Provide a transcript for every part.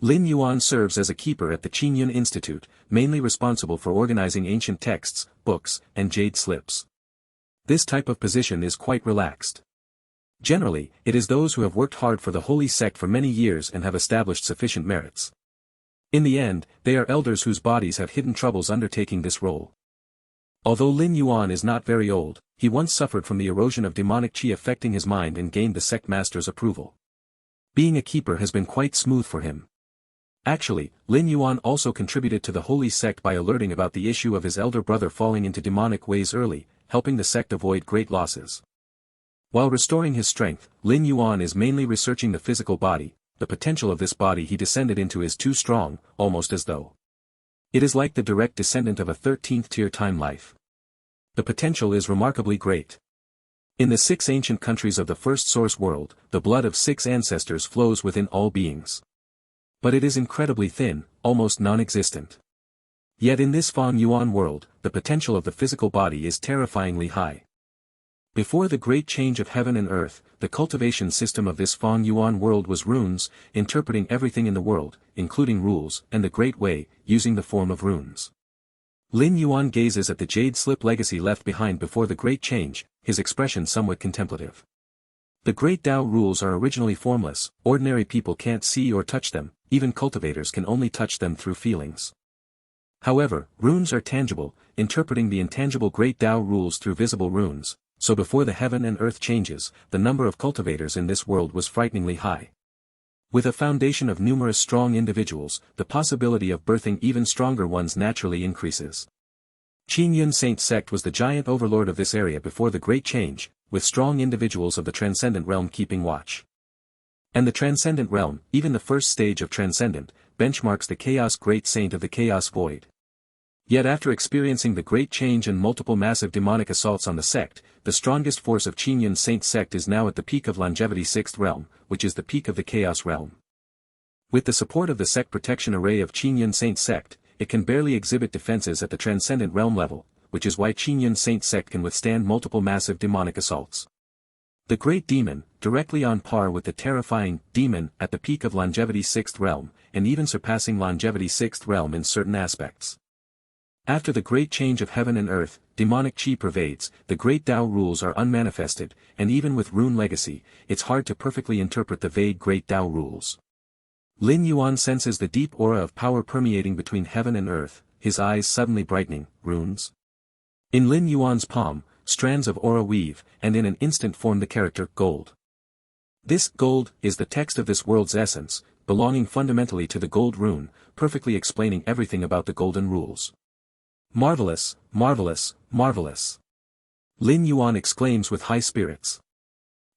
Lin Yuan serves as a keeper at the Qingyun Institute, mainly responsible for organizing ancient texts, books, and jade slips. This type of position is quite relaxed. Generally, it is those who have worked hard for the holy sect for many years and have established sufficient merits. In the end, they are elders whose bodies have hidden troubles undertaking this role. Although Lin Yuan is not very old, he once suffered from the erosion of demonic qi affecting his mind and gained the sect master's approval. Being a keeper has been quite smooth for him. Actually, Lin Yuan also contributed to the holy sect by alerting about the issue of his elder brother falling into demonic ways early, helping the sect avoid great losses. While restoring his strength, Lin Yuan is mainly researching the physical body. The potential of this body he descended into is too strong, almost as though it is like the direct descendant of a 13th tier time life. The potential is remarkably great. In the 6 ancient countries of the first source world, the blood of 6 ancestors flows within all beings. But it is incredibly thin, almost non-existent. Yet in this Fang Yuan world, the potential of the physical body is terrifyingly high. Before the great change of heaven and earth, the cultivation system of this Fang Yuan world was runes, interpreting everything in the world, including rules, and the Great Way, using the form of runes. Lin Yuan gazes at the jade slip legacy left behind before the great change, his expression somewhat contemplative. The great Tao rules are originally formless, ordinary people can't see or touch them, even cultivators can only touch them through feelings. However, runes are tangible, interpreting the intangible great Tao rules through visible runes, so before the heaven and earth changes, the number of cultivators in this world was frighteningly high. With a foundation of numerous strong individuals, the possibility of birthing even stronger ones naturally increases. Qingyun Saint Sect was the giant overlord of this area before the Great Change, with strong individuals of the Transcendent Realm keeping watch. And the Transcendent Realm, even the first stage of Transcendent, benchmarks the Chaos Great Saint of the Chaos Void. Yet after experiencing the Great Change and multiple massive demonic assaults on the sect, the strongest force of Qingyun Saint Sect is now at the peak of longevity 6th realm, which is the peak of the Chaos Realm. With the support of the sect protection array of Qingyun Saint Sect, it can barely exhibit defenses at the Transcendent Realm level, which is why Qingyun Saint Sect can withstand multiple massive demonic assaults. The Great Demon, directly on par with the terrifying Demon at the peak of longevity 6th realm, and even surpassing longevity 6th realm in certain aspects. After the great change of heaven and earth, demonic qi pervades, the great Tao rules are unmanifested, and even with rune legacy, it's hard to perfectly interpret the vague great Tao rules. Lin Yuan senses the deep aura of power permeating between heaven and earth, his eyes suddenly brightening. Runes? In Lin Yuan's palm, strands of aura weave, and in an instant form the character gold. This gold is the text of this world's essence, belonging fundamentally to the gold rune, perfectly explaining everything about the golden rules. Marvelous, marvelous, marvelous. Lin Yuan exclaims with high spirits.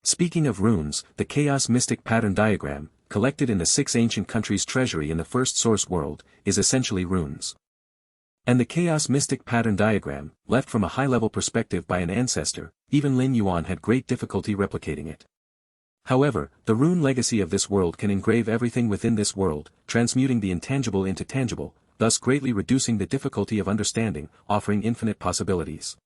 Speaking of runes, the Chaos Mystic Pattern Diagram, collected in the 6 ancient countries' treasury in the first source world, is essentially runes. And the Chaos Mystic Pattern Diagram, left from a high-level perspective by an ancestor, even Lin Yuan had great difficulty replicating it. However, the rune legacy of this world can engrave everything within this world, transmuting the intangible into tangible, thus greatly reducing the difficulty of understanding, offering infinite possibilities.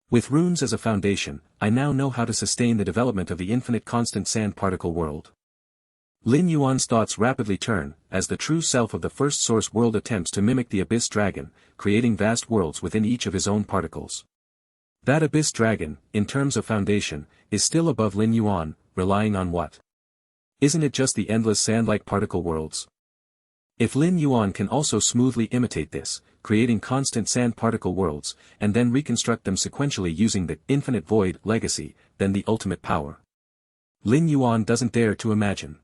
With runes as a foundation, I now know how to sustain the development of the infinite constant sand particle world. Lin Yuan's thoughts rapidly turn, as the true self of the first source world attempts to mimic the Abyss Dragon, creating vast worlds within each of his own particles. That Abyss Dragon, in terms of foundation, is still above Lin Yuan, relying on what? Isn't it just the endless sand-like particle worlds? If Lin Yuan can also smoothly imitate this, creating constant sand particle worlds, and then reconstruct them sequentially using the infinite void legacy, then the ultimate power. Lin Yuan doesn't dare to imagine.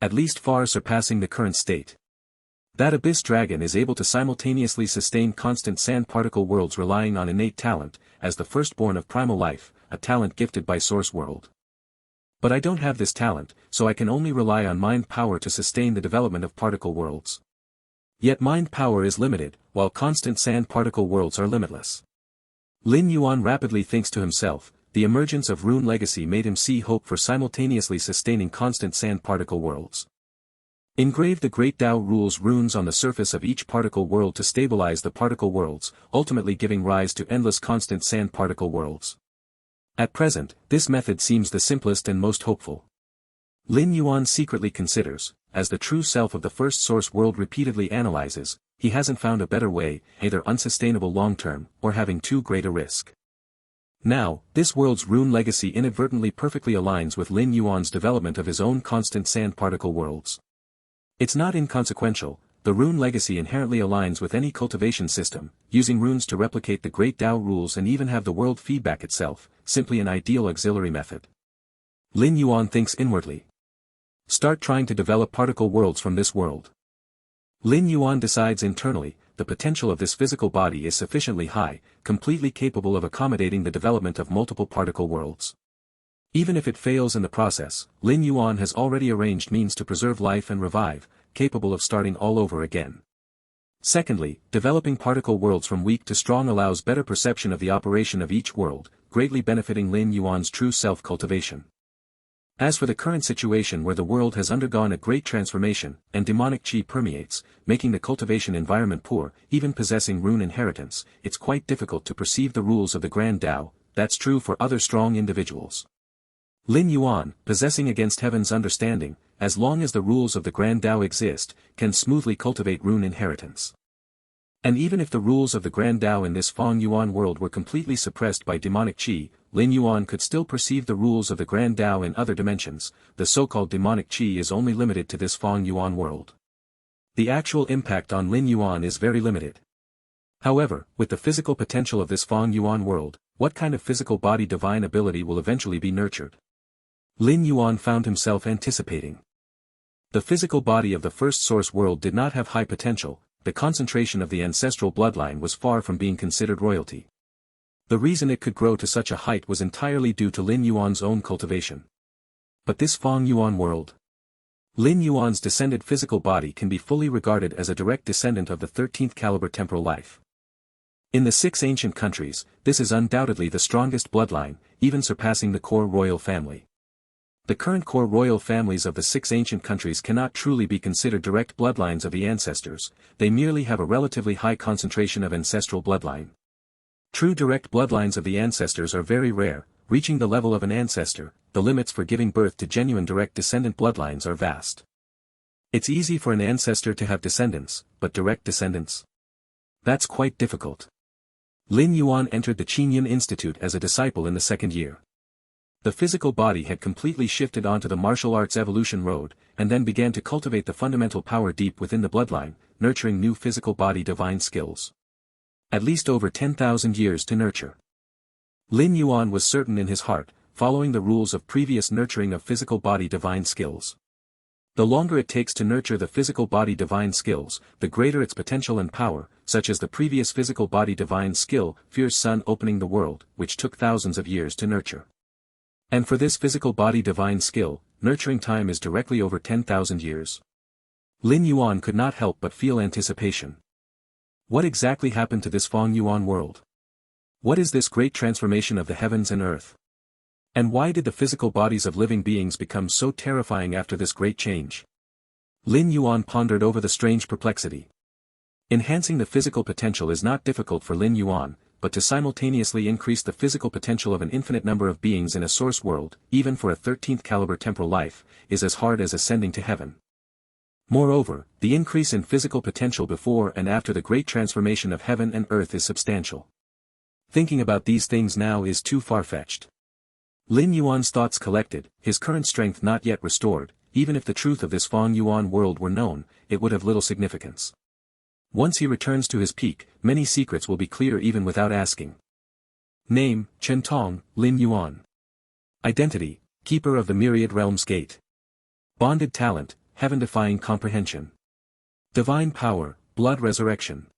At least far surpassing the current state. That Abyss Dragon is able to simultaneously sustain constant sand particle worlds relying on innate talent, as the firstborn of primal life, a talent gifted by Source World. But I don't have this talent, so I can only rely on mind power to sustain the development of particle worlds. Yet mind power is limited, while constant sand particle worlds are limitless. Lin Yuan rapidly thinks to himself, the emergence of rune legacy made him see hope for simultaneously sustaining constant sand particle worlds. Engrave the great Tao rules runes on the surface of each particle world to stabilize the particle worlds, ultimately giving rise to endless constant sand particle worlds. At present, this method seems the simplest and most hopeful. Lin Yuan secretly considers, as the true self of the first source world repeatedly analyzes, he hasn't found a better way, either unsustainable long-term, or having too great a risk. Now, this world's rune legacy inadvertently perfectly aligns with Lin Yuan's development of his own constant sand particle worlds. It's not inconsequential, the rune legacy inherently aligns with any cultivation system, using runes to replicate the great Tao rules and even have the world feedback itself, simply an ideal auxiliary method. Lin Yuan thinks inwardly. Start trying to develop particle worlds from this world. Lin Yuan decides internally, the potential of this physical body is sufficiently high, completely capable of accommodating the development of multiple particle worlds. Even if it fails in the process, Lin Yuan has already arranged means to preserve life and revive, capable of starting all over again. Secondly, developing particle worlds from weak to strong allows better perception of the operation of each world, greatly benefiting Lin Yuan's true self-cultivation. As for the current situation where the world has undergone a great transformation, and demonic qi permeates, making the cultivation environment poor, even possessing rune inheritance, it's quite difficult to perceive the rules of the Grand Tao. That's true for other strong individuals. Lin Yuan, possessing against heaven's understanding, as long as the rules of the Grand Tao exist, can smoothly cultivate rune inheritance. And even if the rules of the Grand Tao in this Feng Yuan world were completely suppressed by demonic qi, Lin Yuan could still perceive the rules of the Grand Tao in other dimensions. The so-called demonic qi is only limited to this Feng Yuan world. The actual impact on Lin Yuan is very limited. However, with the physical potential of this Feng Yuan world, what kind of physical body divine ability will eventually be nurtured? Lin Yuan found himself anticipating. The physical body of the first source world did not have high potential. The concentration of the ancestral bloodline was far from being considered royalty. The reason it could grow to such a height was entirely due to Lin Yuan's own cultivation. But this Feng Yuan world? Lin Yuan's descended physical body can be fully regarded as a direct descendant of the 13th caliber temporal life. In the 6 ancient countries, this is undoubtedly the strongest bloodline, even surpassing the core royal family. The current core royal families of the 6 ancient countries cannot truly be considered direct bloodlines of the ancestors, they merely have a relatively high concentration of ancestral bloodline. True direct bloodlines of the ancestors are very rare, reaching the level of an ancestor. The limits for giving birth to genuine direct descendant bloodlines are vast. It's easy for an ancestor to have descendants, but direct descendants? That's quite difficult. Lin Yuan entered the Qingyun Institute as a disciple in the 2nd year. The physical body had completely shifted onto the martial arts evolution road, and then began to cultivate the fundamental power deep within the bloodline, nurturing new physical body divine skills. At least over 10,000 years to nurture. Lin Yuan was certain in his heart, following the rules of previous nurturing of physical body divine skills. The longer it takes to nurture the physical body divine skills, the greater its potential and power, such as the previous physical body divine skill, Fierce Sun opening the world, which took thousands of years to nurture. And for this physical body divine skill, nurturing time is directly over 10,000 years. Lin Yuan could not help but feel anticipation. What exactly happened to this Feng Yuan world? What is this great transformation of the heavens and earth? And why did the physical bodies of living beings become so terrifying after this great change? Lin Yuan pondered over the strange perplexity. Enhancing the physical potential is not difficult for Lin Yuan, but to simultaneously increase the physical potential of an infinite number of beings in a source world, even for a 13th caliber temporal life, is as hard as ascending to heaven. Moreover, the increase in physical potential before and after the great transformation of heaven and earth is substantial. Thinking about these things now is too far-fetched. Lin Yuan's thoughts collected, his current strength not yet restored. Even if the truth of this Feng Yuan world were known, it would have little significance. Once he returns to his peak, many secrets will be clear even without asking. Name, Chen Tong, Lin Yuan. Identity, Keeper of the Myriad Realms Gate. Bonded talent, Heaven-defying comprehension. Divine power, Blood resurrection.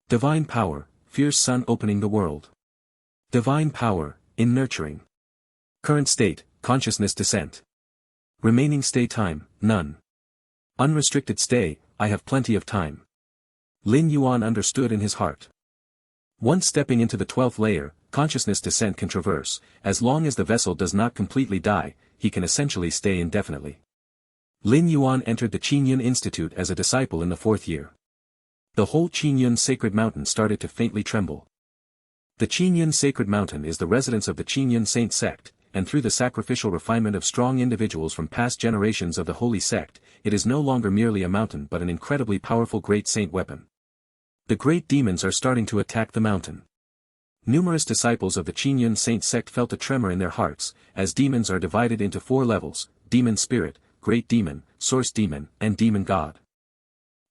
Divine power, Fierce Sun opening the world. Divine power, in nurturing. Current state, consciousness descent. Remaining stay time, none. Unrestricted stay, I have plenty of time. Lin Yuan understood in his heart. Once stepping into the 12th layer, consciousness descent can traverse. As long as the vessel does not completely die, he can essentially stay indefinitely. Lin Yuan entered the Qingyun Institute as a disciple in the 4th year. The whole Qingyun sacred mountain started to faintly tremble. The Qingyun sacred mountain is the residence of the Qingyun saint sect. and through the sacrificial refinement of strong individuals from past generations of the holy sect, it is no longer merely a mountain but an incredibly powerful great saint weapon. The great demons are starting to attack the mountain. Numerous disciples of the Qingyun Saint sect felt a tremor in their hearts, as demons are divided into 4 levels: demon spirit, great demon, source demon, and demon god.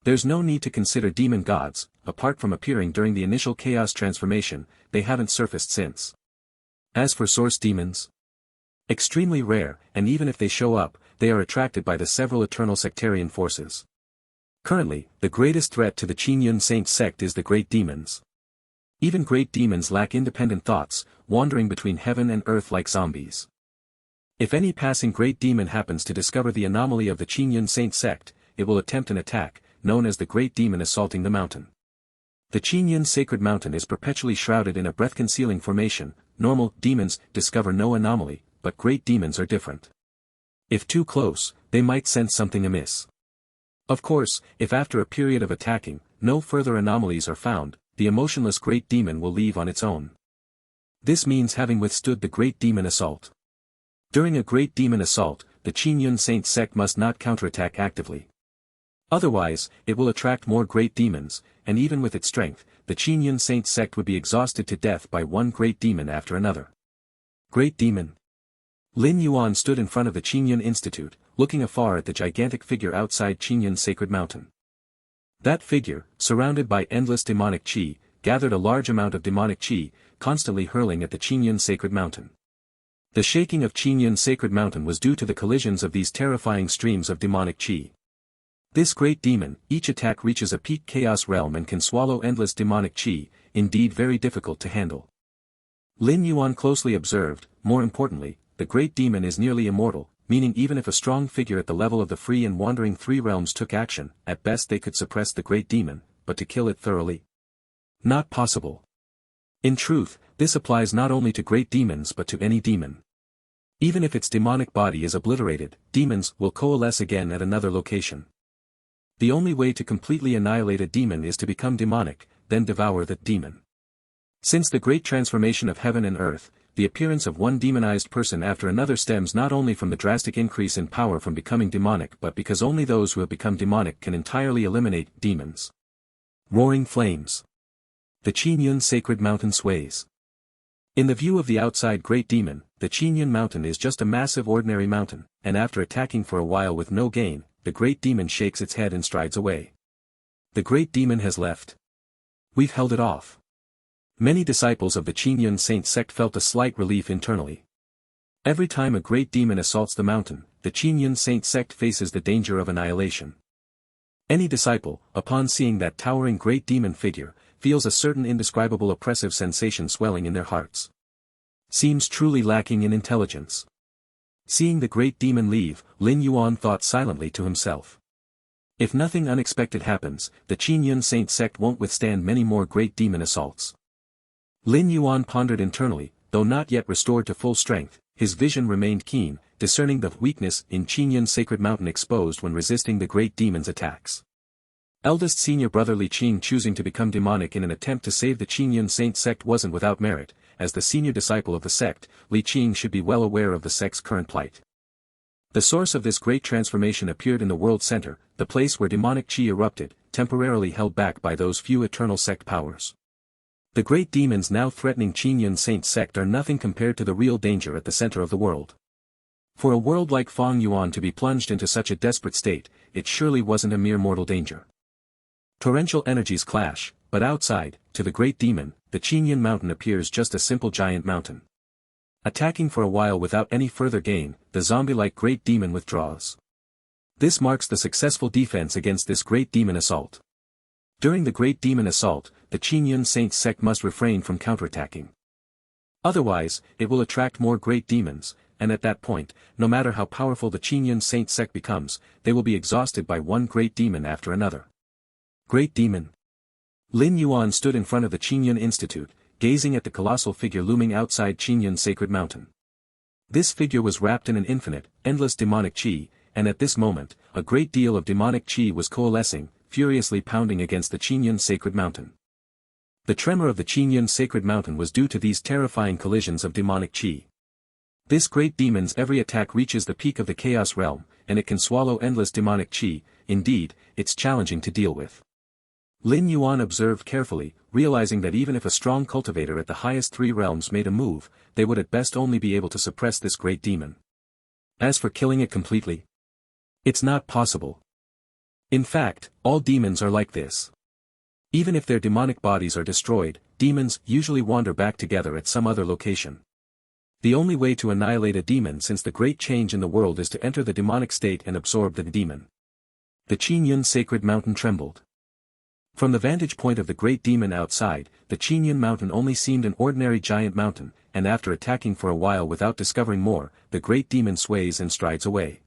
There's no need to consider demon gods. Apart from appearing during the initial chaos transformation, they haven't surfaced since. As for source demons, extremely rare, and even if they show up, they are attracted by the several eternal sectarian forces. Currently, the greatest threat to the Qingyun Saint sect is the great demons. Even great demons lack independent thoughts, wandering between heaven and earth like zombies. If any passing great demon happens to discover the anomaly of the Qingyun Saint sect, it will attempt an attack, known as the great demon assaulting the mountain. The Qingyun sacred mountain is perpetually shrouded in a breath-concealing formation. Normal demons discover no anomaly, but great demons are different. If too close, they might sense something amiss. Of course, if after a period of attacking, no further anomalies are found, the emotionless great demon will leave on its own. This means having withstood the great demon assault. During a great demon assault, the Qingyun Saint sect must not counterattack actively. Otherwise, it will attract more great demons, and even with its strength, the Qingyun Saint sect would be exhausted to death by one great demon after another. Great demon. Lin Yuan stood in front of the Qingyun Institute, looking afar at the gigantic figure outside Qingyun's sacred mountain. That figure, surrounded by endless demonic qi, gathered a large amount of demonic qi, constantly hurling at the Qingyun sacred mountain. The shaking of Qingyun's sacred mountain was due to the collisions of these terrifying streams of demonic qi. This great demon, each attack reaches a peak chaos realm and can swallow endless demonic qi, indeed very difficult to handle. Lin Yuan closely observed. More importantly, the great demon is nearly immortal, meaning even if a strong figure at the level of the free and wandering 3 realms took action, at best they could suppress the great demon, but to kill it thoroughly? Not possible. In truth, this applies not only to great demons but to any demon. Even if its demonic body is obliterated, demons will coalesce again at another location. The only way to completely annihilate a demon is to become demonic, then devour that demon. Since the great transformation of heaven and earth, the appearance of one demonized person after another stems not only from the drastic increase in power from becoming demonic but because only those who have become demonic can entirely eliminate demons. Roaring flames. The Qingyun sacred mountain sways. In the view of the outside great demon, the Qingyun mountain is just a massive ordinary mountain, and after attacking for a while with no gain, the great demon shakes its head and strides away. The great demon has left. We've held it off. Many disciples of the Qingyun Saint sect felt a slight relief internally. Every time a great demon assaults the mountain, the Qingyun Saint sect faces the danger of annihilation. Any disciple, upon seeing that towering great demon figure, feels a certain indescribable oppressive sensation swelling in their hearts. Seems truly lacking in intelligence. Seeing the great demon leave, Lin Yuan thought silently to himself. If nothing unexpected happens, the Qingyun Saint sect won't withstand many more great demon assaults. Lin Yuan pondered internally. Though not yet restored to full strength, his vision remained keen, discerning the weakness in Qingyun's sacred mountain exposed when resisting the great demon's attacks. Eldest senior brother Li Qing choosing to become demonic in an attempt to save the Qingyun Saint sect wasn't without merit. As the senior disciple of the sect, Li Qing should be well aware of the sect's current plight. The source of this great transformation appeared in the world center, the place where demonic qi erupted, temporarily held back by those few eternal sect powers. The great demons now threatening Qingyun Saint sect are nothing compared to the real danger at the center of the world. For a world like Feng Yuan to be plunged into such a desperate state, it surely wasn't a mere mortal danger. Torrential energies clash, but outside, to the great demon, the Qingyun mountain appears just a simple giant mountain. Attacking for a while without any further gain, the zombie-like great demon withdraws. This marks the successful defense against this great demon assault. During the great demon assault, the Qingyun Saint sect must refrain from counterattacking. Otherwise, it will attract more great demons, and at that point, no matter how powerful the Qingyun Saint sect becomes, they will be exhausted by one great demon after another. Great demon. Lin Yuan stood in front of the Qingyun Institute, gazing at the colossal figure looming outside Qingyun's sacred mountain. This figure was wrapped in an infinite, endless demonic qi, and at this moment, a great deal of demonic qi was coalescing, furiously pounding against the Qingyun sacred mountain. The tremor of the Qingyun sacred mountain was due to these terrifying collisions of demonic qi. This great demon's every attack reaches the peak of the chaos realm, and it can swallow endless demonic chi. Indeed, it's challenging to deal with. Lin Yuan observed carefully, realizing that even if a strong cultivator at the highest three realms made a move, they would at best only be able to suppress this great demon. As for killing it completely, it's not possible. In fact, all demons are like this. Even if their demonic bodies are destroyed, demons usually wander back together at some other location. The only way to annihilate a demon since the great change in the world is to enter the demonic state and absorb the demon. The Qingyun sacred mountain trembled. From the vantage point of the great demon outside, the Qingyun mountain only seemed an ordinary giant mountain, and after attacking for a while without discovering more, the great demon sways and strides away.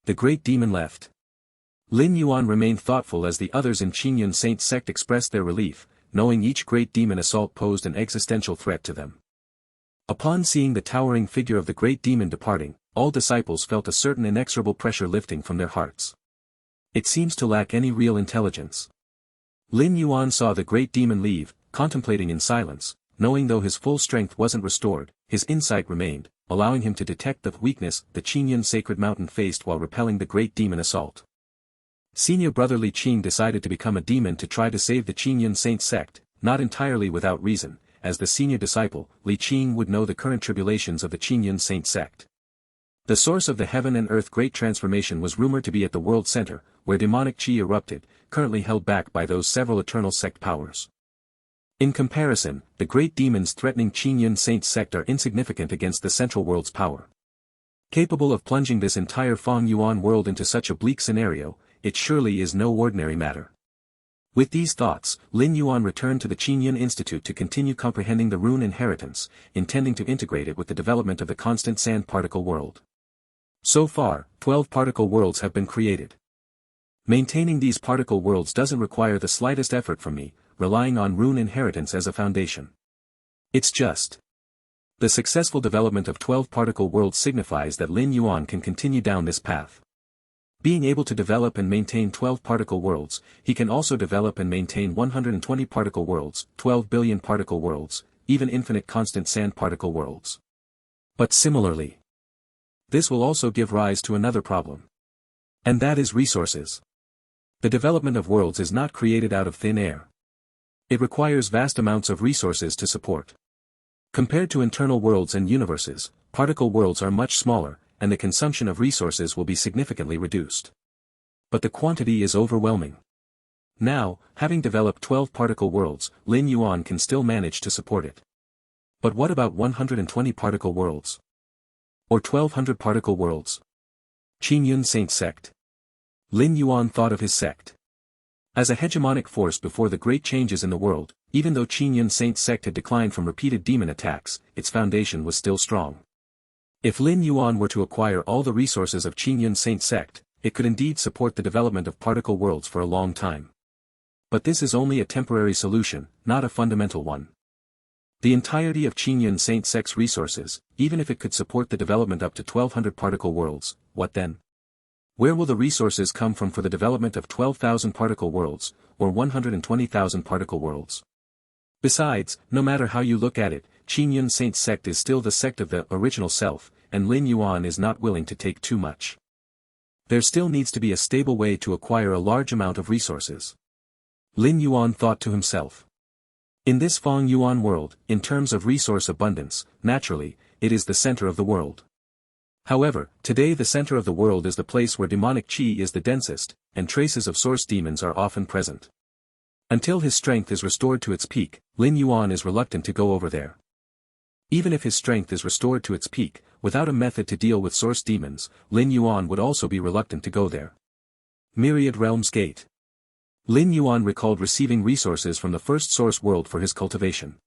The great demon left. Lin Yuan remained thoughtful as the others in Qingyun Saint sect expressed their relief, knowing each great demon assault posed an existential threat to them. Upon seeing the towering figure of the great demon departing, all disciples felt a certain inexorable pressure lifting from their hearts. It seems to lack any real intelligence. Lin Yuan saw the great demon leave, contemplating in silence, knowing though his full strength wasn't restored, his insight remained, allowing him to detect the weakness the Qingyun sacred mountain faced while repelling the great demon assault. Senior brother Li Qing decided to become a demon to try to save the Qingyun Saint sect, not entirely without reason, as the senior disciple, Li Qing would know the current tribulations of the Qingyun Saint sect. The source of the heaven and earth great transformation was rumored to be at the world center, where demonic chi erupted, currently held back by those several eternal sect powers. In comparison, the great demons threatening Qingyun Saint sect are insignificant against the central world's power. Capable of plunging this entire Feng Yuan world into such a bleak scenario, it surely is no ordinary matter. With these thoughts, Lin Yuan returned to the Qingyun Institute to continue comprehending the rune inheritance, intending to integrate it with the development of the constant sand particle world. So far, 12 particle worlds have been created. Maintaining these particle worlds doesn't require the slightest effort from me, relying on rune inheritance as a foundation. It's just. The successful development of 12 particle worlds signifies that Lin Yuan can continue down this path. Being able to develop and maintain 12 particle worlds, he can also develop and maintain 120 particle worlds, 12 billion particle worlds, even infinite constant sand particle worlds. But similarly, this will also give rise to another problem. And that is resources. The development of worlds is not created out of thin air. It requires vast amounts of resources to support. Compared to internal worlds and universes, particle worlds are much smaller, and the consumption of resources will be significantly reduced. But the quantity is overwhelming. Now, having developed 12 particle worlds, Lin Yuan can still manage to support it. But what about 120 particle worlds? Or 1200 particle worlds? Qingyun Saint sect. Lin Yuan thought of his sect. As a hegemonic force before the great changes in the world, even though Qingyun Saint sect had declined from repeated demon attacks, its foundation was still strong. If Lin Yuan were to acquire all the resources of Qingyun Saint sect, it could indeed support the development of particle worlds for a long time. But this is only a temporary solution, not a fundamental one. The entirety of Qingyun Saint sect's resources, even if it could support the development up to 1200 particle worlds, what then? Where will the resources come from for the development of 12,000 particle worlds, or 120,000 particle worlds? Besides, no matter how you look at it, Qingyun Saint sect is still the sect of the original self, and Lin Yuan is not willing to take too much. There still needs to be a stable way to acquire a large amount of resources. Lin Yuan thought to himself. In this Feng Yuan world, in terms of resource abundance, naturally, it is the center of the world. However, today the center of the world is the place where demonic chi is the densest, and traces of source demons are often present. Until his strength is restored to its peak, Lin Yuan is reluctant to go over there. Even if his strength is restored to its peak, without a method to deal with source demons, Lin Yuan would also be reluctant to go there. Myriad Realms Gate. Lin Yuan recalled receiving resources from the first source world for his cultivation.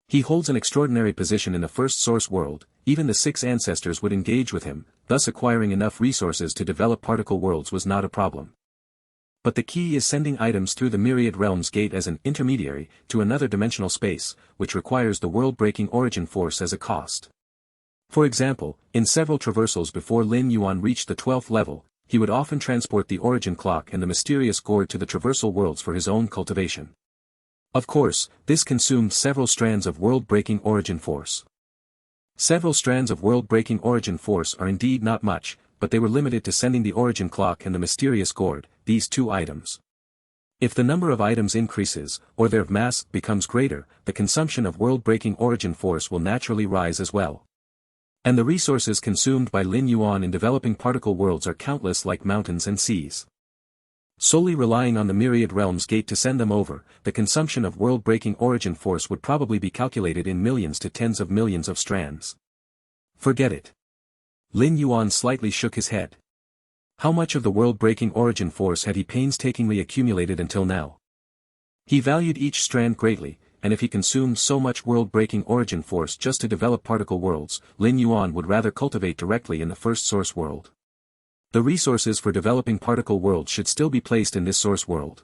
He holds an extraordinary position in the first source world, even the 6 ancestors would engage with him, thus acquiring enough resources to develop particle worlds was not a problem. But the key is sending items through the Myriad Realms Gate as an intermediary to another dimensional space, which requires the world-breaking origin force as a cost. For example, in several traversals before Lin Yuan reached the 12th level, he would often transport the origin clock and the mysterious gourd to the traversal worlds for his own cultivation. Of course, this consumed several strands of world-breaking origin force. Several strands of world-breaking origin force are indeed not much, but they were limited to sending the origin clock and the mysterious gourd, these two items. If the number of items increases, or their mass becomes greater, the consumption of world-breaking origin force will naturally rise as well. And the resources consumed by Lin Yuan in developing particle worlds are countless like mountains and seas. Solely relying on the myriad realms gate to send them over, the consumption of world-breaking origin force would probably be calculated in millions to tens of millions of strands. Forget it. Lin Yuan slightly shook his head. How much of the world-breaking origin force had he painstakingly accumulated until now? He valued each strand greatly, and if he consumed so much world-breaking origin force just to develop particle worlds, Lin Yuan would rather cultivate directly in the first source world. The resources for developing particle worlds should still be placed in this source world.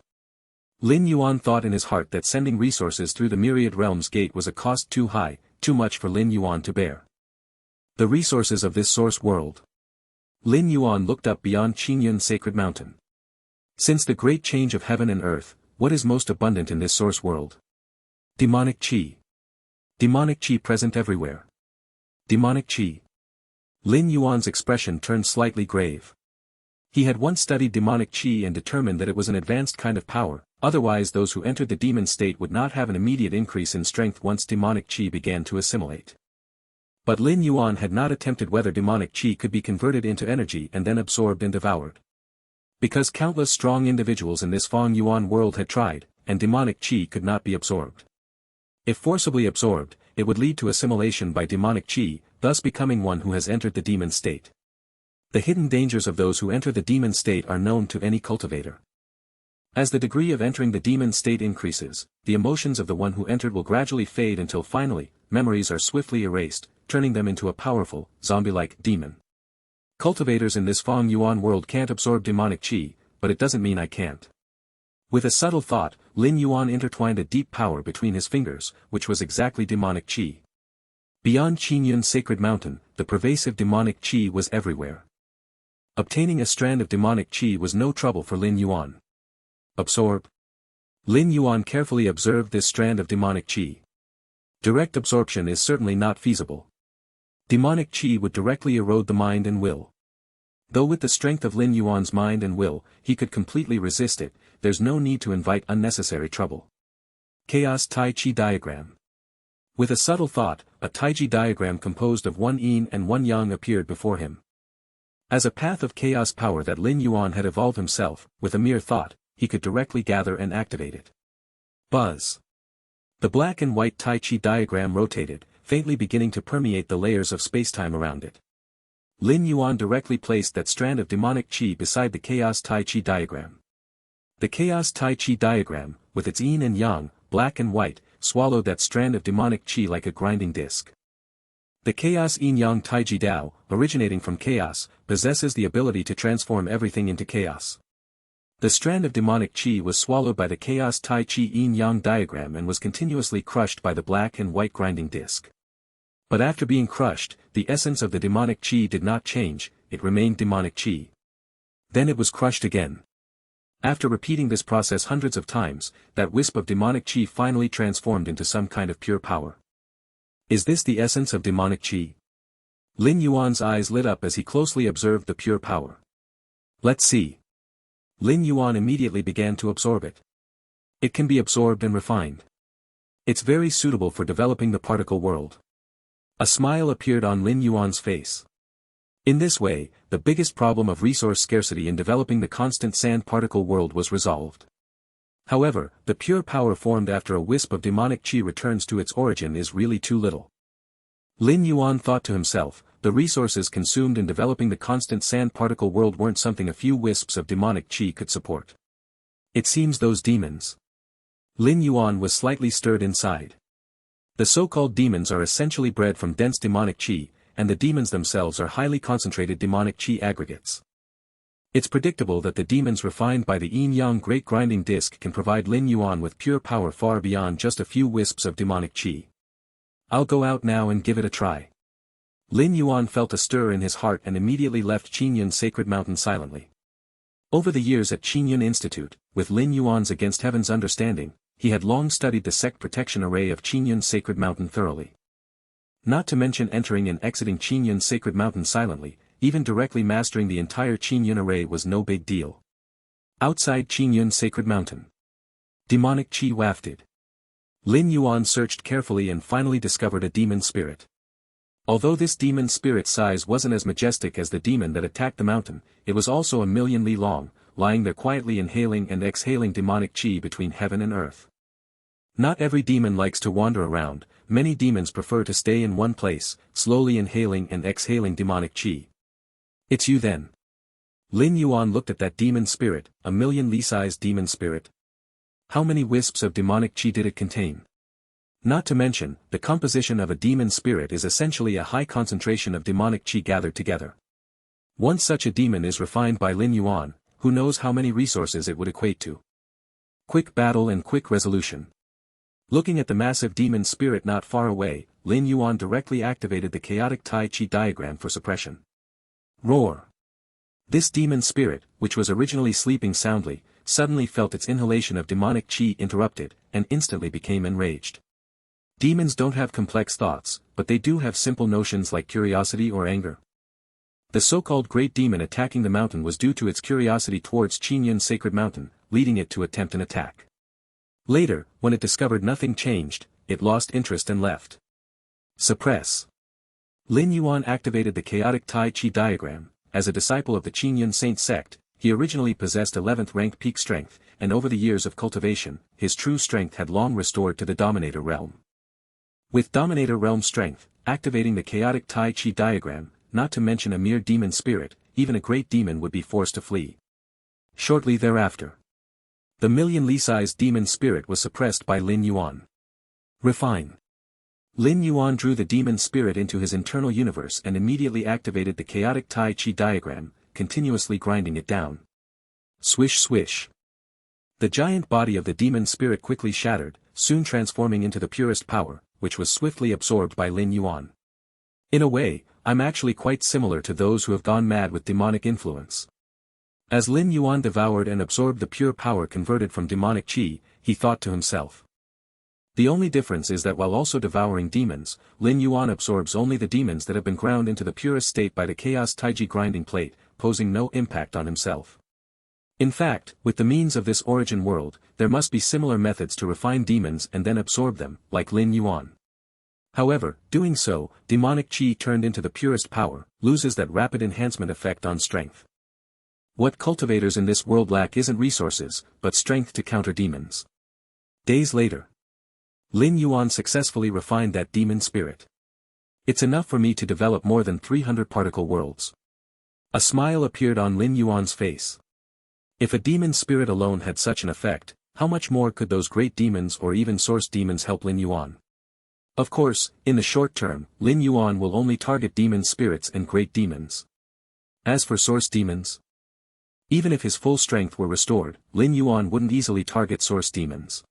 Lin Yuan thought in his heart that sending resources through the myriad realms gate was a cost too high, too much for Lin Yuan to bear. The resources of this source world. Lin Yuan looked up beyond Qingyun Sacred Mountain. Since the great change of heaven and earth, what is most abundant in this source world? Demonic Qi. Demonic Qi present everywhere. Demonic Qi. Lin Yuan's expression turned slightly grave. He had once studied demonic Qi and determined that it was an advanced kind of power, otherwise those who entered the demon state would not have an immediate increase in strength once demonic Qi began to assimilate. But Lin Yuan had not attempted whether demonic Qi could be converted into energy and then absorbed and devoured. Because countless strong individuals in this Feng Yuan world had tried, and demonic Qi could not be absorbed. If forcibly absorbed, it would lead to assimilation by demonic Qi, thus becoming one who has entered the demon state. The hidden dangers of those who enter the demon state are known to any cultivator. As the degree of entering the demon state increases, the emotions of the one who entered will gradually fade until finally, memories are swiftly erased, turning them into a powerful, zombie-like demon. Cultivators in this Feng Yuan world can't absorb demonic Qi, but it doesn't mean I can't. With a subtle thought, Lin Yuan intertwined a deep power between his fingers, which was exactly demonic Qi. Beyond Qingyun Sacred Mountain, the pervasive demonic Qi was everywhere. Obtaining a strand of demonic Qi was no trouble for Lin Yuan. Absorb. Lin Yuan carefully observed this strand of demonic Qi. Direct absorption is certainly not feasible. Demonic Qi would directly erode the mind and will. Though with the strength of Lin Yuan's mind and will, he could completely resist it, there's no need to invite unnecessary trouble. Chaos Tai Chi Diagram. With a subtle thought, a Taiji diagram composed of one yin and one yang appeared before him. As a path of chaos power that Lin Yuan had evolved himself, with a mere thought, he could directly gather and activate it. Buzz. The black and white Tai Chi diagram rotated, faintly beginning to permeate the layers of spacetime around it. Lin Yuan directly placed that strand of demonic Qi beside the Chaos Tai Chi diagram. The Chaos Tai Chi diagram, with its yin and yang, black and white, swallowed that strand of demonic Qi like a grinding disc. The Chaos Yin-Yang Taiji Dao, originating from chaos, possesses the ability to transform everything into chaos. The strand of demonic Qi was swallowed by the Chaos Tai Chi Yin-Yang diagram and was continuously crushed by the black and white grinding disc. But after being crushed, the essence of the demonic Qi did not change, it remained demonic Qi. Then it was crushed again. After repeating this process hundreds of times, that wisp of demonic Qi finally transformed into some kind of pure power. Is this the essence of demonic Qi? Lin Yuan's eyes lit up as he closely observed the pure power. Let's see. Lin Yuan immediately began to absorb it. It can be absorbed and refined. It's very suitable for developing the particle world. A smile appeared on Lin Yuan's face. In this way, the biggest problem of resource scarcity in developing the constant sand particle world was resolved. However, the pure power formed after a wisp of demonic Qi returns to its origin is really too little. Lin Yuan thought to himself, the resources consumed in developing the constant sand particle world weren't something a few wisps of demonic Qi could support. It seems those demons. Lin Yuan was slightly stirred inside. The so-called demons are essentially bred from dense demonic Qi, and the demons themselves are highly concentrated demonic Qi aggregates. It's predictable that the demons refined by the yin-yang great grinding disc can provide Lin Yuan with pure power far beyond just a few wisps of demonic Qi. I'll go out now and give it a try. Lin Yuan felt a stir in his heart and immediately left Qingyun Sacred Mountain silently. Over the years at Qingyun Institute, with Lin Yuan's Against Heaven's understanding, he had long studied the sect protection array of Qingyun Sacred Mountain thoroughly. Not to mention entering and exiting Qingyun's sacred mountain silently, even directly mastering the entire Qingyun array was no big deal. Outside Qingyun's sacred mountain, demonic qi wafted. Lin Yuan searched carefully and finally discovered a demon spirit. Although this demon spirit's size wasn't as majestic as the demon that attacked the mountain, it was also 1,000,000 li long, lying there quietly inhaling and exhaling demonic qi between heaven and earth. Not every demon likes to wander around, many demons prefer to stay in one place, slowly inhaling and exhaling demonic qi. It's you then. Lin Yuan looked at that demon spirit, 1,000,000 li-sized demon spirit. How many wisps of demonic qi did it contain? Not to mention, the composition of a demon spirit is essentially a high concentration of demonic qi gathered together. Once such a demon is refined by Lin Yuan, who knows how many resources it would equate to. Quick battle and quick resolution. Looking at the massive demon spirit not far away, Lin Yuan directly activated the chaotic Tai Chi diagram for suppression. Roar! This demon spirit, which was originally sleeping soundly, suddenly felt its inhalation of demonic qi interrupted, and instantly became enraged. Demons don't have complex thoughts, but they do have simple notions like curiosity or anger. The so-called great demon attacking the mountain was due to its curiosity towards Qingyun's sacred mountain, leading it to attempt an attack. Later, when it discovered nothing changed, it lost interest and left. Suppress. Lin Yuan activated the chaotic Tai Chi diagram. As a disciple of the Qingyun Saint sect, he originally possessed 11th rank peak strength, and over the years of cultivation, his true strength had long restored to the Dominator realm. With Dominator realm strength, activating the chaotic Tai Chi diagram, not to mention a mere demon spirit, even a great demon would be forced to flee. Shortly thereafter, the 1,000,000 li-sized demon spirit was suppressed by Lin Yuan. Refine. Lin Yuan drew the demon spirit into his internal universe and immediately activated the chaotic Tai Chi diagram, continuously grinding it down. Swish swish. The giant body of the demon spirit quickly shattered, soon transforming into the purest power, which was swiftly absorbed by Lin Yuan. In a way, I'm actually quite similar to those who have gone mad with demonic influence. As Lin Yuan devoured and absorbed the pure power converted from demonic qi, he thought to himself. The only difference is that while also devouring demons, Lin Yuan absorbs only the demons that have been ground into the purest state by the Chaos Taiji grinding plate, posing no impact on himself. In fact, with the means of this origin world, there must be similar methods to refine demons and then absorb them, like Lin Yuan. However, doing so, demonic qi turned into the purest power, loses that rapid enhancement effect on strength. What cultivators in this world lack isn't resources, but strength to counter demons. Days later, Lin Yuan successfully refined that demon spirit. It's enough for me to develop more than 300 particle worlds. A smile appeared on Lin Yuan's face. If a demon spirit alone had such an effect, how much more could those great demons or even source demons help Lin Yuan? Of course, in the short term, Lin Yuan will only target demon spirits and great demons. As for source demons, even if his full strength were restored, Lin Yuan wouldn't easily target source demons.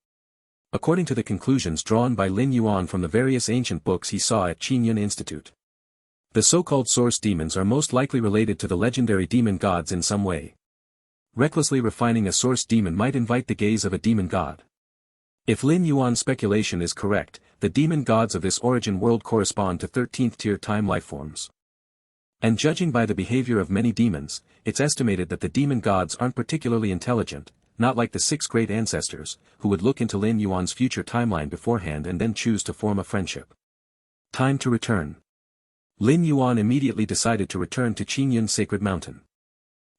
According to the conclusions drawn by Lin Yuan from the various ancient books he saw at Qingyun Institute, the so-called source demons are most likely related to the legendary demon gods in some way. Recklessly refining a source demon might invite the gaze of a demon god. If Lin Yuan's speculation is correct, the demon gods of this origin world correspond to 13th tier time lifeforms. And judging by the behavior of many demons, it's estimated that the demon gods aren't particularly intelligent, not like the 6 great ancestors, who would look into Lin Yuan's future timeline beforehand and then choose to form a friendship. Time to return. Lin Yuan immediately decided to return to Qingyun's sacred mountain.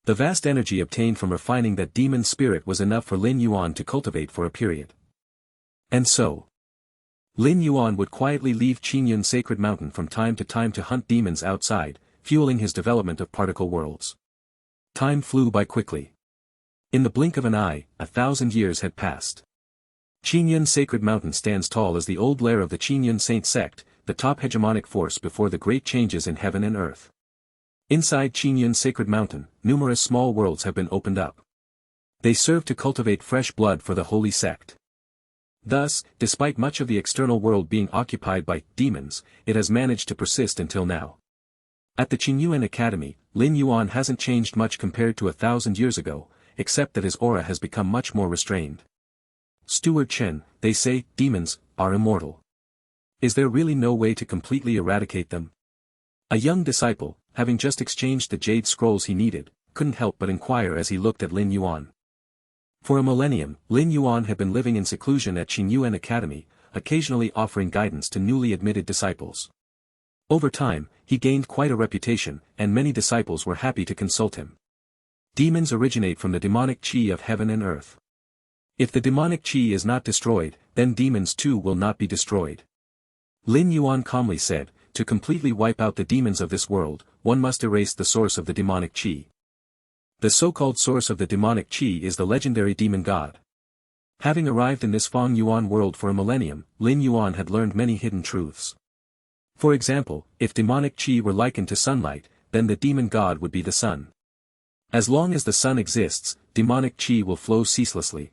The vast energy obtained from refining that demon spirit was enough for Lin Yuan to cultivate for a period. And so, Lin Yuan would quietly leave Qingyun's sacred mountain from time to hunt demons outside, fueling his development of particle worlds. Time flew by quickly. In the blink of an eye, 1,000 years had passed. Qingyun's sacred mountain stands tall as the old lair of the Qingyun Saint sect, the top hegemonic force before the great changes in heaven and earth. Inside Qingyun's sacred mountain, numerous small worlds have been opened up. They serve to cultivate fresh blood for the holy sect. Thus, despite much of the external world being occupied by demons, it has managed to persist until now. At the Qingyun Academy, Lin Yuan hasn't changed much compared to 1,000 years ago, except that his aura has become much more restrained. Steward Chen, they say, demons are immortal. Is there really no way to completely eradicate them? A young disciple, having just exchanged the jade scrolls he needed, couldn't help but inquire as he looked at Lin Yuan. For a millennium, Lin Yuan had been living in seclusion at Qingyuan Academy, occasionally offering guidance to newly admitted disciples. Over time, he gained quite a reputation, and many disciples were happy to consult him. Demons originate from the demonic qi of heaven and earth. If the demonic qi is not destroyed, then demons too will not be destroyed. Lin Yuan calmly said, to completely wipe out the demons of this world, one must erase the source of the demonic qi. The so-called source of the demonic qi is the legendary demon god. Having arrived in this Feng Yuan world for a millennium, Lin Yuan had learned many hidden truths. For example, if demonic qi were likened to sunlight, then the demon god would be the sun. As long as the sun exists, demonic qi will flow ceaselessly.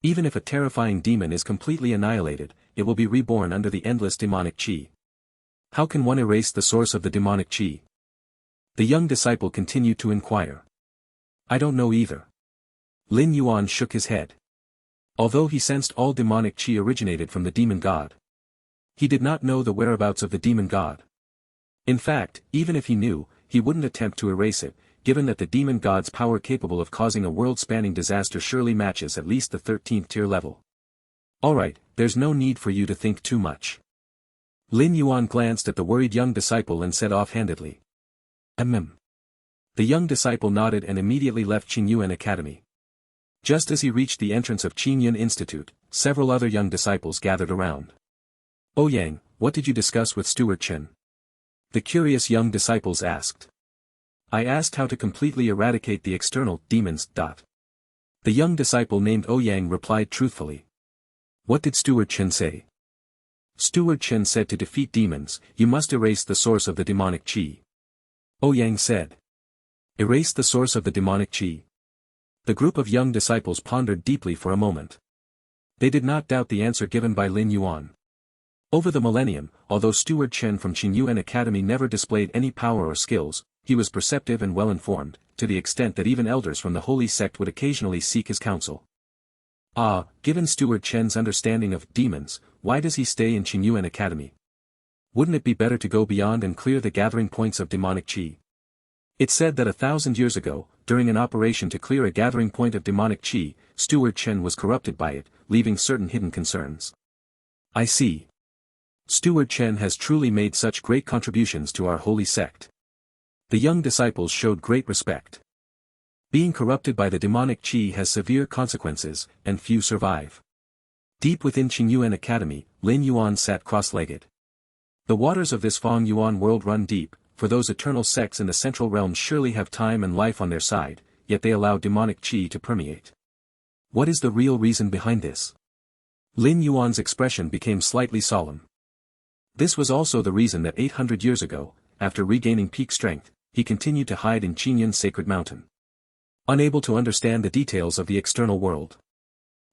Even if a terrifying demon is completely annihilated, it will be reborn under the endless demonic qi. How can one erase the source of the demonic qi? The young disciple continued to inquire. I don't know either. Lin Yuan shook his head. Although he sensed all demonic qi originated from the demon god, he did not know the whereabouts of the demon god. In fact, even if he knew, he wouldn't attempt to erase it, given that the demon god's power capable of causing a world-spanning disaster surely matches at least the 13th tier level. Alright, there's no need for you to think too much. Lin Yuan glanced at the worried young disciple and said offhandedly. The young disciple nodded and immediately left Qingyuan Academy. Just as he reached the entrance of Qingyuan Institute, several other young disciples gathered around. Ouyang, what did you discuss with Steward Chen? The curious young disciples asked. I asked how to completely eradicate the external demons. The young disciple named Ouyang replied truthfully. What did Steward Chen say? Steward Chen said to defeat demons, you must erase the source of the demonic qi. Ouyang said. Erase the source of the demonic qi. The group of young disciples pondered deeply for a moment. They did not doubt the answer given by Lin Yuan. Over the millennium, although Steward Chen from Qingyuan Academy never displayed any power or skills, he was perceptive and well-informed, to the extent that even elders from the holy sect would occasionally seek his counsel. Given Steward Chen's understanding of demons, why does he stay in Qingyuan Academy? Wouldn't it be better to go beyond and clear the gathering points of demonic qi? It's said that 1,000 years ago, during an operation to clear a gathering point of demonic qi, Steward Chen was corrupted by it, leaving certain hidden concerns. I see. Steward Chen has truly made such great contributions to our holy sect. The young disciples showed great respect. Being corrupted by the demonic qi has severe consequences, and few survive. Deep within Qingyuan Academy, Lin Yuan sat cross-legged. The waters of this Feng Yuan world run deep, for those eternal sects in the central realms surely have time and life on their side, yet they allow demonic qi to permeate. What is the real reason behind this? Lin Yuan's expression became slightly solemn. This was also the reason that 800 years ago, after regaining peak strength, he continued to hide in Qingyun's sacred mountain. Unable to understand the details of the external world.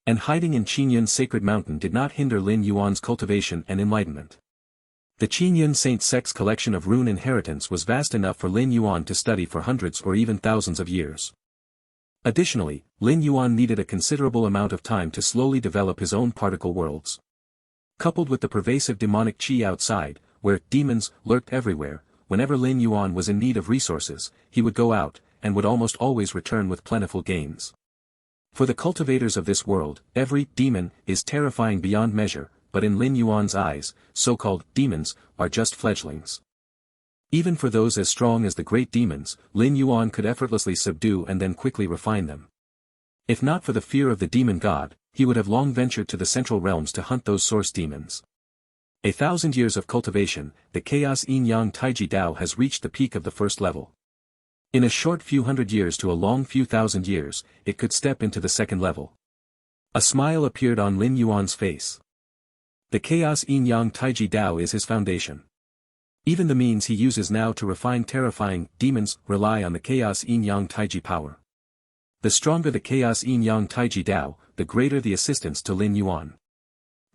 And hiding in Qingyun's sacred mountain did not hinder Lin Yuan's cultivation and enlightenment. The Qingyun Saint sect's collection of rune inheritance was vast enough for Lin Yuan to study for hundreds or even thousands of years. Additionally, Lin Yuan needed a considerable amount of time to slowly develop his own particle worlds. Coupled with the pervasive demonic qi outside, where demons lurked everywhere, whenever Lin Yuan was in need of resources, he would go out, and would almost always return with plentiful gains. For the cultivators of this world, every demon is terrifying beyond measure, but in Lin Yuan's eyes, so-called demons are just fledglings. Even for those as strong as the great demons, Lin Yuan could effortlessly subdue and then quickly refine them. If not for the fear of the demon god, he would have long ventured to the central realms to hunt those source demons. 1,000 years of cultivation, the Chaos Yin-Yang Taiji Dao has reached the peak of the first level. In a short few hundred years to a long few thousand years, it could step into the second level. A smile appeared on Lin Yuan's face. The Chaos Yin-Yang Taiji Dao is his foundation. Even the means he uses now to refine terrifying demons rely on the Chaos Yin-Yang Taiji power. The stronger the Chaos Yin-Yang Taiji Dao, the greater the assistance to Lin Yuan.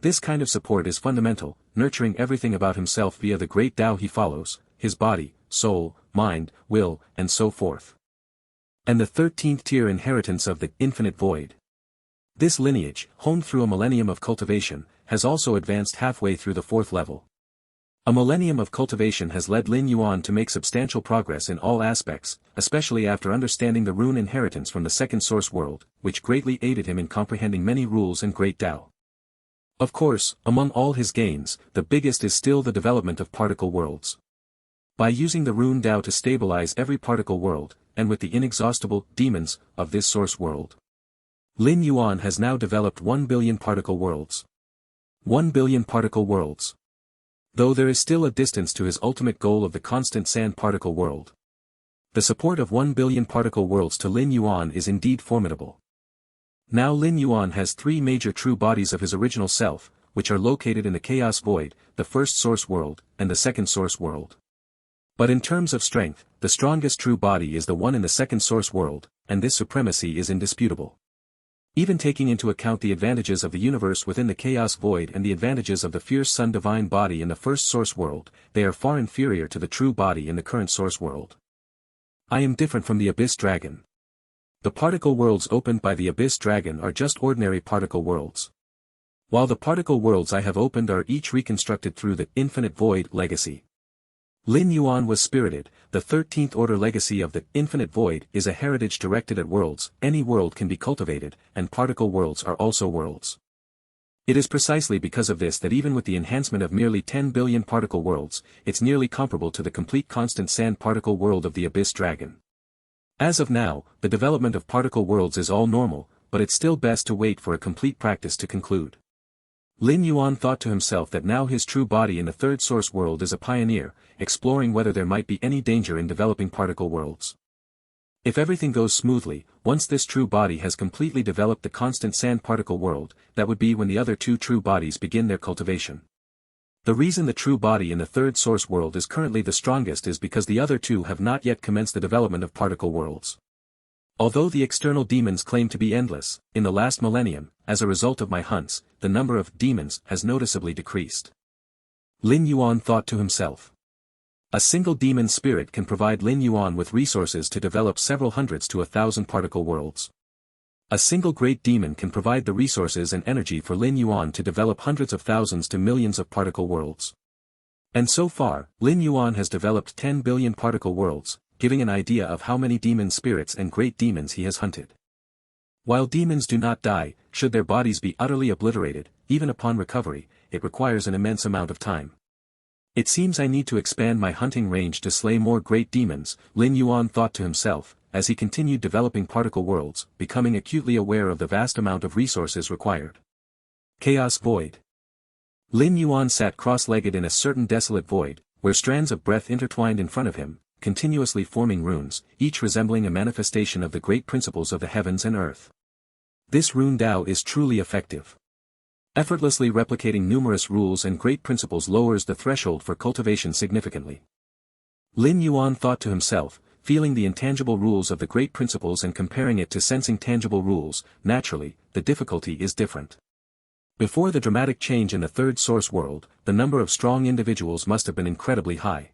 This kind of support is fundamental, nurturing everything about himself via the great Dao he follows, his body, soul, mind, will, and so forth. And the 13th tier inheritance of the infinite void. This lineage, honed through a millennium of cultivation, has also advanced halfway through the 4th level. A millennium of cultivation has led Lin Yuan to make substantial progress in all aspects, especially after understanding the rune inheritance from the second source world, which greatly aided him in comprehending many rules and great Tao. Of course, among all his gains, the biggest is still the development of particle worlds. By using the rune Tao to stabilize every particle world, and with the inexhaustible demons of this source world, Lin Yuan has now developed 1 billion particle worlds. 1 billion particle worlds. Though there is still a distance to his ultimate goal of the constant sand particle world, the support of 1 billion particle worlds to Lin Yuan is indeed formidable. Now Lin Yuan has 3 major true bodies of his original self, which are located in the Chaos Void, the first source world, and the second source world. But in terms of strength, the strongest true body is the one in the second source world, and this supremacy is indisputable. Even taking into account the advantages of the universe within the Chaos Void and the advantages of the fierce Sun Divine body in the first source world, they are far inferior to the true body in the current source world. I am different from the Abyss Dragon. The particle worlds opened by the Abyss Dragon are just ordinary particle worlds. While the particle worlds I have opened are each reconstructed through the Infinite Void legacy. Lin Yuan was spirited. The 13th order legacy of the Infinite Void is a heritage directed at worlds. Any world can be cultivated, and particle worlds are also worlds. It is precisely because of this that even with the enhancement of merely 10 billion particle worlds, it's nearly comparable to the complete constant sand particle world of the Abyss Dragon. As of now, the development of particle worlds is all normal, but it's still best to wait for a complete practice to conclude. Lin Yuan thought to himself that now his true body in the third source world is a pioneer, exploring whether there might be any danger in developing particle worlds. If everything goes smoothly, once this true body has completely developed the constant sand particle world, that would be when the other 2 true bodies begin their cultivation. The reason the true body in the third source world is currently the strongest is because the other 2 have not yet commenced the development of particle worlds. Although the external demons claim to be endless, in the last millennium, as a result of my hunts, the number of demons has noticeably decreased. Lin Yuan thought to himself. A single demon spirit can provide Lin Yuan with resources to develop several hundreds to 1,000 particle worlds. A single great demon can provide the resources and energy for Lin Yuan to develop hundreds of thousands to millions of particle worlds. And so far, Lin Yuan has developed 10 billion particle worlds, giving an idea of how many demon spirits and great demons he has hunted. While demons do not die, should their bodies be utterly obliterated, even upon recovery, it requires an immense amount of time. It seems I need to expand my hunting range to slay more great demons, Lin Yuan thought to himself, as he continued developing particle worlds, becoming acutely aware of the vast amount of resources required. Chaos Void. Lin Yuan sat cross-legged in a certain desolate void, where strands of breath intertwined in front of him, continuously forming runes, each resembling a manifestation of the great principles of the heavens and earth. This rune Tao is truly effective. Effortlessly replicating numerous rules and great principles lowers the threshold for cultivation significantly. Lin Yuan thought to himself, feeling the intangible rules of the great principles and comparing it to sensing tangible rules. Naturally, the difficulty is different. Before the dramatic change in the third source world, the number of strong individuals must have been incredibly high.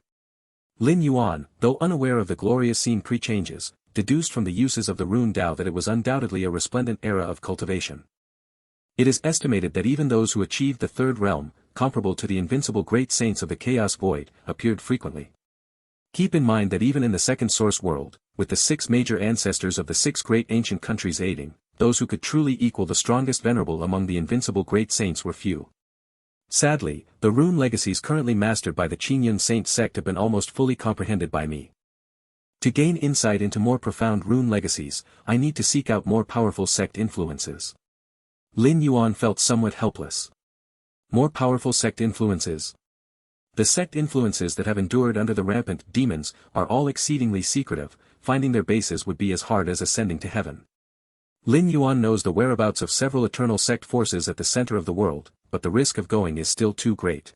Lin Yuan, though unaware of the glorious scene pre-changes, deduced from the uses of the rune Tao that it was undoubtedly a resplendent era of cultivation. It is estimated that even those who achieved the third realm, comparable to the invincible great saints of the Chaos Void, appeared frequently. Keep in mind that even in the second source world, with the 6 major ancestors of the 6 great ancient countries aiding, those who could truly equal the strongest venerable among the invincible great saints were few. Sadly, the rune legacies currently mastered by the Qingyun Saint sect have been almost fully comprehended by me. To gain insight into more profound rune legacies, I need to seek out more powerful sect influences. Lin Yuan felt somewhat helpless. More powerful sect influences. The sect influences that have endured under the rampant demons are all exceedingly secretive. Finding their bases would be as hard as ascending to heaven. Lin Yuan knows the whereabouts of several eternal sect forces at the center of the world, but the risk of going is still too great.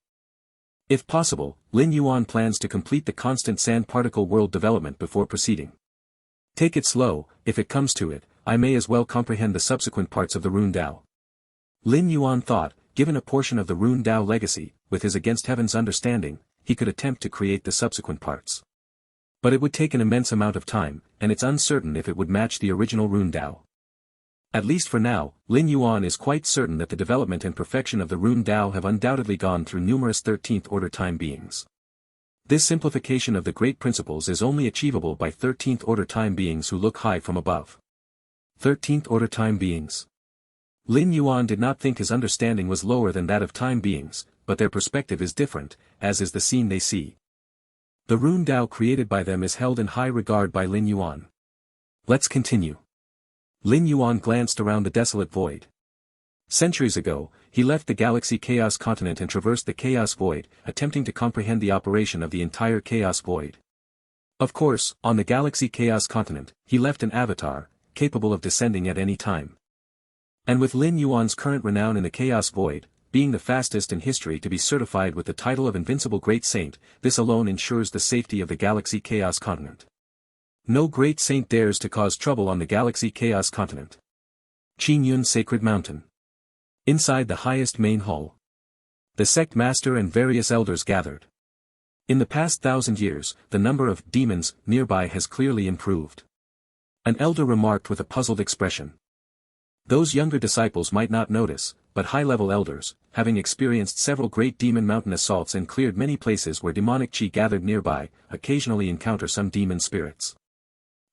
If possible, Lin Yuan plans to complete the constant sand particle world development before proceeding. Take it slow. If it comes to it, I may as well comprehend the subsequent parts of the rune Tao. Lin Yuan thought, given a portion of the rune Tao legacy, with his against heaven's understanding, he could attempt to create the subsequent parts. But it would take an immense amount of time, and it's uncertain if it would match the original rune Tao. At least for now, Lin Yuan is quite certain that the development and perfection of the rune Dao have undoubtedly gone through numerous 13th order time beings. This simplification of the great principles is only achievable by 13th order time beings who look high from above. 13th order time beings. Lin Yuan did not think his understanding was lower than that of time beings, but their perspective is different, as is the scene they see. The rune Dao created by them is held in high regard by Lin Yuan. Let's continue. Lin Yuan glanced around the desolate void. Centuries ago, he left the galaxy Chaos Continent and traversed the Chaos Void, attempting to comprehend the operation of the entire Chaos Void. Of course, on the galaxy Chaos Continent, he left an avatar, capable of descending at any time. And with Lin Yuan's current renown in the Chaos Void, being the fastest in history to be certified with the title of Invincible Great Saint, this alone ensures the safety of the galaxy Chaos Continent. No great saint dares to cause trouble on the galaxy Chaos Continent. Qingyun Sacred Mountain. Inside the highest main hall, the sect master and various elders gathered. In the past 1,000 years, the number of demons nearby has clearly improved. An elder remarked with a puzzled expression. Those younger disciples might not notice, but high-level elders, having experienced several great demon mountain assaults and cleared many places where demonic chi gathered nearby, occasionally encounter some demon spirits.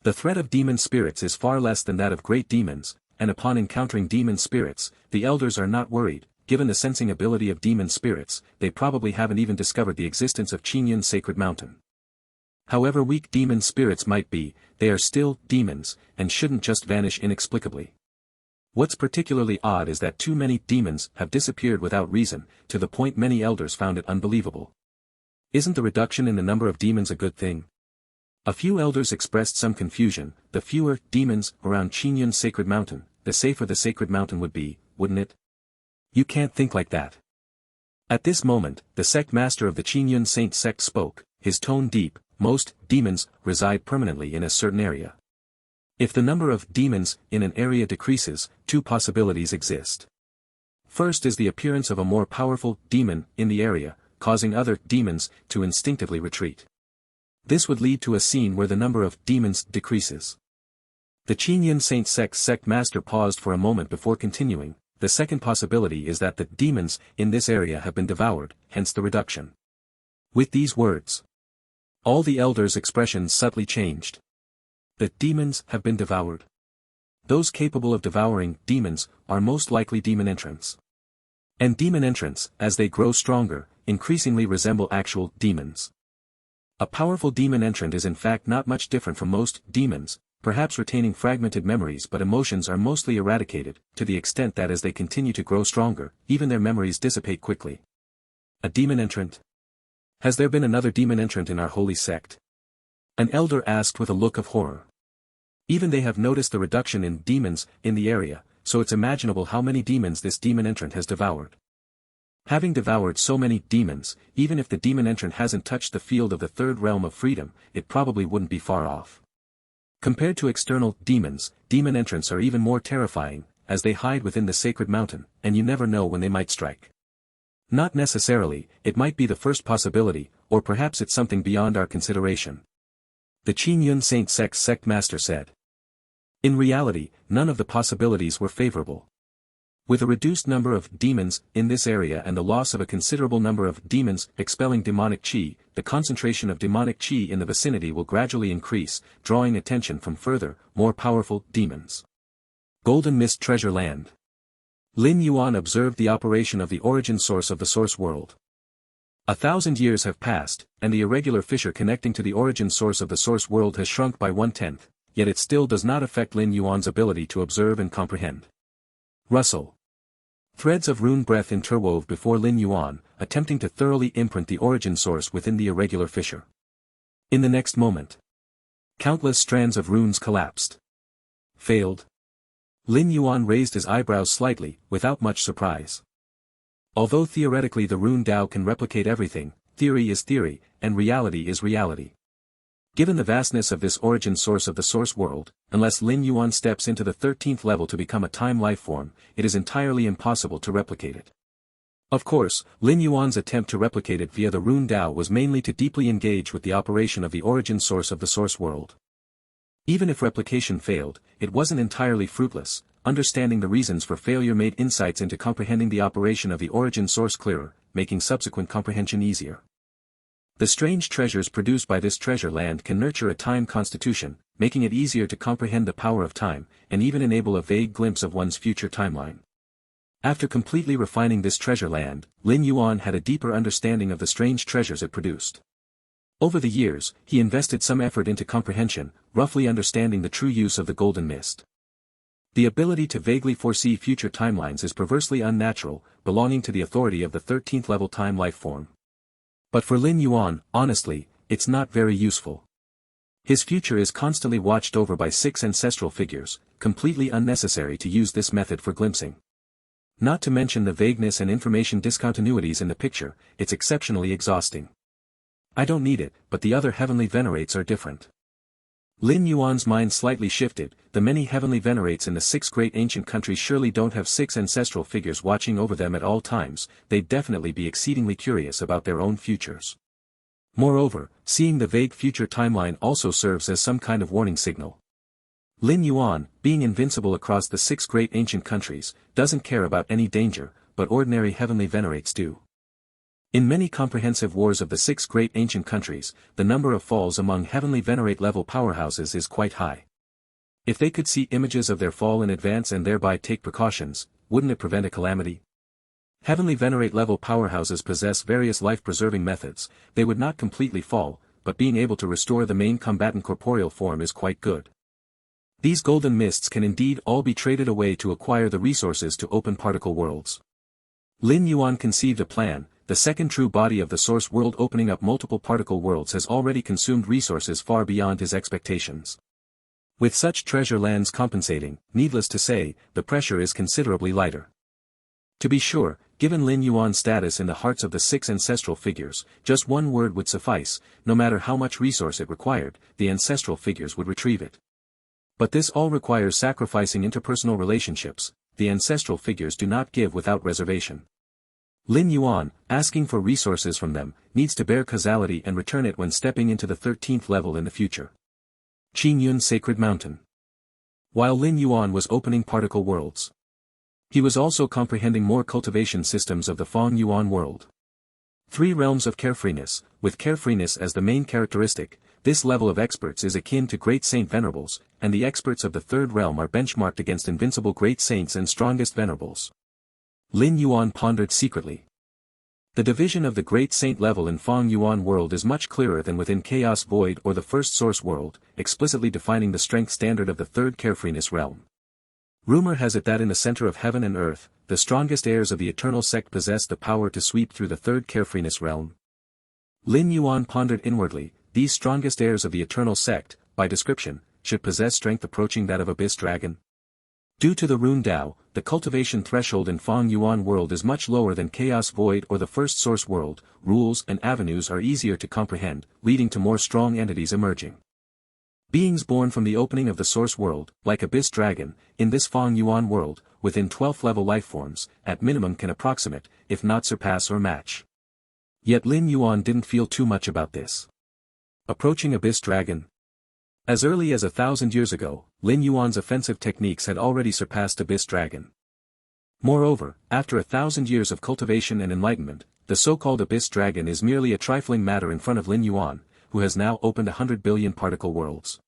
The threat of demon spirits is far less than that of great demons, and upon encountering demon spirits, the elders are not worried. Given the sensing ability of demon spirits, they probably haven't even discovered the existence of Qingyun Sacred Mountain. However weak demon spirits might be, they are still demons, and shouldn't just vanish inexplicably. What's particularly odd is that too many demons have disappeared without reason, to the point many elders found it unbelievable. Isn't the reduction in the number of demons a good thing? A few elders expressed some confusion. The fewer demons around Qingyun Sacred Mountain, the safer the Sacred Mountain would be, wouldn't it? You can't think like that. At this moment, the sect master of the Qingyun Saint sect spoke, his tone deep. Most demons reside permanently in a certain area. If the number of demons in an area decreases, two possibilities exist. First is the appearance of a more powerful demon in the area, causing other demons to instinctively retreat. This would lead to a scene where the number of demons decreases. The Qingyun Saint sect's sect master paused for a moment before continuing. The second possibility is that the demons in this area have been devoured, hence the reduction. With these words, all the elders' expressions subtly changed. The demons have been devoured. Those capable of devouring demons are most likely demon entrants. And demon entrants, as they grow stronger, increasingly resemble actual demons. A powerful demon entrant is in fact not much different from most demons, perhaps retaining fragmented memories, but emotions are mostly eradicated, to the extent that as they continue to grow stronger, even their memories dissipate quickly. A demon entrant? Has there been another demon entrant in our holy sect? An elder asked with a look of horror. Even they have noticed the reduction in demons in the area, so it's imaginable how many demons this demon entrant has devoured. Having devoured so many demons, even if the demon entrant hasn't touched the field of the third realm of freedom, it probably wouldn't be far off. Compared to external demons, demon entrants are even more terrifying, as they hide within the sacred mountain, and you never know when they might strike. Not necessarily, it might be the first possibility, or perhaps it's something beyond our consideration. The Qingyun Saint sect's sect master said. In reality, none of the possibilities were favorable. With a reduced number of demons in this area and the loss of a considerable number of demons expelling demonic chi, the concentration of demonic chi in the vicinity will gradually increase, drawing attention from further, more powerful demons. Golden Mist Treasure Land. Lin Yuan observed the operation of the origin source of the source world. 1,000 years have passed, and the irregular fissure connecting to the origin source of the source world has shrunk by 1/10, yet it still does not affect Lin Yuan's ability to observe and comprehend. Rustle. Threads of rune breath interwove before Lin Yuan, attempting to thoroughly imprint the origin source within the irregular fissure. In the next moment, countless strands of runes collapsed. Failed. Lin Yuan raised his eyebrows slightly, without much surprise. Although theoretically the rune Dao can replicate everything, theory is theory, and reality is reality. Given the vastness of this origin source of the source world, unless Lin Yuan steps into the 13th level to become a time life form, it is entirely impossible to replicate it. Of course, Lin Yuan's attempt to replicate it via the rune Dao was mainly to deeply engage with the operation of the origin source of the source world. Even if replication failed, it wasn't entirely fruitless. understanding the reasons for failure made insights into comprehending the operation of the origin source clearer, making subsequent comprehension easier. The strange treasures produced by this treasure land can nurture a time constitution, making it easier to comprehend the power of time, and even enable a vague glimpse of one's future timeline. After completely refining this treasure land, Lin Yuan had a deeper understanding of the strange treasures it produced. Over the years, he invested some effort into comprehension, roughly understanding the true use of the golden mist. The ability to vaguely foresee future timelines is perversely unnatural, belonging to the authority of the 13th level time life form. But for Lin Yuan, honestly, it's not very useful. His future is constantly watched over by 6 ancestral figures, completely unnecessary to use this method for glimpsing. Not to mention the vagueness and information discontinuities in the picture, it's exceptionally exhausting. I don't need it, but the other heavenly venerates are different. Lin Yuan's mind slightly shifted. The many heavenly venerates in the 6 great ancient countries surely don't have 6 ancestral figures watching over them at all times. They'd definitely be exceedingly curious about their own futures. Moreover, seeing the vague future timeline also serves as some kind of warning signal. Lin Yuan, being invincible across the 6 great ancient countries, doesn't care about any danger, but ordinary heavenly venerates do. In many comprehensive wars of the 6 great ancient countries, the number of falls among heavenly venerate level powerhouses is quite high. If they could see images of their fall in advance and thereby take precautions, wouldn't it prevent a calamity? Heavenly venerate level powerhouses possess various life-preserving methods. They would not completely fall, but being able to restore the main combatant corporeal form is quite good. These golden mists can indeed all be traded away to acquire the resources to open particle worlds. Lin Yuan conceived a plan. The second true body of the source world opening up multiple particle worlds has already consumed resources far beyond his expectations. With such treasure lands compensating, needless to say, the pressure is considerably lighter. To be sure, given Lin Yuan's status in the hearts of the 6 ancestral figures, just one word would suffice. No matter how much resource it required, the ancestral figures would retrieve it. But this all requires sacrificing interpersonal relationships. The ancestral figures do not give without reservation. Lin Yuan, asking for resources from them, needs to bear causality and return it when stepping into the 13th level in the future. Qingyun Sacred Mountain. While Lin Yuan was opening particle worlds, he was also comprehending more cultivation systems of the Feng Yuan world. 3 realms of carefreeness, with carefreeness as the main characteristic. This level of experts is akin to great saint venerables, and the experts of the 3rd realm are benchmarked against invincible great saints and strongest venerables. Lin Yuan pondered secretly. The division of the great saint level in Feng Yuan world is much clearer than within Chaos Void or the first source world, explicitly defining the strength standard of the 3rd carefreeness realm. Rumor has it that in the center of heaven and earth, the strongest heirs of the eternal sect possess the power to sweep through the 3rd carefreeness realm. Lin Yuan pondered inwardly. These strongest heirs of the eternal sect, by description, should possess strength approaching that of Abyss Dragon. Due to the Rune Dao, the cultivation threshold in Feng Yuan world is much lower than Chaos Void or the first source world. Rules and avenues are easier to comprehend, leading to more strong entities emerging. Beings born from the opening of the source world, like Abyss Dragon, in this Feng Yuan world, within 12th level lifeforms, at minimum can approximate, if not surpass or match. Yet Lin Yuan didn't feel too much about this. Approaching Abyss Dragon. As early as 1,000 years ago, Lin Yuan's offensive techniques had already surpassed Abyss Dragon. Moreover, after 1,000 years of cultivation and enlightenment, the so-called Abyss Dragon is merely a trifling matter in front of Lin Yuan, who has now opened 100 billion particle worlds.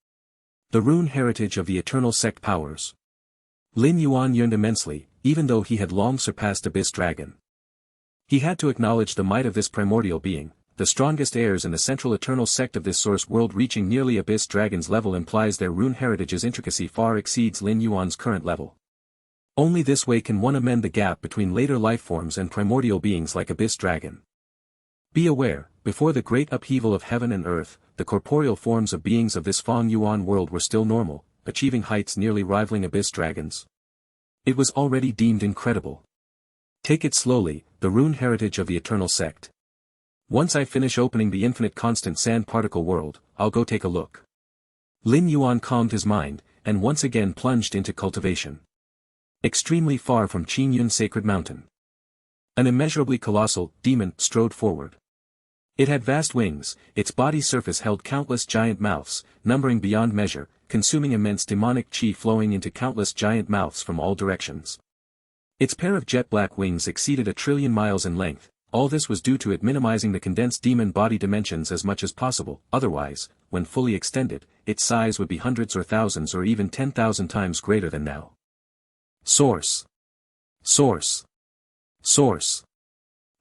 The rune heritage of the eternal sect powers. Lin Yuan yearned immensely, even though he had long surpassed Abyss Dragon. He had to acknowledge the might of this primordial being. The strongest heirs in the central eternal sect of this source world reaching nearly Abyss Dragon's level implies their rune heritage's intricacy far exceeds Lin Yuan's current level. Only this way can one amend the gap between later lifeforms and primordial beings like Abyss Dragon. Be aware, before the great upheaval of heaven and earth, the corporeal forms of beings of this Feng Yuan world were still normal, achieving heights nearly rivaling Abyss Dragons. It was already deemed incredible. Take it slowly, the rune heritage of the eternal sect. Once I finish opening the infinite constant sand particle world, I'll go take a look. Lin Yuan calmed his mind, and once again plunged into cultivation. Extremely far from Qingyun Sacred Mountain, an immeasurably colossal demon strode forward. It had vast wings, its body surface held countless giant mouths, numbering beyond measure, consuming immense demonic chi flowing into countless giant mouths from all directions. Its pair of jet-black wings exceeded 1 trillion miles in length. All this was due to it minimizing the condensed demon body dimensions as much as possible, otherwise, when fully extended, its size would be hundreds or thousands or even 10,000 times greater than now. Source. Source. Source.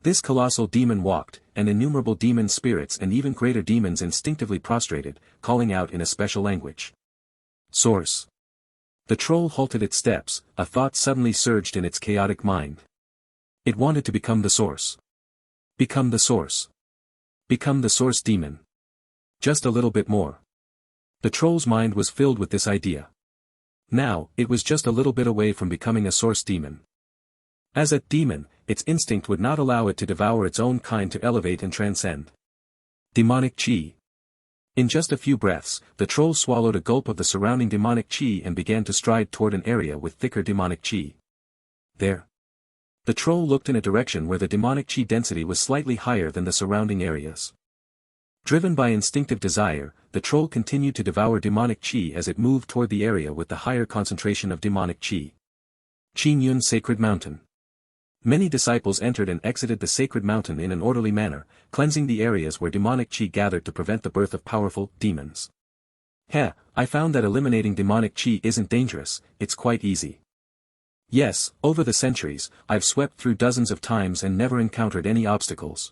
This colossal demon walked, and innumerable demon spirits and even greater demons instinctively prostrated, calling out in a special language. Source. The troll halted its steps, a thought suddenly surged in its chaotic mind. It wanted to become the source. Become the source. Become the source demon. Just a little bit more. The troll's mind was filled with this idea. Now, it was just a little bit away from becoming a source demon. As a demon, its instinct would not allow it to devour its own kind to elevate and transcend. Demonic chi. In just a few breaths, the troll swallowed a gulp of the surrounding demonic chi and began to stride toward an area with thicker demonic chi. There. The troll looked in a direction where the demonic chi density was slightly higher than the surrounding areas. Driven by instinctive desire, the troll continued to devour demonic chi as it moved toward the area with the higher concentration of demonic chi. Qingyun Sacred Mountain. Many disciples entered and exited the sacred mountain in an orderly manner, cleansing the areas where demonic chi gathered to prevent the birth of powerful demons. I found that eliminating demonic chi isn't dangerous, it's quite easy. Yes, over the centuries, I've swept through dozens of times and never encountered any obstacles.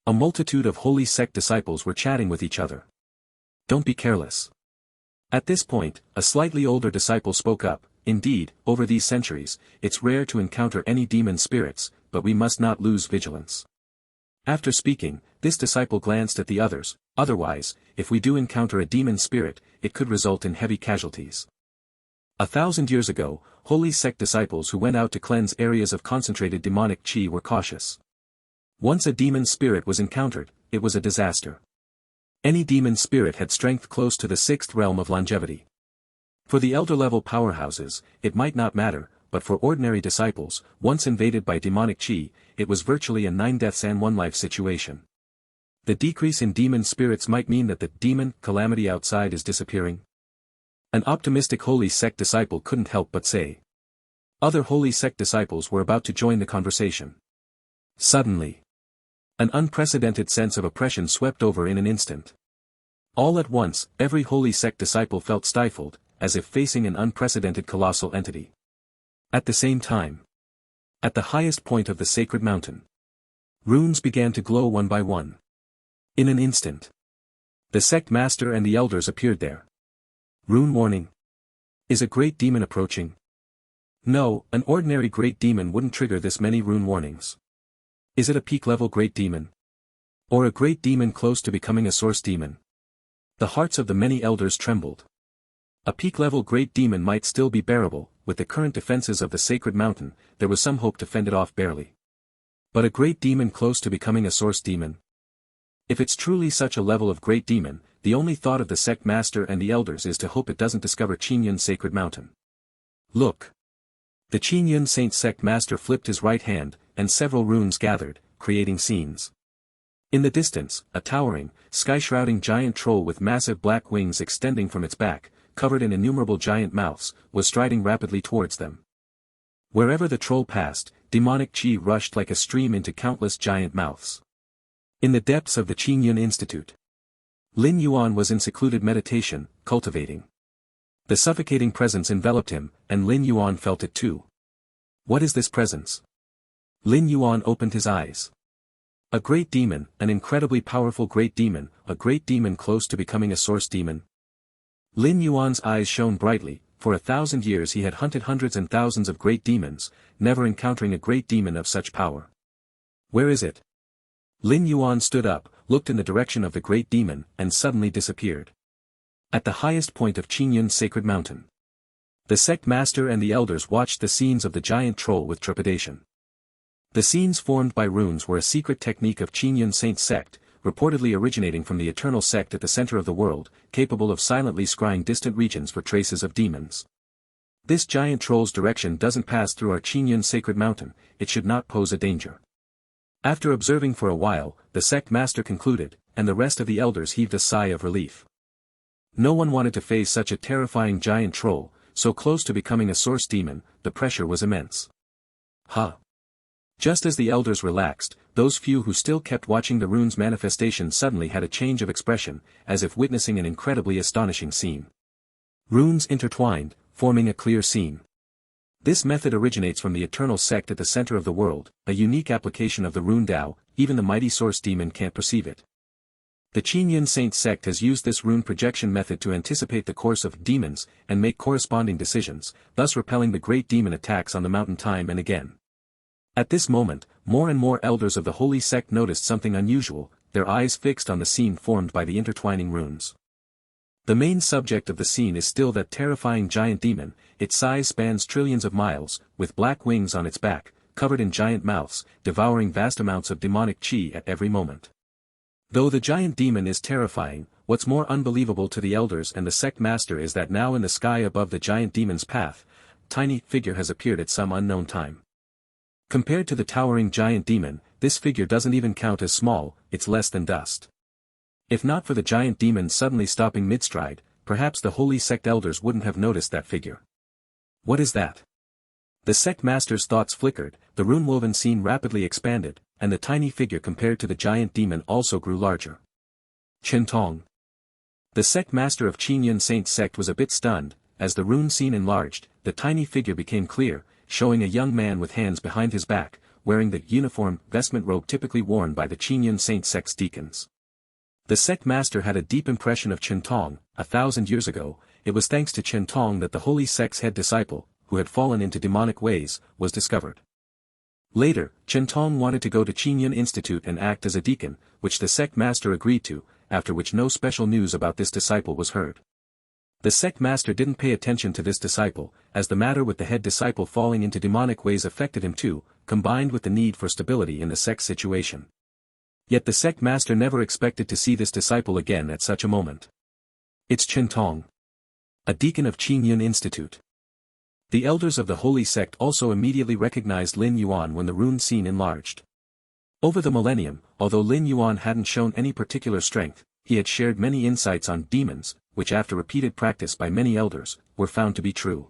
A multitude of holy sect disciples were chatting with each other. Don't be careless. At this point, a slightly older disciple spoke up. Indeed, over these centuries, it's rare to encounter any demon spirits, but we must not lose vigilance. After speaking, this disciple glanced at the others. Otherwise, if we do encounter a demon spirit, it could result in heavy casualties. 1,000 years ago, holy sect disciples who went out to cleanse areas of concentrated demonic chi were cautious. Once a demon spirit was encountered, it was a disaster. Any demon spirit had strength close to the 6th realm of longevity. For the elder-level powerhouses, it might not matter, but for ordinary disciples, once invaded by demonic chi, it was virtually a 9 deaths and 1 life situation. The decrease in demon spirits might mean that the demon calamity outside is disappearing. An optimistic holy sect disciple couldn't help but say. Other holy sect disciples were about to join the conversation. Suddenly, an unprecedented sense of oppression swept over in an instant. All at once, every holy sect disciple felt stifled, as if facing an unprecedented colossal entity. At the same time, at the highest point of the sacred mountain, runes began to glow one by one. In an instant, the sect master and the elders appeared there. Rune warning. Is a great demon approaching? No, an ordinary great demon wouldn't trigger this many rune warnings. Is it a peak-level great demon? Or a great demon close to becoming a source demon? The hearts of the many elders trembled. A peak-level great demon might still be bearable, with the current defenses of the sacred mountain, there was some hope to fend it off barely. But a great demon close to becoming a source demon? If it's truly such a level of great demon, the only thought of the sect master and the elders is to hope it doesn't discover Qingyun's sacred mountain. Look! The Qingyun Saint sect master flipped his right hand, and several runes gathered, creating scenes. In the distance, a towering, sky-shrouding giant troll with massive black wings extending from its back, covered in innumerable giant mouths, was striding rapidly towards them. Wherever the troll passed, demonic chi rushed like a stream into countless giant mouths. In the depths of the Qingyun Institute, Lin Yuan was in secluded meditation, cultivating. The suffocating presence enveloped him, and Lin Yuan felt it too. What is this presence? Lin Yuan opened his eyes. A great demon, an incredibly powerful great demon, a great demon close to becoming a source demon. Lin Yuan's eyes shone brightly. For 1,000 years he had hunted hundreds and thousands of great demons, never encountering a great demon of such power. Where is it? Lin Yuan stood up, looked in the direction of the great demon, and suddenly disappeared. At the highest point of Qingyun's sacred mountain, the sect master and the elders watched the scenes of the giant troll with trepidation. The scenes formed by runes were a secret technique of Qingyun Saint sect, reportedly originating from the eternal sect at the center of the world, capable of silently scrying distant regions for traces of demons. This giant troll's direction doesn't pass through our Qingyun sacred mountain, it should not pose a danger. After observing for a while, the sect master concluded, and the rest of the elders heaved a sigh of relief. No one wanted to face such a terrifying giant troll, so close to becoming a source demon. The pressure was immense. Huh. Just as the elders relaxed, those few who still kept watching the rune's manifestation suddenly had a change of expression, as if witnessing an incredibly astonishing scene. Runes intertwined, forming a clear scene. This method originates from the eternal sect at the center of the world, a unique application of the rune Tao. Even the mighty source demon can't perceive it. The Qingyun Saint sect has used this rune projection method to anticipate the course of demons, and make corresponding decisions, thus repelling the great demon attacks on the mountain time and again. At this moment, more and more elders of the holy sect noticed something unusual, their eyes fixed on the scene formed by the intertwining runes. The main subject of the scene is still that terrifying giant demon. Its size spans trillions of miles, with black wings on its back, covered in giant mouths, devouring vast amounts of demonic qi at every moment. Though the giant demon is terrifying, what's more unbelievable to the elders and the sect master is that now in the sky above the giant demon's path, a tiny figure has appeared at some unknown time. Compared to the towering giant demon, this figure doesn't even count as small, it's less than dust. If not for the giant demon suddenly stopping mid-stride, perhaps the holy sect elders wouldn't have noticed that figure. What is that? The sect master's thoughts flickered, the rune-woven scene rapidly expanded, and the tiny figure compared to the giant demon also grew larger. Qintong. The sect master of Qingyun Saint sect was a bit stunned. As the rune scene enlarged, the tiny figure became clear, showing a young man with hands behind his back, wearing the uniform vestment robe typically worn by the Qingyun Saint sect's deacons. The sect master had a deep impression of Qintong. 1,000 years ago, it was thanks to Qintong that the holy sect's head disciple, who had fallen into demonic ways, was discovered. Later, Qintong wanted to go to Qingyun Institute and act as a deacon, which the sect master agreed to, after which no special news about this disciple was heard. The sect master didn't pay attention to this disciple, as the matter with the head disciple falling into demonic ways affected him too, combined with the need for stability in the sect's situation. Yet the sect master never expected to see this disciple again at such a moment. It's Qintong, a deacon of Qingyun Institute. The elders of the holy sect also immediately recognized Lin Yuan when the rune scene enlarged. Over the millennium, although Lin Yuan hadn't shown any particular strength, he had shared many insights on demons, which after repeated practice by many elders, were found to be true.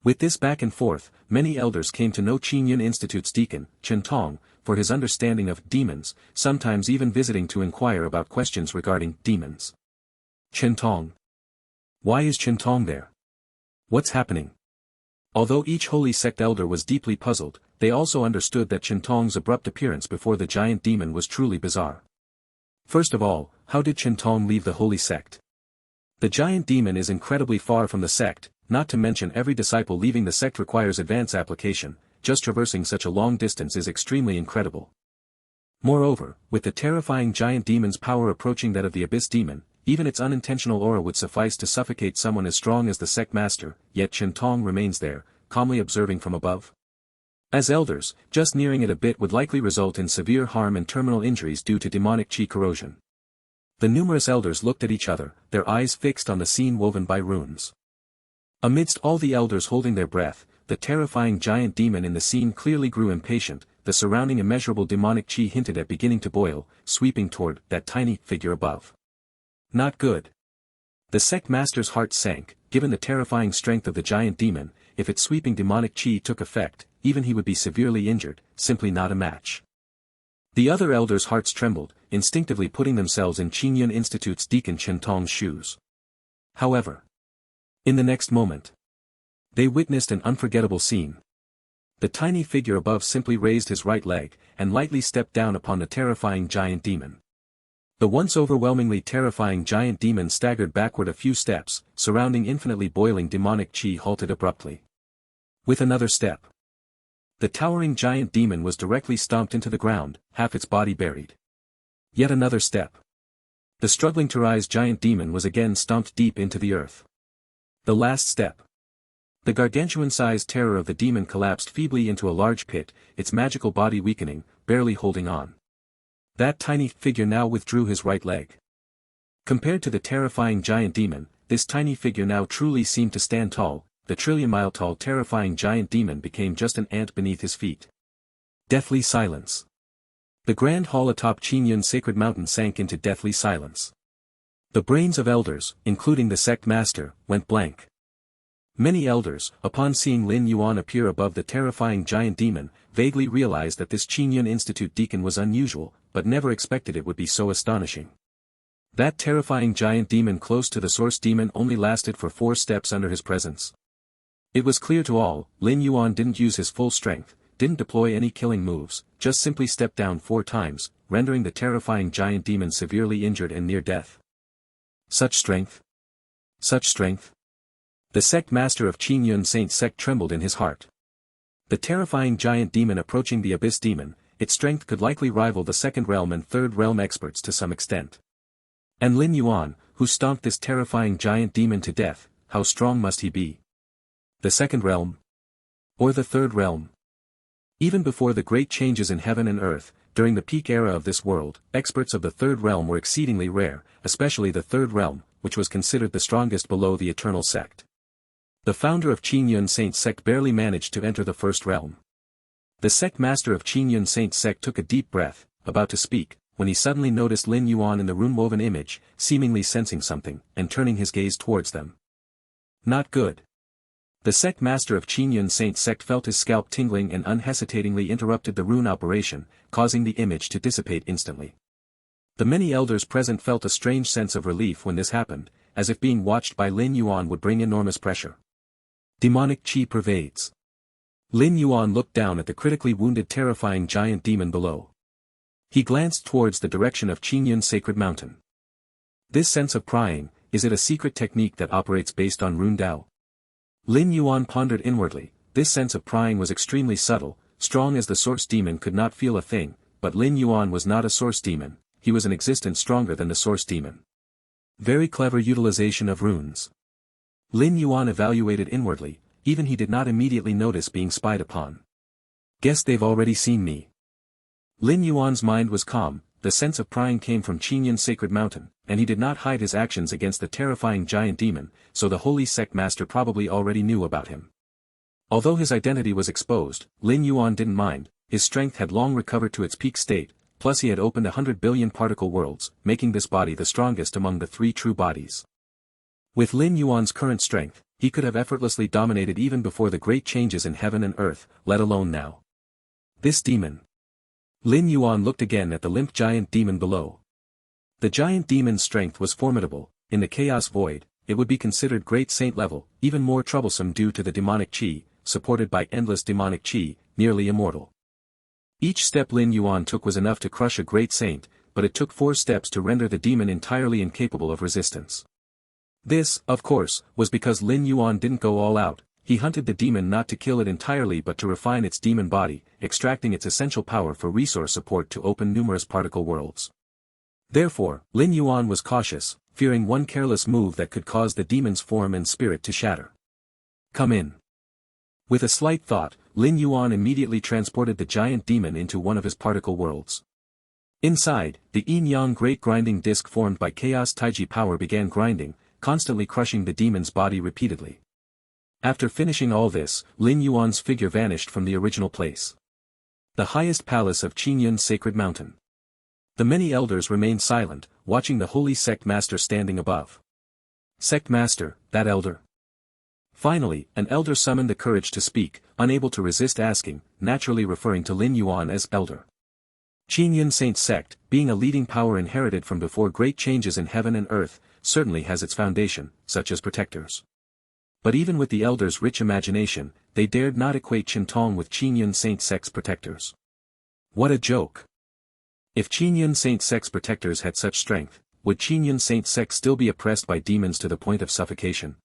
With this back and forth, many elders came to know Qingyun Institute's deacon, Qintong, for his understanding of demons, sometimes even visiting to inquire about questions regarding demons. Qintong. Why is Qintong there? What's happening? Although each holy sect elder was deeply puzzled, they also understood that Qintong's abrupt appearance before the giant demon was truly bizarre. First of all, how did Qintong leave the holy sect? The giant demon is incredibly far from the sect, not to mention every disciple leaving the sect requires advanced application, just traversing such a long distance is extremely incredible. Moreover, with the terrifying giant demon's power approaching that of the abyss demon, even its unintentional aura would suffice to suffocate someone as strong as the sect master, yet Qintong remains there, calmly observing from above. As elders, just nearing it a bit would likely result in severe harm and terminal injuries due to demonic qi corrosion. The numerous elders looked at each other, their eyes fixed on the scene woven by runes. Amidst all the elders holding their breath, the terrifying giant demon in the scene clearly grew impatient, the surrounding immeasurable demonic qi hinted at beginning to boil, sweeping toward that tiny figure above. Not good. The sect master's heart sank, given the terrifying strength of the giant demon. If its sweeping demonic qi took effect, even he would be severely injured, simply not a match. The other elders' hearts trembled, instinctively putting themselves in Qingyun Institute's deacon Qintong's shoes. However, in the next moment, they witnessed an unforgettable scene. The tiny figure above simply raised his right leg, and lightly stepped down upon the terrifying giant demon. The once overwhelmingly terrifying giant demon staggered backward a few steps, surrounding infinitely boiling demonic qi halted abruptly. With another step, the towering giant demon was directly stomped into the ground, half its body buried. Yet another step. The struggling to rise giant demon was again stomped deep into the earth. The last step. The gargantuan-sized terror of the demon collapsed feebly into a large pit, its magical body weakening, barely holding on. That tiny figure now withdrew his right leg. Compared to the terrifying giant demon, this tiny figure now truly seemed to stand tall. The trillion-mile-tall terrifying giant demon became just an ant beneath his feet. Deathly silence. The grand hall atop Qingyun's sacred mountain sank into deathly silence. The brains of elders, including the sect master, went blank. Many elders, upon seeing Lin Yuan appear above the terrifying giant demon, vaguely realized that this Qingyun Institute deacon was unusual, but never expected it would be so astonishing. That terrifying giant demon close to the source demon only lasted for 4 steps under his presence. It was clear to all, Lin Yuan didn't use his full strength, didn't deploy any killing moves, just simply stepped down 4 times, rendering the terrifying giant demon severely injured and near death. Such strength! Such strength! The sect master of Qingyun Saint Sect trembled in his heart. The terrifying giant demon approaching the abyss demon, its strength could likely rival the second realm and third realm experts to some extent. And Lin Yuan, who stomped this terrifying giant demon to death, how strong must he be? The second realm? Or the third realm? Even before the great changes in heaven and earth, during the peak era of this world, experts of the third realm were exceedingly rare, especially the third realm, which was considered the strongest below the eternal sect. The founder of Qingyun Saint Sect barely managed to enter the first realm. The sect master of Qingyun Saint Sect took a deep breath, about to speak, when he suddenly noticed Lin Yuan in the rune-woven image, seemingly sensing something, and turning his gaze towards them. Not good. The sect master of Qingyun Saint Sect felt his scalp tingling and unhesitatingly interrupted the rune operation, causing the image to dissipate instantly. The many elders present felt a strange sense of relief when this happened, as if being watched by Lin Yuan would bring enormous pressure. Demonic qi pervades. Lin Yuan looked down at the critically wounded terrifying giant demon below. He glanced towards the direction of Qingyun's sacred mountain. This sense of prying, is it a secret technique that operates based on rune Dao? Lin Yuan pondered inwardly. This sense of prying was extremely subtle, strong as the source demon could not feel a thing, but Lin Yuan was not a source demon, he was an existence stronger than the source demon. Very clever utilization of runes. Lin Yuan evaluated inwardly, even he did not immediately notice being spied upon. Guess they've already seen me. Lin Yuan's mind was calm, the sense of prying came from Qingyun's sacred mountain, and he did not hide his actions against the terrifying giant demon, so the holy sect master probably already knew about him. Although his identity was exposed, Lin Yuan didn't mind, his strength had long recovered to its peak state, plus he had opened 100 billion particle worlds, making this body the strongest among the 3 true bodies. With Lin Yuan's current strength, he could have effortlessly dominated even before the great changes in heaven and earth, let alone now. This demon. Lin Yuan looked again at the limp giant demon below. The giant demon's strength was formidable, in the chaos void, it would be considered great saint level, even more troublesome due to the demonic qi, supported by endless demonic qi, nearly immortal. Each step Lin Yuan took was enough to crush a great saint, but it took 4 steps to render the demon entirely incapable of resistance. This, of course, was because Lin Yuan didn't go all out, he hunted the demon not to kill it entirely but to refine its demon body, extracting its essential power for resource support to open numerous particle worlds. Therefore, Lin Yuan was cautious, fearing one careless move that could cause the demon's form and spirit to shatter. Come in. With a slight thought, Lin Yuan immediately transported the giant demon into one of his particle worlds. Inside, the yin-yang great grinding disc formed by chaos taiji power began grinding, constantly crushing the demon's body repeatedly. After finishing all this, Lin Yuan's figure vanished from the original place. The highest palace of Qingyun's sacred mountain. The many elders remained silent, watching the holy sect master standing above. Sect master, that elder. Finally, an elder summoned the courage to speak, unable to resist asking, naturally referring to Lin Yuan as elder. Qingyun Saint Sect, being a leading power inherited from before great changes in heaven and earth, certainly has its foundation, such as protectors. But even with the elders' rich imagination, they dared not equate Qintong with Qingyun Saint Sect's protectors. What a joke! If Qingyun Saint Sect's protectors had such strength, would Qingyun Saint Sect still be oppressed by demons to the point of suffocation?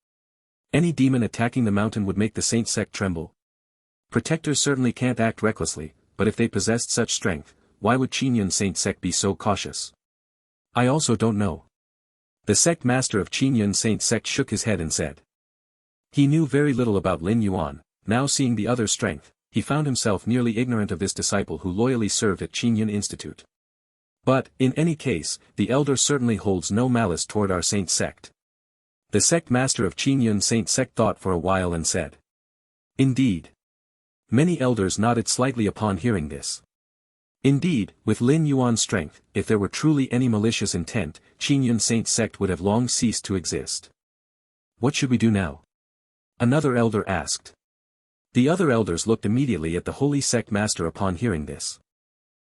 Any demon attacking the mountain would make the Saint Sect tremble. Protectors certainly can't act recklessly, but if they possessed such strength, why would Qingyun Saint Sect be so cautious? I also don't know. The sect master of Qingyun Saint Sect shook his head and said. He knew very little about Lin Yuan, now seeing the other's strength, he found himself nearly ignorant of this disciple who loyally served at Qingyun Institute. But, in any case, the elder certainly holds no malice toward our Saint Sect. The sect master of Qingyun Saint Sect thought for a while and said. Indeed. Many elders nodded slightly upon hearing this. Indeed, with Lin Yuan's strength, if there were truly any malicious intent, Qingyun Saint sect would have long ceased to exist. What should we do now? Another elder asked. The other elders looked immediately at the holy sect master upon hearing this.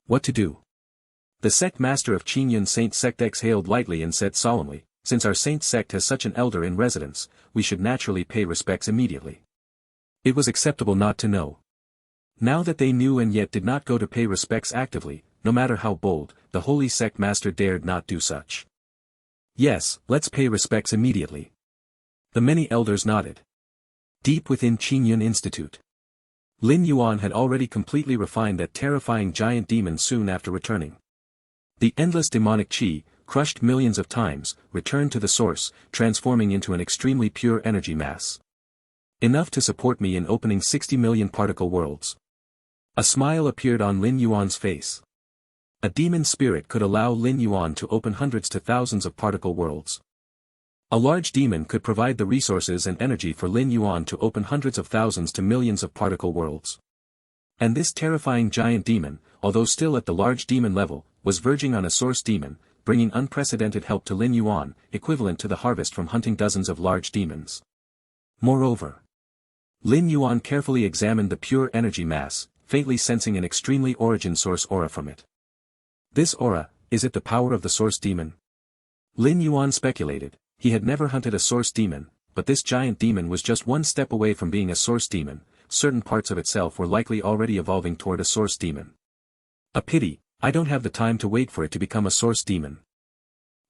What to do? The sect master of Qingyun Saint sect exhaled lightly and said solemnly, since our saint sect has such an elder in residence, we should naturally pay respects immediately. It was acceptable not to know. Now that they knew and yet did not go to pay respects actively, no matter how bold, the holy sect master dared not do such. Yes, let's pay respects immediately. The many elders nodded. Deep within Qingyun Institute, Lin Yuan had already completely refined that terrifying giant demon soon after returning. The endless demonic qi, crushed millions of times, returned to the source, transforming into an extremely pure energy mass. Enough to support me in opening 60 million particle worlds. A smile appeared on Lin Yuan's face. A demon spirit could allow Lin Yuan to open hundreds to thousands of particle worlds. A large demon could provide the resources and energy for Lin Yuan to open hundreds of thousands to millions of particle worlds. And this terrifying giant demon, although still at the large demon level, was verging on a source demon, bringing unprecedented help to Lin Yuan, equivalent to the harvest from hunting dozens of large demons. Moreover, Lin Yuan carefully examined the pure energy mass, faintly sensing an extremely origin source aura from it. This aura, is it the power of the source demon? Lin Yuan speculated. He had never hunted a source demon, but this giant demon was just one step away from being a source demon. Certain parts of itself were likely already evolving toward a source demon. A pity, I don't have the time to wait for it to become a source demon.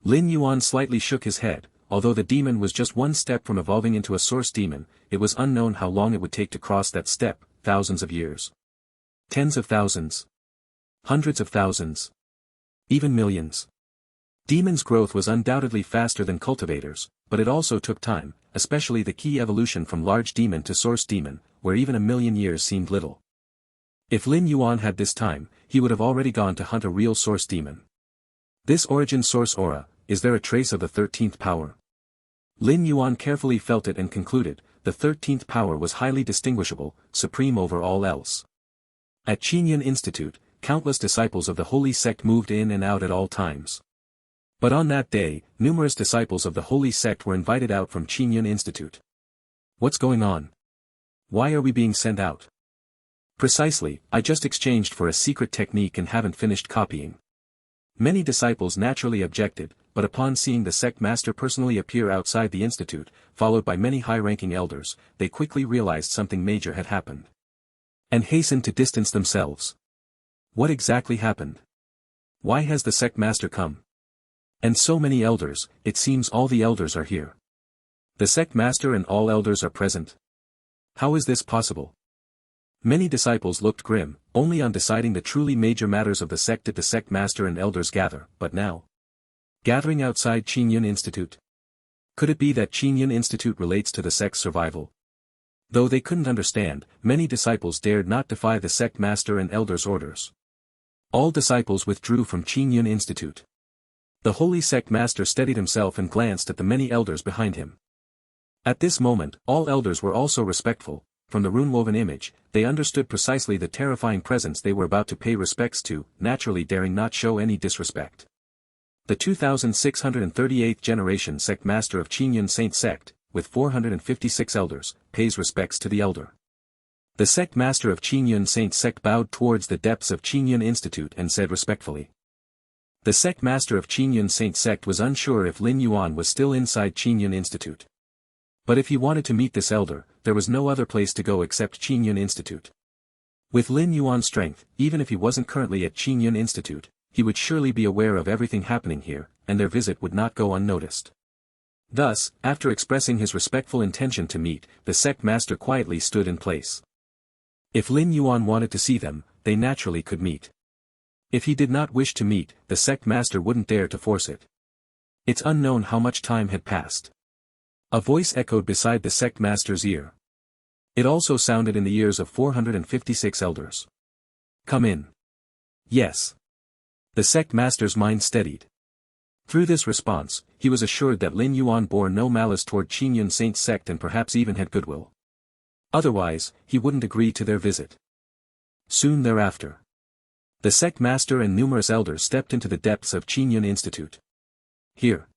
Lin Yuan slightly shook his head. Although the demon was just one step from evolving into a source demon, it was unknown how long it would take to cross that step, thousands of years. Tens of thousands. Hundreds of thousands. Even millions. Demons' growth was undoubtedly faster than cultivators, but it also took time, especially the key evolution from large demon to source demon, where even a million years seemed little. If Lin Yuan had this time, he would have already gone to hunt a real source demon. This origin source aura, is there a trace of the 13th power? Lin Yuan carefully felt it and concluded, the 13th power was highly distinguishable, supreme over all else. At Qingyun Institute, countless disciples of the holy sect moved in and out at all times. But on that day, numerous disciples of the holy sect were invited out from Qingyun Institute. What's going on? Why are we being sent out? Precisely, I just exchanged for a secret technique and haven't finished copying. Many disciples naturally objected, but upon seeing the sect master personally appear outside the institute, followed by many high-ranking elders, they quickly realized something major had happened. And hastened to distance themselves. What exactly happened? Why has the sect master come? And so many elders, it seems all the elders are here. The sect master and all elders are present. How is this possible? Many disciples looked grim, only on deciding the truly major matters of the sect did the sect master and elders gather, but now? Gathering outside Qingyun Institute? Could it be that Qingyun Institute relates to the sect's survival? Though they couldn't understand, many disciples dared not defy the sect master and elders' orders. All disciples withdrew from Qingyun Institute. The holy sect master steadied himself and glanced at the many elders behind him. At this moment, all elders were also respectful. From the rune-woven image, they understood precisely the terrifying presence they were about to pay respects to, naturally daring not show any disrespect. The 2638th generation sect master of Qingyun Saint sect, with 456 elders, pays respects to the elder. The sect master of Qingyun Saint sect bowed towards the depths of Qingyun Institute and said respectfully. The sect master of Qingyun Saint sect was unsure if Lin Yuan was still inside Qingyun Institute. But if he wanted to meet this elder, there was no other place to go except Qingyun Institute. With Lin Yuan's strength, even if he wasn't currently at Qingyun Institute, he would surely be aware of everything happening here, and their visit would not go unnoticed. Thus, after expressing his respectful intention to meet, the sect master quietly stood in place. If Lin Yuan wanted to see them, they naturally could meet. If he did not wish to meet, the sect master wouldn't dare to force it. It's unknown how much time had passed. A voice echoed beside the sect master's ear. It also sounded in the ears of 456 elders. Come in. Yes. The sect master's mind steadied. Through this response, he was assured that Lin Yuan bore no malice toward Qingyun Saint sect and perhaps even had goodwill. Otherwise, he wouldn't agree to their visit. Soon thereafter, The sect master and numerous elders stepped into the depths of Qingyun Institute. Here.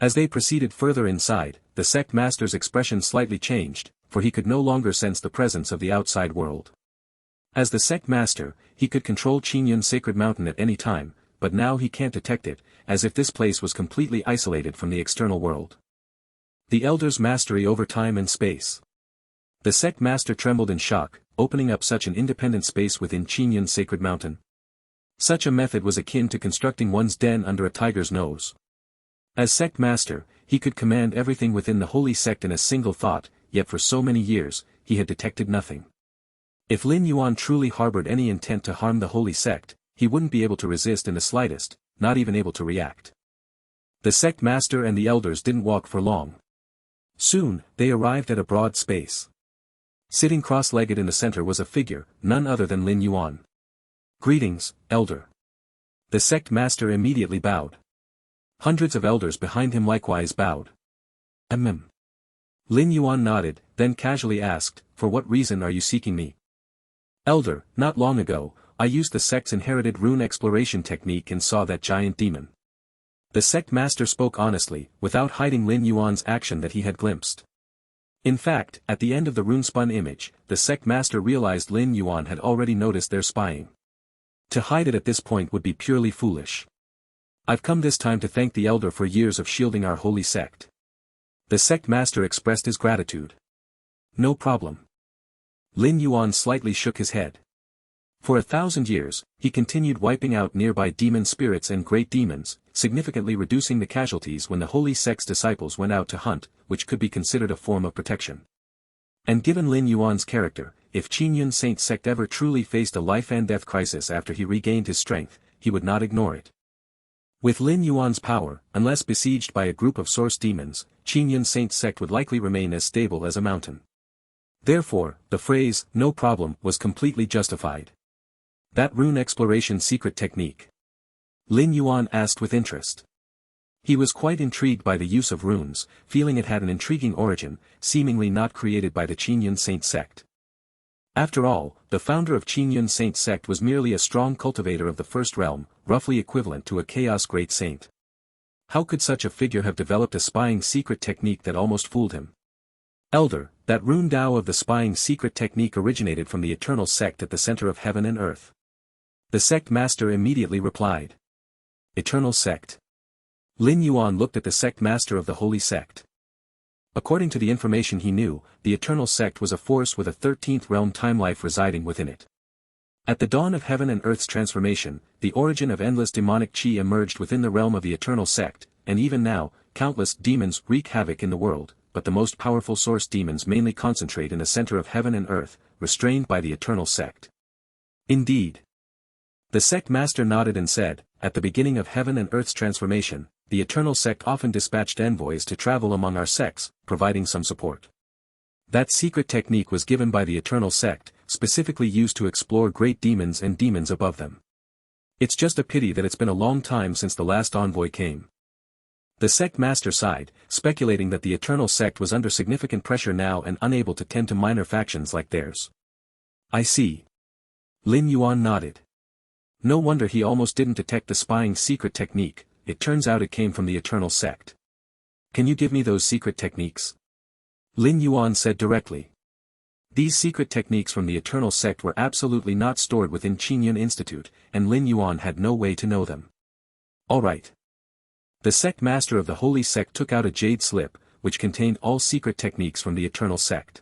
As they proceeded further inside, the sect master's expression slightly changed, for he could no longer sense the presence of the outside world. As the sect master, he could control Qingyun's sacred mountain at any time, but now he can't detect it, as if this place was completely isolated from the external world. The elder's mastery over time and space. The sect master trembled in shock, opening up such an independent space within Qingyun's sacred mountain. Such a method was akin to constructing one's den under a tiger's nose. As sect master, he could command everything within the holy sect in a single thought, yet for so many years, he had detected nothing. If Lin Yuan truly harbored any intent to harm the holy sect, he wouldn't be able to resist in the slightest, not even able to react. The sect master and the elders didn't walk for long. Soon, they arrived at a broad space. Sitting cross-legged in the center was a figure, none other than Lin Yuan. "Greetings, elder." The sect master immediately bowed. Hundreds of elders behind him likewise bowed. Lin Yuan nodded, then casually asked, "For what reason are you seeking me?" "Elder, not long ago, I used the sect's inherited rune exploration technique and saw that giant demon." The sect master spoke honestly, without hiding Lin Yuan's action that he had glimpsed. In fact, at the end of the rune-spun image, the sect master realized Lin Yuan had already noticed their spying. To hide it at this point would be purely foolish. "I've come this time to thank the elder for years of shielding our holy sect." The sect master expressed his gratitude. "No problem." Lin Yuan slightly shook his head. For 1,000 years, he continued wiping out nearby demon spirits and great demons, significantly reducing the casualties when the holy sect's disciples went out to hunt, which could be considered a form of protection. And given Lin Yuan's character, if Qingyun Saint sect ever truly faced a life-and-death crisis after he regained his strength, he would not ignore it. With Lin Yuan's power, unless besieged by a group of source demons, Qingyun Saint sect would likely remain as stable as a mountain. Therefore, the phrase, "no problem," was completely justified. "That rune exploration secret technique?" Lin Yuan asked with interest. He was quite intrigued by the use of runes, feeling it had an intriguing origin, seemingly not created by the Qingyun Saint sect. After all, the founder of Qingyun Saint sect was merely a strong cultivator of the first realm, roughly equivalent to a chaos great saint. How could such a figure have developed a spying secret technique that almost fooled him? "Elder, that rune Dao of the spying secret technique originated from the eternal sect at the center of heaven and earth." The sect master immediately replied. "Eternal sect?" Lin Yuan looked at the sect master of the holy sect. According to the information he knew, the eternal sect was a force with a 13th realm time life residing within it. At the dawn of heaven and earth's transformation, the origin of endless demonic qi emerged within the realm of the eternal sect, and even now, countless demons wreak havoc in the world, but the most powerful source demons mainly concentrate in the center of heaven and earth, restrained by the eternal sect. Indeed. The sect master nodded and said, "At the beginning of heaven and earth's transformation, the eternal sect often dispatched envoys to travel among our sects, providing some support. That secret technique was given by the eternal sect, specifically used to explore great demons and demons above them. It's just a pity that it's been a long time since the last envoy came." The sect master sighed, speculating that the eternal sect was under significant pressure now and unable to tend to minor factions like theirs. "I see." Lin Yuan nodded. No wonder he almost didn't detect the spying secret technique. It turns out it came from the eternal sect. "Can you give me those secret techniques?" Lin Yuan said directly. These secret techniques from the eternal sect were absolutely not stored within Qingyun Institute, and Lin Yuan had no way to know them. "All right." The sect master of the holy sect took out a jade slip, which contained all secret techniques from the eternal sect.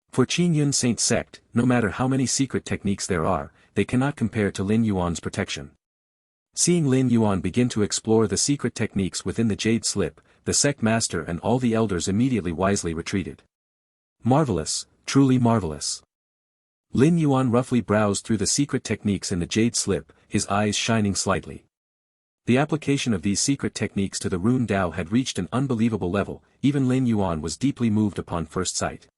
For Qingyun Saint sect, no matter how many secret techniques there are, they cannot compare to Lin Yuan's protection. Seeing Lin Yuan begin to explore the secret techniques within the jade slip, the sect master and all the elders immediately wisely retreated. "Marvelous, truly marvelous." Lin Yuan roughly browsed through the secret techniques in the jade slip, his eyes shining slightly. The application of these secret techniques to the rune Dao had reached an unbelievable level, even Lin Yuan was deeply moved upon first sight.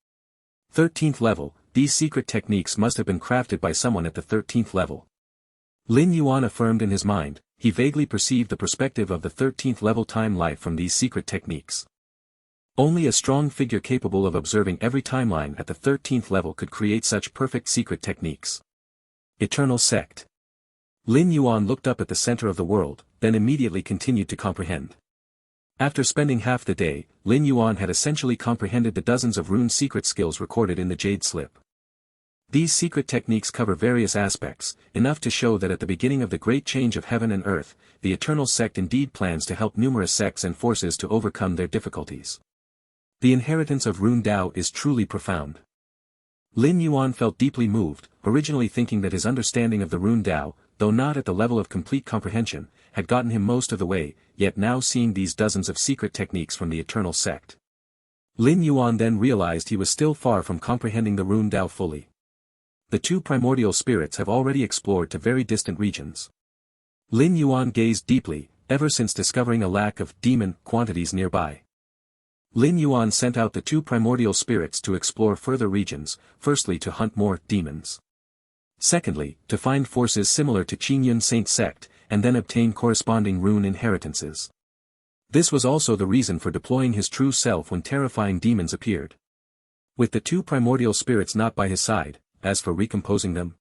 13th level, these secret techniques must have been crafted by someone at the 13th level. Lin Yuan affirmed in his mind, he vaguely perceived the perspective of the 13th level time life from these secret techniques. Only a strong figure capable of observing every timeline at the 13th level could create such perfect secret techniques. Eternal sect. Lin Yuan looked up at the center of the world, then immediately continued to comprehend. After spending half the day, Lin Yuan had essentially comprehended the dozens of rune secret skills recorded in the Jade Slip. These secret techniques cover various aspects, enough to show that at the beginning of the great change of heaven and earth, the Eternal Sect indeed plans to help numerous sects and forces to overcome their difficulties. The inheritance of Rune Dao is truly profound. Lin Yuan felt deeply moved, originally thinking that his understanding of the Rune Dao, though not at the level of complete comprehension, had gotten him most of the way, yet now seeing these dozens of secret techniques from the Eternal Sect. Lin Yuan then realized he was still far from comprehending the Rune Dao fully. The two primordial spirits have already explored to very distant regions. Lin Yuan gazed deeply, ever since discovering a lack of demon quantities nearby. Lin Yuan sent out the two primordial spirits to explore further regions, firstly to hunt more demons. Secondly, to find forces similar to Qingyun Saint Sect, and then obtain corresponding rune inheritances. This was also the reason for deploying his true self when terrifying demons appeared. With the two primordial spirits not by his side, as for recomposing them,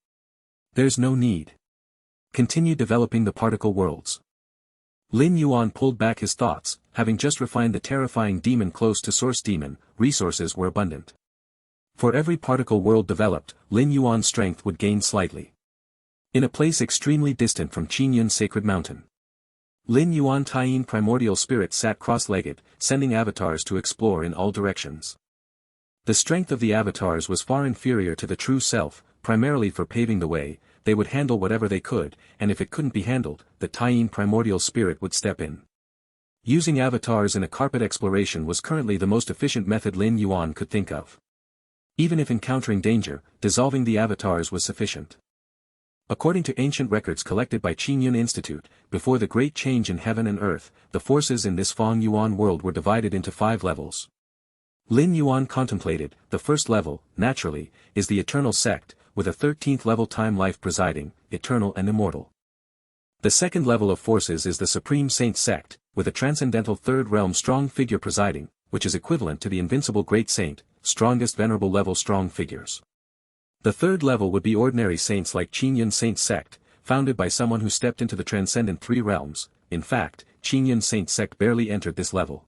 there's no need. Continue developing the particle worlds. Lin Yuan pulled back his thoughts, having just refined the terrifying demon close to Source Demon, resources were abundant. For every particle world developed, Lin Yuan's strength would gain slightly. In a place extremely distant from Qingyun Sacred Mountain, Lin Yuan Taiyin primordial spirit sat cross-legged, sending avatars to explore in all directions. The strength of the avatars was far inferior to the true self, primarily for paving the way. They would handle whatever they could, and if it couldn't be handled, the Taiyin primordial spirit would step in. Using avatars in a carpet exploration was currently the most efficient method Lin Yuan could think of. Even if encountering danger, dissolving the avatars was sufficient. According to ancient records collected by Qingyun Institute, before the great change in heaven and earth, the forces in this Feng Yuan world were divided into 5 levels. Lin Yuan contemplated, the first level, naturally, is the Eternal Sect, with a 13th level time life presiding, eternal and immortal. The second level of forces is the Supreme Saint Sect, with a transcendental third realm strong figure presiding, which is equivalent to the invincible Great Saint, strongest venerable level strong figures. The third level would be ordinary saints like Qingyun Saint Sect, founded by someone who stepped into the transcendent 3 realms. In fact, Qingyun Saint Sect barely entered this level.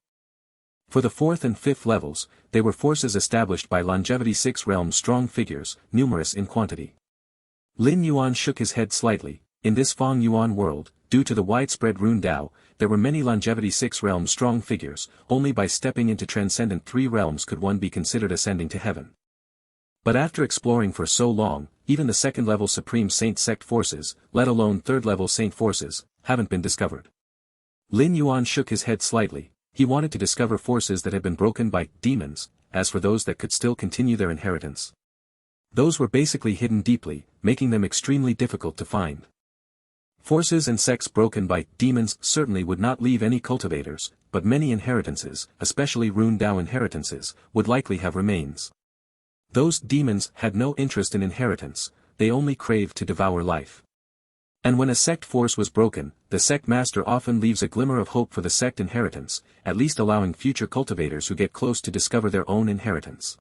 For the 4th and 5th levels, they were forces established by longevity 6 realms strong figures, numerous in quantity. Lin Yuan shook his head slightly. In this Feng Yuan world, due to the widespread Rune Dao, there were many longevity 6 realms strong figures. Only by stepping into transcendent 3 realms could one be considered ascending to heaven. But after exploring for so long, even the 2nd level Supreme Saint Sect forces, let alone 3rd level Saint forces, haven't been discovered. Lin Yuan shook his head slightly. He wanted to discover forces that had been broken by demons. As for those that could still continue their inheritance, those were basically hidden deeply, making them extremely difficult to find. Forces and sects broken by demons certainly would not leave any cultivators, but many inheritances, especially Rune Dao inheritances, would likely have remains. Those demons had no interest in inheritance, they only craved to devour life. And when a sect force was broken, the sect master often leaves a glimmer of hope for the sect inheritance, at least allowing future cultivators who get close to discover their own inheritance.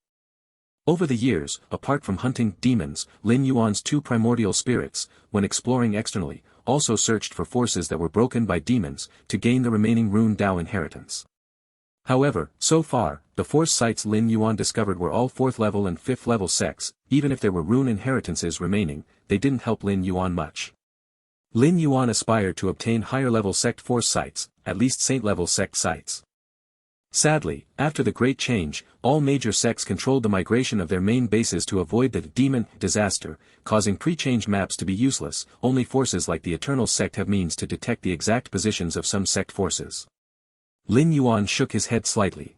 Over the years, apart from hunting demons, Lin Yuan's 2 primordial spirits, when exploring externally, also searched for forces that were broken by demons, to gain the remaining Rune Dao inheritance. However, so far, the force sites Lin Yuan discovered were all 4th level and 5th level sects. Even if there were rune inheritances remaining, they didn't help Lin Yuan much. Lin Yuan aspired to obtain higher-level sect force sites, at least saint-level sect sites. Sadly, after the Great Change, all major sects controlled the migration of their main bases to avoid the demon disaster, causing pre-change maps to be useless. Only forces like the Eternal Sect have means to detect the exact positions of some sect forces. Lin Yuan shook his head slightly.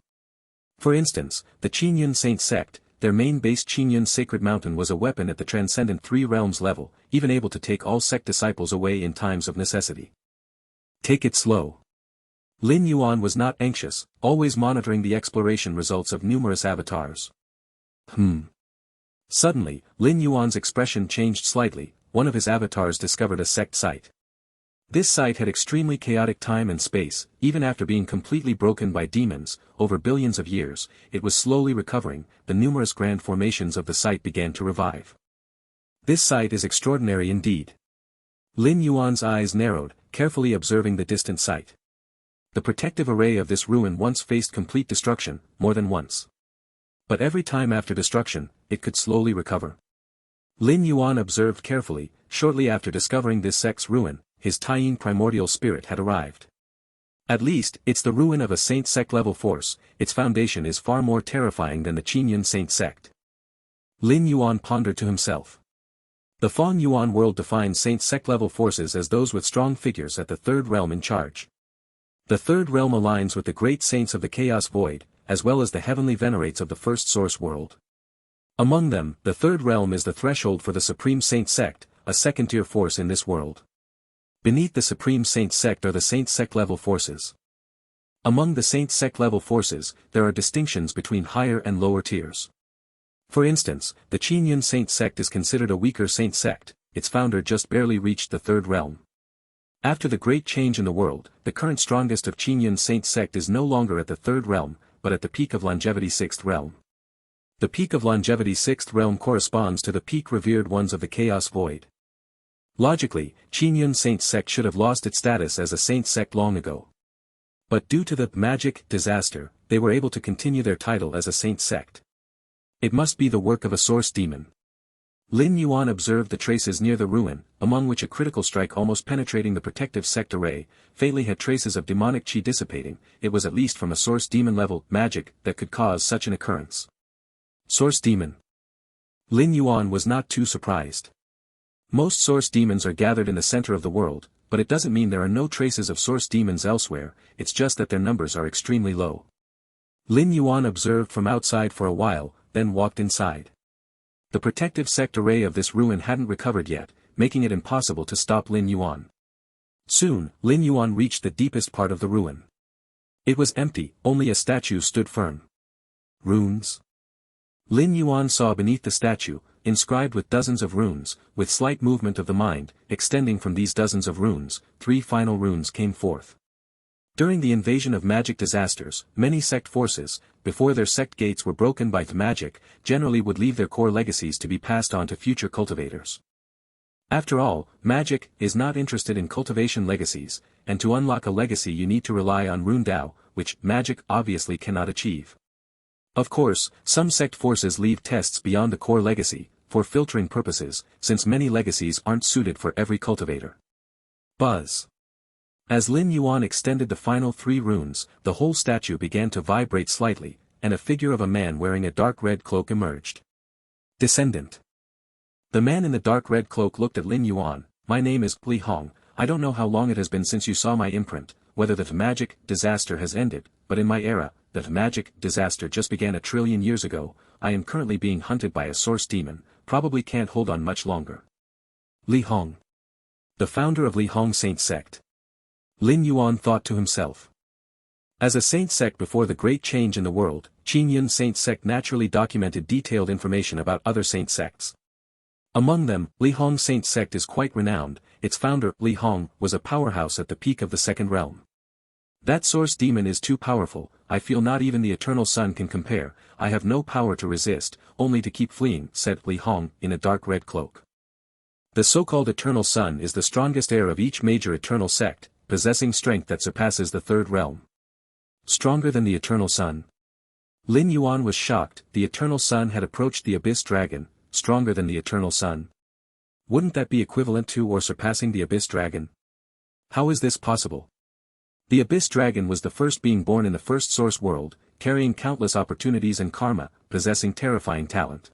For instance, the Qingyun Saint Sect, their main base Qingyun Sacred Mountain was a weapon at the transcendent 3 realms level, even able to take all sect disciples away in times of necessity. Take it slow. Lin Yuan was not anxious, always monitoring the exploration results of numerous avatars. Suddenly, Lin Yuan's expression changed slightly. One of his avatars discovered a sect site. This site had extremely chaotic time and space. Even after being completely broken by demons, over billions of years, it was slowly recovering. The numerous grand formations of the site began to revive. This site is extraordinary indeed. Lin Yuan's eyes narrowed, carefully observing the distant site. The protective array of this ruin once faced complete destruction, more than once. But every time after destruction, it could slowly recover. Lin Yuan observed carefully, shortly after discovering this sect's ruin, his Taiyin primordial spirit had arrived. At least, it's the ruin of a Saint Sect level force, its foundation is far more terrifying than the Qingyun Saint Sect. Lin Yuan pondered to himself. The Feng Yuan world defines Saint Sect level forces as those with strong figures at the third realm in charge. The third realm aligns with the great saints of the Chaos Void, as well as the heavenly venerates of the first source world. Among them, the third realm is the threshold for the Supreme Saint Sect, a second-tier force in this world. Beneath the Supreme Saint Sect are the Saint Sect level forces. Among the Saint Sect level forces, there are distinctions between higher and lower tiers. For instance, the Qingyun Saint Sect is considered a weaker Saint Sect, its founder just barely reached the third realm. After the great change in the world, the current strongest of Qingyun Saint Sect is no longer at the third realm, but at the peak of longevity sixth realm. The peak of longevity sixth realm corresponds to the peak revered ones of the Chaos Void. Logically, Qingyun Saint Sect should have lost its status as a Saint Sect long ago. But due to the magic disaster, they were able to continue their title as a Saint Sect. It must be the work of a source demon. Lin Yuan observed the traces near the ruin, among which a critical strike almost penetrating the protective sect array, faintly had traces of demonic chi dissipating. It was at least from a source demon level magic that could cause such an occurrence. Source demon. Lin Yuan was not too surprised. Most source demons are gathered in the center of the world, but it doesn't mean there are no traces of source demons elsewhere, it's just that their numbers are extremely low. Lin Yuan observed from outside for a while, then walked inside. The protective sect array of this ruin hadn't recovered yet, making it impossible to stop Lin Yuan. Soon, Lin Yuan reached the deepest part of the ruin. It was empty, only a statue stood firm. Runes? Lin Yuan saw beneath the statue, inscribed with dozens of runes, with slight movement of the mind, extending from these dozens of runes, 3 final runes came forth. During the invasion of magic disasters, many sect forces, before their sect gates were broken by magic, generally would leave their core legacies to be passed on to future cultivators. After all, magic is not interested in cultivation legacies, and to unlock a legacy you need to rely on rune Dao, which magic obviously cannot achieve. Of course, some sect forces leave tests beyond the core legacy, for filtering purposes, since many legacies aren't suited for every cultivator. Buzz. As Lin Yuan extended the final 3 runes, the whole statue began to vibrate slightly, and a figure of a man wearing a dark red cloak emerged. Descendant. The man in the dark red cloak looked at Lin Yuan. My name is Li Hong. I don't know how long it has been since you saw my imprint, whether the magic disaster has ended, but in my era, the magic disaster just began 1 trillion years ago. I am currently being hunted by a source demon, probably can't hold on much longer. Li Hong. The founder of Li Hong Saint Sect. Lin Yuan thought to himself. As a Saint Sect before the great change in the world, Qingyun Saint Sect naturally documented detailed information about other Saint Sects. Among them, Li Hong Saint Sect is quite renowned. Its founder, Li Hong, was a powerhouse at the peak of the second realm. That source demon is too powerful, I feel not even the Eternal Sun can compare. I have no power to resist, only to keep fleeing, said Li Hong, in a dark red cloak. The so-called Eternal Sun is the strongest heir of each major Eternal Sect, possessing strength that surpasses the third realm. Stronger than the Eternal Sun? Lin Yuan was shocked. The Eternal Sun had approached the Abyss Dragon, stronger than the Eternal Sun. Wouldn't that be equivalent to or surpassing the Abyss Dragon? How is this possible? The Abyss Dragon was the first being born in the first source world, carrying countless opportunities and karma, possessing terrifying talent.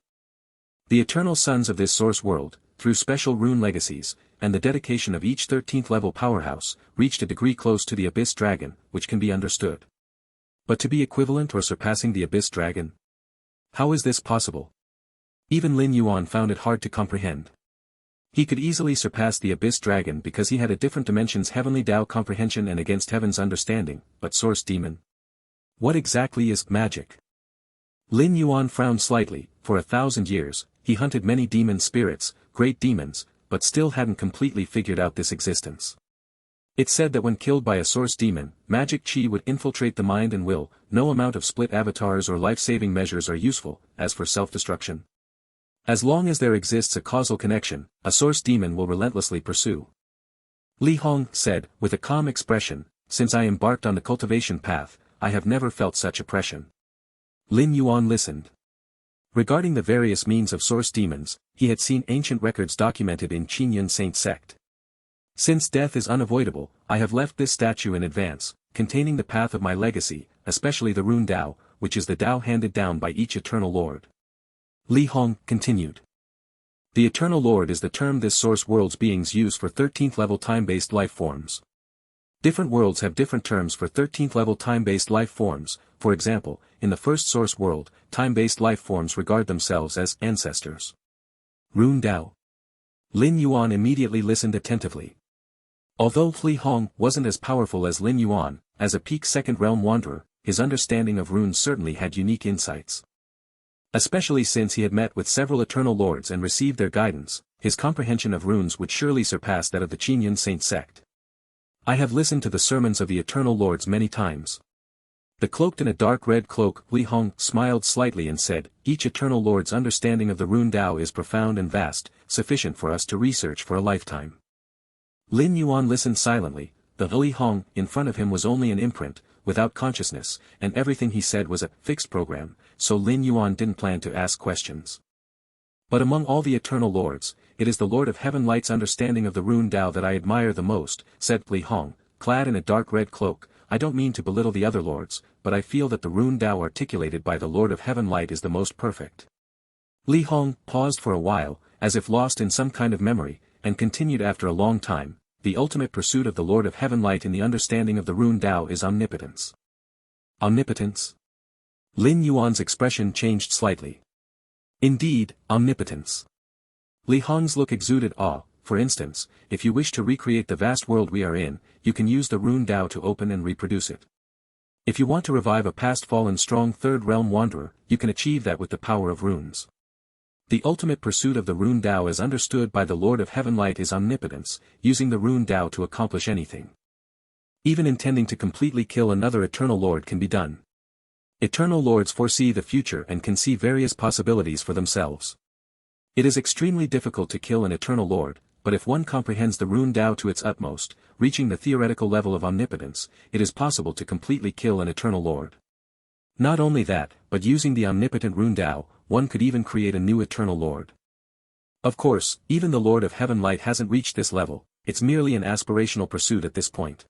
The Eternal Sons of this source world, through special rune legacies, and the dedication of each 13th level powerhouse, reached a degree close to the Abyss Dragon, which can be understood. But to be equivalent or surpassing the Abyss Dragon? How is this possible? Even Lin Yuan found it hard to comprehend. He could easily surpass the Abyss Dragon because he had a different dimension's heavenly Tao comprehension and against heaven's understanding, but source demon? What exactly is magic? Lin Yuan frowned slightly. For 1,000 years, he hunted many demon spirits, great demons, but still hadn't completely figured out this existence. It said that when killed by a source demon, magic chi would infiltrate the mind and will. No amount of split avatars or life-saving measures are useful. As for self-destruction, as long as there exists a causal connection, a source demon will relentlessly pursue. Li Hong said, with a calm expression, since I embarked on the cultivation path, I have never felt such oppression. Lin Yuan listened. Regarding the various means of source demons, he had seen ancient records documented in Qingyun Saint sect. Since death is unavoidable, I have left this statue in advance, containing the path of my legacy, especially the rune Tao, which is the Tao handed down by each Eternal Lord. Li Hong continued. The Eternal Lord is the term this source world's beings use for 13th level time-based life forms. Different worlds have different terms for 13th level time-based life forms. For example, in the first source world, time-based life forms regard themselves as ancestors. Rune Tao. Lin Yuan immediately listened attentively. Although Li Hong wasn't as powerful as Lin Yuan, as a peak second realm wanderer, his understanding of runes certainly had unique insights. Especially since he had met with several Eternal Lords and received their guidance, his comprehension of runes would surely surpass that of the Qingyun Saint sect. I have listened to the sermons of the Eternal Lords many times. The cloaked in a dark red cloak, Li Hong smiled slightly and said, each Eternal Lord's understanding of the rune Tao is profound and vast, sufficient for us to research for a lifetime. Lin Yuan listened silently. The Li Hong in front of him was only an imprint, without consciousness, and everything he said was a fixed program, so Lin Yuan didn't plan to ask questions. But among all the Eternal Lords, it is the Lord of Heaven Light's understanding of the rune Tao that I admire the most, said Li Hong, clad in a dark red cloak. I don't mean to belittle the other lords, but I feel that the rune Tao articulated by the Lord of Heaven Light is the most perfect. Li Hong paused for a while, as if lost in some kind of memory, and continued after a long time. The ultimate pursuit of the Lord of Heaven Light in the understanding of the rune Tao is omnipotence. Omnipotence? Lin Yuan's expression changed slightly. Indeed, omnipotence. Li Hong's look exuded awe. For instance, if you wish to recreate the vast world we are in, you can use the rune Tao to open and reproduce it. If you want to revive a past fallen strong third realm wanderer, you can achieve that with the power of runes. The ultimate pursuit of the rune Tao as understood by the Lord of Heaven Light is omnipotence, using the rune Tao to accomplish anything. Even intending to completely kill another Eternal Lord can be done. Eternal Lords foresee the future and can see various possibilities for themselves. It is extremely difficult to kill an Eternal Lord, but if one comprehends the rune Tao to its utmost, reaching the theoretical level of omnipotence, it is possible to completely kill an Eternal Lord. Not only that, but using the omnipotent rune Tao, one could even create a new Eternal Lord. Of course, even the Lord of Heaven Light hasn't reached this level, it's merely an aspirational pursuit at this point.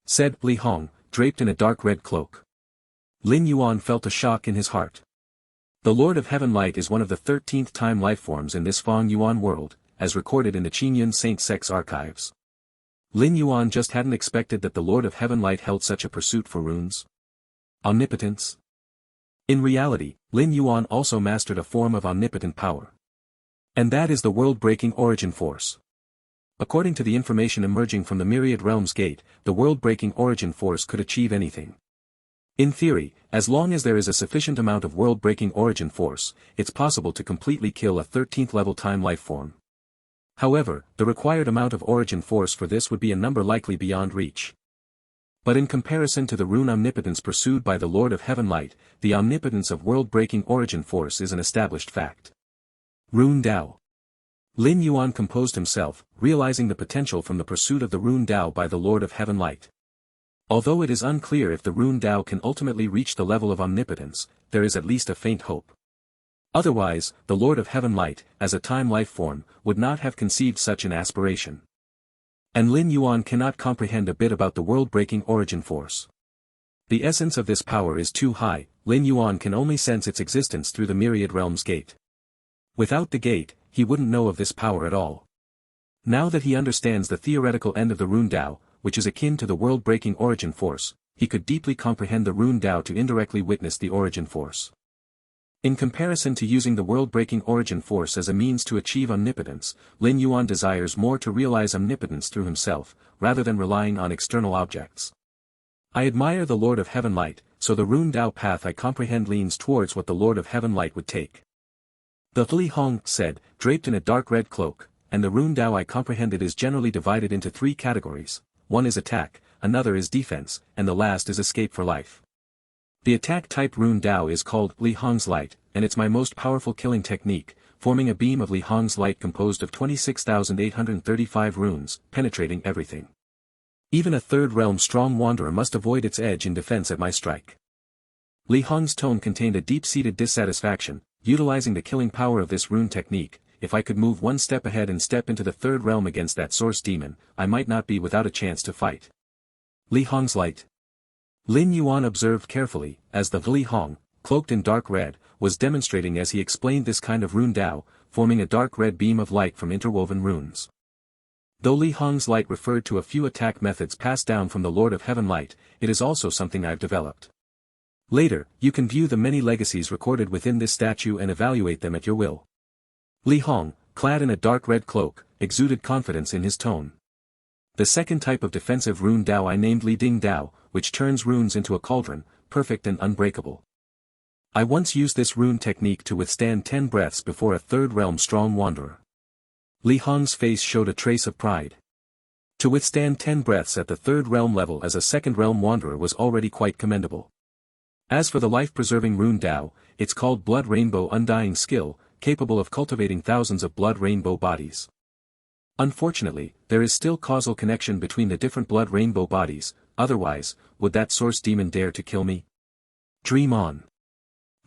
Said Li Hong, draped in a dark red cloak. Lin Yuan felt a shock in his heart. The Lord of Heaven Light is one of the 13th time lifeforms in this Feng Yuan world, as recorded in the Qingyun Saint sect's archives. Lin Yuan just hadn't expected that the Lord of Heaven Light held such a pursuit for runes. Omnipotence? In reality, Lin Yuan also mastered a form of omnipotent power. And that is the world-breaking origin force. According to the information emerging from the Myriad Realms Gate, the world-breaking origin force could achieve anything. In theory, as long as there is a sufficient amount of world-breaking origin force, it's possible to completely kill a 13th level time life form. However, the required amount of origin force for this would be a number likely beyond reach. But in comparison to the rune omnipotence pursued by the Lord of Heaven Light, the omnipotence of world-breaking origin force is an established fact. Rune Tao. Lin Yuan composed himself, realizing the potential from the pursuit of the rune Tao by the Lord of Heaven Light. Although it is unclear if the rune Tao can ultimately reach the level of omnipotence, there is at least a faint hope. Otherwise, the Lord of Heaven Light, as a time life form, would not have conceived such an aspiration. And Lin Yuan cannot comprehend a bit about the world-breaking origin force. The essence of this power is too high. Lin Yuan can only sense its existence through the Myriad Realms Gate. Without the gate, he wouldn't know of this power at all. Now that he understands the theoretical end of the rune Tao, which is akin to the world-breaking origin force, he could deeply comprehend the rune Tao to indirectly witness the origin force. In comparison to using the world-breaking origin force as a means to achieve omnipotence, Lin Yuan desires more to realize omnipotence through himself, rather than relying on external objects. I admire the Lord of Heaven Light, so the rune Tao path I comprehend leans towards what the Lord of Heaven Light would take. The Li Hong said, draped in a dark red cloak, and the rune Tao I comprehended is generally divided into three categories. One is attack, another is defense, and the last is escape for life. The attack-type rune Tao is called Li Hong's Light, and it's my most powerful killing technique, forming a beam of Li Hong's light composed of 26,835 runes, penetrating everything. Even a third realm strong wanderer must avoid its edge in defense at my strike. Li Hong's tone contained a deep-seated dissatisfaction. Utilizing the killing power of this rune technique, if I could move one step ahead and step into the third realm against that source demon, I might not be without a chance to fight. Li Hong's light. Lin Yuan observed carefully, as the Li Hong, cloaked in dark red, was demonstrating as he explained this kind of rune Dao, forming a dark red beam of light from interwoven runes. Though Li Hong's light referred to a few attack methods passed down from the Lord of Heaven Light, it is also something I've developed. Later, you can view the many legacies recorded within this statue and evaluate them at your will. Li Hong, clad in a dark red cloak, exuded confidence in his tone. The second type of defensive rune Dao I named Li Ding Dao, which turns runes into a cauldron, perfect and unbreakable. I once used this rune technique to withstand 10 breaths before a third realm strong wanderer. Li Hong's face showed a trace of pride. To withstand 10 breaths at the third realm level as a second realm wanderer was already quite commendable. As for the life-preserving rune Dao, it's called Blood Rainbow Undying Skill, capable of cultivating thousands of blood rainbow bodies. Unfortunately, there is still causal connection between the different blood rainbow bodies, otherwise, would that source demon dare to kill me? Dream on.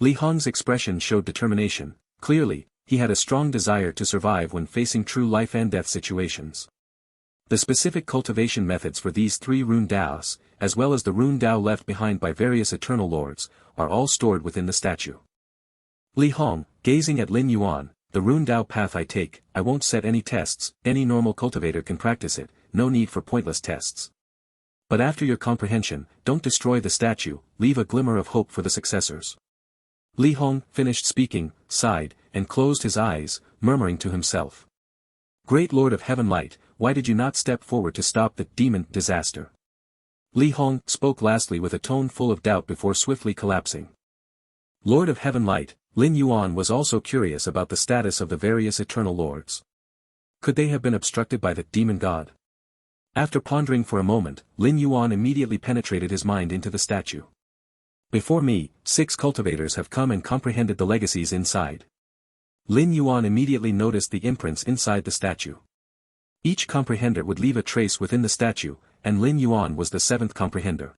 Li Hong's expression showed determination. Clearly, he had a strong desire to survive when facing true life and death situations. The specific cultivation methods for these three rune Daos, as well as the rune Dao left behind by various eternal lords, are all stored within the statue. Li Hong, gazing at Lin Yuan, the rune Dao path I take, I won't set any tests, any normal cultivator can practice it, no need for pointless tests. But after your comprehension, don't destroy the statue, leave a glimmer of hope for the successors. Li Hong finished speaking, sighed, and closed his eyes, murmuring to himself. Great Lord of Heaven Light, why did you not step forward to stop the demon disaster? Li Hong spoke lastly with a tone full of doubt before swiftly collapsing. Lord of Heaven Light, Lin Yuan was also curious about the status of the various eternal lords. Could they have been obstructed by the demon god? After pondering for a moment, Lin Yuan immediately penetrated his mind into the statue. Before me, 6 cultivators have come and comprehended the legacies inside. Lin Yuan immediately noticed the imprints inside the statue. Each comprehender would leave a trace within the statue, and Lin Yuan was the 7th comprehender.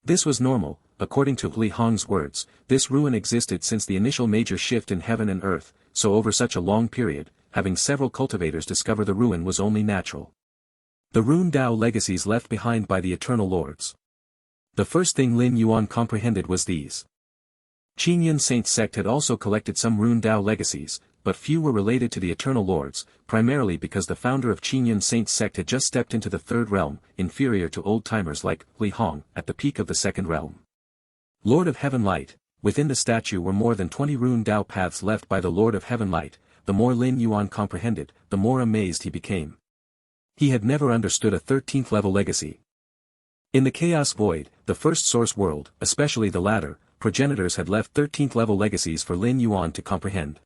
This was normal, according to Li Hong's words. This ruin existed since the initial major shift in heaven and earth, so over such a long period, having several cultivators discover the ruin was only natural. The rune Dao legacies left behind by the eternal lords. The first thing Lin Yuan comprehended was these. Qingyun Saint sect had also collected some rune Dao legacies, but few were related to the eternal lords, primarily because the founder of Qingyun Saint sect had just stepped into the third realm, inferior to old-timers like Li Hong, at the peak of the second realm. Lord of Heaven Light, within the statue were more than 20 rune Dao paths left by the Lord of Heaven Light. The more Lin Yuan comprehended, the more amazed he became. He had never understood a 13th level legacy. In the Chaos Void, the first source world, especially the latter, progenitors had left 13th level legacies for Lin Yuan to comprehend.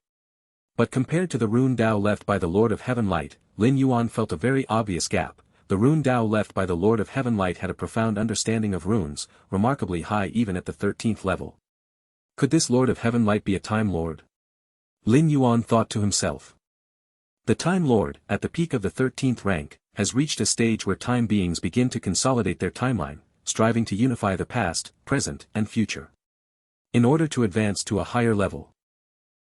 But compared to the rune Dao left by the Lord of Heaven Light, Lin Yuan felt a very obvious gap. The rune Dao left by the Lord of Heaven Light had a profound understanding of runes, remarkably high even at the 13th level. Could this Lord of Heaven Light be a Time Lord? Lin Yuan thought to himself. The Time Lord, at the peak of the 13th rank, has reached a stage where time beings begin to consolidate their timeline, striving to unify the past, present, and future, in order to advance to a higher level.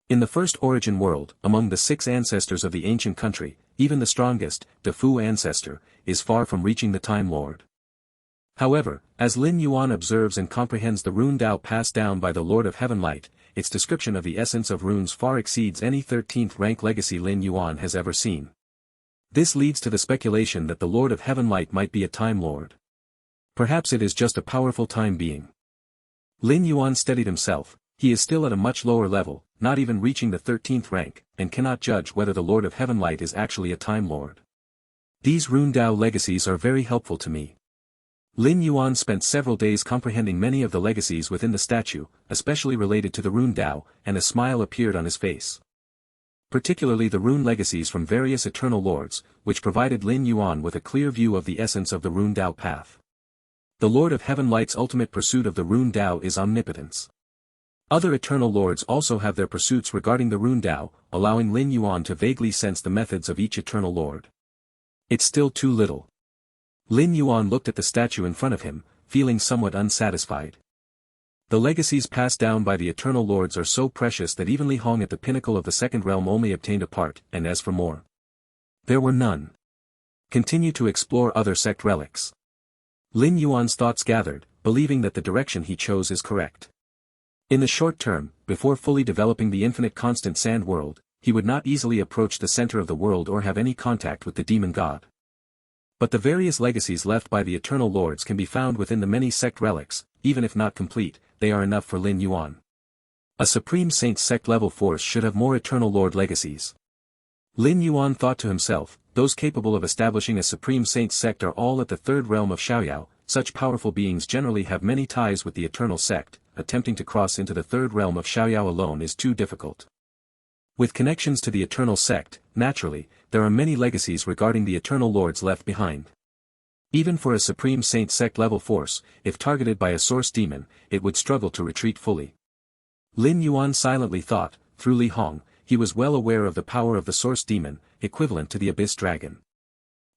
In the first origin world, among the 6 ancestors of the ancient country, even the strongest, the Fu ancestor, is far from reaching the Time Lord. However, as Lin Yuan observes and comprehends the rune Dao passed down by the Lord of Heaven Light, its description of the essence of runes far exceeds any 13th rank legacy Lin Yuan has ever seen. This leads to the speculation that the Lord of Heaven Light might be a Time Lord. Perhaps it is just a powerful time being. Lin Yuan steadied himself. He is still at a much lower level, not even reaching the 13th rank, and cannot judge whether the Lord of Heaven Light is actually a Time Lord. These rune Dao legacies are very helpful to me. Lin Yuan spent several days comprehending many of the legacies within the statue, especially related to the rune Dao, and a smile appeared on his face. Particularly the rune legacies from various eternal lords, which provided Lin Yuan with a clear view of the essence of the rune Dao path. The Lord of Heaven Light's ultimate pursuit of the rune Dao is omnipotence. Other Eternal Lords also have their pursuits regarding the Rune Dao, allowing Lin Yuan to vaguely sense the methods of each Eternal Lord. It's still too little. Lin Yuan looked at the statue in front of him, feeling somewhat unsatisfied. The legacies passed down by the Eternal Lords are so precious that even Li Hong at the pinnacle of the second realm only obtained a part, and as for more, there were none. Continue to explore other sect relics. Lin Yuan's thoughts gathered, believing that the direction he chose is correct. In the short term, before fully developing the infinite constant sand world, he would not easily approach the center of the world or have any contact with the demon god. But the various legacies left by the Eternal Lords can be found within the many sect relics, even if not complete, they are enough for Lin Yuan. A Supreme Saint sect level force should have more Eternal Lord legacies. Lin Yuan thought to himself, those capable of establishing a Supreme Saint sect are all at the third realm of Xiaoyao. Such powerful beings generally have many ties with the Eternal Sect, attempting to cross into the third realm of Xiaoyao alone is too difficult. With connections to the Eternal Sect, naturally, there are many legacies regarding the Eternal Lords left behind. Even for a Supreme Saint sect level force, if targeted by a source demon, it would struggle to retreat fully. Lin Yuan silently thought, through Li Hong, he was well aware of the power of the source demon, equivalent to the Abyss Dragon.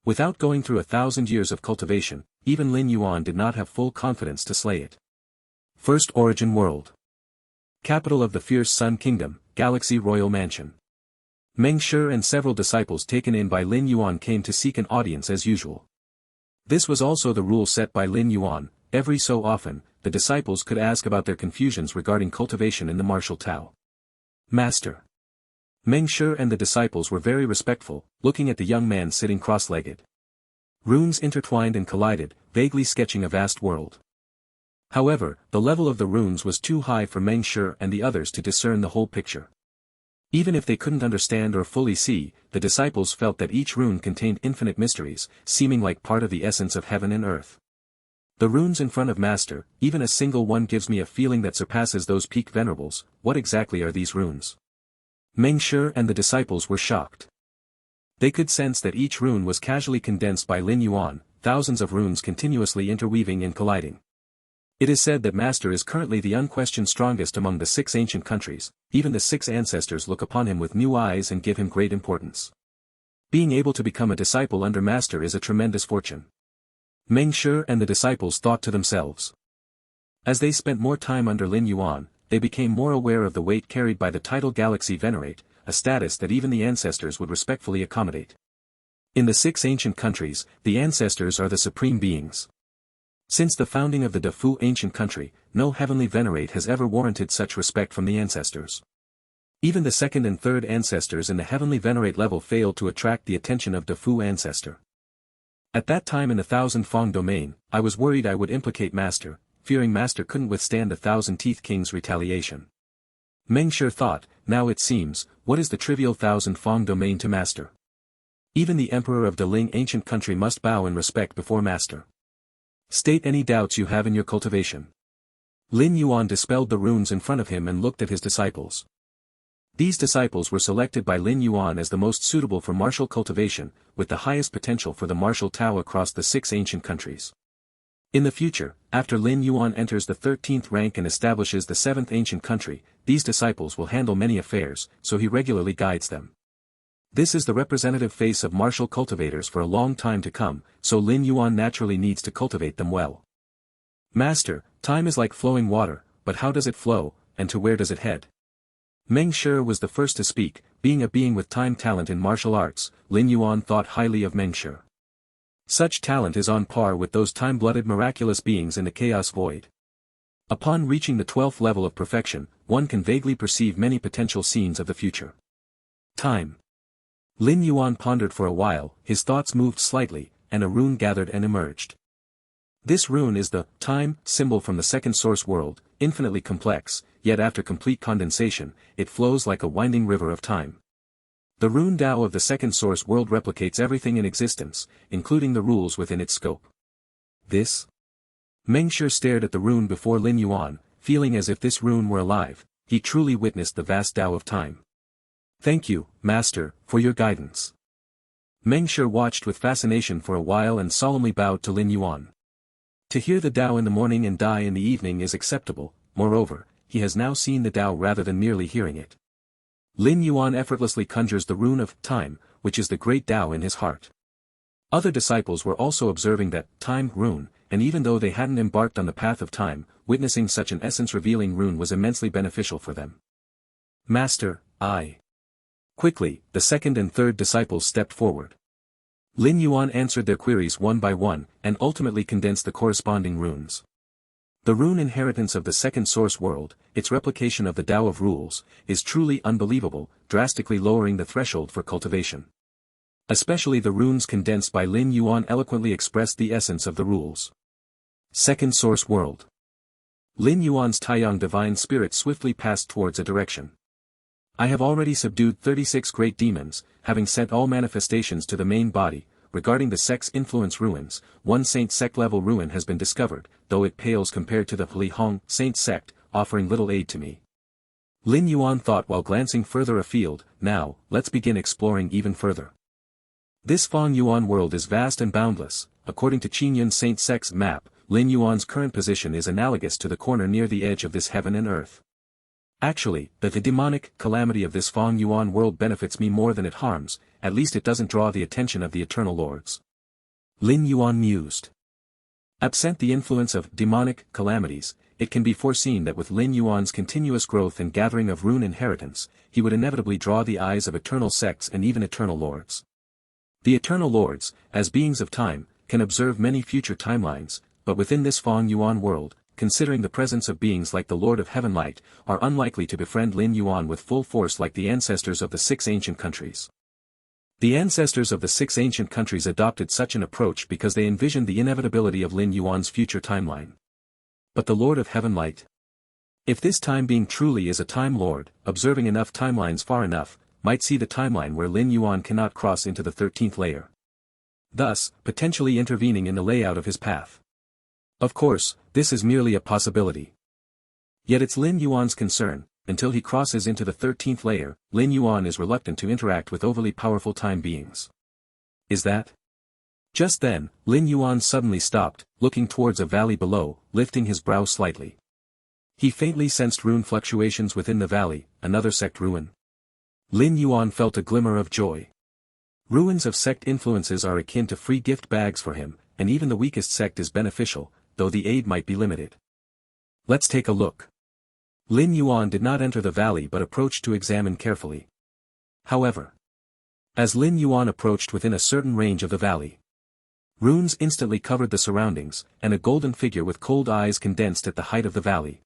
Without going through 1,000 years of cultivation, even Lin Yuan did not have full confidence to slay it. First Origin World. Capital of the Fierce Sun Kingdom, Galaxy Royal Mansion. Meng Shi and several disciples taken in by Lin Yuan came to seek an audience as usual. This was also the rule set by Lin Yuan. Every so often, the disciples could ask about their confusions regarding cultivation in the martial Tao. Master. Meng Shi and the disciples were very respectful, looking at the young man sitting cross-legged. Runes intertwined and collided, vaguely sketching a vast world. However, the level of the runes was too high for Meng Shi and the others to discern the whole picture. Even if they couldn't understand or fully see, the disciples felt that each rune contained infinite mysteries, seeming like part of the essence of heaven and earth. The runes in front of Master, even a single one gives me a feeling that surpasses those peak venerables. What exactly are these runes? Meng Shi and the disciples were shocked. They could sense that each rune was casually condensed by Lin Yuan, thousands of runes continuously interweaving and colliding. It is said that Master is currently the unquestioned strongest among the 6 ancient countries. Even the 6 ancestors look upon him with new eyes and give him great importance. Being able to become a disciple under Master is a tremendous fortune. Meng Shi and the disciples thought to themselves. As they spent more time under Lin Yuan, they became more aware of the weight carried by the title Galaxy Venerate, a status that even the ancestors would respectfully accommodate. In the 6 ancient countries, the ancestors are the supreme beings. Since the founding of the Defu ancient country, no heavenly venerate has ever warranted such respect from the ancestors. Even the 2nd and 3rd ancestors in the heavenly venerate level failed to attract the attention of Defu ancestor. At that time in the Thousand Fong domain, I was worried I would implicate Master, fearing Master couldn't withstand the Thousand Teeth King's retaliation. Meng Shi thought, now it seems, what is the trivial Thousand Fong domain to Master? Even the Emperor of Deling ancient country must bow in respect before Master. State any doubts you have in your cultivation. Lin Yuan dispelled the runes in front of him and looked at his disciples. These disciples were selected by Lin Yuan as the most suitable for martial cultivation, with the highest potential for the martial Tao across the 6 ancient countries. In the future, after Lin Yuan enters the 13th rank and establishes the 7th ancient country, these disciples will handle many affairs, so he regularly guides them. This is the representative face of martial cultivators for a long time to come, so Lin Yuan naturally needs to cultivate them well. Master, time is like flowing water, but how does it flow, and to where does it head? Meng Shi was the first to speak. Being a being with time talent in martial arts, Lin Yuan thought highly of Meng Shi. Such talent is on par with those time-blooded miraculous beings in the chaos void. Upon reaching the 12th level of perfection, one can vaguely perceive many potential scenes of the future. Time. Lin Yuan pondered for a while, his thoughts moved slightly, and a rune gathered and emerged. This rune is the time symbol from the second source world, infinitely complex, yet after complete condensation, it flows like a winding river of time. The rune Dao of the second source world replicates everything in existence, including the rules within its scope. This? Meng Shi stared at the rune before Lin Yuan, feeling as if this rune were alive. He truly witnessed the vast Dao of time. Thank you, Master, for your guidance. Meng Shi watched with fascination for a while and solemnly bowed to Lin Yuan. To hear the Dao in the morning and die in the evening is acceptable. Moreover, he has now seen the Tao rather than merely hearing it. Lin Yuan effortlessly conjures the rune of time, which is the great Tao in his heart. Other disciples were also observing that time rune, and even though they hadn't embarked on the path of time, witnessing such an essence-revealing rune was immensely beneficial for them. Master, I. Quickly, the second and third disciples stepped forward. Lin Yuan answered their queries one by one, and ultimately condensed the corresponding runes. The rune inheritance of the second source world, its replication of the Tao of rules, is truly unbelievable, drastically lowering the threshold for cultivation. Especially the runes condensed by Lin Yuan eloquently expressed the essence of the rules. Second source world. Lin Yuan's Taiyang divine spirit swiftly passed towards a direction. I have already subdued 36 great demons, having sent all manifestations to the main body. Regarding the sect's influence ruins, one saint sect level ruin has been discovered, though it pales compared to the Li Hong saint sect, offering little aid to me. Lin Yuan thought while glancing further afield. Now, let's begin exploring even further. This Fang Yuan world is vast and boundless. According to Qingyun saint sect's map, Lin Yuan's current position is analogous to the corner near the edge of this heaven and earth. Actually, the demonic calamity of this Fang Yuan world benefits me more than it harms, at least it doesn't draw the attention of the eternal lords. Lin Yuan mused. Absent the influence of demonic calamities, it can be foreseen that with Lin Yuan's continuous growth and gathering of rune inheritance, he would inevitably draw the eyes of eternal sects and even eternal lords. The eternal lords, as beings of time, can observe many future timelines, but within this Fang Yuan world, considering the presence of beings like the Lord of Heaven Light, are unlikely to befriend Lin Yuan with full force like the ancestors of the 6 ancient countries. The ancestors of the 6 ancient countries adopted such an approach because they envisioned the inevitability of Lin Yuan's future timeline. But the Lord of Heaven Light? If this time being truly is a Time Lord, observing enough timelines far enough, might see the timeline where Lin Yuan cannot cross into the 13th layer. Thus, potentially intervening in the layout of his path. Of course, this is merely a possibility. Yet it's Lin Yuan's concern. Until he crosses into the 13th layer, Lin Yuan is reluctant to interact with overly powerful time beings. Is that? Just then, Lin Yuan suddenly stopped, looking towards a valley below, lifting his brow slightly. He faintly sensed rune fluctuations within the valley, another sect ruin. Lin Yuan felt a glimmer of joy. Ruins of sect influences are akin to free gift bags for him, and even the weakest sect is beneficial, though the aid might be limited. Let's take a look. Lin Yuan did not enter the valley but approached to examine carefully. However, as Lin Yuan approached within a certain range of the valley, runes instantly covered the surroundings, and a golden figure with cold eyes condensed at the height of the valley.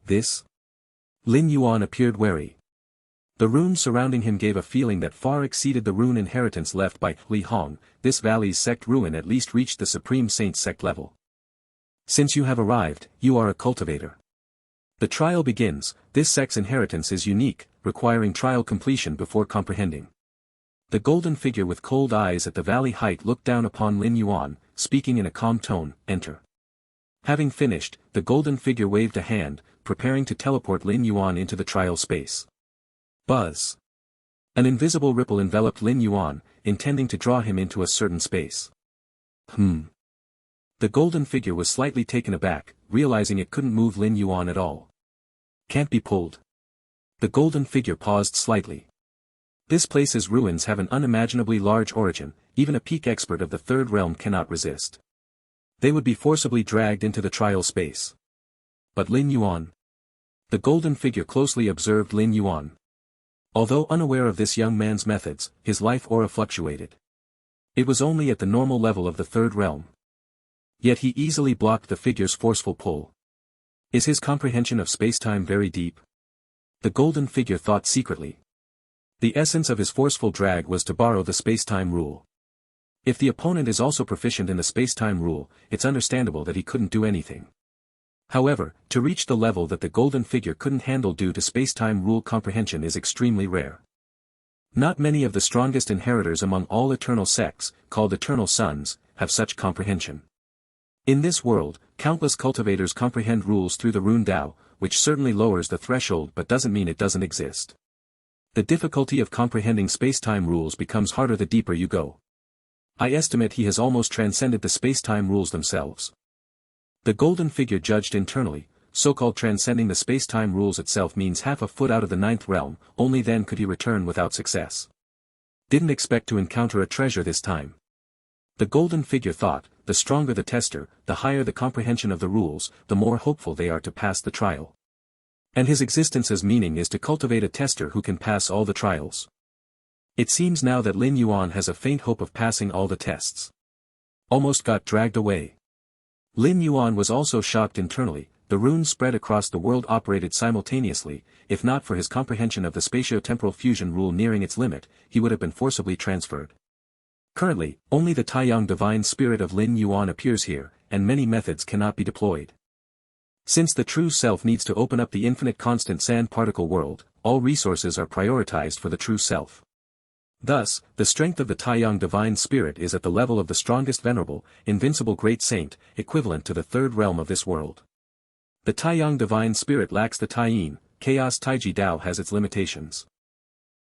This? Lin Yuan appeared wary. The runes surrounding him gave a feeling that far exceeded the rune inheritance left by Li Hong. This valley's sect ruin at least reached the Supreme Saint sect level. Since you have arrived, you are a cultivator. The trial begins. This sect's inheritance is unique, requiring trial completion before comprehending. The golden figure with cold eyes at the valley height looked down upon Lin Yuan, speaking in a calm tone, "Enter." Having finished, the golden figure waved a hand, preparing to teleport Lin Yuan into the trial space. Buzz. An invisible ripple enveloped Lin Yuan, intending to draw him into a certain space. The golden figure was slightly taken aback, realizing it couldn't move Lin Yuan at all. Can't be pulled. The golden figure paused slightly. This place's ruins have an unimaginably large origin, even a peak expert of the third realm cannot resist. They would be forcibly dragged into the trial space. But Lin Yuan? The golden figure closely observed Lin Yuan. Although unaware of this young man's methods, his life aura fluctuated. It was only at the normal level of the third realm. Yet he easily blocked the figure's forceful pull. Is his comprehension of space-time very deep? The golden figure thought secretly. The essence of his forceful drag was to borrow the space-time rule. If the opponent is also proficient in the space-time rule, it's understandable that he couldn't do anything. However, to reach the level that the golden figure couldn't handle due to space-time rule comprehension is extremely rare. Not many of the strongest inheritors among all eternal sects, called eternal sons, have such comprehension. In this world, countless cultivators comprehend rules through the rune Tao, which certainly lowers the threshold but doesn't mean it doesn't exist. The difficulty of comprehending space-time rules becomes harder the deeper you go. I estimate he has almost transcended the space-time rules themselves. The golden figure judged internally, so-called transcending the space-time rules itself means half a foot out of the ninth realm, only then could he return without success. Didn't expect to encounter a treasure this time. The golden figure thought, the stronger the tester, the higher the comprehension of the rules, the more hopeful they are to pass the trial. And his existence's meaning is to cultivate a tester who can pass all the trials. It seems now that Lin Yuan has a faint hope of passing all the tests. Almost got dragged away. Lin Yuan was also shocked internally. The runes spread across the world operated simultaneously. If not for his comprehension of the spatio-temporal fusion rule nearing its limit, he would have been forcibly transferred. Currently, only the Taiyang divine spirit of Lin Yuan appears here, and many methods cannot be deployed. Since the true self needs to open up the infinite constant sand particle world, all resources are prioritized for the true self. Thus, the strength of the Taiyang divine spirit is at the level of the strongest venerable, invincible great saint, equivalent to the third realm of this world. The Taiyang divine spirit lacks the Taiyin, chaos Taiji Dao has its limitations.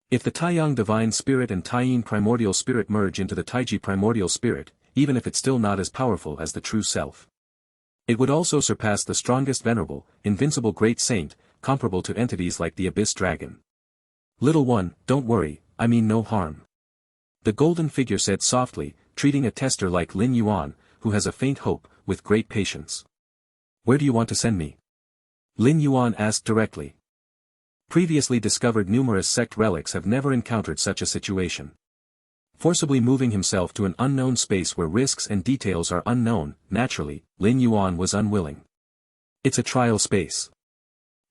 If the Taiyang divine spirit and Taiyin primordial spirit merge into the Taiji primordial spirit, even if it's still not as powerful as the true self, it would also surpass the strongest venerable, invincible great saint, comparable to entities like the abyss dragon. Little one, don't worry, I mean no harm. The golden figure said softly, treating a tester like Lin Yuan, who has a faint hope, with great patience. Where do you want to send me? Lin Yuan asked directly. Previously discovered numerous sect relics have never encountered such a situation. Forcibly moving himself to an unknown space where risks and details are unknown, naturally, Lin Yuan was unwilling. It's a trial space.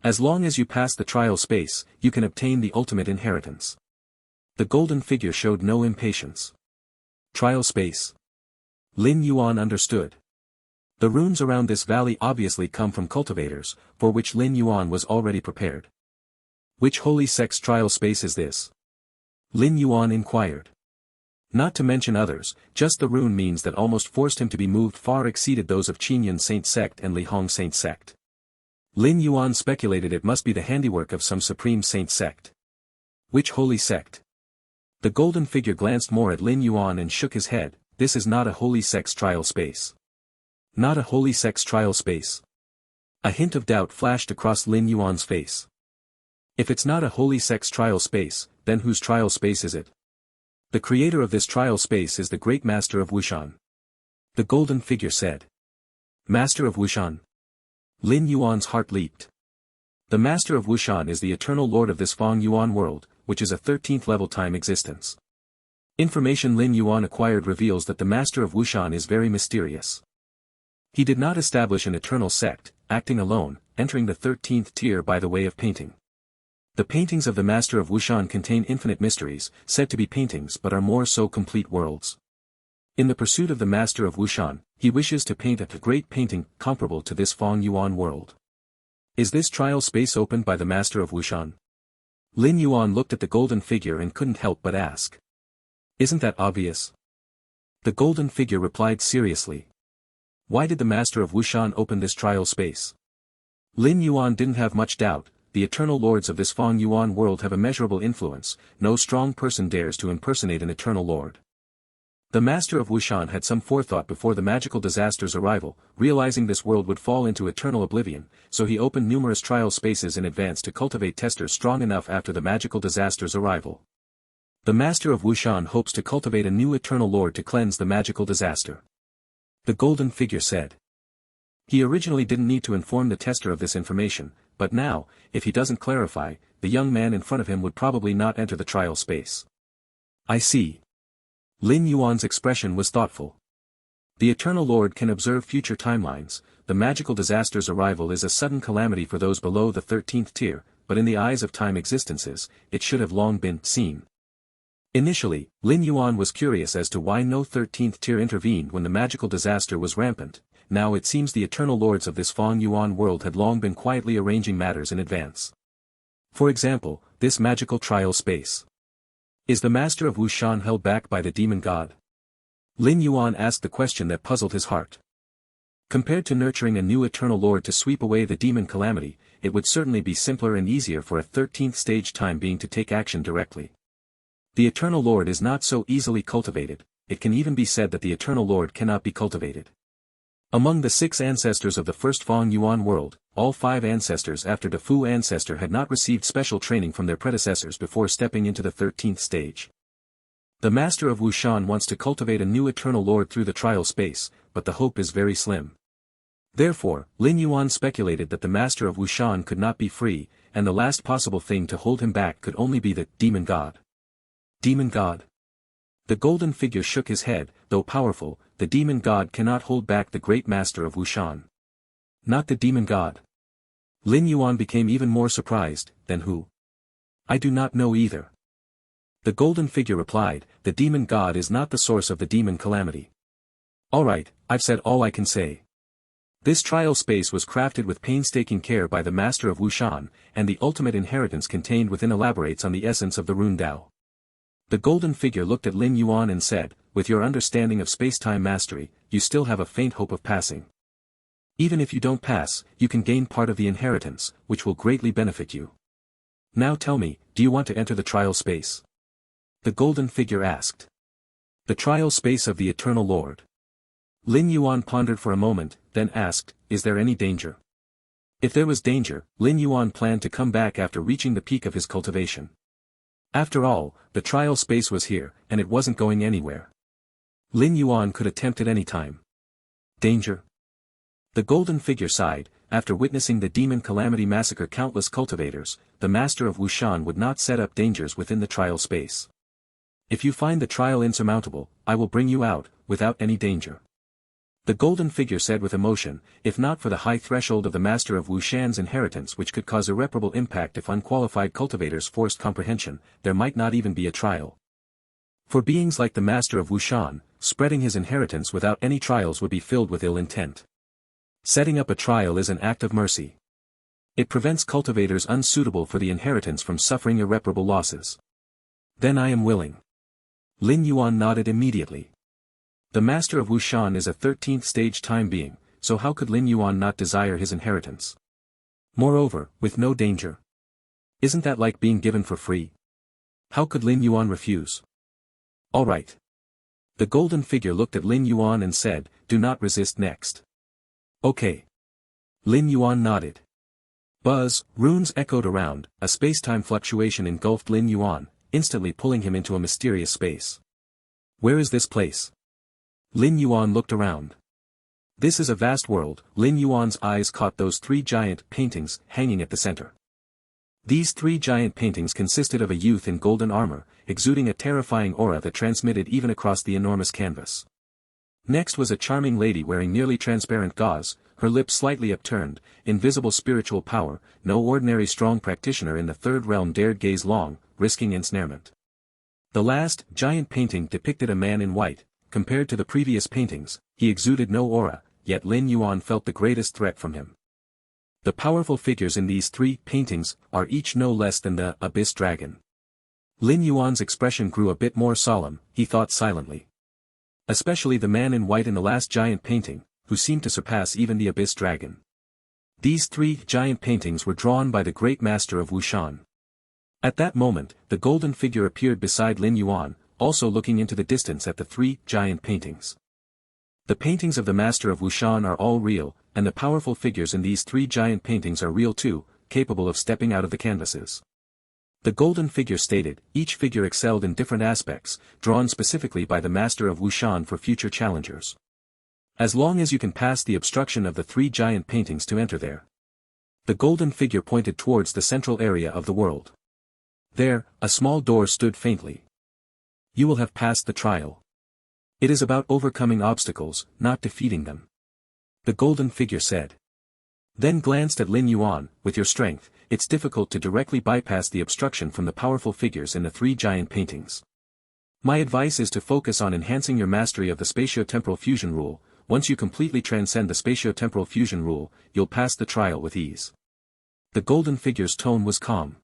As long as you pass the trial space, you can obtain the ultimate inheritance. The golden figure showed no impatience. Trial space. Lin Yuan understood. The runes around this valley obviously come from cultivators, for which Lin Yuan was already prepared. Which holy sect's trial space is this? Lin Yuan inquired. Not to mention others, just the rune means that almost forced him to be moved far exceeded those of Qinyan Saint Sect and Lihong Saint Sect. Lin Yuan speculated it must be the handiwork of some supreme saint sect. Which holy sect? The golden figure glanced more at Lin Yuan and shook his head. This is not a holy sect's trial space. Not a holy sect's trial space. A hint of doubt flashed across Lin Yuan's face. If it's not a holy sect's trial space, then whose trial space is it? The creator of this trial space is the great master of Wushan. The golden figure said. Master of Wushan. Lin Yuan's heart leaped. The master of Wushan is the eternal lord of this Feng Yuan world, which is a 13th level time existence. Information Lin Yuan acquired reveals that the master of Wushan is very mysterious. He did not establish an eternal sect, acting alone, entering the 13th tier by the way of painting. The paintings of the master of Wushan contain infinite mysteries, said to be paintings but are more so complete worlds. In the pursuit of the master of Wushan, he wishes to paint a great painting comparable to this Feng Yuan world. Is this trial space opened by the master of Wushan? Lin Yuan looked at the golden figure and couldn't help but ask. Isn't that obvious? The golden figure replied seriously. Why did the master of Wushan open this trial space? Lin Yuan didn't have much doubt. The eternal lords of this Feng Yuan world have immeasurable influence. No strong person dares to impersonate an eternal lord. The master of Wushan had some forethought before the magical disaster's arrival, realizing this world would fall into eternal oblivion, so he opened numerous trial spaces in advance to cultivate testers strong enough after the magical disaster's arrival. The master of Wushan hopes to cultivate a new eternal lord to cleanse the magical disaster. The golden figure said. He originally didn't need to inform the tester of this information, but now, if he doesn't clarify, the young man in front of him would probably not enter the trial space. I see. Lin Yuan's expression was thoughtful. The Eternal Lord can observe future timelines. The magical disaster's arrival is a sudden calamity for those below the 13th tier, but in the eyes of time existences, it should have long been seen. Initially, Lin Yuan was curious as to why no 13th tier intervened when the magical disaster was rampant. Now it seems the eternal lords of this Feng Yuan world had long been quietly arranging matters in advance. For example, this magical trial space. Is the master of Wushan held back by the demon god? Lin Yuan asked the question that puzzled his heart. Compared to nurturing a new eternal lord to sweep away the demon calamity, it would certainly be simpler and easier for a 13th stage time being to take action directly. The eternal lord is not so easily cultivated. It can even be said that the eternal lord cannot be cultivated. Among the 6 ancestors of the first Feng Yuan world, all 5 ancestors after the Fu ancestor had not received special training from their predecessors before stepping into the 13th stage. The master of Wushan wants to cultivate a new eternal lord through the trial space, but the hope is very slim. Therefore, Lin Yuan speculated that the master of Wushan could not be free, and the last possible thing to hold him back could only be the demon god. Demon god? The golden figure shook his head. Though powerful, the demon god cannot hold back the great master of Wushan. Not the demon god. Lin Yuan became even more surprised. Then who? I do not know either. The golden figure replied, the demon god is not the source of the demon calamity. Alright, I've said all I can say. This trial space was crafted with painstaking care by the master of Wushan, and the ultimate inheritance contained within elaborates on the essence of the Rune Dao. The golden figure looked at Lin Yuan and said, with your understanding of space-time mastery, you still have a faint hope of passing. Even if you don't pass, you can gain part of the inheritance, which will greatly benefit you. Now tell me, do you want to enter the trial space? The golden figure asked. The trial space of the Eternal Lord. Lin Yuan pondered for a moment, then asked, is there any danger? If there was danger, Lin Yuan planned to come back after reaching the peak of his cultivation. After all, the trial space was here, and it wasn't going anywhere. Lin Yuan could attempt at any time. Danger? The golden figure sighed. After witnessing the demon calamity massacre countless cultivators, the master of Wushan would not set up dangers within the trial space. If you find the trial insurmountable, I will bring you out, without any danger. The golden figure said with emotion, if not for the high threshold of the master of Wushan's inheritance which could cause irreparable impact if unqualified cultivators forced comprehension, there might not even be a trial. For beings like the master of Wushan, spreading his inheritance without any trials would be filled with ill intent. Setting up a trial is an act of mercy. It prevents cultivators unsuitable for the inheritance from suffering irreparable losses. Then I am willing. Lin Yuan nodded immediately. The master of Wushan is a 13th stage time being, so how could Lin Yuan not desire his inheritance? Moreover, with no danger. Isn't that like being given for free? How could Lin Yuan refuse? Alright. The golden figure looked at Lin Yuan and said, do not resist next. Okay. Lin Yuan nodded. Buzz, runes echoed around, a space-time fluctuation engulfed Lin Yuan, instantly pulling him into a mysterious space. Where is this place? Lin Yuan looked around. This is a vast world. Lin Yuan's eyes caught those 3 giant paintings hanging at the center. These 3 giant paintings consisted of a youth in golden armor, exuding a terrifying aura that transmitted even across the enormous canvas. Next was a charming lady wearing nearly transparent gauze, her lips slightly upturned, invisible spiritual power. No ordinary strong practitioner in the 3rd realm dared gaze long, risking ensnarement. The last, giant painting depicted a man in white. Compared to the previous paintings, he exuded no aura, yet Lin Yuan felt the greatest threat from him. The powerful figures in these 3 paintings are each no less than the Abyss Dragon. Lin Yuan's expression grew a bit more solemn, he thought silently. Especially the man in white in the last giant painting, who seemed to surpass even the Abyss Dragon. These 3 giant paintings were drawn by the great master of Wushan. At that moment, the golden figure appeared beside Lin Yuan, also looking into the distance at the 3 giant paintings. The paintings of the master of Wushan are all real, and the powerful figures in these 3 giant paintings are real too, capable of stepping out of the canvases. The golden figure stated, each figure excelled in different aspects, drawn specifically by the master of Wushan for future challengers. As long as you can pass the obstruction of the 3 giant paintings to enter there. The golden figure pointed towards the central area of the world. There, a small door stood faintly. You will have passed the trial. It is about overcoming obstacles, not defeating them. The golden figure said. Then glanced at Lin Yuan, with your strength, it's difficult to directly bypass the obstruction from the powerful figures in the 3 giant paintings. My advice is to focus on enhancing your mastery of the spatio-temporal fusion rule. Once you completely transcend the spatio-temporal fusion rule, you'll pass the trial with ease. The golden figure's tone was calm.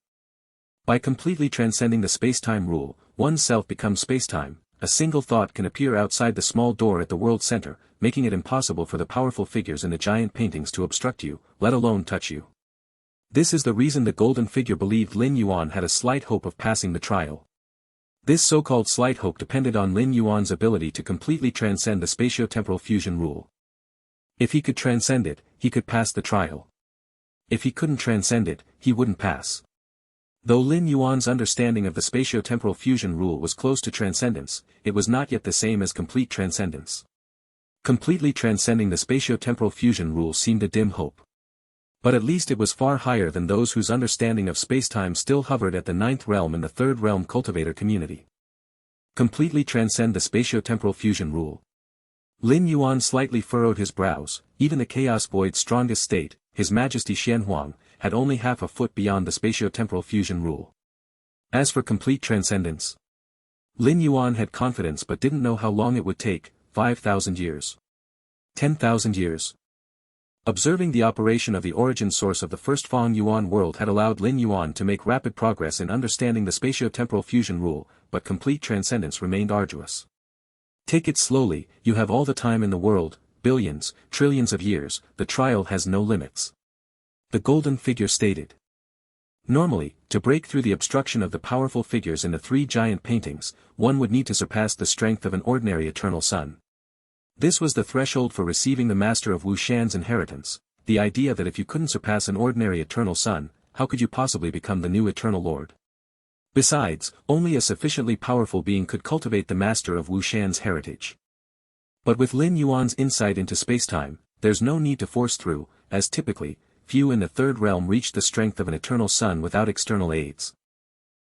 By completely transcending the space-time rule, one's self becomes space-time. A single thought can appear outside the small door at the world center, making it impossible for the powerful figures in the giant paintings to obstruct you, let alone touch you. This is the reason the golden figure believed Lin Yuan had a slight hope of passing the trial. This so-called slight hope depended on Lin Yuan's ability to completely transcend the spatio-temporal fusion rule. If he could transcend it, he could pass the trial. If he couldn't transcend it, he wouldn't pass. Though Lin Yuan's understanding of the spatio-temporal fusion rule was close to transcendence, it was not yet the same as complete transcendence. Completely transcending the spatio-temporal fusion rule seemed a dim hope. But at least it was far higher than those whose understanding of spacetime still hovered at the ninth realm and the third realm cultivator community. Completely transcend the spatio-temporal fusion rule. Lin Yuan slightly furrowed his brows. Even the Chaos Void's strongest state, His Majesty Xianhuang, had only half a foot beyond the spatio-temporal fusion rule. As for complete transcendence, Lin Yuan had confidence but didn't know how long it would take. 5,000 years. 10,000 years. Observing the operation of the origin source of the first Feng Yuan world had allowed Lin Yuan to make rapid progress in understanding the spatio-temporal fusion rule, but complete transcendence remained arduous. Take it slowly, you have all the time in the world, billions, trillions of years, the trial has no limits. The golden figure stated. Normally, to break through the obstruction of the powerful figures in the three giant paintings, one would need to surpass the strength of an ordinary eternal sun. This was the threshold for receiving the master of Wu Shan's inheritance, the idea that if you couldn't surpass an ordinary eternal sun, how could you possibly become the new eternal lord? Besides, only a sufficiently powerful being could cultivate the master of Wu Shan's heritage. But with Lin Yuan's insight into spacetime, there's no need to force through, as typically, few in the third realm reach the strength of an eternal sun without external aids.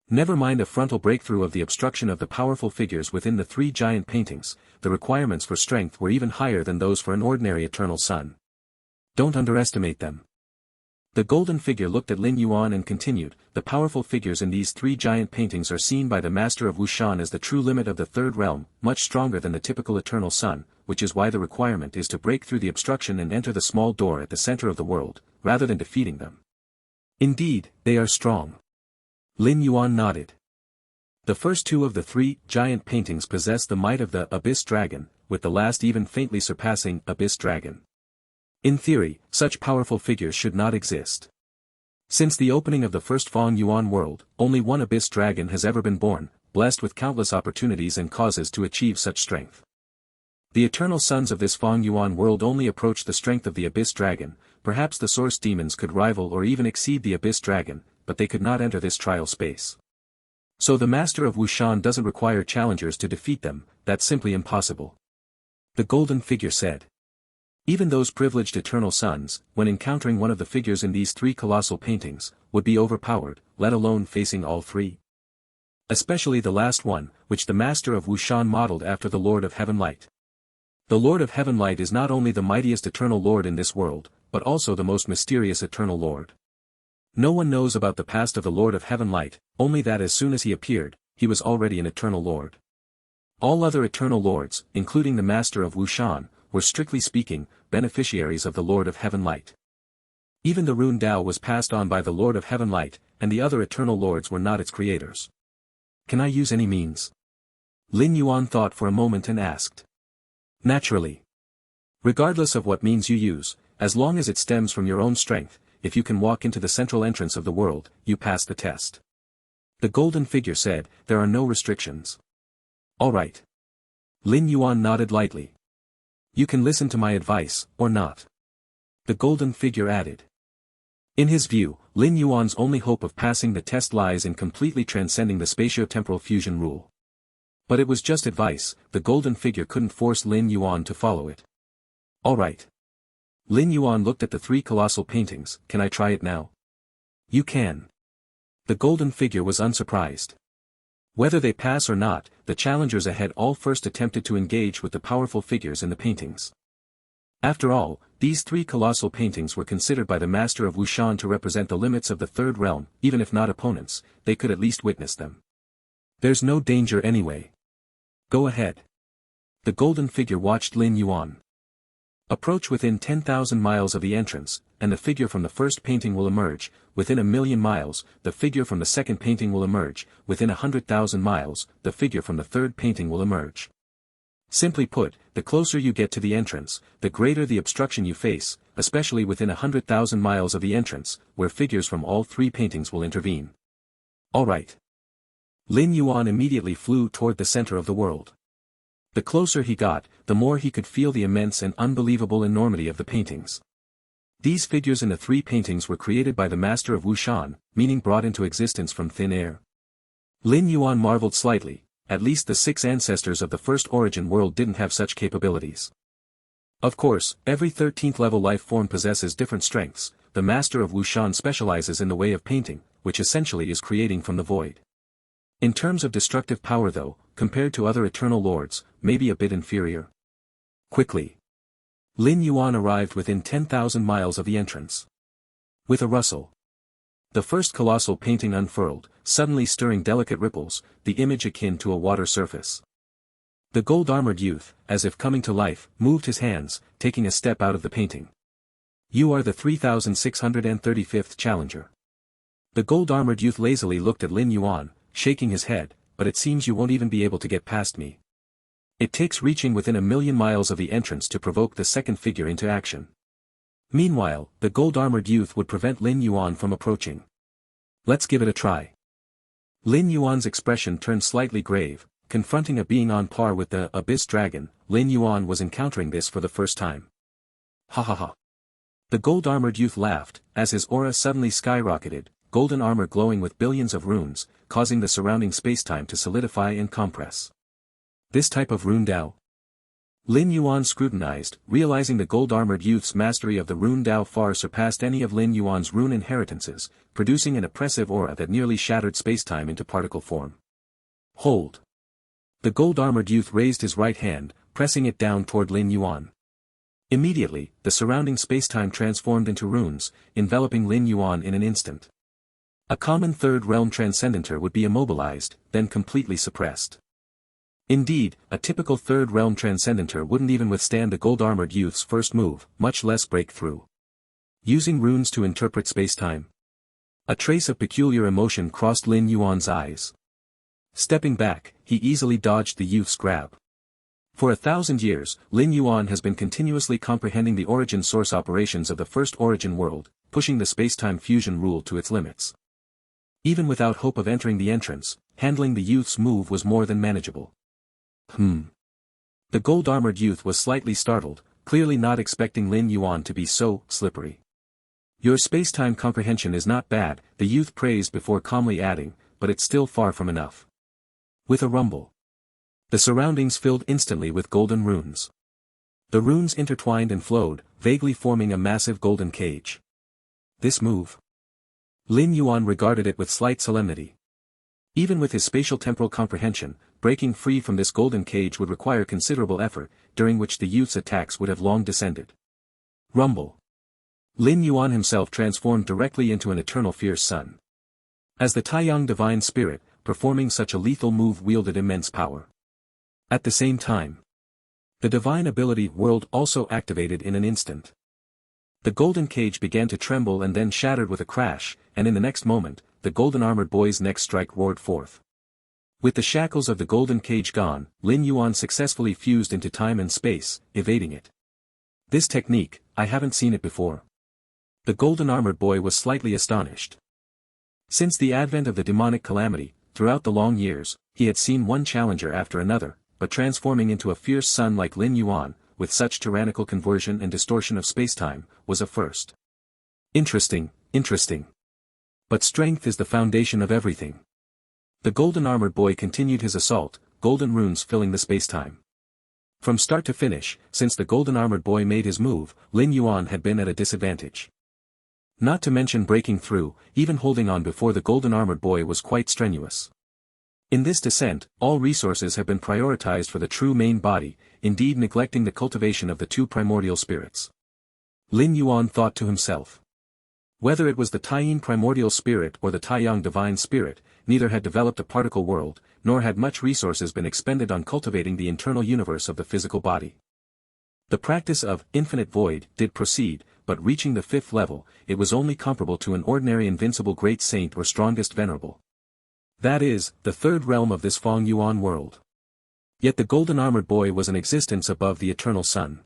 Never mind a frontal breakthrough of the obstruction of the powerful figures within the three giant paintings, the requirements for strength were even higher than those for an ordinary eternal sun. Don't underestimate them. The golden figure looked at Lin Yuan and continued, the powerful figures in these three giant paintings are seen by the master of Wu Shan as the true limit of the third realm, much stronger than the typical eternal sun, which is why the requirement is to break through the obstruction and enter the small door at the center of the world, rather than defeating them. Indeed, they are strong. Lin Yuan nodded. The first two of the three giant paintings possess the might of the Abyss Dragon, with the last even faintly surpassing Abyss Dragon. In theory, such powerful figures should not exist. Since the opening of the first Feng Yuan world, only one Abyss Dragon has ever been born, blessed with countless opportunities and causes to achieve such strength. The eternal sons of this Feng Yuan world only approach the strength of the Abyss Dragon. Perhaps the Source Demons could rival or even exceed the Abyss Dragon, but they could not enter this trial space. So the Master of Wu Shan doesn't require challengers to defeat them, that's simply impossible. The golden figure said. Even those privileged eternal sons, when encountering one of the figures in these three colossal paintings, would be overpowered, let alone facing all three. Especially the last one, which the Master of Wu Shan modeled after the Lord of Heaven Light. The Lord of Heaven Light is not only the mightiest eternal lord in this world, but also the most mysterious eternal lord. No one knows about the past of the Lord of Heaven Light, only that as soon as he appeared, he was already an eternal lord. All other eternal lords, including the Master of Wu Shan, were strictly speaking, beneficiaries of the Lord of Heaven Light. Even the Rune Dao was passed on by the Lord of Heaven Light, and the other eternal lords were not its creators. Can I use any means? Lin Yuan thought for a moment and asked. Naturally. Regardless of what means you use, as long as it stems from your own strength, if you can walk into the central entrance of the world, you pass the test. The golden figure said, there are no restrictions. All right. Lin Yuan nodded lightly. You can listen to my advice, or not. The golden figure added. In his view, Lin Yuan's only hope of passing the test lies in completely transcending the spatio-temporal fusion rule. But it was just advice, the golden figure couldn't force Lin Yuan to follow it. All right. Lin Yuan looked at the three colossal paintings, can I try it now? You can. The golden figure was unsurprised. Whether they pass or not, the challengers ahead all first attempted to engage with the powerful figures in the paintings. After all, these three colossal paintings were considered by the Master of Wu Shan to represent the limits of the third realm, even if not opponents, they could at least witness them. There's no danger anyway. Go ahead. The golden figure watched Lin Yuan. Approach within 10,000 miles of the entrance, and the figure from the first painting will emerge. Within 1,000,000 miles, the figure from the second painting will emerge. Within 100,000 miles, the figure from the third painting will emerge. Simply put, the closer you get to the entrance, the greater the obstruction you face, especially within 100,000 miles of the entrance, where figures from all three paintings will intervene. All right. Lin Yuan immediately flew toward the center of the world. The closer he got, the more he could feel the immense and unbelievable enormity of the paintings. These figures in the 3 paintings were created by the master of Wushan, meaning brought into existence from thin air. Lin Yuan marveled slightly, at least the 6 ancestors of the first origin world didn't have such capabilities. Of course, every 13th level life form possesses different strengths. The master of Wushan specializes in the way of painting, which essentially is creating from the void. In terms of destructive power though, compared to other eternal lords, maybe a bit inferior. Quickly, Lin Yuan arrived within 10,000 miles of the entrance. With a rustle, the first colossal painting unfurled, suddenly stirring delicate ripples, the image akin to a water surface. The gold-armored youth, as if coming to life, moved his hands, taking a step out of the painting. You are the 3635th challenger. The gold-armored youth lazily looked at Lin Yuan, shaking his head, but it seems you won't even be able to get past me. It takes reaching within 1,000,000 miles of the entrance to provoke the second figure into action. Meanwhile, the gold-armored youth would prevent Lin Yuan from approaching. Let's give it a try. Lin Yuan's expression turned slightly grave. Confronting a being on par with the Abyss Dragon, Lin Yuan was encountering this for the first time. Ha ha ha. The gold-armored youth laughed, as his aura suddenly skyrocketed, golden armor glowing with billions of runes, causing the surrounding spacetime to solidify and compress. This type of rune Dao? Lin Yuan scrutinized, realizing the gold-armored youth's mastery of the rune Dao far surpassed any of Lin Yuan's rune inheritances, producing an oppressive aura that nearly shattered spacetime into particle form. Hold. The gold-armored youth raised his right hand, pressing it down toward Lin Yuan. Immediately, the surrounding spacetime transformed into runes, enveloping Lin Yuan in an instant. A common third realm transcendentor would be immobilized, then completely suppressed. Indeed, a typical third realm transcendentor wouldn't even withstand the gold-armored youth's first move, much less break through. Using runes to interpret spacetime. A trace of peculiar emotion crossed Lin Yuan's eyes. Stepping back, he easily dodged the youth's grab. For 1,000 years, Lin Yuan has been continuously comprehending the origin source operations of the first origin world, pushing the spacetime fusion rule to its limits. Even without hope of entering the entrance, handling the youth's move was more than manageable. The gold-armored youth was slightly startled, clearly not expecting Lin Yuan to be so slippery. Your spacetime comprehension is not bad, the youth praised before calmly adding, but it's still far from enough. With a rumble, the surroundings filled instantly with golden runes. The runes intertwined and flowed, vaguely forming a massive golden cage. This move, Lin Yuan regarded it with slight solemnity. Even with his spatial temporal comprehension, breaking free from this golden cage would require considerable effort, during which the youth's attacks would have long descended. Rumble. Lin Yuan himself transformed directly into an eternal fierce sun. As the Taiyang divine spirit, performing such a lethal move wielded immense power. At the same time, the divine ability world also activated in an instant. The golden cage began to tremble and then shattered with a crash, and in the next moment, the golden-armored boy's next strike roared forth. With the shackles of the golden cage gone, Lin Yuan successfully fused into time and space, evading it. This technique, I haven't seen it before. The golden-armored boy was slightly astonished. Since the advent of the demonic calamity, throughout the long years, he had seen one challenger after another, but transforming into a fierce sun like Lin Yuan, with such tyrannical conversion and distortion of spacetime, was a first. Interesting. But strength is the foundation of everything. The golden-armored boy continued his assault, golden runes filling the spacetime. From start to finish, since the golden-armored boy made his move, Lin Yuan had been at a disadvantage. Not to mention breaking through, even holding on before the golden-armored boy was quite strenuous. In this descent, all resources have been prioritized for the true main body, indeed neglecting the cultivation of the two primordial spirits. Lin Yuan thought to himself. Whether it was the Taiyin primordial spirit or the Taiyang divine spirit, neither had developed a particle world, nor had much resources been expended on cultivating the internal universe of the physical body. The practice of infinite void did proceed, but reaching the 5th level, it was only comparable to an ordinary invincible great saint or strongest venerable. That is, the 3rd realm of this Feng Yuan world. Yet the golden-armored boy was an existence above the eternal sun.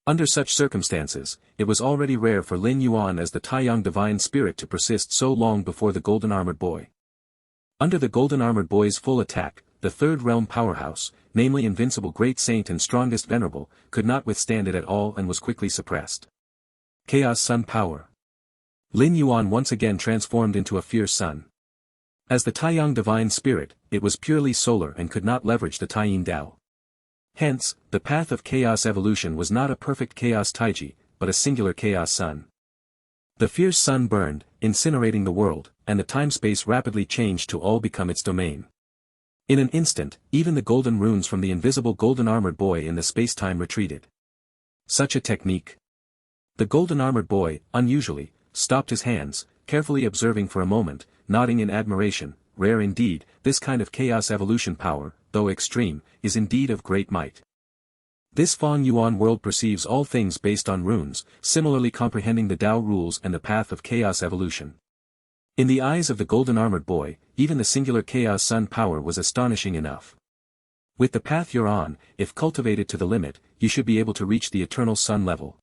Under such circumstances, it was already rare for Lin Yuan as the Taiyang divine spirit to persist so long before the golden-armored boy. Under the golden-armored boy's full attack, the third realm powerhouse, namely invincible great saint and strongest venerable, could not withstand it at all and was quickly suppressed. Chaos Sun Power. Lin Yuan once again transformed into a fierce sun. As the Taiyang divine spirit, it was purely solar and could not leverage the Taiyin Dao. Hence, the path of chaos evolution was not a perfect chaos Taiji, but a singular chaos sun. The fierce sun burned, incinerating the world, and the time-space rapidly changed to all become its domain. In an instant, even the golden runes from the invisible golden-armored boy in the space-time retreated. Such a technique. The golden-armored boy, unusually, stopped his hands, carefully observing for a moment, nodding in admiration. Rare indeed, this kind of chaos evolution power, though extreme, is indeed of great might. This Fang Yuan world perceives all things based on runes, similarly comprehending the Tao rules and the path of chaos evolution. In the eyes of the golden-armored boy, even the singular chaos sun power was astonishing enough. With the path you're on, if cultivated to the limit, you should be able to reach the eternal sun level.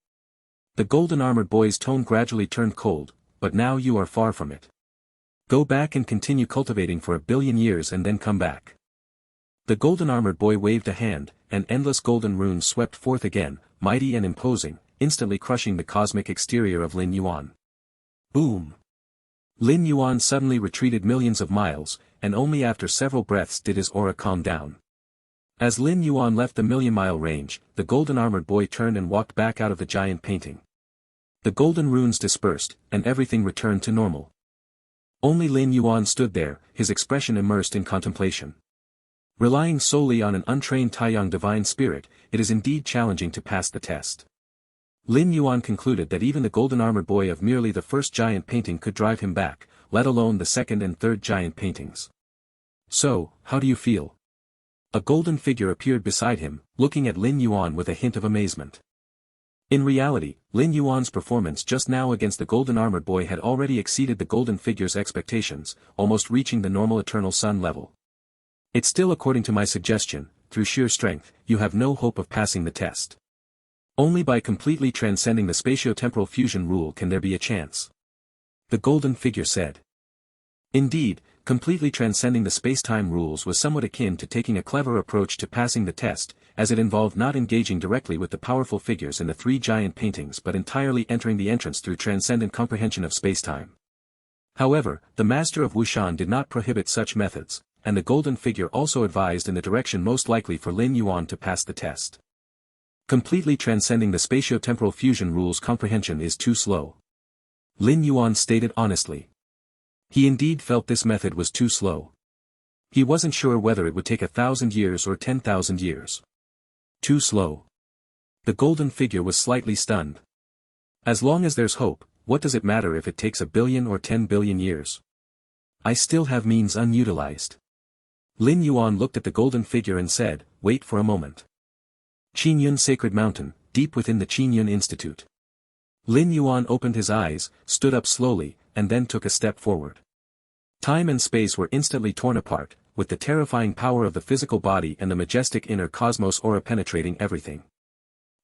The golden-armored boy's tone gradually turned cold, but now you are far from it. Go back and continue cultivating for 1 billion years and then come back. The golden-armored boy waved a hand, and endless golden runes swept forth again, mighty and imposing, instantly crushing the cosmic exterior of Lin Yuan. Boom! Lin Yuan suddenly retreated millions of miles, and only after several breaths did his aura calm down. As Lin Yuan left the million-mile range, the golden-armored boy turned and walked back out of the giant painting. The golden runes dispersed, and everything returned to normal. Only Lin Yuan stood there, his expression immersed in contemplation. Relying solely on an untrained Taiyang divine spirit, it is indeed challenging to pass the test. Lin Yuan concluded that even the golden-armored boy of merely the first giant painting could drive him back, let alone the second and third giant paintings. So, how do you feel? A golden figure appeared beside him, looking at Lin Yuan with a hint of amazement. In reality, Lin Yuan's performance just now against the golden-armored boy had already exceeded the golden figure's expectations, almost reaching the normal eternal sun level. It's still according to my suggestion, through sheer strength, you have no hope of passing the test. Only by completely transcending the spatio-temporal fusion rule can there be a chance. The golden figure said. Indeed, completely transcending the space-time rules was somewhat akin to taking a clever approach to passing the test, as it involved not engaging directly with the powerful figures in the 3 giant paintings but entirely entering the entrance through transcendent comprehension of space-time. However, the master of Wushan did not prohibit such methods, and the golden figure also advised in the direction most likely for Lin Yuan to pass the test. Completely transcending the spatio-temporal fusion rules comprehension is too slow. Lin Yuan stated honestly. He indeed felt this method was too slow. He wasn't sure whether it would take 1,000 years or 10,000 years. Too slow. The golden figure was slightly stunned. As long as there's hope, what does it matter if it takes 1 billion or 10 billion years? I still have means unutilized. Lin Yuan looked at the golden figure and said, wait for a moment. Qinyun Sacred Mountain, deep within the Qinyun Institute. Lin Yuan opened his eyes, stood up slowly, and then took a step forward. Time and space were instantly torn apart, with the terrifying power of the physical body and the majestic inner cosmos aura penetrating everything.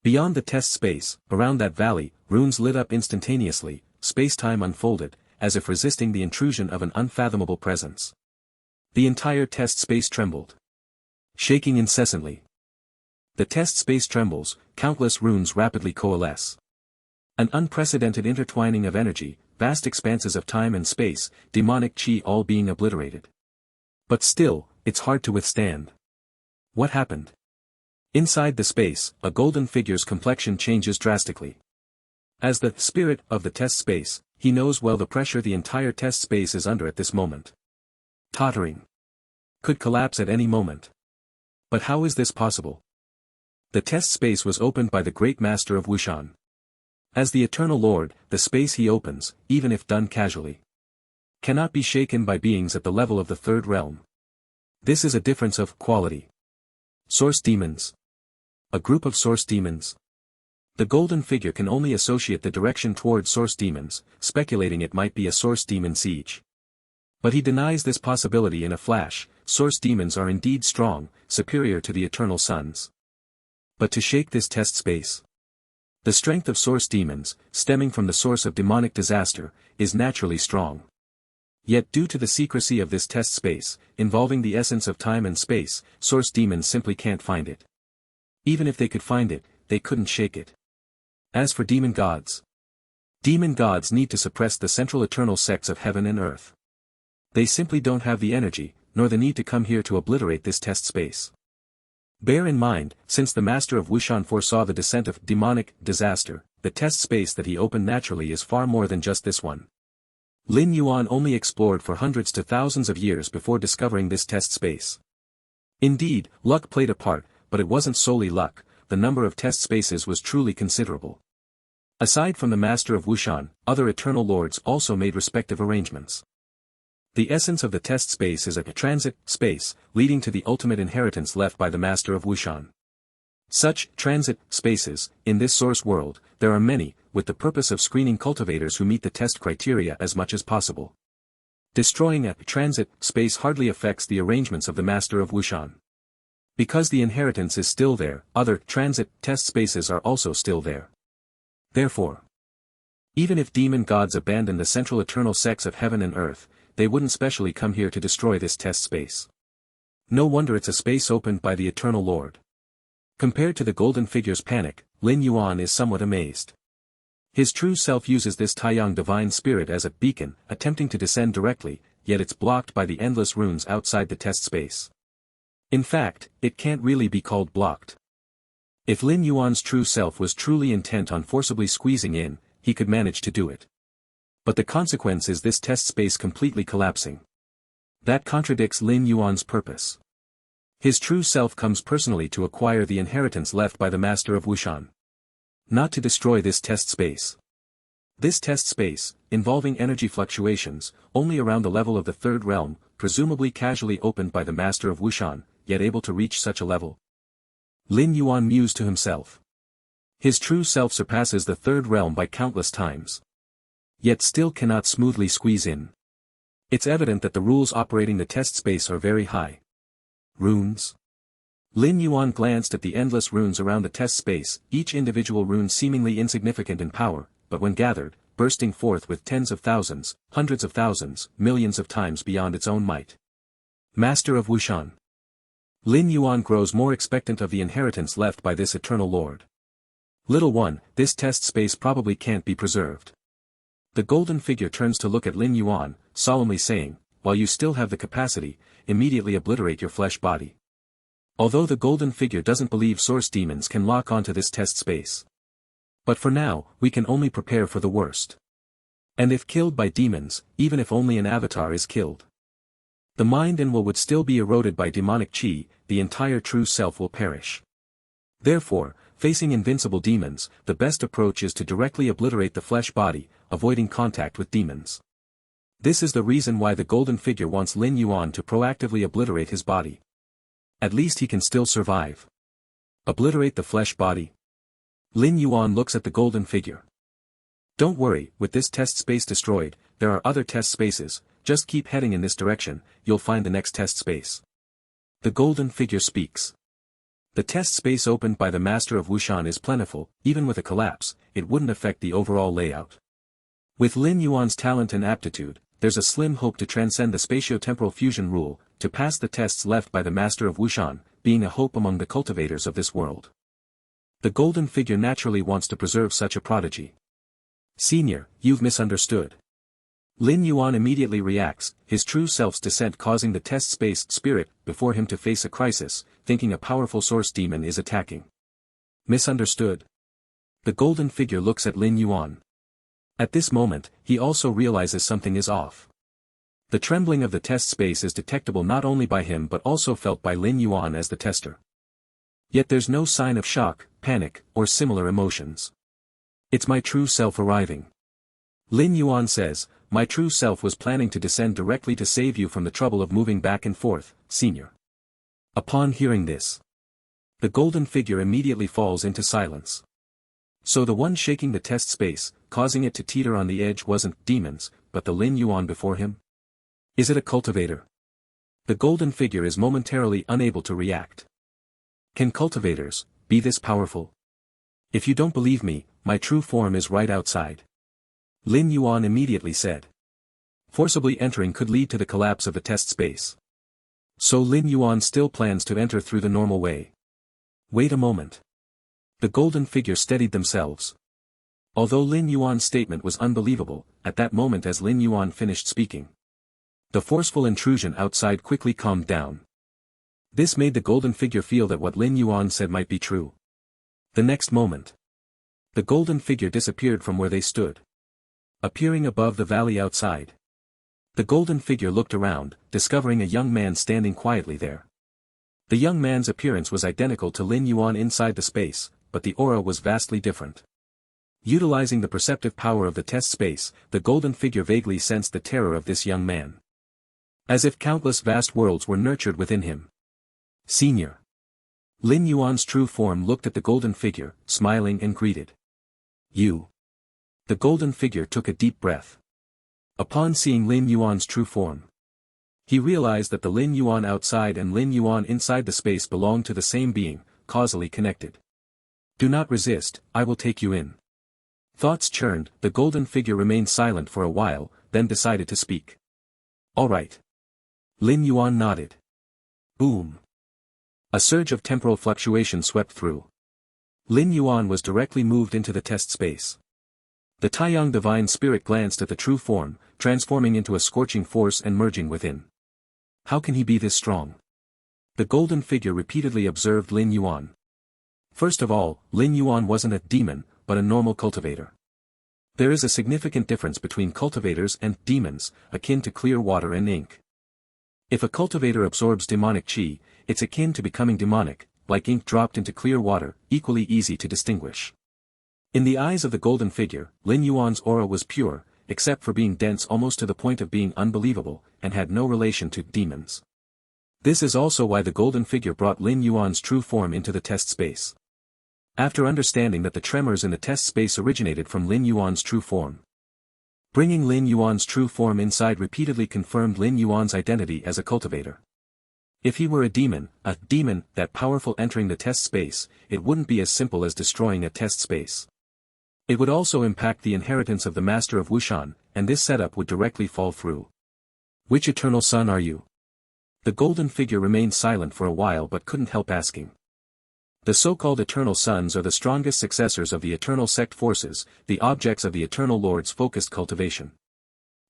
Beyond the test space, around that valley, runes lit up instantaneously, space-time unfolded, as if resisting the intrusion of an unfathomable presence. The entire test space trembled. Shaking incessantly. The test space trembles, countless runes rapidly coalesce. An unprecedented intertwining of energy, vast expanses of time and space, demonic chi all being obliterated. But still, it's hard to withstand. What happened? Inside the space, a golden figure's complexion changes drastically. As the spirit of the test space, he knows well the pressure the entire test space is under at this moment. Tottering. Could collapse at any moment. But how is this possible? The test space was opened by the great master of Wushan. As the Eternal Lord, the space he opens, even if done casually, cannot be shaken by beings at the level of the third realm. This is a difference of quality. Source demons. A group of source demons. The golden figure can only associate the direction toward source demons, speculating it might be a source demon siege. But he denies this possibility in a flash. Source demons are indeed strong, superior to the eternal suns. But to shake this test space, the strength of source demons, stemming from the source of demonic disaster, is naturally strong. Yet due to the secrecy of this test space, involving the essence of time and space, source demons simply can't find it. Even if they could find it, they couldn't shake it. As for demon gods need to suppress the central eternal sects of heaven and earth. They simply don't have the energy, nor the need to come here to obliterate this test space. Bear in mind, since the master of Wushan foresaw the descent of demonic disaster, the test space that he opened naturally is far more than just this one. Lin Yuan only explored for hundreds to thousands of years before discovering this test space. Indeed, luck played a part, but it wasn't solely luck, the number of test spaces was truly considerable. Aside from the master of Wushan, other eternal lords also made respective arrangements. The essence of the test space is a transit space, leading to the ultimate inheritance left by the master of Wushan. Such transit spaces, in this source world, there are many, with the purpose of screening cultivators who meet the test criteria as much as possible. Destroying a transit space hardly affects the arrangements of the master of Wushan. Because the inheritance is still there, other transit test spaces are also still there. Therefore, even if demon gods abandon the central eternal sects of heaven and earth, they wouldn't specially come here to destroy this test space. No wonder it's a space opened by the eternal lord. Compared to the golden figure's panic, Lin Yuan is somewhat amazed. His true self uses this Taiyang divine spirit as a beacon, attempting to descend directly, yet it's blocked by the endless runes outside the test space. In fact, it can't really be called blocked. If Lin Yuan's true self was truly intent on forcibly squeezing in, he could manage to do it. But the consequence is this test space completely collapsing. That contradicts Lin Yuan's purpose. His true self comes personally to acquire the inheritance left by the master of Wushan. Not to destroy this test space. This test space, involving energy fluctuations, only around the level of the third realm, presumably casually opened by the master of Wushan, yet able to reach such a level. Lin Yuan mused to himself. His true self surpasses the third realm by countless times. Yet still cannot smoothly squeeze in. It's evident that the rules operating the test space are very high. Runes? Lin Yuan glanced at the endless runes around the test space, each individual rune seemingly insignificant in power, but when gathered, bursting forth with tens of thousands, hundreds of thousands, millions of times beyond its own might. Master of Wushan. Lin Yuan grows more expectant of the inheritance left by this eternal lord. Little one, this test space probably can't be preserved. The golden figure turns to look at Lin Yuan, solemnly saying, while you still have the capacity, immediately obliterate your flesh body. Although the golden figure doesn't believe source demons can lock onto this test space. But for now, we can only prepare for the worst. And if killed by demons, even if only an avatar is killed, the mind and will would still be eroded by demonic chi, the entire true self will perish. Therefore, facing invincible demons, the best approach is to directly obliterate the flesh body, avoiding contact with demons. This is the reason why the golden figure wants Lin Yuan to proactively obliterate his body. At least he can still survive. Obliterate the flesh body. Lin Yuan looks at the golden figure. Don't worry, with this test space destroyed, there are other test spaces, just keep heading in this direction, you'll find the next test space. The golden figure speaks. The test space opened by the master of Wushan is plentiful, even with a collapse, it wouldn't affect the overall layout. With Lin Yuan's talent and aptitude, there's a slim hope to transcend the spatio-temporal fusion rule, to pass the tests left by the master of Wushan, being a hope among the cultivators of this world. The golden figure naturally wants to preserve such a prodigy. Senior, you've misunderstood. Lin Yuan immediately reacts, his true self's descent causing the test space spirit before him to face a crisis, thinking a powerful source demon is attacking. Misunderstood. The golden figure looks at Lin Yuan. At this moment, he also realizes something is off. The trembling of the test space is detectable not only by him but also felt by Lin Yuan as the tester. Yet there's no sign of shock, panic, or similar emotions. It's my true self arriving. Lin Yuan says, my true self was planning to descend directly to save you from the trouble of moving back and forth, senior. Upon hearing this, the golden figure immediately falls into silence. So the one shaking the test space, causing it to teeter on the edge wasn't demons, but the Lin Yuan before him? Is it a cultivator? The golden figure is momentarily unable to react. Can cultivators be this powerful? If you don't believe me, my true form is right outside. Lin Yuan immediately said. Forcibly entering could lead to the collapse of the test space. So Lin Yuan still plans to enter through the normal way. Wait a moment. The golden figure steadied themselves. Although Lin Yuan's statement was unbelievable, at that moment as Lin Yuan finished speaking, the forceful intrusion outside quickly calmed down. This made the golden figure feel that what Lin Yuan said might be true. The next moment, the golden figure disappeared from where they stood, appearing above the valley outside. The golden figure looked around, discovering a young man standing quietly there. The young man's appearance was identical to Lin Yuan inside the space, but the aura was vastly different. Utilizing the perceptive power of the test space, the golden figure vaguely sensed the terror of this young man. As if countless vast worlds were nurtured within him. Senior. Lin Yuan's true form looked at the golden figure, smiling and greeted. You. The golden figure took a deep breath. Upon seeing Lin Yuan's true form, he realized that the Lin Yuan outside and Lin Yuan inside the space belonged to the same being, causally connected. Do not resist, I will take you in. Thoughts churned, the golden figure remained silent for a while, then decided to speak. All right. Lin Yuan nodded. Boom. A surge of temporal fluctuation swept through. Lin Yuan was directly moved into the test space. The Taiyang divine spirit glanced at the true form, transforming into a scorching force and merging within. How can he be this strong? The golden figure repeatedly observed Lin Yuan. First of all, Lin Yuan wasn't a demon, but a normal cultivator. There is a significant difference between cultivators and demons, akin to clear water and ink. If a cultivator absorbs demonic chi, it's akin to becoming demonic, like ink dropped into clear water, equally easy to distinguish. In the eyes of the golden figure, Lin Yuan's aura was pure, except for being dense almost to the point of being unbelievable, and had no relation to demons. This is also why the golden figure brought Lin Yuan's true form into the test space. After understanding that the tremors in the test space originated from Lin Yuan's true form, bringing Lin Yuan's true form inside repeatedly confirmed Lin Yuan's identity as a cultivator. If he were a demon, that powerful entering the test space, it wouldn't be as simple as destroying a test space. It would also impact the inheritance of the Master of Wushan, and this setup would directly fall through. Which eternal son are you? The golden figure remained silent for a while but couldn't help asking. The so-called eternal sons are the strongest successors of the eternal sect forces, the objects of the eternal lord's focused cultivation.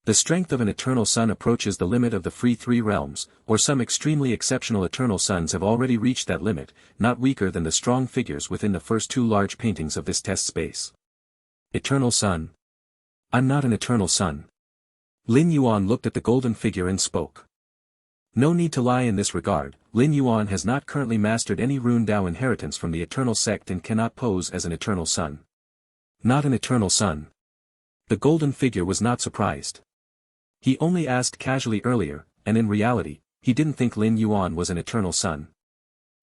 The strength of an eternal son approaches the limit of the free three realms, or some extremely exceptional eternal sons have already reached that limit, not weaker than the strong figures within the first two large paintings of this test space. Eternal son? I'm not an eternal son. Lin Yuan looked at the golden figure and spoke. No need to lie in this regard, Lin Yuan has not currently mastered any rune Dao inheritance from the eternal sect and cannot pose as an eternal son. Not an eternal son. The golden figure was not surprised. He only asked casually earlier, and in reality, he didn't think Lin Yuan was an eternal son.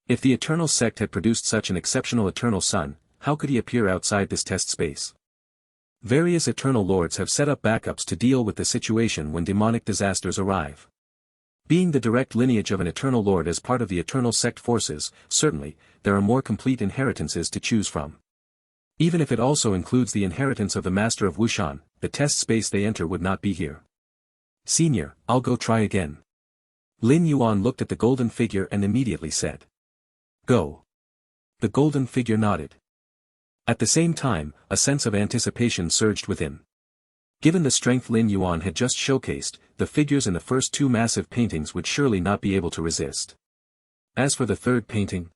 If the eternal sect had produced such an exceptional eternal son, how could he appear outside this test space? Various eternal lords have set up backups to deal with the situation when demonic disasters arrive. Being the direct lineage of an eternal lord as part of the eternal sect forces, certainly, there are more complete inheritances to choose from. Even if it also includes the inheritance of the Master of Wushan, the test space they enter would not be here. Senior, I'll go try again. Lin Yuan looked at the golden figure and immediately said. Go. The golden figure nodded. At the same time, a sense of anticipation surged within. Given the strength Lin Yuan had just showcased, the figures in the first two massive paintings would surely not be able to resist. As for the third painting,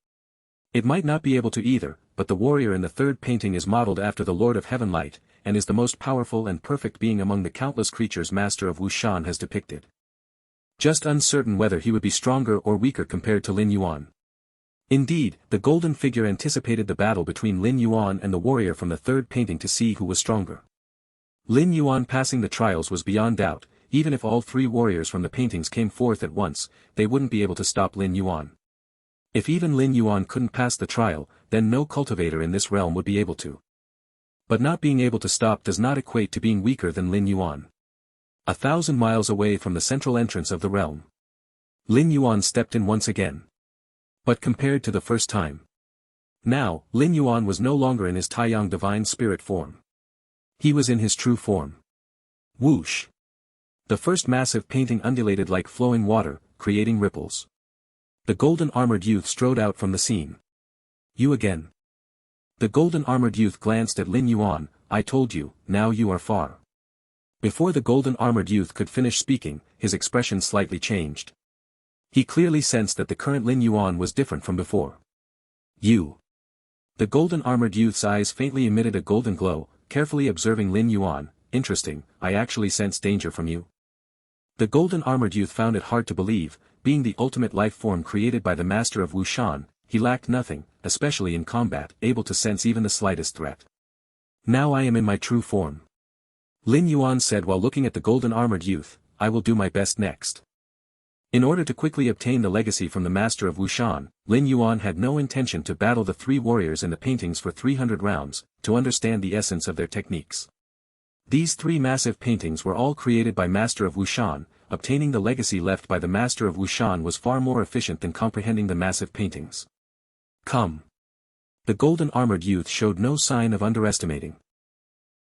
it might not be able to either, but the warrior in the third painting is modeled after the Lord of Heaven Light, and is the most powerful and perfect being among the countless creatures Master of Wushan has depicted. Just uncertain whether he would be stronger or weaker compared to Lin Yuan. Indeed, the golden figure anticipated the battle between Lin Yuan and the warrior from the third painting to see who was stronger. Lin Yuan passing the trials was beyond doubt, even if all three warriors from the paintings came forth at once, they wouldn't be able to stop Lin Yuan. If even Lin Yuan couldn't pass the trial, then no cultivator in this realm would be able to. But not being able to stop does not equate to being weaker than Lin Yuan. 1,000 miles away from the central entrance of the realm, Lin Yuan stepped in once again. But compared to the first time, now, Lin Yuan was no longer in his Taiyang divine spirit form. He was in his true form. Whoosh! The first massive painting undulated like flowing water, creating ripples. The golden-armored youth strode out from the scene. You again. The golden-armored youth glanced at Lin Yuan. I told you, now you are far. Before the golden-armored youth could finish speaking, his expression slightly changed. He clearly sensed that the current Lin Yuan was different from before. You. The golden-armored youth's eyes faintly emitted a golden glow, carefully observing Lin Yuan. Interesting, I actually sense danger from you. The golden-armored youth found it hard to believe, being the ultimate life form created by the master of Wushan, he lacked nothing, especially in combat, able to sense even the slightest threat. Now I am in my true form. Lin Yuan said while looking at the golden-armored youth, I will do my best next. In order to quickly obtain the legacy from the master of Wushan, Lin Yuan had no intention to battle the three warriors in the paintings for 300 rounds, to understand the essence of their techniques. These three massive paintings were all created by Master of Wushan. Obtaining the legacy left by the Master of Wushan was far more efficient than comprehending the massive paintings. Come. The golden-armored youth showed no sign of underestimating.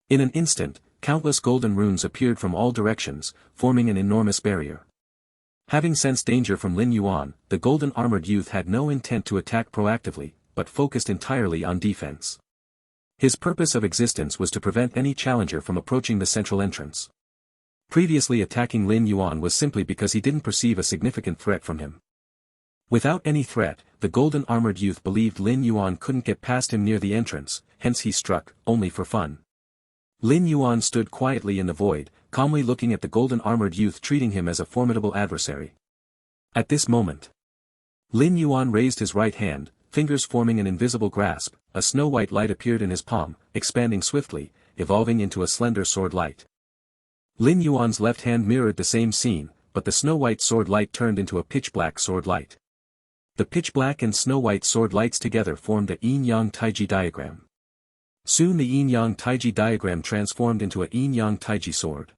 In an instant, countless golden runes appeared from all directions, forming an enormous barrier. Having sensed danger from Lin Yuan, the golden-armored youth had no intent to attack proactively, but focused entirely on defense. His purpose of existence was to prevent any challenger from approaching the central entrance. Previously attacking Lin Yuan was simply because he didn't perceive a significant threat from him. Without any threat, the golden-armored youth believed Lin Yuan couldn't get past him near the entrance, hence he struck, only for fun. Lin Yuan stood quietly in the void, calmly looking at the golden-armored youth treating him as a formidable adversary. At this moment, Lin Yuan raised his right hand, fingers forming an invisible grasp, a snow-white light appeared in his palm, expanding swiftly, evolving into a slender sword light. Lin Yuan's left hand mirrored the same scene, but the snow-white sword light turned into a pitch-black sword light. The pitch-black and snow-white sword lights together formed the yin-yang taiji diagram. Soon the yin-yang taiji diagram transformed into a yin-yang taiji sword.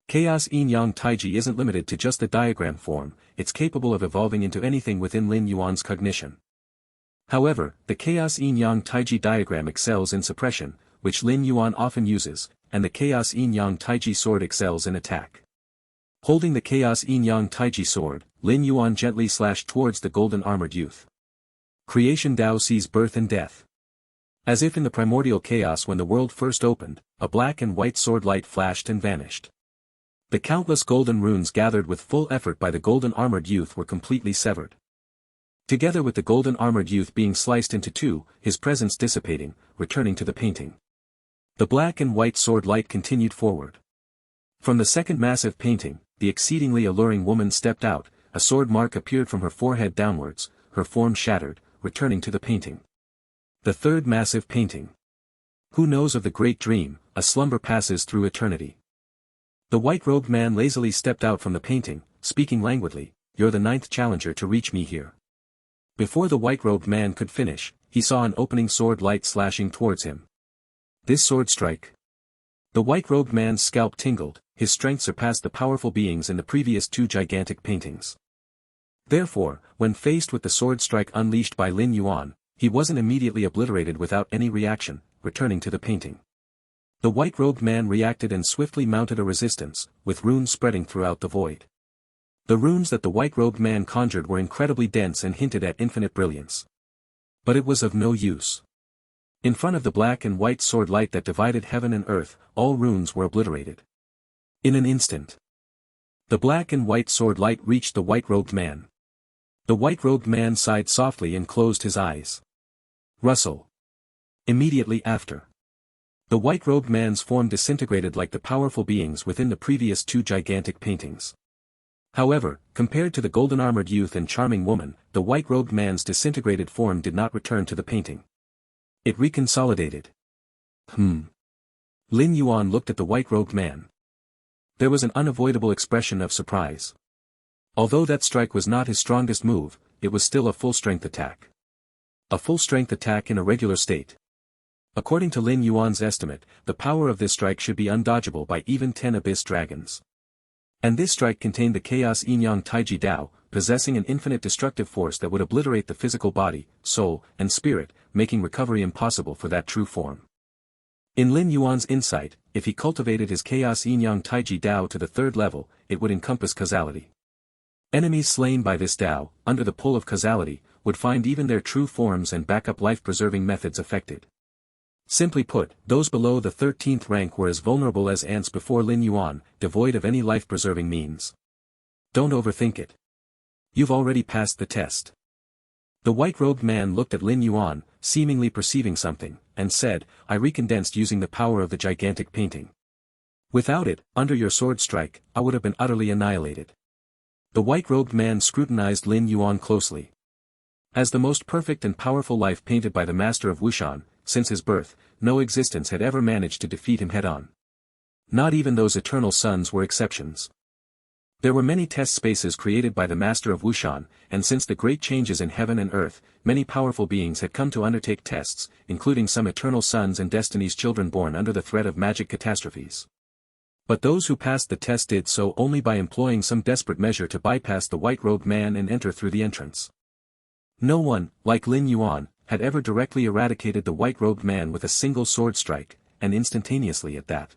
Chaos yin-yang taiji isn't limited to just the diagram form, it's capable of evolving into anything within Lin Yuan's cognition. However, the Chaos Yin-Yang Taiji diagram excels in suppression, which Lin Yuan often uses, and the Chaos Yin-Yang Taiji sword excels in attack. Holding the Chaos Yin-Yang Taiji sword, Lin Yuan gently slashed towards the golden-armored youth. Creation Tao sees birth and death. As if in the primordial chaos when the world first opened, a black and white sword light flashed and vanished. The countless golden runes gathered with full effort by the golden-armored youth were completely severed. Together with the golden-armored youth being sliced into two, his presence dissipating, returning to the painting. The black and white sword light continued forward. From the second massive painting, the exceedingly alluring woman stepped out, a sword mark appeared from her forehead downwards, her form shattered, returning to the painting. The third massive painting. Who knows of the great dream, a slumber passes through eternity. The white-robed man lazily stepped out from the painting, speaking languidly, you're the ninth challenger to reach me here. Before the white-robed man could finish, he saw an opening sword light slashing towards him. This sword strike. The white-robed man's scalp tingled, his strength surpassed the powerful beings in the previous two gigantic paintings. Therefore, when faced with the sword strike unleashed by Lin Yuan, he wasn't immediately obliterated without any reaction, returning to the painting. The white-robed man reacted and swiftly mounted a resistance, with runes spreading throughout the void. The runes that the white-robed man conjured were incredibly dense and hinted at infinite brilliance. But it was of no use. In front of the black and white sword light that divided heaven and earth, all runes were obliterated. In an instant, the black and white sword light reached the white-robed man. The white-robed man sighed softly and closed his eyes. Rustle. Immediately after, the white-robed man's form disintegrated like the powerful beings within the previous two gigantic paintings. However, compared to the golden-armored youth and charming woman, the white-robed man's disintegrated form did not return to the painting. It reconsolidated. Lin Yuan looked at the white-robed man. There was an unavoidable expression of surprise. Although that strike was not his strongest move, it was still a full-strength attack. A full-strength attack in a regular state. According to Lin Yuan's estimate, the power of this strike should be undodgeable by even 10 abyss dragons. And this strike contained the Chaos Yin-Yang Taiji Dao, possessing an infinite destructive force that would obliterate the physical body, soul, and spirit, making recovery impossible for that true form. In Lin Yuan's insight, if he cultivated his chaos yin-yang taiji Dao to the third level, it would encompass causality. Enemies slain by this Dao, under the pull of causality, would find even their true forms and backup life-preserving methods affected. Simply put, those below the 13th rank were as vulnerable as ants before Lin Yuan, devoid of any life-preserving means. Don't overthink it. You've already passed the test. The white-robed man looked at Lin Yuan, seemingly perceiving something, and said, I recondensed using the power of the gigantic painting. Without it, under your sword strike, I would have been utterly annihilated. The white-robed man scrutinized Lin Yuan closely. As the most perfect and powerful life painted by the master of Wushan, since his birth, no existence had ever managed to defeat him head-on. Not even those eternal suns were exceptions. There were many test spaces created by the master of Wushan, and since the great changes in heaven and earth, many powerful beings had come to undertake tests, including some eternal suns and destiny's children born under the threat of magic catastrophes. But those who passed the test did so only by employing some desperate measure to bypass the white-robed man and enter through the entrance. No one, like Lin Yuan, had ever directly eradicated the white-robed man with a single sword strike, and instantaneously at that.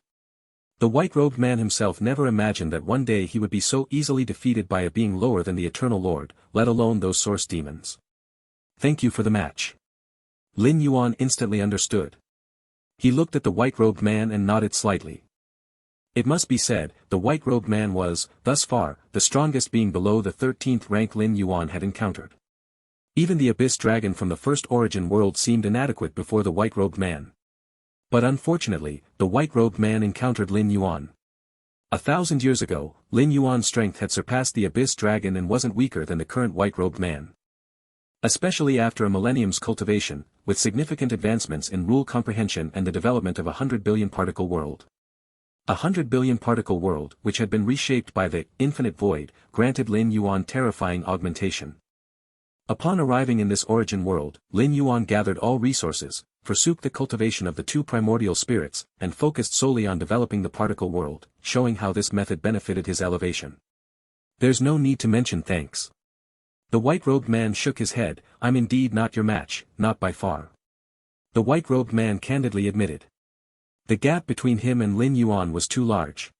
The white-robed man himself never imagined that one day he would be so easily defeated by a being lower than the Eternal Lord, let alone those source demons. Thank you for the match. Lin Yuan instantly understood. He looked at the white-robed man and nodded slightly. It must be said, the white-robed man was, thus far, the strongest being below the 13th rank Lin Yuan had encountered. Even the abyss dragon from the first origin world seemed inadequate before the white-robed man. But unfortunately, the white-robed man encountered Lin Yuan. 1,000 years ago, Lin Yuan's strength had surpassed the abyss dragon and wasn't weaker than the current white-robed man. Especially after a millennium's cultivation, with significant advancements in rule comprehension and the development of a 100 billion particle world. A 100 billion particle world, which had been reshaped by the infinite void, granted Lin Yuan terrifying augmentation. Upon arriving in this origin world, Lin Yuan gathered all resources, forsook the cultivation of the two primordial spirits, and focused solely on developing the particle world, showing how this method benefited his elevation. There's no need to mention thanks. The white-robed man shook his head, I'm indeed not your match, not by far. The white-robed man candidly admitted. The gap between him and Lin Yuan was too large.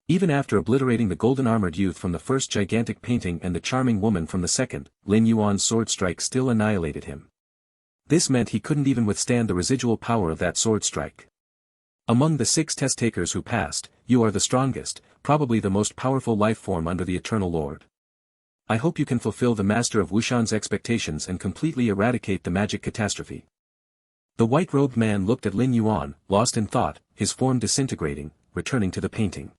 Even after obliterating the golden-armored youth from the first gigantic painting and the charming woman from the second, Lin Yuan's sword strike still annihilated him. This meant he couldn't even withstand the residual power of that sword strike. Among the 6 test takers who passed, you are the strongest, probably the most powerful life form under the Eternal Lord. I hope you can fulfill the Master of Wushan's expectations and completely eradicate the magic catastrophe. The white-robed man looked at Lin Yuan, lost in thought, his form disintegrating, returning to the painting.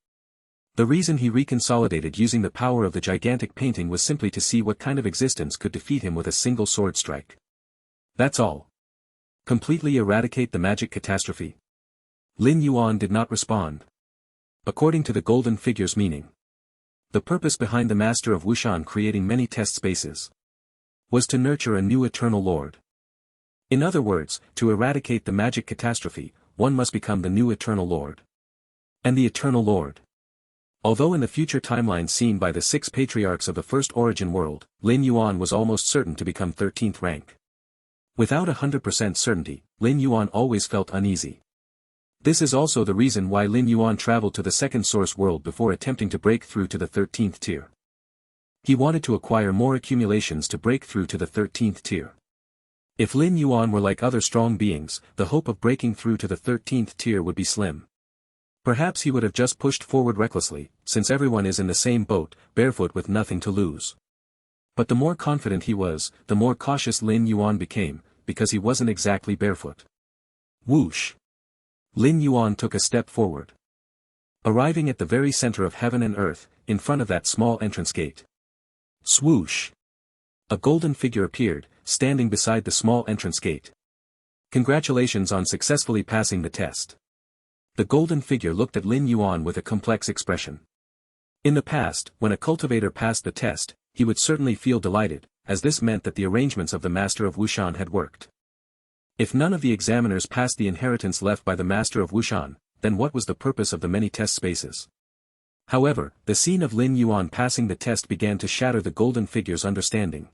The reason he reconsolidated using the power of the gigantic painting was simply to see what kind of existence could defeat him with a single sword strike. That's all. Completely eradicate the magic catastrophe. Lin Yuan did not respond. According to the golden figure's meaning, the purpose behind the Master of Wushan creating many test spaces was to nurture a new Eternal Lord. In other words, to eradicate the magic catastrophe, one must become the new Eternal Lord. And the Eternal Lord. Although in the future timeline seen by the 6 patriarchs of the first origin world, Lin Yuan was almost certain to become 13th rank. Without 100% certainty, Lin Yuan always felt uneasy. This is also the reason why Lin Yuan traveled to the second source world before attempting to break through to the 13th tier. He wanted to acquire more accumulations to break through to the 13th tier. If Lin Yuan were like other strong beings, the hope of breaking through to the 13th tier would be slim. Perhaps he would have just pushed forward recklessly, since everyone is in the same boat, barefoot with nothing to lose. But the more confident he was, the more cautious Lin Yuan became, because he wasn't exactly barefoot. Whoosh! Lin Yuan took a step forward. Arriving at the very center of heaven and earth, in front of that small entrance gate. Swoosh! A golden figure appeared, standing beside the small entrance gate. Congratulations on successfully passing the test. The golden figure looked at Lin Yuan with a complex expression. In the past, when a cultivator passed the test, he would certainly feel delighted, as this meant that the arrangements of the Master of Wushan had worked. If none of the examiners passed the inheritance left by the Master of Wushan, then what was the purpose of the many test spaces? However, the scene of Lin Yuan passing the test began to shatter the golden figure's understanding.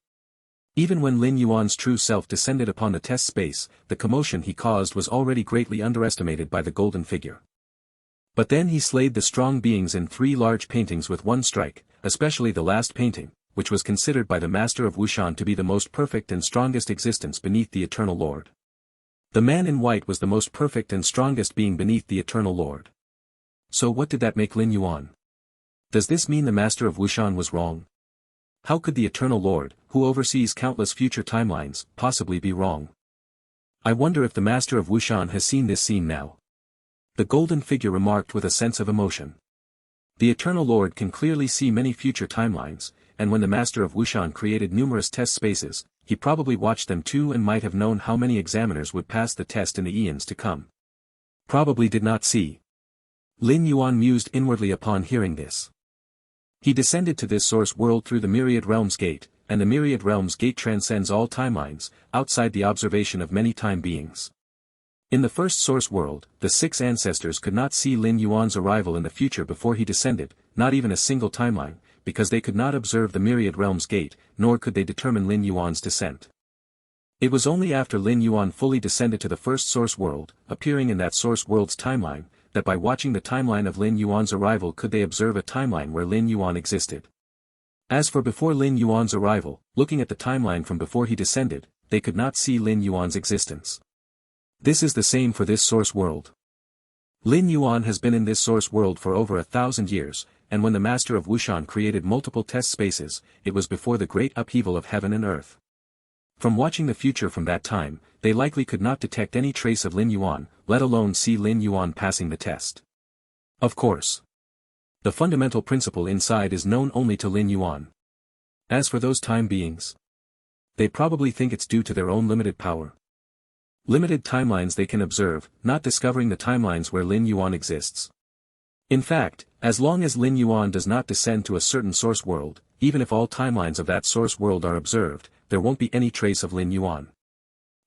Even when Lin Yuan's true self descended upon the test space, the commotion he caused was already greatly underestimated by the golden figure. But then he slayed the strong beings in 3 large paintings with one strike, especially the last painting, which was considered by the master of Wushan to be the most perfect and strongest existence beneath the Eternal Lord. The man in white was the most perfect and strongest being beneath the Eternal Lord. So what did that make Lin Yuan? Does this mean the master of Wushan was wrong? How could the Eternal Lord, who oversees countless future timelines, possibly be wrong? I wonder if the master of Wushan has seen this scene now. The golden figure remarked with a sense of emotion. The Eternal Lord can clearly see many future timelines, and when the master of Wushan created numerous test spaces, he probably watched them too and might have known how many examiners would pass the test in the eons to come. Probably did not see. Lin Yuan mused inwardly upon hearing this. He descended to this source world through the Myriad Realms Gate, and the Myriad Realms Gate transcends all timelines, outside the observation of many time beings. In the first source world, the 6 ancestors could not see Lin Yuan's arrival in the future before he descended, not even a single timeline, because they could not observe the Myriad Realms Gate, nor could they determine Lin Yuan's descent. It was only after Lin Yuan fully descended to the first source world, appearing in that source world's timeline, that by watching the timeline of Lin Yuan's arrival could they observe a timeline where Lin Yuan existed. As for before Lin Yuan's arrival, looking at the timeline from before he descended, they could not see Lin Yuan's existence. This is the same for this source world. Lin Yuan has been in this source world for over 1,000 years, and when the master of Wushan created multiple test spaces, it was before the great upheaval of heaven and earth. From watching the future from that time, they likely could not detect any trace of Lin Yuan, let alone see Lin Yuan passing the test. Of course. The fundamental principle inside is known only to Lin Yuan. As for those time beings, they probably think it's due to their own limited power. Limited timelines they can observe, not discovering the timelines where Lin Yuan exists. In fact, as long as Lin Yuan does not descend to a certain source world, even if all timelines of that source world are observed, there won't be any trace of Lin Yuan.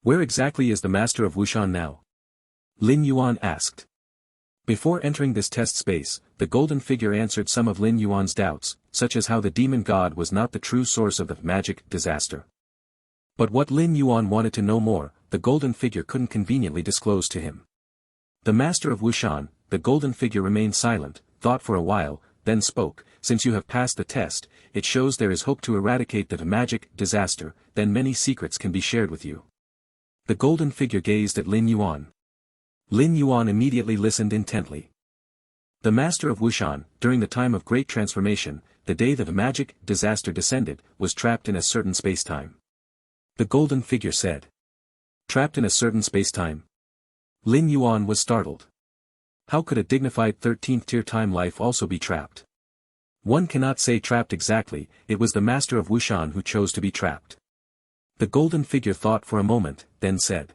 Where exactly is the master of Wushan now? Lin Yuan asked. Before entering this test space, the golden figure answered some of Lin Yuan's doubts, such as how the demon god was not the true source of the magic disaster. But what Lin Yuan wanted to know more, the golden figure couldn't conveniently disclose to him. The master of Wushan, the golden figure remained silent, thought for a while, then spoke. Since you have passed the test, it shows there is hope to eradicate the magic disaster, then many secrets can be shared with you. The golden figure gazed at Lin Yuan. Lin Yuan immediately listened intently. The master of Wushan, during the time of great transformation, the day that the magic disaster descended, was trapped in a certain space-time. The golden figure said. Trapped in a certain space-time? Lin Yuan was startled. How could a dignified 13th tier time life also be trapped? One cannot say trapped exactly, it was the master of Wushan who chose to be trapped. The golden figure thought for a moment, then said.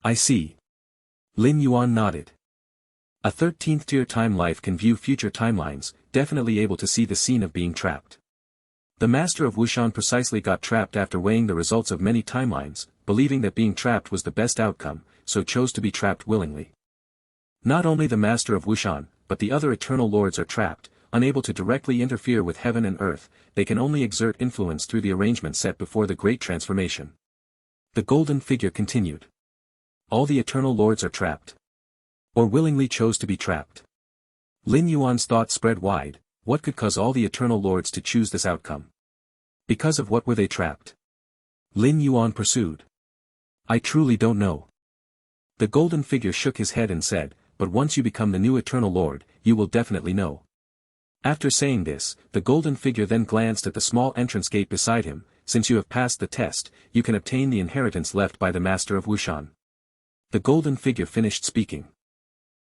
I see. Lin Yuan nodded. A 13th tier time life can view future timelines, definitely able to see the scene of being trapped. The master of Wushan precisely got trapped after weighing the results of many timelines, believing that being trapped was the best outcome, so chose to be trapped willingly. Not only the master of Wushan, but the other eternal lords are trapped, unable to directly interfere with heaven and earth, they can only exert influence through the arrangement set before the great transformation. The golden figure continued. All the eternal lords are trapped. Or willingly chose to be trapped. Lin Yuan's thoughts spread wide. What could cause all the eternal lords to choose this outcome? Because of what were they trapped? Lin Yuan pursued. I truly don't know. The golden figure shook his head and said, but once you become the new eternal lord, you will definitely know. After saying this, the golden figure then glanced at the small entrance gate beside him. Since you have passed the test, you can obtain the inheritance left by the master of Wushan. The golden figure finished speaking.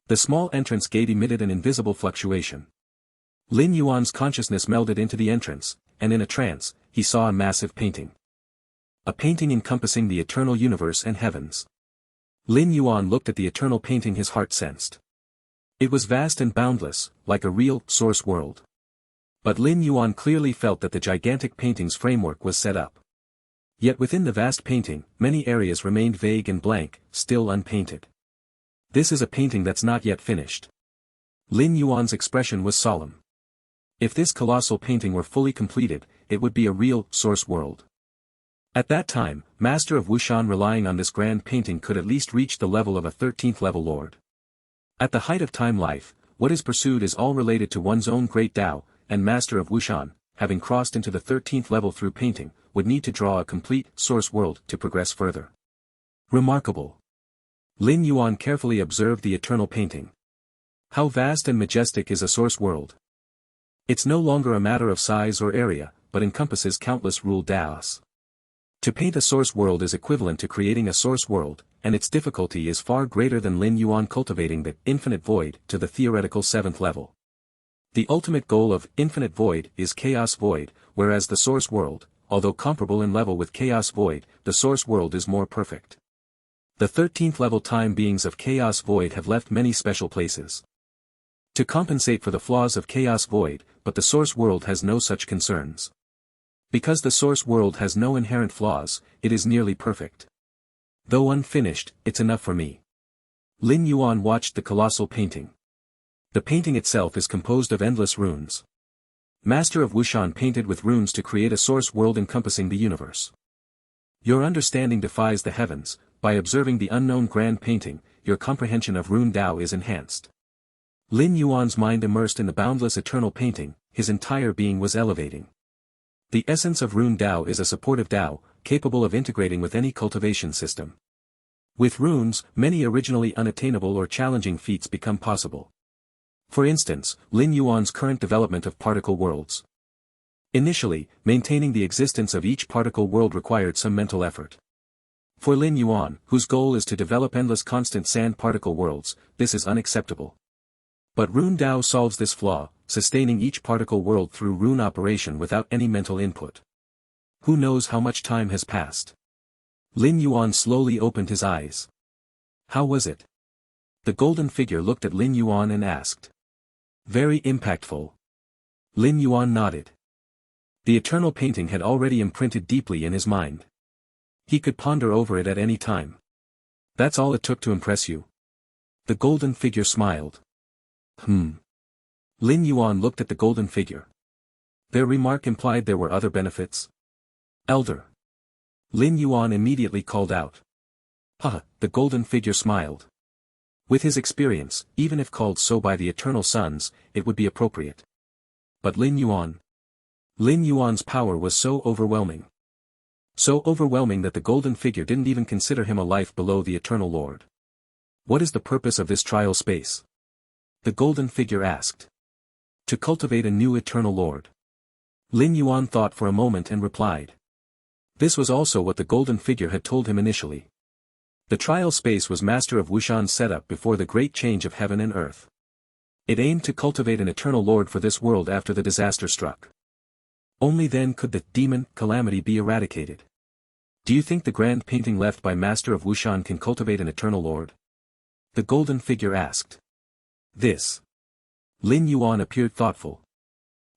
The small entrance gate emitted an invisible fluctuation. Lin Yuan's consciousness melded into the entrance, and in a trance, he saw a massive painting. A painting encompassing the eternal universe and heavens. Lin Yuan looked at the eternal painting his heart sensed. It was vast and boundless, like a real, source world. But Lin Yuan clearly felt that the gigantic painting's framework was set up. Yet within the vast painting, many areas remained vague and blank, still unpainted. This is a painting that's not yet finished. Lin Yuan's expression was solemn. If this colossal painting were fully completed, it would be a real, source world. At that time, Master of Wushan relying on this grand painting could at least reach the level of a 13th level lord. At the height of time life, what is pursued is all related to one's own great Tao, and Master of Wushan, having crossed into the 13th level through painting, would need to draw a complete source world to progress further. Remarkable. Lin Yuan carefully observed the eternal painting. How vast and majestic is a source world. It's no longer a matter of size or area, but encompasses countless ruled Daos. To paint a source world is equivalent to creating a source world, and its difficulty is far greater than Lin Yuan cultivating the infinite void to the theoretical 7th level. The ultimate goal of infinite void is chaos void, whereas the source world, although comparable in level with chaos void, the source world is more perfect. The 13th level time beings of chaos void have left many special places to compensate for the flaws of chaos void, but the source world has no such concerns. Because the source world has no inherent flaws, it is nearly perfect. Though unfinished, it's enough for me. Lin Yuan watched the colossal painting. The painting itself is composed of endless runes. Master of Wushan painted with runes to create a source world encompassing the universe. Your understanding defies the heavens. By observing the unknown grand painting, your comprehension of rune Tao is enhanced. Lin Yuan's mind immersed in the boundless eternal painting, his entire being was elevating. The essence of rune Tao is a supportive Tao, capable of integrating with any cultivation system. With runes, many originally unattainable or challenging feats become possible. For instance, Lin Yuan's current development of particle worlds. Initially, maintaining the existence of each particle world required some mental effort. For Lin Yuan, whose goal is to develop endless constant sand particle worlds, this is unacceptable. But rune Tao solves this flaw, sustaining each particle world through rune operation without any mental input. Who knows how much time has passed? Lin Yuan slowly opened his eyes. How was it? The golden figure looked at Lin Yuan and asked. Very impactful. Lin Yuan nodded. The eternal painting had already imprinted deeply in his mind. He could ponder over it at any time. That's all it took to impress you? The golden figure smiled. Lin Yuan looked at the golden figure. Their remark implied there were other benefits. Elder. Lin Yuan immediately called out. Haha, the golden figure smiled. With his experience, even if called so by the eternal sons, it would be appropriate. But Lin Yuan's power was so overwhelming. So overwhelming that the golden figure didn't even consider him a life below the eternal lord. What is the purpose of this trial space? The golden figure asked. To cultivate a new eternal lord. Lin Yuan thought for a moment and replied. This was also what the golden figure had told him initially. The trial space was Master of Wushan's setup before the great change of heaven and earth. It aimed to cultivate an eternal lord for this world after the disaster struck. Only then could the demon calamity be eradicated. Do you think the grand painting left by Master of Wushan can cultivate an eternal lord? The golden figure asked. This. Lin Yuan appeared thoughtful.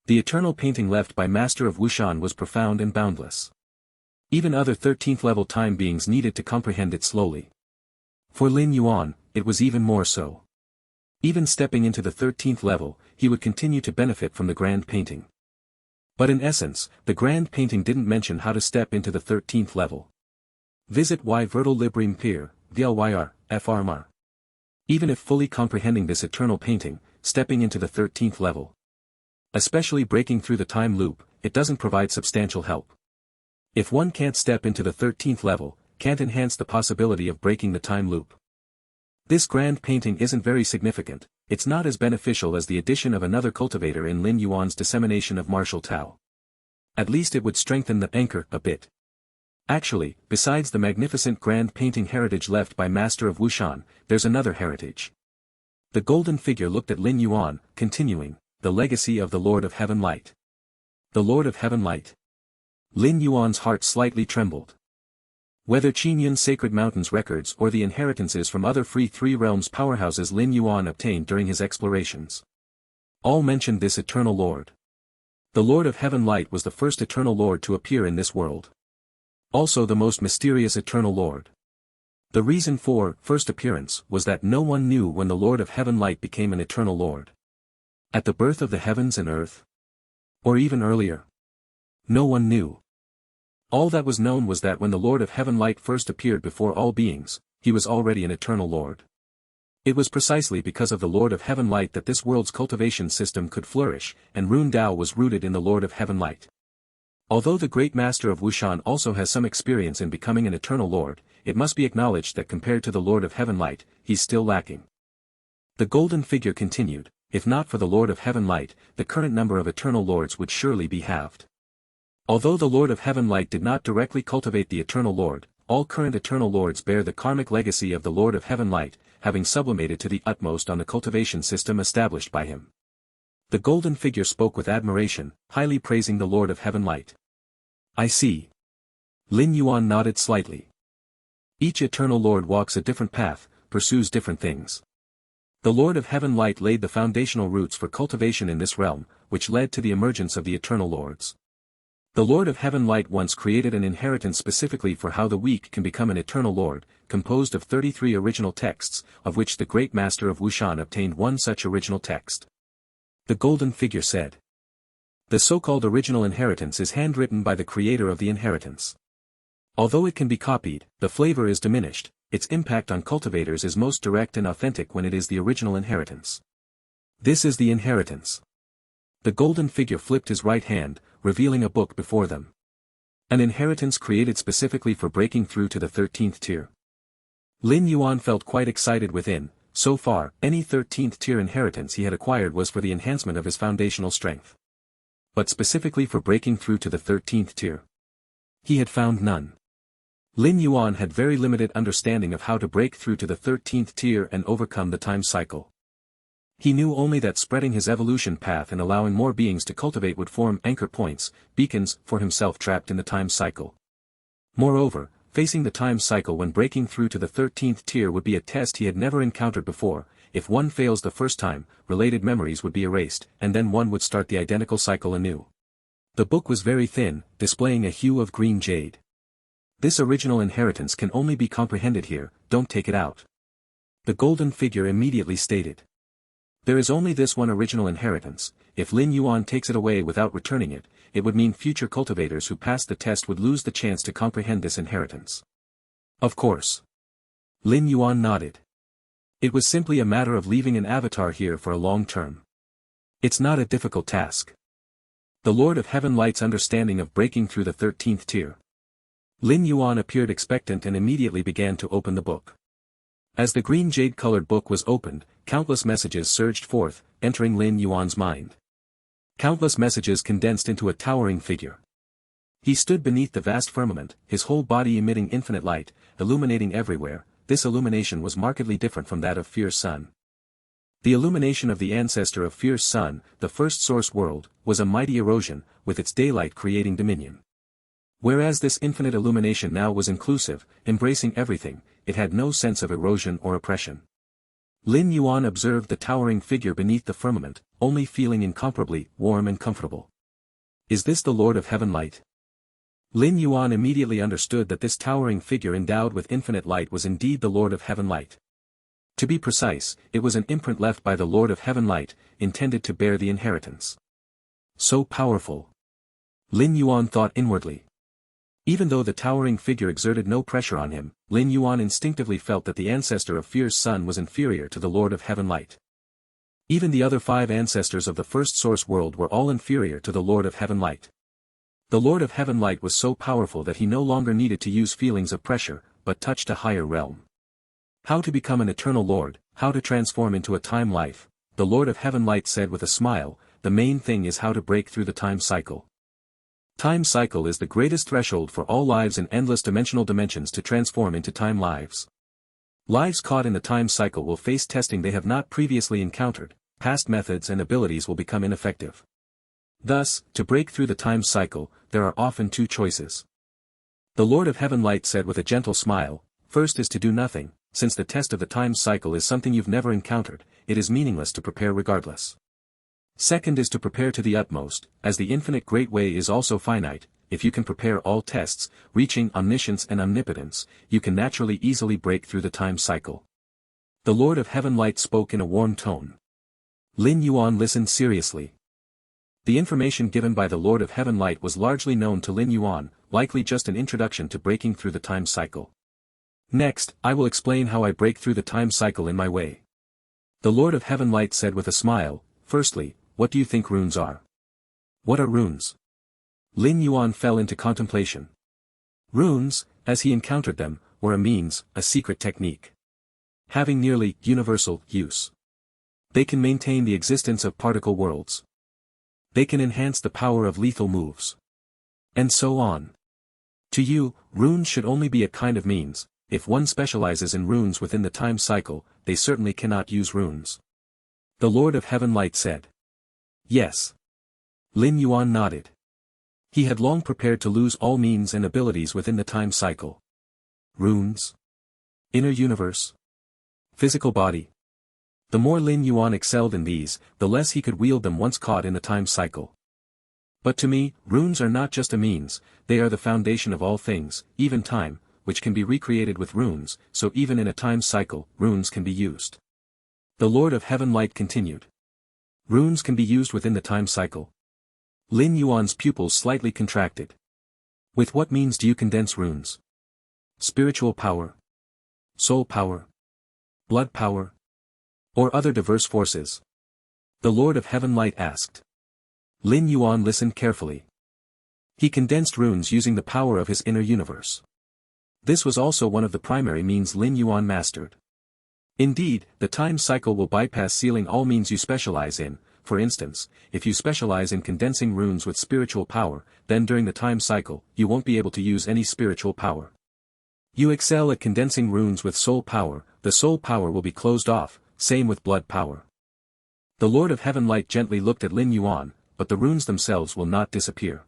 The eternal painting left by Master of Wushan was profound and boundless. Even other 13th level time beings needed to comprehend it slowly. For Lin Yuan, it was even more so. Even stepping into the 13th level, he would continue to benefit from the grand painting. But in essence, the grand painting didn't mention how to step into the 13th level. Visit y vertal librim peer, vlyr, frmr. Even if fully comprehending this eternal painting, stepping into the 13th level. Especially breaking through the time loop, it doesn't provide substantial help. If one can't step into the 13th level, can't enhance the possibility of breaking the time loop. This grand painting isn't very significant, it's not as beneficial as the addition of another cultivator in Lin Yuan's dissemination of martial Tao. At least it would strengthen the anchor a bit. Actually, besides the magnificent grand painting heritage left by Master of Wushan, there's another heritage. The golden figure looked at Lin Yuan, continuing, the legacy of the Lord of Heaven Light. The Lord of Heaven Light. Lin Yuan's heart slightly trembled. Whether Qingyun's Sacred Mountains records or the inheritances from other free Three Realms powerhouses Lin Yuan obtained during his explorations. All mentioned this eternal Lord. The Lord of Heaven Light was the first eternal Lord to appear in this world. Also the most mysterious eternal Lord. The reason for first appearance was that no one knew when the Lord of Heaven Light became an eternal Lord. At the birth of the heavens and earth? Or even earlier? No one knew. All that was known was that when the Lord of Heaven Light first appeared before all beings, he was already an eternal Lord. It was precisely because of the Lord of Heaven Light that this world's cultivation system could flourish, and Rune Dao was rooted in the Lord of Heaven Light. Although the great master of Wushan also has some experience in becoming an eternal Lord, it must be acknowledged that compared to the Lord of Heaven Light, he's still lacking. The golden figure continued, if not for the Lord of Heaven Light, the current number of eternal lords would surely be halved. Although the Lord of Heaven Light did not directly cultivate the eternal Lord, all current eternal lords bear the karmic legacy of the Lord of Heaven Light, having sublimated to the utmost on the cultivation system established by him. The golden figure spoke with admiration, highly praising the Lord of Heaven Light. I see. Lin Yuan nodded slightly. Each eternal Lord walks a different path, pursues different things. The Lord of Heaven Light laid the foundational roots for cultivation in this realm, which led to the emergence of the eternal lords. The Lord of Heaven Light once created an inheritance specifically for how the weak can become an eternal Lord, composed of 33 original texts, of which the great master of Wushan obtained one such original text. The golden figure said. The so-called original inheritance is handwritten by the creator of the inheritance. Although it can be copied, the flavor is diminished, its impact on cultivators is most direct and authentic when it is the original inheritance. This is the inheritance. The golden figure flipped his right hand, revealing a book before them. An inheritance created specifically for breaking through to the 13th tier. Lin Yuan felt quite excited within. So far, any 13th tier inheritance he had acquired was for the enhancement of his foundational strength. But specifically for breaking through to the 13th tier, he had found none. Lin Yuan had very limited understanding of how to break through to the 13th tier and overcome the time cycle. He knew only that spreading his evolution path and allowing more beings to cultivate would form anchor points, beacons, for himself trapped in the time cycle. Moreover, facing the time cycle when breaking through to the 13th tier would be a test he had never encountered before. If one fails the first time, related memories would be erased, and then one would start the identical cycle anew. The book was very thin, displaying a hue of green jade. This original inheritance can only be comprehended here, don't take it out. The golden figure immediately stated. There is only this one original inheritance. If Lin Yuan takes it away without returning it, it would mean future cultivators who pass the test would lose the chance to comprehend this inheritance. Of course. Lin Yuan nodded. It was simply a matter of leaving an avatar here for a long term. It's not a difficult task. The Lord of Heaven Light's understanding of breaking through the 13th tier. Lin Yuan appeared expectant and immediately began to open the book. As the green jade-colored book was opened, countless messages surged forth, entering Lin Yuan's mind. Countless messages condensed into a towering figure. He stood beneath the vast firmament, his whole body emitting infinite light, illuminating everywhere. This illumination was markedly different from that of Fierce Sun. The illumination of the ancestor of Fierce Sun, the first source world, was a mighty erosion, with its daylight creating dominion. Whereas this infinite illumination now was inclusive, embracing everything, it had no sense of erosion or oppression. Lin Yuan observed the towering figure beneath the firmament, only feeling incomparably warm and comfortable. Is this the Lord of Heaven Light? Lin Yuan immediately understood that this towering figure endowed with infinite light was indeed the Lord of Heaven Light. To be precise, it was an imprint left by the Lord of Heaven Light, intended to bear the inheritance. So powerful. Lin Yuan thought inwardly. Even though the towering figure exerted no pressure on him, Lin Yuan instinctively felt that the ancestor of Fierce Sun was inferior to the Lord of Heaven Light. Even the other 5 ancestors of the first source world were all inferior to the Lord of Heaven Light. The Lord of Heaven Light was so powerful that he no longer needed to use feelings of pressure, but touched a higher realm. How to become an eternal Lord, how to transform into a time life, the Lord of Heaven Light said with a smile, the main thing is how to break through the time cycle. Time cycle is the greatest threshold for all lives in endless dimensional dimensions to transform into time lives. Lives caught in the time cycle will face testing they have not previously encountered, past methods and abilities will become ineffective. Thus, to break through the time cycle, there are often 2 choices. The Lord of Heaven Light said with a gentle smile, first is to do nothing, since the test of the time cycle is something you've never encountered, it is meaningless to prepare regardless. Second is to prepare to the utmost, as the infinite great way is also finite. If you can prepare all tests, reaching omniscience and omnipotence, you can naturally easily break through the time cycle. The Lord of Heaven Light spoke in a warm tone. Lin Yuan listened seriously. The information given by the Lord of Heaven Light was largely known to Lin Yuan, likely just an introduction to breaking through the time cycle. Next, I will explain how I break through the time cycle in my way. The Lord of Heaven Light said with a smile, "Firstly, what do you think runes are?" "What are runes?" Lin Yuan fell into contemplation. Runes, as he encountered them, were a means, a secret technique. Having nearly universal use. They can maintain the existence of particle worlds. They can enhance the power of lethal moves. And so on. To you, runes should only be a kind of means. If one specializes in runes within the time cycle, they certainly cannot use runes. The Lord of Heaven Light said. Yes. Lin Yuan nodded. He had long prepared to lose all means and abilities within the time cycle. Runes. Inner universe. Physical body. The more Lin Yuan excelled in these, the less he could wield them once caught in the time cycle. But to me, runes are not just a means, they are the foundation of all things, even time, which can be recreated with runes, so even in a time cycle, runes can be used. The Lord of Heaven Light continued. Runes can be used within the time cycle. Lin Yuan's pupils slightly contracted. With what means do you condense runes? Spiritual power? Soul power? Blood power? Or other diverse forces? The Lord of Heaven Light asked. Lin Yuan listened carefully. He condensed runes using the power of his inner universe. This was also one of the primary means Lin Yuan mastered. Indeed, the time cycle will bypass sealing all means you specialize in. For instance, if you specialize in condensing runes with spiritual power, then during the time cycle, you won't be able to use any spiritual power. You excel at condensing runes with soul power, the soul power will be closed off, same with blood power. The Lord of Heaven Light gently looked at Lin Yuan, but the runes themselves will not disappear.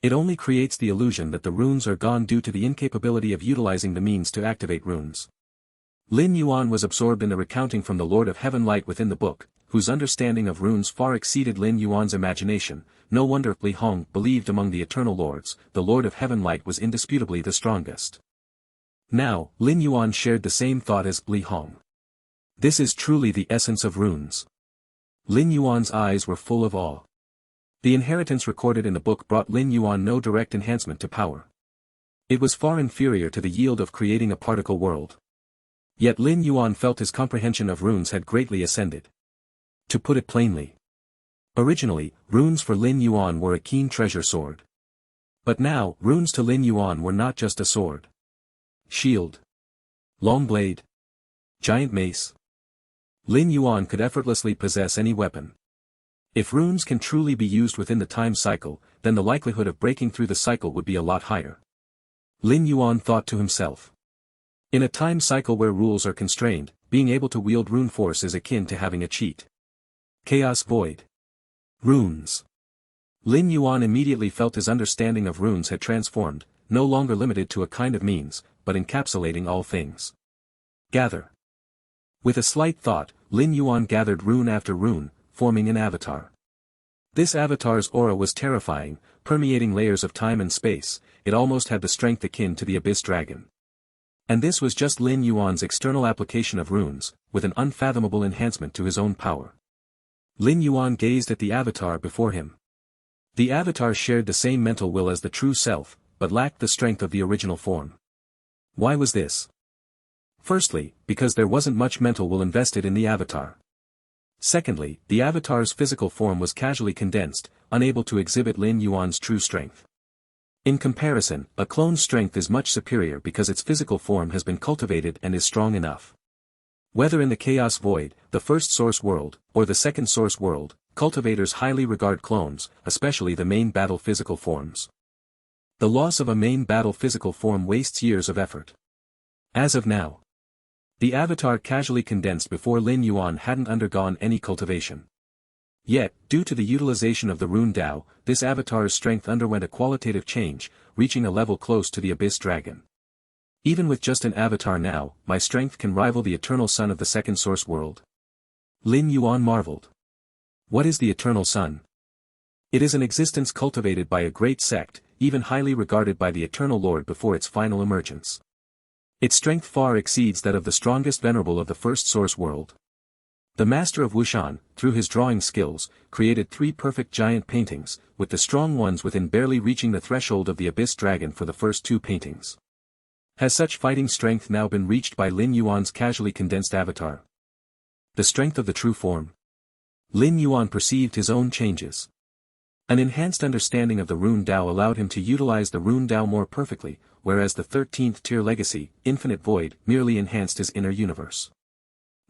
It only creates the illusion that the runes are gone due to the incapability of utilizing the means to activate runes. Lin Yuan was absorbed in the recounting from the Lord of Heaven Light within the book, whose understanding of runes far exceeded Lin Yuan's imagination. No wonder Li Hong believed among the Eternal Lords, the Lord of Heaven Light was indisputably the strongest. Now, Lin Yuan shared the same thought as Li Hong. This is truly the essence of runes. Lin Yuan's eyes were full of awe. The inheritance recorded in the book brought Lin Yuan no direct enhancement to power. It was far inferior to the yield of creating a particle world. Yet Lin Yuan felt his comprehension of runes had greatly ascended. To put it plainly. Originally, runes for Lin Yuan were a keen treasure sword. But now, runes to Lin Yuan were not just a sword. Shield. Long blade. Giant mace. Lin Yuan could effortlessly possess any weapon. If runes can truly be used within the time cycle, then the likelihood of breaking through the cycle would be a lot higher. Lin Yuan thought to himself. In a time cycle where rules are constrained, being able to wield rune force is akin to having a cheat. Chaos Void. Runes. Lin Yuan immediately felt his understanding of runes had transformed, no longer limited to a kind of means, but encapsulating all things. Gather. With a slight thought, Lin Yuan gathered rune after rune, forming an avatar. This avatar's aura was terrifying, permeating layers of time and space. It almost had the strength akin to the Abyss Dragon. And this was just Lin Yuan's external application of runes, with an unfathomable enhancement to his own power. Lin Yuan gazed at the avatar before him. The avatar shared the same mental will as the true self, but lacked the strength of the original form. Why was this? Firstly, because there wasn't much mental will invested in the avatar. Secondly, the avatar's physical form was casually condensed, unable to exhibit Lin Yuan's true strength. In comparison, a clone's strength is much superior because its physical form has been cultivated and is strong enough. Whether in the Chaos Void, the first source world, or the second source world, cultivators highly regard clones, especially the main battle physical forms. The loss of a main battle physical form wastes years of effort. As of now, the avatar casually condensed before Lin Yuan hadn't undergone any cultivation. Yet, due to the utilization of the Rune Dao, this avatar's strength underwent a qualitative change, reaching a level close to the Abyss Dragon. Even with just an avatar now, my strength can rival the Eternal Sun of the second source world. Lin Yuan marveled. What is the Eternal Sun? It is an existence cultivated by a great sect, even highly regarded by the Eternal Lord before its final emergence. Its strength far exceeds that of the strongest venerable of the first source world. The master of Wushan, through his drawing skills, created 3 perfect giant paintings, with the strong ones within barely reaching the threshold of the Abyss Dragon for the first 2 paintings. Has such fighting strength now been reached by Lin Yuan's casually condensed avatar? The strength of the true form? Lin Yuan perceived his own changes. An enhanced understanding of the Rune Dao allowed him to utilize the Rune Dao more perfectly, whereas the 13th tier legacy, Infinite Void, merely enhanced his inner universe.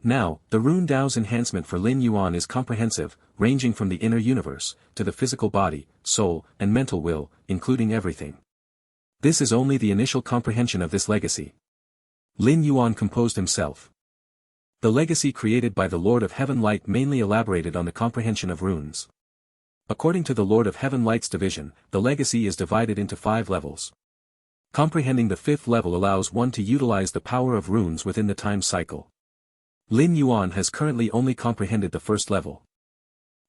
Now, the Rune Dao's enhancement for Lin Yuan is comprehensive, ranging from the inner universe, to the physical body, soul, and mental will, including everything. This is only the initial comprehension of this legacy. Lin Yuan composed himself. The legacy created by the Lord of Heaven Light mainly elaborated on the comprehension of runes. According to the Lord of Heaven Light's division, the legacy is divided into 5 levels. Comprehending the 5th level allows one to utilize the power of runes within the time cycle. Lin Yuan has currently only comprehended the 1st level.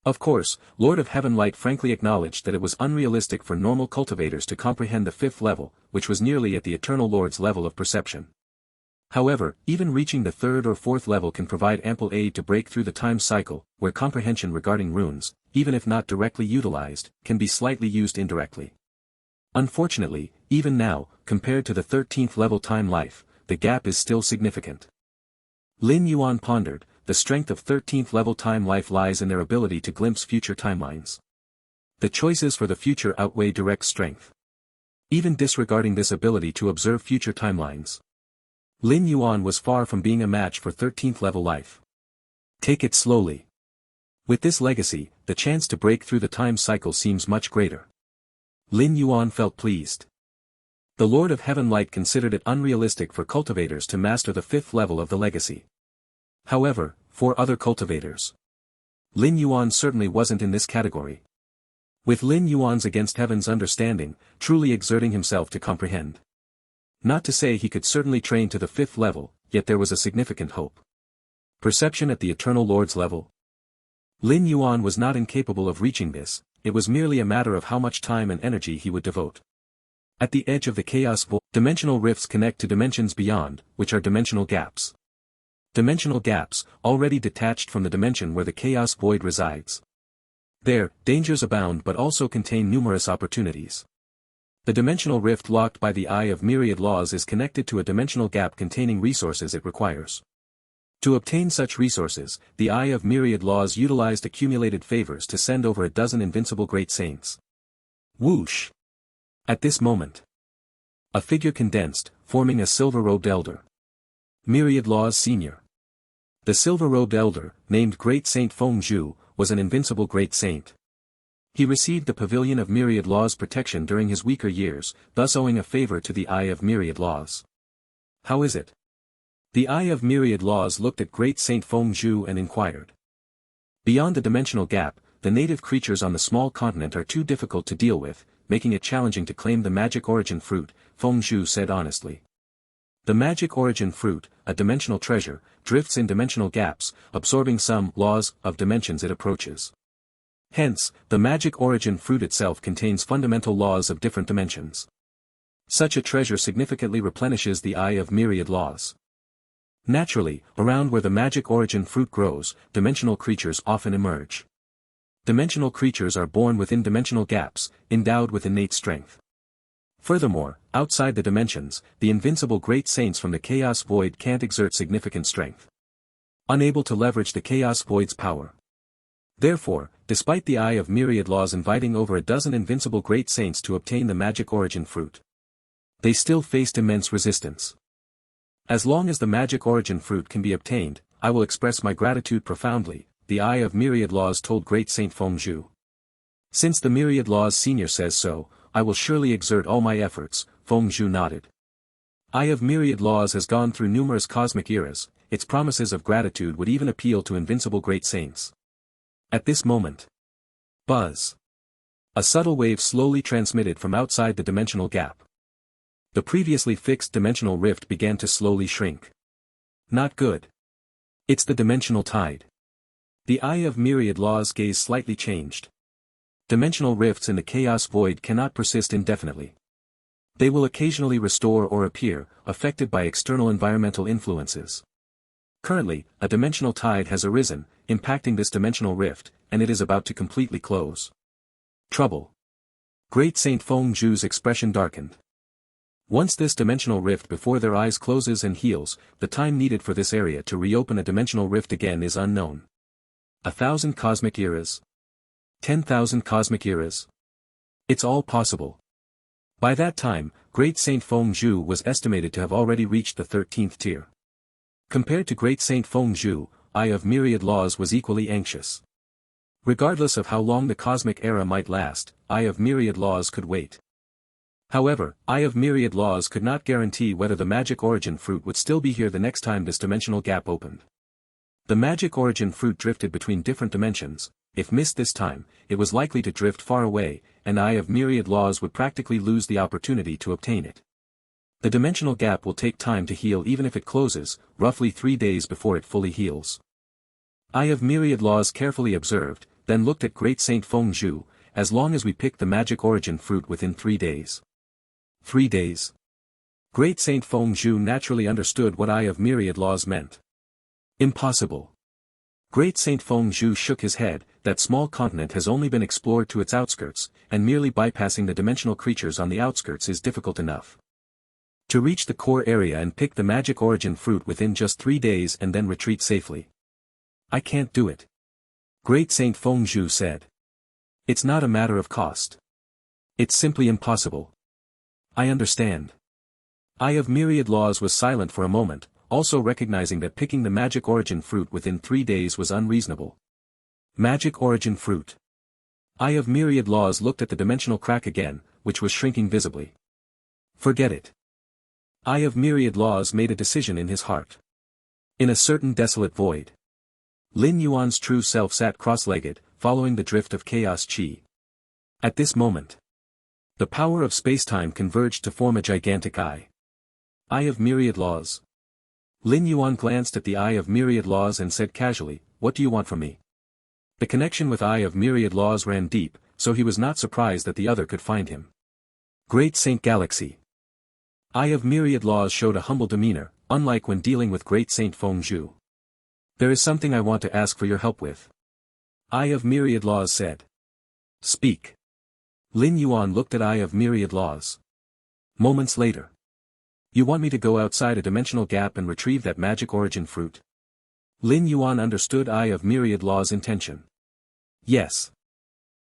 Of course, Lord of Heaven Light frankly acknowledged that it was unrealistic for normal cultivators to comprehend the 5th level, which was nearly at the Eternal Lord's level of perception. However, even reaching the 3rd or 4th level can provide ample aid to break through the time cycle, where comprehension regarding runes, even if not directly utilized, can be slightly used indirectly. Unfortunately, even now, compared to the 13th level time life, the gap is still significant. Lin Yuan pondered, the strength of 13th level time life lies in their ability to glimpse future timelines. The choices for the future outweigh direct strength. Even disregarding this ability to observe future timelines, Lin Yuan was far from being a match for 13th level life. Take it slowly. With this legacy, the chance to break through the time cycle seems much greater. Lin Yuan felt pleased. The Lord of Heaven Light considered it unrealistic for cultivators to master the 5th level of the legacy. However, for other cultivators, Lin Yuan certainly wasn't in this category. With Lin Yuan's against heaven's understanding, truly exerting himself to comprehend. Not to say he could certainly train to the 5th level, yet there was a significant hope. Perception at the Eternal Lord's level. Lin Yuan was not incapable of reaching this, it was merely a matter of how much time and energy he would devote. At the edge of the chaos void, dimensional rifts connect to dimensions beyond, which are dimensional gaps. Dimensional gaps, already detached from the dimension where the chaos void resides. There, dangers abound but also contain numerous opportunities. The dimensional rift locked by the Eye of Myriad Laws is connected to a dimensional gap containing resources it requires. To obtain such resources, the Eye of Myriad Laws utilized accumulated favors to send over a dozen invincible great saints. Whoosh! At this moment, a figure condensed, forming a silver-robed elder. Myriad Laws Senior. The silver-robed elder, named Great Saint Feng Zhu, was an invincible great saint. He received the Pavilion of Myriad Laws protection during his weaker years, thus owing a favor to the Eye of Myriad Laws. How is it? The Eye of Myriad Laws looked at Great Saint Feng Zhu and inquired. Beyond the dimensional gap, the native creatures on the small continent are too difficult to deal with, making it challenging to claim the magic origin fruit, Feng Zhu said honestly. The magic origin fruit, a dimensional treasure, drifts in dimensional gaps, absorbing some laws of dimensions it approaches. Hence, the magic origin fruit itself contains fundamental laws of different dimensions. Such a treasure significantly replenishes the Eye of Myriad Laws. Naturally, around where the magic origin fruit grows, dimensional creatures often emerge. Dimensional creatures are born within dimensional gaps, endowed with innate strength. Furthermore, outside the dimensions, the invincible great saints from the Chaos Void can't exert significant strength. Unable to leverage the Chaos Void's power. Therefore, despite the Eye of Myriad Laws inviting over a dozen invincible great saints to obtain the magic origin fruit, they still faced immense resistance. As long as the magic origin fruit can be obtained, I will express my gratitude profoundly, the Eye of Myriad Laws told Great Saint Feng Zhu. Since the Myriad Laws Senior says so, I will surely exert all my efforts, Feng Zhu nodded. Eye of Myriad Laws has gone through numerous cosmic eras, its promises of gratitude would even appeal to invincible great saints. At this moment, buzz. A subtle wave slowly transmitted from outside the dimensional gap. The previously fixed dimensional rift began to slowly shrink. Not good. It's the dimensional tide. The Eye of Myriad Laws' gaze slightly changed. Dimensional rifts in the chaos void cannot persist indefinitely. They will occasionally restore or appear, affected by external environmental influences. Currently, a dimensional tide has arisen, impacting this dimensional rift, and it is about to completely close. Trouble. Great Saint Feng Zhu's expression darkened. Once this dimensional rift before their eyes closes and heals, the time needed for this area to reopen a dimensional rift again is unknown. 1,000 cosmic eras. 10,000 cosmic eras. It's all possible. By that time, Great Saint Feng Zhu was estimated to have already reached the 13th tier. Compared to Great Saint Feng Zhu, Eye of Myriad Laws was equally anxious. Regardless of how long the cosmic era might last, Eye of Myriad Laws could wait. However, Eye of Myriad Laws could not guarantee whether the magic origin fruit would still be here the next time this dimensional gap opened. The magic origin fruit drifted between different dimensions. If missed this time, it was likely to drift far away, and Eye of Myriad Laws would practically lose the opportunity to obtain it. The dimensional gap will take time to heal even if it closes, roughly 3 days before it fully heals. Eye of Myriad Laws carefully observed, then looked at Great Saint Feng Zhu, as long as we pick the magic origin fruit within 3 days. 3 days. Great Saint Feng Zhu naturally understood what Eye of Myriad Laws meant. Impossible. Great Saint Feng Zhu shook his head. That small continent has only been explored to its outskirts, and merely bypassing the dimensional creatures on the outskirts is difficult enough. To reach the core area and pick the magic origin fruit within just 3 days and then retreat safely. I can't do it. Great Saint Feng Zhu said. It's not a matter of cost. It's simply impossible. I understand. Eye of Myriad Laws was silent for a moment, also recognizing that picking the magic origin fruit within 3 days was unreasonable. Magic origin fruit. Eye of Myriad Laws looked at the dimensional crack again, which was shrinking visibly. Forget it. Eye of Myriad Laws made a decision in his heart. In a certain desolate void. Lin Yuan's true self sat cross-legged, following the drift of chaos chi. At this moment, the power of spacetime converged to form a gigantic eye. Eye of Myriad Laws. Lin Yuan glanced at the Eye of Myriad Laws and said casually, "What do you want from me?" The connection with Eye of Myriad Laws ran deep, so he was not surprised that the other could find him. Great Saint Galaxy. Eye of Myriad Laws showed a humble demeanor, unlike when dealing with Great Saint Feng Zhu. There is something I want to ask for your help with. Eye of Myriad Laws said. Speak. Lin Yuan looked at Eye of Myriad Laws. Moments later. You want me to go outside a dimensional gap and retrieve that magic origin fruit? Lin Yuan understood Eye of Myriad Laws' intention. Yes.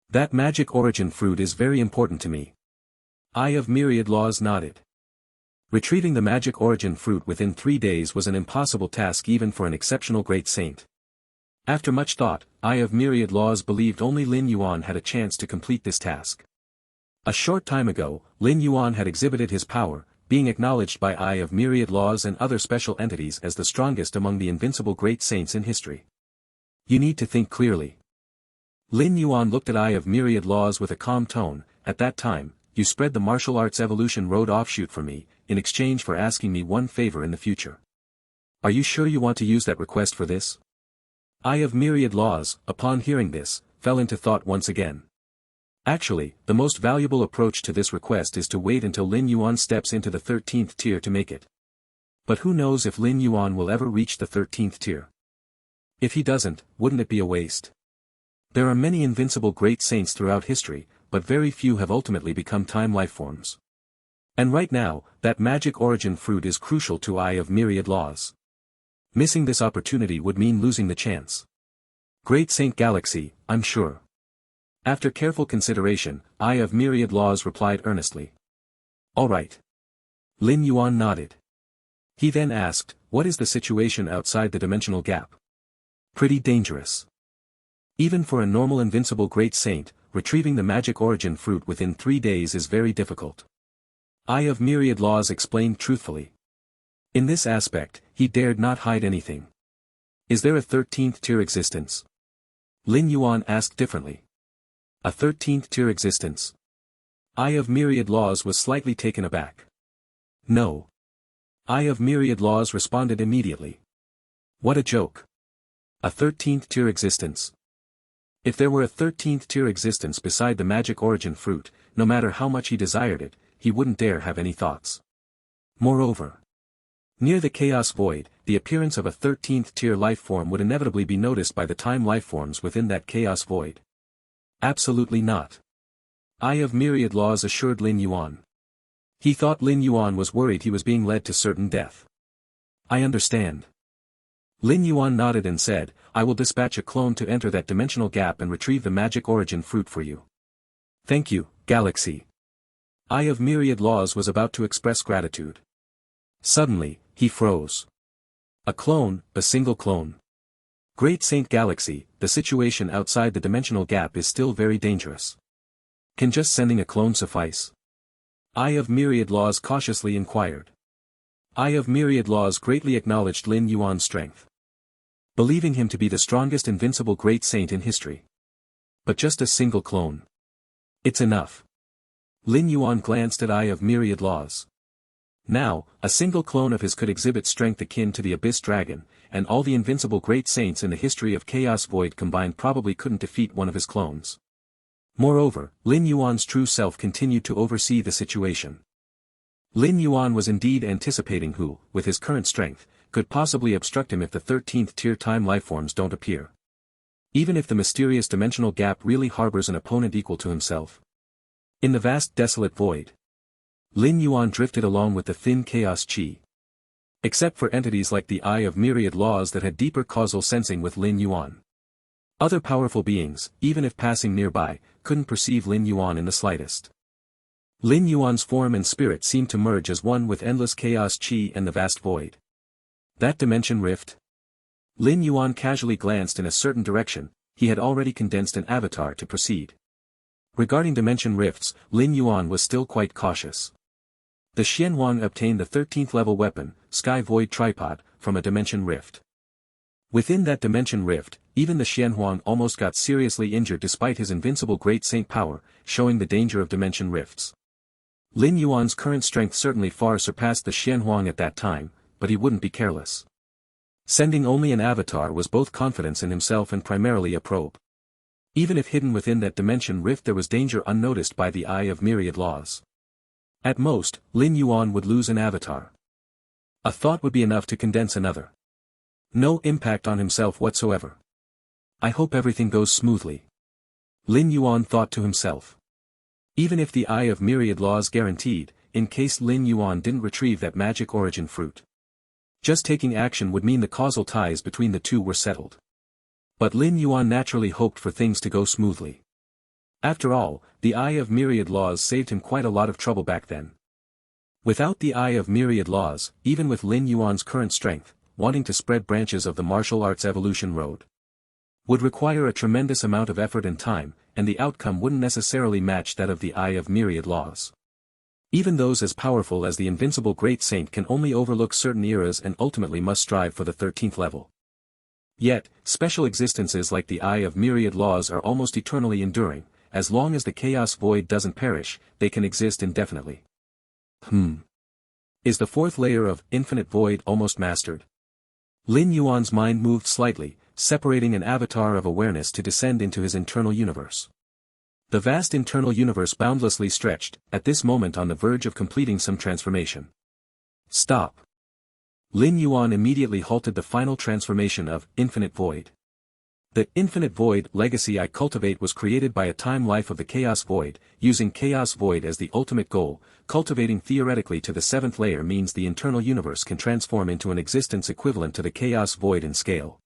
That magic origin fruit is very important to me. Eye of Myriad Laws nodded. Retrieving the magic origin fruit within 3 days was an impossible task even for an exceptional great saint. After much thought, Eye of Myriad Laws believed only Lin Yuan had a chance to complete this task. A short time ago, Lin Yuan had exhibited his power, being acknowledged by Eye of Myriad Laws and other special entities as the strongest among the invincible great saints in history. You need to think clearly. Lin Yuan looked at Eye of Myriad Laws with a calm tone. At that time, you spread the martial arts evolution road offshoot for me, in exchange for asking me one favor in the future. Are you sure you want to use that request for this? Eye of Myriad Laws, upon hearing this, fell into thought once again. Actually, the most valuable approach to this request is to wait until Lin Yuan steps into the 13th tier to make it. But who knows if Lin Yuan will ever reach the 13th tier? If he doesn't, wouldn't it be a waste? There are many invincible great saints throughout history, but very few have ultimately become time lifeforms. And right now, that magic origin fruit is crucial to Eye of Myriad Laws. Missing this opportunity would mean losing the chance. Great Saint Galaxy, I'm sure. After careful consideration, Eye of Myriad Laws replied earnestly. All right. Lin Yuan nodded. He then asked, what is the situation outside the dimensional gap? Pretty dangerous. Even for a normal invincible great saint, retrieving the magic origin fruit within 3 days is very difficult. Eye of Myriad Laws explained truthfully. In this aspect, he dared not hide anything. Is there a 13th tier existence? Lin Yuan asked differently. A 13th tier existence? Eye of Myriad Laws was slightly taken aback. No. Eye of Myriad Laws responded immediately. What a joke. A 13th tier existence. If there were a 13th tier existence beside the magic origin fruit, no matter how much he desired it, he wouldn't dare have any thoughts. Moreover, near the chaos void, the appearance of a 13th tier life form would inevitably be noticed by the time life forms within that chaos void. Absolutely not. Eye of Myriad Laws assured Lin Yuan. He thought Lin Yuan was worried he was being led to certain death. I understand. Lin Yuan nodded and said, I will dispatch a clone to enter that dimensional gap and retrieve the magic origin fruit for you. Thank you, Galaxy. Eye of Myriad Laws was about to express gratitude. Suddenly, he froze. A clone, a single clone. Great Saint Galaxy, the situation outside the dimensional gap is still very dangerous. Can just sending a clone suffice? Eye of Myriad Laws cautiously inquired. Eye of Myriad Laws greatly acknowledged Lin Yuan's strength, believing him to be the strongest invincible great saint in history. But just a single clone. It's enough. Lin Yuan glanced at Eye of Myriad Laws. Now, a single clone of his could exhibit strength akin to the Abyss Dragon, and all the invincible great saints in the history of Chaos Void combined probably couldn't defeat one of his clones. Moreover, Lin Yuan's true self continued to oversee the situation. Lin Yuan was indeed anticipating who, with his current strength, could possibly obstruct him if the 13th tier time lifeforms don't appear. Even if the mysterious dimensional gap really harbors an opponent equal to himself. In the vast desolate void, Lin Yuan drifted along with the thin chaos chi. Except for entities like the Eye of Myriad Laws that had deeper causal sensing with Lin Yuan. Other powerful beings, even if passing nearby, couldn't perceive Lin Yuan in the slightest. Lin Yuan's form and spirit seemed to merge as one with endless chaos chi and the vast void. That dimension rift? Lin Yuan casually glanced in a certain direction, he had already condensed an avatar to proceed. Regarding dimension rifts, Lin Yuan was still quite cautious. The Xianhuang obtained the 13th level weapon, Sky Void Tripod, from a dimension rift. Within that dimension rift, even the Xianhuang almost got seriously injured despite his invincible great saint power, showing the danger of dimension rifts. Lin Yuan's current strength certainly far surpassed the Xianhuang at that time, but he wouldn't be careless. Sending only an avatar was both confidence in himself and primarily a probe. Even if hidden within that dimension rift there was danger unnoticed by the Eye of Myriad Laws. At most, Lin Yuan would lose an avatar. A thought would be enough to condense another. No impact on himself whatsoever. I hope everything goes smoothly. Lin Yuan thought to himself. Even if the Eye of Myriad Laws guaranteed, in case Lin Yuan didn't retrieve that magic origin fruit. Just taking action would mean the causal ties between the two were settled. But Lin Yuan naturally hoped for things to go smoothly. After all, the Eye of Myriad Laws saved him quite a lot of trouble back then. Without the Eye of Myriad Laws, even with Lin Yuan's current strength, wanting to spread branches of the martial arts evolution road would require a tremendous amount of effort and time, and the outcome wouldn't necessarily match that of the Eye of Myriad Laws. Even those as powerful as the invincible Great Saint can only overlook certain eras and ultimately must strive for the 13th level. Yet, special existences like the Eye of Myriad Laws are almost eternally enduring, as long as the Chaos Void doesn't perish, they can exist indefinitely. Is the fourth layer of Infinite Void almost mastered? Lin Yuan's mind moved slightly, separating an avatar of awareness to descend into his internal universe. The vast internal universe boundlessly stretched, at this moment on the verge of completing some transformation. Stop. Lin Yuan immediately halted the final transformation of Infinite Void. The Infinite Void legacy I cultivate was created by a time life of the Chaos Void, using Chaos Void as the ultimate goal. Cultivating theoretically to the 7th layer means the internal universe can transform into an existence equivalent to the Chaos Void in scale.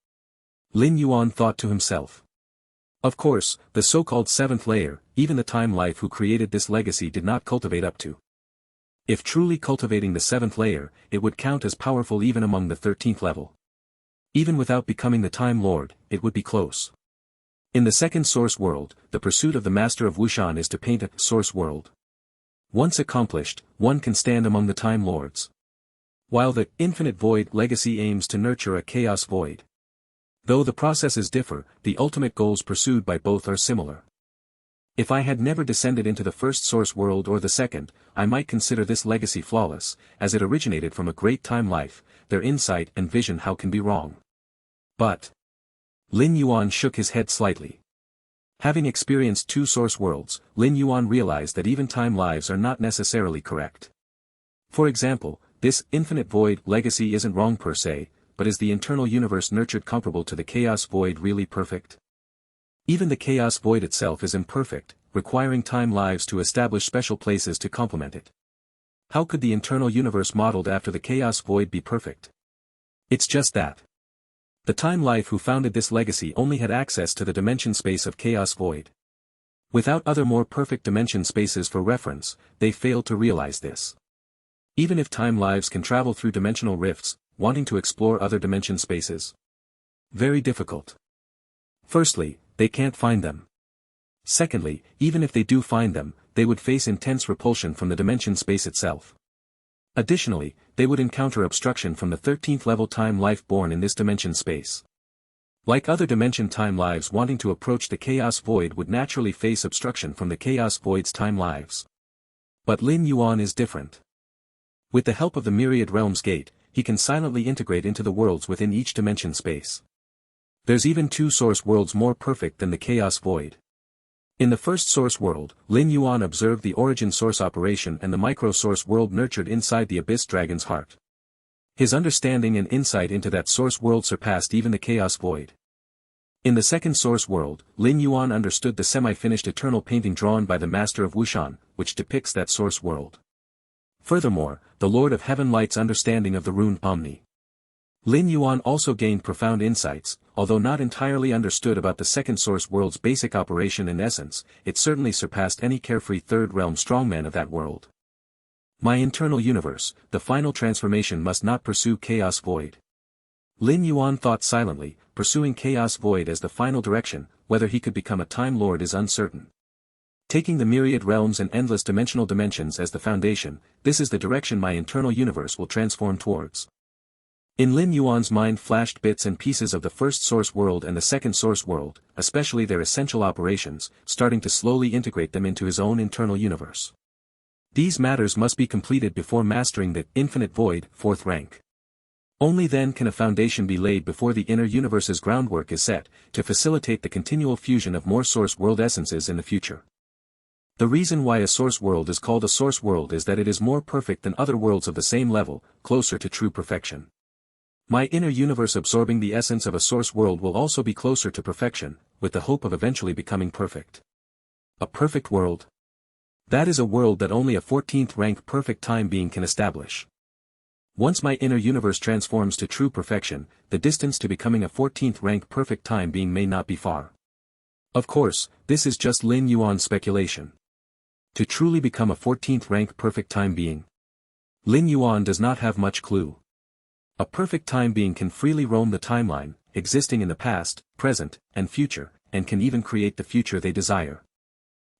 Lin Yuan thought to himself. Of course, the so-called 7th layer, even the time life who created this legacy did not cultivate up to. If truly cultivating the 7th layer, it would count as powerful even among the 13th level. Even without becoming the Time Lord, it would be close. In the second source world, the pursuit of the Master of Wushan is to paint a source world. Once accomplished, one can stand among the Time Lords. While the Infinite Void legacy aims to nurture a Chaos Void. Though the processes differ, the ultimate goals pursued by both are similar. If I had never descended into the first source world or the second, I might consider this legacy flawless, as it originated from a great time life, their insight and vision how can be wrong. But Lin Yuan shook his head slightly. Having experienced 2 source worlds, Lin Yuan realized that even time lives are not necessarily correct. For example, this Infinite Void legacy isn't wrong per se, but is the internal universe nurtured comparable to the chaos void really perfect? Even the chaos void itself is imperfect, requiring time lives to establish special places to complement it. How could the internal universe modeled after the chaos void be perfect? It's just that. The time life who founded this legacy only had access to the dimension space of chaos void. Without other more perfect dimension spaces for reference, they failed to realize this. Even if time lives can travel through dimensional rifts, wanting to explore other dimension spaces. Very difficult. Firstly, they can't find them. Secondly, even if they do find them, they would face intense repulsion from the dimension space itself. Additionally, they would encounter obstruction from the 13th level time life born in this dimension space. Like other dimension time lives wanting to approach the chaos void would naturally face obstruction from the chaos void's time lives. But Lin Yuan is different. With the help of the Myriad Realms Gate, he can silently integrate into the worlds within each dimension space. There's even 2 source worlds more perfect than the chaos void. In the first source world, Lin Yuan observed the origin source operation and the micro-source world nurtured inside the Abyss Dragon's heart. His understanding and insight into that source world surpassed even the chaos void. In the second source world, Lin Yuan understood the semi-finished eternal painting drawn by the Master of Wushan, which depicts that source world. Furthermore, the Lord of Heaven Light's understanding of the rune Omni. Lin Yuan also gained profound insights, although not entirely understood about the second source world's basic operation and essence, it certainly surpassed any carefree third realm strongman of that world. My internal universe, the final transformation must not pursue chaos void. Lin Yuan thought silently, pursuing chaos void as the final direction, whether he could become a Time Lord is uncertain. Taking the myriad realms and endless dimensional dimensions as the foundation, this is the direction my internal universe will transform towards. In Lin Yuan's mind flashed bits and pieces of the first source world and the second source world, especially their essential operations, starting to slowly integrate them into his own internal universe. These matters must be completed before mastering the infinite void, 4th rank. Only then can a foundation be laid before the inner universe's groundwork is set, to facilitate the continual fusion of more source world essences in the future. The reason why a source world is called a source world is that it is more perfect than other worlds of the same level, closer to true perfection. My inner universe absorbing the essence of a source world will also be closer to perfection, with the hope of eventually becoming perfect. A perfect world? That is a world that only a 14th rank perfect time being can establish. Once my inner universe transforms to true perfection, the distance to becoming a 14th rank perfect time being may not be far. Of course, this is just Lin Yuan's speculation. To truly become a 14th rank perfect time being, Lin Yuan does not have much clue. A perfect time being can freely roam the timeline, existing in the past, present, and future, and can even create the future they desire.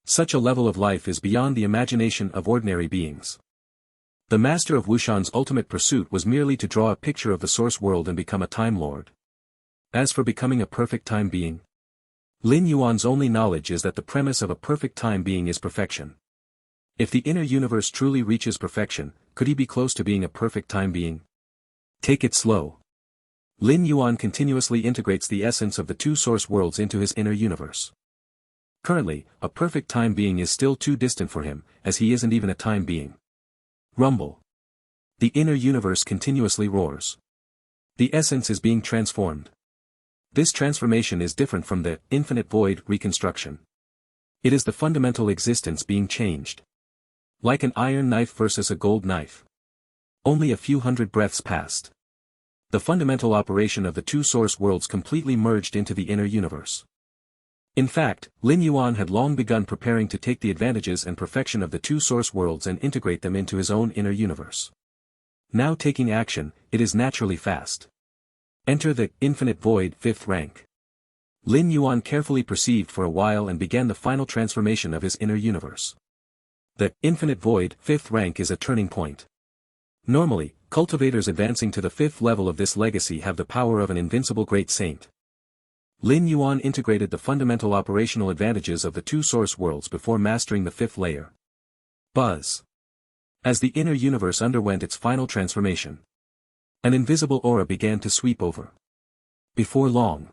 Such a level of life is beyond the imagination of ordinary beings. The Master of Wushan's ultimate pursuit was merely to draw a picture of the source world and become a Time Lord. As for becoming a perfect time being, Lin Yuan's only knowledge is that the premise of a perfect time being is perfection. If the inner universe truly reaches perfection, could he be close to being a perfect time being? Take it slow. Lin Yuan continuously integrates the essence of the 2 source worlds into his inner universe. Currently, a perfect time being is still too distant for him, as he isn't even a time being. Rumble. The inner universe continuously roars. The essence is being transformed. This transformation is different from the infinite void reconstruction. It is the fundamental existence being changed. Like an iron knife versus a gold knife. Only a few hundred breaths passed. The fundamental operation of the 2 source worlds completely merged into the inner universe. In fact, Lin Yuan had long begun preparing to take the advantages and perfection of the 2 source worlds and integrate them into his own inner universe. Now taking action, it is naturally fast. Enter the infinite void 5th rank. Lin Yuan carefully perceived for a while and began the final transformation of his inner universe. The infinite void 5th rank is a turning point. Normally, cultivators advancing to the 5th level of this legacy have the power of an invincible great saint. Lin Yuan integrated the fundamental operational advantages of the 2 source worlds before mastering the 5th layer. Buzz. As the inner universe underwent its final transformation, an invisible aura began to sweep over. Before long,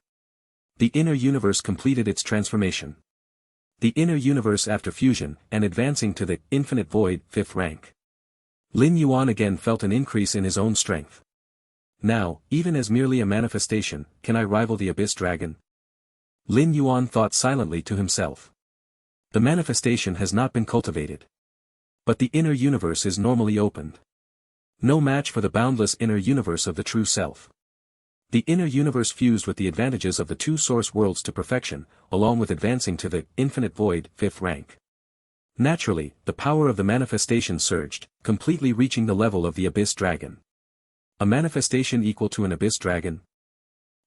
the inner universe completed its transformation. The inner universe after fusion and advancing to the infinite void 5th rank. Lin Yuan again felt an increase in his own strength. Now, even as merely a manifestation, can I rival the Abyss Dragon? Lin Yuan thought silently to himself. The manifestation has not been cultivated. But the inner universe is normally opened. No match for the boundless inner universe of the true self. The inner universe fused with the advantages of the two source worlds to perfection, along with advancing to the infinite void, 5th rank. Naturally, the power of the manifestation surged, completely reaching the level of the Abyss Dragon. A manifestation equal to an Abyss Dragon?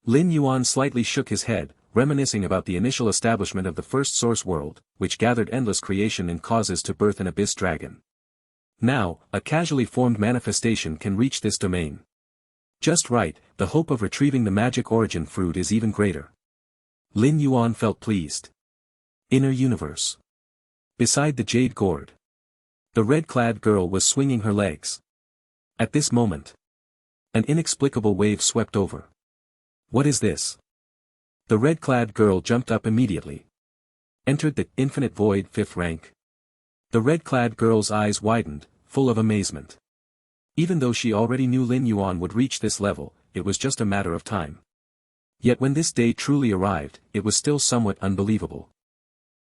Lin Yuan slightly shook his head, reminiscing about the initial establishment of the first source world, which gathered endless creation and causes to birth an Abyss Dragon. Now, a casually formed manifestation can reach this domain. Just right, the hope of retrieving the magic origin fruit is even greater. Lin Yuan felt pleased. Inner universe. Beside the jade gourd. The red-clad girl was swinging her legs. At this moment, an inexplicable wave swept over. What is this? The red-clad girl jumped up immediately. Entered the infinite void, 5th rank. The red-clad girl's eyes widened, full of amazement. Even though she already knew Lin Yuan would reach this level, it was just a matter of time. Yet when this day truly arrived, it was still somewhat unbelievable.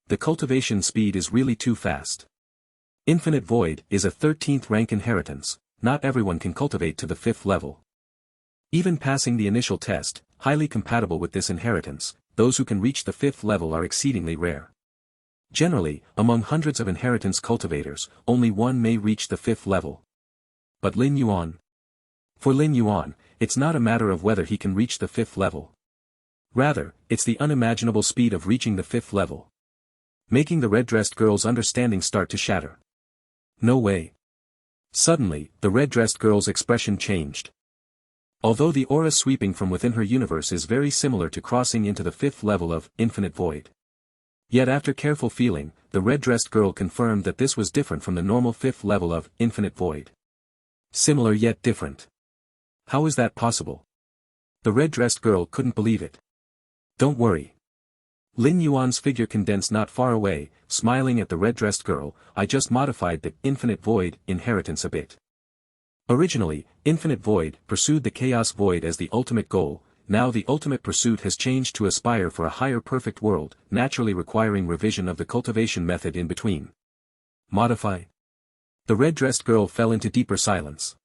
The cultivation speed is really too fast. Infinite void is a 13th rank inheritance, not everyone can cultivate to the 5th level. Even passing the initial test, highly compatible with this inheritance, those who can reach the 5th level are exceedingly rare. Generally, among hundreds of inheritance cultivators, only one may reach the 5th level. But Lin Yuan? For Lin Yuan, it's not a matter of whether he can reach the 5th level. Rather, it's the unimaginable speed of reaching the 5th level. Making the red-dressed girl's understanding start to shatter. No way. Suddenly, the red-dressed girl's expression changed. Although the aura sweeping from within her universe is very similar to crossing into the 5th level of infinite void. Yet after careful feeling, the red-dressed girl confirmed that this was different from the normal 5th level of infinite void. Similar yet different. How is that possible? The red-dressed girl couldn't believe it. Don't worry. Lin Yuan's figure condensed not far away, smiling at the red-dressed girl. I just modified the infinite void inheritance a bit. Originally, infinite void pursued the chaos void as the ultimate goal. Now the ultimate pursuit has changed to aspire for a higher perfect world, naturally requiring revision of the cultivation method in between. Modify. The red-dressed girl fell into deeper silence.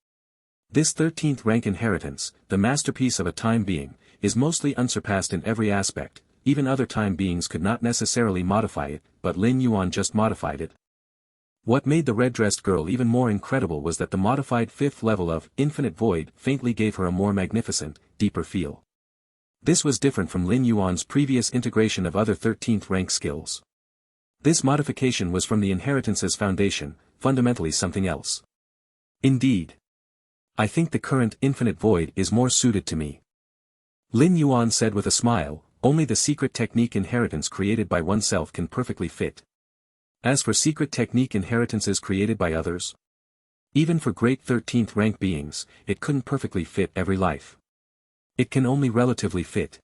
This 13th rank inheritance, the masterpiece of a time being, is mostly unsurpassed in every aspect. Even other time beings could not necessarily modify it, but Lin Yuan just modified it. What made the red-dressed girl even more incredible was that the modified 5th level of infinite void faintly gave her a more magnificent, deeper feel. This was different from Lin Yuan's previous integration of other 13th rank skills. This modification was from the inheritance's foundation, fundamentally something else. Indeed. I think the current infinite void is more suited to me. Lin Yuan said with a smile, only the secret technique inheritance created by oneself can perfectly fit. As for secret technique inheritances created by others, even for great 13th rank beings, it couldn't perfectly fit every life. It can only relatively fit.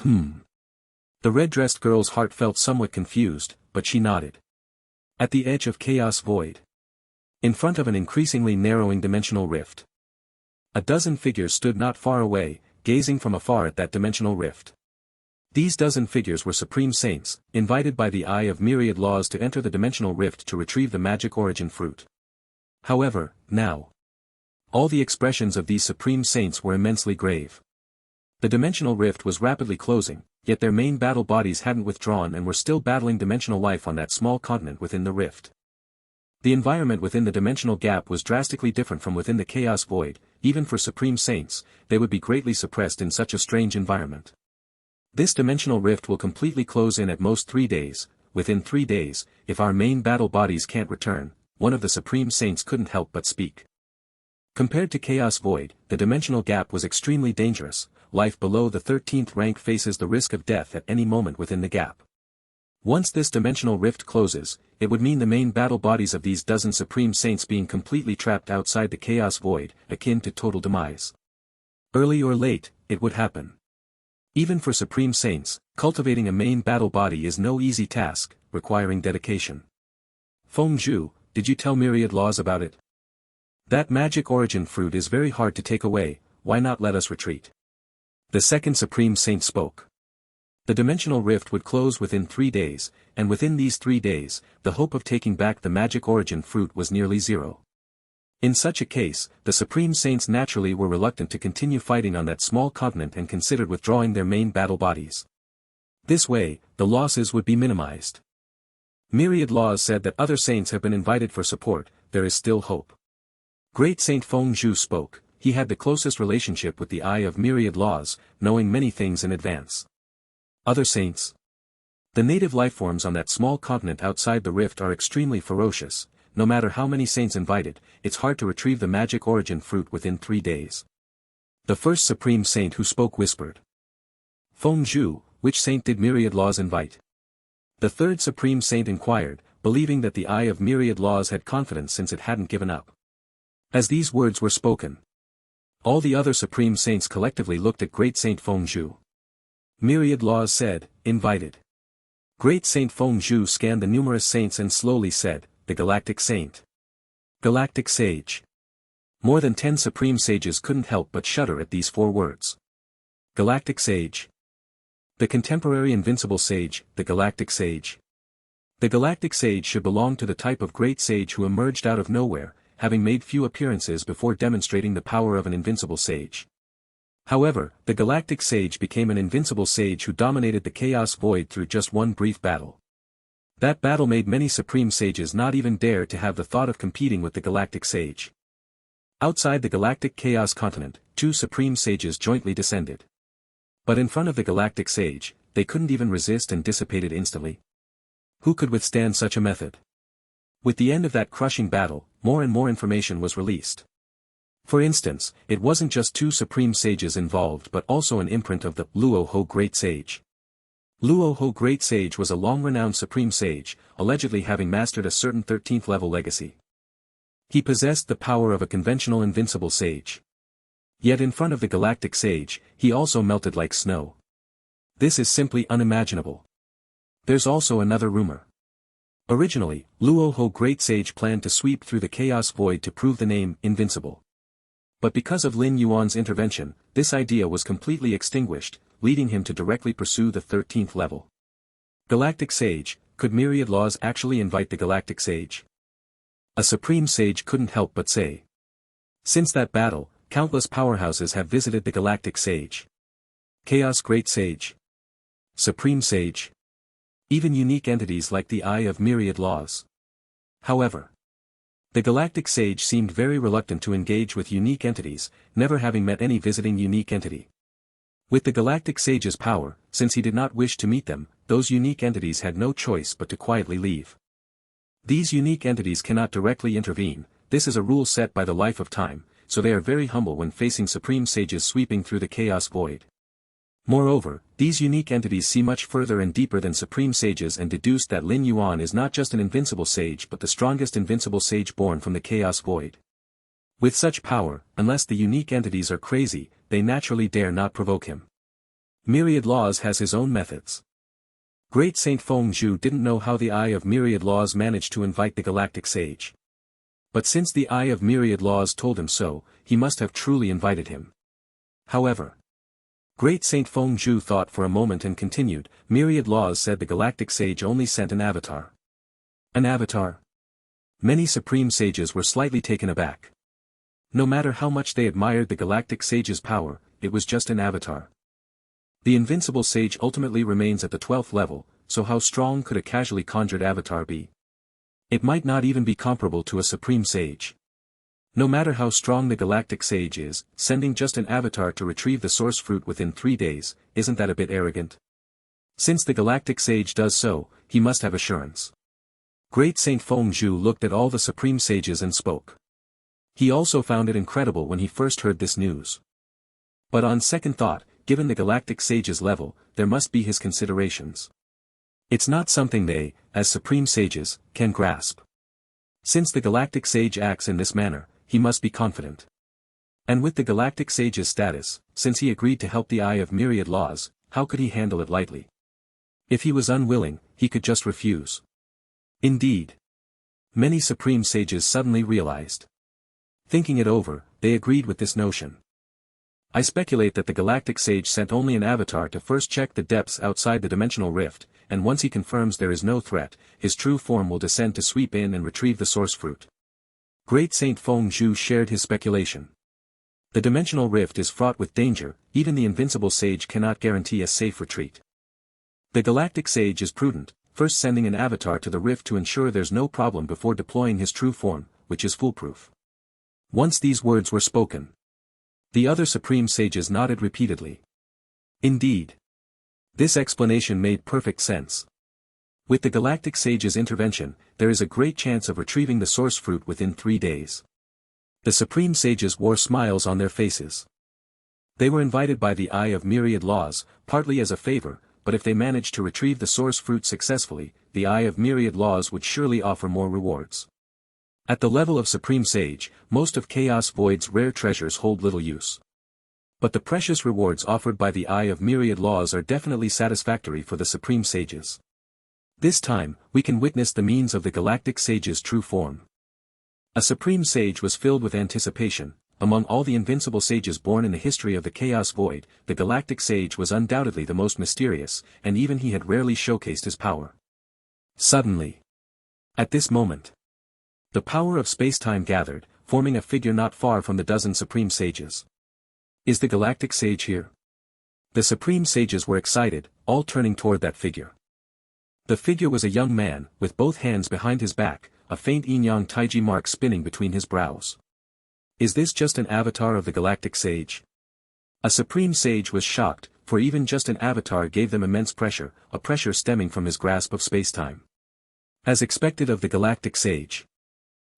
The red-dressed girl's heart felt somewhat confused, but she nodded. At the edge of chaos void. In front of an increasingly narrowing dimensional rift. A dozen figures stood not far away, gazing from afar at that dimensional rift. These dozen figures were supreme saints, invited by the eye of myriad laws to enter the dimensional rift to retrieve the magic origin fruit. However, now, all the expressions of these supreme saints were immensely grave. The dimensional rift was rapidly closing, yet their main battle bodies hadn't withdrawn and were still battling dimensional life on that small continent within the rift. The environment within the dimensional gap was drastically different from within the chaos void. Even for supreme saints, they would be greatly suppressed in such a strange environment. This dimensional rift will completely close in at most 3 days. Within 3 days, if our main battle bodies can't return, one of the supreme saints couldn't help but speak. Compared to Chaos Void, the dimensional gap was extremely dangerous. Life below the 13th rank faces the risk of death at any moment within the gap. Once this dimensional rift closes, it would mean the main battle bodies of these dozen supreme saints being completely trapped outside the Chaos Void, akin to total demise. Early or late, it would happen. Even for supreme saints, cultivating a main battle body is no easy task, requiring dedication. Feng Zhu, did you tell myriad laws about it? That magic origin fruit is very hard to take away. why not let us retreat? The second Supreme Saint spoke. The dimensional rift would close within 3 days, and within these 3 days, the hope of taking back the magic origin fruit was nearly zero. In such a case, the Supreme Saints naturally were reluctant to continue fighting on that small continent and considered withdrawing their main battle bodies. This way, the losses would be minimized. Myriad Laws said that other saints have been invited for support, there is still hope. Great Saint Feng Zhu spoke, he had the closest relationship with the Eye of Myriad Laws, knowing many things in advance. Other saints. The native lifeforms on that small continent outside the rift are extremely ferocious. No matter how many saints invited, it's hard to retrieve the magic origin fruit within 3 days. The first Supreme Saint who spoke whispered. Feng Zhu, which saint did Myriad Laws invite? The third Supreme Saint inquired, believing that the Eye of Myriad Laws had confidence since it hadn't given up. As these words were spoken, all the other Supreme Saints collectively looked at Great Saint Feng Zhu. Myriad Laws said, invited. Great Saint Feng Zhu scanned the numerous saints and slowly said, the Galactic Saint. Galactic Sage. More than 10 Supreme Sages couldn't help but shudder at these 4 words. Galactic Sage. The contemporary invincible sage, the Galactic Sage. The Galactic Sage should belong to the type of great sage who emerged out of nowhere, having made few appearances before demonstrating the power of an invincible sage. However, the Galactic Sage became an invincible sage who dominated the Chaos Void through just one brief battle. That battle made many Supreme Sages not even dare to have the thought of competing with the Galactic Sage. Outside the Galactic Chaos Continent, 2 Supreme Sages jointly descended. But in front of the Galactic Sage, they couldn't even resist and dissipated instantly. Who could withstand such a method? With the end of that crushing battle, more and more information was released. For instance, it wasn't just 2 Supreme Sages involved but also an imprint of the Luo Ho Great Sage. Luo Ho Great Sage was a long-renowned Supreme Sage, allegedly having mastered a certain 13th level legacy. He possessed the power of a conventional invincible sage. Yet in front of the Galactic Sage, he also melted like snow. This is simply unimaginable. There's also another rumor. Originally, Luo Ho Great Sage planned to sweep through the Chaos Void to prove the name invincible. But because of Lin Yuan's intervention, this idea was completely extinguished, leading him to directly pursue the 13th level. Galactic Sage, could Myriad Laws actually invite the Galactic Sage? A Supreme Sage couldn't help but say. Since that battle, countless powerhouses have visited the Galactic Sage. Chaos Great Sage. Supreme Sage. Even unique entities like the Eye of Myriad Laws. However, the Galactic Sage seemed very reluctant to engage with unique entities, never having met any visiting unique entity. With the Galactic Sage's power, since he did not wish to meet them, those unique entities had no choice but to quietly leave. These unique entities cannot directly intervene, this is a rule set by the life of time, so they are very humble when facing Supreme Sages sweeping through the Chaos Void. Moreover, these unique entities see much further and deeper than Supreme Sages and deduced that Lin Yuan is not just an invincible sage but the strongest invincible sage born from the Chaos Void. With such power, unless the unique entities are crazy, they naturally dare not provoke him. Myriad Laws has his own methods. Great Saint Feng Zhu didn't know how the Eye of Myriad Laws managed to invite the Galactic Sage. But since the Eye of Myriad Laws told him so, he must have truly invited him. However, Great Saint Feng Zhu thought for a moment and continued, Myriad Laws said the Galactic Sage only sent an avatar. An avatar? Many Supreme Sages were slightly taken aback. No matter how much they admired the Galactic Sage's power, it was just an avatar. The invincible sage ultimately remains at the 12th level, so how strong could a casually conjured avatar be? It might not even be comparable to a Supreme Sage. No matter how strong the Galactic Sage is, sending just an avatar to retrieve the source fruit within 3 days, isn't that a bit arrogant? Since the Galactic Sage does so, he must have assurance. Great Saint Feng Zhu looked at all the Supreme Sages and spoke. He also found it incredible when he first heard this news. But on second thought, given the Galactic Sage's level, there must be his considerations. It's not something they, as Supreme Sages, can grasp. Since the Galactic Sage acts in this manner, he must be confident. And with the Galactic Sage's status, since he agreed to help the Eye of Myriad Laws, how could he handle it lightly? If he was unwilling, he could just refuse. Indeed. Many Supreme Sages suddenly realized. Thinking it over, they agreed with this notion. I speculate that the Galactic Sage sent only an avatar to first check the depths outside the dimensional rift, and once he confirms there is no threat, his true form will descend to sweep in and retrieve the source fruit. Great Saint Feng Zhu shared his speculation. The dimensional rift is fraught with danger, even the invincible sage cannot guarantee a safe retreat. The Galactic Sage is prudent, first sending an avatar to the rift to ensure there's no problem before deploying his true form, which is foolproof. Once these words were spoken, the other supreme sages nodded repeatedly. Indeed. This explanation made perfect sense. With the Galactic Sage's intervention, there is a great chance of retrieving the source fruit within 3 days. The supreme sages wore smiles on their faces. They were invited by the Eye of Myriad Laws, partly as a favor, but if they managed to retrieve the source fruit successfully, the Eye of Myriad Laws would surely offer more rewards. At the level of Supreme Sage, most of Chaos Void's rare treasures hold little use. But the precious rewards offered by the Eye of Myriad Laws are definitely satisfactory for the Supreme Sages. This time, we can witness the means of the Galactic Sage's true form. A Supreme Sage was filled with anticipation. Among all the invincible sages born in the history of the Chaos Void, the Galactic Sage was undoubtedly the most mysterious, and even he had rarely showcased his power. Suddenly, at this moment, the power of space-time gathered, forming a figure not far from the dozen Supreme Sages. Is the Galactic Sage here? The Supreme Sages were excited, all turning toward that figure. The figure was a young man, with both hands behind his back, a faint yin-yang taiji mark spinning between his brows. Is this just an avatar of the Galactic Sage? A Supreme Sage was shocked, for even just an avatar gave them immense pressure, a pressure stemming from his grasp of space-time. As expected of the Galactic Sage,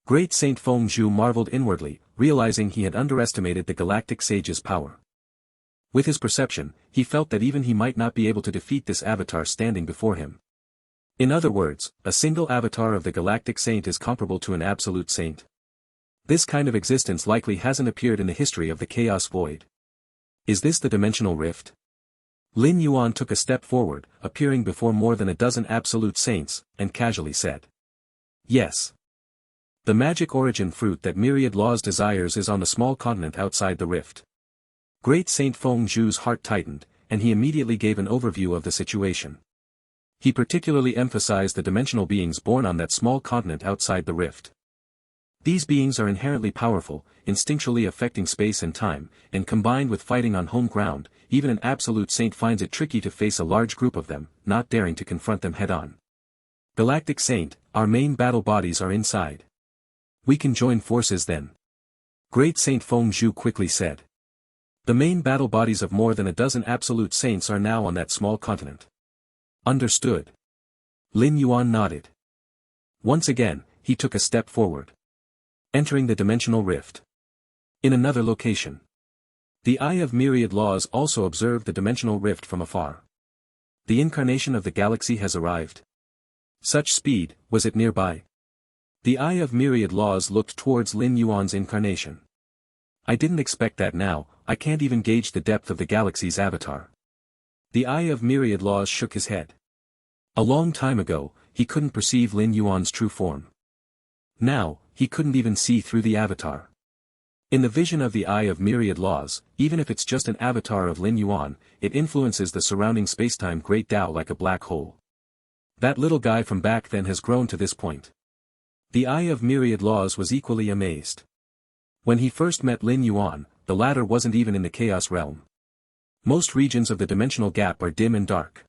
Great Saint Feng Zhu marveled inwardly, realizing he had underestimated the Galactic Sage's power. With his perception, he felt that even he might not be able to defeat this avatar standing before him. In other words, a single avatar of the Galactic Saint is comparable to an absolute saint. This kind of existence likely hasn't appeared in the history of the Chaos Void. Is this the dimensional rift? Lin Yuan took a step forward, appearing before more than a dozen absolute saints, and casually said, "Yes. The magic origin fruit that Myriad Laws desires is on the small continent outside the rift." Great Saint Feng Zhu's heart tightened, and he immediately gave an overview of the situation. He particularly emphasized the dimensional beings born on that small continent outside the rift. These beings are inherently powerful, instinctually affecting space and time, and combined with fighting on home ground, even an absolute saint finds it tricky to face a large group of them, not daring to confront them head-on. Galactic Saint, our main battle bodies are inside. We can join forces then. Great Saint Feng Zhu quickly said. The main battle bodies of more than a dozen absolute saints are now on that small continent. Understood. Lin Yuan nodded. Once again, he took a step forward. Entering the dimensional rift. In another location. The Eye of Myriad Laws also observed the dimensional rift from afar. The incarnation of the galaxy has arrived. Such speed, was it nearby? The Eye of Myriad Laws looked towards Lin Yuan's incarnation. I didn't expect that now, I can't even gauge the depth of the galaxy's avatar. The Eye of Myriad Laws shook his head. A long time ago, he couldn't perceive Lin Yuan's true form. Now, he couldn't even see through the avatar. In the vision of the Eye of Myriad Laws, even if it's just an avatar of Lin Yuan, it influences the surrounding spacetime Great Tao like a black hole. That little guy from back then has grown to this point. The Eye of Myriad Laws was equally amazed. When he first met Lin Yuan, the latter wasn't even in the Chaos Realm. Most regions of the dimensional gap are dim and dark.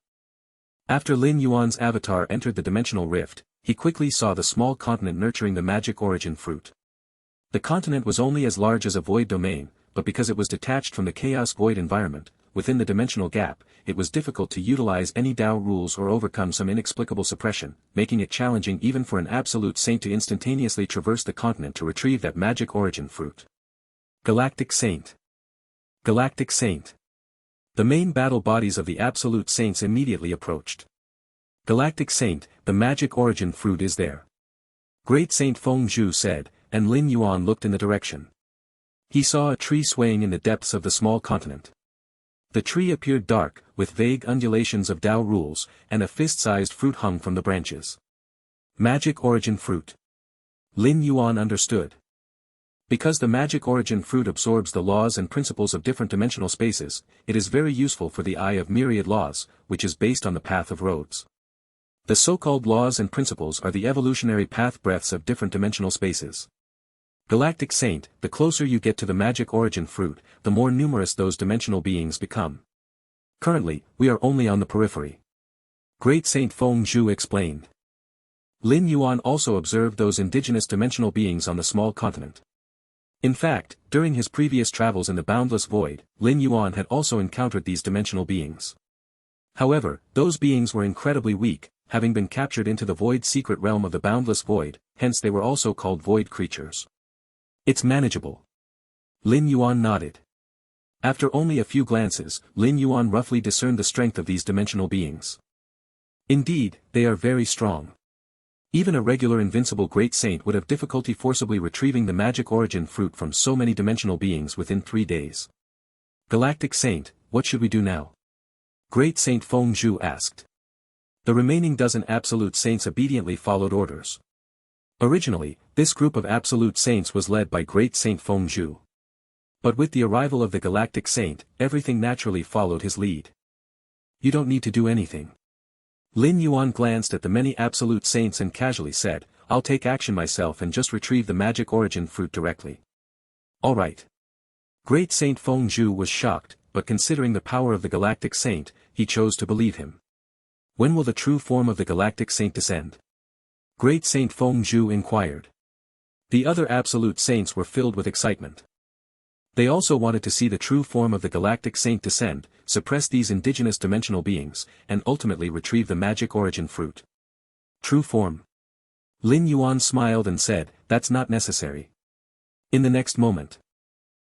After Lin Yuan's avatar entered the dimensional rift, he quickly saw the small continent nurturing the magic origin fruit. The continent was only as large as a void domain, but because it was detached from the Chaos Void environment, within the dimensional gap, it was difficult to utilize any Tao rules or overcome some inexplicable suppression, making it challenging even for an absolute saint to instantaneously traverse the continent to retrieve that magic origin fruit. Galactic Saint. Galactic Saint. The main battle bodies of the absolute saints immediately approached. Galactic Saint, the magic origin fruit is there. Great Saint Feng Zhu said, and Lin Yuan looked in the direction. He saw a tree swaying in the depths of the small continent. The tree appeared dark, with vague undulations of Tao rules, and a fist-sized fruit hung from the branches. Magic origin fruit. Lin Yuan understood. Because the magic origin fruit absorbs the laws and principles of different dimensional spaces, it is very useful for the eye of myriad laws, which is based on the path of roads. The so-called laws and principles are the evolutionary path breadths of different dimensional spaces. Galactic Saint, the closer you get to the magic origin fruit, the more numerous those dimensional beings become. Currently, we are only on the periphery. Great Saint Feng Zhu explained. Lin Yuan also observed those indigenous dimensional beings on the small continent. In fact, during his previous travels in the boundless void, Lin Yuan had also encountered these dimensional beings. However, those beings were incredibly weak, having been captured into the void secret realm of the boundless void, hence they were also called void creatures. It's manageable. Lin Yuan nodded. After only a few glances, Lin Yuan roughly discerned the strength of these dimensional beings. Indeed, they are very strong. Even a regular invincible great saint would have difficulty forcibly retrieving the magic origin fruit from so many dimensional beings within 3 days. Galactic Saint, what should we do now? Great Saint Feng Zhu asked. The remaining dozen absolute saints obediently followed orders. Originally, this group of absolute saints was led by Great Saint Feng Zhu. But with the arrival of the Galactic Saint, everything naturally followed his lead. You don't need to do anything. Lin Yuan glanced at the many absolute saints and casually said, I'll take action myself and just retrieve the magic origin fruit directly. Alright. Great Saint Feng Zhu was shocked, but considering the power of the Galactic Saint, he chose to believe him. When will the true form of the Galactic Saint descend? Great Saint Feng Zhu inquired. The other absolute saints were filled with excitement. They also wanted to see the true form of the Galactic Saint descend, suppress these indigenous dimensional beings, and ultimately retrieve the magic origin fruit. True form. Lin Yuan smiled and said, that's not necessary. In the next moment.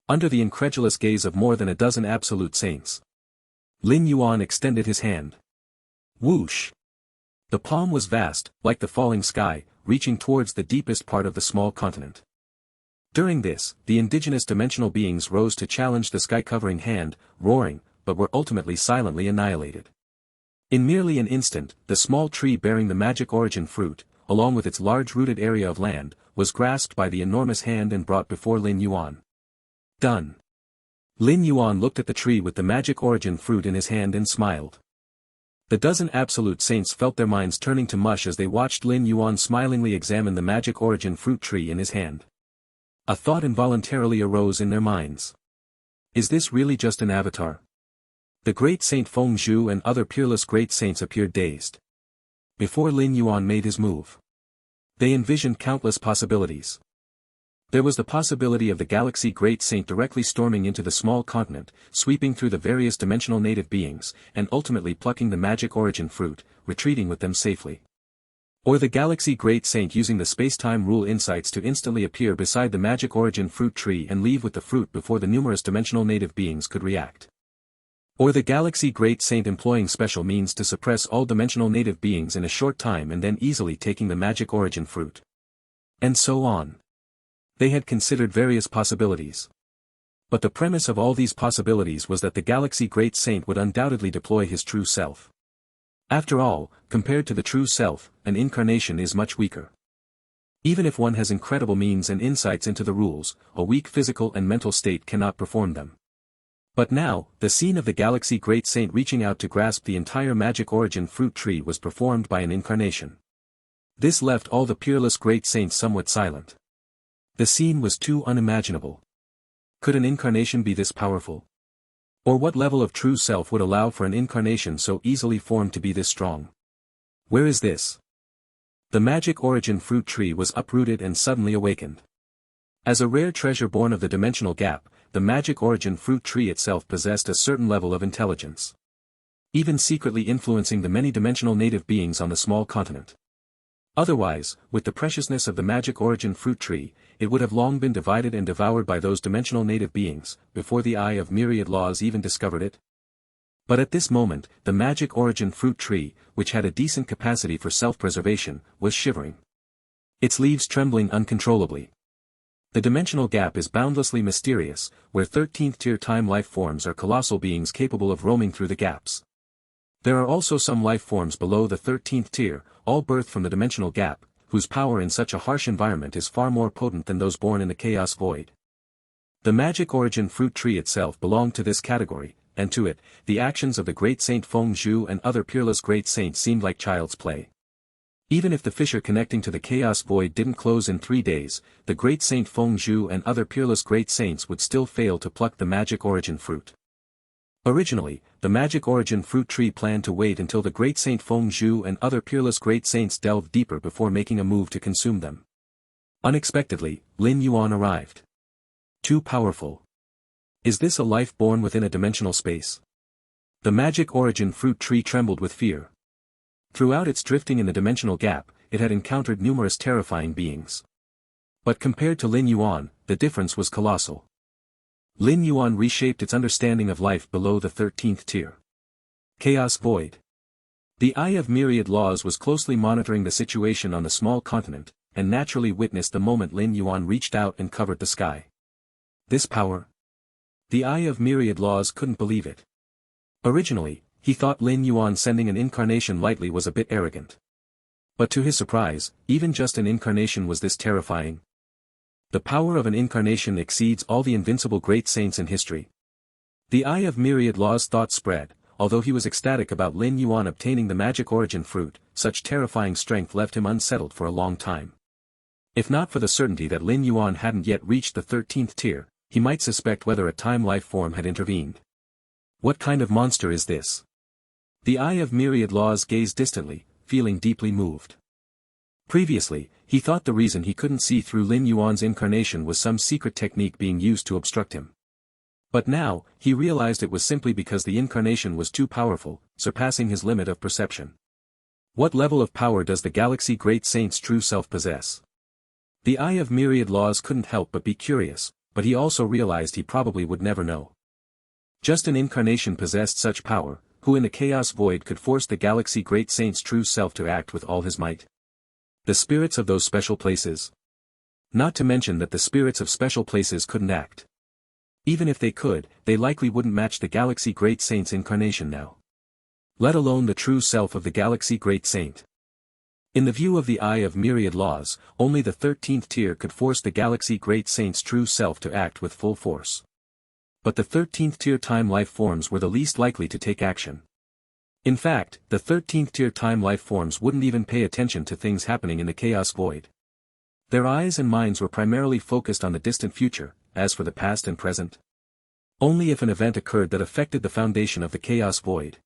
Under the incredulous gaze of more than a dozen absolute saints, Lin Yuan extended his hand. Whoosh! The palm was vast, like the falling sky, reaching towards the deepest part of the small continent. During this, the indigenous dimensional beings rose to challenge the sky-covering hand, roaring, but were ultimately silently annihilated. In merely an instant, the small tree bearing the magic origin fruit, along with its large rooted area of land, was grasped by the enormous hand and brought before Lin Yuan. Done. Lin Yuan looked at the tree with the magic origin fruit in his hand and smiled. The dozen absolute saints felt their minds turning to mush as they watched Lin Yuan smilingly examine the magic origin fruit tree in his hand. A thought involuntarily arose in their minds. Is this really just an avatar? The great Saint Feng Zhu and other peerless great saints appeared dazed. Before Lin Yuan made his move, they envisioned countless possibilities. There was the possibility of the galaxy great saint directly storming into the small continent, sweeping through the various dimensional native beings, and ultimately plucking the magic origin fruit, retreating with them safely. Or the galaxy great saint using the space-time rule insights to instantly appear beside the magic origin fruit tree and leave with the fruit before the numerous dimensional native beings could react. Or the galaxy great saint employing special means to suppress all dimensional native beings in a short time and then easily taking the magic origin fruit. And so on. They had considered various possibilities. But the premise of all these possibilities was that the galaxy great saint would undoubtedly deploy his true self. After all, compared to the true self, an incarnation is much weaker. Even if one has incredible means and insights into the rules, a weak physical and mental state cannot perform them. But now, the scene of the galaxy great saint reaching out to grasp the entire magic origin fruit tree was performed by an incarnation. This left all the peerless great saints somewhat silent. The scene was too unimaginable. Could an incarnation be this powerful? Or what level of true self would allow for an incarnation so easily formed to be this strong? Where is this? The magic origin fruit tree was uprooted and suddenly awakened. As a rare treasure born of the dimensional gap, the magic origin fruit tree itself possessed a certain level of intelligence, even secretly influencing the many dimensional native beings on the small continent. Otherwise, with the preciousness of the magic origin fruit tree, it would have long been divided and devoured by those dimensional native beings, before the eye of myriad laws even discovered it. But at this moment, the magic origin fruit tree, which had a decent capacity for self-preservation, was shivering. Its leaves trembling uncontrollably. The dimensional gap is boundlessly mysterious, where 13th-tier time life forms are colossal beings capable of roaming through the gaps. There are also some life forms below the 13th tier, all birthed from the dimensional gap, whose power in such a harsh environment is far more potent than those born in the chaos void. The magic origin fruit tree itself belonged to this category, and to it, the actions of the great Saint Feng Zhu and other peerless great saints seemed like child's play. Even if the fissure connecting to the chaos void didn't close in 3 days, the great Saint Feng Zhu and other peerless great saints would still fail to pluck the magic origin fruit. Originally, the magic origin fruit tree planned to wait until the great Saint Feng Zhu and other peerless great saints delved deeper before making a move to consume them. Unexpectedly, Lin Yuan arrived. Too powerful. Is this a life born within a dimensional space? The magic origin fruit tree trembled with fear. Throughout its drifting in the dimensional gap, it had encountered numerous terrifying beings. But compared to Lin Yuan, the difference was colossal. Lin Yuan reshaped its understanding of life below the 13th tier. Chaos Void. The Eye of Myriad Laws was closely monitoring the situation on the small continent, and naturally witnessed the moment Lin Yuan reached out and covered the sky. This power? The Eye of Myriad Laws couldn't believe it. Originally, he thought Lin Yuan sending an incarnation lightly was a bit arrogant. But to his surprise, even just an incarnation was this terrifying. The power of an incarnation exceeds all the invincible great saints in history. The Eye of Myriad Laws thoughts spread. Although he was ecstatic about Lin Yuan obtaining the magic origin fruit, such terrifying strength left him unsettled for a long time. If not for the certainty that Lin Yuan hadn't yet reached the 13th tier, he might suspect whether a time life form had intervened. What kind of monster is this? The Eye of Myriad Laws gazed distantly, feeling deeply moved. Previously, he thought the reason he couldn't see through Lin Yuan's incarnation was some secret technique being used to obstruct him. But now, he realized it was simply because the incarnation was too powerful, surpassing his limit of perception. What level of power does the Galaxy Great Saint's true self possess? The Eye of Myriad Laws couldn't help but be curious, but he also realized he probably would never know. Just an incarnation possessed such power, who in the chaos void could force the Galaxy Great Saint's true self to act with all his might? The spirits of those special places. Not to mention that the spirits of special places couldn't act. Even if they could, they likely wouldn't match the Galaxy Great Saint's incarnation now. Let alone the true self of the Galaxy Great Saint. In the view of the Eye of Myriad Laws, only the 13th tier could force the Galaxy Great Saint's true self to act with full force. But the 13th tier time life forms were the least likely to take action. In fact, the 13th tier time life forms wouldn't even pay attention to things happening in the chaos void. Their eyes and minds were primarily focused on the distant future. As for the past and present, only if an event occurred that affected the foundation of the chaos void.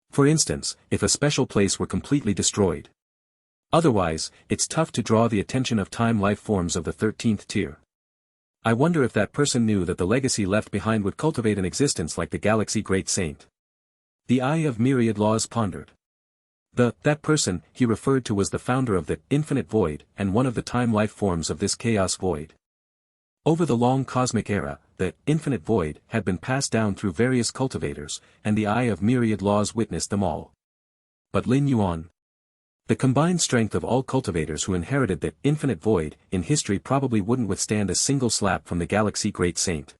For instance, if a special place were completely destroyed. Otherwise, it's tough to draw the attention of time life forms of the 13th tier. I wonder if that person knew that the legacy left behind would cultivate an existence like the Galaxy Great Saint. The Eye of Myriad Laws pondered. That person he referred to was the founder of the Infinite Void and one of the time life forms of this chaos void. Over the long cosmic era, the Infinite Void had been passed down through various cultivators, and the Eye of Myriad Laws witnessed them all. But Lin Yuan? The combined strength of all cultivators who inherited the Infinite Void in history probably wouldn't withstand a single slap from the Galaxy Great Saint.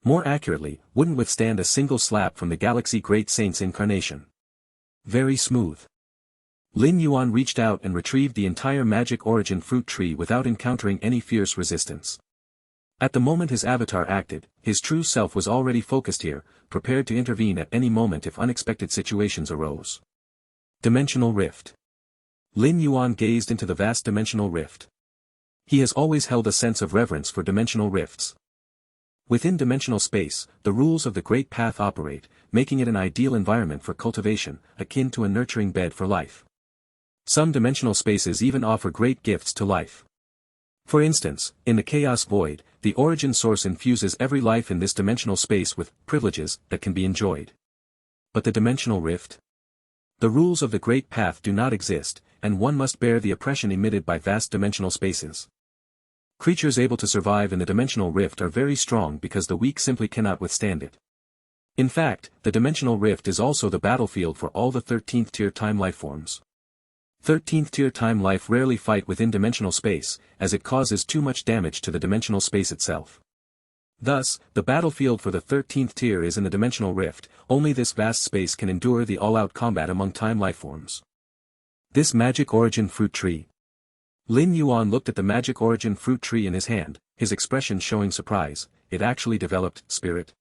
More accurately, wouldn't withstand a single slap from the Galaxy Great Saint's incarnation. Very smooth. Lin Yuan reached out and retrieved the entire magic origin fruit tree without encountering any fierce resistance. At the moment his avatar acted, his true self was already focused here, prepared to intervene at any moment if unexpected situations arose. Dimensional Rift. Lin Yuan gazed into the vast dimensional rift. He has always held a sense of reverence for dimensional rifts. Within dimensional space, the rules of the Great Path operate, making it an ideal environment for cultivation, akin to a nurturing bed for life. Some dimensional spaces even offer great gifts to life. For instance, in the Chaos Void, the origin source infuses every life in this dimensional space with privileges that can be enjoyed. But the dimensional rift? The rules of the Great Path do not exist, and one must bear the oppression emitted by vast dimensional spaces. Creatures able to survive in the dimensional rift are very strong because the weak simply cannot withstand it. In fact, the dimensional rift is also the battlefield for all the 13th tier time life forms. 13th tier time life rarely fight within dimensional space, as it causes too much damage to the dimensional space itself. Thus, the battlefield for the 13th tier is in the dimensional rift. Only this vast space can endure the all-out combat among time life forms. This magic origin fruit tree. Lin Yuan looked at the magic origin fruit tree in his hand, his expression showing surprise. It actually developed spirit.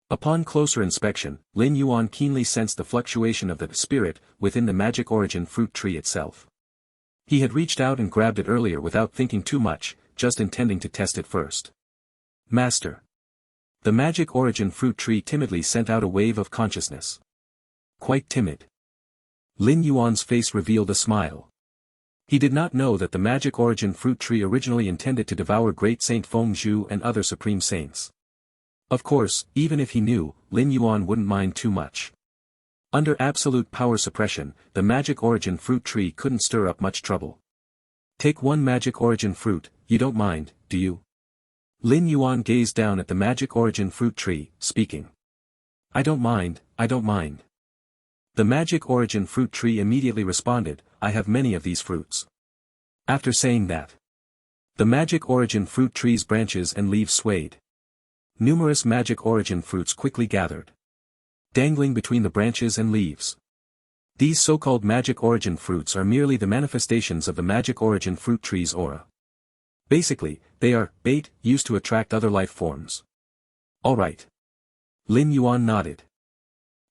Upon closer inspection, Lin Yuan keenly sensed the fluctuation of the spirit within the magic origin fruit tree itself. He had reached out and grabbed it earlier without thinking too much, just intending to test it first. Master. The magic origin fruit tree timidly sent out a wave of consciousness. Quite timid. Lin Yuan's face revealed a smile. He did not know that the magic origin fruit tree originally intended to devour great Saint Feng Zhu and other supreme saints. Of course, even if he knew, Lin Yuan wouldn't mind too much. Under absolute power suppression, the magic origin fruit tree couldn't stir up much trouble. Take one magic origin fruit, you don't mind, do you? Lin Yuan gazed down at the magic origin fruit tree, speaking. I don't mind, I don't mind. The magic origin fruit tree immediately responded, I have many of these fruits. After saying that, the magic origin fruit tree's branches and leaves swayed. Numerous magic origin fruits quickly gathered, dangling between the branches and leaves. These so-called magic origin fruits are merely the manifestations of the magic origin fruit tree's aura. Basically, they are bait used to attract other life forms. Alright. Lin Yuan nodded.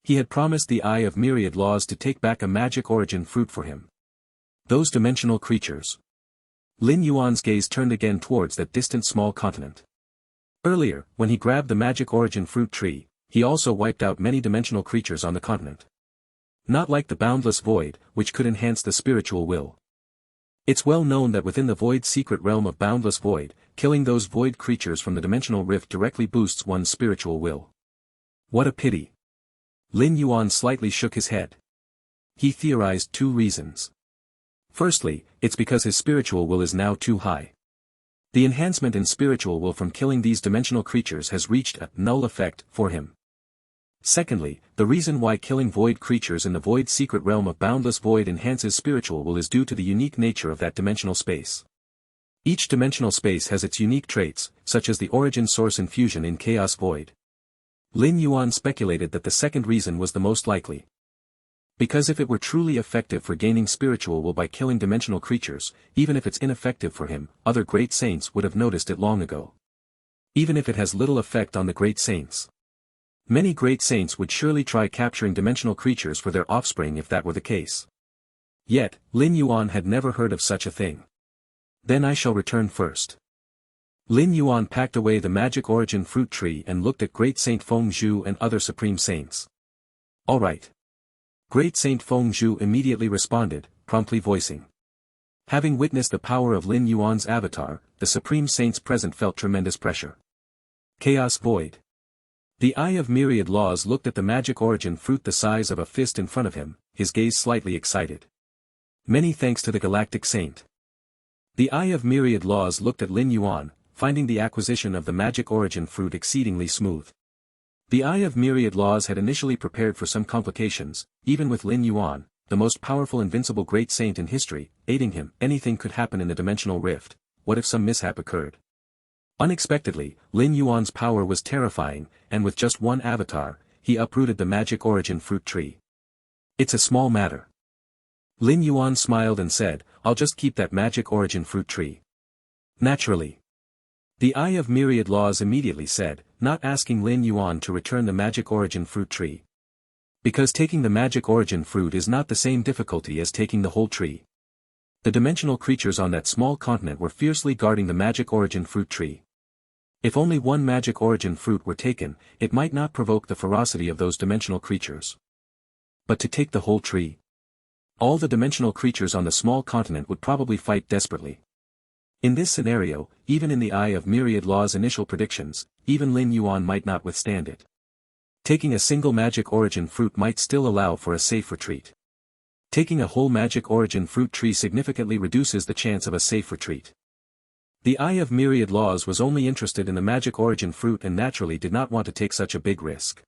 He had promised the Eye of Myriad Laws to take back a magic origin fruit for him. Those dimensional creatures. Lin Yuan's gaze turned again towards that distant small continent. Earlier, when he grabbed the magic origin fruit tree, he also wiped out many dimensional creatures on the continent. Not like the boundless void, which could enhance the spiritual will. It's well known that within the void's secret realm of boundless void, killing those void creatures from the dimensional rift directly boosts one's spiritual will. What a pity. Lin Yuan slightly shook his head. He theorized 2 reasons. Firstly, it's because his spiritual will is now too high. The enhancement in spiritual will from killing these dimensional creatures has reached a null effect for him. Secondly, the reason why killing void creatures in the void secret realm of boundless void enhances spiritual will is due to the unique nature of that dimensional space. Each dimensional space has its unique traits, such as the origin source infusion in chaos void. Lin Yuan speculated that the second reason was the most likely. Because if it were truly effective for gaining spiritual will by killing dimensional creatures, even if it's ineffective for him, other great saints would have noticed it long ago. Even if it has little effect on the great saints. Many great saints would surely try capturing dimensional creatures for their offspring if that were the case. Yet, Lin Yuan had never heard of such a thing. Then I shall return first. Lin Yuan packed away the magic origin fruit tree and looked at great Saint Feng Zhu and other supreme saints. Alright. Great Saint Feng Zhu immediately responded, promptly voicing. Having witnessed the power of Lin Yuan's avatar, the supreme saints present felt tremendous pressure. Chaos void. The Eye of Myriad Laws looked at the magic origin fruit the size of a fist in front of him, his gaze slightly excited. Many thanks to the galactic saint. The Eye of Myriad Laws looked at Lin Yuan, finding the acquisition of the magic origin fruit exceedingly smooth. The Eye of Myriad Laws had initially prepared for some complications, even with Lin Yuan, the most powerful invincible great saint in history, aiding him. Anything could happen in the dimensional rift. What if some mishap occurred? Unexpectedly, Lin Yuan's power was terrifying, and with just one avatar, he uprooted the magic origin fruit tree. It's a small matter. Lin Yuan smiled and said, I'll just keep that magic origin fruit tree. Naturally. The Eye of Myriad Laws immediately said, not asking Lin Yuan to return the magic origin fruit tree. Because taking the magic origin fruit is not the same difficulty as taking the whole tree. The dimensional creatures on that small continent were fiercely guarding the magic origin fruit tree. If only one magic origin fruit were taken, it might not provoke the ferocity of those dimensional creatures. But to take the whole tree? All the dimensional creatures on the small continent would probably fight desperately. In this scenario, even in the Eye of Myriad Law's initial predictions, even Lin Yuan might not withstand it. Taking a single magic origin fruit might still allow for a safe retreat. Taking a whole magic origin fruit tree significantly reduces the chance of a safe retreat. The Eye of Myriad Laws was only interested in the magic origin fruit and naturally did not want to take such a big risk.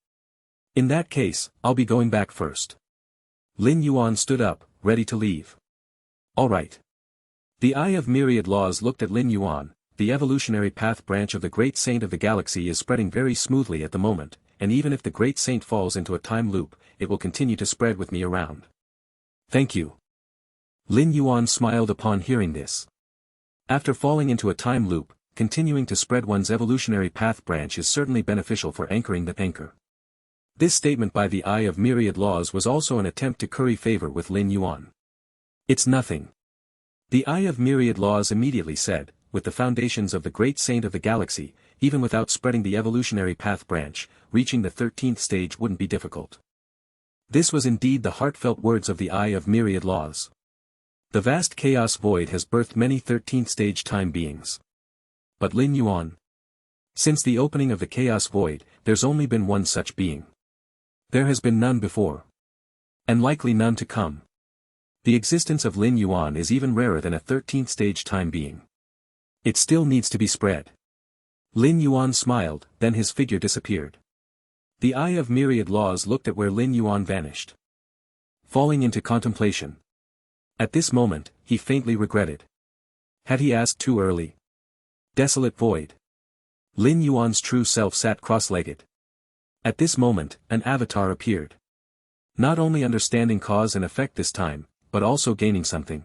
In that case, I'll be going back first. Lin Yuan stood up, ready to leave. Alright. The Eye of Myriad Laws looked at Lin Yuan. The evolutionary path branch of the Great Saint of the Galaxy is spreading very smoothly at the moment, and even if the Great Saint falls into a time loop, it will continue to spread with me around. Thank you. Lin Yuan smiled upon hearing this. After falling into a time loop, continuing to spread one's evolutionary path branch is certainly beneficial for anchoring the anchor. This statement by the Eye of Myriad Laws was also an attempt to curry favor with Lin Yuan. It's nothing. The Eye of Myriad Laws immediately said, with the foundations of the great saint of the galaxy, even without spreading the evolutionary path branch, reaching the 13th stage wouldn't be difficult. This was indeed the heartfelt words of the Eye of Myriad Laws. The vast chaos void has birthed many 13th stage time beings. But Lin Yuan? Since the opening of the chaos void, there's only been one such being. There has been none before. And likely none to come. The existence of Lin Yuan is even rarer than a 13th stage time being. It still needs to be spread. Lin Yuan smiled, then his figure disappeared. The Eye of Myriad Laws looked at where Lin Yuan vanished. Falling into contemplation. At this moment, he faintly regretted. Had he asked too early? Desolate void. Lin Yuan's true self sat cross-legged. At this moment, an avatar appeared. Not only understanding cause and effect this time, but also gaining something.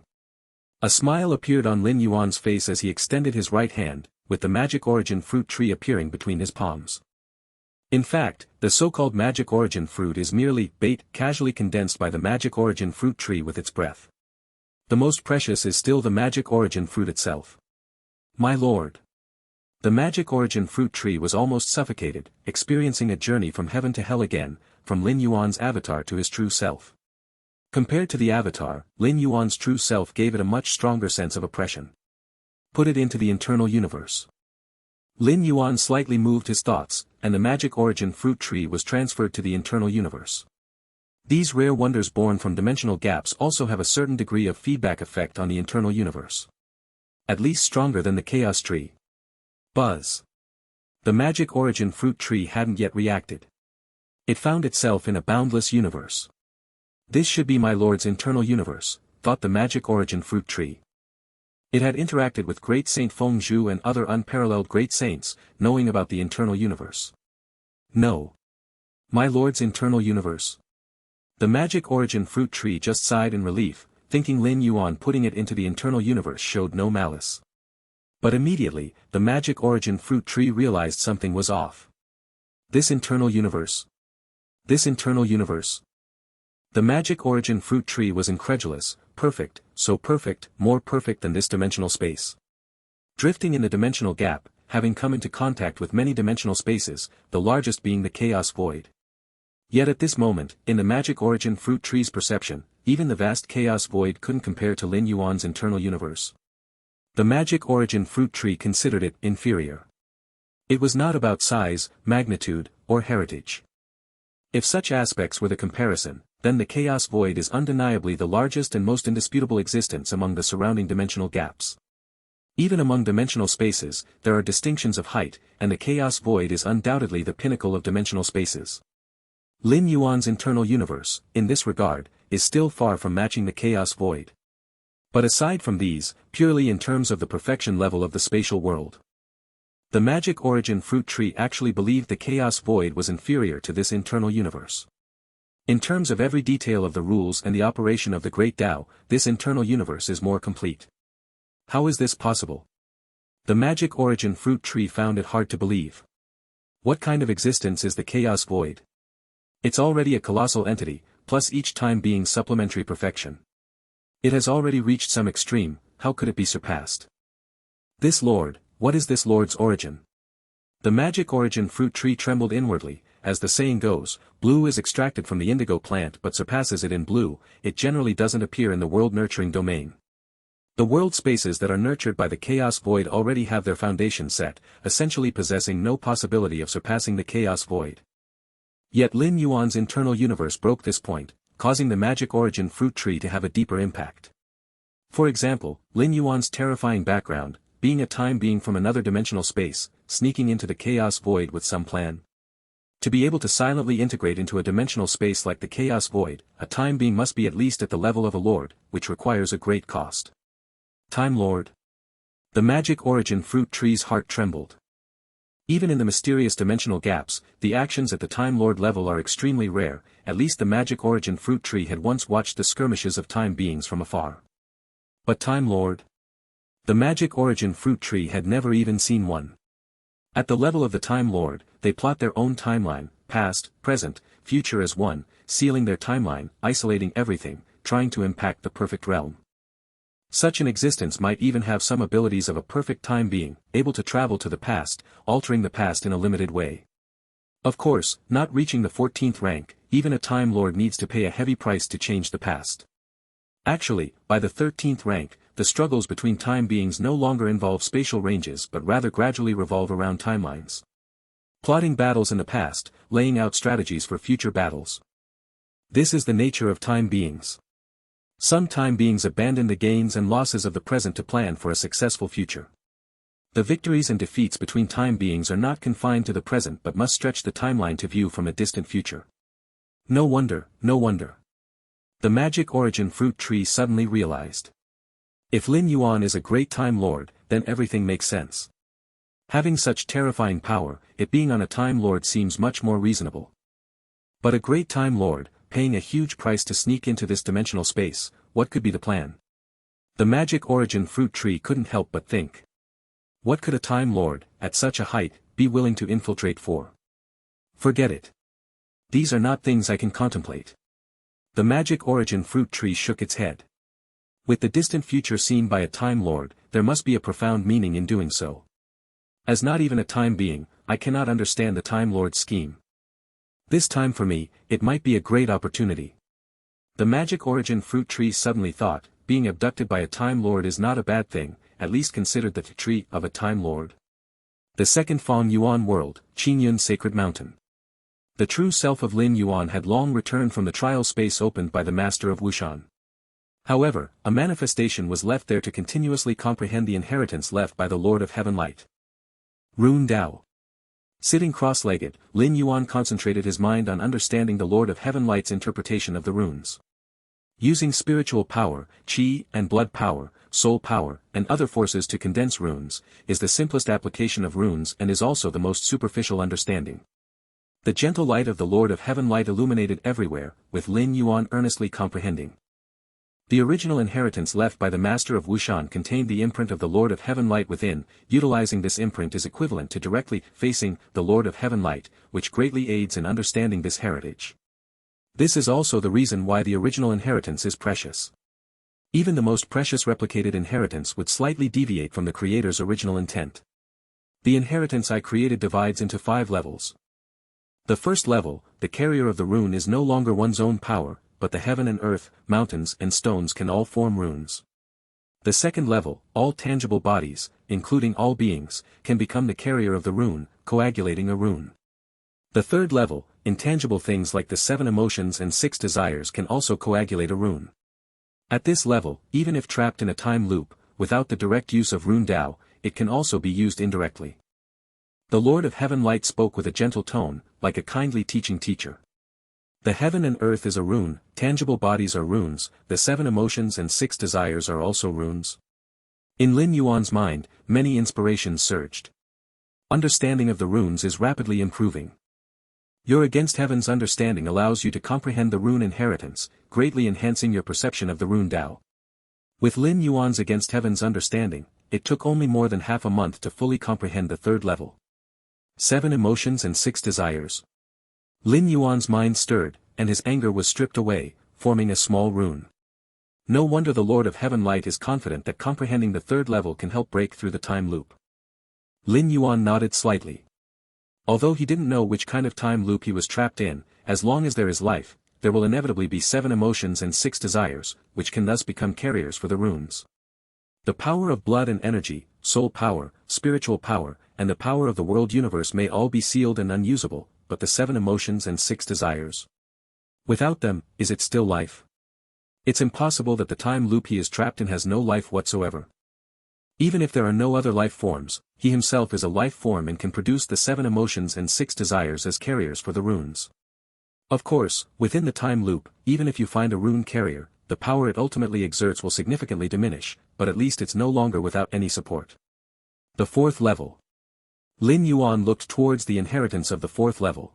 A smile appeared on Lin Yuan's face as he extended his right hand, with the magic origin fruit tree appearing between his palms. In fact, the so-called magic origin fruit is merely bait casually condensed by the magic origin fruit tree with its breath. The most precious is still the magic origin fruit itself. My lord. The magic origin fruit tree was almost suffocated, experiencing a journey from heaven to hell again, from Lin Yuan's avatar to his true self. Compared to the avatar, Lin Yuan's true self gave it a much stronger sense of oppression. Put it into the internal universe. Lin Yuan slightly moved his thoughts, and the magic origin fruit tree was transferred to the internal universe. These rare wonders born from dimensional gaps also have a certain degree of feedback effect on the internal universe. At least stronger than the chaos tree. Buzz. The magic origin fruit tree hadn't yet reacted. It found itself in a boundless universe. This should be my lord's internal universe, thought the magic origin fruit tree. It had interacted with Great Saint Feng Zhu and other unparalleled great saints, knowing about the internal universe. No. My lord's internal universe. The magic origin fruit tree just sighed in relief, thinking Lin Yuan putting it into the internal universe showed no malice. But immediately, the magic origin fruit tree realized something was off. This internal universe. This internal universe. The magic origin fruit tree was incredulous, perfect, so perfect, more perfect than this dimensional space. Drifting in the dimensional gap, having come into contact with many dimensional spaces, the largest being the chaos void. Yet at this moment, in the magic origin fruit tree's perception, even the vast chaos void couldn't compare to Lin Yuan's internal universe. The magic origin fruit tree considered it inferior. It was not about size, magnitude, or heritage. If such aspects were the comparison, then the chaos void is undeniably the largest and most indisputable existence among the surrounding dimensional gaps. Even among dimensional spaces, there are distinctions of height, and the chaos void is undoubtedly the pinnacle of dimensional spaces. Lin Yuan's internal universe, in this regard, is still far from matching the chaos void. But aside from these, purely in terms of the perfection level of the spatial world, the magic origin fruit tree actually believed the chaos void was inferior to this internal universe. In terms of every detail of the rules and the operation of the Great Tao, this internal universe is more complete. How is this possible? The magic origin fruit tree found it hard to believe. What kind of existence is the chaos void? It's already a colossal entity, plus each time being supplementary perfection. It has already reached some extreme, how could it be surpassed? This lord, what is this lord's origin? The magic origin fruit tree trembled inwardly. As the saying goes, blue is extracted from the indigo plant but surpasses it in blue, it generally doesn't appear in the world-nurturing domain. The world spaces that are nurtured by the chaos void already have their foundation set, essentially possessing no possibility of surpassing the chaos void. Yet Lin Yuan's internal universe broke this point, causing the magic origin fruit tree to have a deeper impact. For example, Lin Yuan's terrifying background, being a time being from another dimensional space, sneaking into the chaos void with some plan. To be able to silently integrate into a dimensional space like the chaos void, a time being must be at least at the level of a lord, which requires a great cost. Time Lord. The magic origin fruit tree's heart trembled. Even in the mysterious dimensional gaps, the actions at the Time Lord level are extremely rare, at least the magic origin fruit tree had once watched the skirmishes of time beings from afar. But Time Lord? The magic origin fruit tree had never even seen one. At the level of the Time Lord, they plot their own timeline, past, present, future as one, sealing their timeline, isolating everything, trying to impact the perfect realm. Such an existence might even have some abilities of a perfect time being, able to travel to the past, altering the past in a limited way. Of course, not reaching the 14th rank, even a Time Lord needs to pay a heavy price to change the past. Actually, by the 13th rank, the struggles between time beings no longer involve spatial ranges but rather gradually revolve around timelines. Plotting battles in the past, laying out strategies for future battles. This is the nature of time beings. Some time beings abandon the gains and losses of the present to plan for a successful future. The victories and defeats between time beings are not confined to the present but must stretch the timeline to view from a distant future. No wonder, no wonder. The magic origin fruit tree suddenly realized. If Lin Yuan is a great Time Lord, then everything makes sense. Having such terrifying power, it being on a Time Lord seems much more reasonable. But a great Time Lord, paying a huge price to sneak into this dimensional space, what could be the plan? The magic origin fruit tree couldn't help but think. What could a Time Lord, at such a height, be willing to infiltrate for? Forget it. These are not things I can contemplate. The magic origin fruit tree shook its head. With the distant future seen by a Time Lord, there must be a profound meaning in doing so. As not even a time being, I cannot understand the Time Lord's scheme. This time for me, it might be a great opportunity. The magic origin fruit tree suddenly thought, being abducted by a Time Lord is not a bad thing, at least considered the tree of a Time Lord. The second Feng Yuan world, Qingyun Sacred Mountain. The true self of Lin Yuan had long returned from the trial space opened by the Master of Wushan. However, a manifestation was left there to continuously comprehend the inheritance left by the Lord of Heaven Light. Rune Dao. Sitting cross-legged, Lin Yuan concentrated his mind on understanding the Lord of Heaven Light's interpretation of the runes. Using spiritual power, qi and blood power, soul power, and other forces to condense runes, is the simplest application of runes and is also the most superficial understanding. The gentle light of the Lord of Heaven Light illuminated everywhere, with Lin Yuan earnestly comprehending. The original inheritance left by the Master of Wushan contained the imprint of the Lord of Heaven Light within. Utilizing this imprint is equivalent to directly facing the Lord of Heaven Light, which greatly aids in understanding this heritage. This is also the reason why the original inheritance is precious. Even the most precious replicated inheritance would slightly deviate from the Creator's original intent. The inheritance I created divides into 5 levels. The first level, the carrier of the rune is no longer one's own power, but the heaven and earth, mountains and stones can all form runes. The second level, all tangible bodies, including all beings, can become the carrier of the rune, coagulating a rune. The third level, intangible things like the 7 emotions and 6 desires can also coagulate a rune. At this level, even if trapped in a time loop, without the direct use of Rune Dao, it can also be used indirectly. The Lord of Heaven Light spoke with a gentle tone, like a kindly teaching teacher. The heaven and earth is a rune, tangible bodies are runes, the 7 emotions and 6 desires are also runes. In Lin Yuan's mind, many inspirations surged. Understanding of the runes is rapidly improving. Your Against Heaven's understanding allows you to comprehend the rune inheritance, greatly enhancing your perception of the Rune Dao. With Lin Yuan's Against Heaven's understanding, it took only more than half a month to fully comprehend the third level. 7 emotions and 6 desires. Lin Yuan's mind stirred, and his anger was stripped away, forming a small rune. No wonder the Lord of Heaven Light is confident that comprehending the third level can help break through the time loop. Lin Yuan nodded slightly. Although he didn't know which kind of time loop he was trapped in, as long as there is life, there will inevitably be 7 emotions and 6 desires, which can thus become carriers for the runes. The power of blood and energy, soul power, spiritual power, and the power of the world universe may all be sealed and unusable, but the 7 emotions and 6 desires. Without them, is it still life? It's impossible that the time loop he is trapped in has no life whatsoever. Even if there are no other life forms, he himself is a life form and can produce the 7 emotions and 6 desires as carriers for the runes. Of course, within the time loop, even if you find a rune carrier, the power it ultimately exerts will significantly diminish, but at least it's no longer without any support. The 4th level. Lin Yuan looked towards the inheritance of the 4th level.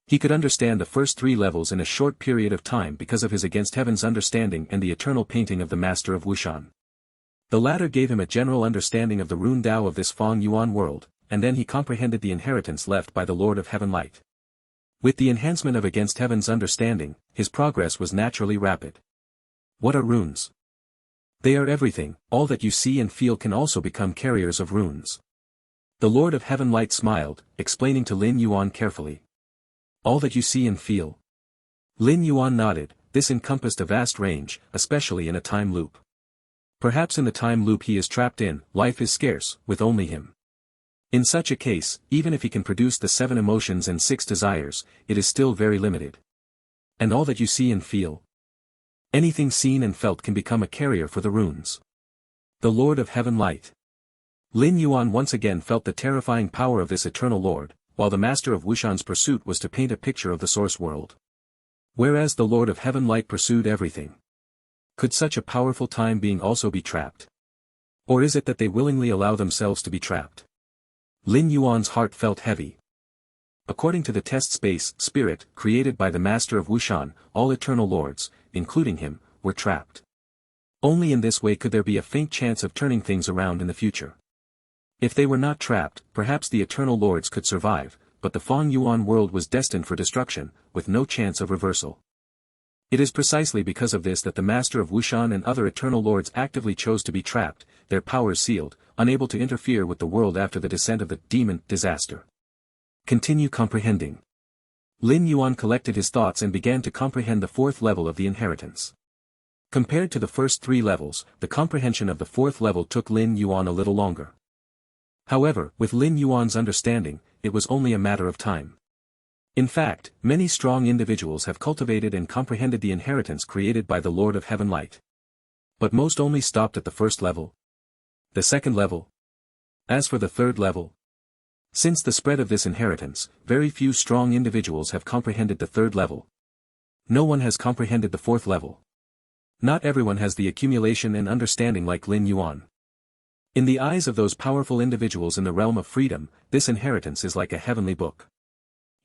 He could understand the first 3 levels in a short period of time because of his Against Heaven's understanding and the eternal painting of the Master of Wushan. The latter gave him a general understanding of the rune Tao of this Feng Yuan world, and then he comprehended the inheritance left by the Lord of Heaven Light. With the enhancement of Against Heaven's understanding, his progress was naturally rapid. What are runes? They are everything. All that you see and feel can also become carriers of runes. The Lord of Heaven Light smiled, explaining to Lin Yuan carefully. All that you see and feel. Lin Yuan nodded. This encompassed a vast range, especially in a time loop. Perhaps in the time loop he is trapped in, life is scarce, with only him. In such a case, even if he can produce the 7 emotions and 6 desires, it is still very limited. And all that you see and feel. Anything seen and felt can become a carrier for the runes. The Lord of Heaven Light. Lin Yuan once again felt the terrifying power of this eternal Lord, while the master of Wushan's pursuit was to paint a picture of the source world. Whereas the Lord of Heaven Light pursued everything. Could such a powerful time being also be trapped? Or is it that they willingly allow themselves to be trapped? Lin Yuan's heart felt heavy. According to the test space, spirit, created by the master of Wushan, all eternal lords, including him, were trapped. Only in this way could there be a faint chance of turning things around in the future. If they were not trapped, perhaps the eternal lords could survive, but the Feng Yuan world was destined for destruction, with no chance of reversal. It is precisely because of this that the master of Wushan and other eternal lords actively chose to be trapped, their powers sealed, unable to interfere with the world after the descent of the demon disaster. Continue comprehending. Lin Yuan collected his thoughts and began to comprehend the 4th level of the inheritance. Compared to the first 3 levels, the comprehension of the 4th level took Lin Yuan a little longer. However, with Lin Yuan's understanding, it was only a matter of time. In fact, many strong individuals have cultivated and comprehended the inheritance created by the Lord of Heaven Light. But most only stopped at the 1st level. The 2nd level. As for the 3rd level, since the spread of this inheritance, very few strong individuals have comprehended the 3rd level. No one has comprehended the 4th level. Not everyone has the accumulation and understanding like Lin Yuan. In the eyes of those powerful individuals in the realm of freedom, this inheritance is like a heavenly book.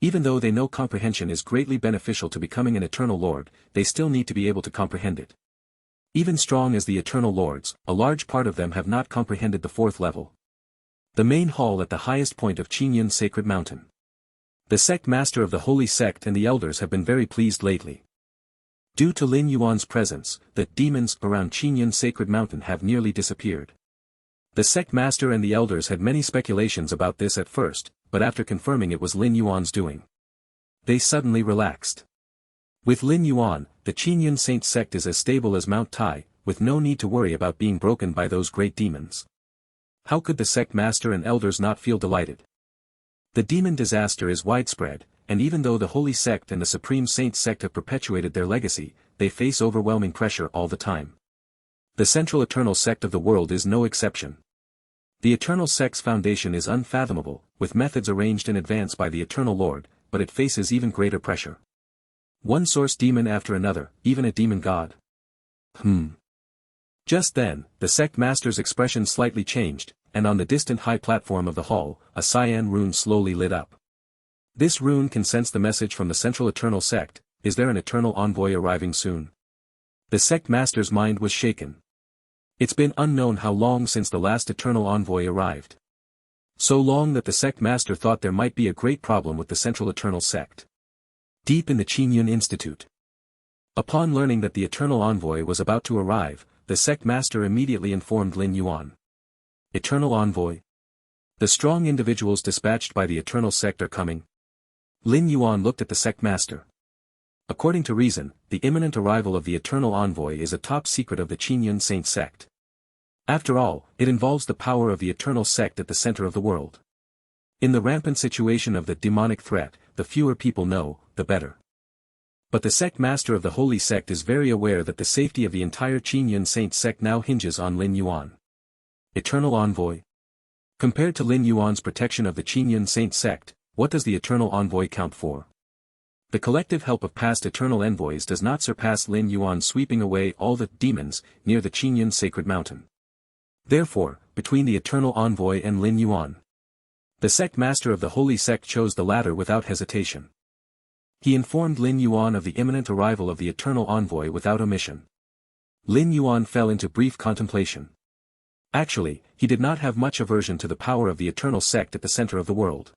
Even though they know comprehension is greatly beneficial to becoming an eternal lord, they still need to be able to comprehend it. Even strong as the eternal lords, a large part of them have not comprehended the 4th level. The main hall at the highest point of Qingyun Sacred Mountain. The sect master of the holy sect and the elders have been very pleased lately. Due to Lin Yuan's presence, the demons around Qingyun Sacred Mountain have nearly disappeared. The sect master and the elders had many speculations about this at first, but after confirming it was Lin Yuan's doing, they suddenly relaxed. With Lin Yuan, the Qingyun Saint sect is as stable as Mount Tai, with no need to worry about being broken by those great demons. How could the sect master and elders not feel delighted? The demon disaster is widespread, and even though the holy sect and the supreme saint sect have perpetuated their legacy, they face overwhelming pressure all the time. The central eternal sect of the world is no exception. The eternal sect's foundation is unfathomable, with methods arranged in advance by the eternal lord, but it faces even greater pressure. One source demon after another, even a demon god. Just then, the sect master's expression slightly changed, and on the distant high platform of the hall, a cyan rune slowly lit up. This rune can sense the message from the central eternal sect. Is there an eternal envoy arriving soon? The sect master's mind was shaken. It's been unknown how long since the last eternal envoy arrived. So long that the sect master thought there might be a great problem with the central eternal sect. Deep in the Qingyun Institute. Upon learning that the eternal envoy was about to arrive, the sect master immediately informed Lin Yuan. Eternal envoy? The strong individuals dispatched by the eternal sect are coming. Lin Yuan looked at the sect master. According to reason, the imminent arrival of the eternal envoy is a top secret of the Qingyun Saint sect. After all, it involves the power of the eternal sect at the center of the world. In the rampant situation of the demonic threat, the fewer people know, the better. But the sect master of the holy sect is very aware that the safety of the entire Qingyun Saint sect now hinges on Lin Yuan. Eternal envoy? Compared to Lin Yuan's protection of the Qingyun Saint sect, what does the eternal envoy count for? The collective help of past eternal envoys does not surpass Lin Yuan sweeping away all the demons near the Qingyun Sacred Mountain. Therefore, between the eternal envoy and Lin Yuan, the sect master of the holy sect chose the latter without hesitation. He informed Lin Yuan of the imminent arrival of the eternal envoy without omission. Lin Yuan fell into brief contemplation. Actually, he did not have much aversion to the power of the eternal sect at the center of the world.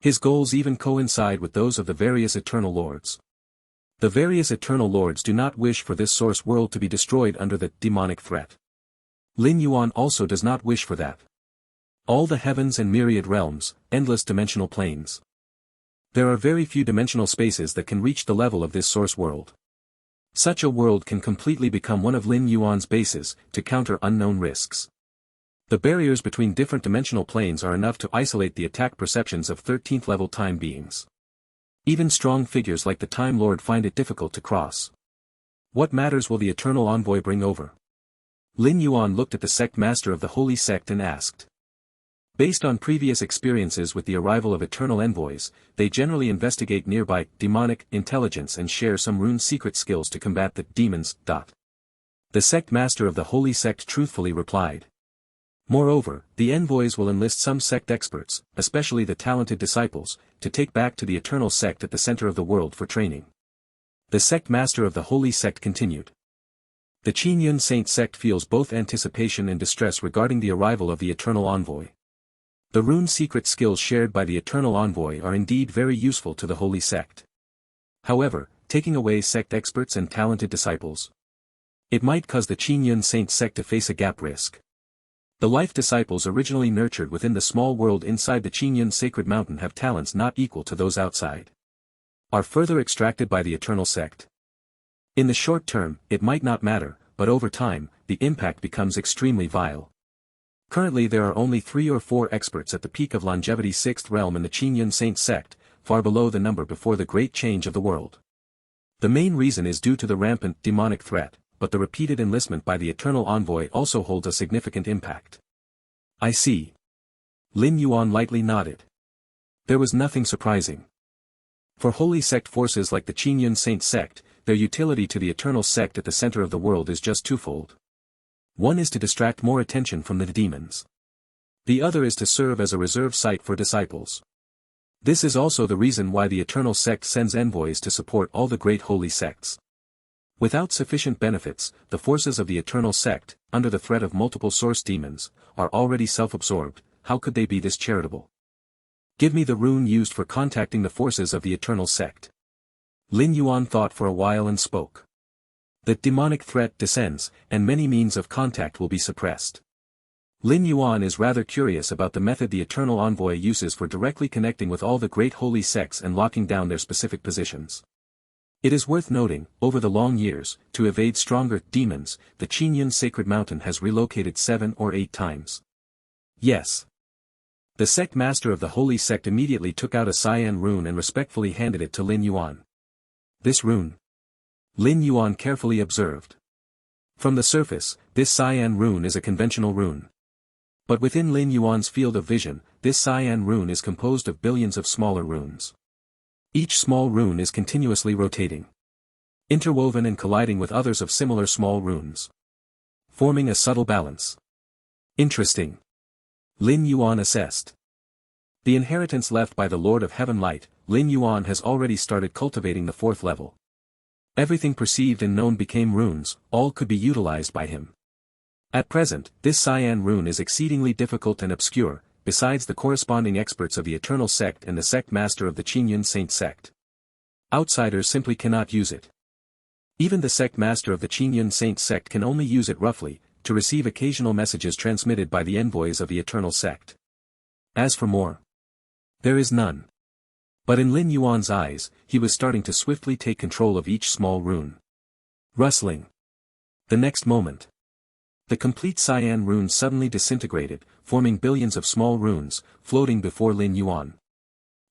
His goals even coincide with those of the various eternal lords. The various eternal lords do not wish for this source world to be destroyed under the demonic threat. Lin Yuan also does not wish for that. All the heavens and myriad realms, endless dimensional planes. There are very few dimensional spaces that can reach the level of this source world. Such a world can completely become one of Lin Yuan's bases, to counter unknown risks. The barriers between different dimensional planes are enough to isolate the attack perceptions of 13th level time beings. Even strong figures like the Time Lord find it difficult to cross. What matters will the Eternal Envoy bring over? Lin Yuan looked at the sect master of the Holy Sect and asked. Based on previous experiences with the arrival of Eternal Envoys, they generally investigate nearby demonic intelligence and share some rune secret skills to combat the demons. The sect master of the Holy Sect truthfully replied. Moreover, the envoys will enlist some sect experts, especially the talented disciples, to take back to the eternal sect at the center of the world for training. The sect master of the Holy Sect continued. The Qingyun Saint sect feels both anticipation and distress regarding the arrival of the eternal envoy. The rune secret skills shared by the eternal envoy are indeed very useful to the Holy Sect. However, taking away sect experts and talented disciples, it might cause the Qingyun Saint sect to face a gap risk. The life disciples originally nurtured within the small world inside the Qingyun Sacred Mountain have talents not equal to those outside. Are further extracted by the eternal sect. In the short term, it might not matter, but over time, the impact becomes extremely vile. Currently there are only 3 or 4 experts at the peak of longevity 6th realm in the Qingyun Saint sect, far below the number before the great change of the world. The main reason is due to the rampant demonic threat, but the repeated enlistment by the eternal envoy also holds a significant impact. I see. Lin Yuan lightly nodded. There was nothing surprising. For holy sect forces like the Qingyun Saint sect, their utility to the eternal sect at the center of the world is just twofold. One is to distract more attention from the demons. The other is to serve as a reserve site for disciples. This is also the reason why the eternal sect sends envoys to support all the great holy sects. Without sufficient benefits, the forces of the eternal sect, under the threat of multiple source demons, are already self-absorbed. How could they be this charitable? Give me the rune used for contacting the forces of the eternal sect. Lin Yuan thought for a while and spoke. The demonic threat descends, and many means of contact will be suppressed. Lin Yuan is rather curious about the method the eternal envoy uses for directly connecting with all the great holy sects and locking down their specific positions. It is worth noting, over the long years, to evade stronger demons, the Qingyun Sacred Mountain has relocated 7 or 8 times. Yes. The sect master of the Holy Sect immediately took out a cyan rune and respectfully handed it to Lin Yuan. This rune? Lin Yuan carefully observed. From the surface, this cyan rune is a conventional rune. But within Lin Yuan's field of vision, this cyan rune is composed of billions of smaller runes. Each small rune is continuously rotating, interwoven and colliding with others of similar small runes, forming a subtle balance. Interesting. Lin Yuan assessed. The inheritance left by the Lord of Heaven Light, Lin Yuan has already started cultivating the 4th level. Everything perceived and known became runes, all could be utilized by him. At present, this cyan rune is exceedingly difficult and obscure, besides the corresponding experts of the Eternal Sect and the sect master of the Qingyun Saint sect. Outsiders simply cannot use it. Even the sect master of the Qingyun Saint sect can only use it roughly, to receive occasional messages transmitted by the envoys of the Eternal Sect. As for more, there is none. But in Lin Yuan's eyes, he was starting to swiftly take control of each small rune. Rustling. The next moment, the complete cyan rune suddenly disintegrated, forming billions of small runes, floating before Lin Yuan.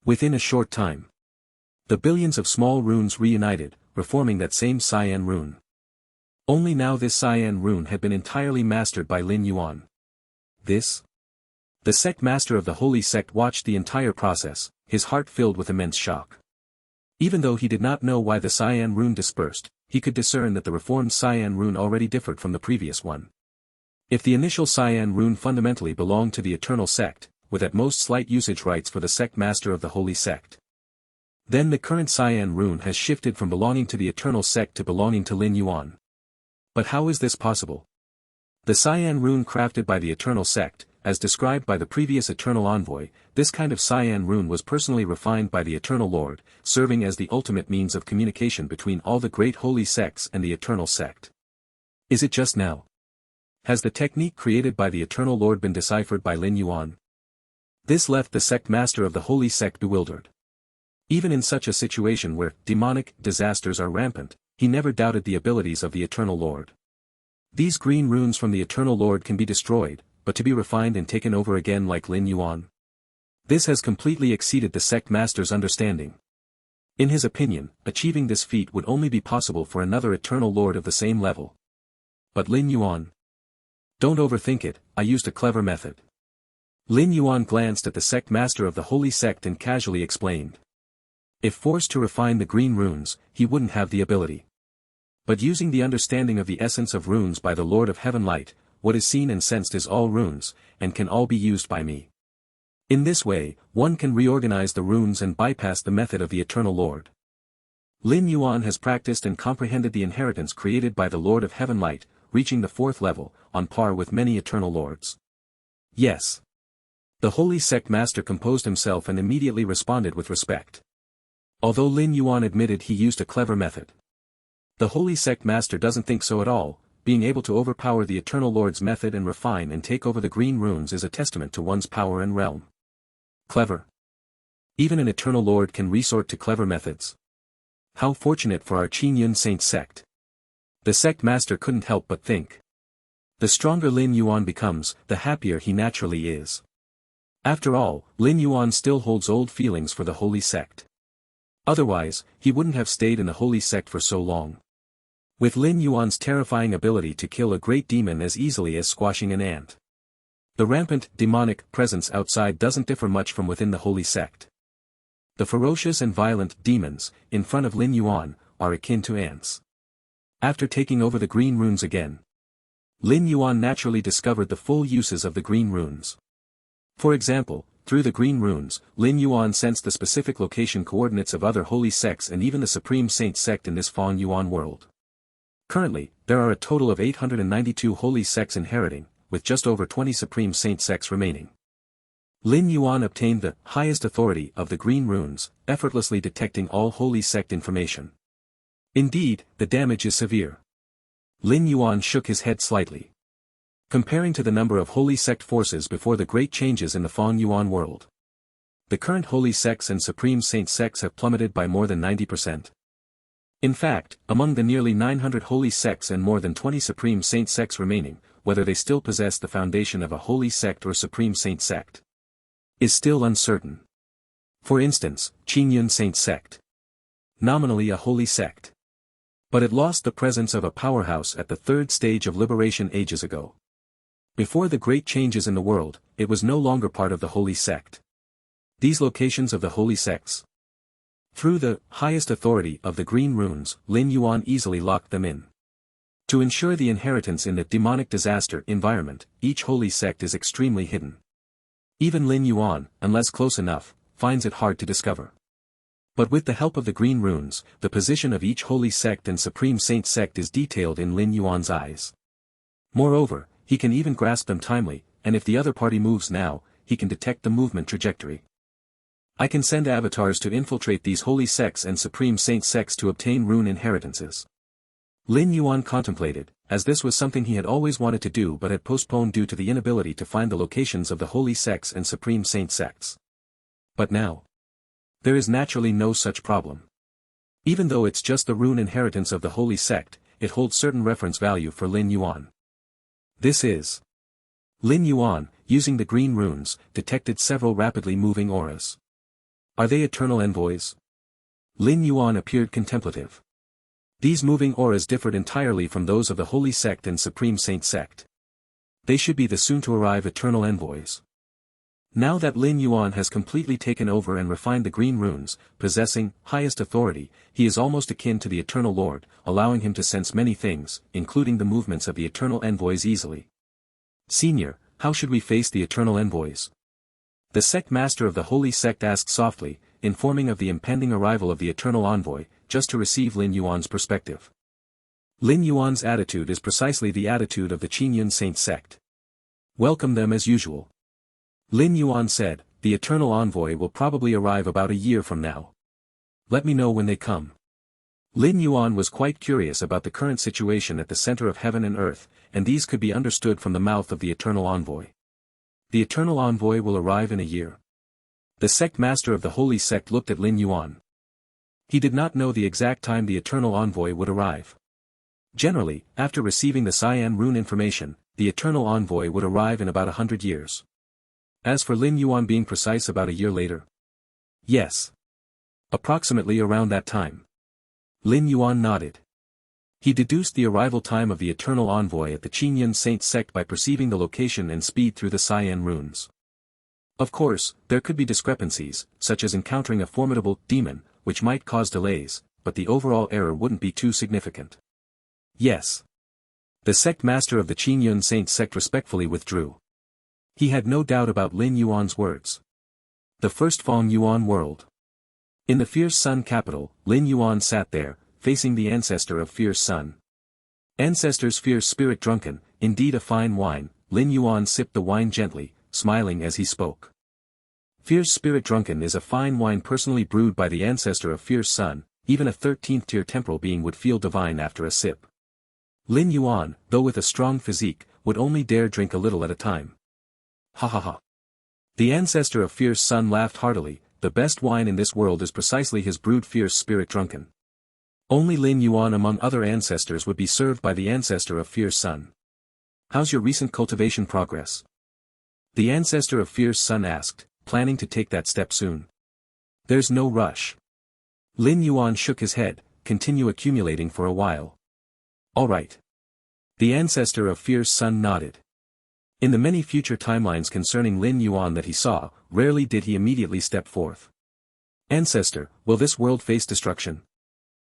Within a short time, the billions of small runes reunited, reforming that same cyan rune. Only now this cyan rune had been entirely mastered by Lin Yuan. This? The sect master of the Holy Sect watched the entire process, his heart filled with immense shock. Even though he did not know why the cyan rune dispersed, he could discern that the reformed cyan rune already differed from the previous one. If the initial cyan rune fundamentally belonged to the Eternal Sect, with at most slight usage rights for the sect master of the Holy Sect, then the current cyan rune has shifted from belonging to the Eternal Sect to belonging to Lin Yuan. But how is this possible? The cyan rune crafted by the Eternal Sect, as described by the previous Eternal Envoy, this kind of cyan rune was personally refined by the Eternal Lord, serving as the ultimate means of communication between all the great holy sects and the Eternal Sect. Is it just now? Has the technique created by the Eternal Lord been deciphered by Lin Yuan? This left the sect master of the holy sect bewildered. Even in such a situation where demonic disasters are rampant, he never doubted the abilities of the Eternal Lord. These green runes from the Eternal Lord can be destroyed, but to be refined and taken over again like Lin Yuan? This has completely exceeded the sect master's understanding. In his opinion, achieving this feat would only be possible for another Eternal Lord of the same level. But Lin Yuan? Don't overthink it, I used a clever method. Lin Yuan glanced at the sect master of the holy sect and casually explained. If forced to refine the green runes, he wouldn't have the ability. But using the understanding of the essence of runes by the Lord of Heaven Light, what is seen and sensed is all runes, and can all be used by me. In this way, one can reorganize the runes and bypass the method of the Eternal Lord. Lin Yuan has practiced and comprehended the inheritance created by the Lord of Heaven Light, reaching the 4th level, on par with many Eternal Lords. Yes. The Holy Sect Master composed himself and immediately responded with respect. Although Lin Yuan admitted he used a clever method, the Holy Sect Master doesn't think so at all. Being able to overpower the Eternal Lord's method and refine and take over the green runes is a testament to one's power and realm. Clever. Even an Eternal Lord can resort to clever methods. How fortunate for our Qin Yun Saint sect. The sect master couldn't help but think. The stronger Lin Yuan becomes, the happier he naturally is. After all, Lin Yuan still holds old feelings for the holy sect. Otherwise, he wouldn't have stayed in the holy sect for so long. With Lin Yuan's terrifying ability to kill a great demon as easily as squashing an ant. The rampant, demonic presence outside doesn't differ much from within the holy sect. The ferocious and violent demons, in front of Lin Yuan, are akin to ants. After taking over the green runes again, Lin Yuan naturally discovered the full uses of the green runes. For example, through the green runes, Lin Yuan sensed the specific location coordinates of other holy sects and even the Supreme Saint sect in this Feng Yuan world. Currently, there are a total of 892 holy sects inheriting, with just over 20 Supreme Saint sects remaining. Lin Yuan obtained the highest authority of the green runes, effortlessly detecting all holy sect information. Indeed, the damage is severe. Lin Yuan shook his head slightly. Comparing to the number of holy sect forces before the great changes in the Feng Yuan world, the current holy sects and Supreme Saint sects have plummeted by more than 90%. In fact, among the nearly 900 holy sects and more than 20 Supreme Saint sects remaining, whether they still possess the foundation of a holy sect or Supreme Saint sect, is still uncertain. For instance, Qin Yun Saint sect. Nominally a holy sect. But it lost the presence of a powerhouse at the 3rd stage of liberation ages ago. Before the great changes in the world, it was no longer part of the holy sect. These locations of the holy sects. Through the highest authority of the green runes, Lin Yuan easily locked them in. To ensure the inheritance in the demonic disaster environment, each holy sect is extremely hidden. Even Lin Yuan, unless close enough, finds it hard to discover. But with the help of the green runes, the position of each holy sect and Supreme Saint sect is detailed in Lin Yuan's eyes. Moreover, he can even grasp them timely, and if the other party moves now, he can detect the movement trajectory. I can send avatars to infiltrate these holy sects and Supreme Saint sects to obtain rune inheritances. Lin Yuan contemplated, as this was something he had always wanted to do but had postponed due to the inability to find the locations of the holy sects and Supreme Saint sects. But now, there is naturally no such problem. Even though it's just the rune inheritance of the holy sect, it holds certain reference value for Lin Yuan. This is. Lin Yuan, using the green runes, detected several rapidly moving auras. Are they eternal envoys? Lin Yuan appeared contemplative. These moving auras differed entirely from those of the holy sect and Supreme Saint sect. They should be the soon-to-arrive eternal envoys. Now that Lin Yuan has completely taken over and refined the green runes, possessing highest authority, he is almost akin to the Eternal Lord, allowing him to sense many things, including the movements of the eternal envoys easily. Senior, how should we face the eternal envoys? The sect master of the holy sect asked softly, informing of the impending arrival of the eternal envoy, just to receive Lin Yuan's perspective. Lin Yuan's attitude is precisely the attitude of the Qingyun Saint sect. Welcome them as usual. Lin Yuan said, the Eternal Envoy will probably arrive about a year from now. Let me know when they come. Lin Yuan was quite curious about the current situation at the center of heaven and earth, and these could be understood from the mouth of the Eternal Envoy. The Eternal Envoy will arrive in a year. The sect master of the Holy Sect looked at Lin Yuan. He did not know the exact time the Eternal Envoy would arrive. Generally, after receiving the Cyan rune information, the Eternal Envoy would arrive in about 100 years. As for Lin Yuan being precise about a year later. Yes. Approximately around that time. Lin Yuan nodded. He deduced the arrival time of the Eternal Envoy at the Qingyun Saint sect by perceiving the location and speed through the Cyan runes. Of course, there could be discrepancies, such as encountering a formidable demon, which might cause delays, but the overall error wouldn't be too significant. Yes. The sect master of the Qingyun Saint sect respectfully withdrew. He had no doubt about Lin Yuan's words. The first Feng Yuan world. In the Fierce Sun capital, Lin Yuan sat there, facing the ancestor of Fierce Sun. Ancestor's fierce spirit drunken, indeed a fine wine, Lin Yuan sipped the wine gently, smiling as he spoke. Fierce spirit drunken is a fine wine personally brewed by the ancestor of Fierce Sun, even a 13th tier temporal being would feel divine after a sip. Lin Yuan, though with a strong physique, would only dare drink a little at a time. Ha ha ha. The ancestor of Fierce Sun laughed heartily. The best wine in this world is precisely his brewed fierce spirit drunken. Only Lin Yuan among other ancestors would be served by the ancestor of Fierce Sun. How's your recent cultivation progress? The ancestor of Fierce Sun asked, planning to take that step soon. There's no rush. Lin Yuan shook his head, continue accumulating for a while. All right. The ancestor of Fierce Sun nodded. In the many future timelines concerning Lin Yuan that he saw, rarely did he immediately step forth. Ancestor, will this world face destruction?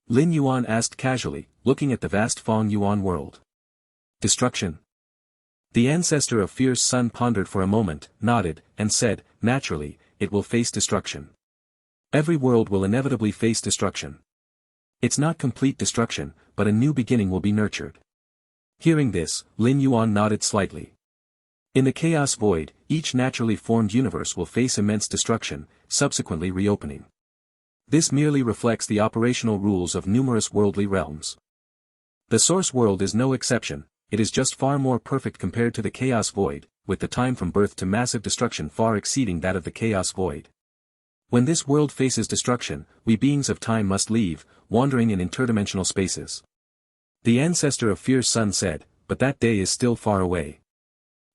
Lin Yuan asked casually, looking at the vast Feng Yuan world. Destruction? The ancestor of Fierce Sun pondered for a moment, nodded, and said, naturally, it will face destruction. Every world will inevitably face destruction. It's not complete destruction, but a new beginning will be nurtured. Hearing this, Lin Yuan nodded slightly. In the chaos void, each naturally formed universe will face immense destruction, subsequently reopening. This merely reflects the operational rules of numerous worldly realms. The source world is no exception, it is just far more perfect compared to the chaos void, with the time from birth to massive destruction far exceeding that of the chaos void. When this world faces destruction, we beings of time must leave, wandering in interdimensional spaces. The ancestor of Fierce Sun said, but that day is still far away.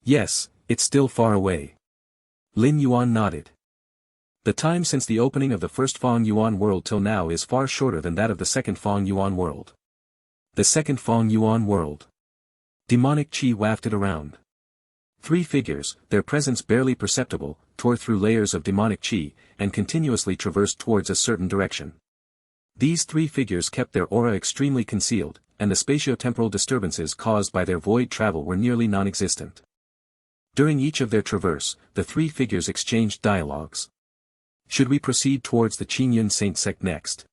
Yes, it's still far away. Lin Yuan nodded. The time since the opening of the first Feng Yuan world till now is far shorter than that of the second Feng Yuan world. The second Feng Yuan world. Demonic qi wafted around. 3 figures, their presence barely perceptible, tore through layers of demonic qi, and continuously traversed towards a certain direction. These 3 figures kept their aura extremely concealed, and the spatiotemporal disturbances caused by their void travel were nearly non-existent. During each of their traverse, the 3 figures exchanged dialogues. Should we proceed towards the Qingyun Saint sect next?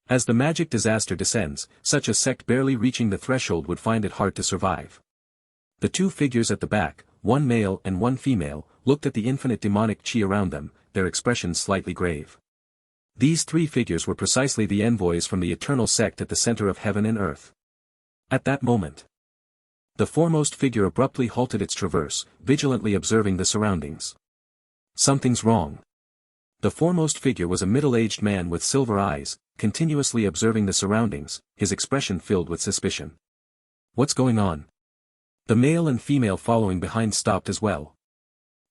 As the magic disaster descends, such a sect barely reaching the threshold would find it hard to survive. The 2 figures at the back, one male and one female, looked at the infinite demonic qi around them, their expressions slightly grave. These 3 figures were precisely the envoys from the eternal sect at the center of heaven and earth. At that moment, the foremost figure abruptly halted its traverse, vigilantly observing the surroundings. Something's wrong. The foremost figure was a middle-aged man with silver eyes, continuously observing the surroundings, his expression filled with suspicion. What's going on? The male and female following behind stopped as well.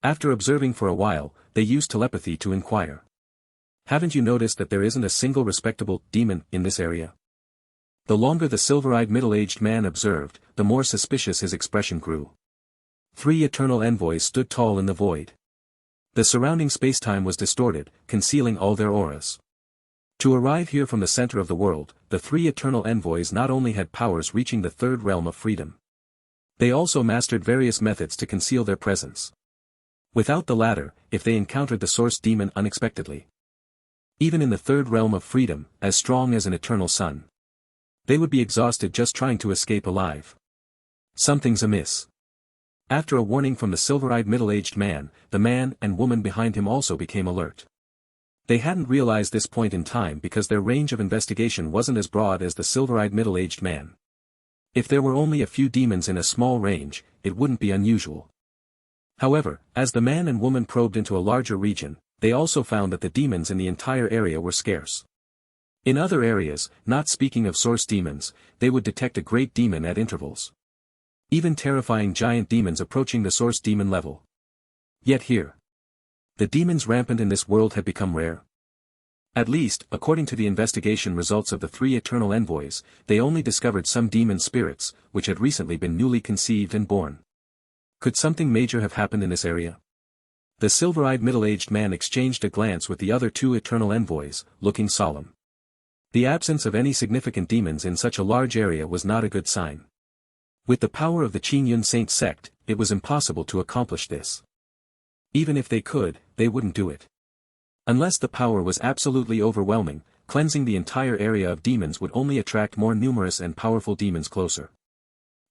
After observing for a while, they used telepathy to inquire. Haven't you noticed that there isn't a single respectable demon in this area? The longer the silver-eyed middle-aged man observed, the more suspicious his expression grew. 3 eternal envoys stood tall in the void. The surrounding spacetime was distorted, concealing all their auras. To arrive here from the center of the world, the 3 eternal envoys not only had powers reaching the 3rd realm of freedom. They also mastered various methods to conceal their presence. Without the latter, if they encountered the source demon unexpectedly. Even in the 3rd realm of freedom, as strong as an eternal sun. They would be exhausted just trying to escape alive. Something's amiss. After a warning from the silver-eyed middle-aged man, the man and woman behind him also became alert. They hadn't realized this point in time because their range of investigation wasn't as broad as the silver-eyed middle-aged man. If there were only a few demons in a small range, it wouldn't be unusual. However, as the man and woman probed into a larger region, they also found that the demons in the entire area were scarce. In other areas, not speaking of source demons, they would detect a great demon at intervals. Even terrifying giant demons approaching the source demon level. Yet here, the demons rampant in this world had become rare. At least, according to the investigation results of the 3 eternal envoys, they only discovered some demon spirits, which had recently been newly conceived and born. Could something major have happened in this area? The silver-eyed middle-aged man exchanged a glance with the other 2 eternal envoys, looking solemn. The absence of any significant demons in such a large area was not a good sign. With the power of the Qingyun Saint sect, it was impossible to accomplish this. Even if they could, they wouldn't do it. Unless the power was absolutely overwhelming, cleansing the entire area of demons would only attract more numerous and powerful demons closer.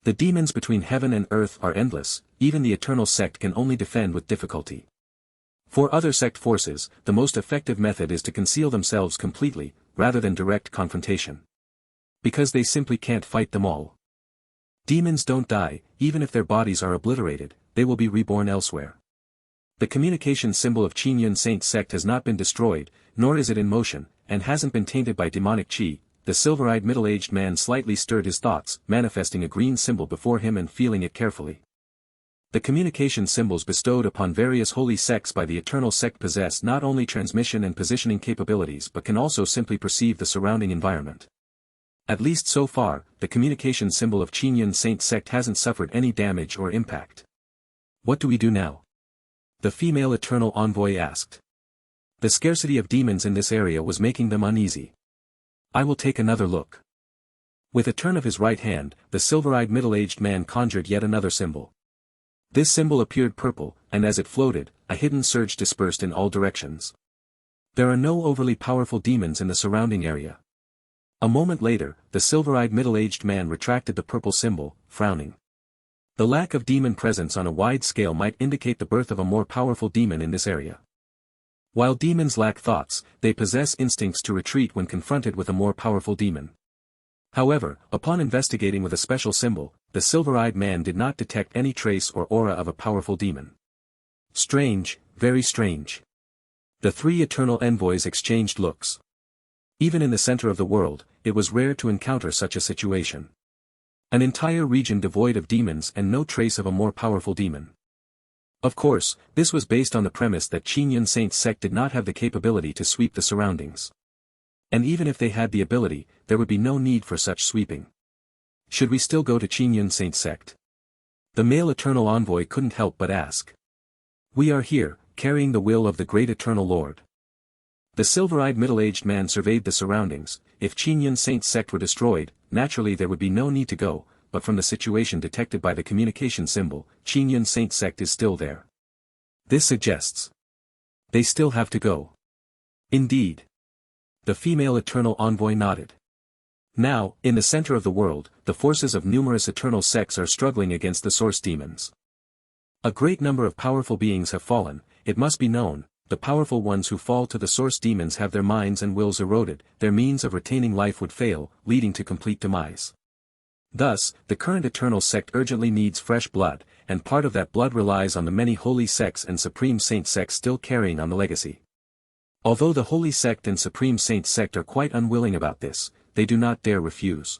The demons between heaven and earth are endless, even the eternal sect can only defend with difficulty. For other sect forces, the most effective method is to conceal themselves completely, rather than direct confrontation. Because they simply can't fight them all. Demons don't die, even if their bodies are obliterated, they will be reborn elsewhere. The communication symbol of Qingyun Saint sect has not been destroyed, nor is it in motion, and hasn't been tainted by demonic qi. The silver-eyed middle-aged man slightly stirred his thoughts, manifesting a green symbol before him and feeling it carefully. The communication symbols bestowed upon various holy sects by the eternal sect possess not only transmission and positioning capabilities but can also simply perceive the surrounding environment. At least so far, the communication symbol of Qingyun Saint sect hasn't suffered any damage or impact. What do we do now? The female eternal envoy asked. The scarcity of demons in this area was making them uneasy. I will take another look. With a turn of his right hand, the silver-eyed middle-aged man conjured yet another symbol. This symbol appeared purple, and as it floated, a hidden surge dispersed in all directions. There are no overly powerful demons in the surrounding area. A moment later, the silver-eyed middle-aged man retracted the purple symbol, frowning. The lack of demon presence on a wide scale might indicate the birth of a more powerful demon in this area. While demons lack thoughts, they possess instincts to retreat when confronted with a more powerful demon. However, upon investigating with a special symbol, the silver-eyed man did not detect any trace or aura of a powerful demon. Strange, very strange. The 3 eternal envoys exchanged looks. Even in the center of the world, it was rare to encounter such a situation. An entire region devoid of demons and no trace of a more powerful demon. Of course, this was based on the premise that Qingyun Saint sect did not have the capability to sweep the surroundings. And even if they had the ability, there would be no need for such sweeping. Should we still go to Qingyun Saint sect? The male eternal envoy couldn't help but ask. We are here, carrying the will of the great eternal Lord. The silver-eyed middle-aged man surveyed the surroundings. If Qingyun Saint sect were destroyed, naturally there would be no need to go, but from the situation detected by the communication symbol, Qingyun Saint sect is still there. This suggests they still have to go. Indeed. The female eternal envoy nodded. Now, in the center of the world, the forces of numerous eternal sects are struggling against the source demons. A great number of powerful beings have fallen, it must be known. The powerful ones who fall to the source demons have their minds and wills eroded, their means of retaining life would fail, leading to complete demise. Thus, the current eternal sect urgently needs fresh blood, and part of that blood relies on the many holy sects and supreme saint sects still carrying on the legacy. Although the holy sect and supreme saint sect are quite unwilling about this, they do not dare refuse.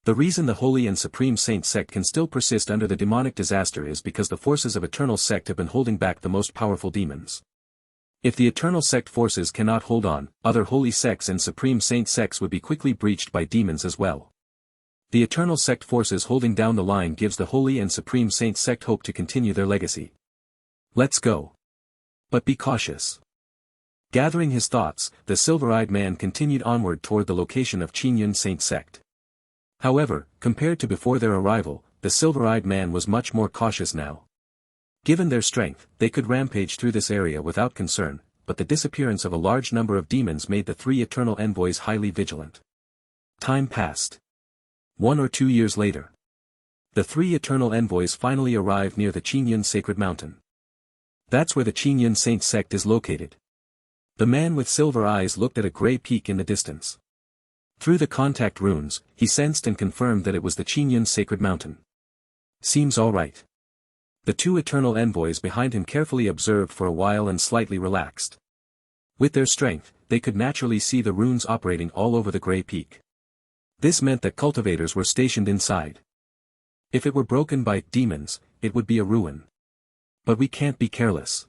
The reason the holy and supreme saint sect can still persist under the demonic disaster is because the forces of eternal sect have been holding back the most powerful demons. If the eternal sect forces cannot hold on, other holy sects and supreme saint sects would be quickly breached by demons as well. The eternal sect forces holding down the line gives the holy and supreme saint sect hope to continue their legacy. Let's go. But be cautious. Gathering his thoughts, the silver-eyed man continued onward toward the location of Qingyun Saint sect. However, compared to before their arrival, the silver-eyed man was much more cautious now. Given their strength, they could rampage through this area without concern, but the disappearance of a large number of demons made the 3 eternal envoys highly vigilant. Time passed. 1 or 2 years later. The three eternal envoys finally arrived near the Qingyun sacred mountain. That's where the Qingyun Saint sect is located. The man with silver eyes looked at a gray peak in the distance. Through the contact runes, he sensed and confirmed that it was the Qingyun sacred mountain. Seems alright. The two eternal envoys behind him carefully observed for a while and slightly relaxed. With their strength, they could naturally see the runes operating all over the gray peak. This meant that cultivators were stationed inside. If it were broken by demons, it would be a ruin. But we can't be careless.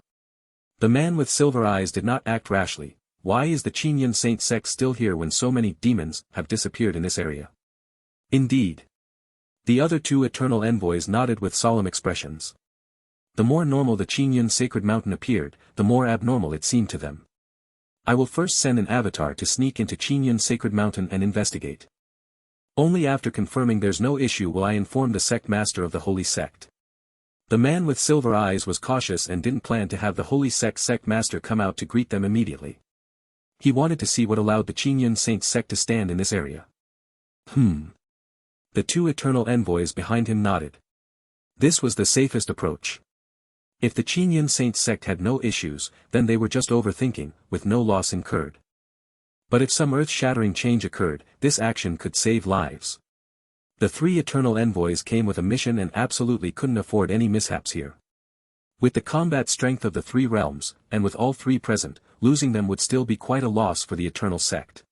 The man with silver eyes did not act rashly. Why is the Qingyun Saint sect still here when so many demons have disappeared in this area? Indeed. The other two eternal envoys nodded with solemn expressions. The more normal the Qingyun sacred mountain appeared, the more abnormal it seemed to them. I will first send an avatar to sneak into Qingyun sacred mountain and investigate. Only after confirming there's no issue will I inform the sect master of the holy sect. The man with silver eyes was cautious and didn't plan to have the holy sect master come out to greet them immediately. He wanted to see what allowed the Qingyun Saint sect to stand in this area. The two eternal envoys behind him nodded. This was the safest approach. If the Qingyun Saint sect had no issues, then they were just overthinking, with no loss incurred. But if some earth-shattering change occurred, this action could save lives. The three eternal envoys came with a mission and absolutely couldn't afford any mishaps here. With the combat strength of the three realms, and with all three present, losing them would still be quite a loss for the eternal sect.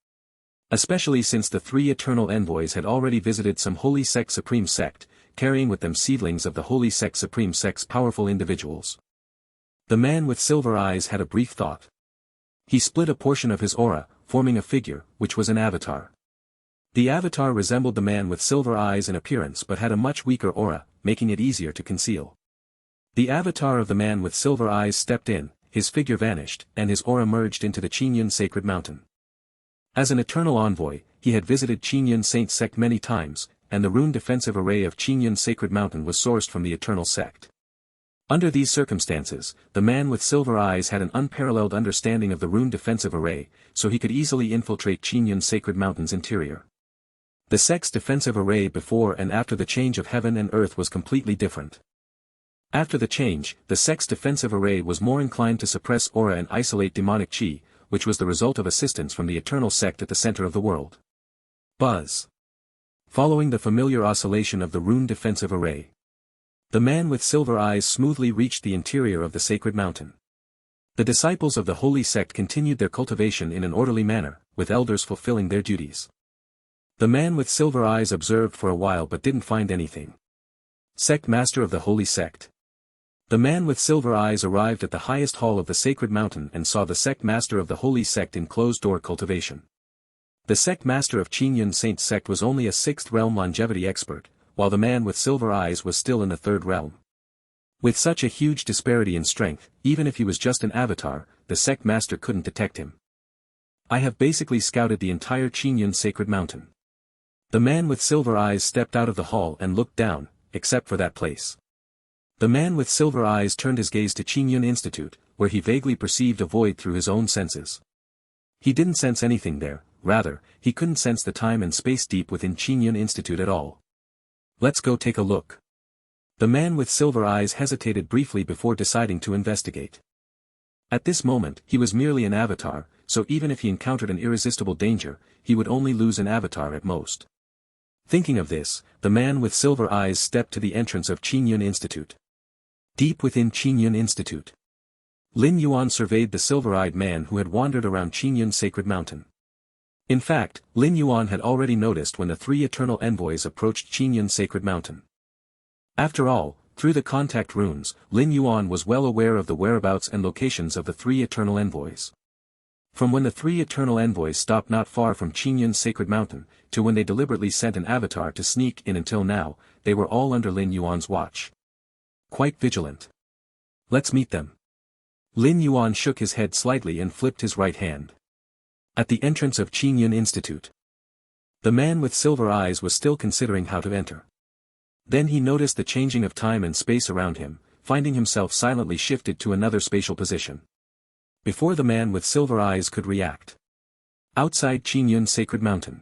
Especially since the three eternal envoys had already visited some holy sect supreme sect, carrying with them seedlings of the holy sect supreme sect's powerful individuals. The man with silver eyes had a brief thought. He split a portion of his aura, forming a figure, which was an avatar. The avatar resembled the man with silver eyes in appearance but had a much weaker aura, making it easier to conceal. The avatar of the man with silver eyes stepped in, his figure vanished, and his aura merged into the Qingyun sacred mountain. As an eternal envoy, he had visited Qingyun Saint sect many times, and the rune defensive array of Qingyun sacred mountain was sourced from the eternal sect. Under these circumstances, the man with silver eyes had an unparalleled understanding of the rune defensive array, so he could easily infiltrate Qingyun sacred mountain's interior. The sect's defensive array before and after the change of heaven and earth was completely different. After the change, the sect's defensive array was more inclined to suppress aura and isolate demonic chi, which was the result of assistance from the eternal sect at the center of the world. Buzz. Following the familiar oscillation of the rune defensive array, the man with silver eyes smoothly reached the interior of the sacred mountain. The disciples of the holy sect continued their cultivation in an orderly manner, with elders fulfilling their duties. The man with silver eyes observed for a while but didn't find anything. Sect master of the holy sect. The man with silver eyes arrived at the highest hall of the sacred mountain and saw the sect master of the holy sect in closed-door cultivation. The sect master of Qingyun Saint sect was only a 6th realm longevity expert, while the man with silver eyes was still in the 3rd realm. With such a huge disparity in strength, even if he was just an avatar, the sect master couldn't detect him. I have basically scouted the entire Qingyun sacred mountain. The man with silver eyes stepped out of the hall and looked down, except for that place. The man with silver eyes turned his gaze to Qingyun Institute, where he vaguely perceived a void through his own senses. He didn't sense anything there, rather, he couldn't sense the time and space deep within Qingyun Institute at all. Let's go take a look. The man with silver eyes hesitated briefly before deciding to investigate. At this moment, he was merely an avatar, so even if he encountered an irresistible danger, he would only lose an avatar at most. Thinking of this, the man with silver eyes stepped to the entrance of Qingyun Institute. Deep within Qingyun Institute, Lin Yuan surveyed the silver-eyed man who had wandered around Qingyun Sacred Mountain. In fact, Lin Yuan had already noticed when the 3 eternal envoys approached Qingyun Sacred Mountain. After all, through the contact runes, Lin Yuan was well aware of the whereabouts and locations of the 3 eternal envoys. From when the 3 eternal envoys stopped not far from Qingyun Sacred Mountain, to when they deliberately sent an avatar to sneak in until now, they were all under Lin Yuan's watch. Quite vigilant. Let's meet them. Lin Yuan shook his head slightly and flipped his right hand. At the entrance of Qingyun Institute, the man with silver eyes was still considering how to enter. Then he noticed the changing of time and space around him, finding himself silently shifted to another spatial position. Before the man with silver eyes could react. Outside Qingyun Sacred Mountain,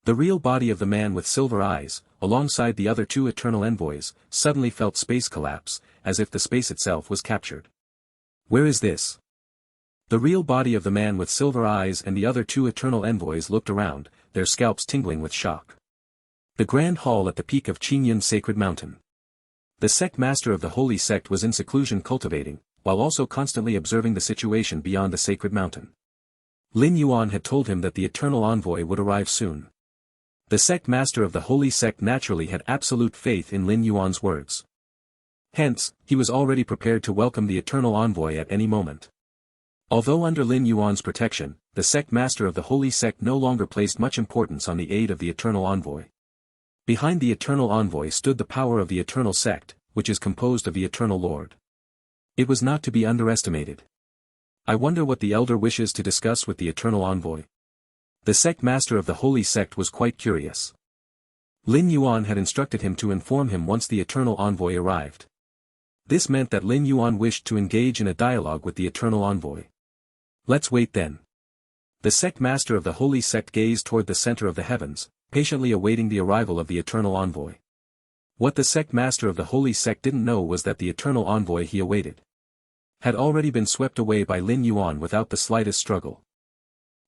The real body of the man with silver eyes, alongside the other two eternal envoys, suddenly felt space collapse, as if the space itself was captured. Where is this? The real body of the man with silver eyes and the other two eternal envoys looked around, their scalps tingling with shock. The grand hall at the peak of Qingyun's sacred mountain. The sect master of the holy sect was in seclusion cultivating, while also constantly observing the situation beyond the sacred mountain. Lin Yuan had told him that the eternal envoy would arrive soon. The sect master of the holy sect naturally had absolute faith in Lin Yuan's words. Hence, he was already prepared to welcome the eternal envoy at any moment. Although under Lin Yuan's protection, the sect master of the holy sect no longer placed much importance on the aid of the eternal envoy. Behind the eternal envoy stood the power of the eternal sect, which is composed of the eternal lord. It was not to be underestimated. I wonder what the elder wishes to discuss with the eternal envoy. The sect master of the holy sect was quite curious. Lin Yuan had instructed him to inform him once the eternal envoy arrived. This meant that Lin Yuan wished to engage in a dialogue with the eternal envoy. Let's wait then. The sect master of the holy sect gazed toward the center of the heavens, patiently awaiting the arrival of the eternal envoy. What the sect master of the holy sect didn't know was that the eternal envoy he awaited had already been swept away by Lin Yuan without the slightest struggle.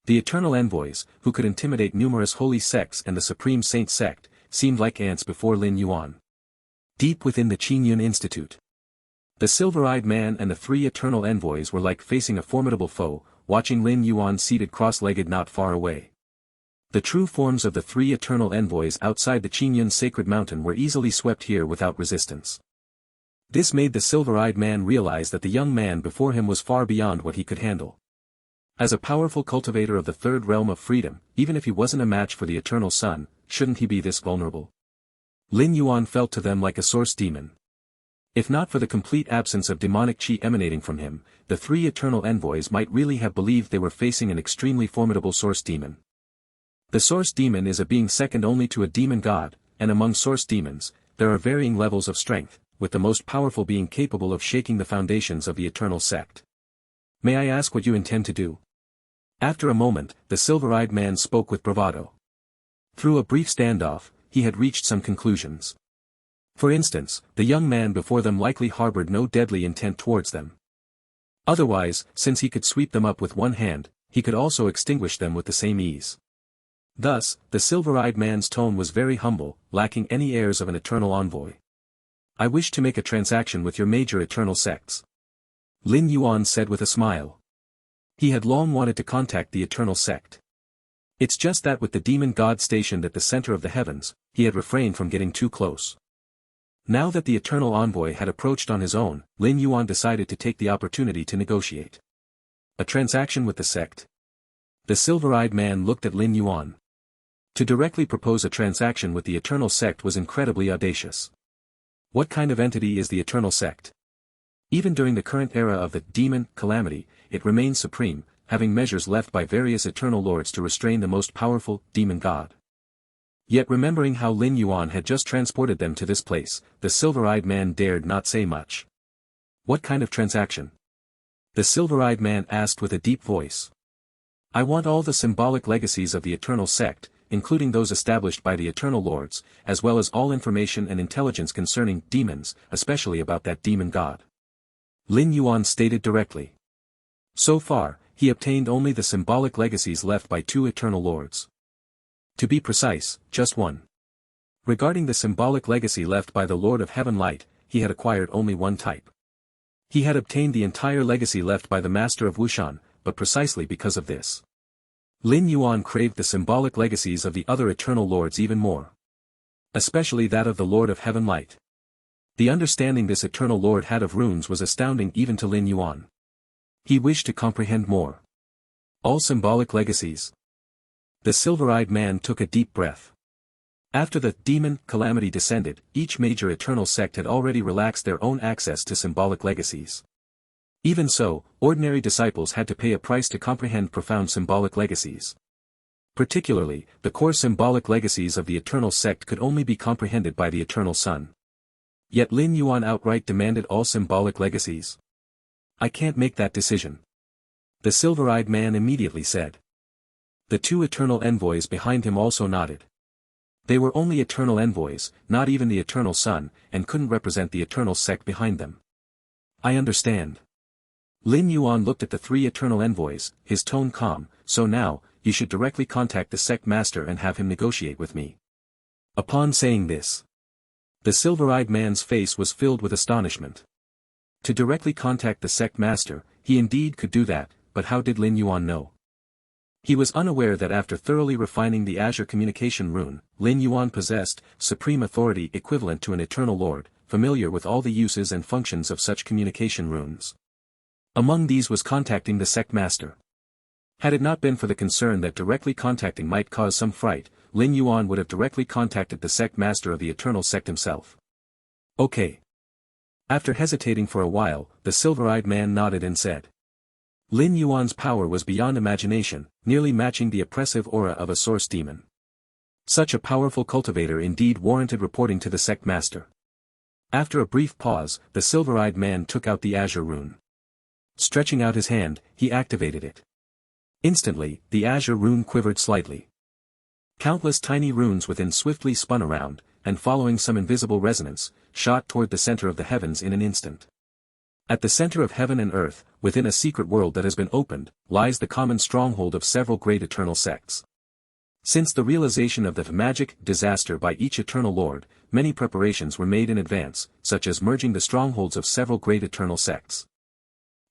The eternal envoys, who could intimidate numerous holy sects and the supreme saint sect, seemed like ants before Lin Yuan. Deep within the Qingyun Institute, the silver-eyed man and the three eternal envoys were like facing a formidable foe, watching Lin Yuan seated cross-legged not far away. The true forms of the three eternal envoys outside the Qingyun sacred mountain were easily swept here without resistance. This made the silver-eyed man realize that the young man before him was far beyond what he could handle. As a powerful cultivator of the third realm of freedom, even if he wasn't a match for the eternal sun, shouldn't he be this vulnerable? Lin Yuan felt to them like a source demon. If not for the complete absence of demonic qi emanating from him, the three eternal envoys might really have believed they were facing an extremely formidable source demon. The source demon is a being second only to a demon god, and among source demons, there are varying levels of strength, with the most powerful being capable of shaking the foundations of the eternal sect. May I ask what you intend to do? After a moment, the silver-eyed man spoke with bravado. Through a brief standoff, he had reached some conclusions. For instance, the young man before them likely harbored no deadly intent towards them. Otherwise, since he could sweep them up with one hand, he could also extinguish them with the same ease. Thus, the silver-eyed man's tone was very humble, lacking any airs of an eternal envoy. I wish to make a transaction with your major eternal sects. Lin Yuan said with a smile. He had long wanted to contact the eternal sect. It's just that with the demon god stationed at the center of the heavens, he had refrained from getting too close. Now that the eternal envoy had approached on his own, Lin Yuan decided to take the opportunity to negotiate. A transaction with the sect? The silver-eyed man looked at Lin Yuan. To directly propose a transaction with the eternal sect was incredibly audacious. What kind of entity is the eternal sect? Even during the current era of the demon calamity, it remains supreme, having measures left by various eternal lords to restrain the most powerful demon god. Yet remembering how Lin Yuan had just transported them to this place, the silver-eyed man dared not say much. What kind of transaction? The silver-eyed man asked with a deep voice. I want all the symbolic legacies of the eternal sect, including those established by the eternal lords, as well as all information and intelligence concerning demons, especially about that demon god. Lin Yuan stated directly. So far, he obtained only the symbolic legacies left by two eternal lords. To be precise, just one. Regarding the symbolic legacy left by the Lord of Heaven Light, he had acquired only one type. He had obtained the entire legacy left by the Master of Wushan, but precisely because of this, Lin Yuan craved the symbolic legacies of the other eternal lords even more. Especially that of the Lord of Heaven Light. The understanding this eternal lord had of runes was astounding even to Lin Yuan. He wished to comprehend more. All symbolic legacies. The silver-eyed man took a deep breath. After the demon calamity descended, each major eternal sect had already relaxed their own access to symbolic legacies. Even so, ordinary disciples had to pay a price to comprehend profound symbolic legacies. Particularly, the core symbolic legacies of the eternal sect could only be comprehended by the eternal sun. Yet Lin Yuan outright demanded all symbolic legacies. I can't make that decision. The silver-eyed man immediately said. The two eternal envoys behind him also nodded. They were only eternal envoys, not even the eternal sun, and couldn't represent the eternal sect behind them. I understand. Lin Yuan looked at the three eternal envoys, his tone calm. So now, you should directly contact the sect master and have him negotiate with me. Upon saying this, the silver-eyed man's face was filled with astonishment. To directly contact the sect master, he indeed could do that, but how did Lin Yuan know? He was unaware that after thoroughly refining the Azure communication rune, Lin Yuan possessed supreme authority equivalent to an eternal lord, familiar with all the uses and functions of such communication runes. Among these was contacting the sect master. Had it not been for the concern that directly contacting might cause some fright, Lin Yuan would have directly contacted the sect master of the eternal sect himself. Okay. After hesitating for a while, the silver-eyed man nodded and said. Lin Yuan's power was beyond imagination, nearly matching the oppressive aura of a source demon. Such a powerful cultivator indeed warranted reporting to the sect master. After a brief pause, the silver-eyed man took out the Azure rune. Stretching out his hand, he activated it. Instantly, the Azure rune quivered slightly. Countless tiny runes within swiftly spun around, and following some invisible resonance, shot toward the center of the heavens in an instant. At the center of heaven and earth, within a secret world that has been opened, lies the common stronghold of several great eternal sects. Since the realization of the magic disaster by each eternal lord, many preparations were made in advance, such as merging the strongholds of several great eternal sects.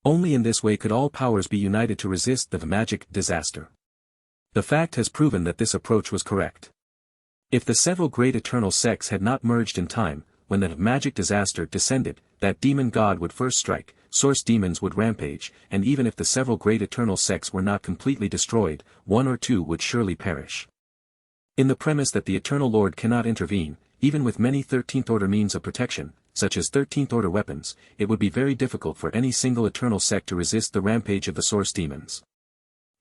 Only in this way could all powers be united to resist the magic disaster. The fact has proven that this approach was correct. If the several great eternal sects had not merged in time, when the magic disaster descended, that demon god would first strike, source demons would rampage, and even if the several great eternal sects were not completely destroyed, one or two would surely perish. In the premise that the eternal lord cannot intervene, even with many 13th order means of protection, such as 13th order weapons, it would be very difficult for any single eternal sect to resist the rampage of the source demons.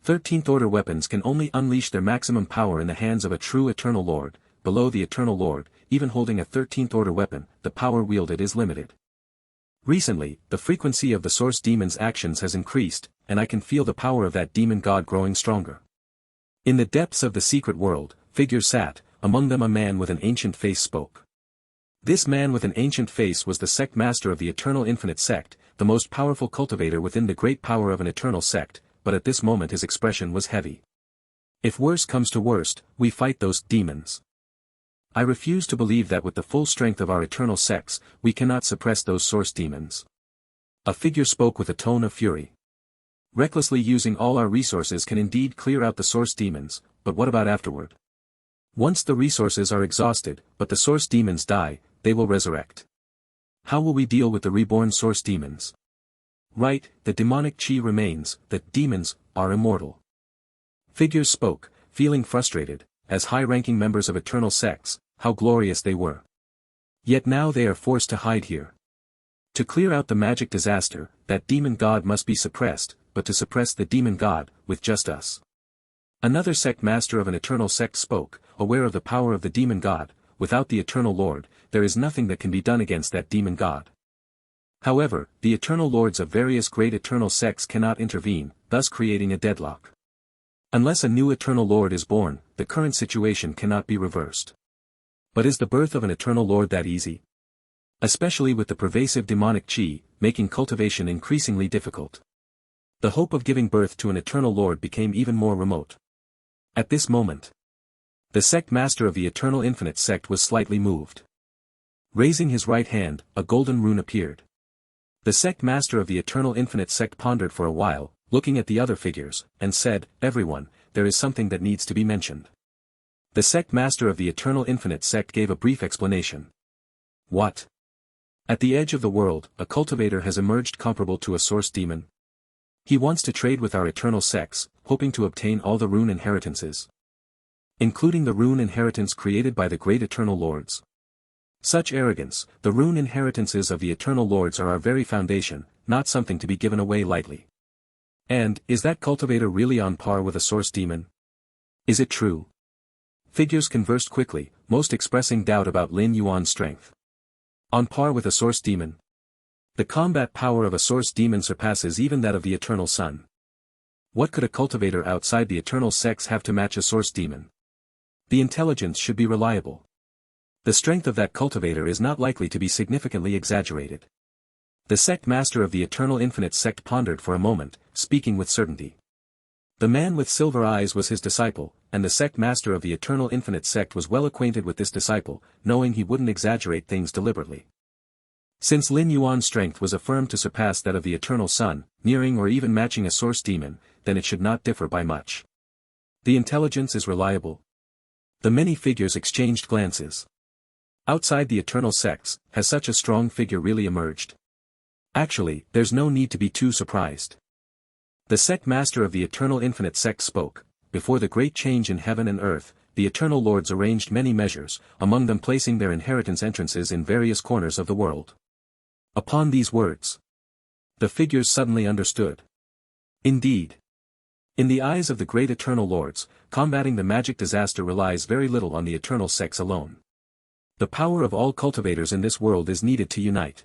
13th order weapons can only unleash their maximum power in the hands of a true eternal lord. Below the eternal lord, even holding a 13th order weapon, the power wielded is limited. Recently, the frequency of the source demon's actions has increased, and I can feel the power of that demon god growing stronger. In the depths of the secret world, figures sat, among them a man with an ancient face spoke. This man with an ancient face was the sect master of the eternal infinite sect, the most powerful cultivator within the great power of an eternal sect, but at this moment his expression was heavy. If worst comes to worst, we fight those demons. I refuse to believe that with the full strength of our eternal sects, we cannot suppress those source demons. A figure spoke with a tone of fury. Recklessly using all our resources can indeed clear out the source demons, but what about afterward? Once the resources are exhausted, but the source demons die, they will resurrect. How will we deal with the reborn source demons? Right, the demonic chi remains, the demons are immortal. Figures spoke, feeling frustrated. As high-ranking members of eternal sects, how glorious they were. Yet now they are forced to hide here. To clear out the magic disaster, that demon god must be suppressed, but to suppress the demon god, with just us. Another sect master of an eternal sect spoke, aware of the power of the demon god. Without the eternal lord, there is nothing that can be done against that demon god. However, the eternal lords of various great eternal sects cannot intervene, thus creating a deadlock. Unless a new eternal lord is born, the current situation cannot be reversed. But is the birth of an eternal lord that easy? Especially with the pervasive demonic chi, making cultivation increasingly difficult. The hope of giving birth to an eternal lord became even more remote. At this moment, the sect master of the eternal infinite sect was slightly moved. Raising his right hand, a golden rune appeared. The sect master of the eternal infinite sect pondered for a while, looking at the other figures, and said, "Everyone, there is something that needs to be mentioned." The sect master of the eternal infinite sect gave a brief explanation. What? At the edge of the world, a cultivator has emerged comparable to a source demon. He wants to trade with our eternal sects, hoping to obtain all the rune inheritances. Including the rune inheritance created by the great eternal lords. Such arrogance, the rune inheritances of the eternal lords are our very foundation, not something to be given away lightly. And, is that cultivator really on par with a source demon? Is it true? Figures conversed quickly, most expressing doubt about Lin Yuan's strength. On par with a source demon? The combat power of a source demon surpasses even that of the eternal sun. What could a cultivator outside the eternal sects have to match a source demon? The intelligence should be reliable. The strength of that cultivator is not likely to be significantly exaggerated. The sect master of the Eternal Infinite Sect pondered for a moment, speaking with certainty. The man with silver eyes was his disciple, and the sect master of the Eternal Infinite Sect was well acquainted with this disciple, knowing he wouldn't exaggerate things deliberately. Since Lin Yuan's strength was affirmed to surpass that of the Eternal Sun, nearing or even matching a source demon, then it should not differ by much. The intelligence is reliable. The many figures exchanged glances. Outside the Eternal Sects, has such a strong figure really emerged? Actually, there's no need to be too surprised. The sect master of the Eternal Infinite Sect spoke. Before the great change in heaven and earth, the Eternal Lords arranged many measures, among them placing their inheritance entrances in various corners of the world. Upon these words, the figures suddenly understood. Indeed. In the eyes of the great Eternal Lords, combating the magic disaster relies very little on the Eternal Sects alone. The power of all cultivators in this world is needed to unite.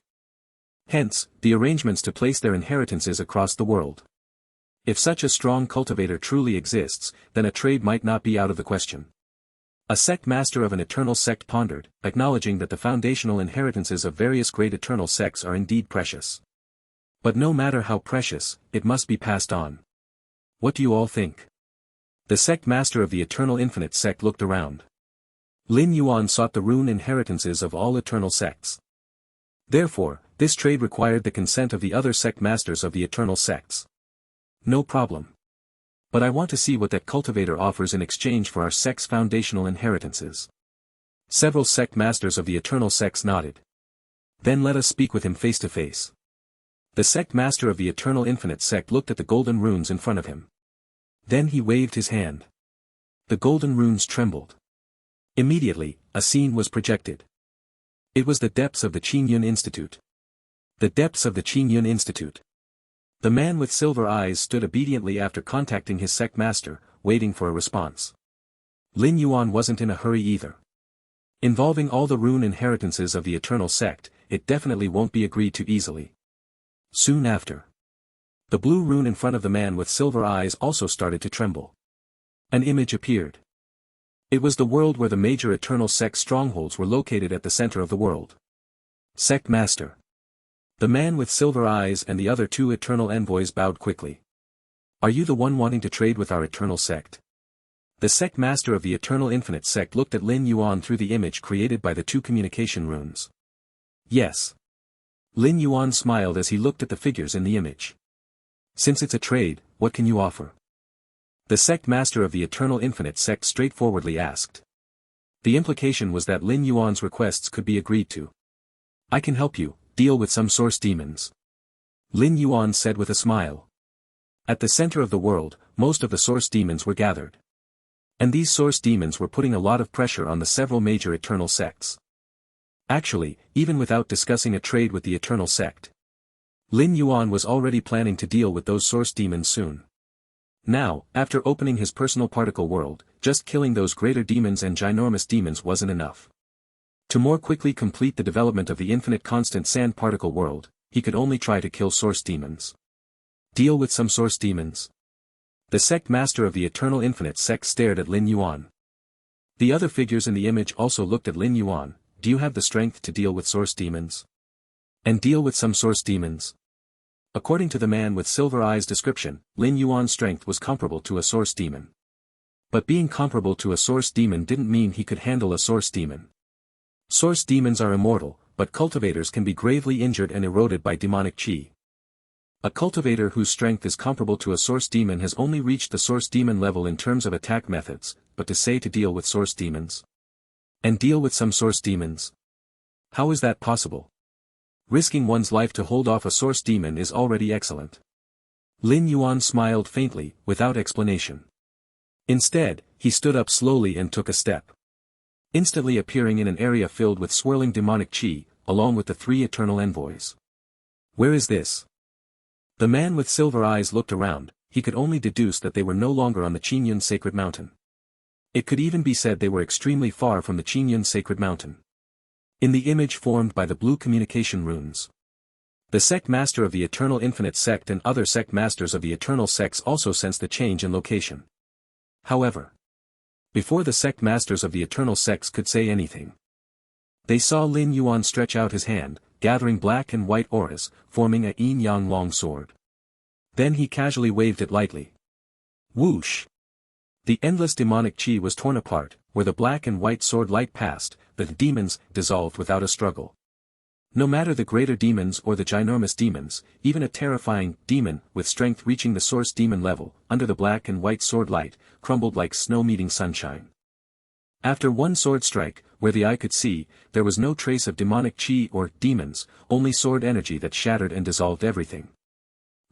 Hence, the arrangements to place their inheritances across the world. If such a strong cultivator truly exists, then a trade might not be out of the question. A sect master of an eternal sect pondered, acknowledging that the foundational inheritances of various great eternal sects are indeed precious. But no matter how precious, it must be passed on. What do you all think? The sect master of the Eternal Infinite Sect looked around. Lin Yuan sought the rune inheritances of all eternal sects. Therefore, this trade required the consent of the other sect masters of the eternal sects. No problem. But I want to see what that cultivator offers in exchange for our sect's foundational inheritances. Several sect masters of the eternal sects nodded. Then let us speak with him face to face. The sect master of the Eternal Infinite Sect looked at the golden runes in front of him. Then he waved his hand. The golden runes trembled. Immediately, a scene was projected. It was the depths of the Qingyun Institute. The depths of the Qingyun Institute. The man with silver eyes stood obediently after contacting his sect master, waiting for a response. Lin Yuan wasn't in a hurry either. Involving all the rune inheritances of the Eternal Sect, it definitely won't be agreed to easily. Soon after, the blue rune in front of the man with silver eyes also started to tremble. An image appeared. It was the world where the major Eternal Sect strongholds were located at the center of the world. Sect Master. The man with silver eyes and the other two eternal envoys bowed quickly. Are you the one wanting to trade with our eternal sect? The sect master of the Eternal Infinite Sect looked at Lin Yuan through the image created by the two communication runes. Yes. Lin Yuan smiled as he looked at the figures in the image. Since it's a trade, what can you offer? The sect master of the Eternal Infinite Sect straightforwardly asked. The implication was that Lin Yuan's requests could be agreed to. I can help you. Deal with some source demons. Lin Yuan said with a smile. At the center of the world, most of the source demons were gathered. And these source demons were putting a lot of pressure on the several major eternal sects. Actually, even without discussing a trade with the eternal sect, Lin Yuan was already planning to deal with those source demons soon. Now, after opening his personal particle world, just killing those greater demons and ginormous demons wasn't enough. To more quickly complete the development of the infinite constant sand particle world, he could only try to kill source demons. Deal with some source demons. The sect master of the Eternal Infinite Sect stared at Lin Yuan. The other figures in the image also looked at Lin Yuan. Do you have the strength to deal with source demons? And deal with some source demons? According to the man with silver eyes description, Lin Yuan's strength was comparable to a source demon. But being comparable to a source demon didn't mean he could handle a source demon. Source demons are immortal, but cultivators can be gravely injured and eroded by demonic chi. A cultivator whose strength is comparable to a source demon has only reached the source demon level in terms of attack methods, but to say to deal with source demons? And deal with some source demons? How is that possible? Risking one's life to hold off a source demon is already excellent. Lin Yuan smiled faintly, without explanation. Instead, he stood up slowly and took a step. Instantly appearing in an area filled with swirling demonic chi, along with the three eternal envoys. Where is this? The man with silver eyes looked around. He could only deduce that they were no longer on the Qingyun sacred mountain. It could even be said they were extremely far from the Qingyun sacred mountain. In the image formed by the blue communication runes, the sect master of the Eternal Infinite Sect and other sect masters of the eternal sects also sensed the change in location. However, Before the sect masters of the eternal sects could say anything, they saw Lin Yuan stretch out his hand, gathering black and white auras, forming a yin-yang long sword. Then he casually waved it lightly. Whoosh! The endless demonic chi was torn apart, where the black and white sword light passed, the demons dissolved without a struggle. No matter the greater demons or the ginormous demons, even a terrifying demon with strength reaching the source demon level, under the black and white sword light, crumbled like snow meeting sunshine. After one sword strike, where the eye could see, there was no trace of demonic chi or demons, only sword energy that shattered and dissolved everything.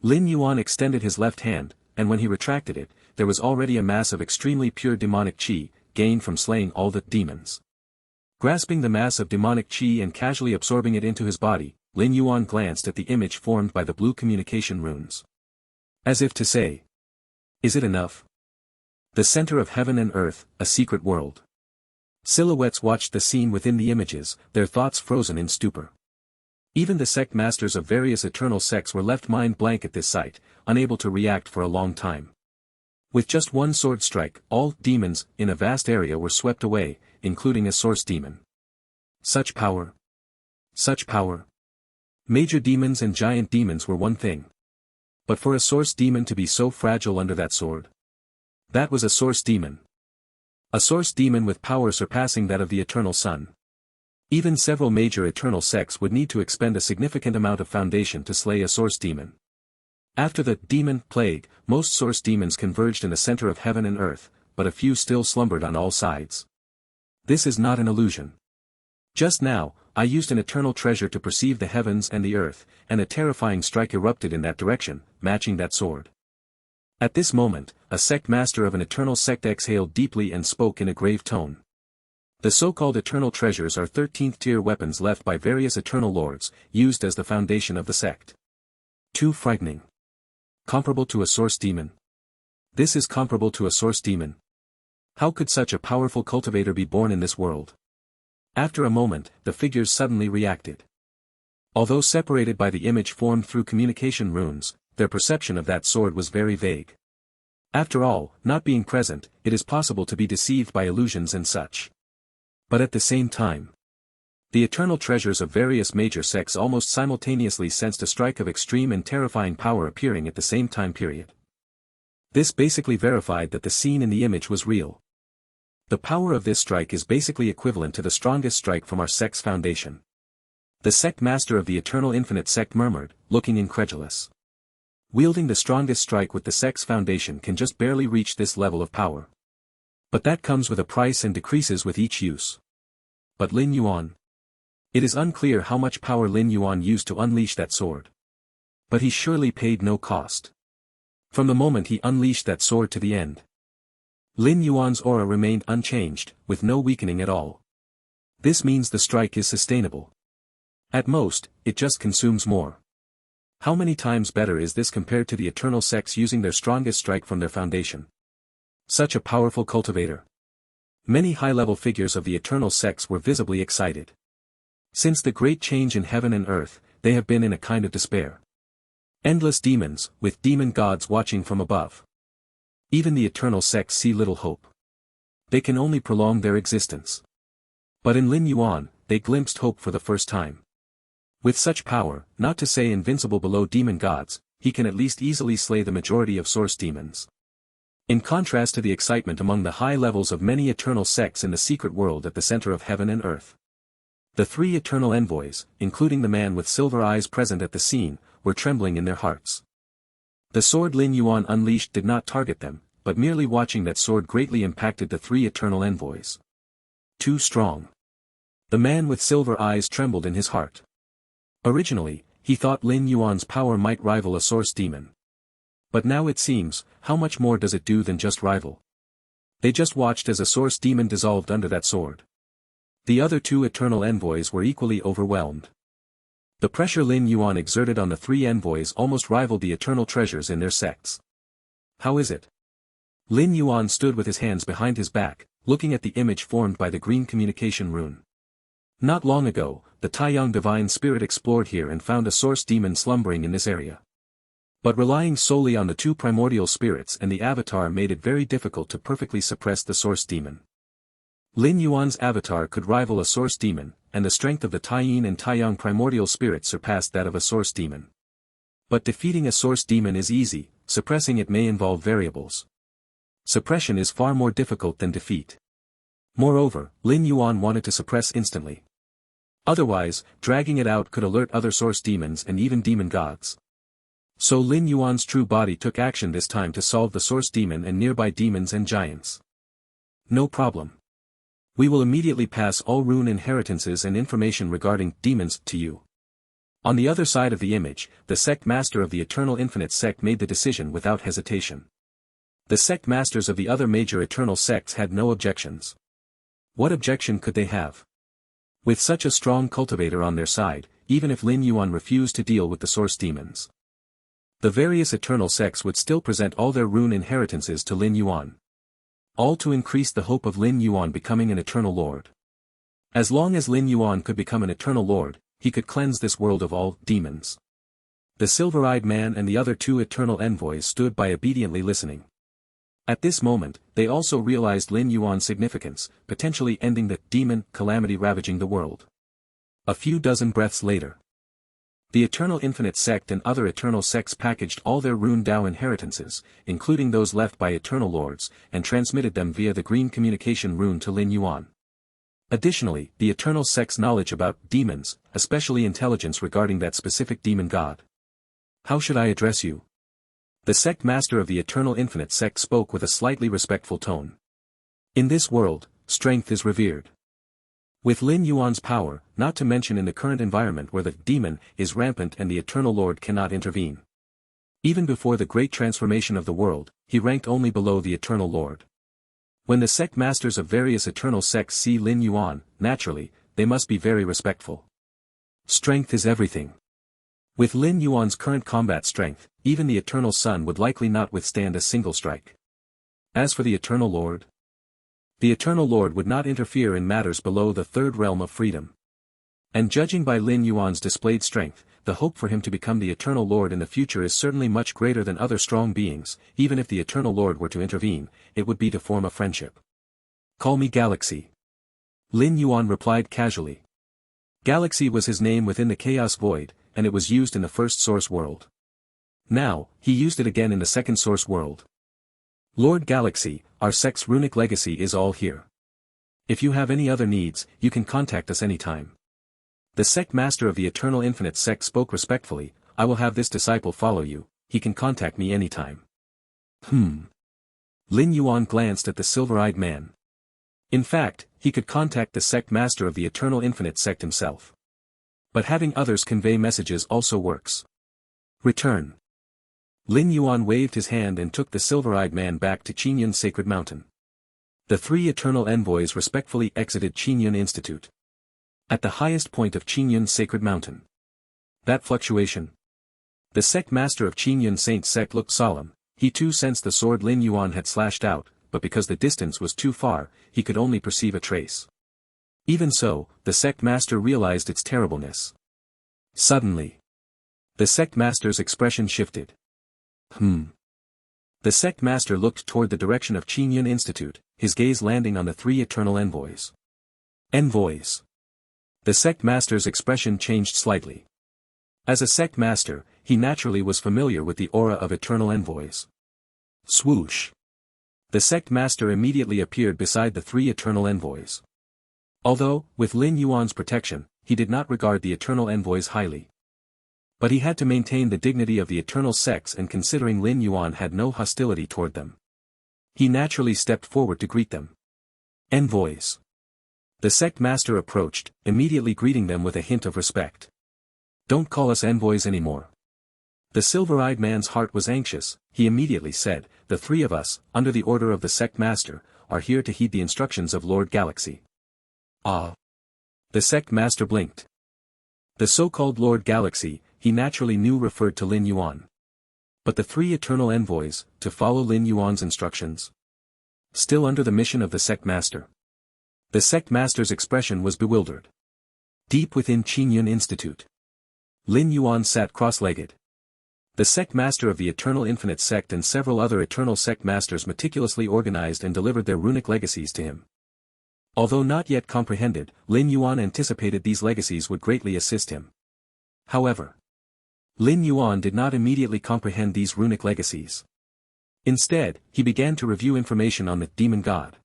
Lin Yuan extended his left hand, and when he retracted it, there was already a mass of extremely pure demonic chi, gained from slaying all the demons. Grasping the mass of demonic chi and casually absorbing it into his body, Lin Yuan glanced at the image formed by the blue communication runes. As if to say, is it enough? The center of heaven and earth, a secret world. Silhouettes watched the scene within the images, their thoughts frozen in stupor. Even the sect masters of various eternal sects were left mind blank at this sight, unable to react for a long time. With just one sword strike, all demons in a vast area were swept away, including a source demon. Such power! Such power! Major demons and giant demons were one thing. But for a source demon to be so fragile under that sword? That was a source demon. A source demon with power surpassing that of the eternal sun. Even several major eternal sects would need to expend a significant amount of foundation to slay a source demon. After the demon plague, most source demons converged in the center of heaven and earth, but a few still slumbered on all sides. This is not an illusion. Just now, I used an eternal treasure to perceive the heavens and the earth, and a terrifying strike erupted in that direction, matching that sword. At this moment, a sect master of an eternal sect exhaled deeply and spoke in a grave tone. The so-called eternal treasures are 13th-tier weapons left by various eternal lords, used as the foundation of the sect. Too frightening. Comparable to a source demon. This is comparable to a source demon. How could such a powerful cultivator be born in this world? After a moment, the figures suddenly reacted. Although separated by the image formed through communication runes, their perception of that sword was very vague. After all, not being present, it is possible to be deceived by illusions and such. But at the same time, the eternal treasures of various major sects almost simultaneously sensed a strike of extreme and terrifying power appearing at the same time period. This basically verified that the scene in the image was real. The power of this strike is basically equivalent to the strongest strike from our sect's foundation. The sect master of the Eternal Infinite sect murmured, looking incredulous. Wielding the strongest strike with the sect's foundation can just barely reach this level of power. But that comes with a price and decreases with each use. But Lin Yuan? It is unclear how much power Lin Yuan used to unleash that sword. But he surely paid no cost. From the moment he unleashed that sword to the end, Lin Yuan's aura remained unchanged, with no weakening at all. This means the strike is sustainable. At most, it just consumes more. How many times better is this compared to the eternal sects using their strongest strike from their foundation? Such a powerful cultivator. Many high-level figures of the eternal sects were visibly excited. Since the great change in heaven and earth, they have been in a kind of despair. Endless demons, with demon gods watching from above. Even the eternal sects see little hope. They can only prolong their existence. But in Lin Yuan, they glimpsed hope for the first time. With such power, not to say invincible below demon gods, he can at least easily slay the majority of source demons. In contrast to the excitement among the high levels of many eternal sects in the secret world at the center of heaven and earth, the three eternal envoys, including the man with silver eyes present at the scene, were trembling in their hearts. The sword Lin Yuan unleashed did not target them, but merely watching that sword greatly impacted the three eternal envoys. Too strong. The man with silver eyes trembled in his heart. Originally, he thought Lin Yuan's power might rival a source demon. But now it seems, how much more does it do than just rival? They just watched as a source demon dissolved under that sword. The other two eternal envoys were equally overwhelmed. The pressure Lin Yuan exerted on the three envoys almost rivaled the eternal treasures in their sects. How is it? Lin Yuan stood with his hands behind his back, looking at the image formed by the green communication rune. Not long ago, the Taiyang divine spirit explored here and found a source demon slumbering in this area. But relying solely on the two primordial spirits and the avatar made it very difficult to perfectly suppress the source demon. Lin Yuan's avatar could rival a source demon, and the strength of the Taiyin and Taiyang primordial spirits surpassed that of a source demon. But defeating a source demon is easy, suppressing it may involve variables. Suppression is far more difficult than defeat. Moreover, Lin Yuan wanted to suppress instantly. Otherwise, dragging it out could alert other source demons and even demon gods. So Lin Yuan's true body took action this time to solve the source demon and nearby demons and giants. No problem. We will immediately pass all rune inheritances and information regarding demons to you. On the other side of the image, the sect master of the Eternal Infinite sect made the decision without hesitation. The sect masters of the other major eternal sects had no objections. What objection could they have? With such a strong cultivator on their side, even if Lin Yuan refused to deal with the source demons, the various eternal sects would still present all their rune inheritances to Lin Yuan. All to increase the hope of Lin Yuan becoming an eternal lord. As long as Lin Yuan could become an eternal lord, he could cleanse this world of all demons. The silver-eyed man and the other two eternal envoys stood by obediently listening. At this moment, they also realized Lin Yuan's significance, potentially ending the demon calamity ravaging the world. A few dozen breaths later, the Eternal Infinite sect and other eternal sects packaged all their rune Dao inheritances, including those left by eternal lords, and transmitted them via the green communication rune to Lin Yuan. Additionally, the eternal sect's knowledge about demons, especially intelligence regarding that specific demon god. How should I address you? The sect master of the Eternal Infinite sect spoke with a slightly respectful tone. In this world, strength is revered. With Lin Yuan's power, not to mention in the current environment where the demon is rampant and the Eternal Lord cannot intervene. Even before the great transformation of the world, he ranked only below the Eternal Lord. When the sect masters of various eternal sects see Lin Yuan, naturally, they must be very respectful. Strength is everything. With Lin Yuan's current combat strength, even the Eternal Sun would likely not withstand a single strike. As for the Eternal Lord, the Eternal Lord would not interfere in matters below the third realm of freedom. And judging by Lin Yuan's displayed strength, the hope for him to become the Eternal Lord in the future is certainly much greater than other strong beings. Even if the Eternal Lord were to intervene, it would be to form a friendship. Call me Galaxy. Lin Yuan replied casually. Galaxy was his name within the Chaos Void, and it was used in the first source world. Now, he used it again in the second source world. Lord Galaxy, our sect's runic legacy is all here. If you have any other needs, you can contact us anytime. The sect master of the Eternal Infinite sect spoke respectfully. I will have this disciple follow you, he can contact me anytime. Lin Yuan glanced at the silver-eyed man. In fact, he could contact the sect master of the Eternal Infinite sect himself. But having others convey messages also works. Return. Lin Yuan waved his hand and took the silver-eyed man back to Qingyun's sacred mountain. The three eternal envoys respectfully exited Qingyun Institute. At the highest point of Qingyun's sacred mountain. That fluctuation. The sect master of Qingyun Saint sect looked solemn. He too sensed the sword Lin Yuan had slashed out, but because the distance was too far, he could only perceive a trace. Even so, the sect master realized its terribleness. Suddenly, the sect master's expression shifted. The sect master looked toward the direction of Qingyun Institute, his gaze landing on the three eternal envoys. Envoys. The sect master's expression changed slightly. As a sect master, he naturally was familiar with the aura of eternal envoys. Swoosh. The sect master immediately appeared beside the three eternal envoys. Although, with Lin Yuan's protection, he did not regard the eternal envoys highly. But he had to maintain the dignity of the eternal sects, and considering Lin Yuan had no hostility toward them, he naturally stepped forward to greet them. Envoys. The sect master approached, immediately greeting them with a hint of respect. Don't call us envoys anymore. The silver-eyed man's heart was anxious. He immediately said, the three of us, under the order of the sect master, are here to heed the instructions of Lord Galaxy. Ah. The sect master blinked. The so-called Lord Galaxy, he naturally knew referred to Lin Yuan. But the three eternal envoys, to follow Lin Yuan's instructions? Still under the mission of the sect master. The sect master's expression was bewildered. Deep within Qingyun Institute, Lin Yuan sat cross-legged. The sect master of the Eternal Infinite Sect and several other Eternal Sect masters meticulously organized and delivered their runic legacies to him. Although not yet comprehended, Lin Yuan anticipated these legacies would greatly assist him. However, Lin Yuan did not immediately comprehend these runic legacies. Instead, he began to review information on the Demon God.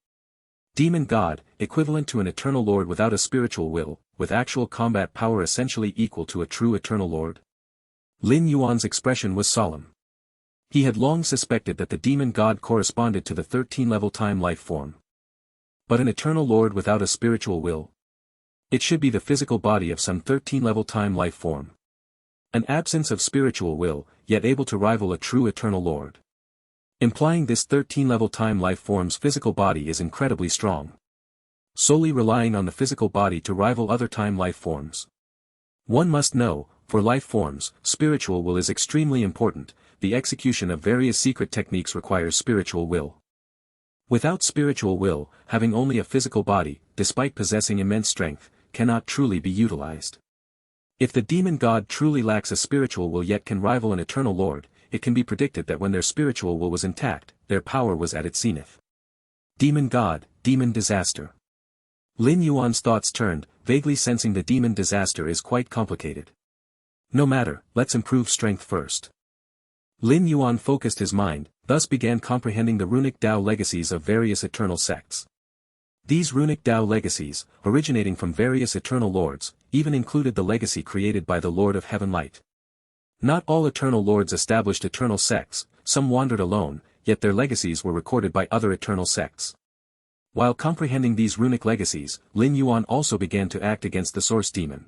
Demon God, equivalent to an Eternal Lord without a spiritual will, with actual combat power essentially equal to a true Eternal Lord. Lin Yuan's expression was solemn. He had long suspected that the Demon God corresponded to the 13-level time life form. But an Eternal Lord without a spiritual will? It should be the physical body of some 13-level time life form. An absence of spiritual will, yet able to rival a true Eternal Lord. Implying this 13-level time life form's physical body is incredibly strong. Solely relying on the physical body to rival other time life forms. One must know, for life forms, spiritual will is extremely important. The execution of various secret techniques requires spiritual will. Without spiritual will, having only a physical body, despite possessing immense strength, cannot truly be utilized. If the Demon God truly lacks a spiritual will yet can rival an Eternal Lord, it can be predicted that when their spiritual will was intact, their power was at its zenith. Demon God, Demon Disaster. Lin Yuan's thoughts turned, vaguely sensing the demon disaster is quite complicated. No matter, let's improve strength first. Lin Yuan focused his mind, thus began comprehending the runic Tao legacies of various eternal sects. These runic Tao legacies, originating from various eternal lords, even included the legacy created by the Lord of Heaven Light. Not all eternal lords established eternal sects, some wandered alone, yet their legacies were recorded by other eternal sects. While comprehending these runic legacies, Lin Yuan also began to act against the source demon.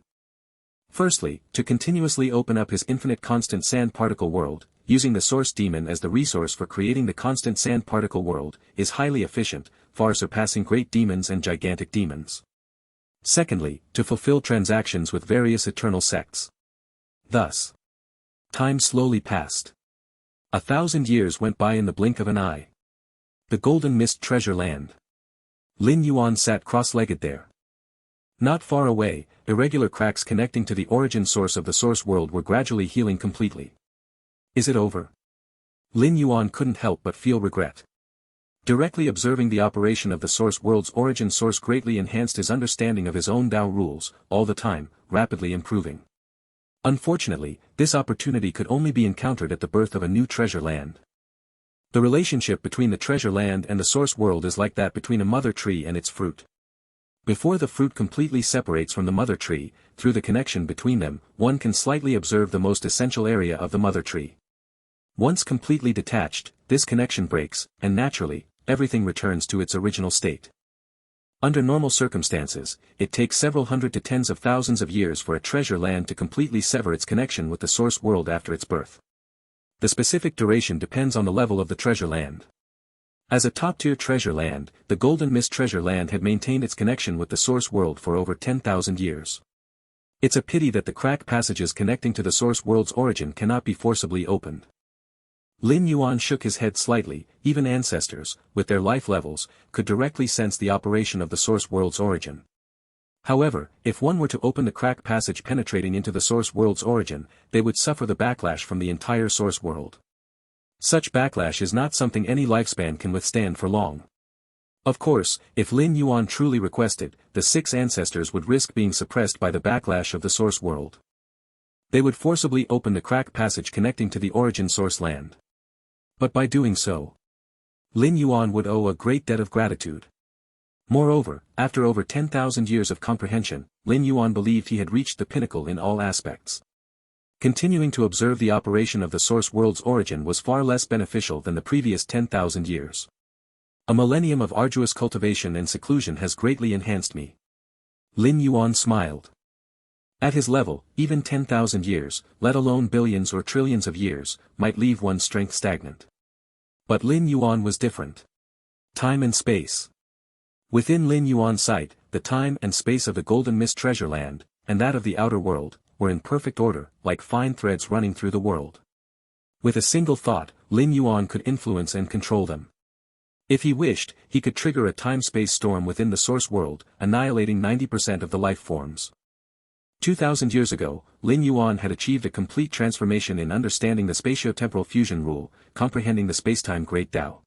Firstly, to continuously open up his infinite constant sand particle world, using the source demon as the resource for creating the constant sand particle world, is highly efficient, far surpassing great demons and gigantic demons. Secondly, to fulfill transactions with various eternal sects. Thus, time slowly passed. 1,000 years went by in the blink of an eye. The Golden Mist Treasure Land. Lin Yuan sat cross-legged there. Not far away, irregular cracks connecting to the origin source of the source world were gradually healing completely. Is it over? Lin Yuan couldn't help but feel regret. Directly observing the operation of the source world's origin source greatly enhanced his understanding of his own Tao rules, all the time, rapidly improving. Unfortunately, this opportunity could only be encountered at the birth of a new treasure land. The relationship between the treasure land and the source world is like that between a mother tree and its fruit. Before the fruit completely separates from the mother tree, through the connection between them, one can slightly observe the most essential area of the mother tree. Once completely detached, this connection breaks, and naturally, everything returns to its original state. Under normal circumstances, it takes several hundred to tens of thousands of years for a treasure land to completely sever its connection with the source world after its birth. The specific duration depends on the level of the treasure land. As a top-tier treasure land, the Golden Mist Treasure Land had maintained its connection with the source world for over 10,000 years. It's a pity that the crack passages connecting to the source world's origin cannot be forcibly opened. Lin Yuan shook his head slightly. Even ancestors, with their life levels, could directly sense the operation of the source world's origin. However, if one were to open the crack passage penetrating into the source world's origin, they would suffer the backlash from the entire source world. Such backlash is not something any lifespan can withstand for long. Of course, if Lin Yuan truly requested, the 6 ancestors would risk being suppressed by the backlash of the source world. They would forcibly open the crack passage connecting to the origin source land. But by doing so, Lin Yuan would owe a great debt of gratitude. Moreover, after over 10,000 years of comprehension, Lin Yuan believed he had reached the pinnacle in all aspects. Continuing to observe the operation of the source world's origin was far less beneficial than the previous 10,000 years. A millennium of arduous cultivation and seclusion has greatly enhanced me. Lin Yuan smiled. At his level, even 10,000 years, let alone billions or trillions of years, might leave one's strength stagnant. But Lin Yuan was different. Time and space. Within Lin Yuan's sight, the time and space of the Golden Mist Treasure Land, and that of the outer world, were in perfect order, like fine threads running through the world. With a single thought, Lin Yuan could influence and control them. If he wished, he could trigger a time-space storm within the source world, annihilating 90% of the life forms. 2,000 years ago, Lin Yuan had achieved a complete transformation in understanding the spatiotemporal fusion rule, comprehending the spacetime Great Tao.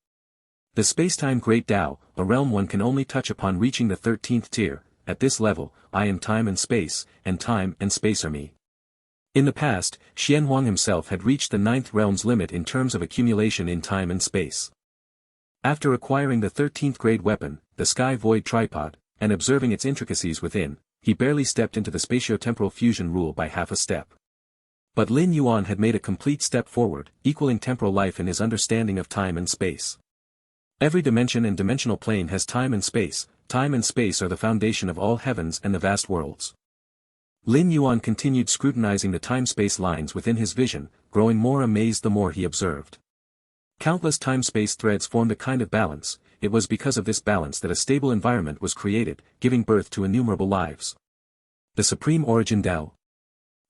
The spacetime Great Tao, a realm one can only touch upon reaching the 13th tier. At this level, I am time and space are me. In the past, Xian Huang himself had reached the 9th realm's limit in terms of accumulation in time and space. After acquiring the 13th grade weapon, the Sky Void Tripod, and observing its intricacies within, he barely stepped into the spatiotemporal fusion rule by half a step. But Lin Yuan had made a complete step forward, equaling temporal life in his understanding of time and space. Every dimension and dimensional plane has time and space are the foundation of all heavens and the vast worlds. Lin Yuan continued scrutinizing the time-space lines within his vision, growing more amazed the more he observed. Countless time-space threads formed a kind of balance. It was because of this balance that a stable environment was created, giving birth to innumerable lives. The Supreme Origin Tao.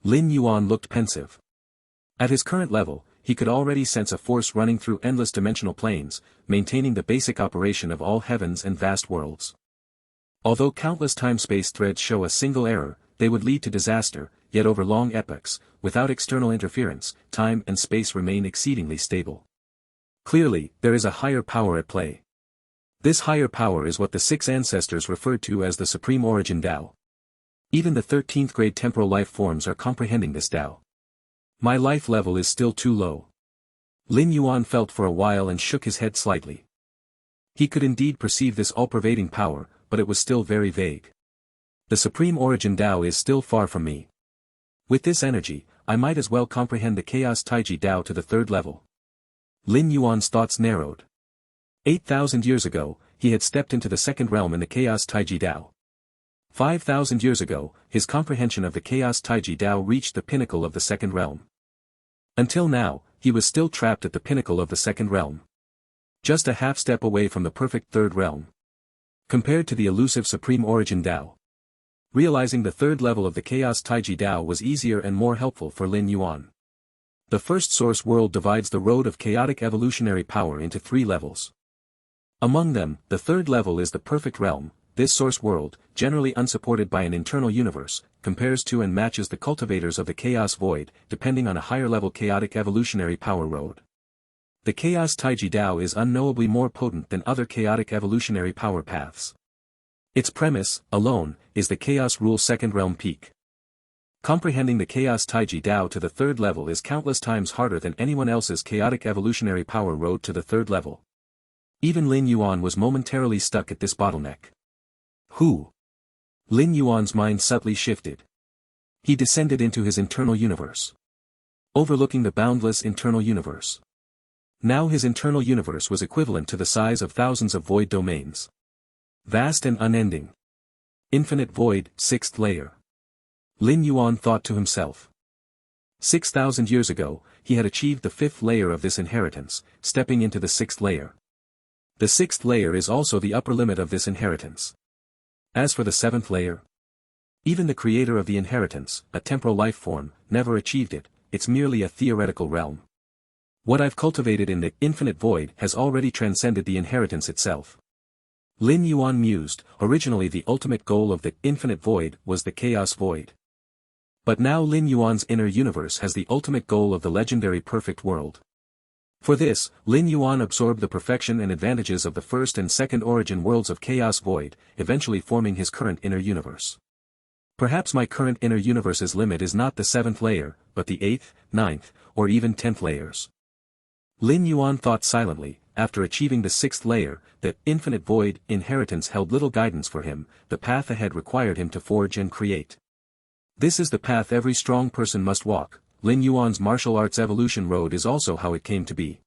Lin Yuan looked pensive. At his current level, he could already sense a force running through endless dimensional planes, maintaining the basic operation of all heavens and vast worlds. Although countless time-space threads show a single error, they would lead to disaster, yet over long epochs, without external interference, time and space remain exceedingly stable. Clearly, there is a higher power at play. This higher power is what the 6 ancestors referred to as the Supreme Origin Tao. Even the 13th grade temporal life forms are comprehending this Tao. My life level is still too low. Lin Yuan felt for a while and shook his head slightly. He could indeed perceive this all-pervading power, but it was still very vague. The Supreme Origin Tao is still far from me. With this energy, I might as well comprehend the Chaos Taiji Tao to the 3rd level. Lin Yuan's thoughts narrowed. 8,000 years ago, he had stepped into the 2nd realm in the Chaos Taiji Tao. 5,000 years ago, his comprehension of the Chaos Taiji Tao reached the pinnacle of the 2nd realm. Until now, he was still trapped at the pinnacle of the 2nd realm. Just a half step away from the perfect 3rd realm. Compared to the elusive Supreme Origin Tao. Realizing the 3rd level of the Chaos Taiji Tao was easier and more helpful for Lin Yuan. The first source world divides the road of chaotic evolutionary power into 3 levels. Among them, the 3rd level is the perfect realm. This source world, generally unsupported by an internal universe, compares to and matches the cultivators of the chaos void, depending on a higher-level chaotic evolutionary power road. The Chaos Taiji Tao is unknowably more potent than other chaotic evolutionary power paths. Its premise, alone, is the Chaos Rule 2nd Realm Peak. Comprehending the Chaos Taiji Tao to the 3rd level is countless times harder than anyone else's chaotic evolutionary power road to the 3rd level. Even Lin Yuan was momentarily stuck at this bottleneck. Who? Lin Yuan's mind subtly shifted. He descended into his internal universe. Overlooking the boundless internal universe. Now his internal universe was equivalent to the size of thousands of void domains. Vast and unending. Infinite void, 6th layer. Lin Yuan thought to himself. 6,000 years ago, he had achieved the 5th layer of this inheritance, stepping into the 6th layer. The 6th layer is also the upper limit of this inheritance. As for the 7th layer, even the creator of the inheritance, a temporal life form, never achieved it. It's merely a theoretical realm. What I've cultivated in the infinite void has already transcended the inheritance itself. Lin Yuan mused. Originally the ultimate goal of the infinite void was the chaos void. But now Lin Yuan's inner universe has the ultimate goal of the legendary perfect world. For this, Lin Yuan absorbed the perfection and advantages of the 1st and 2nd origin worlds of Chaos Void, eventually forming his current inner universe. Perhaps my current inner universe's limit is not the 7th layer, but the 8th, 9th, or even 10th layers. Lin Yuan thought silently. After achieving the 6th layer, the infinite void inheritance held little guidance for him. The path ahead required him to forge and create. This is the path every strong person must walk. Lin Yuan's martial arts evolution road is also how it came to be.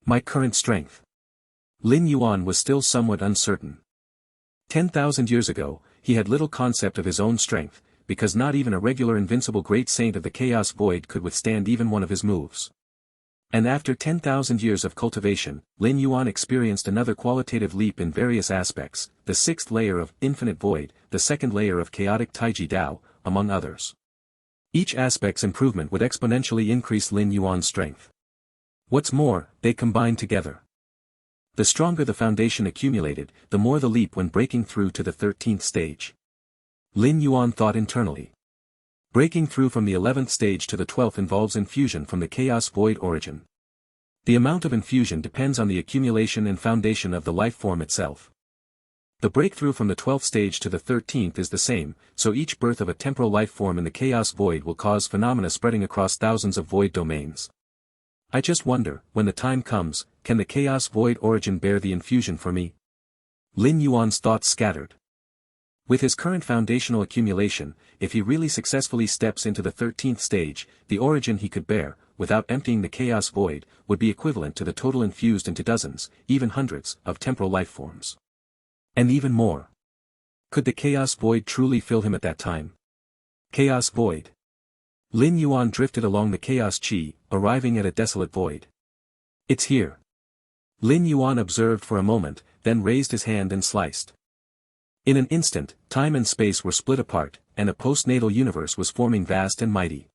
My current strength. Lin Yuan was still somewhat uncertain. 10,000 years ago, he had little concept of his own strength, because not even a regular invincible great saint of the Chaos Void could withstand even one of his moves. And after 10,000 years of cultivation, Lin Yuan experienced another qualitative leap in various aspects, the 6th layer of infinite void, the 2nd layer of chaotic Taiji Tao, among others. Each aspect's improvement would exponentially increase Lin Yuan's strength. What's more, they combined together. The stronger the foundation accumulated, the more the leap when breaking through to the 13th stage. Lin Yuan thought internally. Breaking through from the 11th stage to the 12th involves infusion from the chaos void origin. The amount of infusion depends on the accumulation and foundation of the life form itself. The breakthrough from the 12th stage to the 13th is the same, so each birth of a temporal life form in the chaos void will cause phenomena spreading across thousands of void domains. I just wonder, when the time comes, can the chaos void origin bear the infusion for me? Lin Yuan's thoughts scattered. With his current foundational accumulation, if he really successfully steps into the 13th stage, the origin he could bear, without emptying the chaos void, would be equivalent to the total infused into dozens, even hundreds, of temporal life forms. And even more. Could the chaos void truly fill him at that time? Chaos void. Lin Yuan drifted along the chaos chi, arriving at a desolate void. It's here. Lin Yuan observed for a moment, then raised his hand and sliced. In an instant, time and space were split apart, and a postnatal universe was forming vast and mighty.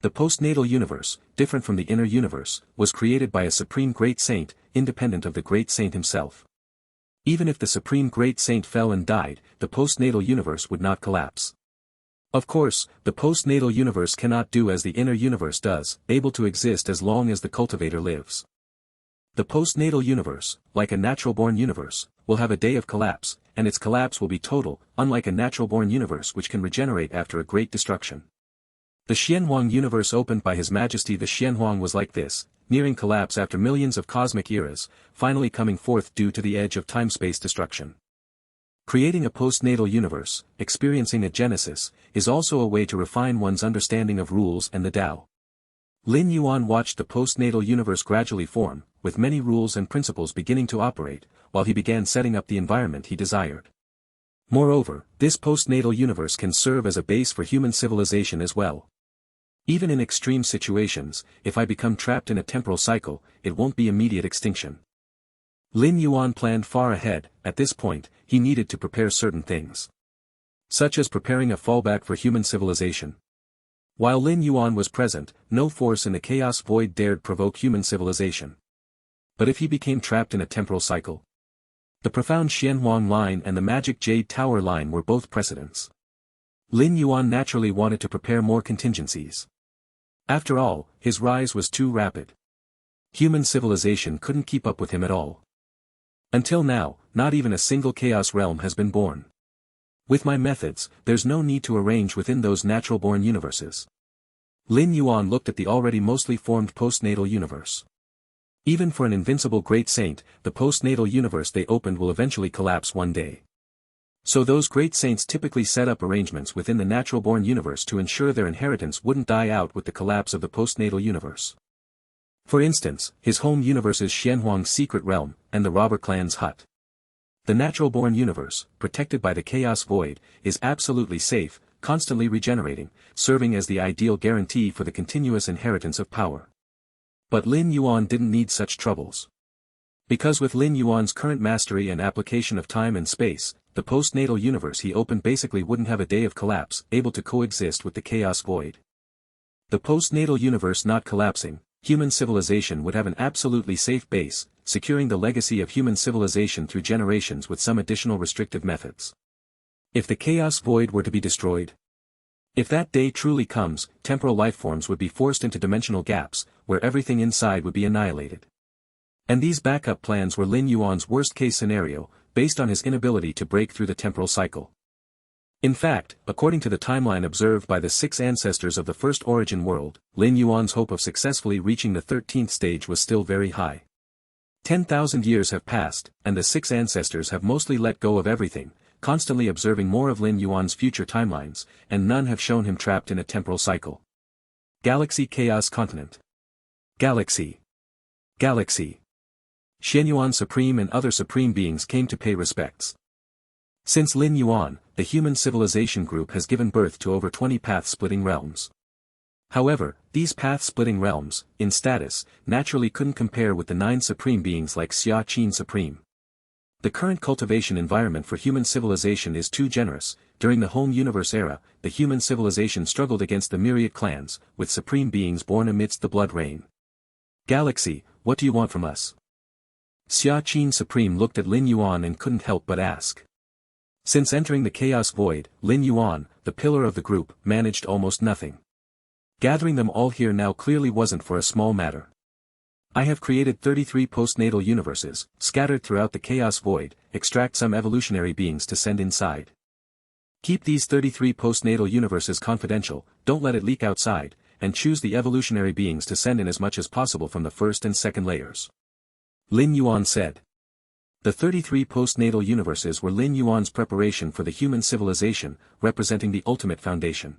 The postnatal universe, different from the inner universe, was created by a supreme great saint, independent of the great saint himself. Even if the supreme great saint fell and died, the postnatal universe would not collapse. Of course, the postnatal universe cannot do as the inner universe does, able to exist as long as the cultivator lives. The postnatal universe, like a natural-born universe, will have a day of collapse, and its collapse will be total, unlike a natural-born universe which can regenerate after a great destruction. The Xianhuang universe opened by His Majesty the Xianhuang was like this, nearing collapse after millions of cosmic eras, finally coming forth due to the edge of time-space destruction. Creating a postnatal universe, experiencing a genesis, is also a way to refine one's understanding of rules and the Tao. Lin Yuan watched the postnatal universe gradually form, with many rules and principles beginning to operate, while he began setting up the environment he desired. Moreover, this postnatal universe can serve as a base for human civilization as well. Even in extreme situations, if I become trapped in a temporal cycle, it won't be immediate extinction. Lin Yuan planned far ahead. At this point, he needed to prepare certain things. Such as preparing a fallback for human civilization. While Lin Yuan was present, no force in the chaos void dared provoke human civilization. But if he became trapped in a temporal cycle? The profound Xianhuang line and the magic Jade Tower line were both precedents. Lin Yuan naturally wanted to prepare more contingencies. After all, his rise was too rapid. Human civilization couldn't keep up with him at all. Until now, not even a single chaos realm has been born. With my methods, there's no need to arrange within those natural-born universes. Lin Yuan looked at the already mostly formed postnatal universe. Even for an invincible great saint, the postnatal universe they opened will eventually collapse one day. So those great saints typically set up arrangements within the natural-born universe to ensure their inheritance wouldn't die out with the collapse of the postnatal universe. For instance, his home universe's Xianhuang's secret realm, and the robber clan's hut. The natural-born universe, protected by the chaos void, is absolutely safe, constantly regenerating, serving as the ideal guarantee for the continuous inheritance of power. But Lin Yuan didn't need such troubles. Because with Lin Yuan's current mastery and application of time and space, the postnatal universe he opened basically wouldn't have a day of collapse, able to coexist with the chaos void. The postnatal universe not collapsing, human civilization would have an absolutely safe base, securing the legacy of human civilization through generations with some additional restrictive methods. If the chaos void were to be destroyed? If that day truly comes, temporal lifeforms would be forced into dimensional gaps, where everything inside would be annihilated. And these backup plans were Lin Yuan's worst-case scenario, based on his inability to break through the temporal cycle. In fact, according to the timeline observed by the 6 ancestors of the first origin world, Lin Yuan's hope of successfully reaching the 13th stage was still very high. 10,000 years have passed, and the 6 ancestors have mostly let go of everything, constantly observing more of Lin Yuan's future timelines, and none have shown him trapped in a temporal cycle. Galaxy Chaos Continent. Galaxy. Galaxy. Xianyuan Supreme and other supreme beings came to pay respects. Since Lin Yuan, the human civilization group has given birth to over 20 path-splitting realms. However, these path-splitting realms, in status, naturally couldn't compare with the 9 supreme beings like Xia Qin Supreme. The current cultivation environment for human civilization is too generous. During the home universe era, the human civilization struggled against the myriad clans, with supreme beings born amidst the blood rain. Galaxy, what do you want from us? Xia Qin Supreme looked at Lin Yuan and couldn't help but ask. Since entering the chaos void, Lin Yuan, the pillar of the group, managed almost nothing. Gathering them all here now clearly wasn't for a small matter. I have created 33 postnatal universes, scattered throughout the chaos void, extract some evolutionary beings to send inside. Keep these 33 postnatal universes confidential, don't let it leak outside, and choose the evolutionary beings to send in as much as possible from the first and second layers. Lin Yuan said. The 33 postnatal universes were Lin Yuan's preparation for the human civilization, representing the ultimate foundation.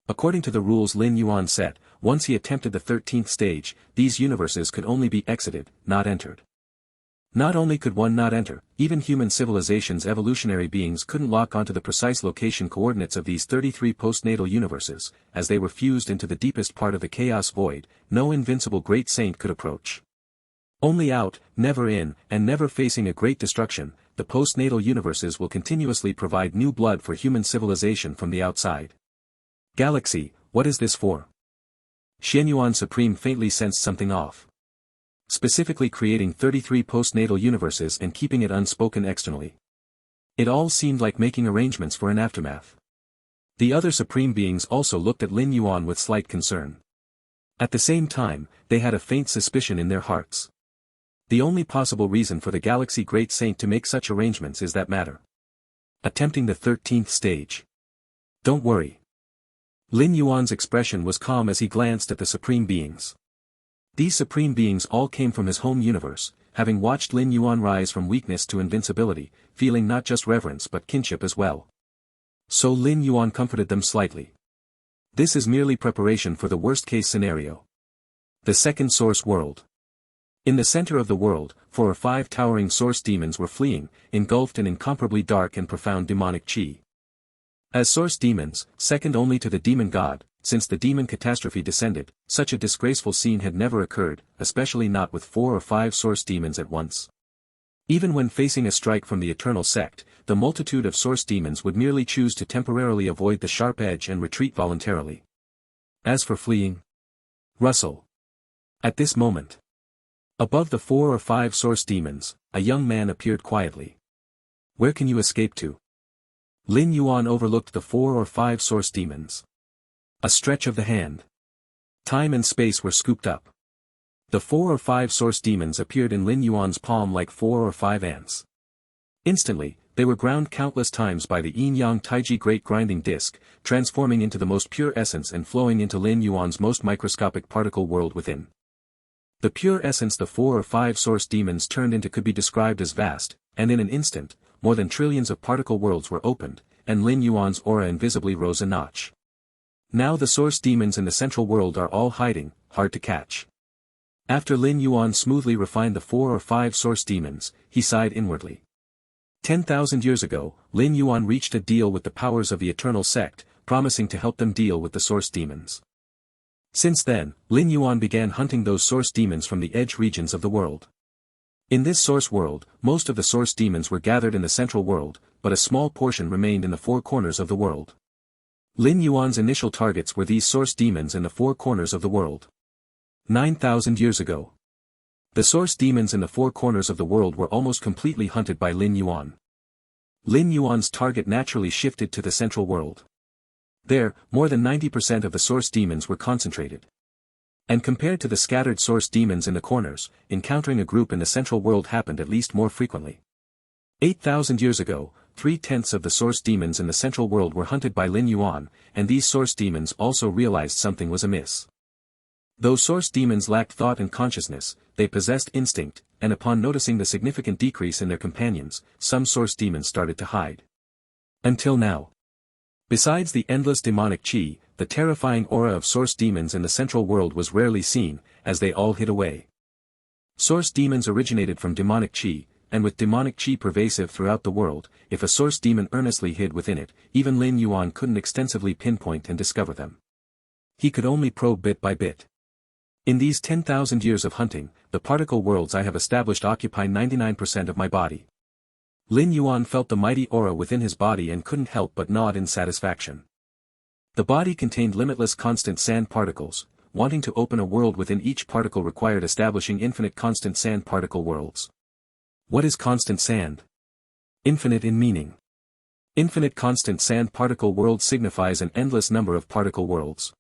According to the rules Lin Yuan set, once he attempted the 13th stage, these universes could only be exited, not entered. Not only could one not enter, even human civilization's evolutionary beings couldn't lock onto the precise location coordinates of these 33 postnatal universes, as they were fused into the deepest part of the chaos void, no invincible great saint could approach. Only out, never in, and never facing a great destruction, the postnatal universes will continuously provide new blood for human civilization from the outside. Galaxy, what is this for? Xianyuan Supreme faintly sensed something off. Specifically creating 33 postnatal universes and keeping it unspoken externally. It all seemed like making arrangements for an aftermath. The other supreme beings also looked at Lin Yuan with slight concern. At the same time, they had a faint suspicion in their hearts. The only possible reason for the Galaxy Great Saint to make such arrangements is that matter. Attempting the 13th stage. Don't worry. Lin Yuan's expression was calm as he glanced at the supreme beings. These supreme beings all came from his home universe, having watched Lin Yuan rise from weakness to invincibility, feeling not just reverence but kinship as well. So Lin Yuan comforted them slightly. This is merely preparation for the worst-case scenario. The second source world. In the center of the world, 4 or 5 towering source demons were fleeing, engulfed in incomparably dark and profound demonic chi. As source demons, second only to the demon god, since the demon catastrophe descended, such a disgraceful scene had never occurred, especially not with 4 or 5 source demons at once. Even when facing a strike from the eternal sect, the multitude of source demons would merely choose to temporarily avoid the sharp edge and retreat voluntarily. As for fleeing, Russell. At this moment, above the 4 or 5 source demons, a young man appeared quietly. Where can you escape to? Lin Yuan overlooked the 4 or 5 source demons. A stretch of the hand. Time and space were scooped up. The 4 or 5 source demons appeared in Lin Yuan's palm like 4 or 5 ants. Instantly, they were ground countless times by the yin-yang taiji great grinding disc, transforming into the most pure essence and flowing into Lin Yuan's most microscopic particle world within. The pure essence the 4 or 5 source demons turned into could be described as vast, and in an instant, more than trillions of particle worlds were opened, and Lin Yuan's aura invisibly rose a notch. Now the source demons in the central world are all hiding, hard to catch. After Lin Yuan smoothly refined the 4 or 5 source demons, he sighed inwardly. 10,000 years ago, Lin Yuan reached a deal with the powers of the eternal sect, promising to help them deal with the source demons. Since then, Lin Yuan began hunting those source demons from the edge regions of the world. In this source world, most of the source demons were gathered in the central world, but a small portion remained in the 4 corners of the world. Lin Yuan's initial targets were these source demons in the 4 corners of the world. 9,000 years ago. The source demons in the 4 corners of the world were almost completely hunted by Lin Yuan. Lin Yuan's target naturally shifted to the central world. There, more than 90% of the source demons were concentrated. And compared to the scattered source demons in the corners, encountering a group in the central world happened at least more frequently. 8,000 years ago, 3/10 of the source demons in the central world were hunted by Lin Yuan, and these source demons also realized something was amiss. Though source demons lacked thought and consciousness, they possessed instinct, and upon noticing the significant decrease in their companions, some source demons started to hide. Until now. Besides the endless demonic chi, the terrifying aura of source demons in the central world was rarely seen, as they all hid away. Source demons originated from demonic chi, and with demonic chi pervasive throughout the world, if a source demon earnestly hid within it, even Lin Yuan couldn't extensively pinpoint and discover them. He could only probe bit by bit. In these 10,000 years of hunting, the particle worlds I have established occupy 99% of my body. Lin Yuan felt the mighty aura within his body and couldn't help but nod in satisfaction. The body contained limitless constant sand particles. Wanting to open a world within each particle required establishing infinite constant sand particle worlds. What is constant sand? Infinite in meaning. Infinite constant sand particle world signifies an endless number of particle worlds.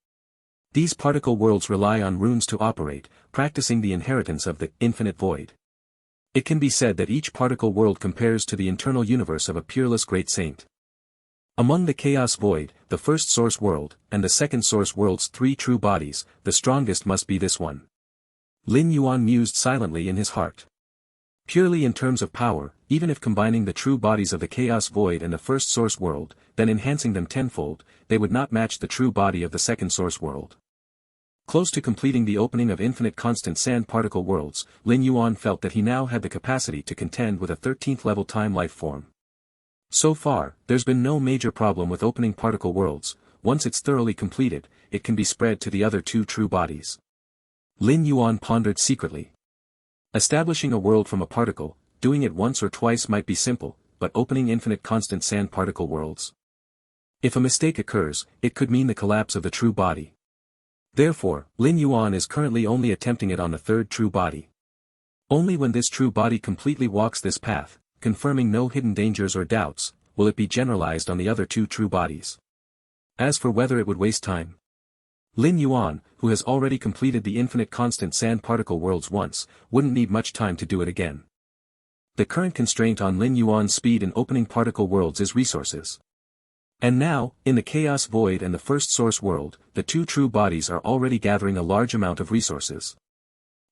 These particle worlds rely on runes to operate, practicing the inheritance of the infinite void. It can be said that each particle world compares to the internal universe of a peerless great saint. Among the chaos void, the first source world, and the second source world's three true bodies, the strongest must be this one. Lin Yuan mused silently in his heart. Purely in terms of power, even if combining the true bodies of the chaos void and the first source world, then enhancing them tenfold, they would not match the true body of the second source world. Close to completing the opening of infinite constant sand particle worlds, Lin Yuan felt that he now had the capacity to contend with a 13th level time life form. So far, there's been no major problem with opening particle worlds. Once it's thoroughly completed, it can be spread to the other two true bodies. Lin Yuan pondered secretly. Establishing a world from a particle, doing it once or twice might be simple, but opening infinite constant sand particle worlds. If a mistake occurs, it could mean the collapse of the true body. Therefore, Lin Yuan is currently only attempting it on the third true body. Only when this true body completely walks this path, confirming no hidden dangers or doubts, will it be generalized on the other two true bodies. As for whether it would waste time, Lin Yuan, who has already completed the infinite constant sand particle worlds once, wouldn't need much time to do it again. The current constraint on Lin Yuan's speed in opening particle worlds is resources. And now, in the chaos void and the first source world, the two true bodies are already gathering a large amount of resources.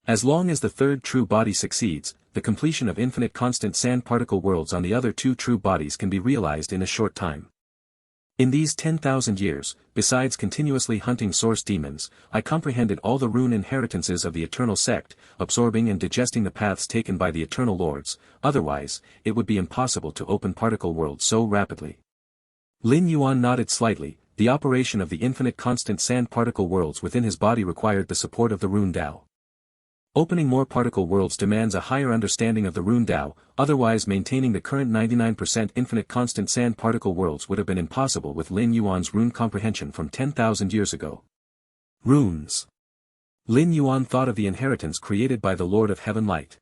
As long as the third true body succeeds, the completion of infinite constant sand particle worlds on the other two true bodies can be realized in a short time. In these 10,000 years, besides continuously hunting source demons, I comprehended all the rune inheritances of the Eternal Sect, absorbing and digesting the paths taken by the Eternal Lords, otherwise, it would be impossible to open particle worlds so rapidly. Lin Yuan nodded slightly. The operation of the infinite constant sand particle worlds within his body required the support of the rune Tao. Opening more particle worlds demands a higher understanding of the rune Tao, otherwise maintaining the current 99% infinite constant sand particle worlds would have been impossible with Lin Yuan's rune comprehension from 10,000 years ago. Runes. Lin Yuan thought of the inheritance created by the Lord of Heaven Light.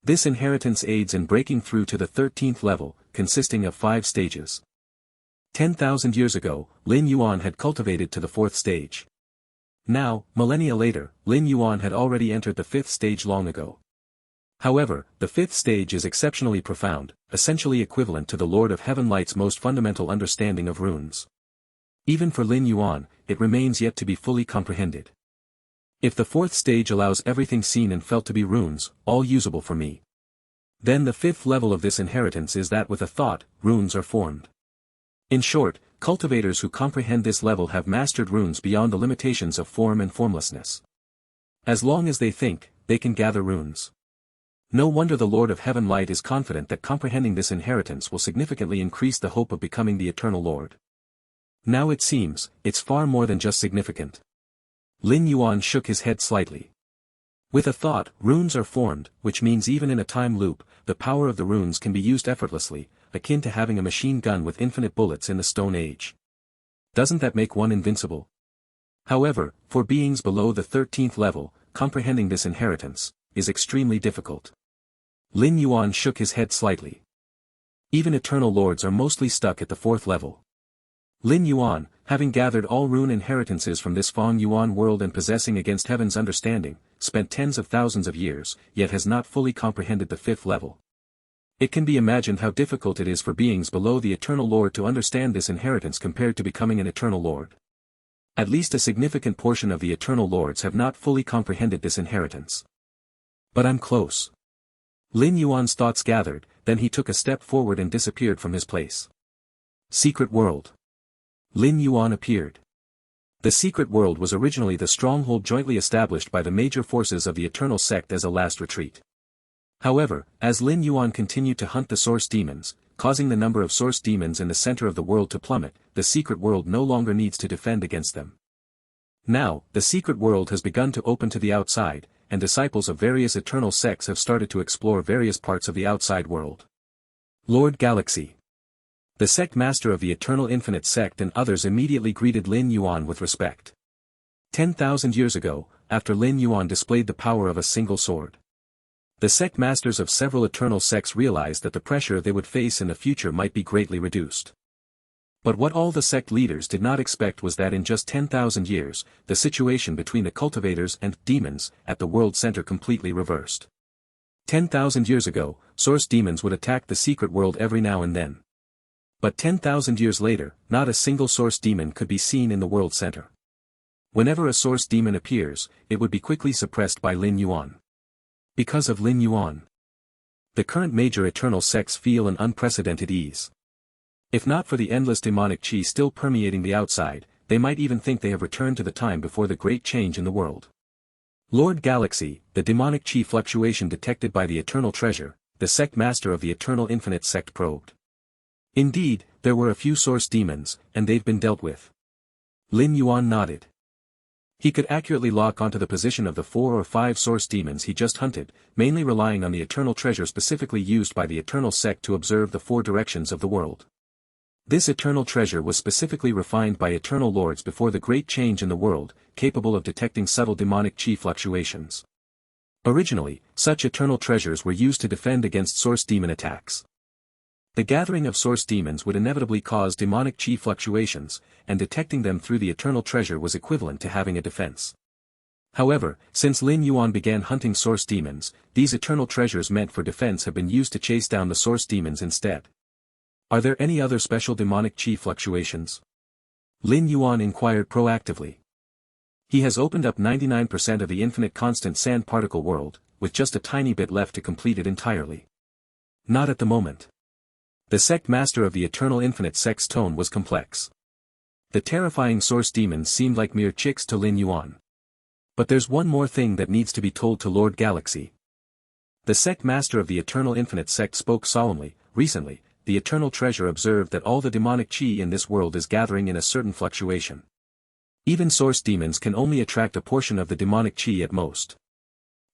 This inheritance aids in breaking through to the 13th level, consisting of 5 stages. 10,000 years ago, Lin Yuan had cultivated to the 4th stage. Now, millennia later, Lin Yuan had already entered the 5th stage long ago. However, the 5th stage is exceptionally profound, essentially equivalent to the Lord of Heaven Light's most fundamental understanding of runes. Even for Lin Yuan, it remains yet to be fully comprehended. If the 4th stage allows everything seen and felt to be runes, all usable for me, then the 5th level of this inheritance is that with a thought, runes are formed. In short, cultivators who comprehend this level have mastered runes beyond the limitations of form and formlessness. As long as they think, they can gather runes. No wonder the Lord of Heaven Light is confident that comprehending this inheritance will significantly increase the hope of becoming the Eternal Lord. Now it seems, it's far more than just significant. Lin Yuan shook his head slightly. With a thought, runes are formed, which means even in a time loop, the power of the runes can be used effortlessly, akin to having a machine gun with infinite bullets in the Stone Age. Doesn't that make one invincible? However, for beings below the 13th level, comprehending this inheritance is extremely difficult. Lin Yuan shook his head slightly. Even Eternal Lords are mostly stuck at the 4th level. Lin Yuan, having gathered all rune inheritances from this Fang Yuan world and possessing against heaven's understanding, spent tens of thousands of years, yet has not fully comprehended the 5th level. It can be imagined how difficult it is for beings below the Eternal Lord to understand this inheritance compared to becoming an Eternal Lord. At least a significant portion of the Eternal Lords have not fully comprehended this inheritance. But I'm close. Lin Yuan's thoughts gathered, then he took a step forward and disappeared from his place. Secret World. Lin Yuan appeared. The Secret World was originally the stronghold jointly established by the major forces of the Eternal Sect as a last retreat. However, as Lin Yuan continued to hunt the source demons, causing the number of source demons in the center of the world to plummet, the secret world no longer needs to defend against them. Now, the secret world has begun to open to the outside, and disciples of various eternal sects have started to explore various parts of the outside world. Lord Galaxy. The sect master of the Eternal Infinite Sect and others immediately greeted Lin Yuan with respect. 10,000 years ago, after Lin Yuan displayed the power of a single sword, The sect masters of several eternal sects realized that the pressure they would face in the future might be greatly reduced. But what all the sect leaders did not expect was that in just 10,000 years, the situation between the cultivators and demons at the world center completely reversed. 10,000 years ago, source demons would attack the secret world every now and then. But 10,000 years later, not a single source demon could be seen in the world center. Whenever a source demon appears, it would be quickly suppressed by Lin Yuan. Because of Lin Yuan, the current major eternal sects feel an unprecedented ease. If not for the endless demonic chi still permeating the outside, they might even think they have returned to the time before the great change in the world. Lord Galaxy, the demonic chi fluctuation detected by the eternal treasure, the sect master of the eternal infinite sect probed. Indeed, there were a few source demons, and they've been dealt with. Lin Yuan nodded. He could accurately lock onto the position of the 4 or 5 source demons he just hunted, mainly relying on the eternal treasure specifically used by the eternal sect to observe the 4 directions of the world. This eternal treasure was specifically refined by eternal lords before the great change in the world, capable of detecting subtle demonic chi fluctuations. Originally, such eternal treasures were used to defend against source demon attacks. The gathering of source demons would inevitably cause demonic chi fluctuations, and detecting them through the eternal treasure was equivalent to having a defense. However, since Lin Yuan began hunting source demons, these eternal treasures meant for defense have been used to chase down the source demons instead. Are there any other special demonic chi fluctuations? Lin Yuan inquired proactively. He has opened up 99% of the infinite constant sand particle world, with just a tiny bit left to complete it entirely. Not at the moment. The sect master of the eternal infinite sect's tone was complex. The terrifying source demons seemed like mere chicks to Lin Yuan. But there's one more thing that needs to be told to Lord Galaxy. The sect master of the eternal infinite sect spoke solemnly. Recently, the eternal treasure observed that all the demonic chi in this world is gathering in a certain fluctuation. Even source demons can only attract a portion of the demonic chi at most.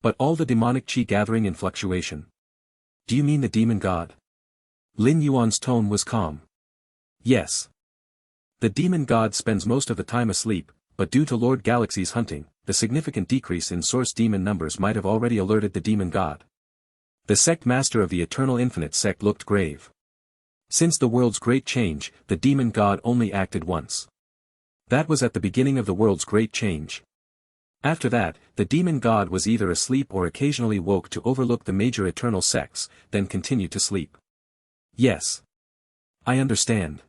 But all the demonic chi gathering in fluctuation? Do you mean the demon god? Lin Yuan's tone was calm. Yes. The demon god spends most of the time asleep, but due to Lord Galaxy's hunting, the significant decrease in source demon numbers might have already alerted the demon god. The sect master of the eternal infinite sect looked grave. Since the world's great change, the demon god only acted once. That was at the beginning of the world's great change. After that, the demon god was either asleep or occasionally woke to overlook the major eternal sects, then continued to sleep. Yes. I understand.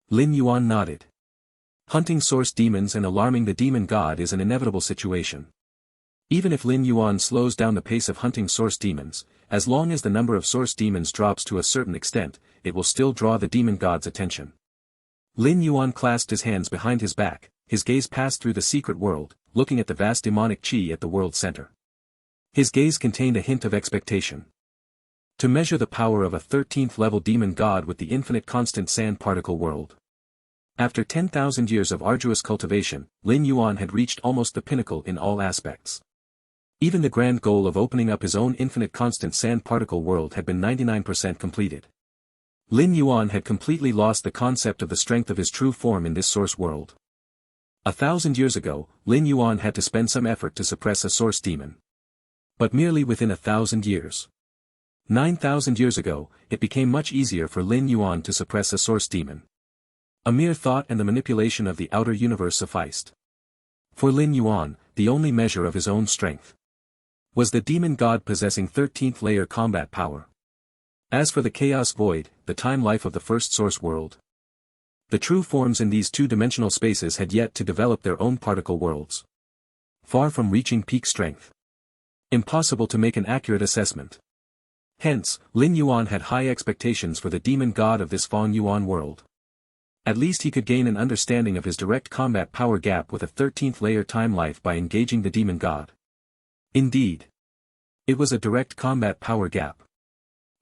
Lin Yuan nodded. Hunting source demons and alarming the demon god is an inevitable situation. Even if Lin Yuan slows down the pace of hunting source demons, as long as the number of source demons drops to a certain extent, it will still draw the demon god's attention. Lin Yuan clasped his hands behind his back, his gaze passed through the secret world, looking at the vast demonic chi at the world center. His gaze contained a hint of expectation. To measure the power of a 13th level demon god with the infinite constant sand particle world. After 10,000 years of arduous cultivation, Lin Yuan had reached almost the pinnacle in all aspects. Even the grand goal of opening up his own infinite constant sand particle world had been 99% completed. Lin Yuan had completely lost the concept of the strength of his true form in this source world. 1,000 years ago, Lin Yuan had to spend some effort to suppress a source demon. But merely within 1,000 years. 9,000 years ago, it became much easier for Lin Yuan to suppress a source demon. A mere thought and the manipulation of the outer universe sufficed. For Lin Yuan, the only measure of his own strength was the demon god possessing 13th layer combat power. As for the chaos void, the time life of the first source world, the true forms in these two-dimensional spaces had yet to develop their own particle worlds. Far from reaching peak strength. Impossible to make an accurate assessment. Hence, Lin Yuan had high expectations for the demon god of this Fong Yuan world. At least he could gain an understanding of his direct combat power gap with a 13th layer time life by engaging the demon god. Indeed. It was a direct combat power gap.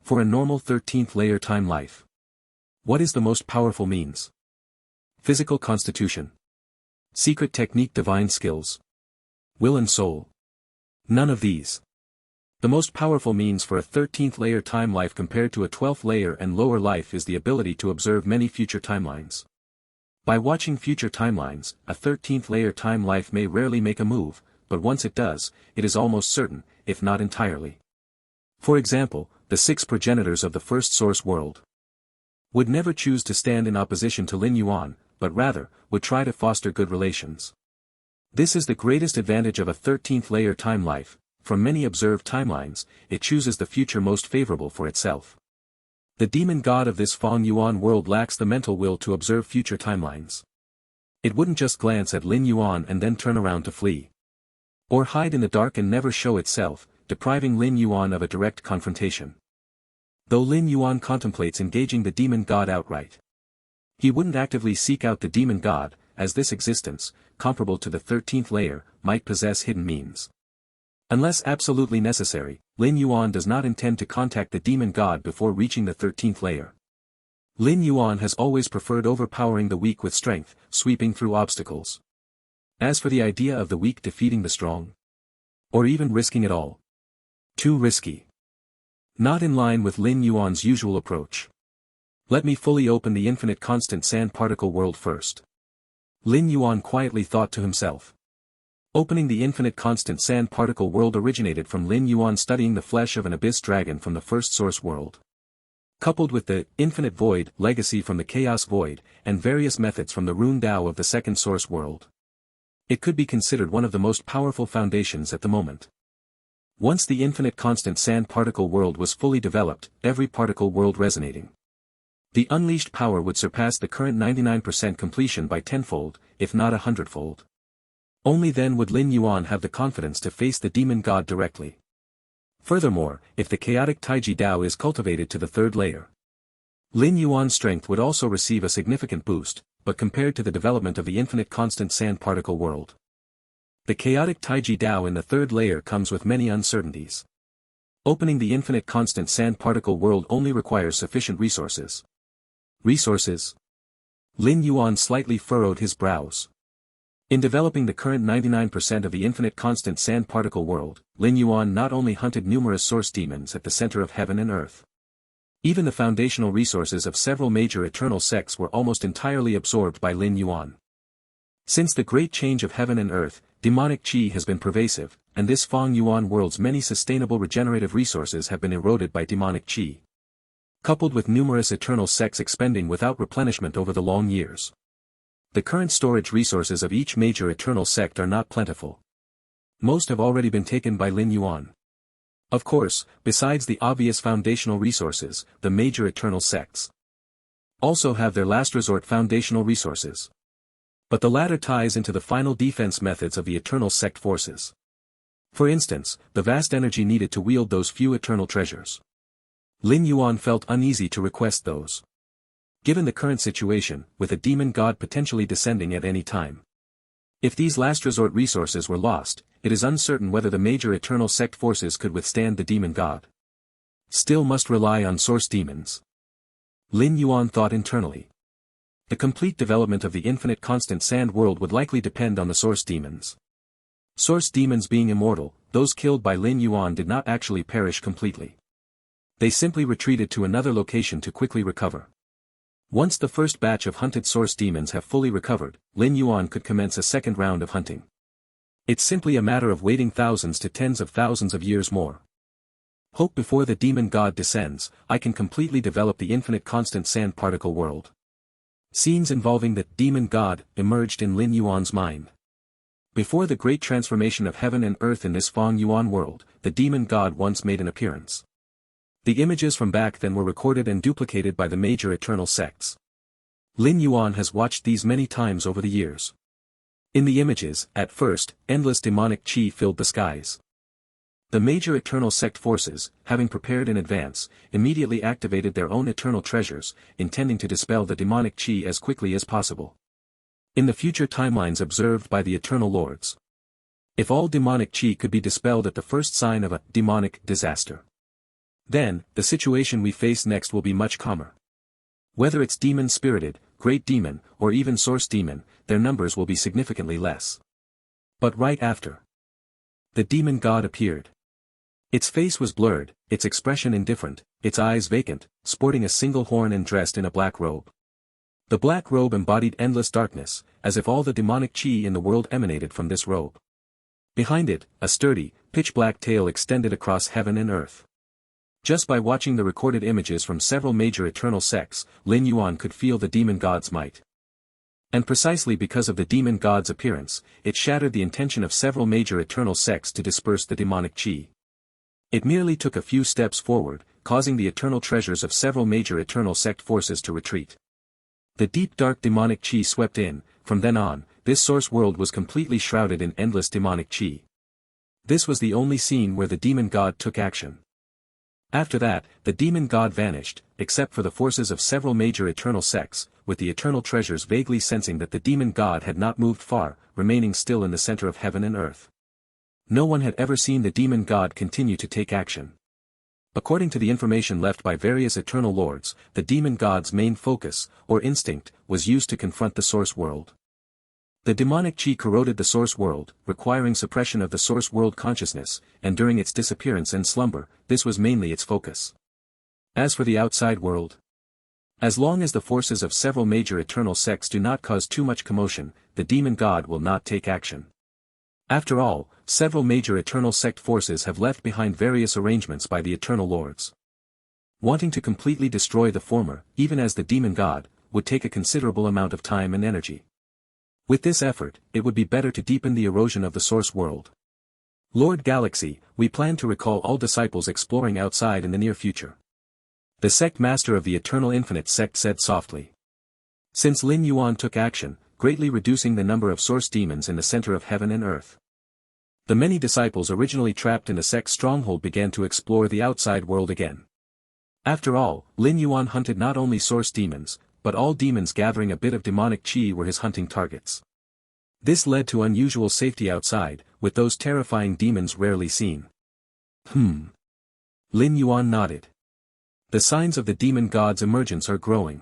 For a normal 13th layer time life. What is the most powerful means? Physical constitution. Secret technique, divine skills. Will and soul. None of these. The most powerful means for a 13th layer time life compared to a 12th layer and lower life is the ability to observe many future timelines. By watching future timelines, a 13th layer time life may rarely make a move, but once it does, it is almost certain, if not entirely. For example, the 6 progenitors of the first source world would never choose to stand in opposition to Lin Yuan, but rather, would try to foster good relations. This is the greatest advantage of a 13th layer time life. From many observed timelines, it chooses the future most favorable for itself. The demon god of this Fang Yuan world lacks the mental will to observe future timelines. It wouldn't just glance at Lin Yuan and then turn around to flee. Or hide in the dark and never show itself, depriving Lin Yuan of a direct confrontation. Though Lin Yuan contemplates engaging the demon god outright, he wouldn't actively seek out the demon god, as this existence, comparable to the 13th layer, might possess hidden means. Unless absolutely necessary, Lin Yuan does not intend to contact the demon god before reaching the 13th layer. Lin Yuan has always preferred overpowering the weak with strength, sweeping through obstacles. As for the idea of the weak defeating the strong, or even risking it all, too risky. Not in line with Lin Yuan's usual approach. Let me fully open the infinite constant sand particle world first. Lin Yuan quietly thought to himself. Opening the infinite constant sand particle world originated from Lin Yuan studying the flesh of an abyss dragon from the first source world. Coupled with the infinite void legacy from the chaos void, and various methods from the rune Tao of the second source world. It could be considered one of the most powerful foundations at the moment. Once the infinite constant sand particle world was fully developed, every particle world resonating. The unleashed power would surpass the current 99% completion by tenfold, if not 100-fold. Only then would Lin Yuan have the confidence to face the demon god directly. Furthermore, if the chaotic Taiji Dao is cultivated to the 3rd layer, Lin Yuan's strength would also receive a significant boost, but compared to the development of the infinite constant sand particle world, the chaotic Taiji Dao in the 3rd layer comes with many uncertainties. Opening the infinite constant sand particle world only requires sufficient resources. Resources? Lin Yuan slightly furrowed his brows. In developing the current 99% of the infinite constant sand particle world, Lin Yuan not only hunted numerous source demons at the center of heaven and earth. Even the foundational resources of several major eternal sects were almost entirely absorbed by Lin Yuan. Since the great change of heaven and earth, demonic qi has been pervasive, and this Fang Yuan world's many sustainable regenerative resources have been eroded by demonic qi. Coupled with numerous eternal sects expending without replenishment over the long years. The current storage resources of each major eternal sect are not plentiful. Most have already been taken by Lin Yuan. Of course, besides the obvious foundational resources, the major eternal sects also have their last resort foundational resources. But the latter ties into the final defense methods of the eternal sect forces. For instance, the vast energy needed to wield those few eternal treasures. Lin Yuan felt uneasy to request those. Given the current situation, with a demon god potentially descending at any time. If these last resort resources were lost, it is uncertain whether the major eternal sect forces could withstand the demon god. Still must rely on source demons. Lin Yuan thought internally. The complete development of the infinite constant sand world would likely depend on the source demons. Source demons being immortal, those killed by Lin Yuan did not actually perish completely. They simply retreated to another location to quickly recover. Once the first batch of hunted source demons have fully recovered, Lin Yuan could commence a second round of hunting. It's simply a matter of waiting thousands to tens of thousands of years more. Hope before the demon god descends, I can completely develop the infinite constant sand particle world. Scenes involving the demon god emerged in Lin Yuan's mind. Before the great transformation of heaven and earth in this Fang Yuan world, the demon god once made an appearance. The images from back then were recorded and duplicated by the major eternal sects. Lin Yuan has watched these many times over the years. In the images, at first, endless demonic qi filled the skies. The major eternal sect forces, having prepared in advance, immediately activated their own eternal treasures, intending to dispel the demonic qi as quickly as possible. In the future timelines observed by the eternal lords, if all demonic qi could be dispelled at the first sign of a demonic disaster, then, the situation we face next will be much calmer. Whether it's demon-spirited, great demon, or even source demon, their numbers will be significantly less. But right after, the demon god appeared. Its face was blurred, its expression indifferent, its eyes vacant, sporting a single horn and dressed in a black robe. The black robe embodied endless darkness, as if all the demonic qi in the world emanated from this robe. Behind it, a sturdy, pitch-black tail extended across heaven and earth. Just by watching the recorded images from several major eternal sects, Lin Yuan could feel the demon god's might. And precisely because of the demon god's appearance, it shattered the intention of several major eternal sects to disperse the demonic chi. It merely took a few steps forward, causing the eternal treasures of several major eternal sect forces to retreat. The deep dark demonic chi swept in. From then on, this source world was completely shrouded in endless demonic chi. This was the only scene where the demon god took action. After that, the demon god vanished, except for the forces of several major eternal sects, with the eternal treasures vaguely sensing that the demon god had not moved far, remaining still in the center of heaven and earth. No one had ever seen the demon god continue to take action. According to the information left by various eternal lords, the demon god's main focus, or instinct, was used to confront the source world. The demonic chi corroded the source world, requiring suppression of the source world consciousness, and during its disappearance and slumber, this was mainly its focus. As for the outside world, as long as the forces of several major eternal sects do not cause too much commotion, the demon god will not take action. After all, several major eternal sect forces have left behind various arrangements by the eternal lords. Wanting to completely destroy the former, even as the demon god, would take a considerable amount of time and energy. With this effort, it would be better to deepen the erosion of the source world. Lord Galaxy, we plan to recall all disciples exploring outside in the near future. The sect master of the Eternal Infinite sect said softly. Since Lin Yuan took action, greatly reducing the number of source demons in the center of heaven and earth. The many disciples originally trapped in the sect's stronghold began to explore the outside world again. After all, Lin Yuan hunted not only source demons, but all demons gathering a bit of demonic chi were his hunting targets. This led to unusual safety outside, with those terrifying demons rarely seen. Lin Yuan nodded. The signs of the demon god's emergence are growing.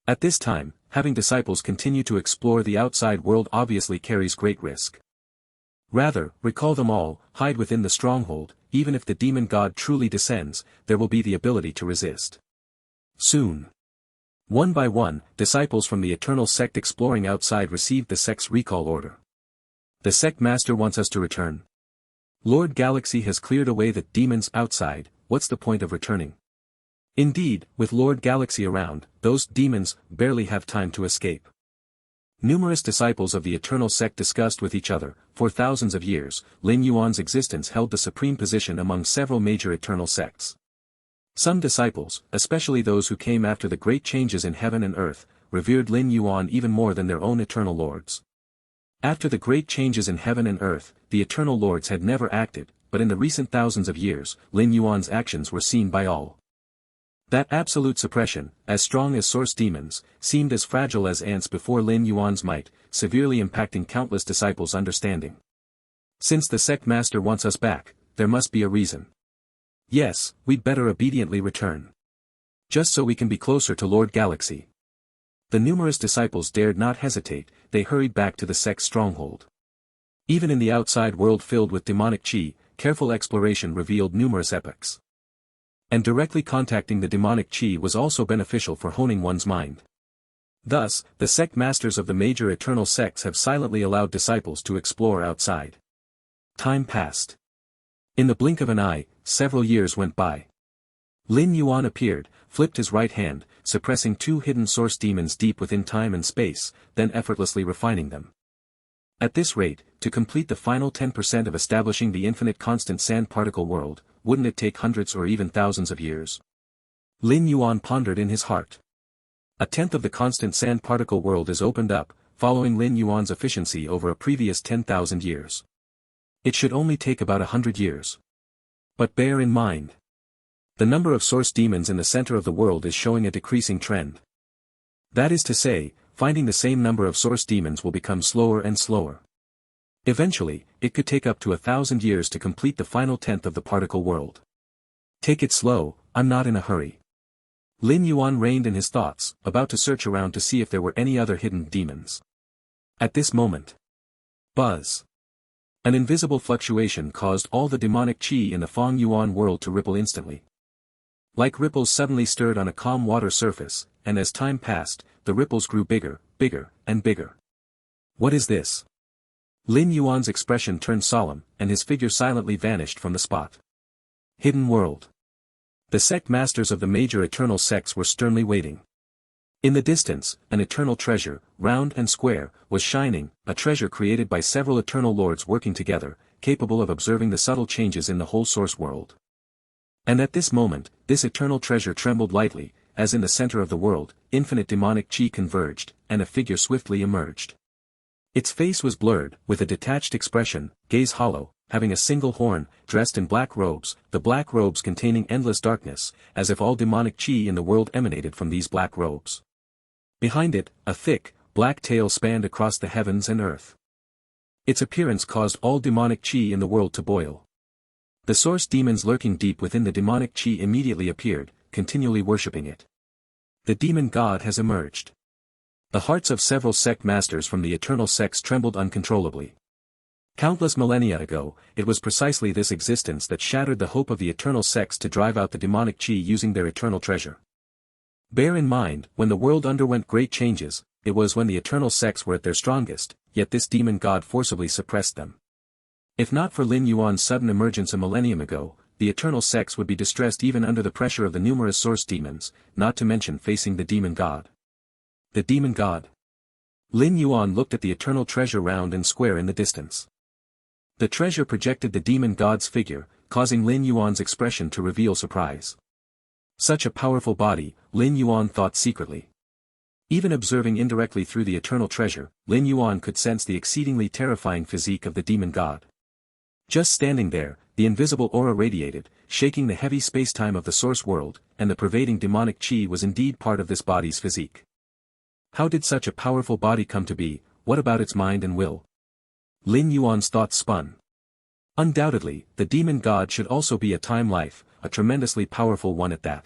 At this time, having disciples continue to explore the outside world obviously carries great risk. Rather, recall them all, hide within the stronghold, even if the demon god truly descends, there will be the ability to resist. Soon. One by one, disciples from the Eternal Sect exploring outside received the sect's recall order. The sect master wants us to return. Lord Galaxy has cleared away the demons outside, what's the point of returning? Indeed, with Lord Galaxy around, those demons barely have time to escape. Numerous disciples of the Eternal Sect discussed with each other. For thousands of years, Lin Yuan's existence held the supreme position among several major eternal sects. Some disciples, especially those who came after the great changes in heaven and earth, revered Lin Yuan even more than their own eternal lords. After the great changes in heaven and earth, the eternal lords had never acted, but in the recent thousands of years, Lin Yuan's actions were seen by all. That absolute suppression, as strong as source demons, seemed as fragile as ants before Lin Yuan's might, severely impacting countless disciples' understanding. Since the sect master wants us back, there must be a reason. Yes, we'd better obediently return. Just so we can be closer to Lord Galaxy. The numerous disciples dared not hesitate, they hurried back to the sect's stronghold. Even in the outside world filled with demonic chi, careful exploration revealed numerous epochs. And directly contacting the demonic chi was also beneficial for honing one's mind. Thus, the sect masters of the major eternal sects have silently allowed disciples to explore outside. Time passed. In the blink of an eye, several years went by. Lin Yuan appeared, flipped his right hand, suppressing two hidden source demons deep within time and space, then effortlessly refining them. At this rate, to complete the final 10% of establishing the infinite constant sand particle world, wouldn't it take hundreds or even thousands of years? Lin Yuan pondered in his heart. A tenth of the constant sand particle world is opened up, following Lin Yuan's efficiency over a previous 10,000 years. It should only take about 100 years. But bear in mind, the number of source demons in the center of the world is showing a decreasing trend. That is to say, finding the same number of source demons will become slower and slower. Eventually, it could take up to 1,000 years to complete the final tenth of the particle world. Take it slow, I'm not in a hurry. Lin Yuan reined in his thoughts, about to search around to see if there were any other hidden demons. At this moment, buzz. An invisible fluctuation caused all the demonic chi in the Feng Yuan world to ripple instantly. Like ripples suddenly stirred on a calm water surface, and as time passed, the ripples grew bigger, bigger, and bigger. What is this? Lin Yuan's expression turned solemn, and his figure silently vanished from the spot. Hidden world. The sect masters of the major eternal sects were sternly waiting. In the distance, an eternal treasure, round and square, was shining, a treasure created by several eternal lords working together, capable of observing the subtle changes in the whole source world. And at this moment, this eternal treasure trembled lightly, as in the center of the world, infinite demonic chi converged, and a figure swiftly emerged. Its face was blurred, with a detached expression, gaze hollow, having a single horn, dressed in black robes, the black robes containing endless darkness, as if all demonic chi in the world emanated from these black robes. Behind it, a thick, black tail spanned across the heavens and earth. Its appearance caused all demonic chi in the world to boil. The source demons lurking deep within the demonic chi immediately appeared, continually worshipping it. The demon god has emerged. The hearts of several sect masters from the eternal sects trembled uncontrollably. Countless millennia ago, it was precisely this existence that shattered the hope of the eternal sects to drive out the demonic chi using their eternal treasure. Bear in mind, when the world underwent great changes, it was when the eternal sects were at their strongest, yet this demon god forcibly suppressed them. If not for Lin Yuan's sudden emergence a millennium ago, the eternal sects would be distressed even under the pressure of the numerous source demons, not to mention facing the demon god. The demon god. Lin Yuan looked at the eternal treasure round and square in the distance. The treasure projected the demon god's figure, causing Lin Yuan's expression to reveal surprise. Such a powerful body, Lin Yuan thought secretly. Even observing indirectly through the eternal treasure, Lin Yuan could sense the exceedingly terrifying physique of the demon god. Just standing there, the invisible aura radiated, shaking the heavy space-time of the source world, and the pervading demonic chi was indeed part of this body's physique. How did such a powerful body come to be? What about its mind and will? Lin Yuan's thoughts spun. Undoubtedly, the demon god should also be a time life, a tremendously powerful one at that.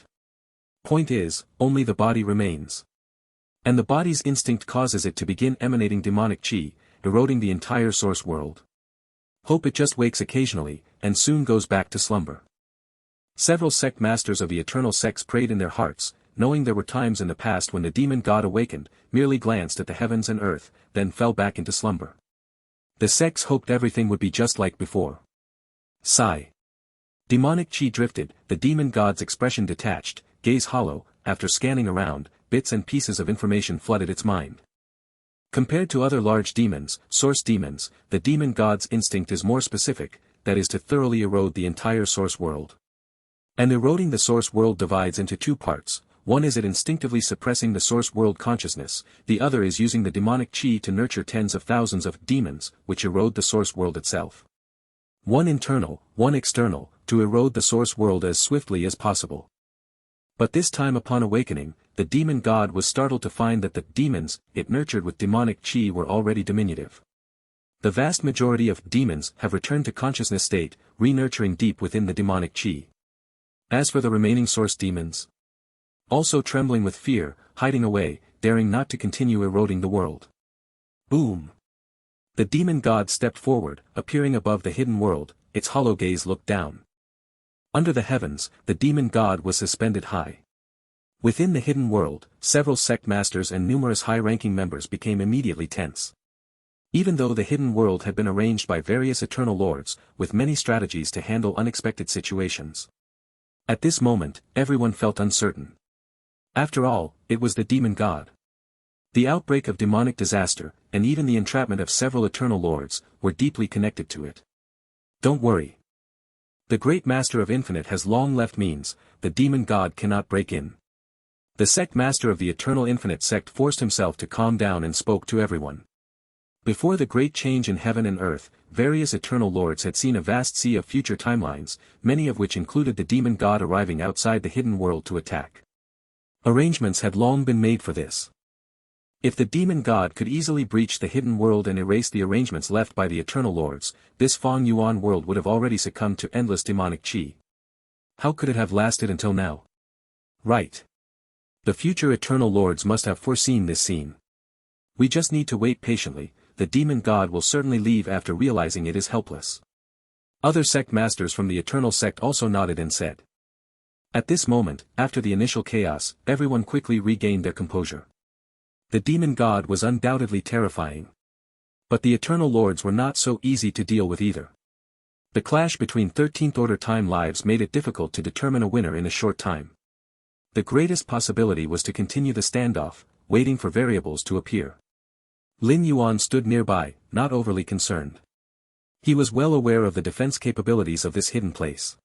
Point is, only the body remains. And the body's instinct causes it to begin emanating demonic chi, eroding the entire source world. Hope it just wakes occasionally, and soon goes back to slumber. Several sect masters of the eternal sects prayed in their hearts, knowing there were times in the past when the demon god awakened, merely glanced at the heavens and earth, then fell back into slumber. The sects hoped everything would be just like before. Sigh. Demonic chi drifted, the demon god's expression detached, gaze hollow, after scanning around, bits and pieces of information flooded its mind. Compared to other large demons, source demons, the demon god's instinct is more specific, that is to thoroughly erode the entire source world. And eroding the source world divides into two parts. One is it instinctively suppressing the source world consciousness, the other is using the demonic chi to nurture tens of thousands of demons, which erode the source world itself. One internal, one external, to erode the source world as swiftly as possible. But this time upon awakening, the demon god was startled to find that the demons it nurtured with demonic chi were already diminutive. The vast majority of demons have returned to consciousness state, re-nurturing deep within the demonic chi. As for the remaining source demons, also trembling with fear, hiding away, daring not to continue eroding the world. Boom! The demon god stepped forward, appearing above the hidden world, its hollow gaze looked down. Under the heavens, the demon god was suspended high. Within the hidden world, several sect masters and numerous high-ranking members became immediately tense. Even though the hidden world had been arranged by various eternal lords, with many strategies to handle unexpected situations. At this moment, everyone felt uncertain. After all, it was the demon god. The outbreak of demonic disaster, and even the entrapment of several eternal lords, were deeply connected to it. Don't worry. The great master of infinite has long left means, the demon god cannot break in. The sect master of the eternal infinite sect forced himself to calm down and spoke to everyone. Before the great change in heaven and earth, various eternal lords had seen a vast sea of future timelines, many of which included the demon god arriving outside the hidden world to attack. Arrangements had long been made for this. If the demon god could easily breach the hidden world and erase the arrangements left by the eternal lords, this Feng Yuan world would have already succumbed to endless demonic chi. How could it have lasted until now? Right. The future eternal lords must have foreseen this scene. We just need to wait patiently, the demon god will certainly leave after realizing it is helpless. Other sect masters from the eternal sect also nodded and said. At this moment, after the initial chaos, everyone quickly regained their composure. The demon god was undoubtedly terrifying. But the eternal lords were not so easy to deal with either. The clash between 13th Order time lives made it difficult to determine a winner in a short time. The greatest possibility was to continue the standoff, waiting for variables to appear. Lin Yuan stood nearby, not overly concerned. He was well aware of the defense capabilities of this hidden place.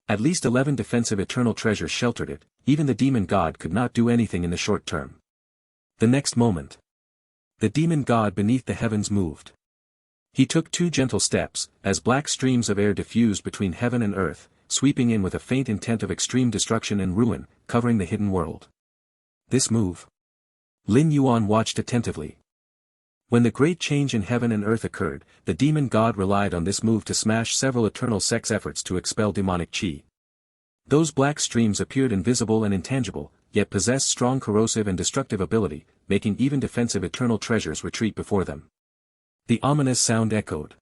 At least 11 defensive eternal treasures sheltered it, even the demon god could not do anything in the short term. The next moment, the demon god beneath the heavens moved. He took 2 gentle steps, as black streams of air diffused between heaven and earth, sweeping in with a faint intent of extreme destruction and ruin, covering the hidden world. This move. Lin Yuan watched attentively. When the great change in heaven and earth occurred, the demon god relied on this move to smash several eternal sects' efforts to expel demonic chi. Those black streams appeared invisible and intangible, yet possessed strong corrosive and destructive ability, making even defensive eternal treasures retreat before them. The ominous sound echoed.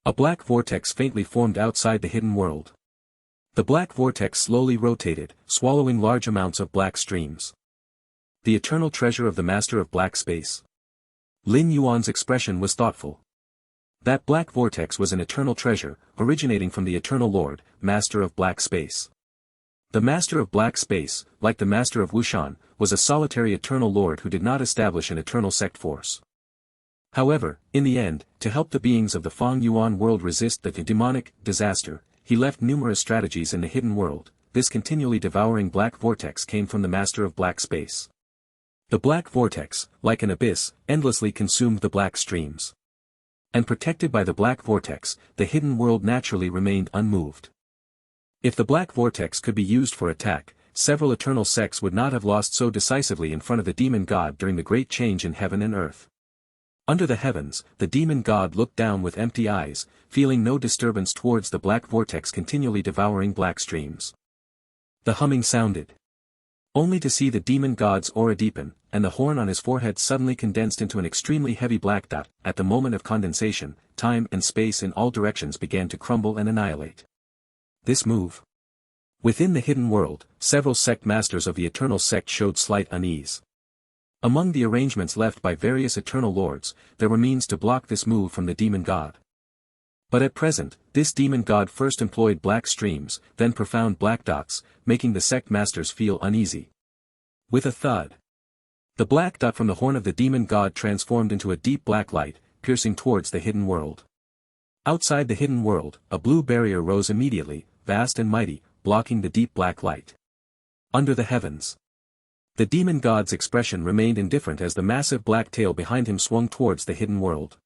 A black vortex faintly formed outside the hidden world. The black vortex slowly rotated, swallowing large amounts of black streams. The eternal treasure of the Master of Black Space. Lin Yuan's expression was thoughtful. That black vortex was an eternal treasure, originating from the Eternal Lord, Master of Black Space. The Master of Black Space, like the Master of Wushan, was a solitary Eternal Lord who did not establish an eternal sect force. However, in the end, to help the beings of the Fang Yuan world resist the demonic disaster, he left numerous strategies in the hidden world. This continually devouring black vortex came from the Master of Black Space. The black vortex, like an abyss, endlessly consumed the black streams. And protected by the black vortex, the hidden world naturally remained unmoved. If the black vortex could be used for attack, several eternal sects would not have lost so decisively in front of the demon god during the great change in heaven and earth. Under the heavens, the demon god looked down with empty eyes, feeling no disturbance towards the black vortex continually devouring black streams. The humming sounded. Only to see the demon god's aura deepen, and the horn on his forehead suddenly condensed into an extremely heavy black dot. At the moment of condensation, time and space in all directions began to crumble and annihilate. This move. Within the hidden world, several sect masters of the eternal sect showed slight unease. Among the arrangements left by various eternal lords, there were means to block this move from the demon god. But at present, this demon god first employed black streams, then profound black dots, making the sect masters feel uneasy. With a thud, the black dot from the horn of the demon god transformed into a deep black light, piercing towards the hidden world. Outside the hidden world, a blue barrier rose immediately, vast and mighty, blocking the deep black light. Under the heavens, the demon god's expression remained indifferent as the massive black tail behind him swung towards the hidden world.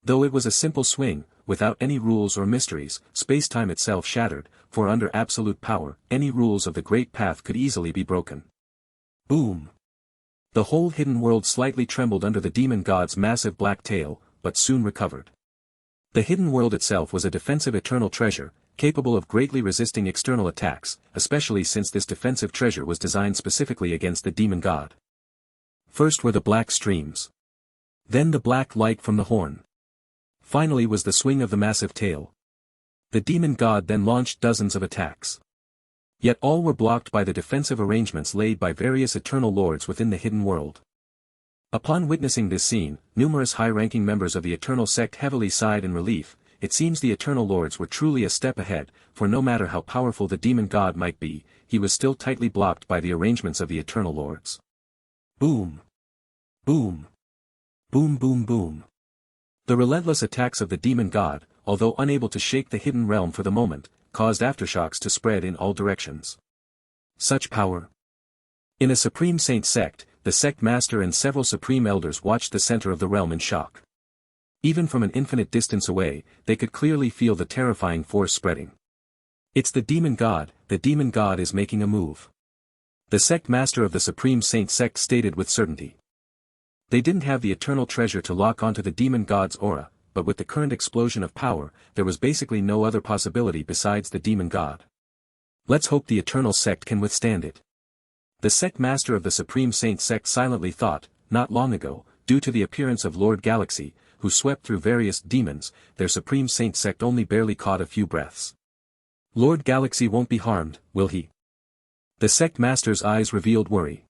Though it was a simple swing, without any rules or mysteries, space-time itself shattered, for under absolute power, any rules of the great path could easily be broken. Boom! The whole hidden world slightly trembled under the demon god's massive black tail, but soon recovered. The hidden world itself was a defensive eternal treasure, capable of greatly resisting external attacks, especially since this defensive treasure was designed specifically against the demon god. First were the black streams. Then the black light from the horn. Finally was the swing of the massive tail. The demon god then launched dozens of attacks. Yet all were blocked by the defensive arrangements laid by various eternal lords within the hidden world. Upon witnessing this scene, numerous high-ranking members of the eternal sect heavily sighed in relief. It seems the eternal lords were truly a step ahead, for no matter how powerful the demon god might be, he was still tightly blocked by the arrangements of the eternal lords. Boom! Boom! Boom boom boom! The relentless attacks of the demon god, although unable to shake the hidden realm for the moment, caused aftershocks to spread in all directions. Such power! In a supreme saint sect, the sect master and several supreme elders watched the center of the realm in shock. Even from an infinite distance away, they could clearly feel the terrifying force spreading. It's the demon god is making a move. The sect master of the Supreme Saint sect stated with certainty. They didn't have the eternal treasure to lock onto the demon god's aura, but with the current explosion of power, there was basically no other possibility besides the demon god. Let's hope the eternal sect can withstand it. The sect master of the Supreme Saint sect silently thought, not long ago, due to the appearance of Lord Galaxy, who swept through various demons, their Supreme Saint sect only barely caught a few breaths. Lord Galaxy won't be harmed, will he? The sect master's eyes revealed worry.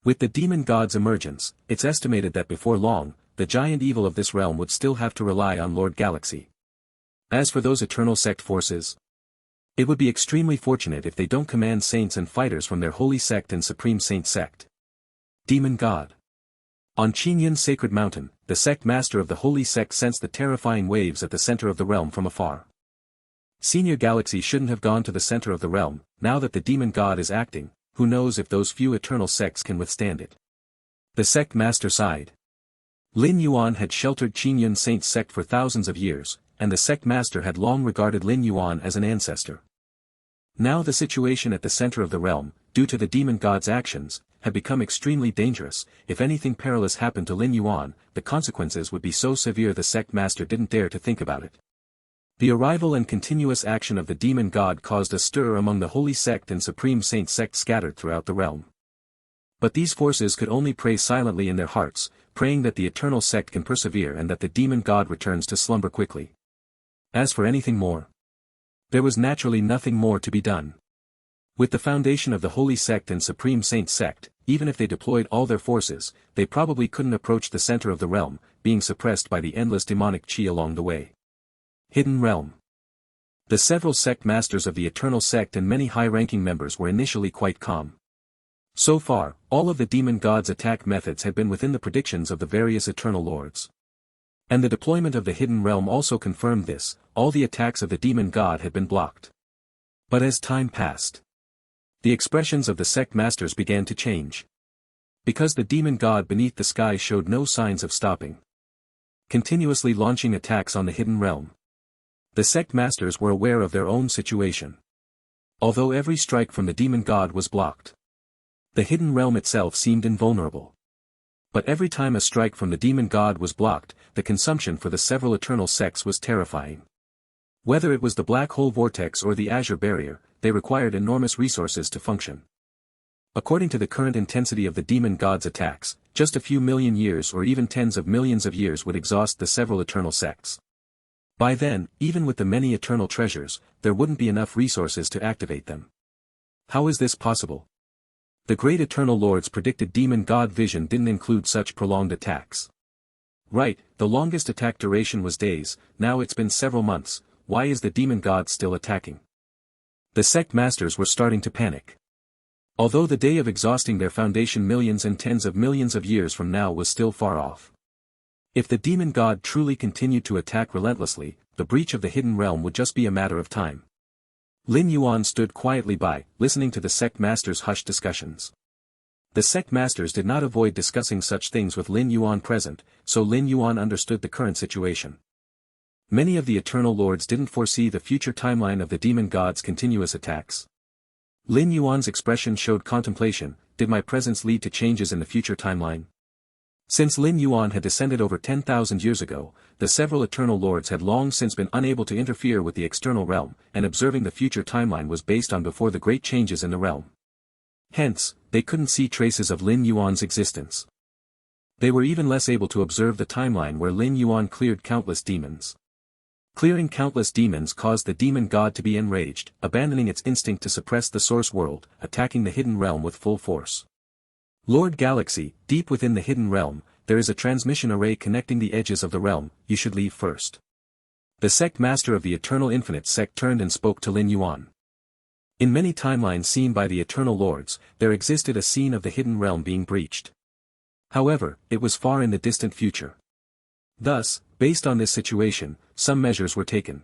With the demon god's emergence, it's estimated that before long, the giant evil of this realm would still have to rely on Lord Galaxy. As for those eternal sect forces, it would be extremely fortunate if they don't command saints and fighters from their holy sect and supreme saint sect. Demon God. On Qingyun's sacred mountain, the sect master of the holy sect sensed the terrifying waves at the center of the realm from afar. Senior Galaxy shouldn't have gone to the center of the realm. Now that the demon god is acting, who knows if those few eternal sects can withstand it. The sect master sighed. Lin Yuan had sheltered Qingyun Saint's sect for thousands of years, and the sect master had long regarded Lin Yuan as an ancestor. Now the situation at the center of the realm, due to the demon god's actions, had become extremely dangerous. If anything perilous happened to Lin Yuan, the consequences would be so severe the sect master didn't dare to think about it. The arrival and continuous action of the demon god caused a stir among the holy sect and supreme saint sect scattered throughout the realm. But these forces could only pray silently in their hearts, praying that the eternal sect can persevere and that the demon god returns to slumber quickly. As for anything more, there was naturally nothing more to be done. With the foundation of the holy sect and supreme saint sect, even if they deployed all their forces, they probably couldn't approach the center of the realm, being suppressed by the endless demonic chi along the way. Hidden Realm. The several sect masters of the eternal sect and many high-ranking members were initially quite calm. So far, all of the demon god's attack methods had been within the predictions of the various eternal lords. And the deployment of the Hidden Realm also confirmed this. All the attacks of the demon god had been blocked. But as time passed, the expressions of the sect masters began to change. Because the demon god beneath the sky showed no signs of stopping, continuously launching attacks on the Hidden Realm, the sect masters were aware of their own situation. Although every strike from the demon god was blocked, the Hidden Realm itself seemed invulnerable. But every time a strike from the demon god was blocked, the consumption for the several eternal sects was terrifying. Whether it was the black hole vortex or the azure barrier, they required enormous resources to function. According to the current intensity of the demon god's attacks, just a few million years or even tens of millions of years would exhaust the several eternal sects. By then, even with the many eternal treasures, there wouldn't be enough resources to activate them. How is this possible? The great eternal lords predicted demon god vision didn't include such prolonged attacks. Right, the longest attack duration was days, now it's been several months. Why is the demon god still attacking? The sect masters were starting to panic. Although the day of exhausting their foundation millions and tens of millions of years from now was still far off. If the demon god truly continued to attack relentlessly, the breach of the Hidden Realm would just be a matter of time. Lin Yuan stood quietly by, listening to the sect masters' hushed discussions. The sect masters did not avoid discussing such things with Lin Yuan present, so Lin Yuan understood the current situation. Many of the eternal lords didn't foresee the future timeline of the demon god's continuous attacks. Lin Yuan's expression showed contemplation. Did my presence lead to changes in the future timeline? Since Lin Yuan had descended over 10,000 years ago, the several eternal lords had long since been unable to interfere with the external realm, and observing the future timeline was based on before the great changes in the realm. Hence, they couldn't see traces of Lin Yuan's existence. They were even less able to observe the timeline where Lin Yuan cleared countless demons. Clearing countless demons caused the demon god to be enraged, abandoning its instinct to suppress the source world, attacking the Hidden Realm with full force. Lord Galaxy, deep within the Hidden Realm, there is a transmission array connecting the edges of the realm. You should leave first. The sect master of the Eternal Infinite sect turned and spoke to Lin Yuan. In many timelines seen by the Eternal Lords, there existed a scene of the Hidden Realm being breached. However, it was far in the distant future. Thus, based on this situation, some measures were taken.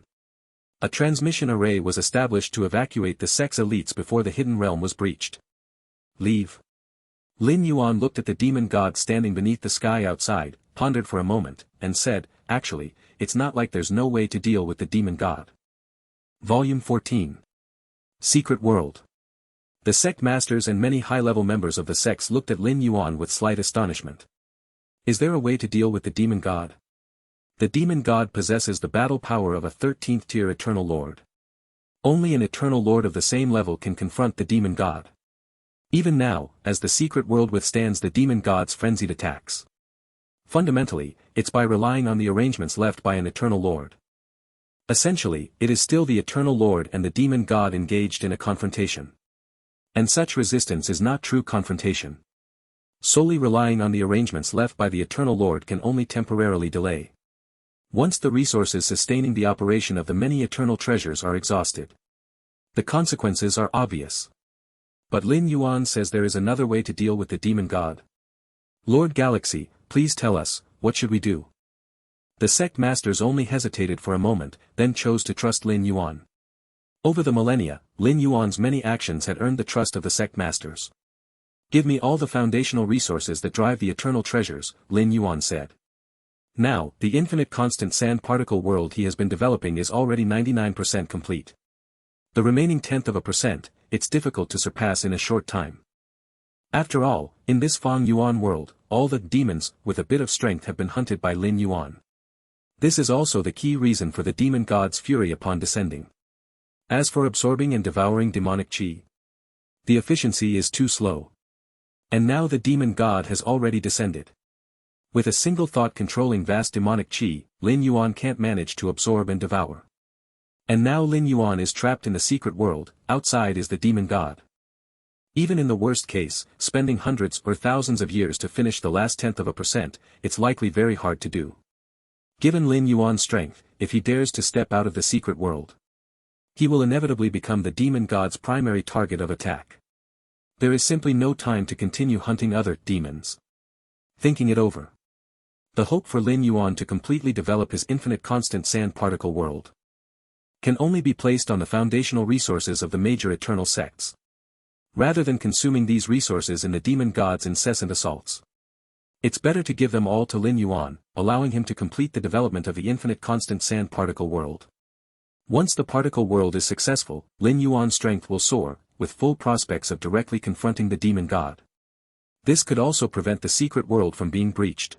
A transmission array was established to evacuate the sect's elites before the Hidden Realm was breached. Leave. Lin Yuan looked at the demon god standing beneath the sky outside, pondered for a moment, and said, "Actually, it's not like there's no way to deal with the demon god." Volume 14. Secret World. The sect masters and many high-level members of the sects looked at Lin Yuan with slight astonishment. Is there a way to deal with the demon god? The demon god possesses the battle power of a 13th-tier eternal lord. Only an eternal lord of the same level can confront the demon god. Even now, as the secret world withstands the demon god's frenzied attacks. Fundamentally, it's by relying on the arrangements left by an eternal lord. Essentially, it is still the eternal lord and the demon god engaged in a confrontation. And such resistance is not true confrontation. Solely relying on the arrangements left by the eternal lord can only temporarily delay. Once the resources sustaining the operation of the many eternal treasures are exhausted, the consequences are obvious. But Lin Yuan says there is another way to deal with the demon god. Lord Galaxy, please tell us, what should we do? The sect masters only hesitated for a moment, then chose to trust Lin Yuan. Over the millennia, Lin Yuan's many actions had earned the trust of the sect masters. Give me all the foundational resources that drive the eternal treasures, Lin Yuan said. Now, the infinite constant sand particle world he has been developing is already 99% complete. The remaining 0.1%, it's difficult to surpass in a short time. After all, in this Fang Yuan world, all the demons with a bit of strength have been hunted by Lin Yuan. This is also the key reason for the demon god's fury upon descending. As for absorbing and devouring demonic chi, the efficiency is too slow. And now the demon god has already descended. With a single thought controlling vast demonic chi, Lin Yuan can't manage to absorb and devour. And now Lin Yuan is trapped in the secret world, outside is the demon god. Even in the worst case, spending hundreds or thousands of years to finish the last 0.1%, it's likely very hard to do. Given Lin Yuan's strength, if he dares to step out of the secret world, he will inevitably become the demon god's primary target of attack. There is simply no time to continue hunting other demons. Thinking it over, the hope for Lin Yuan to completely develop his infinite constant sand particle world can only be placed on the foundational resources of the major eternal sects. Rather than consuming these resources in the demon god's incessant assaults, it's better to give them all to Lin Yuan, allowing him to complete the development of the infinite constant sand particle world. Once the particle world is successful, Lin Yuan's strength will soar, with full prospects of directly confronting the demon god. This could also prevent the secret world from being breached.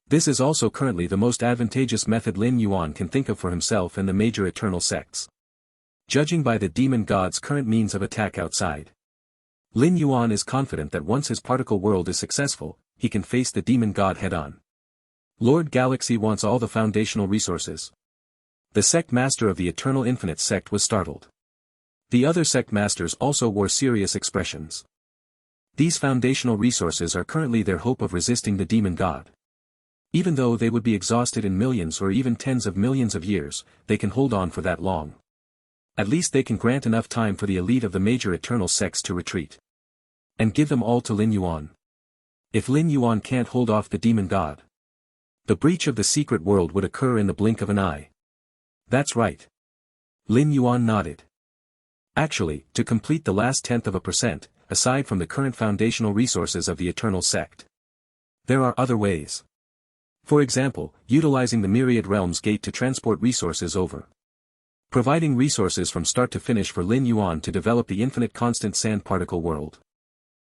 This is also currently the most advantageous method Lin Yuan can think of for himself and the major eternal sects. Judging by the demon god's current means of attack outside, Lin Yuan is confident that once his particle world is successful, he can face the demon god head-on. Lord Galaxy wants all the foundational resources. The sect master of the Eternal Infinite sect was startled. The other sect masters also wore serious expressions. These foundational resources are currently their hope of resisting the demon god. Even though they would be exhausted in millions or even tens of millions of years, they can hold on for that long. At least they can grant enough time for the elite of the major eternal sects to retreat. And give them all to Lin Yuan. If Lin Yuan can't hold off the demon god, the breach of the secret world would occur in the blink of an eye. That's right. Lin Yuan nodded. Actually, to complete the last 0.1%, aside from the current foundational resources of the eternal sect, there are other ways. For example, utilizing the Myriad Realms Gate to transport resources over. Providing resources from start to finish for Lin Yuan to develop the infinite constant sand particle world.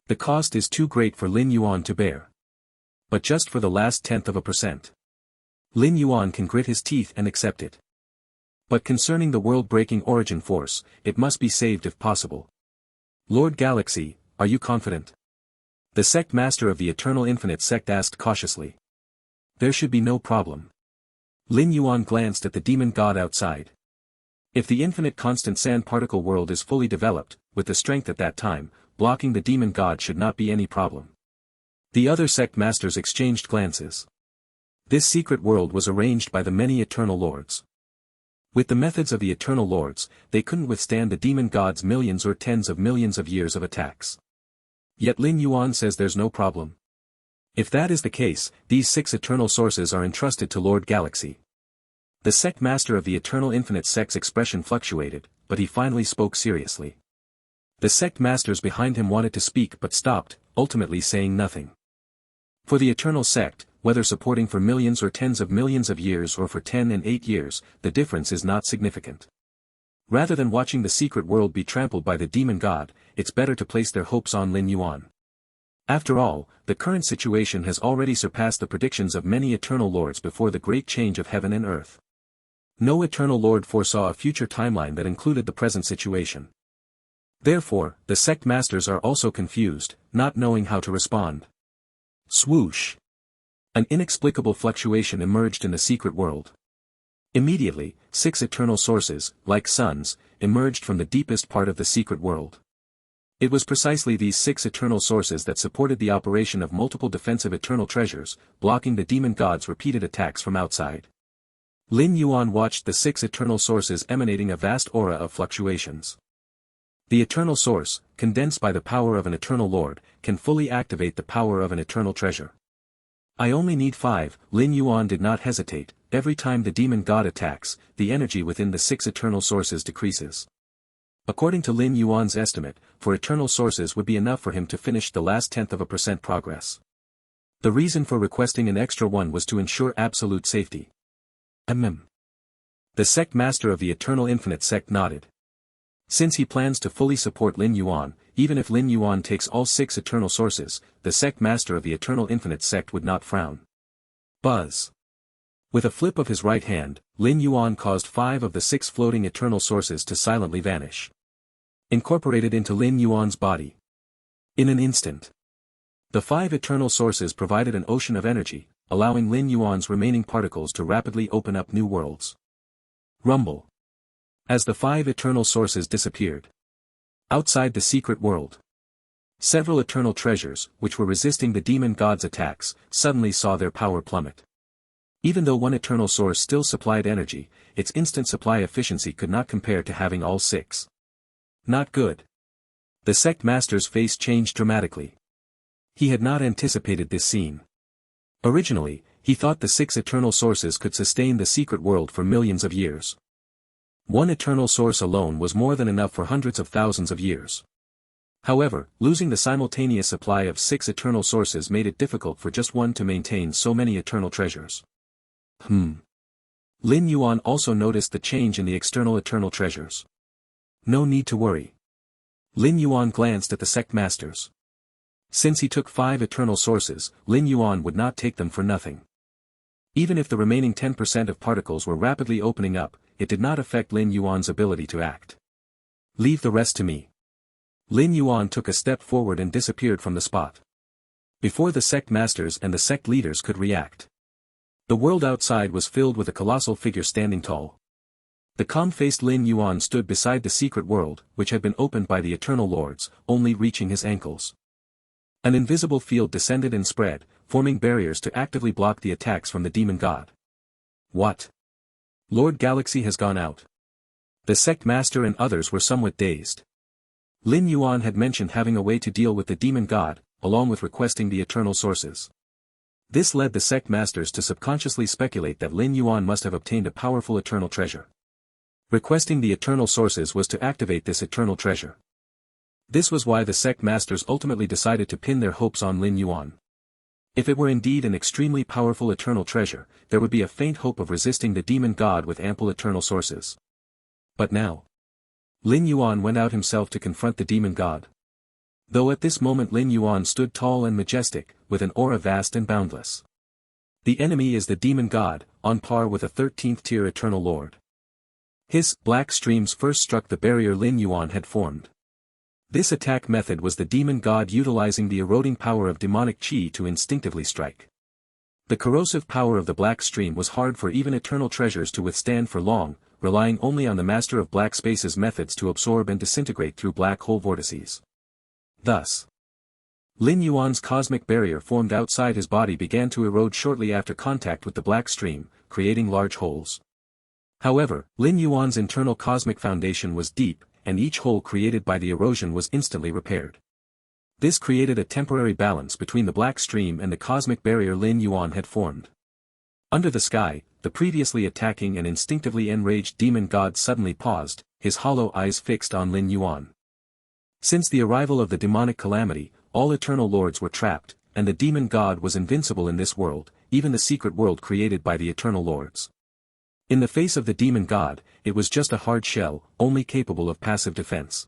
The cost is too great for Lin Yuan to bear. But just for the last 0.1%. Lin Yuan can grit his teeth and accept it. But concerning the world-breaking origin force, it must be saved if possible. Lord Galaxy, are you confident? The sect master of the Eternal Infinite sect asked cautiously. There should be no problem. Lin Yuan glanced at the demon god outside. If the infinite constant sand particle world is fully developed, with the strength at that time, blocking the demon god should not be any problem. The other sect masters exchanged glances. This secret world was arranged by the many eternal lords. With the methods of the eternal lords, they couldn't withstand the demon god's millions or tens of millions of years of attacks. Yet Lin Yuan says there's no problem. If that is the case, these 6 eternal sources are entrusted to Lord Galaxy. The sect master of the Eternal Infinite sect's expression fluctuated, but he finally spoke seriously. The sect masters behind him wanted to speak but stopped, ultimately saying nothing. For the eternal sect, whether supporting for millions or tens of millions of years or for 10 and 8 years, the difference is not significant. Rather than watching the secret world be trampled by the demon god, it's better to place their hopes on Lin Yuan. After all, the current situation has already surpassed the predictions of many eternal lords before the great change of heaven and earth. No eternal lord foresaw a future timeline that included the present situation. Therefore, the sect masters are also confused, not knowing how to respond. Swoosh! An inexplicable fluctuation emerged in the secret world. Immediately, 6 eternal sources, like suns, emerged from the deepest part of the secret world. It was precisely these 6 eternal sources that supported the operation of multiple defensive eternal treasures, blocking the demon god's repeated attacks from outside. Lin Yuan watched the 6 eternal sources emanating a vast aura of fluctuations. The eternal source, condensed by the power of an eternal lord, can fully activate the power of an eternal treasure. I only need 5, Lin Yuan did not hesitate. Every time the demon god attacks, the energy within the 6 eternal sources decreases. According to Lin Yuan's estimate, 4 eternal sources would be enough for him to finish the last 0.1% progress. The reason for requesting an extra one was to ensure absolute safety. The sect master of the Eternal Infinite sect nodded. Since he plans to fully support Lin Yuan, even if Lin Yuan takes all 6 eternal sources, the sect master of the Eternal Infinite sect would not frown. Buzz. With a flip of his right hand, Lin Yuan caused 5 of the 6 floating eternal sources to silently vanish. Incorporated into Lin Yuan's body. In an instant. The 5 eternal sources provided an ocean of energy, allowing Lin Yuan's remaining particles to rapidly open up new worlds. Rumble. As the 5 eternal sources disappeared. Outside the secret world. Several eternal treasures, which were resisting the demon god's attacks, suddenly saw their power plummet. Even though one eternal source still supplied energy, its instant supply efficiency could not compare to having all 6. Not good. The sect master's face changed dramatically. He had not anticipated this scene. Originally, he thought the 6 eternal sources could sustain the secret world for millions of years. One eternal source alone was more than enough for hundreds of thousands of years. However, losing the simultaneous supply of 6 eternal sources made it difficult for just one to maintain so many eternal treasures. Lin Yuan also noticed the change in the external eternal treasures. No need to worry. Lin Yuan glanced at the sect masters. Since he took 5 eternal sources, Lin Yuan would not take them for nothing. Even if the remaining 10% of particles were rapidly opening up, it did not affect Lin Yuan's ability to act. Leave the rest to me. Lin Yuan took a step forward and disappeared from the spot. Before the sect masters and the sect leaders could react. The world outside was filled with a colossal figure standing tall. The calm-faced Lin Yuan stood beside the secret world, which had been opened by the eternal lords, only reaching his ankles. An invisible field descended and spread, forming barriers to actively block the attacks from the demon god. What? Lord Galaxy has gone out. The sect master and others were somewhat dazed. Lin Yuan had mentioned having a way to deal with the demon god, along with requesting the eternal sources. This led the sect masters to subconsciously speculate that Lin Yuan must have obtained a powerful eternal treasure. Requesting the eternal sources was to activate this eternal treasure. This was why the sect masters ultimately decided to pin their hopes on Lin Yuan. If it were indeed an extremely powerful eternal treasure, there would be a faint hope of resisting the demon god with ample eternal sources. But now, Lin Yuan went out himself to confront the demon god. Though at this moment Lin Yuan stood tall and majestic, with an aura vast and boundless. The enemy is the demon god, on par with a 13th tier eternal lord. His black streams first struck the barrier Lin Yuan had formed. This attack method was the demon god utilizing the eroding power of demonic chi to instinctively strike. The corrosive power of the black stream was hard for even eternal treasures to withstand for long, relying only on the master of black space's methods to absorb and disintegrate through black hole vortices. Thus, Lin Yuan's cosmic barrier formed outside his body began to erode shortly after contact with the black stream, creating large holes. However, Lin Yuan's internal cosmic foundation was deep, and each hole created by the erosion was instantly repaired. This created a temporary balance between the black stream and the cosmic barrier Lin Yuan had formed. Under the sky, the previously attacking and instinctively enraged demon god suddenly paused, his hollow eyes fixed on Lin Yuan. Since the arrival of the demonic calamity, all eternal lords were trapped, and the demon god was invincible in this world, even the secret world created by the eternal lords. In the face of the demon god, it was just a hard shell, only capable of passive defense.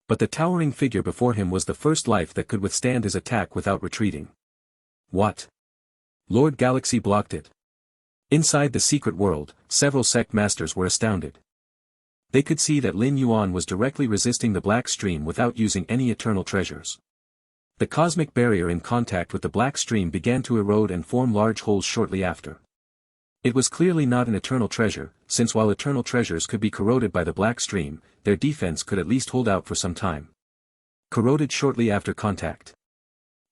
But the towering figure before him was the first life that could withstand his attack without retreating. What? Lord Galaxy blocked it. Inside the secret world, several sect masters were astounded. They could see that Lin Yuan was directly resisting the black stream without using any eternal treasures. The cosmic barrier in contact with the black stream began to erode and form large holes shortly after. It was clearly not an eternal treasure, since while eternal treasures could be corroded by the black stream, their defense could at least hold out for some time. Corroded shortly after contact.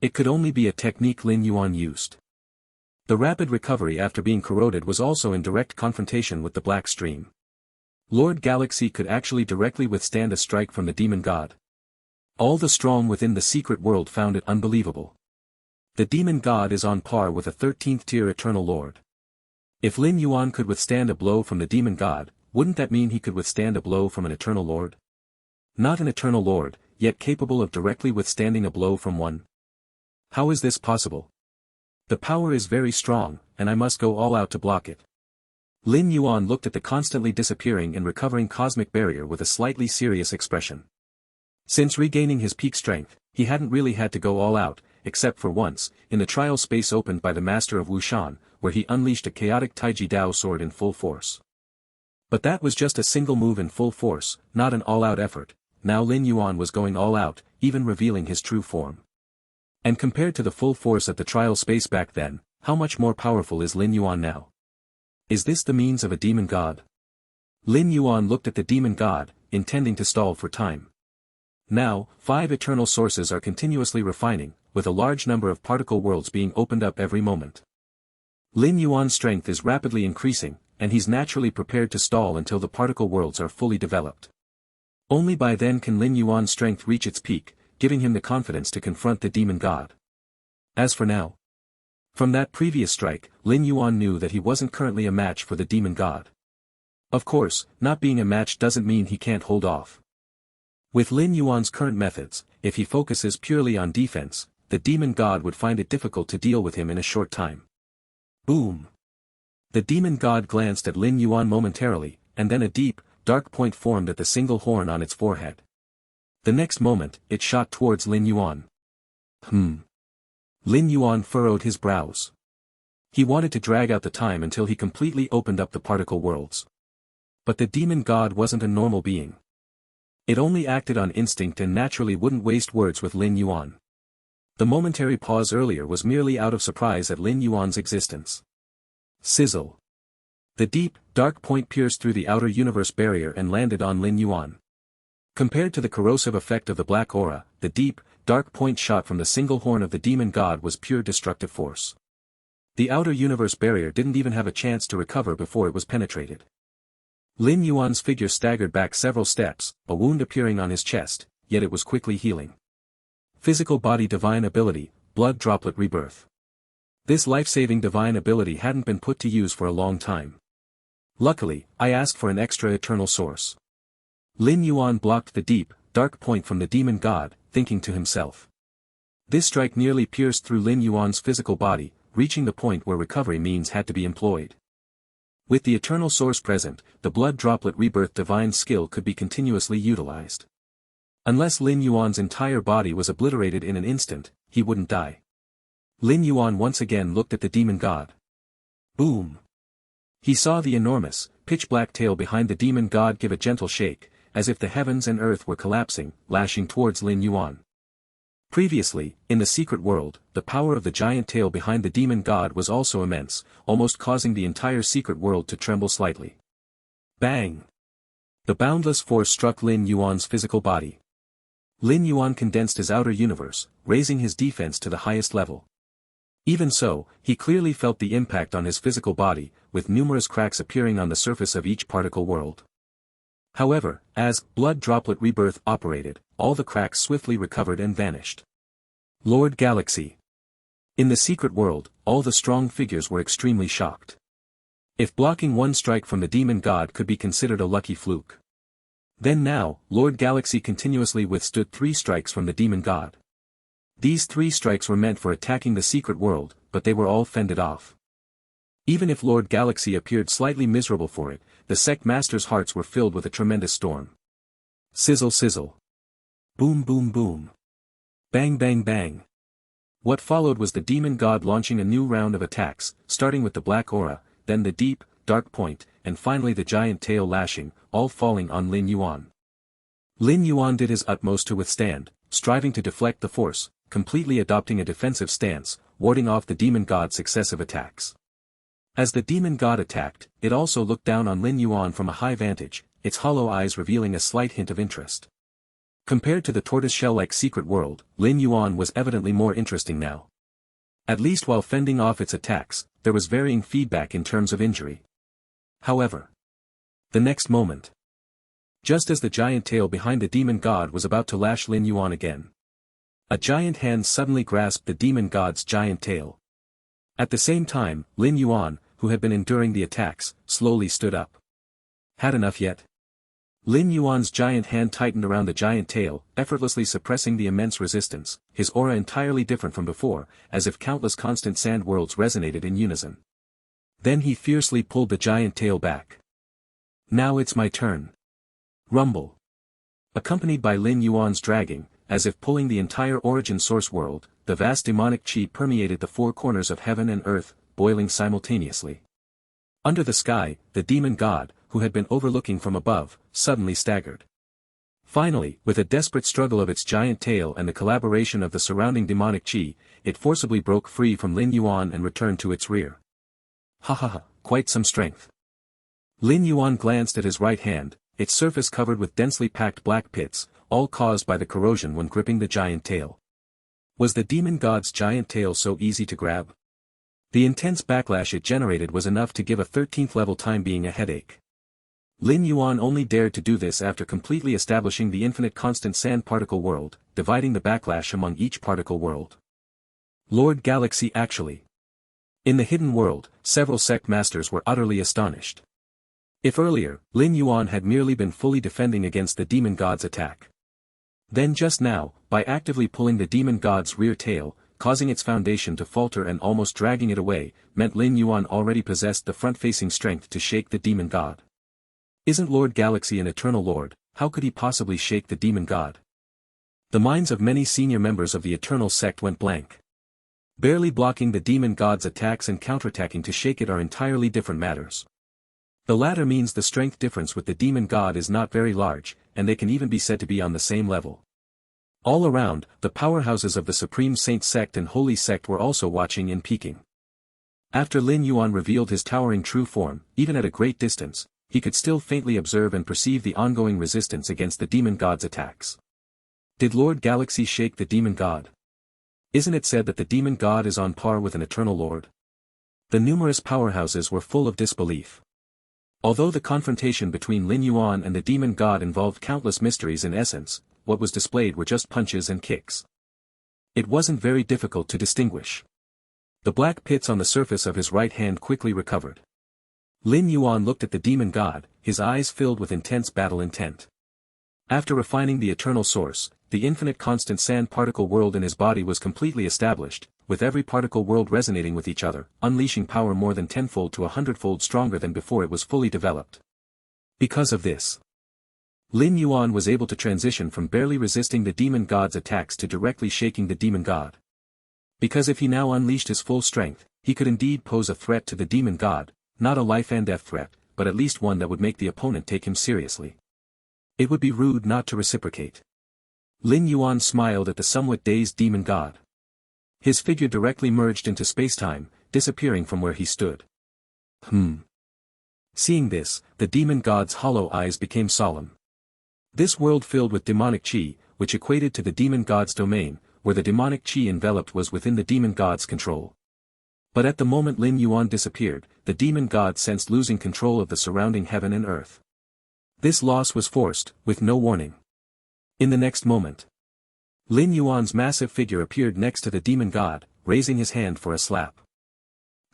It could only be a technique Lin Yuan used. The rapid recovery after being corroded was also in direct confrontation with the black stream. Lord Galaxy could actually directly withstand a strike from the demon god. All the strong within the secret world found it unbelievable. The demon god is on par with a 13th tier eternal lord. If Lin Yuan could withstand a blow from the demon god, wouldn't that mean he could withstand a blow from an eternal lord? Not an eternal lord, yet capable of directly withstanding a blow from one. How is this possible? The power is very strong, and I must go all out to block it. Lin Yuan looked at the constantly disappearing and recovering cosmic barrier with a slightly serious expression. Since regaining his peak strength, he hadn't really had to go all out, except for once, in the trial space opened by the master of Wushan, where he unleashed a chaotic Taiji Dao sword in full force. But that was just a single move in full force, not an all-out effort. Now Lin Yuan was going all out, even revealing his true form. And compared to the full force at the trial space back then, how much more powerful is Lin Yuan now? Is this the means of a demon god? Lin Yuan looked at the demon god, intending to stall for time. Now, 5 eternal sources are continuously refining, with a large number of particle worlds being opened up every moment. Lin Yuan's strength is rapidly increasing, and he's naturally prepared to stall until the particle worlds are fully developed. Only by then can Lin Yuan's strength reach its peak, giving him the confidence to confront the demon god. As for now, from that previous strike, Lin Yuan knew that he wasn't currently a match for the demon god. Of course, not being a match doesn't mean he can't hold off. With Lin Yuan's current methods, if he focuses purely on defense, the demon god would find it difficult to deal with him in a short time. Boom! The demon god glanced at Lin Yuan momentarily, and then a deep, dark point formed at the single horn on its forehead. The next moment, it shot towards Lin Yuan. Lin Yuan furrowed his brows. He wanted to drag out the time until he completely opened up the particle worlds. But the demon god wasn't a normal being. It only acted on instinct and naturally wouldn't waste words with Lin Yuan. The momentary pause earlier was merely out of surprise at Lin Yuan's existence. Sizzle. The deep, dark point pierced through the outer universe barrier and landed on Lin Yuan. Compared to the corrosive effect of the black aura, the deep, dark point shot from the single horn of the demon god was pure destructive force. The outer universe barrier didn't even have a chance to recover before it was penetrated. Lin Yuan's figure staggered back several steps, a wound appearing on his chest, yet it was quickly healing. Physical body divine ability, blood droplet rebirth. This life-saving divine ability hadn't been put to use for a long time. Luckily, I asked for an extra eternal source. Lin Yuan blocked the deep, dark point from the demon god, thinking to himself. This strike nearly pierced through Lin Yuan's physical body, reaching the point where recovery means had to be employed. With the eternal source present, the blood droplet rebirth divine skill could be continuously utilized. Unless Lin Yuan's entire body was obliterated in an instant, he wouldn't die. Lin Yuan once again looked at the demon god. Boom! He saw the enormous, pitch-black tail behind the demon god give a gentle shake, as if the heavens and earth were collapsing, lashing towards Lin Yuan. Previously, in the secret world, the power of the giant tail behind the demon god was also immense, almost causing the entire secret world to tremble slightly. Bang! The boundless force struck Lin Yuan's physical body. Lin Yuan condensed his outer universe, raising his defense to the highest level. Even so, he clearly felt the impact on his physical body, with numerous cracks appearing on the surface of each particle world. However, as blood droplet rebirth operated, all the cracks swiftly recovered and vanished. Lord Galaxy. In the secret world, all the strong figures were extremely shocked. If blocking one strike from the demon god could be considered a lucky fluke, then now, Lord Galaxy continuously withstood 3 strikes from the demon god. These 3 strikes were meant for attacking the secret world, but they were all fended off. Even if Lord Galaxy appeared slightly miserable for it, the sect masters' hearts were filled with a tremendous storm. Sizzle sizzle. Boom boom boom. Bang bang bang. What followed was the demon god launching a new round of attacks, starting with the black aura, then the deep, dark point, and finally the giant tail lashing, all falling on Lin Yuan. Lin Yuan did his utmost to withstand, striving to deflect the force, completely adopting a defensive stance, warding off the demon god's successive attacks. As the demon god attacked, it also looked down on Lin Yuan from a high vantage, its hollow eyes revealing a slight hint of interest. Compared to the tortoiseshell-like secret world, Lin Yuan was evidently more interesting now. At least while fending off its attacks, there was varying feedback in terms of injury. However, the next moment, just as the giant tail behind the demon god was about to lash Lin Yuan again, a giant hand suddenly grasped the demon god's giant tail. At the same time, Lin Yuan, who had been enduring the attacks, slowly stood up. Had enough yet? Lin Yuan's giant hand tightened around the giant tail, effortlessly suppressing the immense resistance, his aura entirely different from before, as if countless constant sand worlds resonated in unison. Then he fiercely pulled the giant tail back. Now it's my turn. Rumble. Accompanied by Lin Yuan's dragging, as if pulling the entire origin source world, the vast demonic chi permeated the four corners of heaven and earth, boiling simultaneously. Under the sky, the demon god, who had been overlooking from above, suddenly staggered. Finally, with a desperate struggle of its giant tail and the collaboration of the surrounding demonic chi, it forcibly broke free from Lin Yuan and returned to its rear. Ha ha ha, quite some strength. Lin Yuan glanced at his right hand, its surface covered with densely packed black pits, all caused by the corrosion when gripping the giant tail. Was the demon god's giant tail so easy to grab? The intense backlash it generated was enough to give a 13th level time being a headache. Lin Yuan only dared to do this after completely establishing the infinite constant sand particle world, dividing the backlash among each particle world. Lord Galaxy actually. In the hidden world, several sect masters were utterly astonished. If earlier, Lin Yuan had merely been fully defending against the demon god's attack, then just now, by actively pulling the demon god's rear tail, causing its foundation to falter and almost dragging it away, meant Lin Yuan already possessed the front-facing strength to shake the demon god. Isn't Lord Galaxy an eternal lord? How could he possibly shake the demon god? The minds of many senior members of the Eternal sect went blank. Barely blocking the demon god's attacks and counterattacking to shake it are entirely different matters. The latter means the strength difference with the demon god is not very large, and they can even be said to be on the same level. All around, the powerhouses of the Supreme Saint sect and Holy sect were also watching and peeking. After Lin Yuan revealed his towering true form, even at a great distance, he could still faintly observe and perceive the ongoing resistance against the demon god's attacks. Did Lord Galaxy shake the demon god? Isn't it said that the demon god is on par with an eternal lord? The numerous powerhouses were full of disbelief. Although the confrontation between Lin Yuan and the demon god involved countless mysteries in essence, what was displayed were just punches and kicks. It wasn't very difficult to distinguish. The black pits on the surface of his right hand quickly recovered. Lin Yuan looked at the demon god, his eyes filled with intense battle intent. After refining the eternal source, the infinite constant sand particle world in his body was completely established, with every particle world resonating with each other, unleashing power more than 10-fold to 100-fold stronger than before it was fully developed. Because of this, Lin Yuan was able to transition from barely resisting the demon god's attacks to directly shaking the demon god. Because if he now unleashed his full strength, he could indeed pose a threat to the demon god, not a life and death threat, but at least one that would make the opponent take him seriously. It would be rude not to reciprocate. Lin Yuan smiled at the somewhat dazed demon god. His figure directly merged into space-time, disappearing from where he stood. Seeing this, the demon god's hollow eyes became solemn. This world filled with demonic chi, which equated to the demon god's domain, where the demonic chi enveloped was within the demon god's control. But at the moment Lin Yuan disappeared, the demon god sensed losing control of the surrounding heaven and earth. This loss was forced, with no warning. In the next moment, Lin Yuan's massive figure appeared next to the demon god, raising his hand for a slap.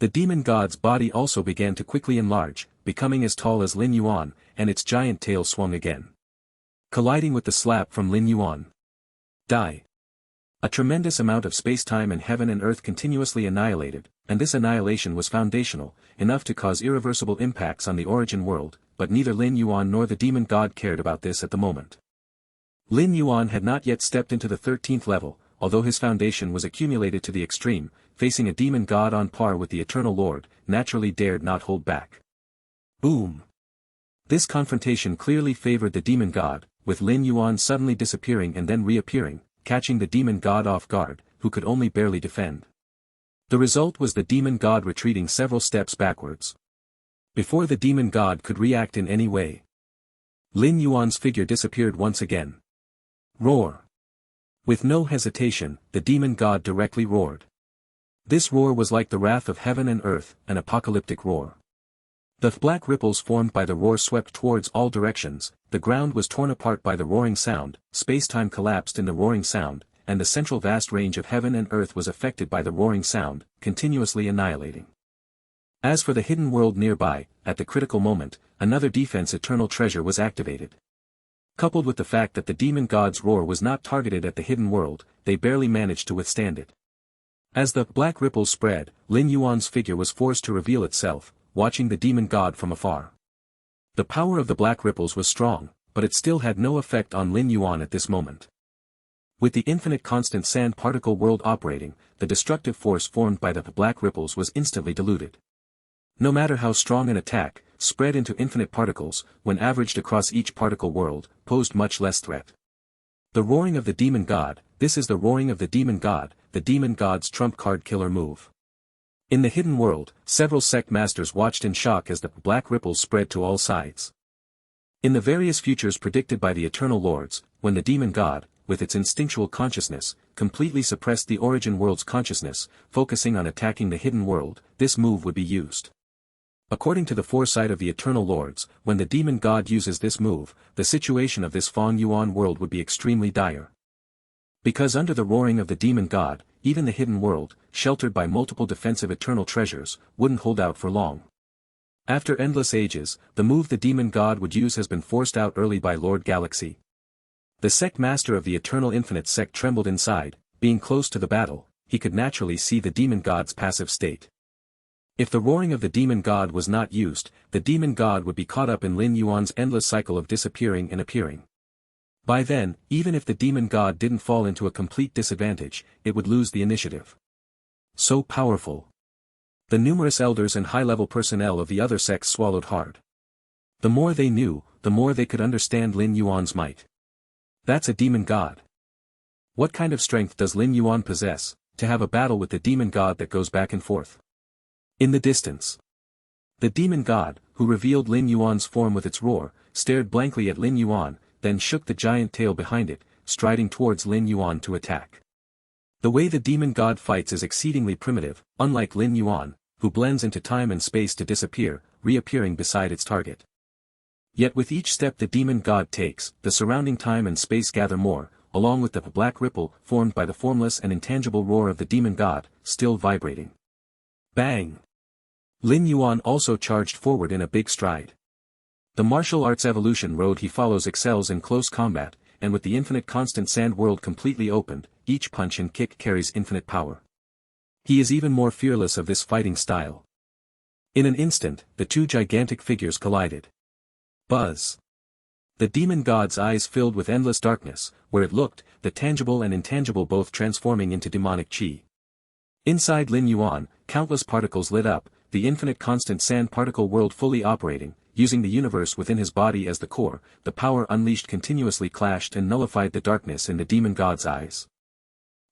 The demon god's body also began to quickly enlarge, becoming as tall as Lin Yuan, and its giant tail swung again, colliding with the slap from Lin Yuan. Die. A tremendous amount of space-time and heaven and earth continuously annihilated, and this annihilation was foundational, enough to cause irreversible impacts on the origin world, but neither Lin Yuan nor the demon god cared about this at the moment. Lin Yuan had not yet stepped into the 13th level, although his foundation was accumulated to the extreme, facing a demon god on par with the Eternal Lord, naturally dared not hold back. Boom! This confrontation clearly favored the demon god, with Lin Yuan suddenly disappearing and then reappearing, catching the demon god off guard, who could only barely defend. The result was the demon god retreating several steps backwards. Before the demon god could react in any way, Lin Yuan's figure disappeared once again. Roar! With no hesitation, the demon god directly roared. This roar was like the wrath of heaven and earth, an apocalyptic roar. The black ripples formed by the roar swept towards all directions, the ground was torn apart by the roaring sound, space-time collapsed in the roaring sound, and the central vast range of heaven and earth was affected by the roaring sound, continuously annihilating. As for the hidden world nearby, at the critical moment, another defense eternal treasure was activated. Coupled with the fact that the demon god's roar was not targeted at the hidden world, they barely managed to withstand it. As the black ripples spread, Lin Yuan's figure was forced to reveal itself, watching the demon god from afar. The power of the black ripples was strong, but it still had no effect on Lin Yuan at this moment. With the infinite constant sand particle world operating, the destructive force formed by the black ripples was instantly diluted. No matter how strong an attack, spread into infinite particles, when averaged across each particle world, posed much less threat. The roaring of the demon god, this is the roaring of the demon god's trump card killer move. In the hidden world, several sect masters watched in shock as the black ripples spread to all sides. In the various futures predicted by the eternal lords, when the demon god, with its instinctual consciousness, completely suppressed the origin world's consciousness, focusing on attacking the hidden world, this move would be used. According to the foresight of the eternal lords, when the demon god uses this move, the situation of this Fong Yuan world would be extremely dire. Because under the roaring of the demon god, even the hidden world, sheltered by multiple defensive eternal treasures, wouldn't hold out for long. After endless ages, the move the demon god would use has been forced out early by Lord Galaxy. The sect master of the eternal infinite sect trembled inside, being close to the battle, he could naturally see the demon god's passive state. If the roaring of the demon god was not used, the demon god would be caught up in Lin Yuan's endless cycle of disappearing and appearing. By then, even if the demon god didn't fall into a complete disadvantage, it would lose the initiative. So powerful. The numerous elders and high-level personnel of the other sects swallowed hard. The more they knew, the more they could understand Lin Yuan's might. That's a demon god. What kind of strength does Lin Yuan possess, to have a battle with the demon god that goes back and forth? In the distance, the demon god, who revealed Lin Yuan's form with its roar, stared blankly at Lin Yuan, then shook the giant tail behind it, striding towards Lin Yuan to attack. The way the demon god fights is exceedingly primitive, unlike Lin Yuan, who blends into time and space to disappear, reappearing beside its target. Yet with each step the demon god takes, the surrounding time and space gather more, along with the black ripple formed by the formless and intangible roar of the demon god, still vibrating. Bang! Lin Yuan also charged forward in a big stride. The martial arts evolution road he follows excels in close combat, and with the infinite constant sand world completely opened, each punch and kick carries infinite power. He is even more fearless of this fighting style. In an instant, the two gigantic figures collided. Buzz! The demon god's eyes filled with endless darkness, where it looked, the tangible and intangible both transforming into demonic chi. Inside Lin Yuan, countless particles lit up, the infinite constant sand particle world fully operating, using the universe within his body as the core, the power unleashed continuously clashed and nullified the darkness in the demon god's eyes.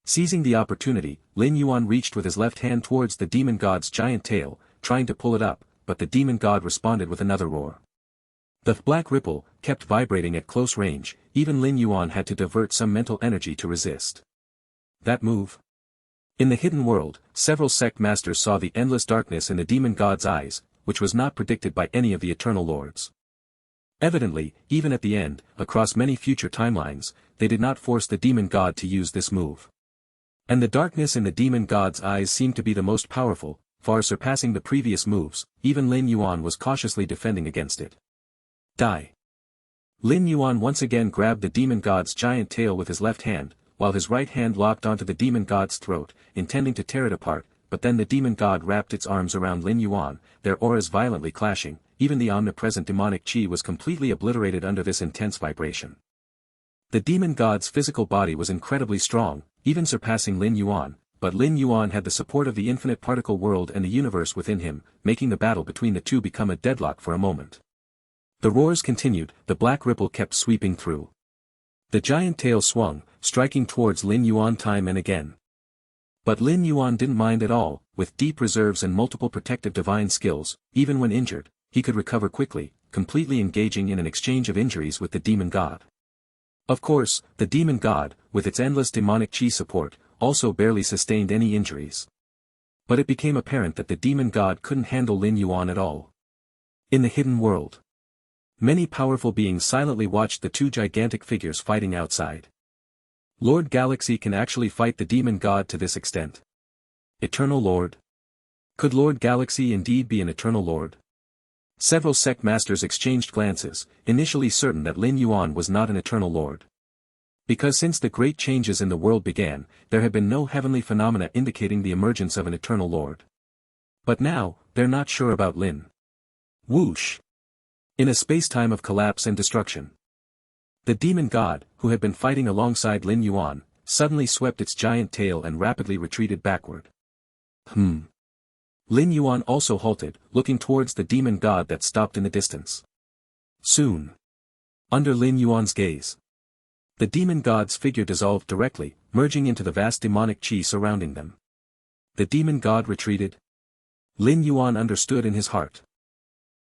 Seizing the opportunity, Lin Yuan reached with his left hand towards the demon god's giant tail, trying to pull it up, but the demon god responded with another roar. The black ripple kept vibrating at close range, even Lin Yuan had to divert some mental energy to resist. That move? In the hidden world, several sect masters saw the endless darkness in the demon god's eyes, which was not predicted by any of the eternal lords. Evidently, even at the end, across many future timelines, they did not force the demon god to use this move. And the darkness in the demon god's eyes seemed to be the most powerful, far surpassing the previous moves, even Lin Yuan was cautiously defending against it. Die! Lin Yuan once again grabbed the demon god's giant tail with his left hand, while his right hand locked onto the demon god's throat, intending to tear it apart, but then the demon god wrapped its arms around Lin Yuan, their auras violently clashing, even the omnipresent demonic chi was completely obliterated under this intense vibration. The demon god's physical body was incredibly strong, even surpassing Lin Yuan, but Lin Yuan had the support of the infinite particle world and the universe within him, making the battle between the two become a deadlock for a moment. The roars continued, the black ripple kept sweeping through. The giant tail swung, striking towards Lin Yuan time and again. But Lin Yuan didn't mind at all, with deep reserves and multiple protective divine skills, even when injured, he could recover quickly, completely engaging in an exchange of injuries with the demon god. Of course, the demon god, with its endless demonic chi support, also barely sustained any injuries. But it became apparent that the demon god couldn't handle Lin Yuan at all. In the hidden world, many powerful beings silently watched the two gigantic figures fighting outside. Lord Galaxy can actually fight the demon god to this extent. Eternal Lord? Could Lord Galaxy indeed be an Eternal Lord? Several sect masters exchanged glances, initially certain that Lin Yuan was not an Eternal Lord. Because since the great changes in the world began, there had been no heavenly phenomena indicating the emergence of an Eternal Lord. But now, they're not sure about Lin. Whoosh! In a space-time of collapse and destruction, the demon god, who had been fighting alongside Lin Yuan, suddenly swept its giant tail and rapidly retreated backward. Lin Yuan also halted, looking towards the demon god that stopped in the distance. Soon, under Lin Yuan's gaze, the demon god's figure dissolved directly, merging into the vast demonic chi surrounding them. The demon god retreated. Lin Yuan understood in his heart.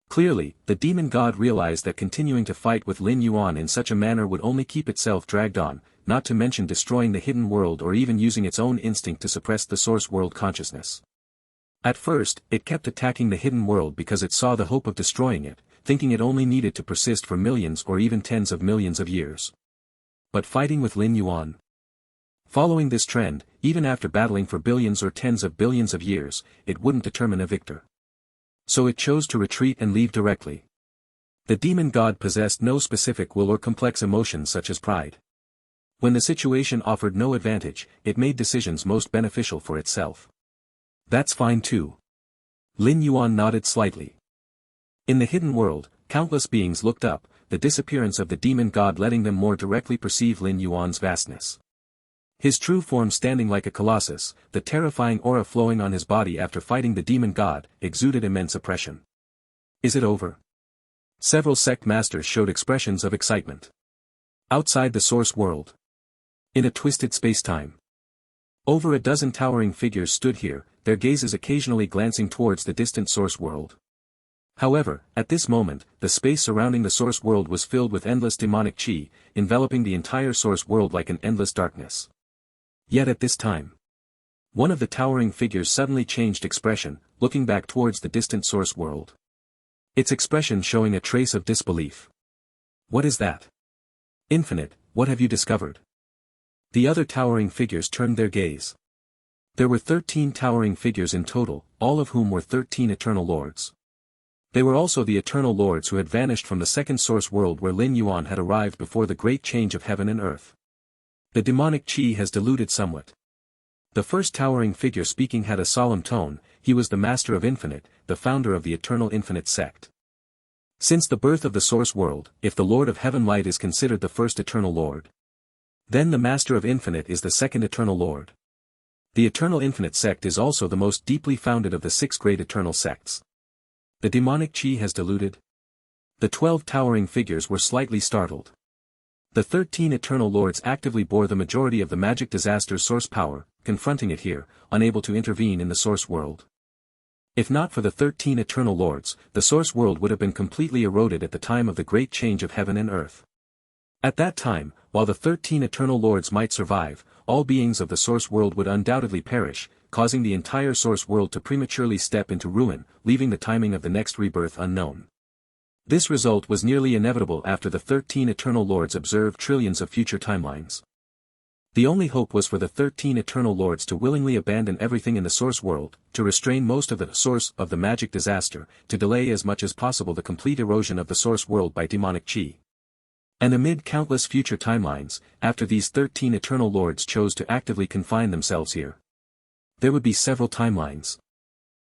Clearly, the demon god realized that continuing to fight with Lin Yuan in such a manner would only keep itself dragged on, not to mention destroying the hidden world or even using its own instinct to suppress the source world consciousness. At first, it kept attacking the hidden world because it saw the hope of destroying it, thinking it only needed to persist for millions or even tens of millions of years. But fighting with Lin Yuan? Following this trend, even after battling for billions or tens of billions of years, it wouldn't determine a victor. So it chose to retreat and leave directly. The demon god possessed no specific will or complex emotions such as pride. When the situation offered no advantage, it made decisions most beneficial for itself. That's fine too. Lin Yuan nodded slightly. In the hidden world, countless beings looked up, the disappearance of the demon god letting them more directly perceive Lin Yuan's vastness. His true form standing like a colossus, the terrifying aura flowing on his body after fighting the demon god, exuded immense oppression. Is it over? Several sect masters showed expressions of excitement. Outside the source world, in a twisted space-time, over a dozen towering figures stood here, their gazes occasionally glancing towards the distant source world. However, at this moment, the space surrounding the source world was filled with endless demonic chi, enveloping the entire source world like an endless darkness. Yet at this time, one of the towering figures suddenly changed expression, looking back towards the distant source world. Its expression showing a trace of disbelief. What is that? Infinite, what have you discovered? The other towering figures turned their gaze. There were 13 towering figures in total, all of whom were 13 Eternal Lords. They were also the Eternal Lords who had vanished from the second source world where Lin Yuan had arrived before the great change of heaven and earth. The demonic chi has diluted somewhat. The first towering figure speaking had a solemn tone, he was the Master of Infinite, the founder of the Eternal Infinite sect. Since the birth of the source world, if the Lord of Heaven Light is considered the first Eternal Lord, then the Master of Infinite is the second Eternal Lord. The Eternal Infinite sect is also the most deeply founded of the 6 great eternal sects. The demonic chi has diluted. The 12 towering figures were slightly startled. The 13 Eternal Lords actively bore the majority of the magic disaster's source power, confronting it here, unable to intervene in the source world. If not for the 13 Eternal Lords, the source world would have been completely eroded at the time of the great change of heaven and earth. At that time, while the 13 Eternal Lords might survive, all beings of the source world would undoubtedly perish, causing the entire source world to prematurely step into ruin, leaving the timing of the next rebirth unknown. This result was nearly inevitable after the 13 Eternal Lords observed trillions of future timelines. The only hope was for the 13 Eternal Lords to willingly abandon everything in the source world, to restrain most of the source of the magic disaster, to delay as much as possible the complete erosion of the source world by demonic chi. And amid countless future timelines, after these 13 Eternal Lords chose to actively confine themselves here, there would be several timelines.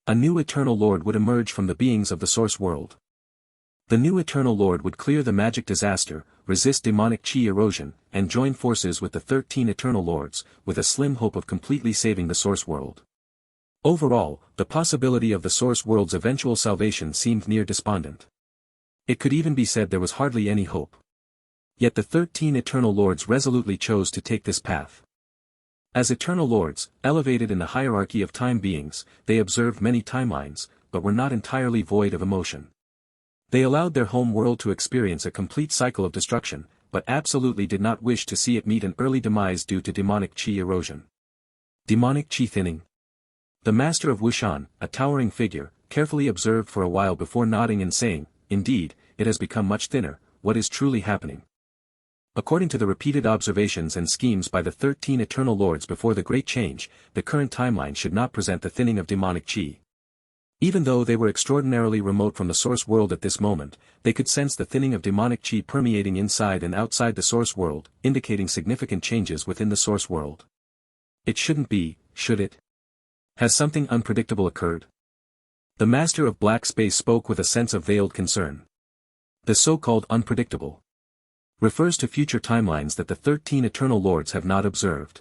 A new Eternal Lord would emerge from the beings of the source world. The new Eternal Lord would clear the magic disaster, resist demonic chi erosion, and join forces with the 13 Eternal Lords, with a slim hope of completely saving the source world. Overall, the possibility of the source world's eventual salvation seemed near despondent. It could even be said there was hardly any hope. Yet the 13 Eternal Lords resolutely chose to take this path. As Eternal Lords, elevated in the hierarchy of time beings, they observed many timelines, but were not entirely void of emotion. They allowed their home world to experience a complete cycle of destruction, but absolutely did not wish to see it meet an early demise due to demonic chi erosion. Demonic chi thinning. The master of Wushan, a towering figure, carefully observed for a while before nodding and saying, "Indeed, it has become much thinner. What is truly happening?" According to the repeated observations and schemes by the 13 Eternal Lords before the Great Change, the current timeline should not present the thinning of demonic chi. Even though they were extraordinarily remote from the source world at this moment, they could sense the thinning of demonic chi permeating inside and outside the source world, indicating significant changes within the source world. It shouldn't be, should it? Has something unpredictable occurred? The Master of Black Space spoke with a sense of veiled concern. The so-called unpredictable refers to future timelines that the 13 Eternal Lords have not observed.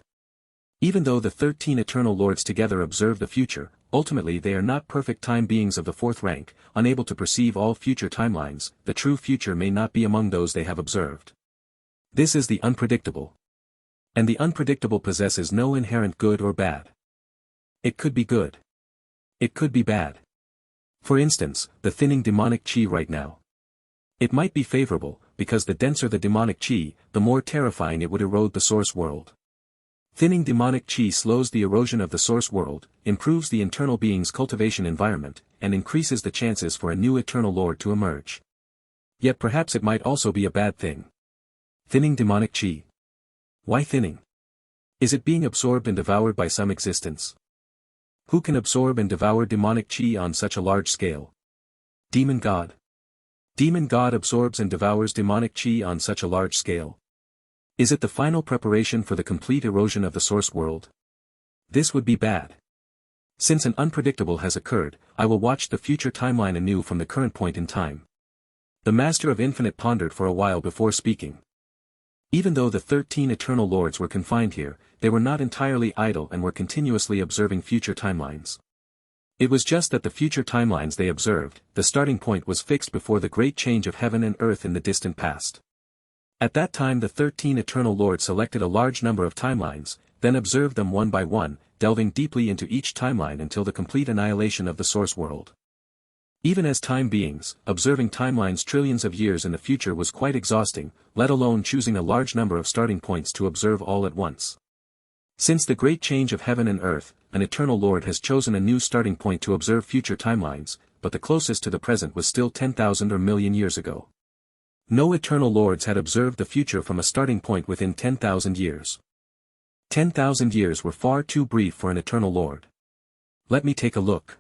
Even though the 13 Eternal Lords together observe the future, ultimately they are not perfect time beings of the fourth rank, unable to perceive all future timelines. The true future may not be among those they have observed. This is the unpredictable. And the unpredictable possesses no inherent good or bad. It could be good. It could be bad. For instance, the thinning demonic chi right now. It might be favorable, because the denser the demonic chi, the more terrifying it would erode the source world. Thinning demonic chi slows the erosion of the source world, improves the internal being's cultivation environment, and increases the chances for a new Eternal Lord to emerge. Yet perhaps it might also be a bad thing. Thinning demonic chi. Why thinning? Is it being absorbed and devoured by some existence? Who can absorb and devour demonic chi on such a large scale? Demon God. Demon God absorbs and devours demonic chi on such a large scale. Is it the final preparation for the complete erosion of the source world? This would be bad. Since an unpredictable has occurred, I will watch the future timeline anew from the current point in time. The Master of Infinite pondered for a while before speaking. Even though the 13 Eternal Lords were confined here, they were not entirely idle and were continuously observing future timelines. It was just that the future timelines they observed, the starting point was fixed before the great change of heaven and earth in the distant past. At that time the 13 Eternal Lords selected a large number of timelines, then observed them one by one, delving deeply into each timeline until the complete annihilation of the source world. Even as time beings, observing timelines trillions of years in the future was quite exhausting, let alone choosing a large number of starting points to observe all at once. Since the great change of heaven and earth, an Eternal Lord has chosen a new starting point to observe future timelines, but the closest to the present was still 10,000 or million years ago. No Eternal Lords had observed the future from a starting point within 10,000 years. 10,000 years were far too brief for an Eternal Lord. Let me take a look.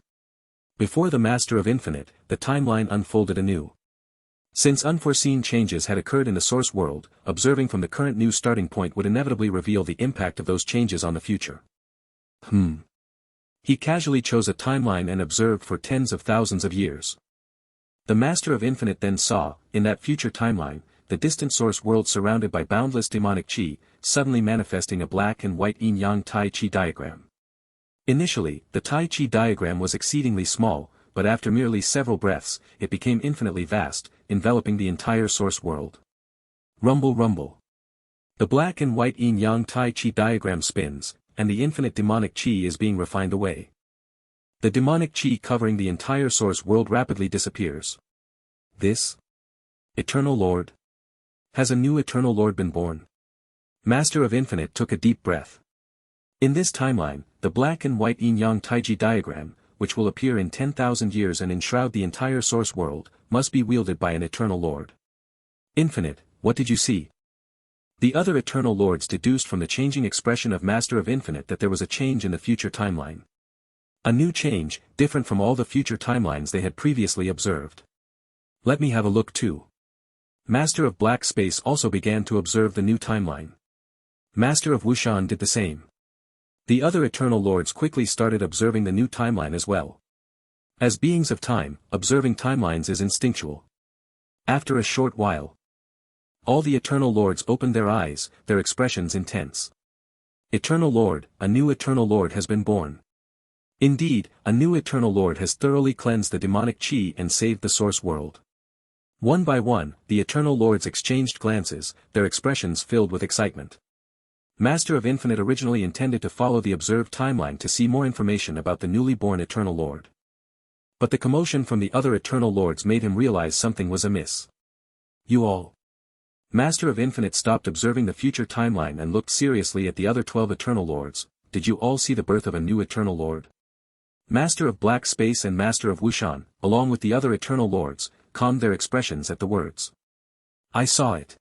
Before the Master of Infinite, the timeline unfolded anew. Since unforeseen changes had occurred in the source world, observing from the current new starting point would inevitably reveal the impact of those changes on the future. He casually chose a timeline and observed for tens of thousands of years. The Master of Infinite then saw, in that future timeline, the distant source world surrounded by boundless demonic chi, suddenly manifesting a black and white yin-yang Tai Chi diagram. Initially, the Tai Chi diagram was exceedingly small, but after merely several breaths, it became infinitely vast, enveloping the entire source world. Rumble rumble. The black and white yin-yang Tai Chi diagram spins, and the infinite demonic chi is being refined away. The demonic chi covering the entire source world rapidly disappears. This Eternal Lord? Has a new Eternal Lord been born? Master of Infinite took a deep breath. In this timeline, the black and white yin-yang Tai Chi diagram, which will appear in 10,000 years and enshroud the entire source world, must be wielded by an Eternal Lord. Infinite, what did you see? The other Eternal Lords deduced from the changing expression of Master of Infinite that there was a change in the future timeline. A new change, different from all the future timelines they had previously observed. Let me have a look too. Master of Black Space also began to observe the new timeline. Master of Wushan did the same. The other Eternal Lords quickly started observing the new timeline as well. As beings of time, observing timelines is instinctual. After a short while, all the Eternal Lords opened their eyes, their expressions intense. Eternal Lord, a new Eternal Lord has been born. Indeed, a new Eternal Lord has thoroughly cleansed the demonic chi and saved the source world. One by one, the Eternal Lords exchanged glances, their expressions filled with excitement. Master of Infinite originally intended to follow the observed timeline to see more information about the newly born Eternal Lord. But the commotion from the other Eternal Lords made him realize something was amiss. You all. Master of Infinite stopped observing the future timeline and looked seriously at the other 12 Eternal Lords. Did you all see the birth of a new Eternal Lord? Master of Black Space and Master of Wushan, along with the other Eternal Lords, calmed their expressions at the words. I saw it.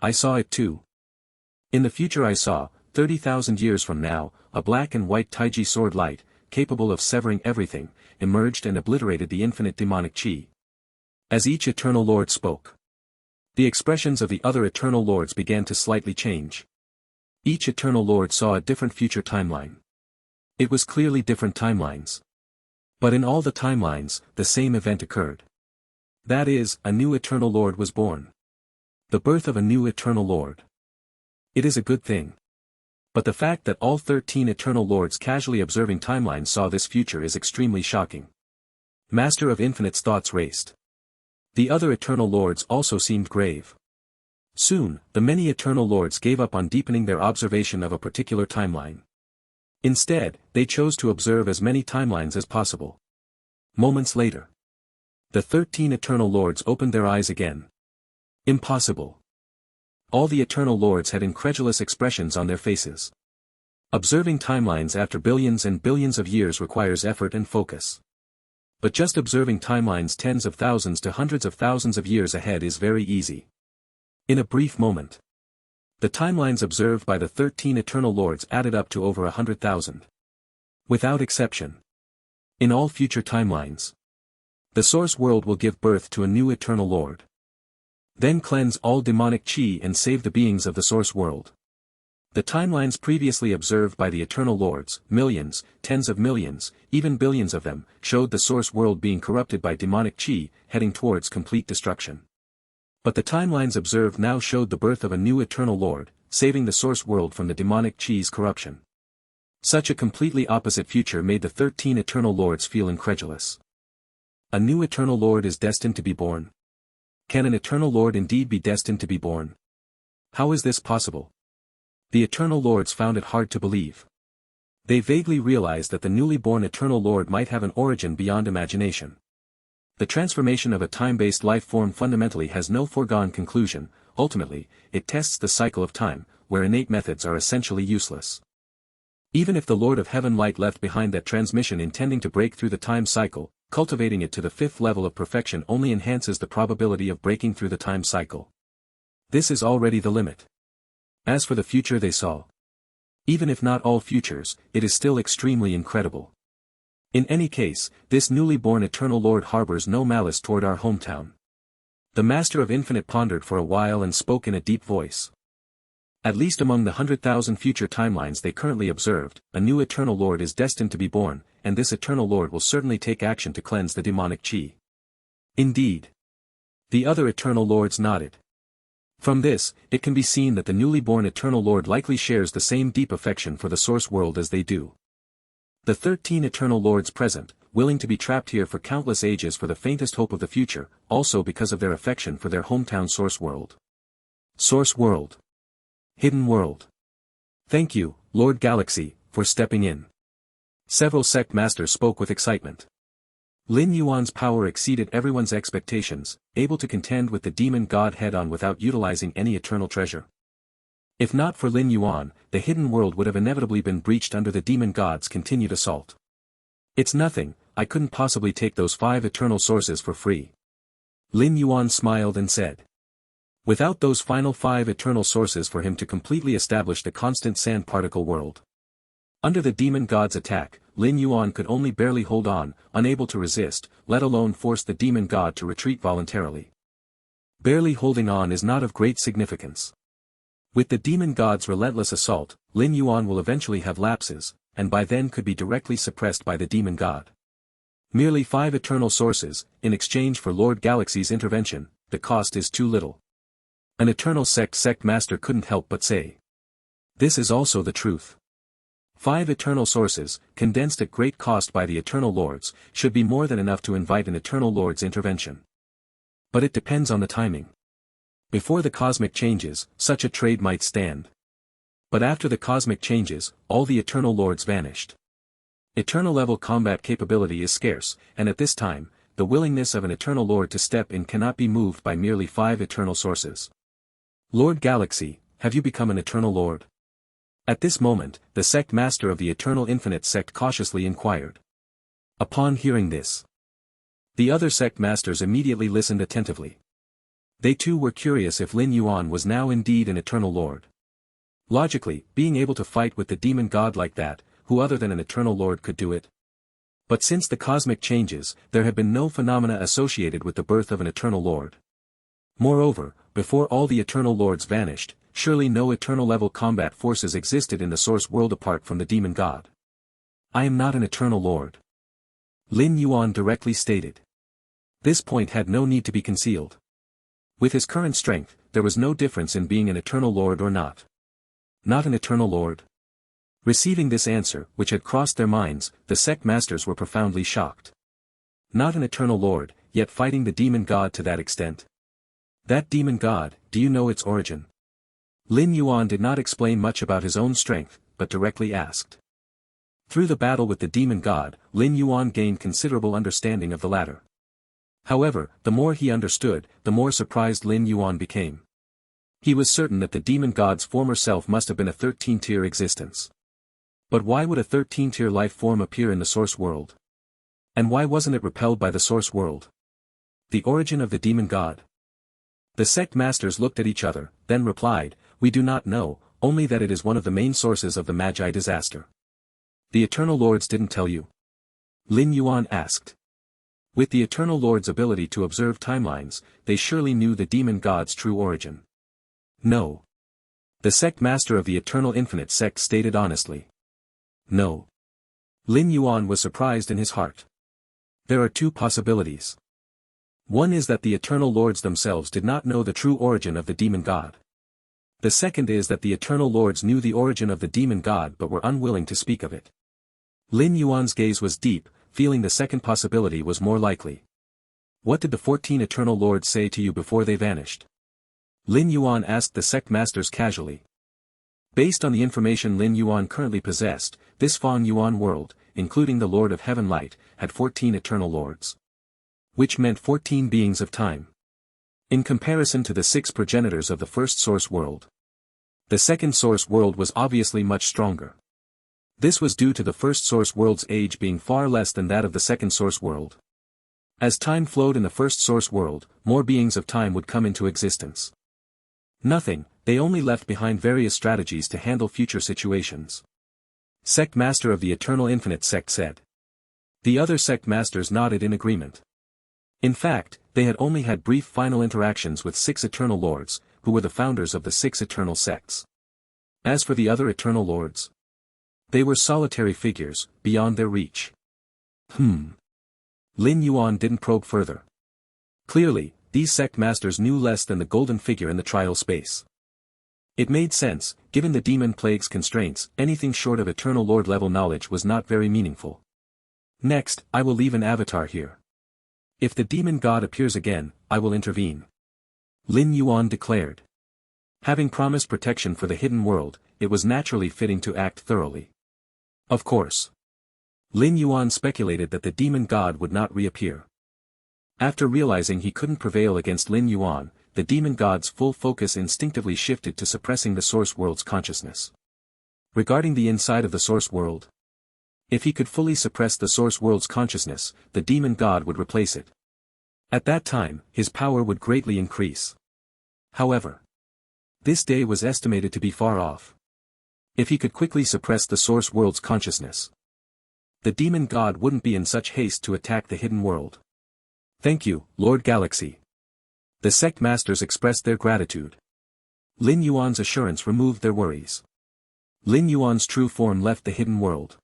I saw it too. In the future I saw, 30,000 years from now, a black and white Taiji sword light, capable of severing everything, emerged and obliterated the infinite demonic chi. As each Eternal Lord spoke, the expressions of the other Eternal Lords began to slightly change. Each Eternal Lord saw a different future timeline. It was clearly different timelines. But in all the timelines, the same event occurred. That is, a new Eternal Lord was born. The birth of a new Eternal Lord. It is a good thing. But the fact that all 13 Eternal Lords casually observing timelines saw this future is extremely shocking. Master of Infinite's thoughts raced. The other Eternal Lords also seemed grave. Soon, the many Eternal Lords gave up on deepening their observation of a particular timeline. Instead, they chose to observe as many timelines as possible. Moments later, the 13 Eternal Lords opened their eyes again. Impossible. All the Eternal Lords had incredulous expressions on their faces. Observing timelines after billions and billions of years requires effort and focus. But just observing timelines tens of thousands to hundreds of thousands of years ahead is very easy. In a brief moment, the timelines observed by the 13 Eternal Lords added up to over 100,000. Without exception. In all future timelines, the Source World will give birth to a new Eternal Lord. Then cleanse all demonic chi and save the beings of the Source World. The timelines previously observed by the Eternal Lords, millions, tens of millions, even billions of them, showed the Source World being corrupted by demonic chi, heading towards complete destruction. But the timelines observed now showed the birth of a new Eternal Lord, saving the Source World from the demonic chi's corruption. Such a completely opposite future made the 13 Eternal Lords feel incredulous. A new Eternal Lord is destined to be born. Can an Eternal Lord indeed be destined to be born? How is this possible? The Eternal Lords found it hard to believe. They vaguely realized that the newly born Eternal Lord might have an origin beyond imagination. The transformation of a time-based life form fundamentally has no foregone conclusion. Ultimately, it tests the cycle of time, where innate methods are essentially useless. Even if the Lord of Heaven Light left behind that transmission intending to break through the time cycle, cultivating it to the 5th level of perfection only enhances the probability of breaking through the time cycle. This is already the limit. As for the future they saw, even if not all futures, it is still extremely incredible. In any case, this newly born Eternal Lord harbors no malice toward our hometown. The Master of Infinite pondered for a while and spoke in a deep voice. At least among the 100,000 future timelines they currently observed, a new Eternal Lord is destined to be born, and this Eternal Lord will certainly take action to cleanse the demonic chi. Indeed. The other Eternal Lords nodded. From this, it can be seen that the newly born Eternal Lord likely shares the same deep affection for the Source World as they do. The 13 Eternal Lords present, willing to be trapped here for countless ages for the faintest hope of the future, also because of their affection for their hometown Source World. Source World. Hidden World. Thank you, Lord Galaxy, for stepping in. Several sect masters spoke with excitement. Lin Yuan's power exceeded everyone's expectations, able to contend with the demon god head-on without utilizing any eternal treasure. If not for Lin Yuan, the hidden world would have inevitably been breached under the demon god's continued assault. It's nothing, I couldn't possibly take those 5 eternal sources for free. Lin Yuan smiled and said. Without those final 5 eternal sources for him to completely establish the constant sand particle world. Under the demon god's attack, Lin Yuan could only barely hold on, unable to resist, let alone force the demon god to retreat voluntarily. Barely holding on is not of great significance. With the demon god's relentless assault, Lin Yuan will eventually have lapses, and by then could be directly suppressed by the demon god. Merely 5 eternal sources, in exchange for Lord Galaxy's intervention, the cost is too little. An eternal sect master couldn't help but say. This is also the truth. 5 eternal sources, condensed at great cost by the Eternal Lords, should be more than enough to invite an Eternal Lord's intervention. But it depends on the timing. Before the cosmic changes, such a trade might stand. But after the cosmic changes, all the Eternal Lords vanished. Eternal level combat capability is scarce, and at this time, the willingness of an Eternal Lord to step in cannot be moved by merely 5 eternal sources. Lord Galaxy, have you become an Eternal Lord? At this moment, the sect master of the Eternal Infinite sect cautiously inquired. Upon hearing this, the other sect masters immediately listened attentively. They too were curious if Lin Yuan was now indeed an eternal lord. Logically, being able to fight with the demon god like that, who other than an eternal lord could do it? But since the cosmic changes, there had been no phenomena associated with the birth of an eternal lord. Moreover, before all the eternal lords vanished, surely no eternal-level combat forces existed in the source world apart from the demon god. I am not an eternal lord, Lin Yuan directly stated. This point had no need to be concealed. With his current strength, there was no difference in being an eternal lord or not. Not an eternal lord? Receiving this answer, which had crossed their minds, the sect masters were profoundly shocked. Not an eternal lord, yet fighting the demon god to that extent. That demon god, do you know its origin? Lin Yuan did not explain much about his own strength, but directly asked. Through the battle with the demon god, Lin Yuan gained considerable understanding of the latter. However, the more he understood, the more surprised Lin Yuan became. He was certain that the demon god's former self must have been a 13-tier existence. But why would a 13-tier life form appear in the source world? And why wasn't it repelled by the source world? The origin of the demon god? The sect masters looked at each other, then replied, we do not know, only that it is one of the main sources of the Magi disaster. The Eternal Lords didn't tell you? Lin Yuan asked. With the Eternal Lord's ability to observe timelines, they surely knew the demon god's true origin. No. The sect master of the Eternal Infinite sect stated honestly. No. Lin Yuan was surprised in his heart. There are two possibilities. One is that the Eternal Lords themselves did not know the true origin of the demon god. The second is that the Eternal Lords knew the origin of the demon god but were unwilling to speak of it. Lin Yuan's gaze was deep, feeling the second possibility was more likely. What did the 14 Eternal Lords say to you before they vanished? Lin Yuan asked the sect masters casually. Based on the information Lin Yuan currently possessed, this Fang Yuan world, including the Lord of Heaven Light, had 14 Eternal Lords. Which meant 14 beings of time. In comparison to the 6 progenitors of the first source world. The second source world was obviously much stronger. This was due to the first source world's age being far less than that of the second source world. As time flowed in the first source world, more beings of time would come into existence. Nothing, they only left behind various strategies to handle future situations. Sect Master of the Eternal Infinite Sect said. The other sect masters nodded in agreement. In fact, they had only had brief final interactions with 6 Eternal Lords, who were the founders of the 6 Eternal Sects. As for the other Eternal Lords, they were solitary figures, beyond their reach. Lin Yuan didn't probe further. Clearly, these sect masters knew less than the golden figure in the trial space. It made sense, given the demon plague's constraints, anything short of Eternal Lord level knowledge was not very meaningful. Next, I will leave an avatar here. If the demon god appears again, I will intervene. Lin Yuan declared. Having promised protection for the hidden world, it was naturally fitting to act thoroughly. Of course. Lin Yuan speculated that the demon god would not reappear. After realizing he couldn't prevail against Lin Yuan, the demon god's full focus instinctively shifted to suppressing the source world's consciousness. Regarding the inside of the source world, if he could fully suppress the source world's consciousness, the demon god would replace it. At that time, his power would greatly increase. However, this day was estimated to be far off. If he could quickly suppress the source world's consciousness, the demon god wouldn't be in such haste to attack the hidden world. Thank you, Lord Galaxy. The sect masters expressed their gratitude. Lin Yuan's assurance removed their worries. Lin Yuan's true form left the hidden world,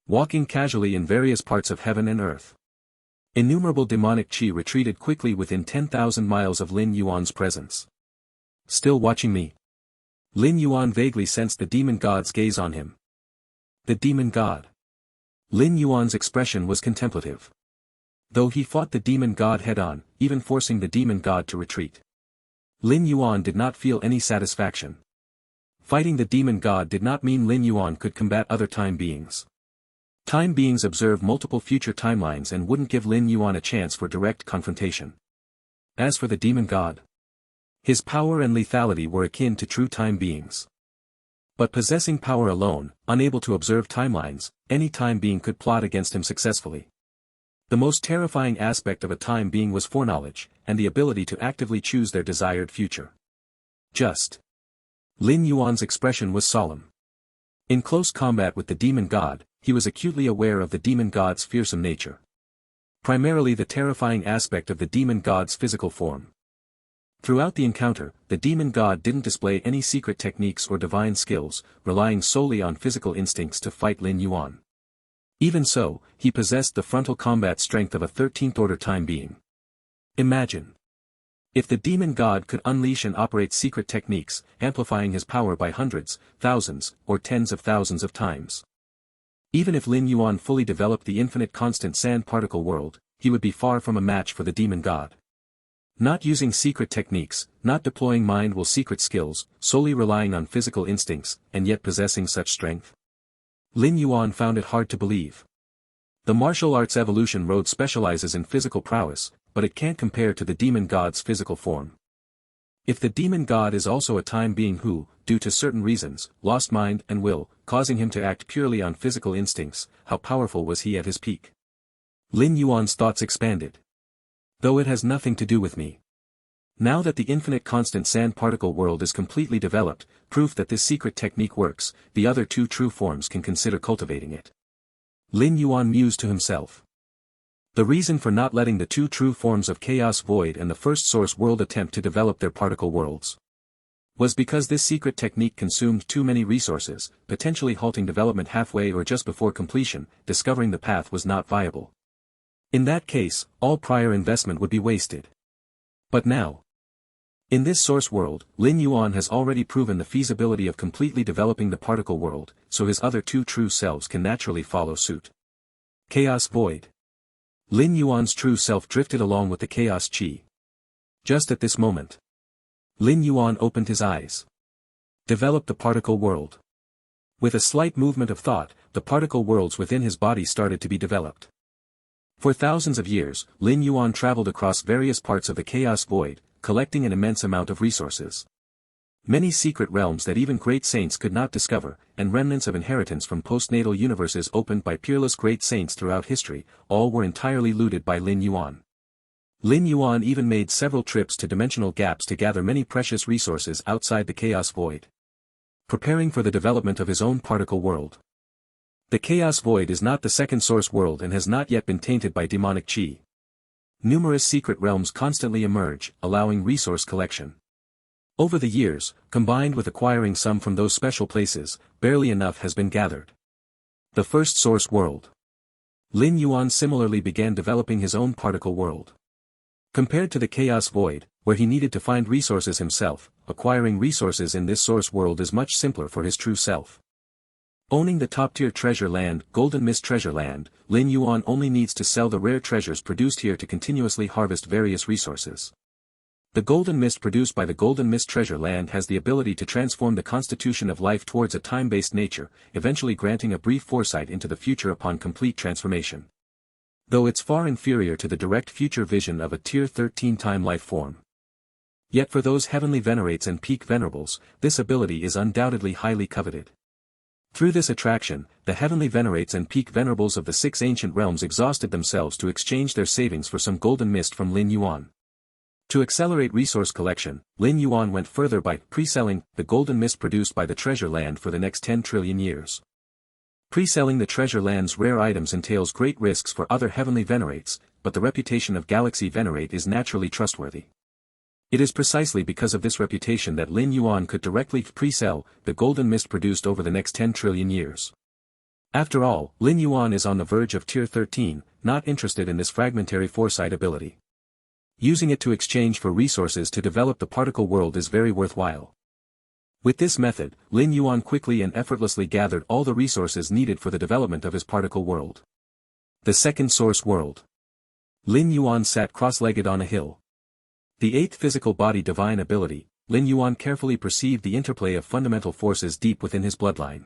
walking casually in various parts of heaven and earth. Innumerable demonic chi retreated quickly within 10,000 miles of Lin Yuan's presence. Still watching me? Lin Yuan vaguely sensed the demon god's gaze on him. The demon god. Lin Yuan's expression was contemplative. Though he fought the demon god head-on, even forcing the demon god to retreat, Lin Yuan did not feel any satisfaction. Fighting the demon god did not mean Lin Yuan could combat other time beings. Time beings observe multiple future timelines and wouldn't give Lin Yuan a chance for direct confrontation. As for the demon god, his power and lethality were akin to true time beings. But possessing power alone, unable to observe timelines, any time being could plot against him successfully. The most terrifying aspect of a time being was foreknowledge, and the ability to actively choose their desired future. Just. Lin Yuan's expression was solemn. In close combat with the demon god, he was acutely aware of the demon god's fearsome nature. Primarily the terrifying aspect of the demon god's physical form. Throughout the encounter, the demon god didn't display any secret techniques or divine skills, relying solely on physical instincts to fight Lin Yuan. Even so, he possessed the frontal combat strength of a 13th-order time being. Imagine. If the demon god could unleash and operate secret techniques, amplifying his power by hundreds, thousands, or tens of thousands of times. Even if Lin Yuan fully developed the infinite constant sand particle world, he would be far from a match for the demon god. Not using secret techniques, not deploying mind-will secret skills, solely relying on physical instincts, and yet possessing such strength. Lin Yuan found it hard to believe. The martial arts evolution road specializes in physical prowess, but it can't compare to the demon god's physical form. If the demon god is also a time being who, due to certain reasons, lost mind and will, causing him to act purely on physical instincts, how powerful was he at his peak? Lin Yuan's thoughts expanded. Though it has nothing to do with me. Now that the infinite constant sand particle world is completely developed, proof that this secret technique works, the other two true forms can consider cultivating it. Lin Yuan mused to himself. The reason for not letting the two true forms of Chaos Void and the first source world attempt to develop their particle worlds was because this secret technique consumed too many resources, potentially halting development halfway or just before completion. Discovering the path was not viable. In that case, all prior investment would be wasted. But now, in this source world, Lin Yuan has already proven the feasibility of completely developing the particle world, so his other two true selves can naturally follow suit. Chaos Void. Lin Yuan's true self drifted along with the chaos chi. Just at this moment, Lin Yuan opened his eyes. Developed the particle world. With a slight movement of thought, the particle worlds within his body started to be developed. For thousands of years, Lin Yuan traveled across various parts of the Chaos Void, collecting an immense amount of resources. Many secret realms that even great saints could not discover, and remnants of inheritance from postnatal universes opened by peerless great saints throughout history, all were entirely looted by Lin Yuan. Lin Yuan even made several trips to dimensional gaps to gather many precious resources outside the Chaos Void. Preparing for the development of his own particle world. The Chaos Void is not the second source world and has not yet been tainted by demonic chi. Numerous secret realms constantly emerge, allowing resource collection. Over the years, combined with acquiring some from those special places, barely enough has been gathered. The first source world. Lin Yuan similarly began developing his own particle world. Compared to the Chaos Void, where he needed to find resources himself, acquiring resources in this source world is much simpler for his true self. Owning the top-tier treasure land, Golden Mist Treasure Land, Lin Yuan only needs to sell the rare treasures produced here to continuously harvest various resources. The golden mist produced by the Golden Mist Treasure Land has the ability to transform the constitution of life towards a time-based nature, eventually granting a brief foresight into the future upon complete transformation. Though it's far inferior to the direct future vision of a Tier 13 time life form. Yet for those heavenly venerates and peak venerables, this ability is undoubtedly highly coveted. Through this attraction, the heavenly venerates and peak venerables of the 6 ancient realms exhausted themselves to exchange their savings for some golden mist from Lin Yuan. To accelerate resource collection, Lin Yuan went further by pre-selling the golden mist produced by the treasure land for the next 10 trillion years. Pre-selling the treasure land's rare items entails great risks for other heavenly venerates, but the reputation of Galaxy Venerate is naturally trustworthy. It is precisely because of this reputation that Lin Yuan could directly pre-sell the golden mist produced over the next 10 trillion years. After all, Lin Yuan is on the verge of Tier 13, not interested in this fragmentary foresight ability. Using it to exchange for resources to develop the particle world is very worthwhile. With this method, Lin Yuan quickly and effortlessly gathered all the resources needed for the development of his particle world. The second source world. Lin Yuan sat cross-legged on a hill. The 8th physical body divine ability, Lin Yuan carefully perceived the interplay of fundamental forces deep within his bloodline.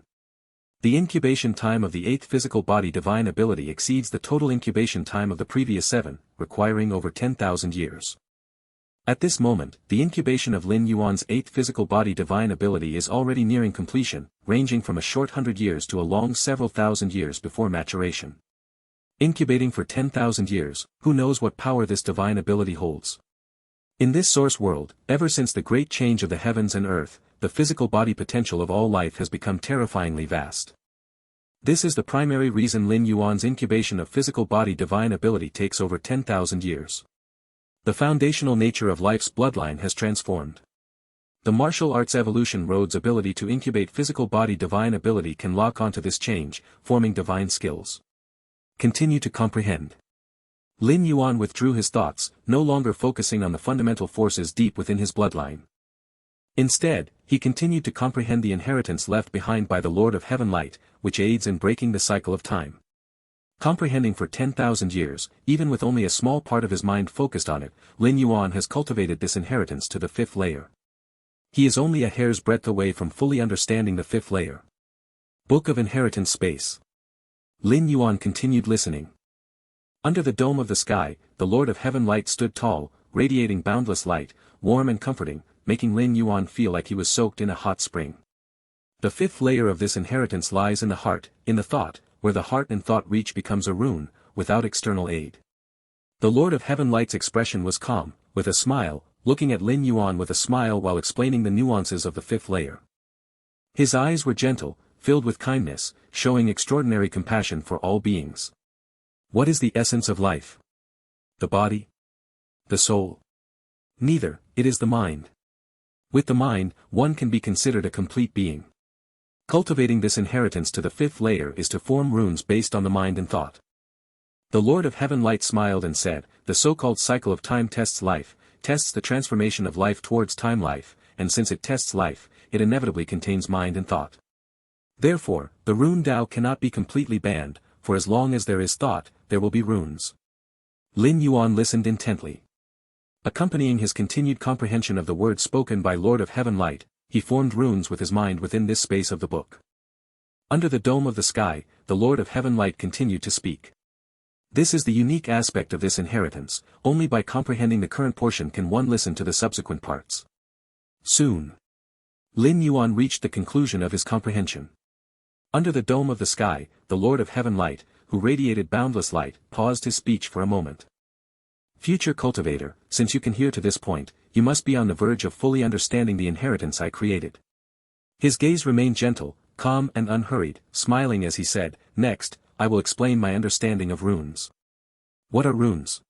The incubation time of the 8th physical body divine ability exceeds the total incubation time of the previous 7, requiring over 10,000 years. At this moment, the incubation of Lin Yuan's 8th physical body divine ability is already nearing completion, ranging from a short 100 years to a long several thousand years before maturation. Incubating for 10,000 years, who knows what power this divine ability holds. In this source world, ever since the great change of the heavens and earth, the physical body potential of all life has become terrifyingly vast. This is the primary reason Lin Yuan's incubation of physical body divine ability takes over 10,000 years. The foundational nature of life's bloodline has transformed. The martial arts evolution road's ability to incubate physical body divine ability can lock onto this change, forming divine skills. Continue to comprehend. Lin Yuan withdrew his thoughts, no longer focusing on the fundamental forces deep within his bloodline. Instead, he continued to comprehend the inheritance left behind by the Lord of Heaven Light, which aids in breaking the cycle of time. Comprehending for 10,000 years, even with only a small part of his mind focused on it, Lin Yuan has cultivated this inheritance to the fifth layer. He is only a hair's breadth away from fully understanding the fifth layer. Book of Inheritance Space. Lin Yuan continued listening. Under the dome of the sky, the Lord of Heaven Light stood tall, radiating boundless light, warm and comforting, making Lin Yuan feel like he was soaked in a hot spring. The fifth layer of this inheritance lies in the heart, in the thought, where the heart and thought reach becomes a rune, without external aid. The Lord of Heaven Light's expression was calm, with a smile, looking at Lin Yuan with a smile while explaining the nuances of the fifth layer. His eyes were gentle, filled with kindness, showing extraordinary compassion for all beings. What is the essence of life? The body? The soul? Neither, it is the mind. With the mind, one can be considered a complete being. Cultivating this inheritance to the fifth layer is to form runes based on the mind and thought. The Lord of Heaven Light smiled and said, the so-called cycle of time tests life, tests the transformation of life towards time life, and since it tests life, it inevitably contains mind and thought. Therefore, the rune Tao cannot be completely banned, for as long as there is thought, there will be runes. Lin Yuan listened intently. Accompanying his continued comprehension of the words spoken by Lord of Heaven Light, he formed runes with his mind within this space of the book. Under the dome of the sky, the Lord of Heaven Light continued to speak. This is the unique aspect of this inheritance, only by comprehending the current portion can one listen to the subsequent parts. Soon. Lin Yuan reached the conclusion of his comprehension. Under the dome of the sky, the Lord of Heaven Light, who radiated boundless light, paused his speech for a moment. Future cultivator, since you can hear to this point, you must be on the verge of fully understanding the inheritance I created. His gaze remained gentle, calm and unhurried, smiling as he said, next, I will explain my understanding of runes. What are runes?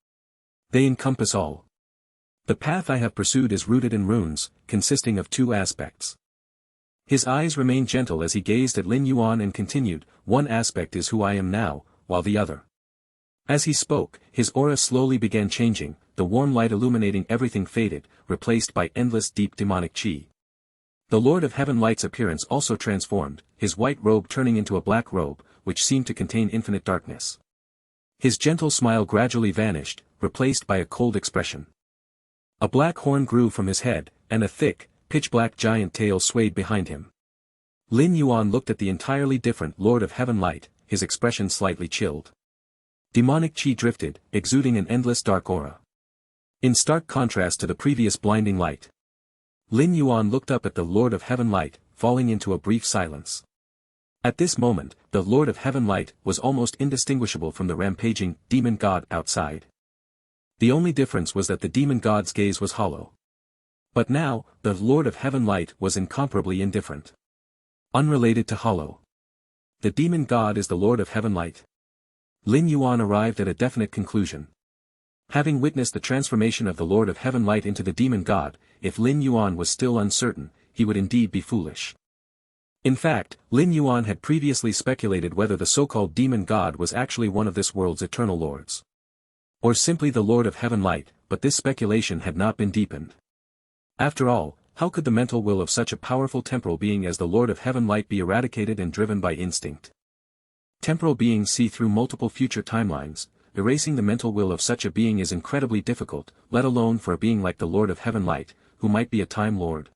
They encompass all. The path I have pursued is rooted in runes, consisting of two aspects. His eyes remained gentle as he gazed at Lin Yuan and continued, one aspect is who I am now, while the other. As he spoke, his aura slowly began changing, the warm light illuminating everything faded, replaced by endless deep demonic chi. The Lord of Heaven Light's appearance also transformed, his white robe turning into a black robe, which seemed to contain infinite darkness. His gentle smile gradually vanished, replaced by a cold expression. A black horn grew from his head, and a thick, pitch-black giant tail swayed behind him. Lin Yuan looked at the entirely different Lord of Heaven Light, his expression slightly chilled. Demonic chi drifted, exuding an endless dark aura. In stark contrast to the previous blinding light. Lin Yuan looked up at the Lord of Heaven Light, falling into a brief silence. At this moment, the Lord of Heaven Light was almost indistinguishable from the rampaging demon god outside. The only difference was that the demon god's gaze was hollow. But now, the Lord of Heaven Light was incomparably indifferent. Unrelated to hollow. The demon god is the Lord of Heaven Light. Lin Yuan arrived at a definite conclusion. Having witnessed the transformation of the Lord of Heaven Light into the demon god, if Lin Yuan was still uncertain, he would indeed be foolish. In fact, Lin Yuan had previously speculated whether the so-called demon god was actually one of this world's eternal lords. Or simply the Lord of Heaven Light, but this speculation had not been deepened. After all, how could the mental will of such a powerful temporal being as the Lord of Heaven Light be eradicated and driven by instinct? Temporal beings see through multiple future timelines. Erasing the mental will of such a being is incredibly difficult, let alone for a being like the Lord of Heaven Light, who might be a Time Lord.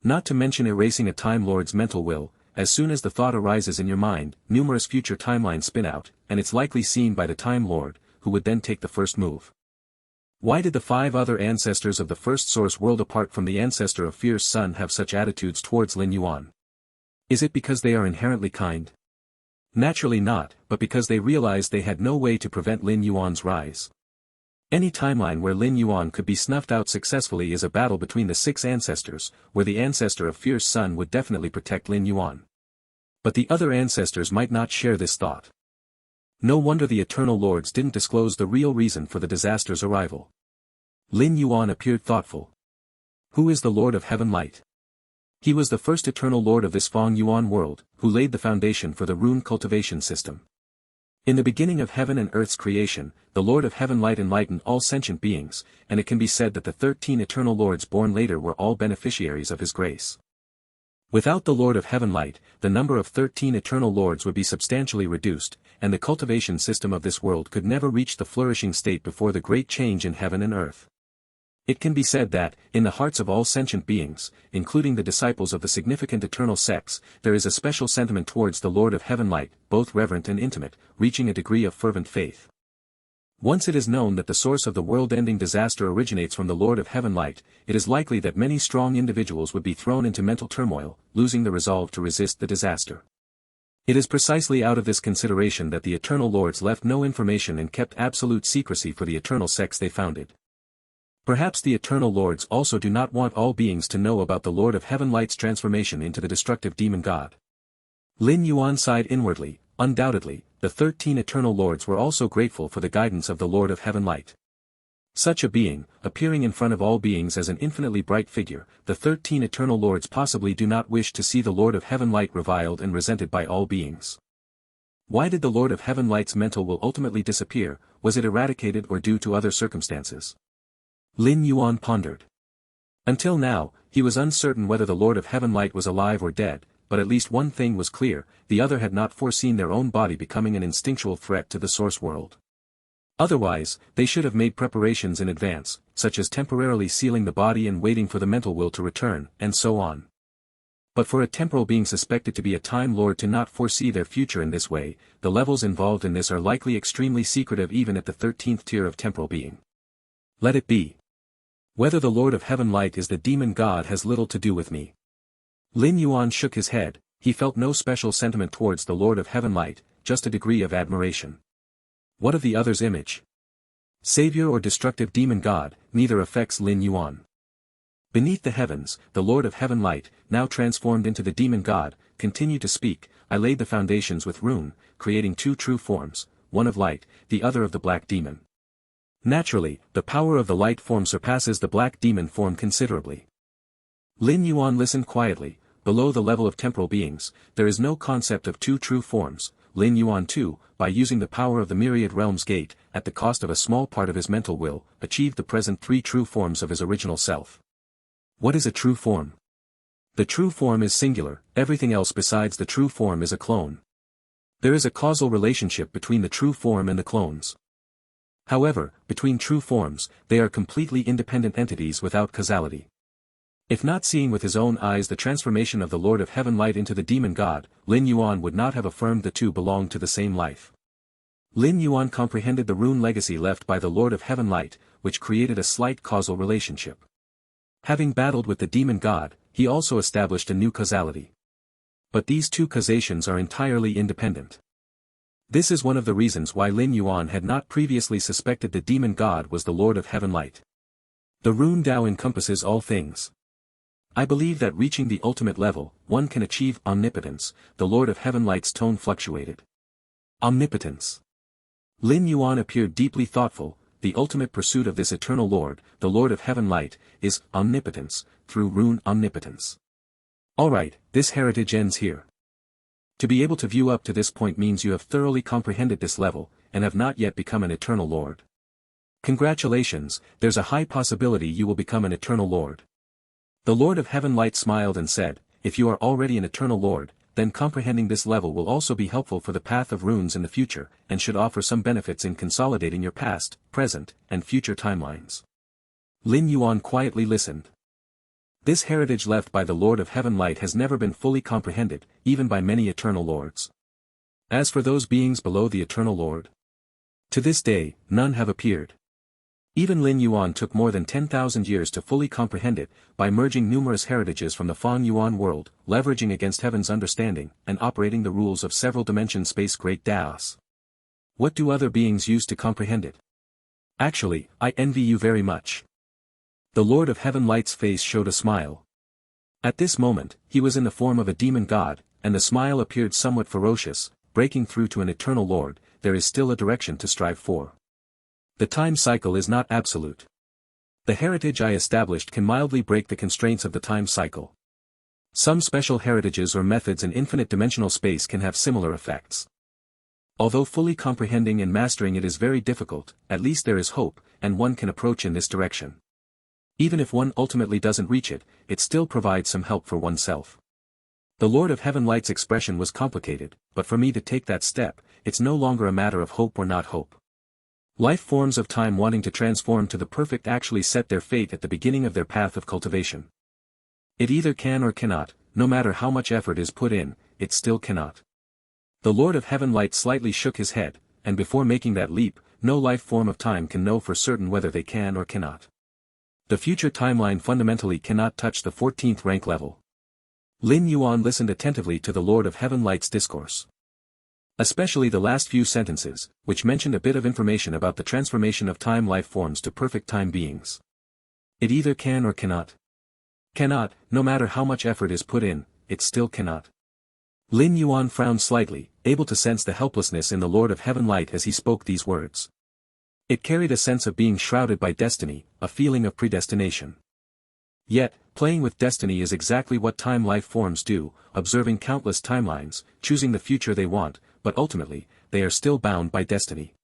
Not to mention erasing a Time Lord's mental will, as soon as the thought arises in your mind, numerous future timelines spin out, and it's likely seen by the Time Lord, who would then take the first move. Why did the 5 other ancestors of the first source world apart from the ancestor of Fierce Sun have such attitudes towards Lin Yuan? Is it because they are inherently kind? Naturally not, but because they realized they had no way to prevent Lin Yuan's rise. Any timeline where Lin Yuan could be snuffed out successfully is a battle between the 6 ancestors, where the ancestor of Fierce Sun would definitely protect Lin Yuan. But the other ancestors might not share this thought. No wonder the Eternal Lords didn't disclose the real reason for the disaster's arrival. Lin Yuan appeared thoughtful. Who is the Lord of Heaven Light? He was the first Eternal Lord of this Feng Yuan world, who laid the foundation for the rune cultivation system. In the beginning of heaven and earth's creation, the Lord of Heaven Light enlightened all sentient beings, and it can be said that the 13 Eternal Lords born later were all beneficiaries of his grace. Without the Lord of Heaven Light, the number of 13 Eternal Lords would be substantially reduced, and the cultivation system of this world could never reach the flourishing state before the great change in heaven and earth. It can be said that, in the hearts of all sentient beings, including the disciples of the significant eternal sects, there is a special sentiment towards the Lord of Heaven Light, both reverent and intimate, reaching a degree of fervent faith. Once it is known that the source of the world-ending disaster originates from the Lord of Heaven Light, it is likely that many strong individuals would be thrown into mental turmoil, losing the resolve to resist the disaster. It is precisely out of this consideration that the Eternal Lords left no information and kept absolute secrecy for the eternal sects they founded. Perhaps the Eternal Lords also do not want all beings to know about the Lord of Heaven Light's transformation into the destructive demon god. Lin Yuan sighed inwardly. Undoubtedly, the 13 Eternal Lords were also grateful for the guidance of the Lord of Heaven Light. Such a being, appearing in front of all beings as an infinitely bright figure, the 13 Eternal Lords possibly do not wish to see the Lord of Heaven Light reviled and resented by all beings. Why did the Lord of Heaven Light's mental will ultimately disappear? Was it eradicated or due to other circumstances? Lin Yuan pondered. Until now, he was uncertain whether the Lord of Heaven Light was alive or dead, but at least one thing was clear: the other had not foreseen their own body becoming an instinctual threat to the source world. Otherwise, they should have made preparations in advance, such as temporarily sealing the body and waiting for the mental will to return, and so on. But for a temporal being suspected to be a Time Lord to not foresee their future in this way, the levels involved in this are likely extremely secretive even at the 13th tier of temporal being. Let it be. Whether the Lord of Heaven Light is the demon god has little to do with me. Lin Yuan shook his head. He felt no special sentiment towards the Lord of Heaven Light, just a degree of admiration. What of the other's image? Savior or destructive demon god, neither affects Lin Yuan. Beneath the heavens, the Lord of Heaven Light, now transformed into the demon god, continued to speak. I laid the foundations with rune, creating 2 true forms, one of light, the other of the black demon. Naturally, the power of the light form surpasses the black demon form considerably. Lin Yuan listened quietly. Below the level of temporal beings, there is no concept of 2 true forms. Lin Yuan too, by using the power of the myriad realms gate, at the cost of a small part of his mental will, achieved the present 3 true forms of his original self. What is a true form? The true form is singular, everything else besides the true form is a clone. There is a causal relationship between the true form and the clones. However, between true forms, they are completely independent entities without causality. If not seeing with his own eyes the transformation of the Lord of Heaven Light into the demon god, Lin Yuan would not have affirmed the two belonged to the same life. Lin Yuan comprehended the rune legacy left by the Lord of Heaven Light, which created a slight causal relationship. Having battled with the demon god, he also established a new causality. But these 2 causations are entirely independent. This is one of the reasons why Lin Yuan had not previously suspected the demon god was the Lord of Heaven Light. The rune Tao encompasses all things. I believe that reaching the ultimate level, one can achieve omnipotence. The Lord of Heaven Light's tone fluctuated. Omnipotence. Lin Yuan appeared deeply thoughtful. The ultimate pursuit of this eternal Lord, the Lord of Heaven Light, is omnipotence, through rune omnipotence. Alright, this heritage ends here. To be able to view up to this point means you have thoroughly comprehended this level, and have not yet become an eternal Lord. Congratulations, there's a high possibility you will become an eternal Lord. The Lord of Heaven Light smiled and said, if you are already an eternal Lord, then comprehending this level will also be helpful for the path of runes in the future, and should offer some benefits in consolidating your past, present, and future timelines. Lin Yuan quietly listened. This heritage left by the Lord of Heaven Light has never been fully comprehended, even by many eternal lords. As for those beings below the eternal Lord, to this day, none have appeared. Even Lin Yuan took more than 10,000 years to fully comprehend it, by merging numerous heritages from the Fan Yuan world, leveraging against heaven's understanding, and operating the rules of several dimension space Great Daos. What do other beings use to comprehend it? Actually, I envy you very much. The Lord of Heaven Light's face showed a smile. At this moment, he was in the form of a demon god, and the smile appeared somewhat ferocious, breaking through to an eternal Lord. There is still a direction to strive for. The time cycle is not absolute. The heritage I established can mildly break the constraints of the time cycle. Some special heritages or methods in infinite dimensional space can have similar effects. Although fully comprehending and mastering it is very difficult, at least there is hope, and one can approach in this direction. Even if one ultimately doesn't reach it, it still provides some help for oneself. The Lord of Heaven Light's expression was complicated, but for me to take that step, it's no longer a matter of hope or not hope. Life forms of time wanting to transform to the perfect actually set their fate at the beginning of their path of cultivation. It either can or cannot, no matter how much effort is put in, it still cannot. The Lord of Heaven Light slightly shook his head, and before making that leap, no life form of time can know for certain whether they can or cannot. The future timeline fundamentally cannot touch the 14th rank level. Lin Yuan listened attentively to the Lord of Heaven Light's discourse. Especially the last few sentences, which mentioned a bit of information about the transformation of time life forms to perfect time beings. It either can or cannot. Cannot, no matter how much effort is put in, it still cannot. Lin Yuan frowned slightly, able to sense the helplessness in the Lord of Heaven Light as he spoke these words. It carried a sense of being shrouded by destiny, a feeling of predestination. Yet, playing with destiny is exactly what time life forms do, observing countless timelines, choosing the future they want, but ultimately, they are still bound by destiny.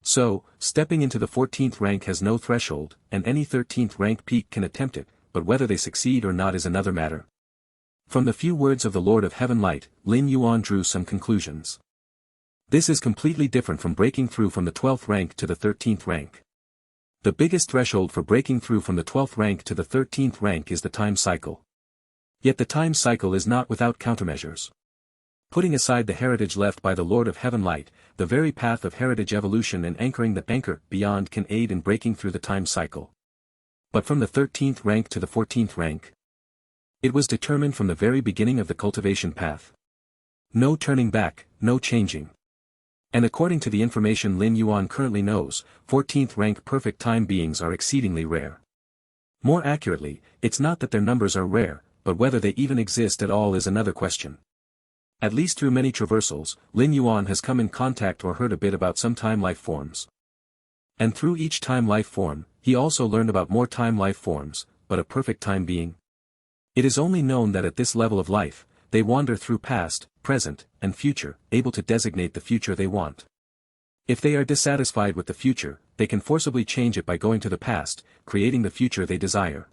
So, stepping into the 14th rank has no threshold, and any 13th rank peak can attempt it, but whether they succeed or not is another matter. From the few words of the Lord of Heaven Light, Lin Yuan drew some conclusions. This is completely different from breaking through from the 12th rank to the 13th rank. The biggest threshold for breaking through from the 12th rank to the 13th rank is the time cycle. Yet the time cycle is not without countermeasures. Putting aside the heritage left by the Lord of Heaven Light, the very path of heritage evolution and anchoring the anchor beyond can aid in breaking through the time cycle. But from the 13th rank to the 14th rank, it was determined from the very beginning of the cultivation path. No turning back, no changing. And according to the information Lin Yuan currently knows, 14th rank perfect time beings are exceedingly rare. More accurately, it's not that their numbers are rare, but whether they even exist at all is another question. At least through many traversals, Lin Yuan has come in contact or heard a bit about some time life forms. And through each time life form, he also learned about more time life forms, but a perfect time being. It is only known that at this level of life, they wander through past, present, and future, able to designate the future they want. If they are dissatisfied with the future, they can forcibly change it by going to the past, creating the future they desire.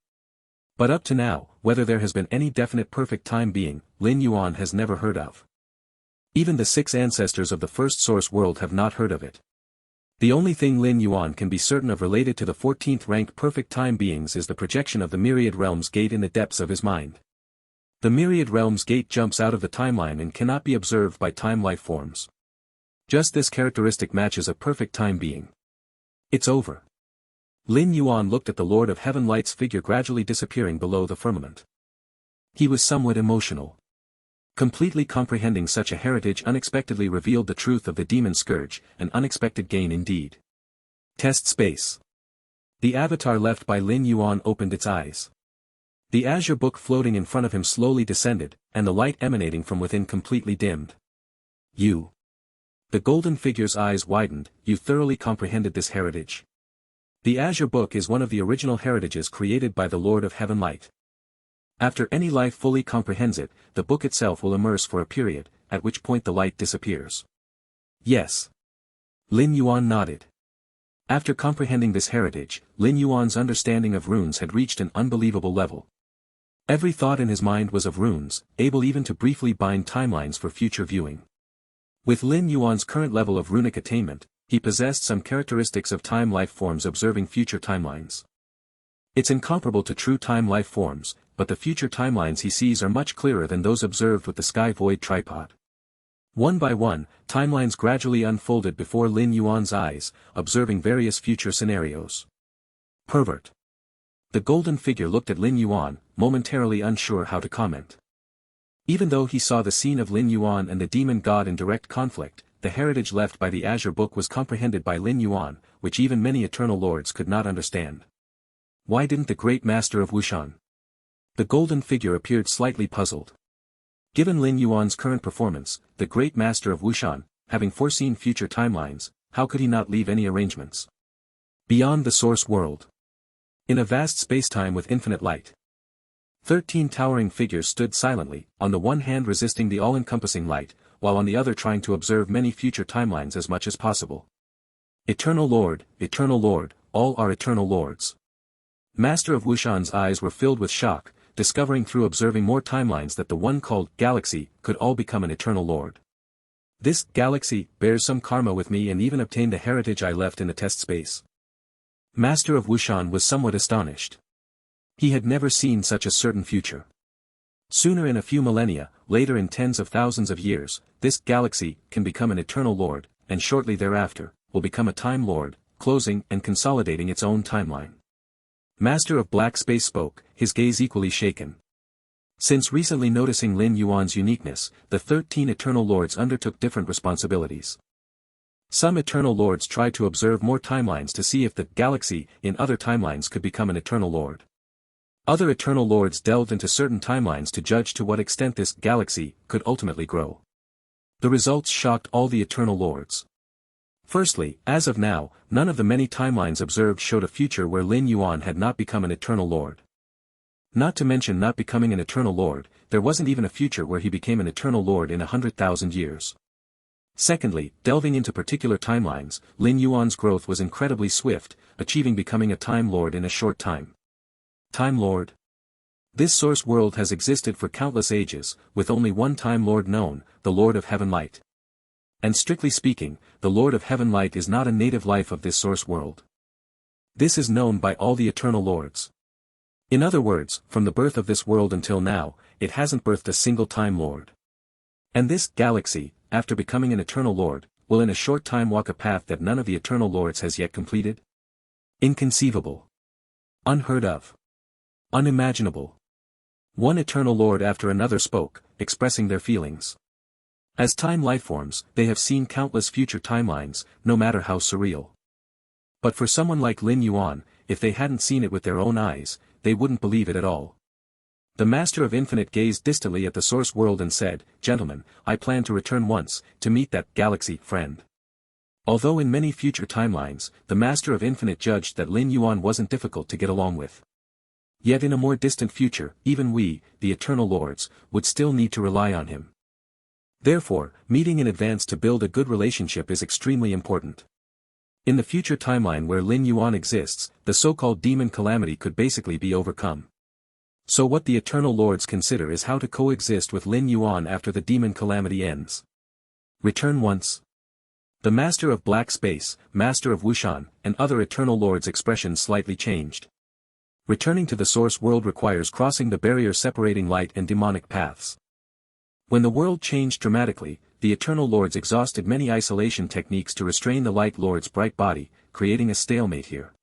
But up to now, whether there has been any definite perfect time being, Lin Yuan has never heard of. Even the 6 ancestors of the first source world have not heard of it. The only thing Lin Yuan can be certain of related to the 14th rank perfect time beings is the projection of the Myriad Realms Gate in the depths of his mind. The Myriad Realms Gate jumps out of the timeline and cannot be observed by time life forms. Just this characteristic matches a perfect time being. It's over. Lin Yuan looked at the Lord of Heaven Light's figure gradually disappearing below the firmament. He was somewhat emotional. Completely comprehending such a heritage unexpectedly revealed the truth of the demon scourge, an unexpected gain indeed. Test space. The avatar left by Lin Yuan opened its eyes. The azure book floating in front of him slowly descended, and the light emanating from within completely dimmed. You. The golden figure's eyes widened. You thoroughly comprehended this heritage. The azure book is one of the original heritages created by the Lord of Heaven Light. After any life fully comprehends it, the book itself will immerse for a period, at which point the light disappears. Yes. Lin Yuan nodded. After comprehending this heritage, Lin Yuan's understanding of runes had reached an unbelievable level. Every thought in his mind was of runes, able even to briefly bind timelines for future viewing. With Lin Yuan's current level of runic attainment, he possessed some characteristics of time life forms observing future timelines. It's incomparable to true time life forms, but the future timelines he sees are much clearer than those observed with the Sky Void tripod. One by one, timelines gradually unfolded before Lin Yuan's eyes, observing various future scenarios. Pervert. The golden figure looked at Lin Yuan, momentarily unsure how to comment. Even though he saw the scene of Lin Yuan and the demon god in direct conflict, the heritage left by the Azure Book was comprehended by Lin Yuan, which even many Eternal Lords could not understand. Why didn't the great master of Wushan? The golden figure appeared slightly puzzled. Given Lin Yuan's current performance, the great master of Wushan, having foreseen future timelines, how could he not leave any arrangements? Beyond the source world. In a vast spacetime with infinite light. 13 towering figures stood silently, on the one hand resisting the all-encompassing light, while on the other trying to observe many future timelines as much as possible. Eternal Lord, all are Eternal Lords. Master of Wushan's eyes were filled with shock, discovering through observing more timelines that the one called Galaxy could all become an Eternal Lord. This Galaxy bears some karma with me and even obtained the heritage I left in the test space. Master of Wushan was somewhat astonished. He had never seen such a certain future. Sooner in a few millennia, later in tens of thousands of years, this Galaxy can become an Eternal Lord, and shortly thereafter, will become a Time Lord, closing and consolidating its own timeline. Master of Black Space spoke, his gaze equally shaken. Since recently noticing Lin Yuan's uniqueness, the 13 Eternal Lords undertook different responsibilities. Some Eternal Lords tried to observe more timelines to see if the Galaxy in other timelines could become an Eternal Lord. Other Eternal Lords delved into certain timelines to judge to what extent this Galaxy could ultimately grow. The results shocked all the Eternal Lords. Firstly, as of now, none of the many timelines observed showed a future where Lin Yuan had not become an Eternal Lord. Not to mention not becoming an Eternal Lord, there wasn't even a future where he became an Eternal Lord in 100,000 years. Secondly, delving into particular timelines, Lin Yuan's growth was incredibly swift, achieving becoming a Time Lord in a short time. Time Lord? This source world has existed for countless ages, with only one Time Lord known, the Lord of Heaven Light. And strictly speaking, the Lord of Heaven Light is not a native life of this source world. This is known by all the Eternal Lords. In other words, from the birth of this world until now, it hasn't birthed a single Time Lord. And this Galaxy, after becoming an Eternal Lord, will in a short time walk a path that none of the Eternal Lords has yet completed? Inconceivable. Unheard of. Unimaginable. One Eternal Lord after another spoke, expressing their feelings. As time lifeforms, they have seen countless future timelines, no matter how surreal. But for someone like Lin Yuan, if they hadn't seen it with their own eyes, they wouldn't believe it at all. The Master of Infinite gazed distantly at the source world and said, "Gentlemen, I plan to return once, to meet that Galaxy friend." Although in many future timelines, the Master of Infinite judged that Lin Yuan wasn't difficult to get along with. Yet in a more distant future, even we, the Eternal Lords, would still need to rely on him. Therefore, meeting in advance to build a good relationship is extremely important. In the future timeline where Lin Yuan exists, the so-called demon calamity could basically be overcome. So what the Eternal Lords consider is how to coexist with Lin Yuan after the demon calamity ends. Return once. The Master of Black Space, Master of Wushan, and other Eternal Lords' expressions slightly changed. Returning to the source world requires crossing the barrier separating light and demonic paths. When the world changed dramatically, the Eternal Lords exhausted many isolation techniques to restrain the Light Lord's bright body, creating a stalemate here.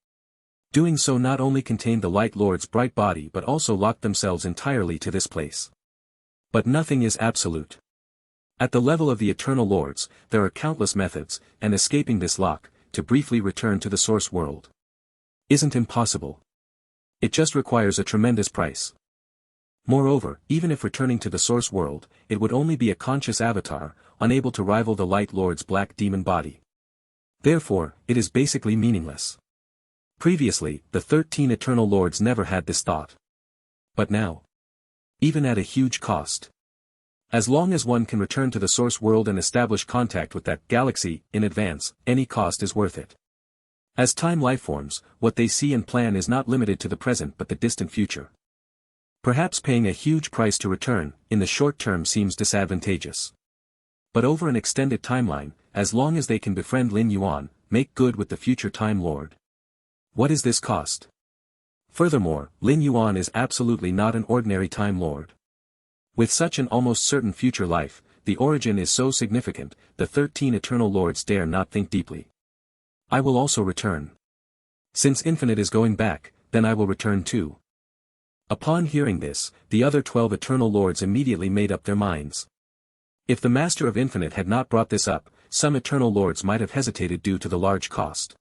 Doing so not only contained the Light Lord's bright body but also locked themselves entirely to this place. But nothing is absolute. At the level of the Eternal Lords, there are countless methods, and escaping this lock, to briefly return to the source world, isn't impossible. It just requires a tremendous price. Moreover, even if returning to the source world, it would only be a conscious avatar, unable to rival the Light Lord's black demon body. Therefore, it is basically meaningless. Previously, the 13 Eternal Lords never had this thought. But now, even at a huge cost. As long as one can return to the source world and establish contact with that Galaxy in advance, any cost is worth it. As time lifeforms, what they see and plan is not limited to the present but the distant future. Perhaps paying a huge price to return, in the short term seems disadvantageous. But over an extended timeline, as long as they can befriend Lin Yuan, make good with the future Time Lord. What is this cost? Furthermore, Lin Yuan is absolutely not an ordinary Time Lord. With such an almost certain future life, the origin is so significant, the 13 Eternal Lords dare not think deeply. I will also return. Since infinite is going back, then I will return too. Upon hearing this, the other 12 eternal lords immediately made up their minds. If the Master of Infinite had not brought this up, some eternal lords might have hesitated due to the large cost.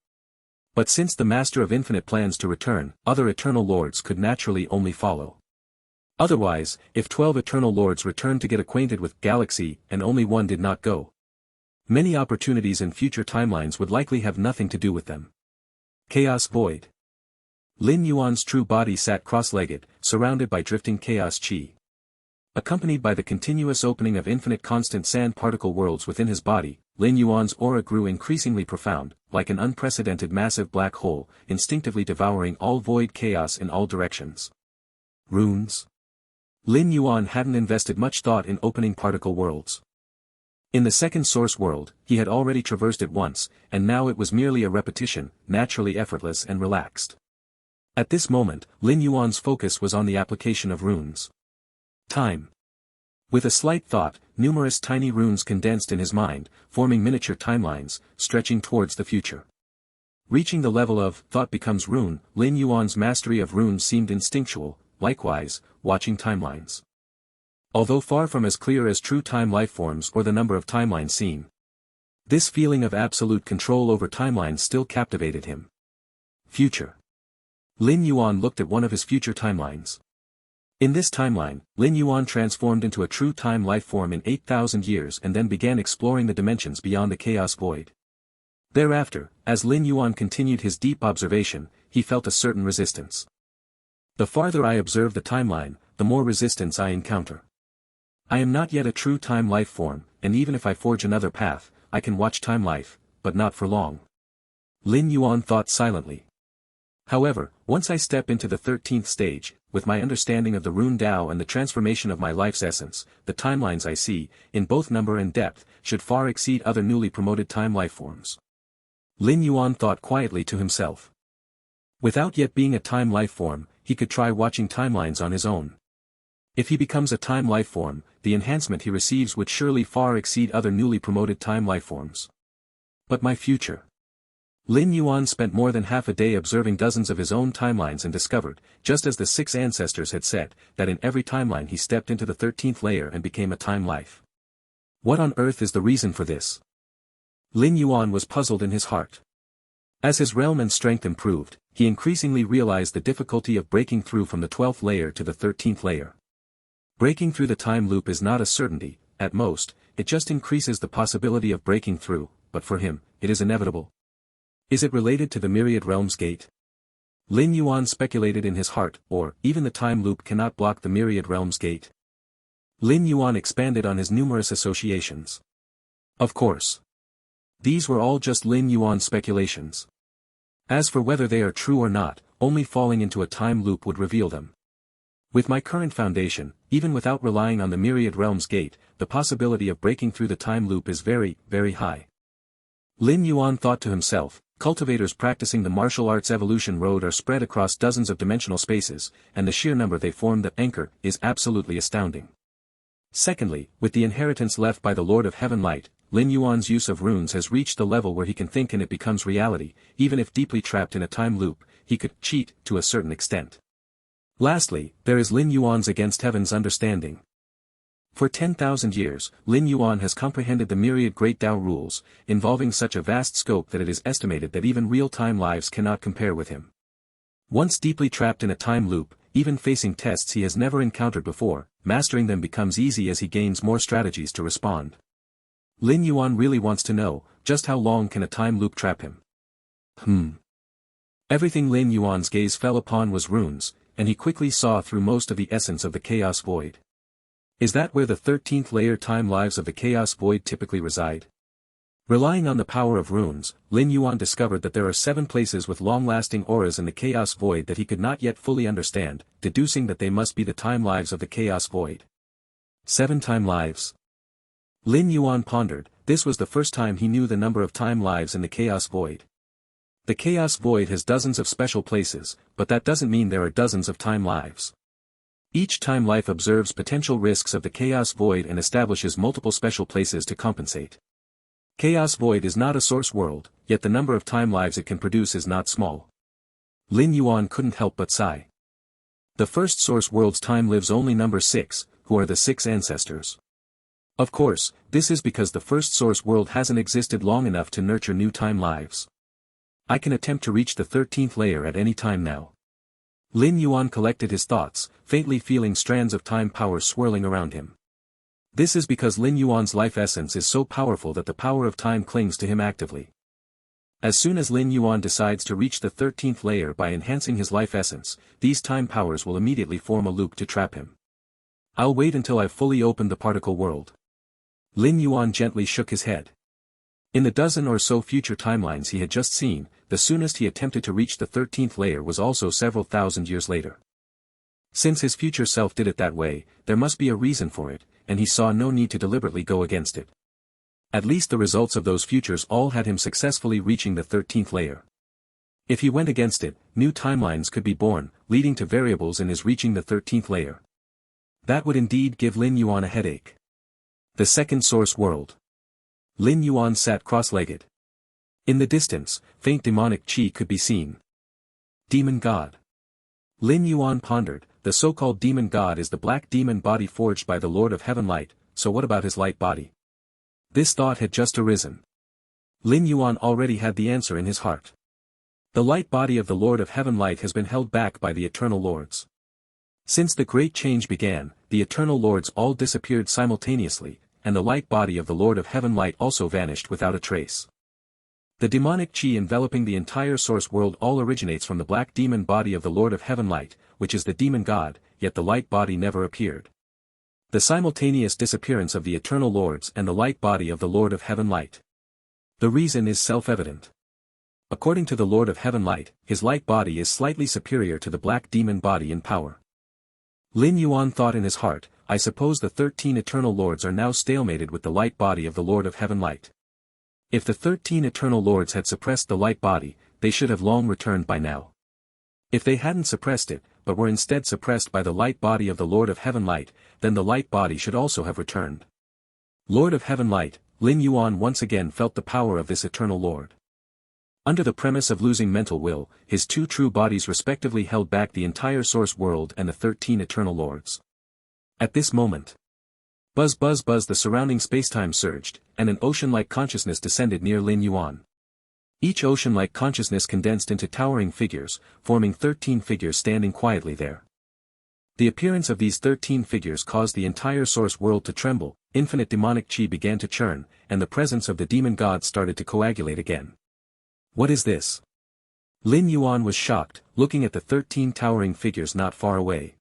But since the Master of Infinite plans to return, other eternal lords could naturally only follow. Otherwise, if 12 eternal lords returned to get acquainted with Galaxy and only one did not go, many opportunities in future timelines would likely have nothing to do with them. Chaos Void. Lin Yuan's true body sat cross-legged, surrounded by drifting chaos chi. Accompanied by the continuous opening of infinite constant sand particle worlds within his body, Lin Yuan's aura grew increasingly profound, like an unprecedented massive black hole, instinctively devouring all void chaos in all directions. Runes. Lin Yuan hadn't invested much thought in opening particle worlds. In the second source world, he had already traversed it once, and now it was merely a repetition, naturally effortless and relaxed. At this moment, Lin Yuan's focus was on the application of runes. Time. With a slight thought, numerous tiny runes condensed in his mind, forming miniature timelines, stretching towards the future. Reaching the level of thought becomes rune, Lin Yuan's mastery of runes seemed instinctual, likewise, watching timelines. Although far from as clear as true time lifeforms or the number of timelines seen, this feeling of absolute control over timelines still captivated him. Future. Lin Yuan looked at one of his future timelines. In this timeline, Lin Yuan transformed into a true time lifeform in 8,000 years and then began exploring the dimensions beyond the chaos void. Thereafter, as Lin Yuan continued his deep observation, he felt a certain resistance. The farther I observe the timeline, the more resistance I encounter. I am not yet a true time lifeform, and even if I forge another path, I can watch time life, but not for long. Lin Yuan thought silently. However, once I step into the 13th stage, with my understanding of the Rune Tao and the transformation of my life's essence, the timelines I see, in both number and depth, should far exceed other newly promoted time lifeforms. Lin Yuan thought quietly to himself. Without yet being a time lifeform, he could try watching timelines on his own. If he becomes a time lifeform, the enhancement he receives would surely far exceed other newly promoted time lifeforms. But my future. Lin Yuan spent more than half a day observing dozens of his own timelines and discovered, just as the 6 ancestors had said, that in every timeline he stepped into the 13th layer and became a time life. What on earth is the reason for this? Lin Yuan was puzzled in his heart. As his realm and strength improved, he increasingly realized the difficulty of breaking through from the 12th layer to the 13th layer. Breaking through the time loop is not a certainty, at most, it just increases the possibility of breaking through, but for him, it is inevitable. Is it related to the Myriad Realms Gate? Lin Yuan speculated in his heart, or, even the time loop cannot block the Myriad Realms Gate. Lin Yuan expanded on his numerous associations. Of course. These were all just Lin Yuan's speculations. As for whether they are true or not, only falling into a time loop would reveal them. With my current foundation, even without relying on the Myriad Realms Gate, the possibility of breaking through the time loop is very, very high. Lin Yuan thought to himself, cultivators practicing the martial arts evolution road are spread across dozens of dimensional spaces, and the sheer number they form that anchor is absolutely astounding. Secondly, with the inheritance left by the Lord of Heaven Light, Lin Yuan's use of runes has reached the level where he can think and it becomes reality, even if deeply trapped in a time loop, he could cheat to a certain extent. Lastly, there is Lin Yuan's against heaven's understanding. For 10,000 years, Lin Yuan has comprehended the myriad great Tao rules, involving such a vast scope that it is estimated that even real-time lives cannot compare with him. Once deeply trapped in a time loop, even facing tests he has never encountered before, mastering them becomes easy as he gains more strategies to respond. Lin Yuan really wants to know, just how long can a time loop trap him? Everything Lin Yuan's gaze fell upon was runes, and he quickly saw through most of the essence of the Chaos Void. Is that where the 13th layer time lives of the Chaos Void typically reside? Relying on the power of runes, Lin Yuan discovered that there are 7 places with long-lasting auras in the Chaos Void that he could not yet fully understand, deducing that they must be the time lives of the Chaos Void. 7 time lives. Lin Yuan pondered, this was the first time he knew the number of time lives in the Chaos Void. The Chaos Void has dozens of special places, but that doesn't mean there are dozens of time lives. Each time life observes potential risks of the Chaos Void and establishes multiple special places to compensate. Chaos Void is not a source world, yet the number of time lives it can produce is not small. Lin Yuan couldn't help but sigh. The first source world's time lives only number 6, who are the 6 ancestors. Of course, this is because the first source world hasn't existed long enough to nurture new time lives. I can attempt to reach the 13th layer at any time now. Lin Yuan collected his thoughts, faintly feeling strands of time power swirling around him. This is because Lin Yuan's life essence is so powerful that the power of time clings to him actively. As soon as Lin Yuan decides to reach the 13th layer by enhancing his life essence, these time powers will immediately form a loop to trap him. I'll wait until I've fully opened the particle world. Lin Yuan gently shook his head. In the dozen or so future timelines he had just seen, the soonest he attempted to reach the 13th layer was also several thousand years later. Since his future self did it that way, there must be a reason for it, and he saw no need to deliberately go against it. At least the results of those futures all had him successfully reaching the 13th layer. If he went against it, new timelines could be born, leading to variables in his reaching the 13th layer. That would indeed give Lin Yuan a headache. The second source world. Lin Yuan sat cross-legged. In the distance, faint demonic chi could be seen. Demon God. Lin Yuan pondered, the so-called demon god is the black demon body forged by the Lord of Heaven Light, so what about his light body? This thought had just arisen. Lin Yuan already had the answer in his heart. The light body of the Lord of Heaven Light has been held back by the Eternal Lords. Since the Great Change began, the Eternal Lords all disappeared simultaneously, and the light body of the Lord of Heaven Light also vanished without a trace. The demonic chi enveloping the entire source world all originates from the black demon body of the Lord of Heaven Light, which is the demon god, yet the light body never appeared. The simultaneous disappearance of the Eternal Lords and the light body of the Lord of Heaven Light. The reason is self-evident. According to the Lord of Heaven Light, his light body is slightly superior to the black demon body in power. Lin Yuan thought in his heart, I suppose the 13 Eternal Lords are now stalemated with the light body of the Lord of Heaven Light. If the 13 Eternal Lords had suppressed the light body, they should have long returned by now. If they hadn't suppressed it, but were instead suppressed by the light body of the Lord of Heaven Light, then the light body should also have returned. Lord of Heaven Light, Lin Yuan once again felt the power of this Eternal Lord. Under the premise of losing mental will, his two true bodies respectively held back the entire source world and the 13 Eternal Lords. At this moment, buzz buzz buzz, the surrounding spacetime surged, and an ocean-like consciousness descended near Lin Yuan. Each ocean-like consciousness condensed into towering figures, forming 13 figures standing quietly there. The appearance of these 13 figures caused the entire source world to tremble, infinite demonic chi began to churn, and the presence of the demon god started to coagulate again. What is this? Lin Yuan was shocked, looking at the 13 towering figures not far away.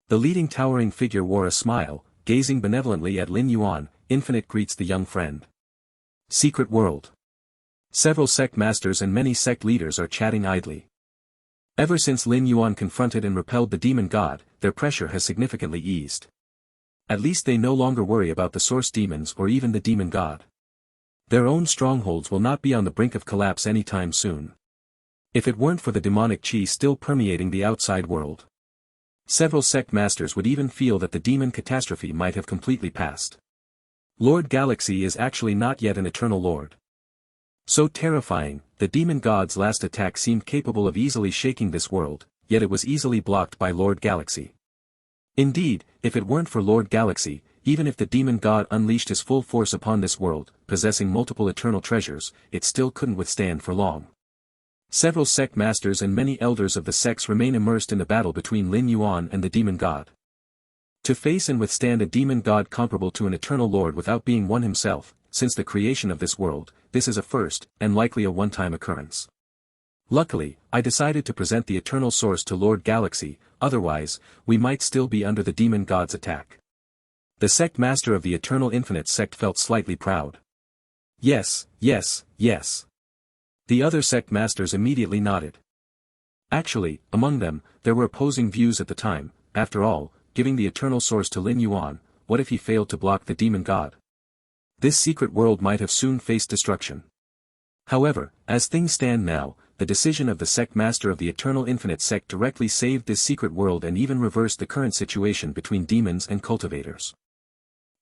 The leading towering figure wore a smile, gazing benevolently at Lin Yuan. Infinite greets the young friend. Secret world. Several sect masters and many sect leaders are chatting idly. Ever since Lin Yuan confronted and repelled the demon god, their pressure has significantly eased. At least they no longer worry about the source demons or even the demon god. Their own strongholds will not be on the brink of collapse anytime soon. If it weren't for the demonic chi still permeating the outside world, several sect masters would even feel that the demon catastrophe might have completely passed. Lord Galaxy is actually not yet an eternal lord. So terrifying, the demon god's last attack seemed capable of easily shaking this world, yet it was easily blocked by Lord Galaxy. Indeed, if it weren't for Lord Galaxy, even if the demon god unleashed his full force upon this world, possessing multiple eternal treasures, it still couldn't withstand for long. Several sect masters and many elders of the sects remain immersed in the battle between Lin Yuan and the demon god. To face and withstand a demon god comparable to an eternal lord without being one himself, since the creation of this world, this is a first, and likely a one-time occurrence. Luckily, I decided to present the eternal source to Lord Galaxy, otherwise, we might still be under the demon god's attack. The sect master of the Eternal Infinite sect felt slightly proud. Yes, yes, yes. The other sect masters immediately nodded. Actually, among them, there were opposing views at the time. After all, giving the eternal source to Lin Yuan, what if he failed to block the demon god? This secret world might have soon faced destruction. However, as things stand now, the decision of the sect master of the Eternal Infinite sect directly saved this secret world and even reversed the current situation between demons and cultivators.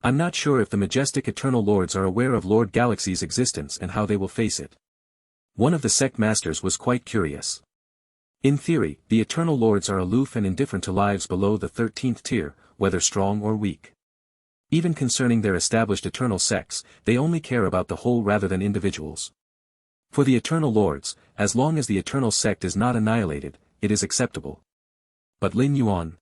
I'm not sure if the majestic Eternal Lords are aware of Lord Galaxy's existence and how they will face it. One of the sect masters was quite curious. In theory, the Eternal Lords are aloof and indifferent to lives below the 13th tier, whether strong or weak. Even concerning their established eternal sects, they only care about the whole rather than individuals. For the Eternal Lords, as long as the eternal sect is not annihilated, it is acceptable. But Lin Yuan.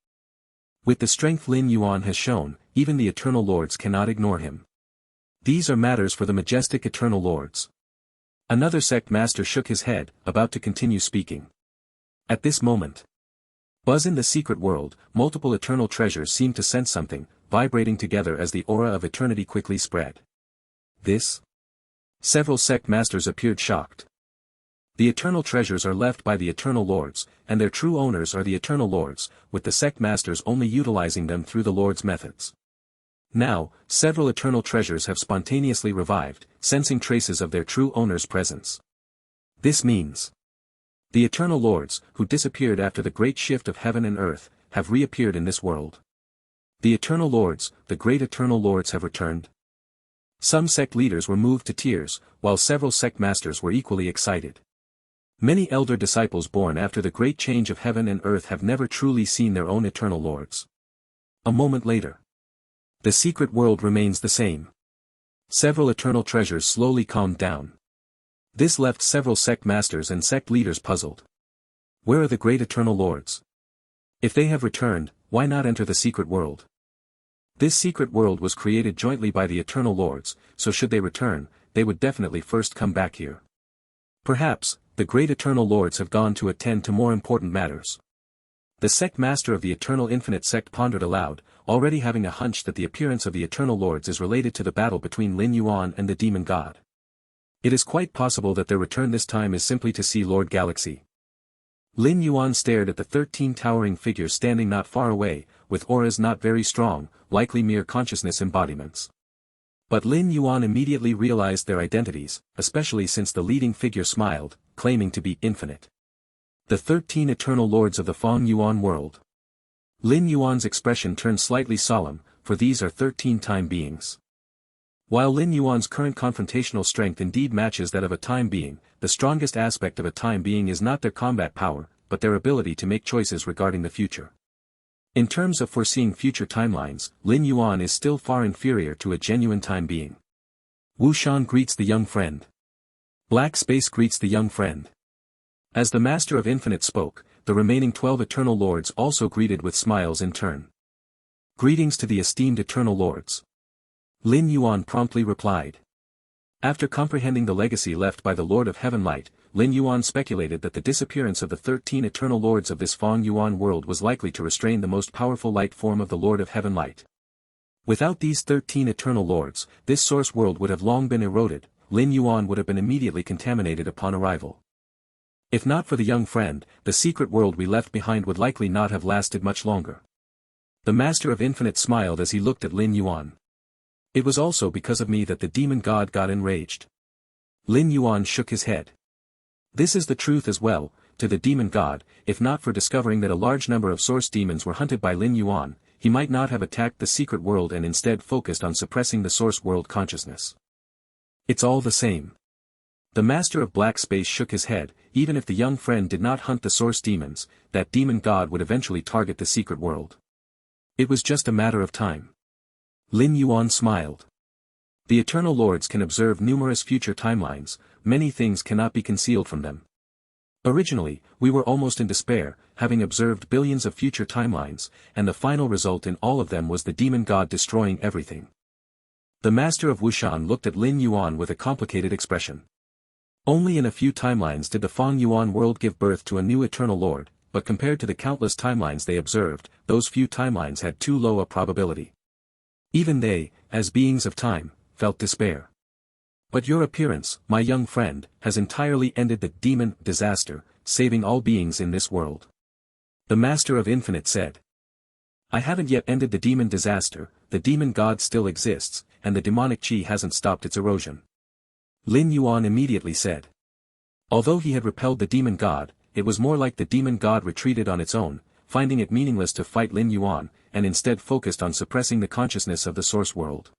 With the strength Lin Yuan has shown, even the Eternal Lords cannot ignore him. These are matters for the majestic Eternal Lords. Another sect master shook his head, about to continue speaking. At this moment, buzz in the secret world, multiple eternal treasures seemed to sense something, vibrating together as the aura of eternity quickly spread. This? Several sect masters appeared shocked. The eternal treasures are left by the Eternal Lords, and their true owners are the Eternal Lords, with the sect masters only utilizing them through the Lord's methods. Now, several eternal treasures have spontaneously revived, sensing traces of their true owner's presence. This means the Eternal Lords, who disappeared after the great shift of heaven and earth, have reappeared in this world. The Eternal Lords, the great Eternal Lords have returned. Some sect leaders were moved to tears, while several sect masters were equally excited. Many elder disciples born after the great change of heaven and earth have never truly seen their own Eternal Lords. A moment later, the secret world remains the same. Several eternal treasures slowly calmed down. This left several sect masters and sect leaders puzzled. Where are the great Eternal Lords? If they have returned, why not enter the secret world? This secret world was created jointly by the Eternal Lords, so should they return, they would definitely first come back here. Perhaps, the great Eternal Lords have gone to attend to more important matters. The sect master of the Eternal Infinite sect pondered aloud, already having a hunch that the appearance of the Eternal Lords is related to the battle between Lin Yuan and the demon god. It is quite possible that their return this time is simply to see Lord Galaxy. Lin Yuan stared at the 13 towering figures standing not far away, with auras not very strong, likely mere consciousness embodiments. But Lin Yuan immediately realized their identities, especially since the leading figure smiled, claiming to be infinite. The 13 Eternal Lords of the Feng Yuan world. Lin Yuan's expression turned slightly solemn, for these are 13 time beings. While Lin Yuan's current confrontational strength indeed matches that of a time being, the strongest aspect of a time being is not their combat power, but their ability to make choices regarding the future. In terms of foreseeing future timelines, Lin Yuan is still far inferior to a genuine time being. Wu Shan greets the young friend. Black Space greets the young friend. As the Master of Infinite spoke, the remaining 12 Eternal Lords also greeted with smiles in turn. Greetings to the esteemed Eternal Lords. Lin Yuan promptly replied. After comprehending the legacy left by the Lord of Heaven Light, Lin Yuan speculated that the disappearance of the 13 Eternal Lords of this Feng Yuan world was likely to restrain the most powerful light form of the Lord of Heaven Light. Without these 13 Eternal Lords, this source world would have long been eroded, Lin Yuan would have been immediately contaminated upon arrival. If not for the young friend, the secret world we left behind would likely not have lasted much longer. The Master of Infinite smiled as he looked at Lin Yuan. It was also because of me that the demon god got enraged. Lin Yuan shook his head. This is the truth as well, to the demon god, if not for discovering that a large number of source demons were hunted by Lin Yuan, he might not have attacked the secret world and instead focused on suppressing the source world consciousness. It's all the same. The Master of Black Space shook his head. Even if the young friend did not hunt the source demons, that demon god would eventually target the secret world. It was just a matter of time. Lin Yuan smiled. The Eternal Lords can observe numerous future timelines, many things cannot be concealed from them. Originally, we were almost in despair, having observed billions of future timelines, and the final result in all of them was the demon god destroying everything. The Master of Wushan looked at Lin Yuan with a complicated expression. Only in a few timelines did the Feng Yuan world give birth to a new Eternal Lord, but compared to the countless timelines they observed, those few timelines had too low a probability. Even they, as beings of time, felt despair. But your appearance, my young friend, has entirely ended the demon disaster, saving all beings in this world. The Master of Infinite said. I haven't yet ended the demon disaster, the demon god still exists, and the demonic chi hasn't stopped its erosion. Lin Yuan immediately said. Although he had repelled the demon god, it was more like the demon god retreated on its own, finding it meaningless to fight Lin Yuan, and instead focused on suppressing the consciousness of the source world.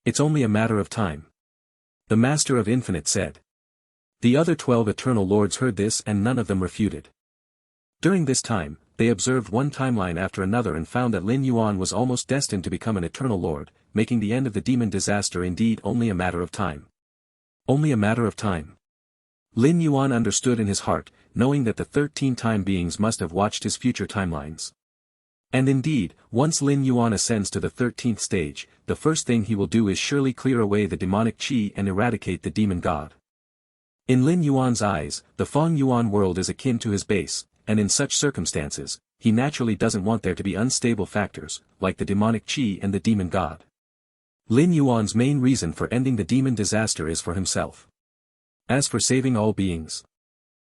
It's only a matter of time. The Master of Infinite said. The other 12 Eternal Lords heard this and none of them refuted. During this time, they observed one timeline after another and found that Lin Yuan was almost destined to become an eternal lord, making the end of the demon disaster indeed only a matter of time. Only a matter of time. Lin Yuan understood in his heart, knowing that the 13 time beings must have watched his future timelines. And indeed, once Lin Yuan ascends to the 13th stage, the first thing he will do is surely clear away the demonic qi and eradicate the demon god. In Lin Yuan's eyes, the Feng Yuan world is akin to his base, and in such circumstances, he naturally doesn't want there to be unstable factors, like the demonic qi and the demon god. Lin Yuan's main reason for ending the demon disaster is for himself. As for saving all beings,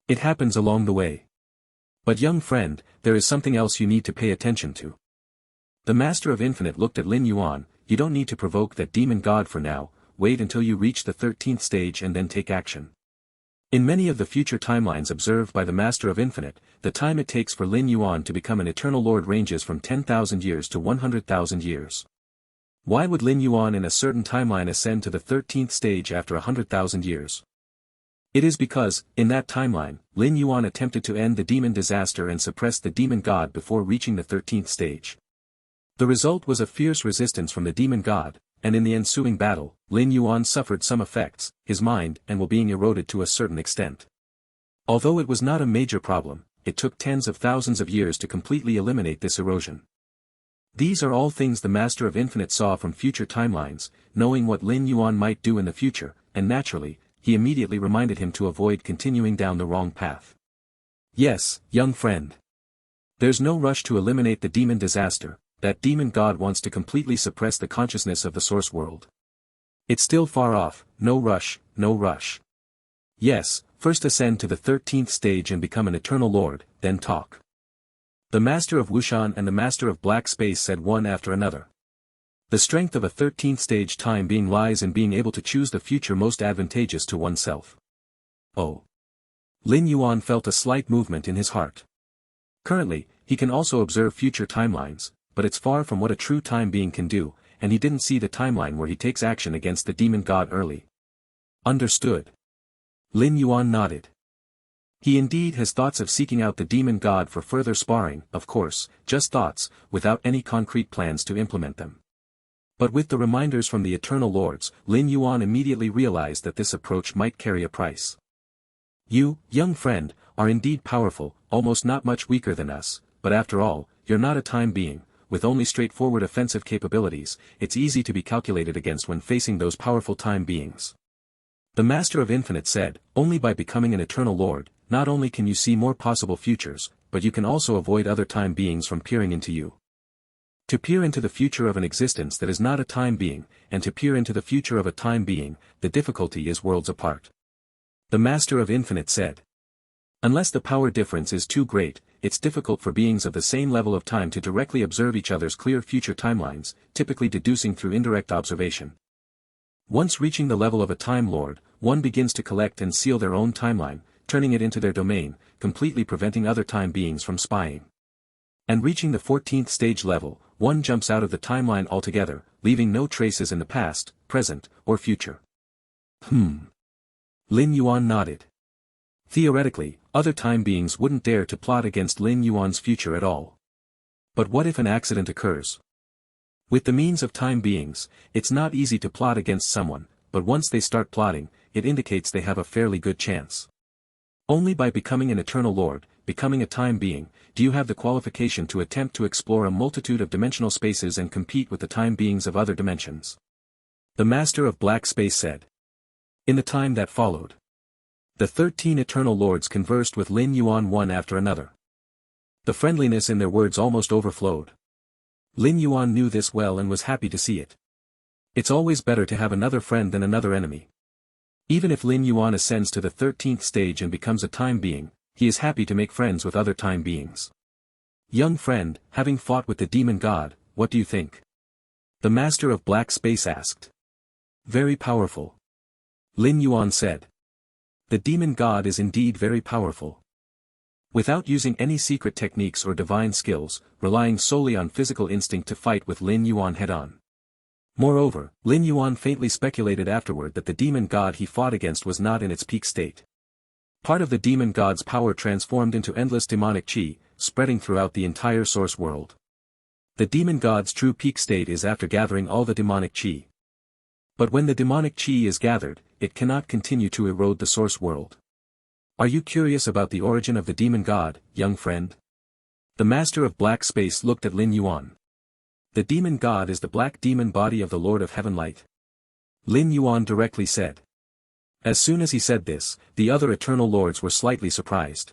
it happens along the way. But young friend, there is something else you need to pay attention to. The Master of Infinite looked at Lin Yuan. You don't need to provoke that demon god for now, wait until you reach the 13th stage and then take action. In many of the future timelines observed by the Master of Infinite, the time it takes for Lin Yuan to become an eternal lord ranges from 10,000 years to 100,000 years. Why would Lin Yuan in a certain timeline ascend to the 13th stage after 100,000 years? It is because, in that timeline, Lin Yuan attempted to end the demon disaster and suppress the demon god before reaching the 13th stage. The result was a fierce resistance from the demon god, and in the ensuing battle, Lin Yuan suffered some effects, his mind and will-being eroded to a certain extent. Although it was not a major problem, it took tens of thousands of years to completely eliminate this erosion. These are all things the Master of Infinite saw from future timelines, knowing what Lin Yuan might do in the future, and naturally, he immediately reminded him to avoid continuing down the wrong path. Yes, young friend. There's no rush to eliminate the demon disaster. That demon god wants to completely suppress the consciousness of the source world. It's still far off, no rush, no rush. Yes, first ascend to the 13th stage and become an eternal lord, then talk. The Master of Wushan and the Master of Black Space said one after another. The strength of a 13th stage time being lies in being able to choose the future most advantageous to oneself. Oh. Lin Yuan felt a slight movement in his heart. Currently, he can also observe future timelines, but it's far from what a true time being can do, and he didn't see the timeline where he takes action against the demon god early. Understood. Lin Yuan nodded. He indeed has thoughts of seeking out the demon god for further sparring, of course, just thoughts, without any concrete plans to implement them. But with the reminders from the Eternal Lords, Lin Yuan immediately realized that this approach might carry a price. You, young friend, are indeed powerful, almost not much weaker than us, but after all, you're not a time being. With only straightforward offensive capabilities, it's easy to be calculated against when facing those powerful time beings. The Master of Infinite said, only by becoming an eternal lord, not only can you see more possible futures, but you can also avoid other time beings from peering into you. To peer into the future of an existence that is not a time being, and to peer into the future of a time being, the difficulty is worlds apart. The Master of Infinite said. Unless the power difference is too great, it's difficult for beings of the same level of time to directly observe each other's clear future timelines, typically deducing through indirect observation. Once reaching the level of a Time Lord, one begins to collect and seal their own timeline, turning it into their domain, completely preventing other time beings from spying. And reaching the 14th stage level, one jumps out of the timeline altogether, leaving no traces in the past, present, or future. Lin Yuan nodded. Theoretically, other time beings wouldn't dare to plot against Lin Yuan's future at all. But what if an accident occurs? With the means of time beings, it's not easy to plot against someone, but once they start plotting, it indicates they have a fairly good chance. Only by becoming an eternal lord, becoming a time being, do you have the qualification to attempt to explore a multitude of dimensional spaces and compete with the time beings of other dimensions. The Master of Black Space said. In the time that followed, the 13 Eternal Lords conversed with Lin Yuan one after another. The friendliness in their words almost overflowed. Lin Yuan knew this well and was happy to see it. It's always better to have another friend than another enemy. Even if Lin Yuan ascends to the 13th stage and becomes a time being, he is happy to make friends with other time beings. Young friend, having fought with the demon god, what do you think? The Master of Black Space asked. Very powerful. Lin Yuan said. The demon god is indeed very powerful. Without using any secret techniques or divine skills, relying solely on physical instinct to fight with Lin Yuan head-on. Moreover, Lin Yuan faintly speculated afterward that the demon god he fought against was not in its peak state. Part of the demon god's power transformed into endless demonic chi, spreading throughout the entire source world. The demon god's true peak state is after gathering all the demonic chi. But when the demonic chi is gathered, it cannot continue to erode the source world. Are you curious about the origin of the demon god, young friend? The master of black space looked at Lin Yuan. The demon god is the black demon body of the Lord of Heaven Light. Lin Yuan directly said. As soon as he said this, the other eternal lords were slightly surprised.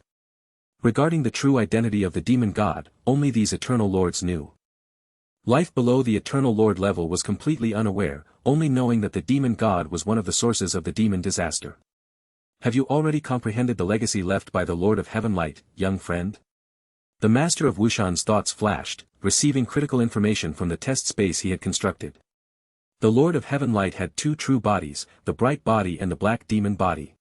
Regarding the true identity of the demon god, only these eternal lords knew. Life below the eternal lord level was completely unaware, only knowing that the demon god was one of the sources of the demon disaster. Have you already comprehended the legacy left by the Lord of Heaven Light, young friend? The master of Wushan's thoughts flashed, receiving critical information from the test space he had constructed. The Lord of Heaven Light had two true bodies, the bright body and the black demon body.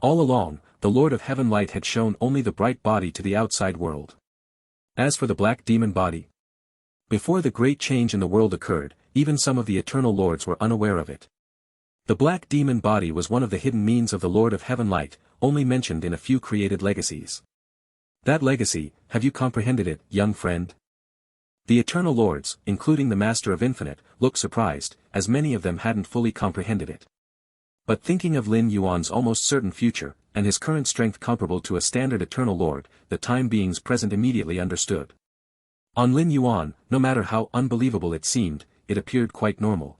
All along, the Lord of Heaven Light had shown only the bright body to the outside world. As for the black demon body, before the great change in the world occurred, even some of the eternal lords were unaware of it. The black demon body was one of the hidden means of the Lord of Heaven Light, only mentioned in a few created legacies. That legacy, have you comprehended it, young friend? The eternal lords, including the Master of Infinite, looked surprised, as many of them hadn't fully comprehended it. But thinking of Lin Yuan's almost certain future, and his current strength comparable to a standard eternal lord, the time beings present immediately understood. On Lin Yuan, no matter how unbelievable it seemed, it appeared quite normal.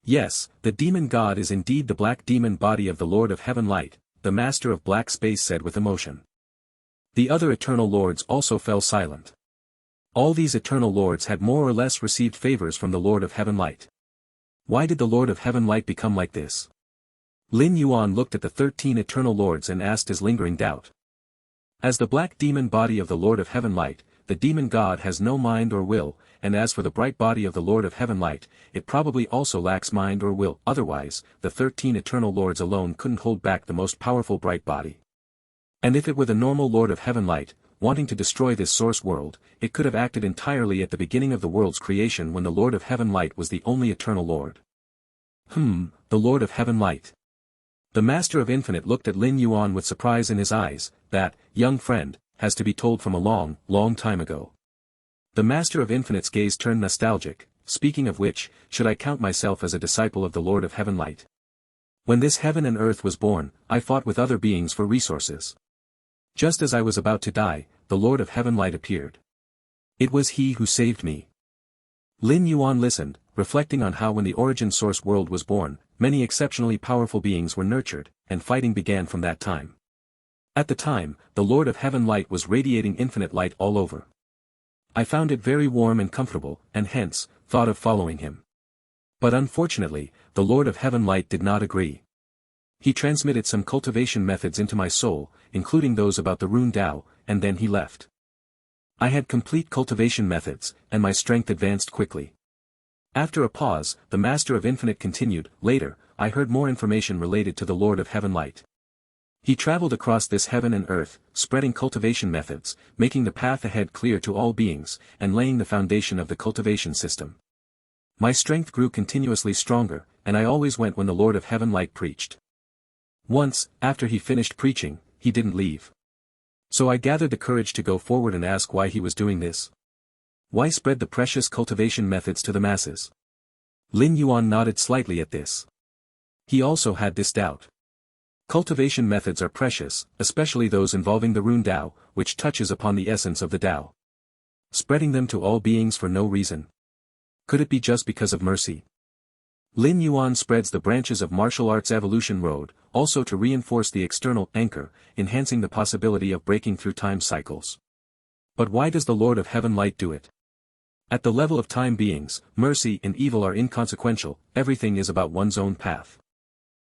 Yes, the demon god is indeed the black demon body of the Lord of Heaven Light, the Master of Black Space said with emotion. The other eternal lords also fell silent. All these eternal lords had more or less received favors from the Lord of Heaven Light. Why did the Lord of Heaven Light become like this? Lin Yuan looked at the 13 eternal lords and asked his lingering doubt. As the black demon body of the Lord of Heaven Light, the demon god has no mind or will, and as for the bright body of the Lord of Heaven Light, it probably also lacks mind or will, otherwise, the 13 eternal lords alone couldn't hold back the most powerful bright body. And if it were the normal Lord of Heaven Light, wanting to destroy this source world, it could have acted entirely at the beginning of the world's creation when the Lord of Heaven Light was the only eternal Lord. The Lord of Heaven Light. The Master of Infinite looked at Lin Yuan with surprise in his eyes. That, young friend, has to be told from a long, long time ago. The Master of Infinite's gaze turned nostalgic, speaking of which, should I count myself as a disciple of the Lord of Heaven Light? When this heaven and earth was born, I fought with other beings for resources. Just as I was about to die, the Lord of Heaven Light appeared. It was he who saved me. Lin Yuan listened, reflecting on how when the origin source world was born, many exceptionally powerful beings were nurtured, and fighting began from that time. At the time, the Lord of Heaven Light was radiating infinite light all over. I found it very warm and comfortable, and hence, thought of following him. But unfortunately, the Lord of Heaven Light did not agree. He transmitted some cultivation methods into my soul, including those about the Rune Tao, and then he left. I had complete cultivation methods, and my strength advanced quickly. After a pause, the Master of Infinite continued. Later, I heard more information related to the Lord of Heaven Light. He traveled across this heaven and earth, spreading cultivation methods, making the path ahead clear to all beings, and laying the foundation of the cultivation system. My strength grew continuously stronger, and I always went when the Lord of Heaven Light preached. Once, after he finished preaching, he didn't leave. So I gathered the courage to go forward and ask why he was doing this. Why spread the precious cultivation methods to the masses? Lin Yuan nodded slightly at this. He also had this doubt. Cultivation methods are precious, especially those involving the Rune Tao, which touches upon the essence of the Tao. Spreading them to all beings for no reason. Could it be just because of mercy? Lin Yuan spreads the branches of martial arts evolution road, also to reinforce the external anchor, enhancing the possibility of breaking through time cycles. But why does the Lord of Heaven Light do it? At the level of time beings, mercy and evil are inconsequential, everything is about one's own path.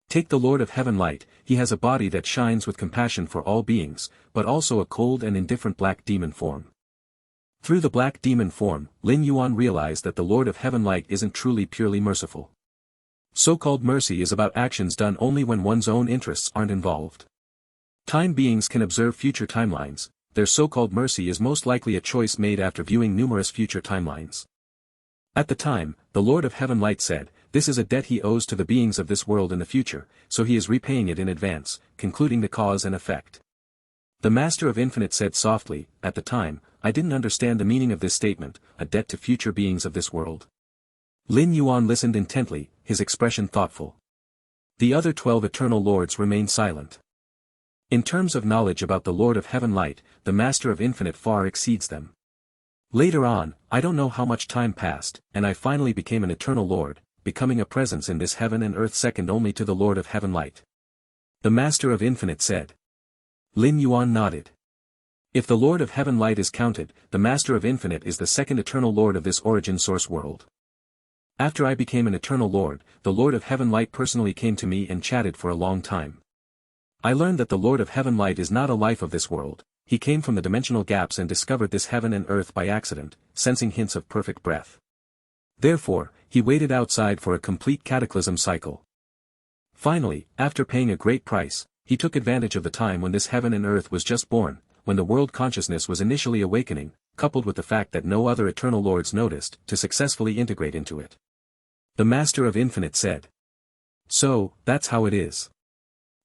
Take the Lord of Heaven Light, he has a body that shines with compassion for all beings, but also a cold and indifferent black demon form. Through the black demon form, Lin Yuan realized that the Lord of Heaven Light isn't truly purely merciful. So-called mercy is about actions done only when one's own interests aren't involved. Time beings can observe future timelines, their so-called mercy is most likely a choice made after viewing numerous future timelines. At the time, the Lord of Heaven Light said, this is a debt he owes to the beings of this world in the future, so he is repaying it in advance, concluding the cause and effect. The Master of Infinite said softly, at the time, I didn't understand the meaning of this statement, a debt to future beings of this world. Lin Yuan listened intently, his expression thoughtful. The other 12 Eternal Lords remained silent. In terms of knowledge about the Lord of Heaven Light, the Master of Infinite far exceeds them. Later on, I don't know how much time passed, and I finally became an Eternal Lord, becoming a presence in this heaven and earth second only to the Lord of Heaven Light. The Master of Infinite said. Lin Yuan nodded. If the Lord of Heaven Light is counted, the Master of Infinite is the second Eternal Lord of this origin source world. After I became an Eternal Lord, the Lord of Heaven Light personally came to me and chatted for a long time. I learned that the Lord of Heaven Light is not a life of this world. He came from the dimensional gaps and discovered this heaven and earth by accident, sensing hints of perfect breath. Therefore, he waited outside for a complete cataclysm cycle. Finally, after paying a great price, he took advantage of the time when this heaven and earth was just born, when the world consciousness was initially awakening, coupled with the fact that no other Eternal Lords noticed, to successfully integrate into it. The Master of Infinite said. So, that's how it is.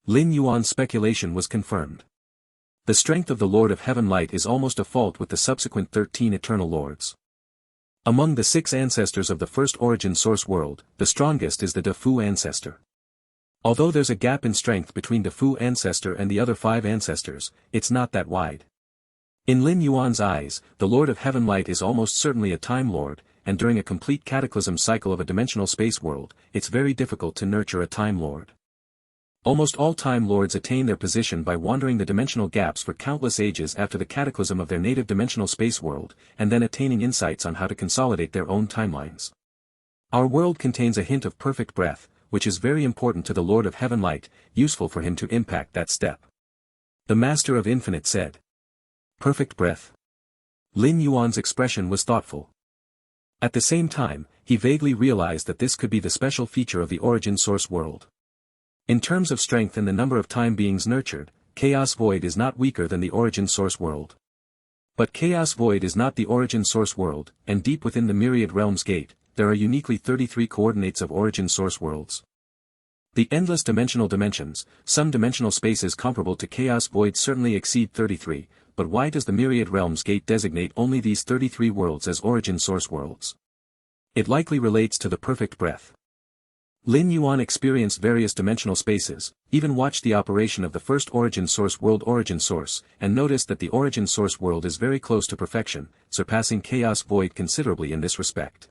Lin Yuan's speculation was confirmed. The strength of the Lord of Heaven Light is almost a fault with the subsequent 13 Eternal Lords. Among the 6 ancestors of the first origin source world, the strongest is the De Fu ancestor. Although there's a gap in strength between De Fu ancestor and the other 5 ancestors, it's not that wide. In Lin Yuan's eyes, the Lord of Heaven Light is almost certainly a Time Lord, and during a complete cataclysm cycle of a dimensional space world, it's very difficult to nurture a Time Lord. Almost all Time Lords attain their position by wandering the dimensional gaps for countless ages after the cataclysm of their native dimensional space world, and then attaining insights on how to consolidate their own timelines. Our world contains a hint of perfect breath, which is very important to the Lord of Heaven Light, useful for him to impact that step. The Master of Infinite said. Perfect breath. Lin Yuan's expression was thoughtful. At the same time, he vaguely realized that this could be the special feature of the origin source world. In terms of strength and the number of time beings nurtured, Chaos Void is not weaker than the origin source world. But Chaos Void is not the origin source world, and deep within the Myriad Realms Gate, there are uniquely 33 coordinates of origin source worlds. The endless dimensional dimensions, some dimensional spaces comparable to Chaos Void certainly exceed 33, but why does the Myriad Realms Gate designate only these 33 worlds as origin source worlds? It likely relates to the perfect breath. Lin Yuan experienced various dimensional spaces, even watched the operation of the first origin source world origin source, and noticed that the origin source world is very close to perfection, surpassing Chaos Void considerably in this respect.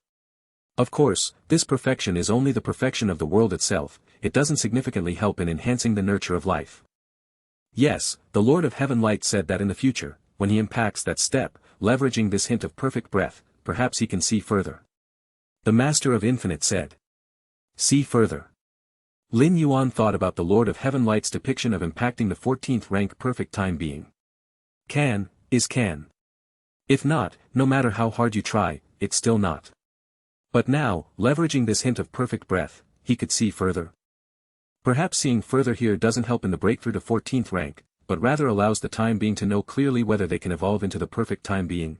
Of course, this perfection is only the perfection of the world itself, it doesn't significantly help in enhancing the nurture of life. Yes, the Lord of Heaven Light said that in the future, when he impacts that step, leveraging this hint of perfect breath, perhaps he can see further. The Master of Infinite said. See further. Lin Yuan thought about the Lord of Heaven Light's depiction of impacting the 14th rank perfect time being. Can, is can. If not, no matter how hard you try, it's still not. But now, leveraging this hint of perfect breath, he could see further. Perhaps seeing further here doesn't help in the breakthrough to 14th rank, but rather allows the time being to know clearly whether they can evolve into the perfect time being.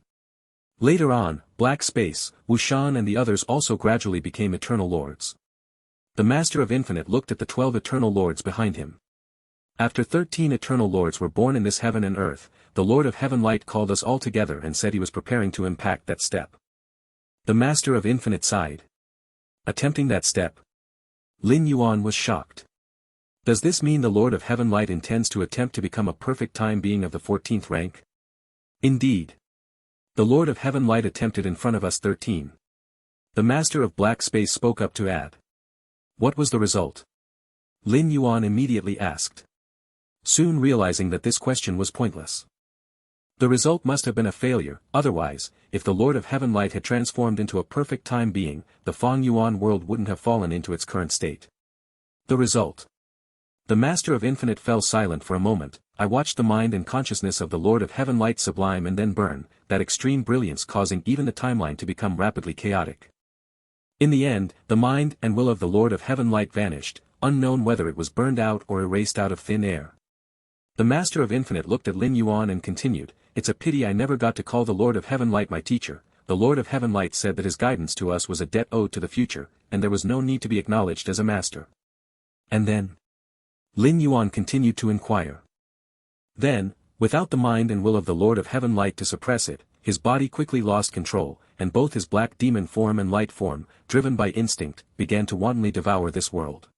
Later on, Black Space, Wushan and the others also gradually became Eternal Lords. The Master of Infinite looked at the 12 Eternal Lords behind him. After 13 Eternal Lords were born in this heaven and earth, the Lord of Heaven Light called us all together and said he was preparing to impact that step. The Master of Infinite sighed. Attempting that step? Lin Yuan was shocked. Does this mean the Lord of Heaven Light intends to attempt to become a perfect time being of the 14th rank? Indeed. The Lord of Heaven Light attempted in front of us 13. The Master of Black Space spoke up to add. What was the result? Lin Yuan immediately asked. Soon realizing that this question was pointless. The result must have been a failure, otherwise, if the Lord of Heaven Light had transformed into a perfect time being, the Fang Yuan world wouldn't have fallen into its current state. The result. The Master of Infinite fell silent for a moment. I watched the mind and consciousness of the Lord of Heaven Light sublime and then burn, that extreme brilliance causing even the timeline to become rapidly chaotic. In the end, the mind and will of the Lord of Heaven Light vanished, unknown whether it was burned out or erased out of thin air. The Master of Infinite looked at Lin Yuan and continued, it's a pity I never got to call the Lord of Heaven Light my teacher, the Lord of Heaven Light said that his guidance to us was a debt owed to the future, and there was no need to be acknowledged as a master. And then? Lin Yuan continued to inquire. Then, without the mind and will of the Lord of Heaven Light to suppress it, his body quickly lost control, and both his black demon form and light form, driven by instinct, began to wantonly devour this world.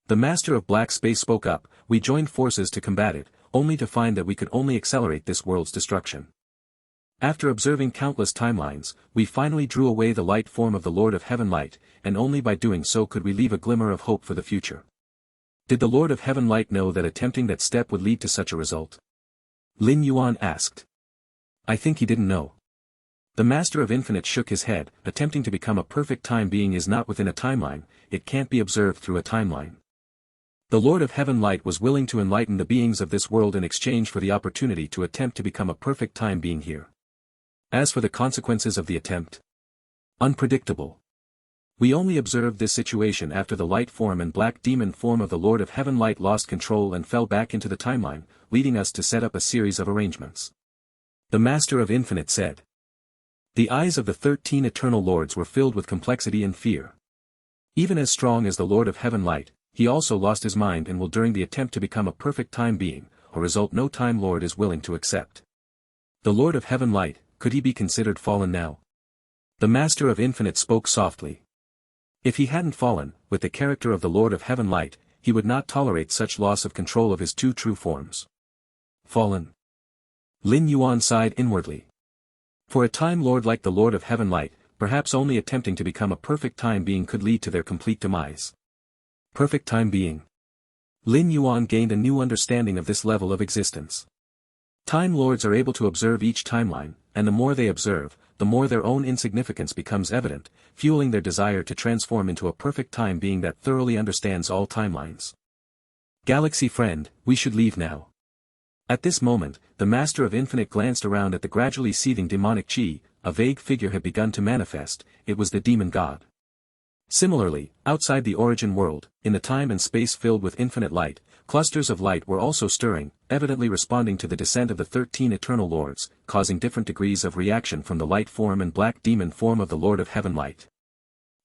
The master of black space spoke up, we joined forces to combat it, only to find that we could only accelerate this world's destruction. After observing countless timelines, we finally drew away the light form of the Lord of Heaven Light, and only by doing so could we leave a glimmer of hope for the future. Did the Lord of Heaven Light know that attempting that step would lead to such a result? Lin Yuan asked. I think he didn't know. The Master of Infinite shook his head, attempting to become a perfect time being is not within a timeline, it can't be observed through a timeline. The Lord of Heaven Light was willing to enlighten the beings of this world in exchange for the opportunity to attempt to become a perfect time being here. As for the consequences of the attempt, unpredictable. We only observed this situation after the light form and black demon form of the Lord of Heaven Light lost control and fell back into the timeline, leading us to set up a series of arrangements. The Master of Infinite said. The eyes of the 13 Eternal Lords were filled with complexity and fear. Even as strong as the Lord of Heaven Light, he also lost his mind and will during the attempt to become a perfect time being, a result no Time Lord is willing to accept. The Lord of Heaven Light, could he be considered fallen now? The Master of Infinite spoke softly. If he hadn't fallen, with the character of the Lord of Heaven Light, he would not tolerate such loss of control of his two true forms. Fallen. Lin Yuan sighed inwardly. For a Time Lord like the Lord of Heaven Light, perhaps only attempting to become a perfect time being could lead to their complete demise. Perfect time being. Lin Yuan gained a new understanding of this level of existence. Time Lords are able to observe each timeline, and the more they observe, the more their own insignificance becomes evident, fueling their desire to transform into a perfect time being that thoroughly understands all timelines. Galaxy friend, we should leave now. At this moment, the Master of Infinite glanced around at the gradually seething demonic chi, a vague figure had begun to manifest, it was the demon god. Similarly, outside the origin world, in the time and space filled with infinite light, clusters of light were also stirring, evidently responding to the descent of the 13 Eternal Lords, causing different degrees of reaction from the light form and black demon form of the Lord of Heaven Light.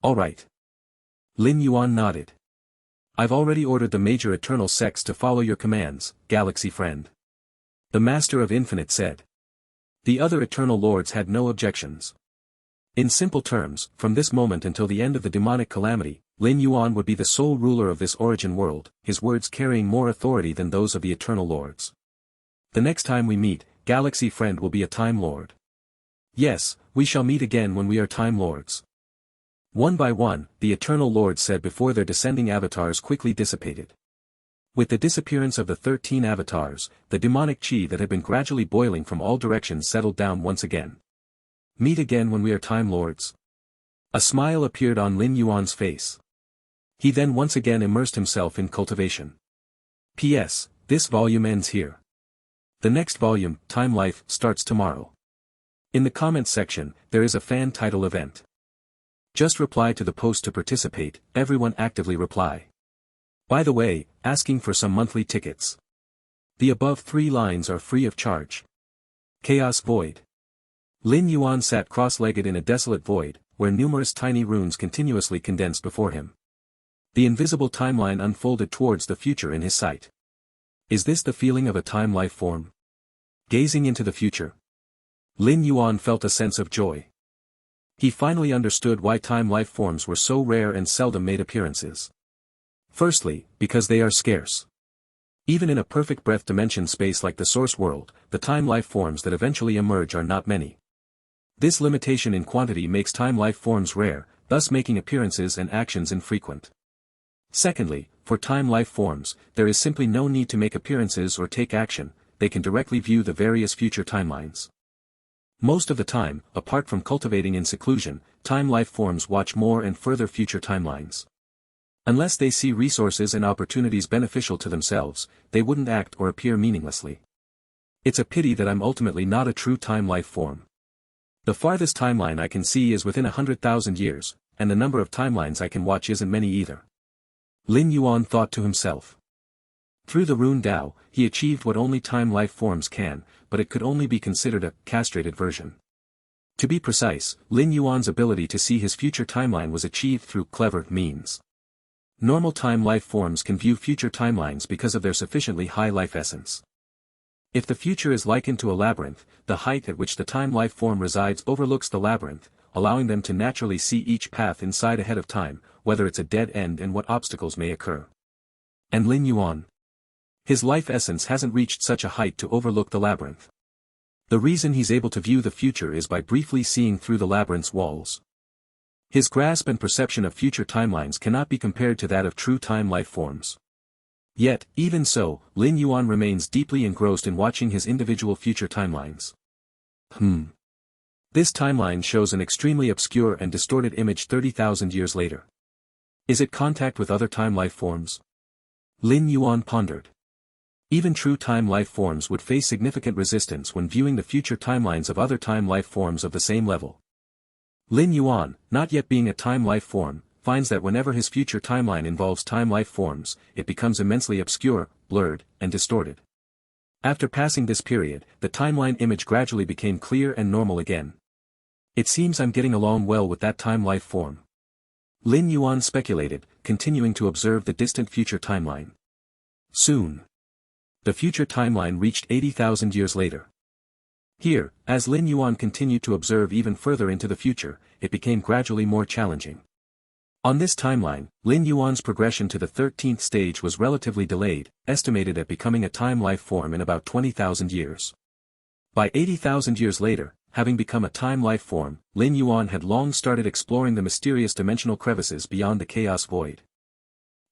All right. Lin Yuan nodded. I've already ordered the major eternal sects to follow your commands, Galaxy friend. The Master of Infinite said. The other Eternal Lords had no objections. In simple terms, from this moment until the end of the demonic calamity, Lin Yuan would be the sole ruler of this origin world, his words carrying more authority than those of the Eternal Lords. The next time we meet, Galaxy friend will be a Time Lord. Yes, we shall meet again when we are Time Lords. One by one, the Eternal Lords said before their descending avatars quickly dissipated. With the disappearance of the 13 avatars, the demonic chi that had been gradually boiling from all directions settled down once again. Meet again when we are Time Lords. A smile appeared on Lin Yuan's face. He then once again immersed himself in cultivation. P.S. This volume ends here. The next volume, Time Life, starts tomorrow. In the comments section, there is a fan title event. Just reply to the post to participate, everyone actively reply. By the way, asking for some monthly tickets. The above 3 lines are free of charge. Chaos Void. Lin Yuan sat cross-legged in a desolate void, where numerous tiny runes continuously condensed before him. The invisible timeline unfolded towards the future in his sight. Is this the feeling of a time life form? Gazing into the future. Lin Yuan felt a sense of joy. He finally understood why time life forms were so rare and seldom made appearances. Firstly, because they are scarce. Even in a perfect breath dimension space like the source world, the time life forms that eventually emerge are not many. This limitation in quantity makes time life forms rare, thus making appearances and actions infrequent. Secondly, for time life forms, there is simply no need to make appearances or take action, they can directly view the various future timelines. Most of the time, apart from cultivating in seclusion, time life forms watch more and further future timelines. Unless they see resources and opportunities beneficial to themselves, they wouldn't act or appear meaninglessly. It's a pity that I'm ultimately not a true time life form. The farthest timeline I can see is within 100,000 years, and the number of timelines I can watch isn't many either. Lin Yuan thought to himself. Through the rune Dao, he achieved what only time life forms can, but it could only be considered a castrated version. To be precise, Lin Yuan's ability to see his future timeline was achieved through clever means. Normal time life forms can view future timelines because of their sufficiently high life essence. If the future is likened to a labyrinth, the height at which the time life form resides overlooks the labyrinth, allowing them to naturally see each path inside ahead of time, whether it's a dead end and what obstacles may occur. And Lin Yuan? His life essence hasn't reached such a height to overlook the labyrinth. The reason he's able to view the future is by briefly seeing through the labyrinth's walls. His grasp and perception of future timelines cannot be compared to that of true time life forms. Yet, even so, Lin Yuan remains deeply engrossed in watching his individual future timelines. This timeline shows an extremely obscure and distorted image 30,000 years later. Is it contact with other time life forms? Lin Yuan pondered. Even true time life forms would face significant resistance when viewing the future timelines of other time life forms of the same level. Lin Yuan, not yet being a time life form, finds that whenever his future timeline involves time life forms, it becomes immensely obscure, blurred, and distorted. After passing this period, the timeline image gradually became clear and normal again. It seems I'm getting along well with that time life form. Lin Yuan speculated, continuing to observe the distant future timeline. Soon. The future timeline reached 80,000 years later. Here, as Lin Yuan continued to observe even further into the future, it became gradually more challenging. On this timeline, Lin Yuan's progression to the 13th stage was relatively delayed, estimated at becoming a time life form in about 20,000 years. By 80,000 years later, having become a time life form, Lin Yuan had long started exploring the mysterious dimensional crevices beyond the chaos void.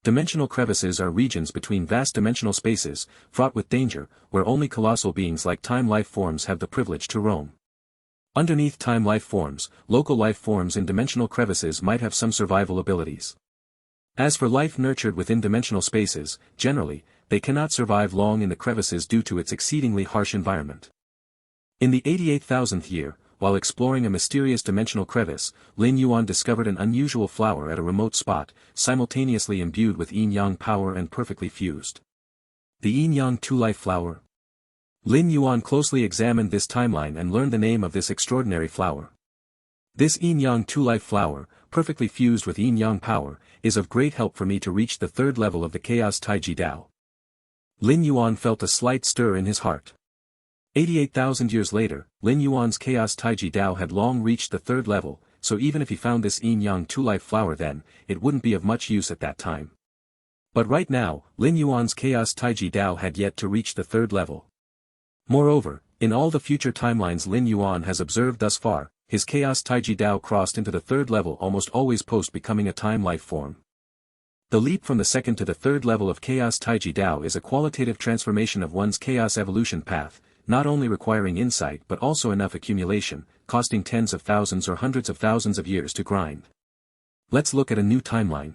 Dimensional crevices are regions between vast dimensional spaces, fraught with danger, where only colossal beings like time life forms have the privilege to roam. Underneath time life forms, local life forms in dimensional crevices might have some survival abilities. As for life nurtured within dimensional spaces, generally, they cannot survive long in the crevices due to its exceedingly harsh environment. In the 88,000th year, while exploring a mysterious dimensional crevice, Lin Yuan discovered an unusual flower at a remote spot, simultaneously imbued with yin-yang power and perfectly fused. The yin-yang two-life flower? Lin Yuan closely examined this timeline and learned the name of this extraordinary flower. This yin-yang two-life flower, perfectly fused with yin-yang power, is of great help for me to reach the third level of the Chaos Taiji Dao. Lin Yuan felt a slight stir in his heart. 88,000 years later, Lin Yuan's Chaos Taiji Dao had long reached the third level, so even if he found this yin-yang two-life flower then, it wouldn't be of much use at that time. But right now, Lin Yuan's Chaos Taiji Dao had yet to reach the third level. Moreover, in all the future timelines Lin Yuan has observed thus far, his Chaos Taiji Dao crossed into the third level almost always post becoming a time life form. The leap from the second to the third level of Chaos Taiji Dao is a qualitative transformation of one's chaos evolution path, not only requiring insight but also enough accumulation, costing tens of thousands or hundreds of thousands of years to grind. Let's look at a new timeline.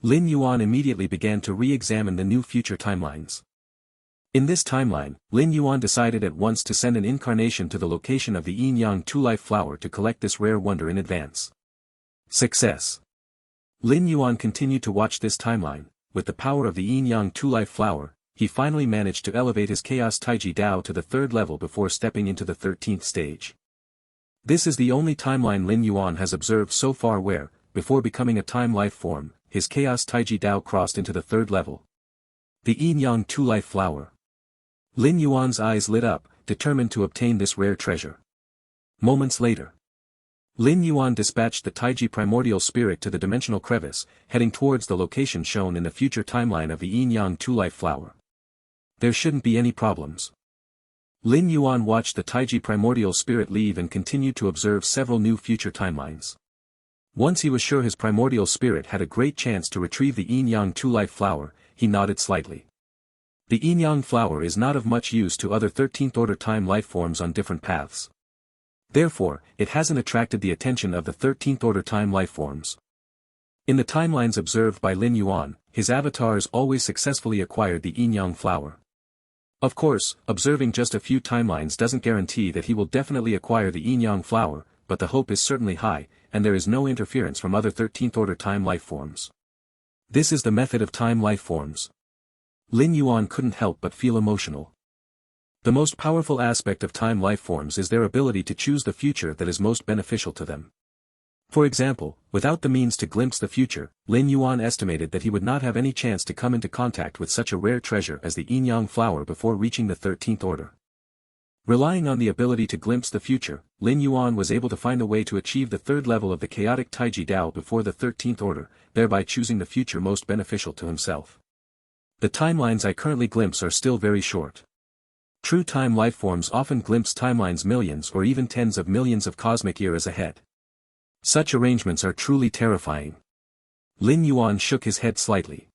Lin Yuan immediately began to re-examine the new future timelines. In this timeline, Lin Yuan decided at once to send an incarnation to the location of the yin-yang two-life flower to collect this rare wonder in advance. Success. Lin Yuan continued to watch this timeline. With the power of the yin-yang two-life flower, he finally managed to elevate his Chaos Taiji Dao to the third level before stepping into the 13th stage. This is the only timeline Lin Yuan has observed so far where, before becoming a time life form, his Chaos Taiji Dao crossed into the third level. The yin-yang two-life flower. Lin Yuan's eyes lit up, determined to obtain this rare treasure. Moments later, Lin Yuan dispatched the Taiji primordial spirit to the dimensional crevice, heading towards the location shown in the future timeline of the yin-yang two-life flower. There shouldn't be any problems. Lin Yuan watched the Taiji primordial spirit leave and continued to observe several new future timelines. Once he was sure his primordial spirit had a great chance to retrieve the yin-yang two-life flower, he nodded slightly. The yin-yang flower is not of much use to other 13th order time life forms on different paths. Therefore, it hasn't attracted the attention of the 13th order time life forms. In the timelines observed by Lin Yuan, his avatars always successfully acquired the yin-yang flower. Of course, observing just a few timelines doesn't guarantee that he will definitely acquire the yin-yang flower, but the hope is certainly high, and there is no interference from other 13th order time life forms. This is the method of time life forms. Lin Yuan couldn't help but feel emotional. The most powerful aspect of time lifeforms is their ability to choose the future that is most beneficial to them. For example, without the means to glimpse the future, Lin Yuan estimated that he would not have any chance to come into contact with such a rare treasure as the yin-yang flower before reaching the 13th order. Relying on the ability to glimpse the future, Lin Yuan was able to find a way to achieve the third level of the chaotic Taiji Dao before the 13th order, thereby choosing the future most beneficial to himself. The timelines I currently glimpse are still very short. True time lifeforms often glimpse timelines millions or even tens of millions of cosmic years ahead. Such arrangements are truly terrifying. Lin Yuan shook his head slightly.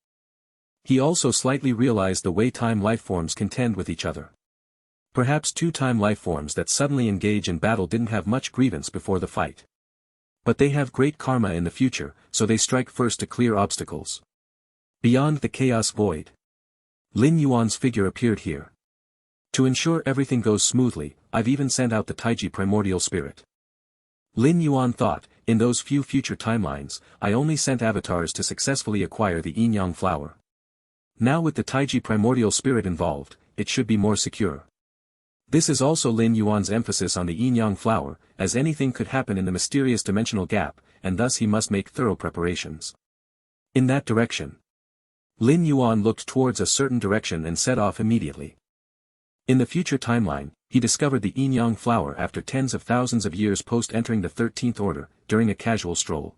He also slightly realized the way time lifeforms contend with each other. Perhaps two time lifeforms that suddenly engage in battle didn't have much grievance before the fight. But they have great karma in the future, so they strike first to clear obstacles. Beyond the chaos void. Lin Yuan's figure appeared here. To ensure everything goes smoothly, I've even sent out the Taiji primordial spirit. Lin Yuan thought, in those few future timelines, I only sent avatars to successfully acquire the yin-yang flower. Now with the Taiji primordial spirit involved, it should be more secure. This is also Lin Yuan's emphasis on the yin-yang flower, as anything could happen in the mysterious dimensional gap, and thus he must make thorough preparations. In that direction. Lin Yuan looked towards a certain direction and set off immediately. In the future timeline, he discovered the yin-yang flower after tens of thousands of years post-entering the 13th order, during a casual stroll.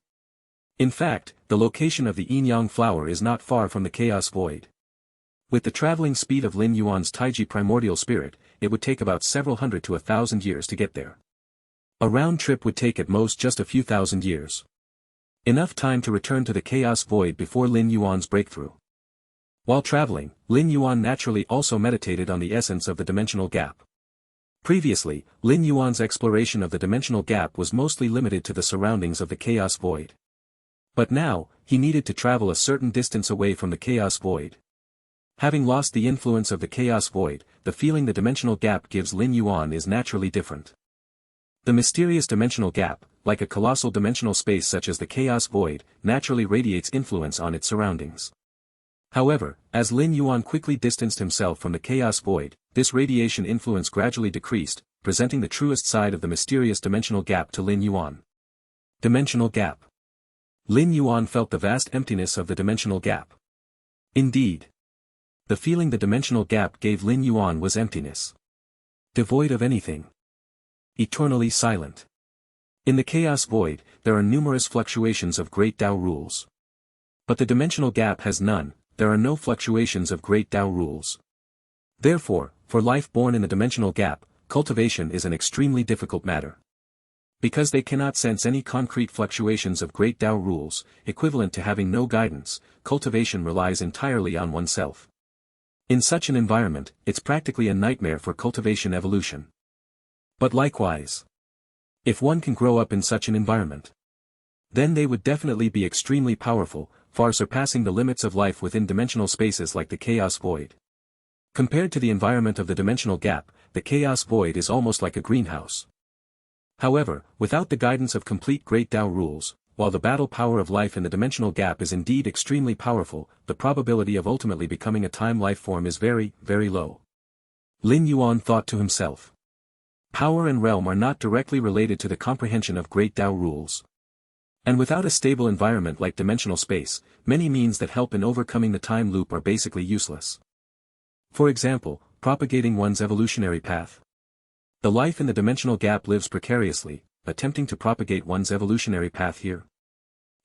In fact, the location of the yin-yang flower is not far from the chaos void. With the traveling speed of Lin Yuan's Taiji primordial spirit, it would take about several hundred to 1,000 years to get there. A round trip would take at most just a few thousand years. Enough time to return to the chaos void before Lin Yuan's breakthrough. While traveling, Lin Yuan naturally also meditated on the essence of the dimensional gap. Previously, Lin Yuan's exploration of the dimensional gap was mostly limited to the surroundings of the chaos void. But now, he needed to travel a certain distance away from the chaos void. Having lost the influence of the chaos void, the feeling the dimensional gap gives Lin Yuan is naturally different. The mysterious dimensional gap, like a colossal dimensional space such as the chaos void, naturally radiates influence on its surroundings. However, as Lin Yuan quickly distanced himself from the chaos void, this radiation influence gradually decreased, presenting the truest side of the mysterious dimensional gap to Lin Yuan. Dimensional gap. Lin Yuan felt the vast emptiness of the dimensional gap. Indeed. The feeling the dimensional gap gave Lin Yuan was emptiness. Devoid of anything. Eternally silent. In the chaos void, there are numerous fluctuations of great Tao rules. But the dimensional gap has none. There are no fluctuations of great Tao rules. Therefore, for life born in the dimensional gap, cultivation is an extremely difficult matter. Because they cannot sense any concrete fluctuations of great Tao rules, equivalent to having no guidance, cultivation relies entirely on oneself. In such an environment, it's practically a nightmare for cultivation evolution. But likewise, if one can grow up in such an environment, then they would definitely be extremely powerful, far surpassing the limits of life within dimensional spaces like the chaos void. Compared to the environment of the dimensional gap, the chaos void is almost like a greenhouse. However, without the guidance of complete great Tao rules, while the battle power of life in the dimensional gap is indeed extremely powerful, the probability of ultimately becoming a time life form is very, very low. Lin Yuan thought to himself. Power and realm are not directly related to the comprehension of great Tao rules. And without a stable environment like dimensional space, many means that help in overcoming the time loop are basically useless. For example, propagating one's evolutionary path. The life in the dimensional gap lives precariously, attempting to propagate one's evolutionary path here.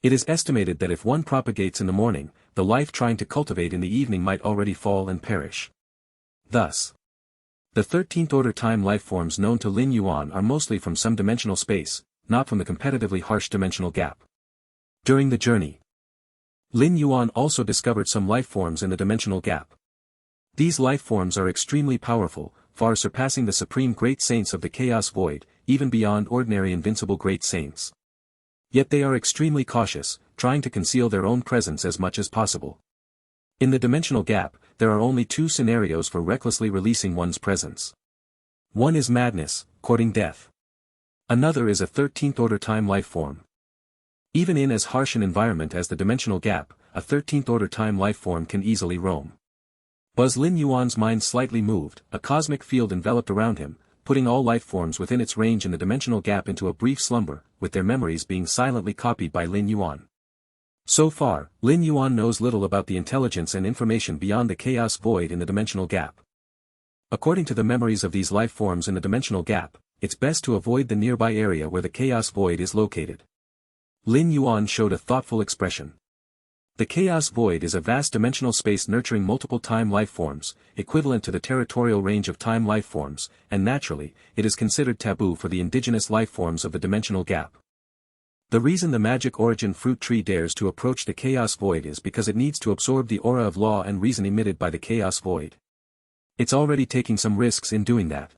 It is estimated that if one propagates in the morning, the life trying to cultivate in the evening might already fall and perish. Thus, the 13th order time life forms known to Lin Yuan are mostly from some dimensional space, not from the competitively harsh dimensional gap. During the journey, Lin Yuan also discovered some life forms in the dimensional gap. These life forms are extremely powerful, far surpassing the supreme great saints of the chaos void, even beyond ordinary invincible great saints. Yet they are extremely cautious, trying to conceal their own presence as much as possible. In the dimensional gap, there are only two scenarios for recklessly releasing one's presence. One is madness, courting death. Another is a 13th order time life form. Even in as harsh an environment as the dimensional gap, a 13th order time life form can easily roam. Buzz Lin Yuan's mind slightly moved, a cosmic field enveloped around him, putting all life forms within its range in the dimensional gap into a brief slumber, with their memories being silently copied by Lin Yuan. So far, Lin Yuan knows little about the intelligence and information beyond the chaos void in the dimensional gap. According to the memories of these life forms in the dimensional gap, it's best to avoid the nearby area where the chaos void is located. Lin Yuan showed a thoughtful expression. The chaos void is a vast dimensional space nurturing multiple time life forms, equivalent to the territorial range of time life forms, and naturally, it is considered taboo for the indigenous life forms of the dimensional gap. The reason the magic origin fruit tree dares to approach the chaos void is because it needs to absorb the aura of law and reason emitted by the chaos void. It's already taking some risks in doing that.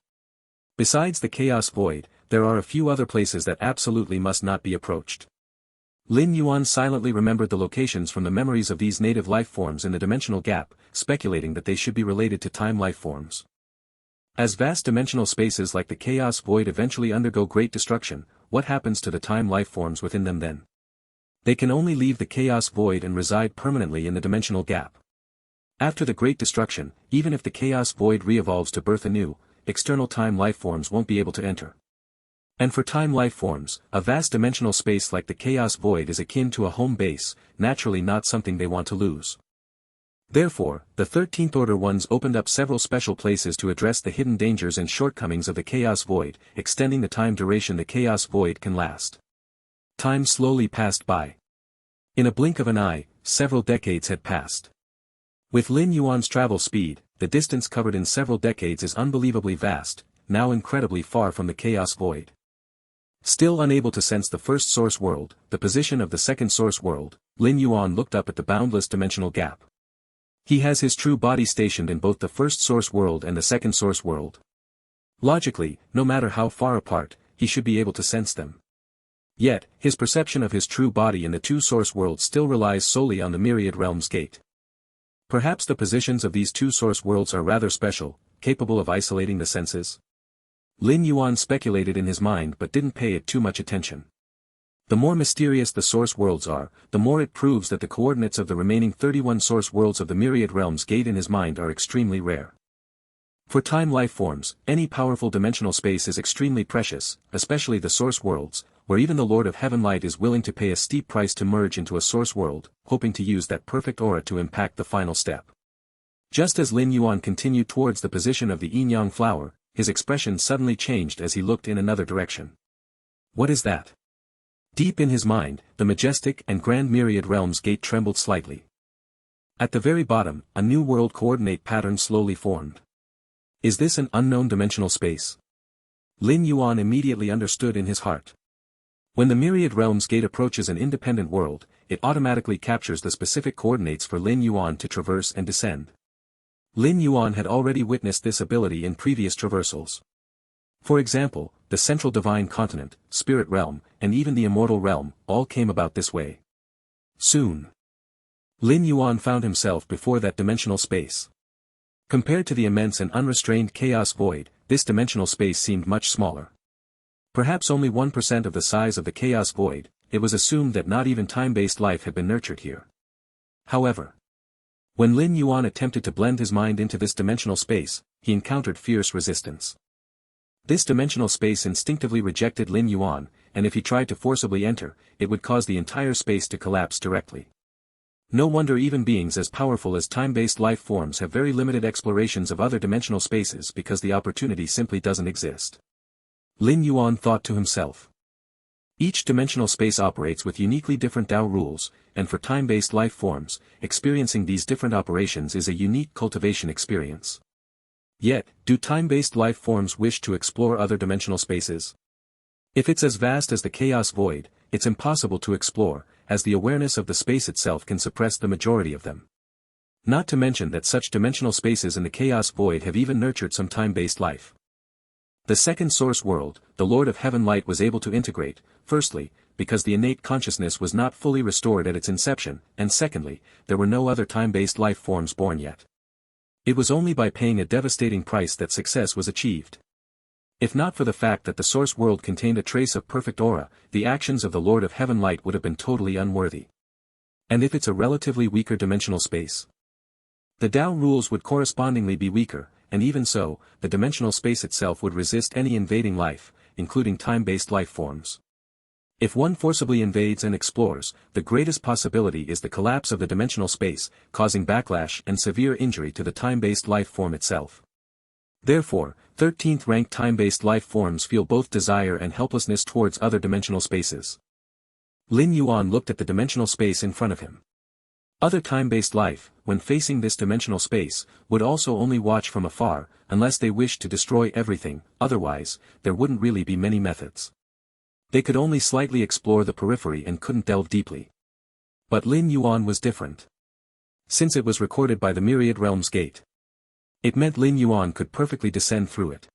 Besides the chaos void, there are a few other places that absolutely must not be approached. Lin Yuan silently remembered the locations from the memories of these native life forms in the dimensional gap, speculating that they should be related to time life forms. As vast dimensional spaces like the chaos void eventually undergo great destruction, what happens to the time life forms within them then? They can only leave the chaos void and reside permanently in the dimensional gap. After the great destruction, even if the chaos void re-evolves to birth anew, external time life forms won't be able to enter. And for time life forms, a vast dimensional space like the chaos void is akin to a home base, naturally not something they want to lose. Therefore, the 13th Order ones opened up several special places to address the hidden dangers and shortcomings of the chaos void, extending the time duration the chaos void can last. Time slowly passed by. In a blink of an eye, several decades had passed. With Lin Yuan's travel speed, the distance covered in several decades is unbelievably vast, now incredibly far from the chaos void. Still unable to sense the first source world, the position of the second source world, Lin Yuan looked up at the boundless dimensional gap. He has his true body stationed in both the first source world and the second source world. Logically, no matter how far apart, he should be able to sense them. Yet, his perception of his true body in the two source worlds still relies solely on the myriad realms gate. Perhaps the positions of these two source worlds are rather special, capable of isolating the senses. Lin Yuan speculated in his mind but didn't pay it too much attention. The more mysterious the source worlds are, the more it proves that the coordinates of the remaining 31 source worlds of the myriad realms gate in his mind are extremely rare. For time life forms, any powerful dimensional space is extremely precious, especially the source worlds, where even the Lord of Heaven Light is willing to pay a steep price to merge into a source world, hoping to use that perfect aura to impact the final step. Just as Lin Yuan continued towards the position of the yin-yang flower, his expression suddenly changed as he looked in another direction. What is that? Deep in his mind, the majestic and grand myriad realms gate trembled slightly. At the very bottom, a new world coordinate pattern slowly formed. Is this an unknown dimensional space? Lin Yuan immediately understood in his heart. When the myriad realms gate approaches an independent world, it automatically captures the specific coordinates for Lin Yuan to traverse and descend. Lin Yuan had already witnessed this ability in previous traversals. For example, the central divine continent, spirit realm, and even the immortal realm, all came about this way. Soon, Lin Yuan found himself before that dimensional space. Compared to the immense and unrestrained chaos void, this dimensional space seemed much smaller. Perhaps only 1% of the size of the chaos void, it was assumed that not even time-based life had been nurtured here. However, when Lin Yuan attempted to blend his mind into this dimensional space, he encountered fierce resistance. This dimensional space instinctively rejected Lin Yuan, and if he tried to forcibly enter, it would cause the entire space to collapse directly. No wonder even beings as powerful as time-based life forms have very limited explorations of other dimensional spaces because the opportunity simply doesn't exist. Lin Yuan thought to himself. Each dimensional space operates with uniquely different Tao rules, and for time-based life forms, experiencing these different operations is a unique cultivation experience. Yet, do time-based life forms wish to explore other dimensional spaces? If it's as vast as the chaos void, it's impossible to explore, as the awareness of the space itself can suppress the majority of them. Not to mention that such dimensional spaces in the chaos void have even nurtured some time-based life. The second source world, the Lord of Heaven Light was able to integrate, firstly, because the innate consciousness was not fully restored at its inception, and secondly, there were no other time-based life forms born yet. It was only by paying a devastating price that success was achieved. If not for the fact that the source world contained a trace of perfect aura, the actions of the Lord of Heaven Light would have been totally unworthy. And if it's a relatively weaker dimensional space? The Tao rules would correspondingly be weaker, and even so, the dimensional space itself would resist any invading life, including time-based life forms. If one forcibly invades and explores, the greatest possibility is the collapse of the dimensional space, causing backlash and severe injury to the time-based life form itself. Therefore, 13th rank time-based life forms feel both desire and helplessness towards other dimensional spaces. Lin Yuan looked at the dimensional space in front of him. Other time-based life, when facing this dimensional space, would also only watch from afar, unless they wished to destroy everything, otherwise, there wouldn't really be many methods. They could only slightly explore the periphery and couldn't delve deeply. But Lin Yuan was different. Since it was recorded by the Myriad Realms Gate, it meant Lin Yuan could perfectly descend through it.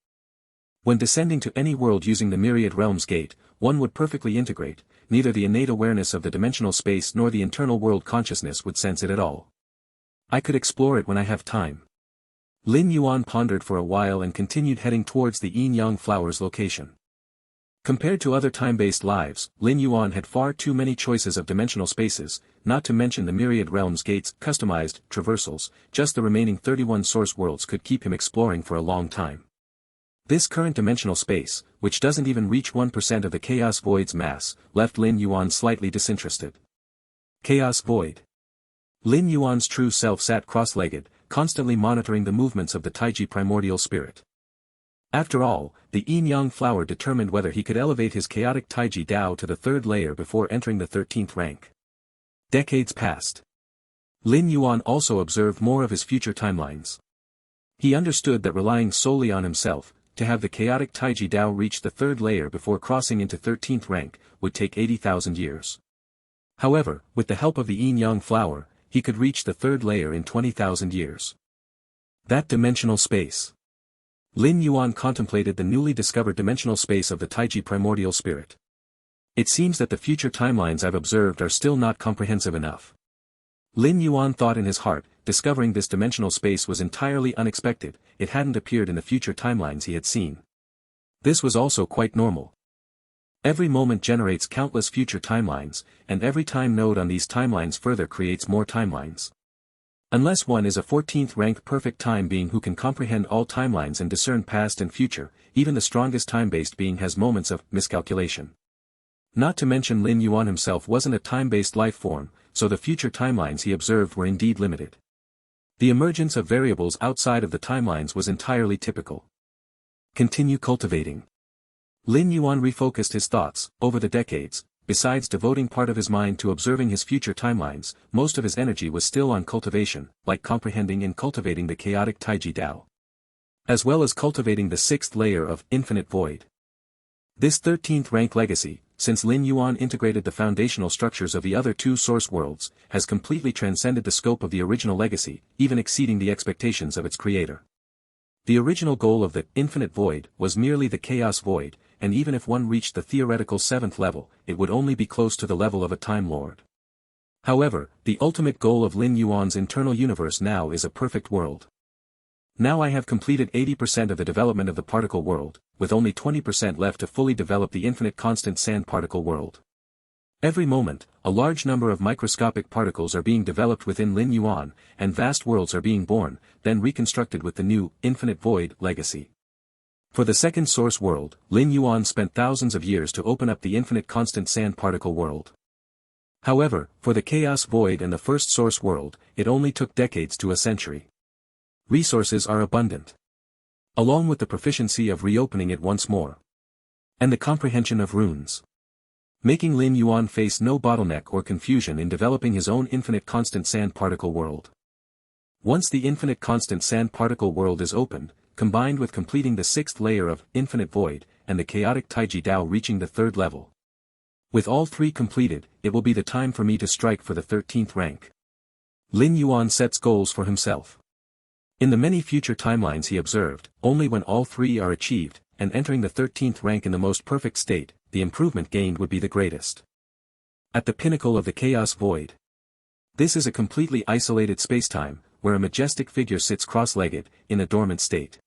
When descending to any world using the Myriad Realms Gate, one would perfectly integrate, neither the innate awareness of the dimensional space nor the internal world consciousness would sense it at all. I could explore it when I have time. Lin Yuan pondered for a while and continued heading towards the yin-yang flowers location. Compared to other time-based lives, Lin Yuan had far too many choices of dimensional spaces, not to mention the Myriad Realms Gate's customized traversals. Just the remaining 31 source worlds could keep him exploring for a long time. This current dimensional space, which doesn't even reach 1% of the Chaos Void's mass, left Lin Yuan slightly disinterested. Chaos Void. Lin Yuan's true self sat cross-legged, constantly monitoring the movements of the Taiji primordial spirit. After all, the yin-yang flower determined whether he could elevate his chaotic Taiji Dao to the 3rd layer before entering the 13th rank. Decades passed. Lin Yuan also observed more of his future timelines. He understood that relying solely on himself, to have the chaotic Taiji Dao reach the 3rd layer before crossing into 13th rank, would take 80,000 years. However, with the help of the yin-yang flower, he could reach the 3rd layer in 20,000 years. That dimensional space. Lin Yuan contemplated the newly discovered dimensional space of the Taiji primordial spirit. It seems that the future timelines I've observed are still not comprehensive enough. Lin Yuan thought in his heart, discovering this dimensional space was entirely unexpected. It hadn't appeared in the future timelines he had seen. This was also quite normal. Every moment generates countless future timelines, and every time node on these timelines further creates more timelines. Unless one is a 14th rank perfect time being who can comprehend all timelines and discern past and future, even the strongest time-based being has moments of miscalculation. Not to mention Lin Yuan himself wasn't a time-based life form, so the future timelines he observed were indeed limited. The emergence of variables outside of the timelines was entirely typical. Continue cultivating. Lin Yuan refocused his thoughts. Over the decades, besides devoting part of his mind to observing his future timelines, most of his energy was still on cultivation, like comprehending and cultivating the chaotic Taiji Dao. As well as cultivating the 6th layer of infinite void. This 13th rank legacy, since Lin Yuan integrated the foundational structures of the other 2 source worlds, has completely transcended the scope of the original legacy, even exceeding the expectations of its creator. The original goal of the infinite void was merely the chaos void, and even if one reached the theoretical 7th level, it would only be close to the level of a Time Lord. However, the ultimate goal of Lin Yuan's internal universe now is a perfect world. Now I have completed 80% of the development of the particle world, with only 20% left to fully develop the infinite constant sand particle world. Every moment, a large number of microscopic particles are being developed within Lin Yuan, and vast worlds are being born, then reconstructed with the new, infinite void, legacy. For the 2nd source world, Lin Yuan spent thousands of years to open up the infinite constant sand particle world. However, for the chaos void and the 1st source world, it only took decades to a century. Resources are abundant. Along with the proficiency of reopening it once more. And the comprehension of runes. Making Lin Yuan face no bottleneck or confusion in developing his own infinite constant sand particle world. Once the infinite constant sand particle world is opened, combined with completing the 6th layer of infinite void, and the chaotic Taiji Dao reaching the 3rd level. With all 3 completed, it will be the time for me to strike for the 13th rank. Lin Yuan sets goals for himself. In the many future timelines he observed, only when all 3 are achieved, and entering the 13th rank in the most perfect state, the improvement gained would be the greatest. At the pinnacle of the chaos void. This is a completely isolated spacetime, where a majestic figure sits cross-legged, in a dormant state.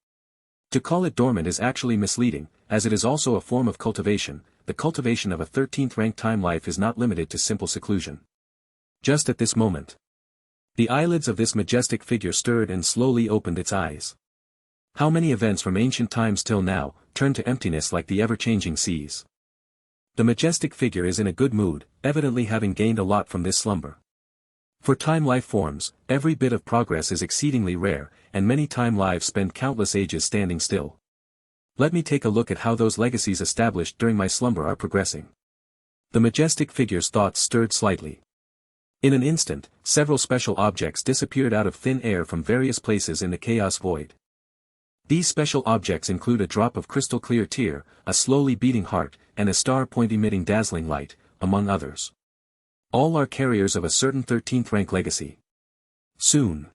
To call it dormant is actually misleading, as it is also a form of cultivation. The cultivation of a 13th rank time life is not limited to simple seclusion. Just at this moment. The eyelids of this majestic figure stirred and slowly opened its eyes. How many events from ancient times till now, turned to emptiness like the ever-changing seas. The majestic figure is in a good mood, evidently having gained a lot from this slumber. For time life forms, every bit of progress is exceedingly rare, and many time lives spend countless ages standing still. Let me take a look at how those legacies established during my slumber are progressing. The majestic figure's thoughts stirred slightly. In an instant, several special objects disappeared out of thin air from various places in the chaos void. These special objects include a drop of crystal-clear tear, a slowly beating heart, and a star point emitting dazzling light, among others. All are carriers of a certain 13th rank legacy. Soon,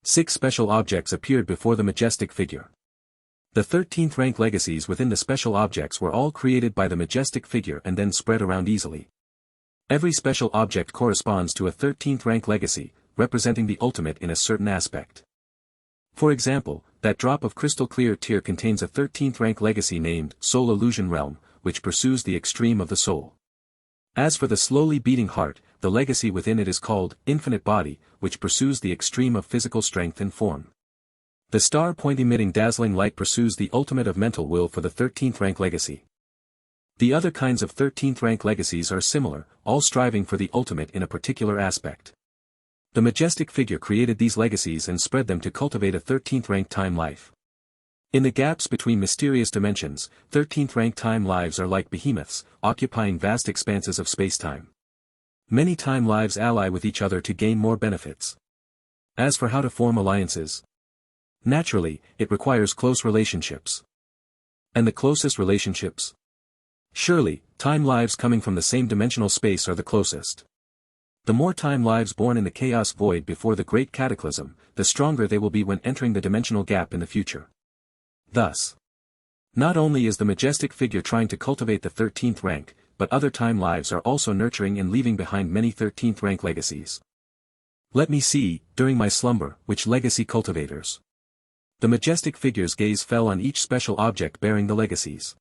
6 special objects appeared before the majestic figure. The 13th rank legacies within the special objects were all created by the majestic figure and then spread around easily. Every special object corresponds to a 13th rank legacy, representing the ultimate in a certain aspect. For example, that drop of crystal-clear tear contains a 13th rank legacy named Soul Illusion Realm, which pursues the extreme of the soul. As for the slowly beating heart, the legacy within it is called Infinite Body, which pursues the extreme of physical strength and form. The star point emitting dazzling light pursues the ultimate of mental will for the 13th rank legacy. The other kinds of 13th rank legacies are similar, all striving for the ultimate in a particular aspect. The majestic figure created these legacies and spread them to cultivate a 13th rank time life. In the gaps between mysterious dimensions, 13th rank time lives are like behemoths, occupying vast expanses of space-time. Many time lives ally with each other to gain more benefits. As for how to form alliances, naturally, it requires close relationships. And the closest relationships? Surely, time lives coming from the same dimensional space are the closest. The more time lives born in the chaos void before the great cataclysm, the stronger they will be when entering the dimensional gap in the future. Thus, not only is the majestic figure trying to cultivate the 13th rank, but other time lives are also nurturing and leaving behind many 13th rank legacies. Let me see, during my slumber, which legacy cultivators. The majestic figure's gaze fell on each special object bearing the legacies.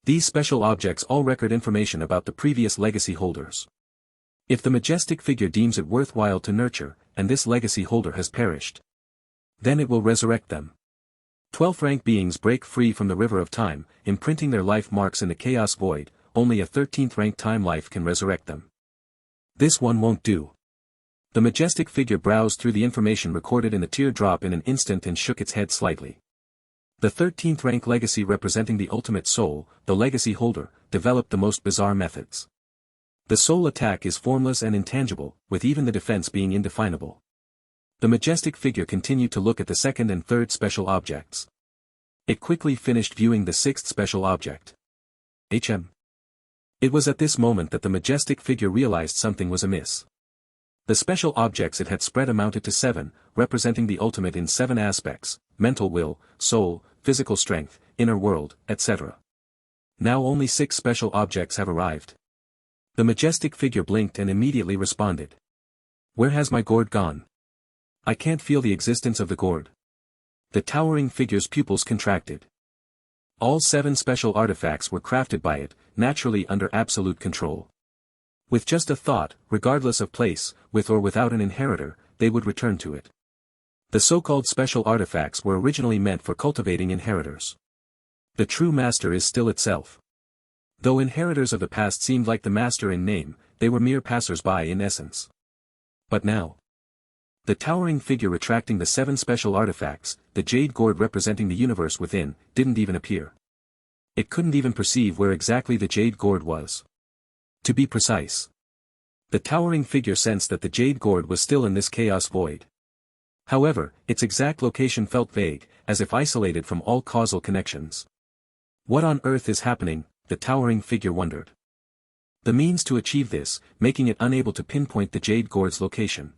These special objects all record information about the previous legacy holders. If the majestic figure deems it worthwhile to nurture, and this legacy holder has perished, then it will resurrect them. 12th rank beings break free from the river of time, imprinting their life marks in the chaos void. Only a 13th rank time life can resurrect them. This one won't do. The majestic figure browsed through the information recorded in the teardrop in an instant and shook its head slightly. The 13th rank legacy representing the ultimate soul, the legacy holder, developed the most bizarre methods. The soul attack is formless and intangible, with even the defense being indefinable. The majestic figure continued to look at the second and third special objects. It quickly finished viewing the 6th special object. It was at this moment that the majestic figure realized something was amiss. The special objects it had spread amounted to 7, representing the ultimate in 7 aspects: mental will, soul, physical strength, inner world, etc. Now only 6 special objects have arrived. The majestic figure blinked and immediately responded. Where has my gourd gone? I can't feel the existence of the gourd. The towering figure's pupils contracted. All 7 special artifacts were crafted by it, naturally under absolute control. With just a thought, regardless of place, with or without an inheritor, they would return to it. The so-called special artifacts were originally meant for cultivating inheritors. The true master is still itself. Though inheritors of the past seemed like the master in name, they were mere passers-by in essence. But now, the towering figure retracting the 7 special artifacts, the jade gourd representing the universe within, didn't even appear. It couldn't even perceive where exactly the jade gourd was. To be precise, the towering figure sensed that the jade gourd was still in this chaos void. However, its exact location felt vague, as if isolated from all causal connections. What on earth is happening, the towering figure wondered. The means to achieve this, making it unable to pinpoint the jade gourd's location.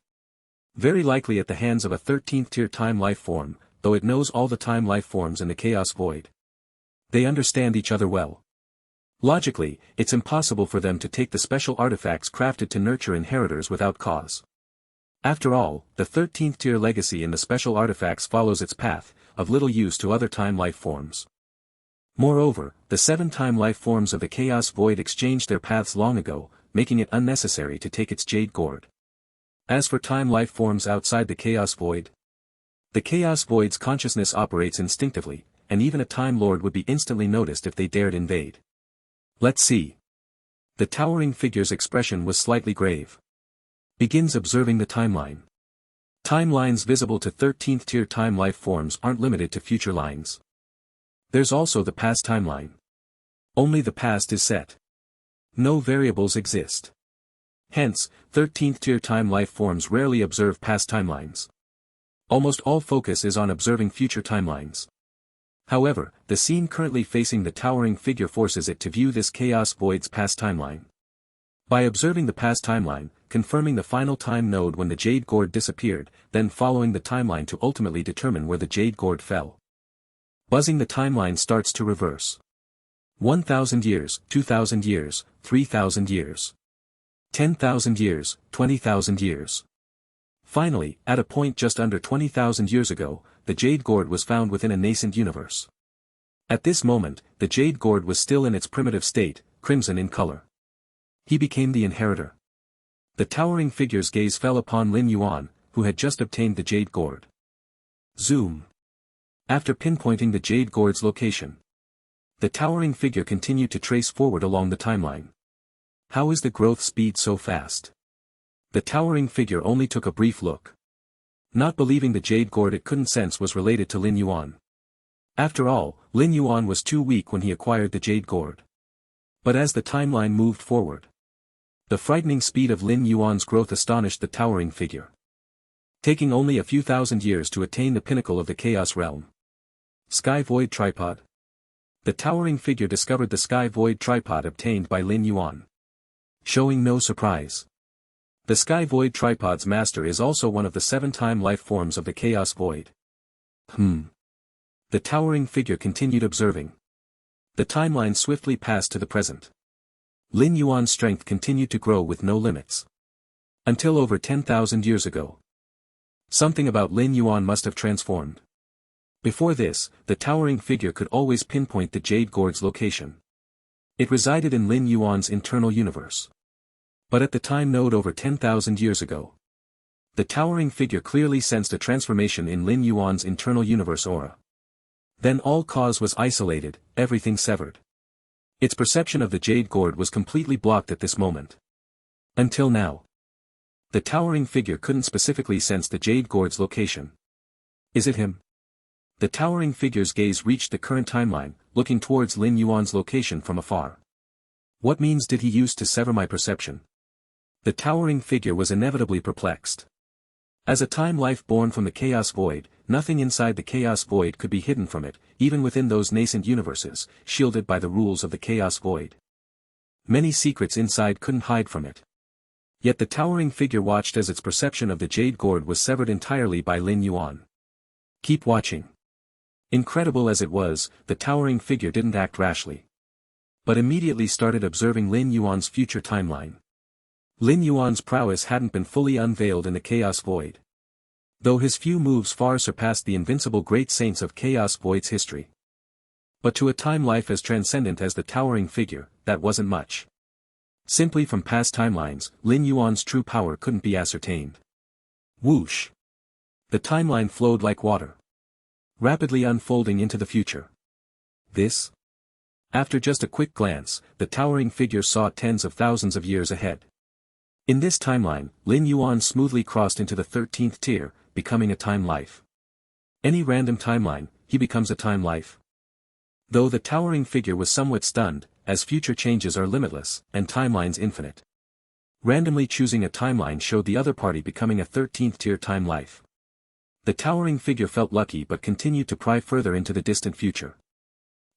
Very likely at the hands of a 13th tier time life form, though it knows all the time life forms in the chaos void. They understand each other well. Logically, it's impossible for them to take the special artifacts crafted to nurture inheritors without cause. After all, the 13th tier legacy in the special artifacts follows its path, of little use to other time life forms. Moreover, the 7 time life forms of the chaos void exchanged their paths long ago, making it unnecessary to take its jade gourd. As for time life forms outside the Chaos Void, the Chaos Void's consciousness operates instinctively, and even a Time Lord would be instantly noticed if they dared invade. Let's see. The towering figure's expression was slightly grave. Begins observing the timeline. Timelines visible to 13th tier time life forms aren't limited to future lines. There's also the past timeline. Only the past is set. No variables exist. Hence, 13th tier time life forms rarely observe past timelines. Almost all focus is on observing future timelines. However, the scene currently facing the towering figure forces it to view this Chaos Void's past timeline. By observing the past timeline, confirming the final time node when the Jade Gourd disappeared, then following the timeline to ultimately determine where the Jade Gourd fell. Buzzing the timeline starts to reverse. 1,000 years, 2,000 years, 3,000 years. 10,000 years, 20,000 years. Finally, at a point just under 20,000 years ago, the Jade Gourd was found within a nascent universe. At this moment, the Jade Gourd was still in its primitive state, crimson in color. He became the inheritor. The towering figure's gaze fell upon Lin Yuan, who had just obtained the Jade Gourd. Zoom. After pinpointing the Jade Gourd's location, the towering figure continued to trace forward along the timeline. How is the growth speed so fast? The towering figure only took a brief look. Not believing the Jade Gourd it couldn't sense was related to Lin Yuan. After all, Lin Yuan was too weak when he acquired the Jade Gourd. But as the timeline moved forward, the frightening speed of Lin Yuan's growth astonished the towering figure. Taking only a few thousand years to attain the pinnacle of the Chaos Realm. Sky Void Tripod. The towering figure discovered the Sky Void Tripod obtained by Lin Yuan. Showing no surprise. The Sky Void Tripod's master is also one of the 7-time life forms of the Chaos Void. The towering figure continued observing. The timeline swiftly passed to the present. Lin Yuan's strength continued to grow with no limits. Until over 10,000 years ago. Something about Lin Yuan must have transformed. Before this, the towering figure could always pinpoint the Jade Gourd's location. It resided in Lin Yuan's internal universe. But at the time node over 10,000 years ago, the towering figure clearly sensed a transformation in Lin Yuan's internal universe aura. Then all cause was isolated, everything severed. Its perception of the Jade Gourd was completely blocked at this moment. Until now, the towering figure couldn't specifically sense the Jade Gourd's location. Is it him? The towering figure's gaze reached the current timeline, looking towards Lin Yuan's location from afar. What means did he use to sever my perception? The towering figure was inevitably perplexed. As a time life born from the Chaos Void, nothing inside the Chaos Void could be hidden from it, even within those nascent universes, shielded by the rules of the Chaos Void. Many secrets inside couldn't hide from it. Yet the towering figure watched as its perception of the Jade Gourd was severed entirely by Lin Yuan. Keep watching. Incredible as it was, the towering figure didn't act rashly. But immediately started observing Lin Yuan's future timeline. Lin Yuan's prowess hadn't been fully unveiled in the Chaos Void. Though his few moves far surpassed the invincible great saints of Chaos Void's history. But to a time life as transcendent as the towering figure, that wasn't much. Simply from past timelines, Lin Yuan's true power couldn't be ascertained. Whoosh! The timeline flowed like water. Rapidly unfolding into the future. This? After just a quick glance, the towering figure saw tens of thousands of years ahead. In this timeline, Lin Yuan smoothly crossed into the 13th tier, becoming a time life. Any random timeline, he becomes a time life. Though the towering figure was somewhat stunned, as future changes are limitless, and timelines infinite. Randomly choosing a timeline showed the other party becoming a 13th tier time life. The towering figure felt lucky but continued to pry further into the distant future.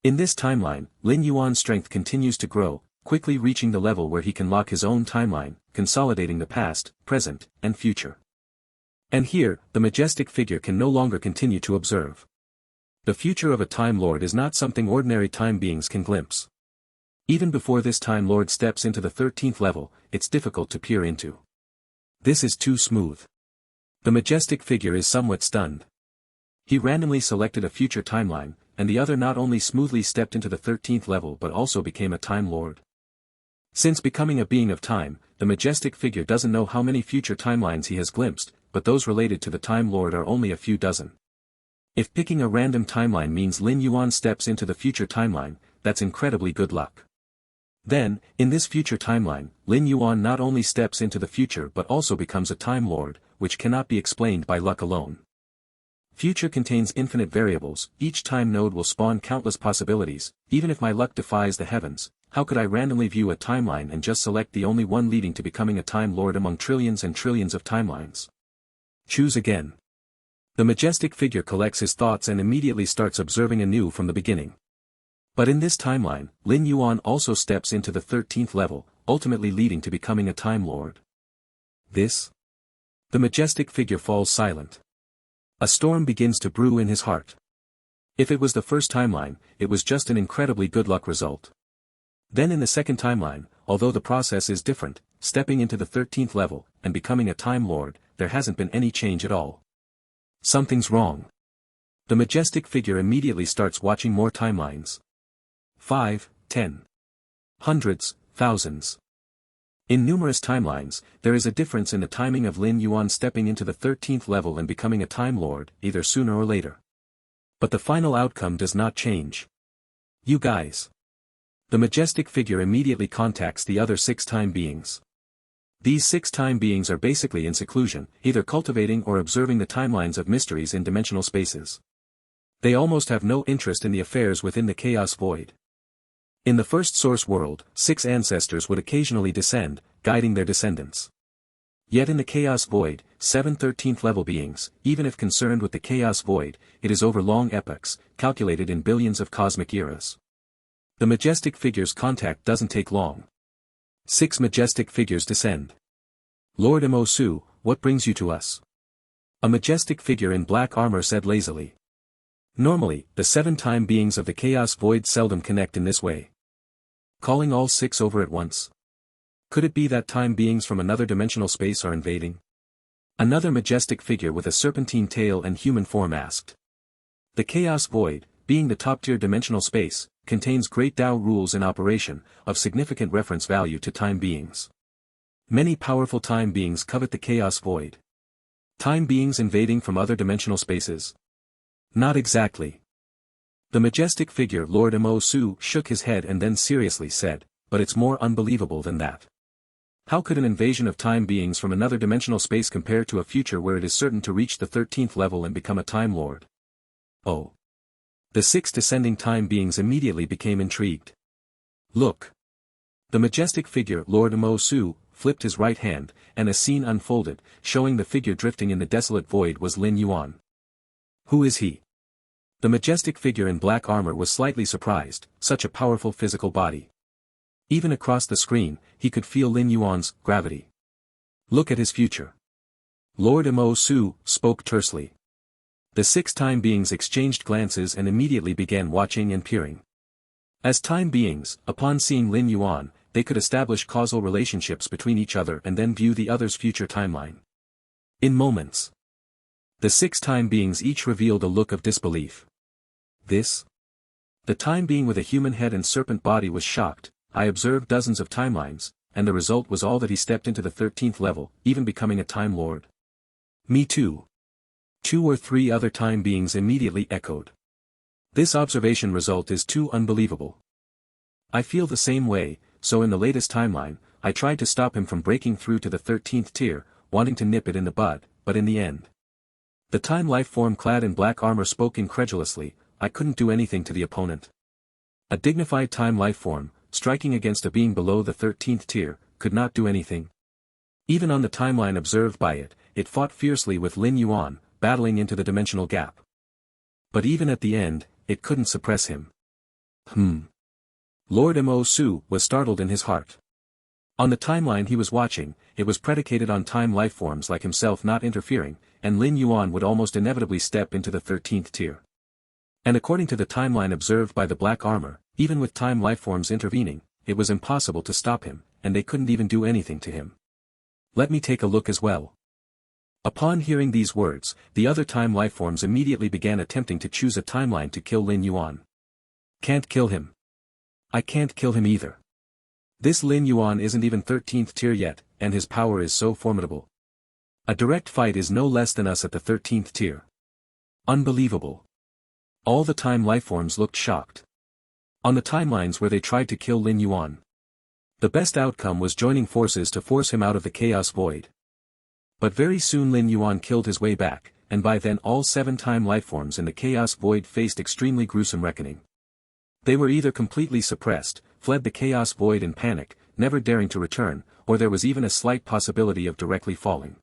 In this timeline, Lin Yuan's strength continues to grow, quickly reaching the level where he can lock his own timeline, consolidating the past, present, and future. And here, the majestic figure can no longer continue to observe. The future of a Time Lord is not something ordinary time beings can glimpse. Even before this Time Lord steps into the 13th level, it's difficult to peer into. This is too smooth. The majestic figure is somewhat stunned. He randomly selected a future timeline, and the other not only smoothly stepped into the 13th level but also became a Time Lord. Since becoming a being of time, the majestic figure doesn't know how many future timelines he has glimpsed, but those related to the Time Lord are only a few dozen. If picking a random timeline means Lin Yuan steps into the future timeline, that's incredibly good luck. Then, in this future timeline, Lin Yuan not only steps into the future but also becomes a Time Lord, which cannot be explained by luck alone. Future contains infinite variables, each time node will spawn countless possibilities. Even if my luck defies the heavens, how could I randomly view a timeline and just select the only one leading to becoming a Time Lord among trillions and trillions of timelines? Choose again. The majestic figure collects his thoughts and immediately starts observing anew from the beginning. But in this timeline, Lin Yuan also steps into the 13th level, ultimately leading to becoming a Time Lord. This? The majestic figure falls silent. A storm begins to brew in his heart. If it was the first timeline, it was just an incredibly good luck result. Then in the second timeline, although the process is different, stepping into the 13th level, and becoming a Time Lord, there hasn't been any change at all. Something's wrong. The majestic figure immediately starts watching more timelines. 5, 10. Hundreds, thousands. In numerous timelines, there is a difference in the timing of Lin Yuan stepping into the 13th level and becoming a Time Lord, either sooner or later. But the final outcome does not change. You guys. The majestic figure immediately contacts the other 6 time beings. These 6 time beings are basically in seclusion, either cultivating or observing the timelines of mysteries in dimensional spaces. They almost have no interest in the affairs within the chaos void. In the first source world, 6 ancestors would occasionally descend, guiding their descendants. Yet in the chaos void, 7 13th level beings, even if concerned with the chaos void, it is over long epochs, calculated in billions of cosmic eras. The majestic figure's contact doesn't take long. 6 majestic figures descend. Lord Imosu, what brings you to us? A majestic figure in black armor said lazily. Normally, the 7 time beings of the chaos void seldom connect in this way. Calling all 6 over at once? Could it be that time beings from another dimensional space are invading? Another majestic figure with a serpentine tail and human form asked. The chaos void, being the top-tier dimensional space, contains great Tao rules in operation, of significant reference value to time beings. Many powerful time beings covet the chaos void. Time beings invading from other dimensional spaces? Not exactly. The majestic figure Lord Imosu shook his head and then seriously said, but it's more unbelievable than that. How could an invasion of time beings from another dimensional space compare to a future where it is certain to reach the 13th level and become a Time Lord? Oh. The 6 descending time beings immediately became intrigued. Look. The majestic figure Lord Imosu flipped his right hand, and a scene unfolded, showing the figure drifting in the desolate void was Lin Yuan. Who is he? The majestic figure in black armor was slightly surprised, such a powerful physical body. Even across the screen, he could feel Lin Yuan's gravity. Look at his future. Lord Imosu spoke tersely. The 6 time beings exchanged glances and immediately began watching and peering. As time beings, upon seeing Lin Yuan, they could establish causal relationships between each other and then view the other's future timeline. In moments, the 6 time beings each revealed a look of disbelief. This? The time being with a human head and serpent body was shocked. I observed dozens of timelines, and the result was all that he stepped into the 13th level, even becoming a Time Lord. Me too. 2 or 3 other time beings immediately echoed. This observation result is too unbelievable. I feel the same way, so in the latest timeline, I tried to stop him from breaking through to the 13th tier, wanting to nip it in the bud, but in the end. The time life form clad in black armor spoke incredulously, I couldn't do anything to the opponent. A dignified time life form, striking against a being below the 13th tier, could not do anything. Even on the timeline observed by it, it fought fiercely with Lin Yuan, battling into the dimensional gap. But even at the end, it couldn't suppress him. Lord Imosu was startled in his heart. On the timeline he was watching, it was predicated on time lifeforms like himself not interfering, and Lin Yuan would almost inevitably step into the 13th tier. And according to the timeline observed by the black armor, even with time lifeforms intervening, it was impossible to stop him, and they couldn't even do anything to him. Let me take a look as well. Upon hearing these words, the other time lifeforms immediately began attempting to choose a timeline to kill Lin Yuan. Can't kill him. I can't kill him either. This Lin Yuan isn't even 13th tier yet, and his power is so formidable. A direct fight is no less than us at the 13th tier. Unbelievable. All the time lifeforms looked shocked. On the timelines where they tried to kill Lin Yuan, the best outcome was joining forces to force him out of the chaos void. But very soon Lin Yuan killed his way back, and by then all 7 time lifeforms in the chaos void faced extremely gruesome reckoning. They were either completely suppressed, fled the chaos void in panic, never daring to return, or there was even a slight possibility of directly falling.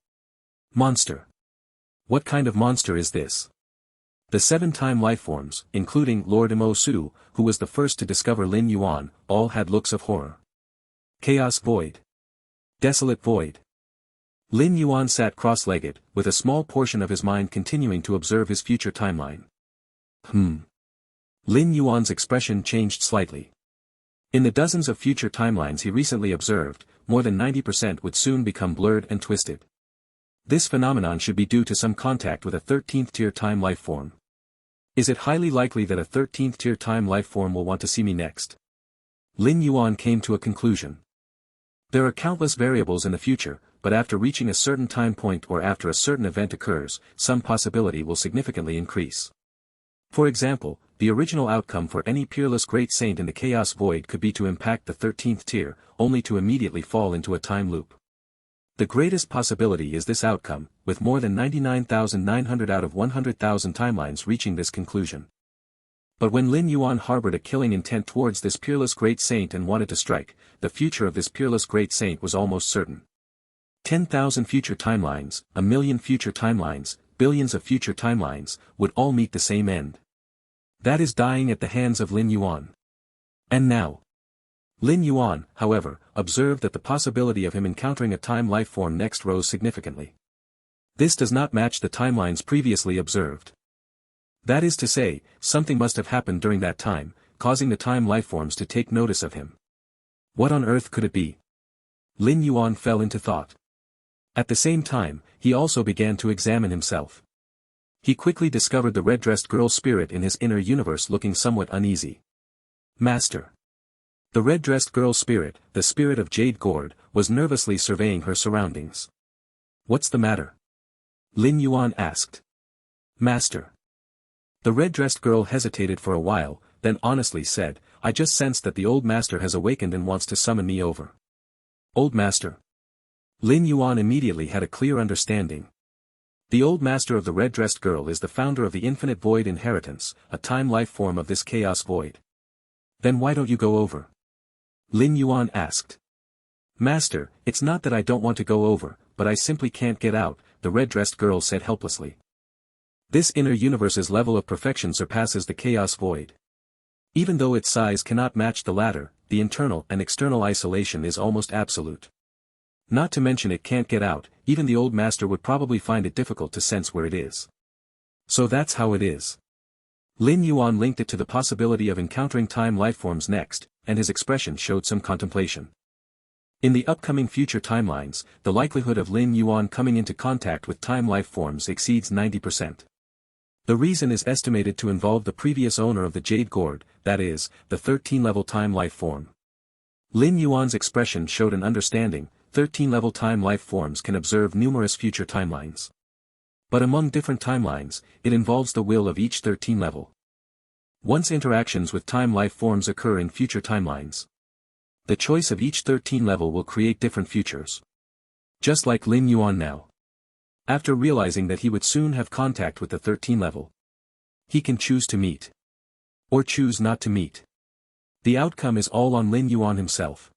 Monster. What kind of monster is this? The 7 time lifeforms, including Lord Mo Su, who was the first to discover Lin Yuan, all had looks of horror. Chaos void. Desolate void. Lin Yuan sat cross-legged, with a small portion of his mind continuing to observe his future timeline. Lin Yuan's expression changed slightly. In the dozens of future timelines he recently observed, more than 90% would soon become blurred and twisted. This phenomenon should be due to some contact with a 13th tier time life form. Is it highly likely that a 13th tier time life form will want to see me next? Lin Yuan came to a conclusion. There are countless variables in the future, but after reaching a certain time point or after a certain event occurs, some possibility will significantly increase. For example, the original outcome for any peerless great saint in the chaos void could be to impact the 13th tier, only to immediately fall into a time loop. The greatest possibility is this outcome, with more than 99,900 out of 100,000 timelines reaching this conclusion. But when Lin Yuan harbored a killing intent towards this peerless great saint and wanted to strike, the future of this peerless great saint was almost certain. 10,000 future timelines, a million future timelines, billions of future timelines, would all meet the same end. That is dying at the hands of Lin Yuan. And now. Lin Yuan, however, observed that the possibility of him encountering a time life form next rose significantly. This does not match the timelines previously observed. That is to say, something must have happened during that time, causing the time lifeforms to take notice of him. What on earth could it be? Lin Yuan fell into thought. At the same time, he also began to examine himself. He quickly discovered the red-dressed girl spirit in his inner universe looking somewhat uneasy. Master. The red-dressed girl spirit, the spirit of Jade Gourd, was nervously surveying her surroundings. What's the matter? Lin Yuan asked. Master. The red-dressed girl hesitated for a while, then honestly said, I just sensed that the old master has awakened and wants to summon me over. Old master. Lin Yuan immediately had a clear understanding. The old master of the red-dressed girl is the founder of the Infinite Void Inheritance, a time life form of this chaos void. Then why don't you go over? Lin Yuan asked. Master, it's not that I don't want to go over, but I simply can't get out, the red-dressed girl said helplessly. This inner universe's level of perfection surpasses the chaos void. Even though its size cannot match the latter, the internal and external isolation is almost absolute. Not to mention it can't get out, even the old master would probably find it difficult to sense where it is. So that's how it is. Lin Yuan linked it to the possibility of encountering time lifeforms next, and his expression showed some contemplation. In the upcoming future timelines, the likelihood of Lin Yuan coming into contact with time lifeforms exceeds 90%. The reason is estimated to involve the previous owner of the Jade Gourd, that is, the 13-level time life form. Lin Yuan's expression showed an understanding. 13-level time life forms can observe numerous future timelines. But among different timelines, it involves the will of each 13 level. Once interactions with time life forms occur in future timelines, the choice of each 13 level will create different futures. Just like Lin Yuan now. After realizing that he would soon have contact with the 13 level, he can choose to meet. Or choose not to meet. The outcome is all on Lin Yuan himself.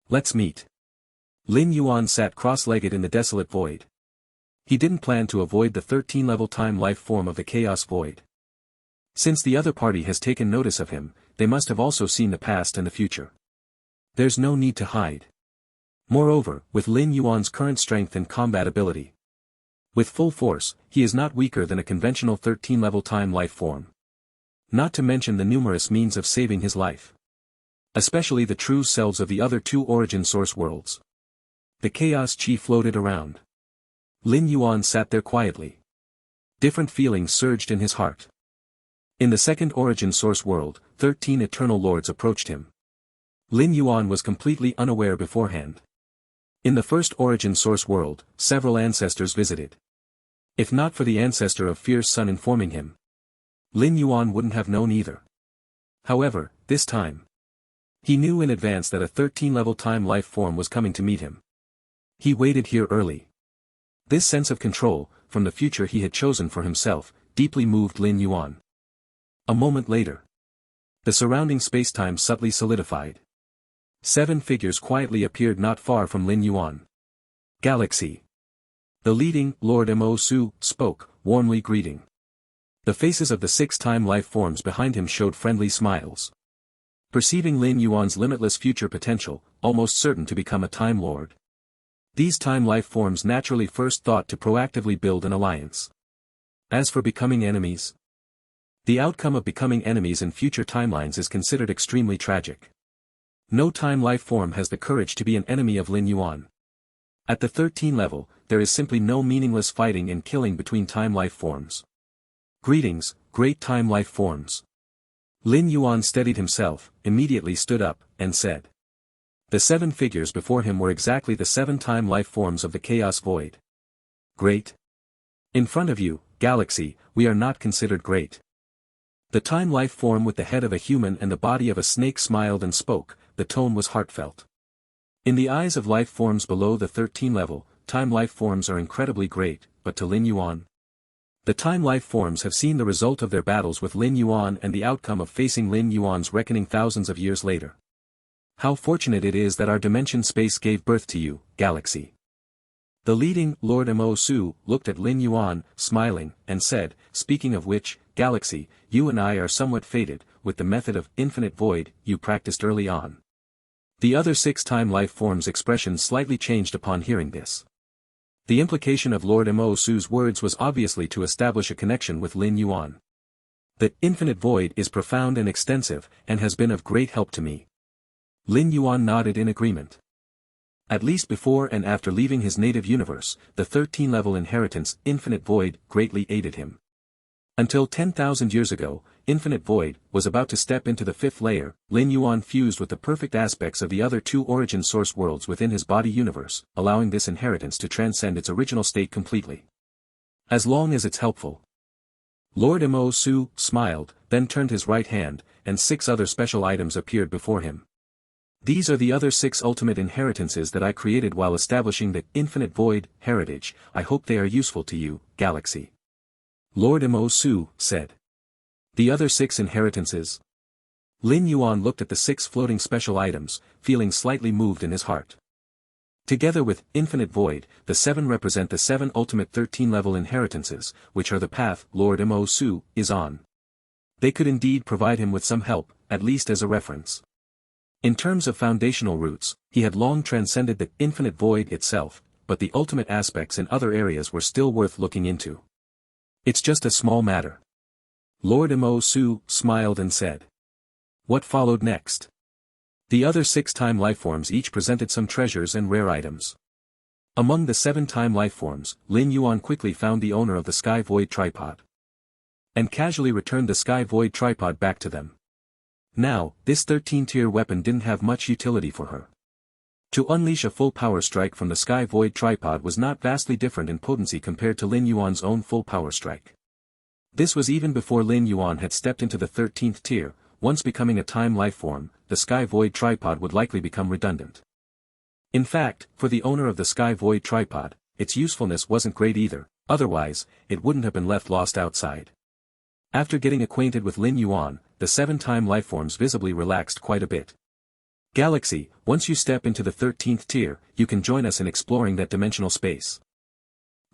Let's meet. Lin Yuan sat cross-legged in the desolate void. He didn't plan to avoid the 13-level time life form of the chaos void. Since the other party has taken notice of him, they must have also seen the past and the future. There's no need to hide. Moreover, with Lin Yuan's current strength and combat ability, with full force, he is not weaker than a conventional 13-level time life form. Not to mention the numerous means of saving his life. Especially the true selves of the other 2 origin source worlds. The chaos chi floated around. Lin Yuan sat there quietly. Different feelings surged in his heart. In the second origin source world, 13 eternal lords approached him. Lin Yuan was completely unaware beforehand. In the first origin source world, several ancestors visited. If not for the ancestor of Fierce Sun informing him, Lin Yuan wouldn't have known either. However, this time, he knew in advance that a 13-level time life form was coming to meet him. He waited here early. This sense of control, from the future he had chosen for himself, deeply moved Lin Yuan. A moment later, the surrounding space-time subtly solidified. 7 figures quietly appeared not far from Lin Yuan. Galaxy. The leading, Lord Mo Su, spoke, warmly greeting. The faces of the 6 time life forms behind him showed friendly smiles. Perceiving Lin Yuan's limitless future potential, almost certain to become a Time Lord, these time life forms naturally first thought to proactively build an alliance. As for becoming enemies, the outcome of becoming enemies in future timelines is considered extremely tragic. No time life form has the courage to be an enemy of Lin Yuan. At the 13 level, there is simply no meaningless fighting and killing between time life forms. Greetings, great time life forms. Lin Yuan steadied himself, immediately stood up, and said. The 7 figures before him were exactly the 7 time life forms of the Chaos Void. Great. In front of you, Galaxy, we are not considered great. The time life form with the head of a human and the body of a snake smiled and spoke, the tone was heartfelt. In the eyes of life forms below the 13 level, time life forms are incredibly great, but to Lin Yuan, the time life forms have seen the result of their battles with Lin Yuan and the outcome of facing Lin Yuan's reckoning thousands of years later. How fortunate it is that our dimension space gave birth to you, Galaxy. The leading, Lord Mo Su, looked at Lin Yuan, smiling, and said, speaking of which, Galaxy, you and I are somewhat fated, with the method of infinite void you practiced early on. The other 6 time life forms' expression slightly changed upon hearing this. The implication of Lord Mo Su's words was obviously to establish a connection with Lin Yuan. The infinite void is profound and extensive, and has been of great help to me. Lin Yuan nodded in agreement. At least before and after leaving his native universe, the 13-level inheritance, Infinite Void, greatly aided him. Until 10,000 years ago, Infinite Void was about to step into the 5th layer. Lin Yuan fused with the perfect aspects of the other 2 origin source worlds within his body universe, allowing this inheritance to transcend its original state completely. As long as it's helpful. Lord Mo Su smiled, then turned his right hand, and 6 other special items appeared before him. These are the other 6 ultimate inheritances that I created while establishing the Infinite Void heritage. I hope they are useful to you, Galaxy. Lord Mo Su said. The other 6 inheritances? Lin Yuan looked at the 6 floating special items, feeling slightly moved in his heart. Together with Infinite Void, the 7 represent the 7 ultimate 13-level inheritances, which are the path Lord Mo Su is on. They could indeed provide him with some help, at least as a reference. In terms of foundational roots, he had long transcended the Infinite Void itself, but the ultimate aspects in other areas were still worth looking into. It's just a small matter. Lord Mo Su smiled and said. What followed next? The other 6 time lifeforms each presented some treasures and rare items. Among the 7 time lifeforms, Lin Yuan quickly found the owner of the Sky Void tripod, and casually returned the Sky Void tripod back to them. Now, this 13-tier weapon didn't have much utility for her. To unleash a full power strike from the Sky Void tripod was not vastly different in potency compared to Lin Yuan's own full power strike. This was even before Lin Yuan had stepped into the 13th tier. Once becoming a time lifeform, the Sky Void tripod would likely become redundant. In fact, for the owner of the Sky Void tripod, its usefulness wasn't great either, otherwise, it wouldn't have been left lost outside. After getting acquainted with Lin Yuan, the 7 time lifeforms visibly relaxed quite a bit. Galaxy, once you step into the 13th tier, you can join us in exploring that dimensional space.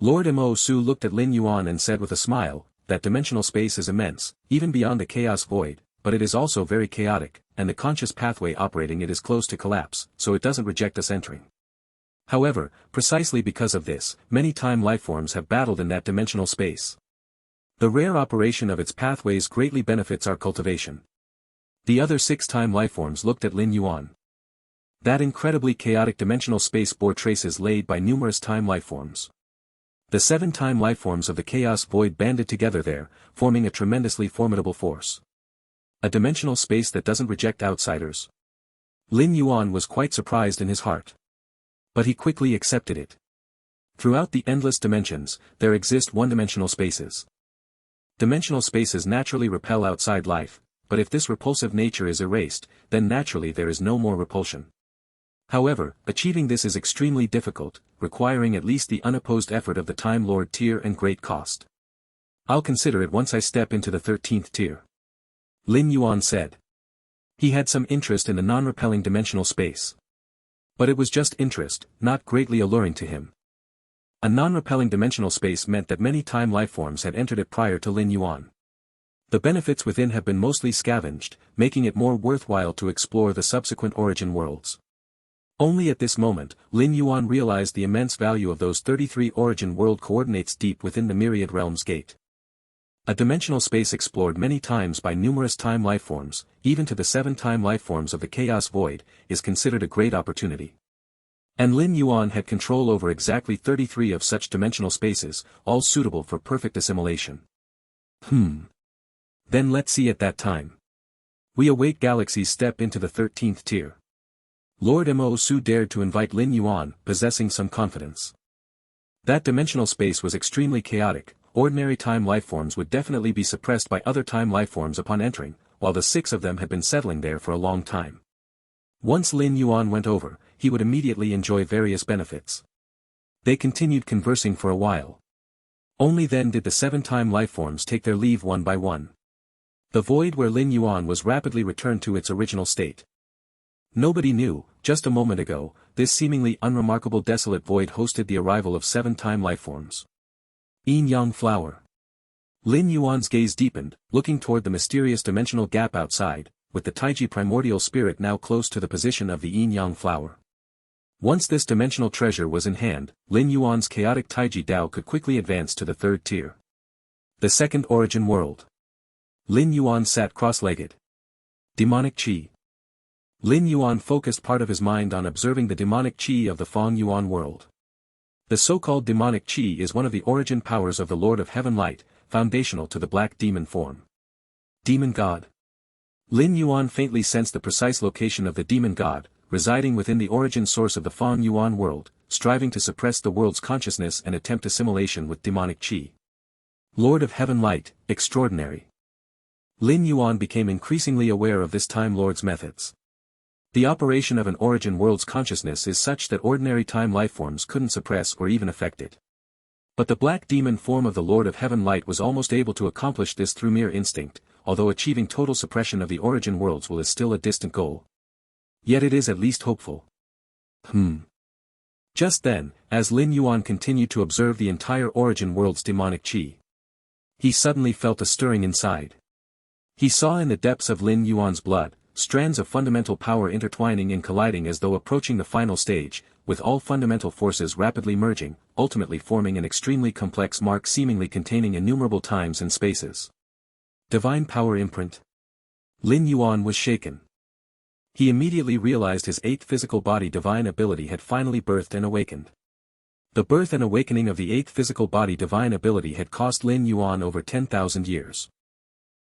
Lord Mo Su looked at Lin Yuan and said with a smile, that dimensional space is immense, even beyond the Chaos Void, but it is also very chaotic, and the conscious pathway operating it is close to collapse, so it doesn't reject us entering. However, precisely because of this, many time lifeforms have battled in that dimensional space. The rare operation of its pathways greatly benefits our cultivation. The other 6 time lifeforms looked at Lin Yuan. That incredibly chaotic dimensional space bore traces laid by numerous time lifeforms. The 7 time lifeforms of the Chaos Void banded together there, forming a tremendously formidable force. A dimensional space that doesn't reject outsiders. Lin Yuan was quite surprised in his heart. But he quickly accepted it. Throughout the endless dimensions, there exist one-dimensional spaces. Dimensional spaces naturally repel outside life, but if this repulsive nature is erased, then naturally there is no more repulsion. However, achieving this is extremely difficult, requiring at least the unopposed effort of the Time Lord tier and great cost. I'll consider it once I step into the 13th tier. Lin Yuan said. He had some interest in the non-repelling dimensional space. But it was just interest, not greatly alluring to him. A non-repelling dimensional space meant that many time lifeforms had entered it prior to Lin Yuan. The benefits within have been mostly scavenged, making it more worthwhile to explore the subsequent origin worlds. Only at this moment, Lin Yuan realized the immense value of those 33 origin world coordinates deep within the Myriad Realms Gate. A dimensional space explored many times by numerous time lifeforms, even to the 7 time lifeforms of the Chaos Void, is considered a great opportunity. And Lin Yuan had control over exactly 33 of such dimensional spaces, all suitable for perfect assimilation. Then let's see at that time. We await galaxies step into the 13th tier. Lord Mo Su dared to invite Lin Yuan, possessing some confidence. That dimensional space was extremely chaotic, ordinary time lifeforms would definitely be suppressed by other time lifeforms upon entering, while the 6 of them had been settling there for a long time. Once Lin Yuan went over, he would immediately enjoy various benefits. They continued conversing for a while. Only then did the 7 time lifeforms take their leave one by one. The void where Lin Yuan was rapidly returned to its original state. Nobody knew, just a moment ago, this seemingly unremarkable desolate void hosted the arrival of 7 time lifeforms. Yin-Yang Flower. Lin Yuan's gaze deepened, looking toward the mysterious dimensional gap outside, with the Taiji primordial spirit now close to the position of the Yin-Yang Flower. Once this dimensional treasure was in hand, Lin Yuan's chaotic Taiji Dao could quickly advance to the 3rd tier. The 2nd origin world. Lin Yuan sat cross-legged. Demonic Qi. Lin Yuan focused part of his mind on observing the demonic Qi of the Feng Yuan world. The so-called demonic Qi is one of the origin powers of the Lord of Heaven Light, foundational to the black demon form. Demon God. Lin Yuan faintly sensed the precise location of the demon god, residing within the origin source of the Feng Yuan world, striving to suppress the world's consciousness and attempt assimilation with demonic Qi. Lord of Heaven Light, extraordinary. Lin Yuan became increasingly aware of this Time Lord's methods. The operation of an origin world's consciousness is such that ordinary time lifeforms couldn't suppress or even affect it. But the black demon form of the Lord of Heaven Light was almost able to accomplish this through mere instinct, although achieving total suppression of the origin worlds is still a distant goal. Yet it is at least hopeful. Just then, as Lin Yuan continued to observe the entire origin world's demonic Qi, he suddenly felt a stirring inside. He saw in the depths of Lin Yuan's blood, strands of fundamental power intertwining and colliding as though approaching the final stage, with all fundamental forces rapidly merging, ultimately forming an extremely complex mark seemingly containing innumerable times and spaces. Divine Power Imprint. Lin Yuan was shaken. He immediately realized his 8th physical body divine ability had finally birthed and awakened. The birth and awakening of the 8th physical body divine ability had cost Lin Yuan over 10,000 years.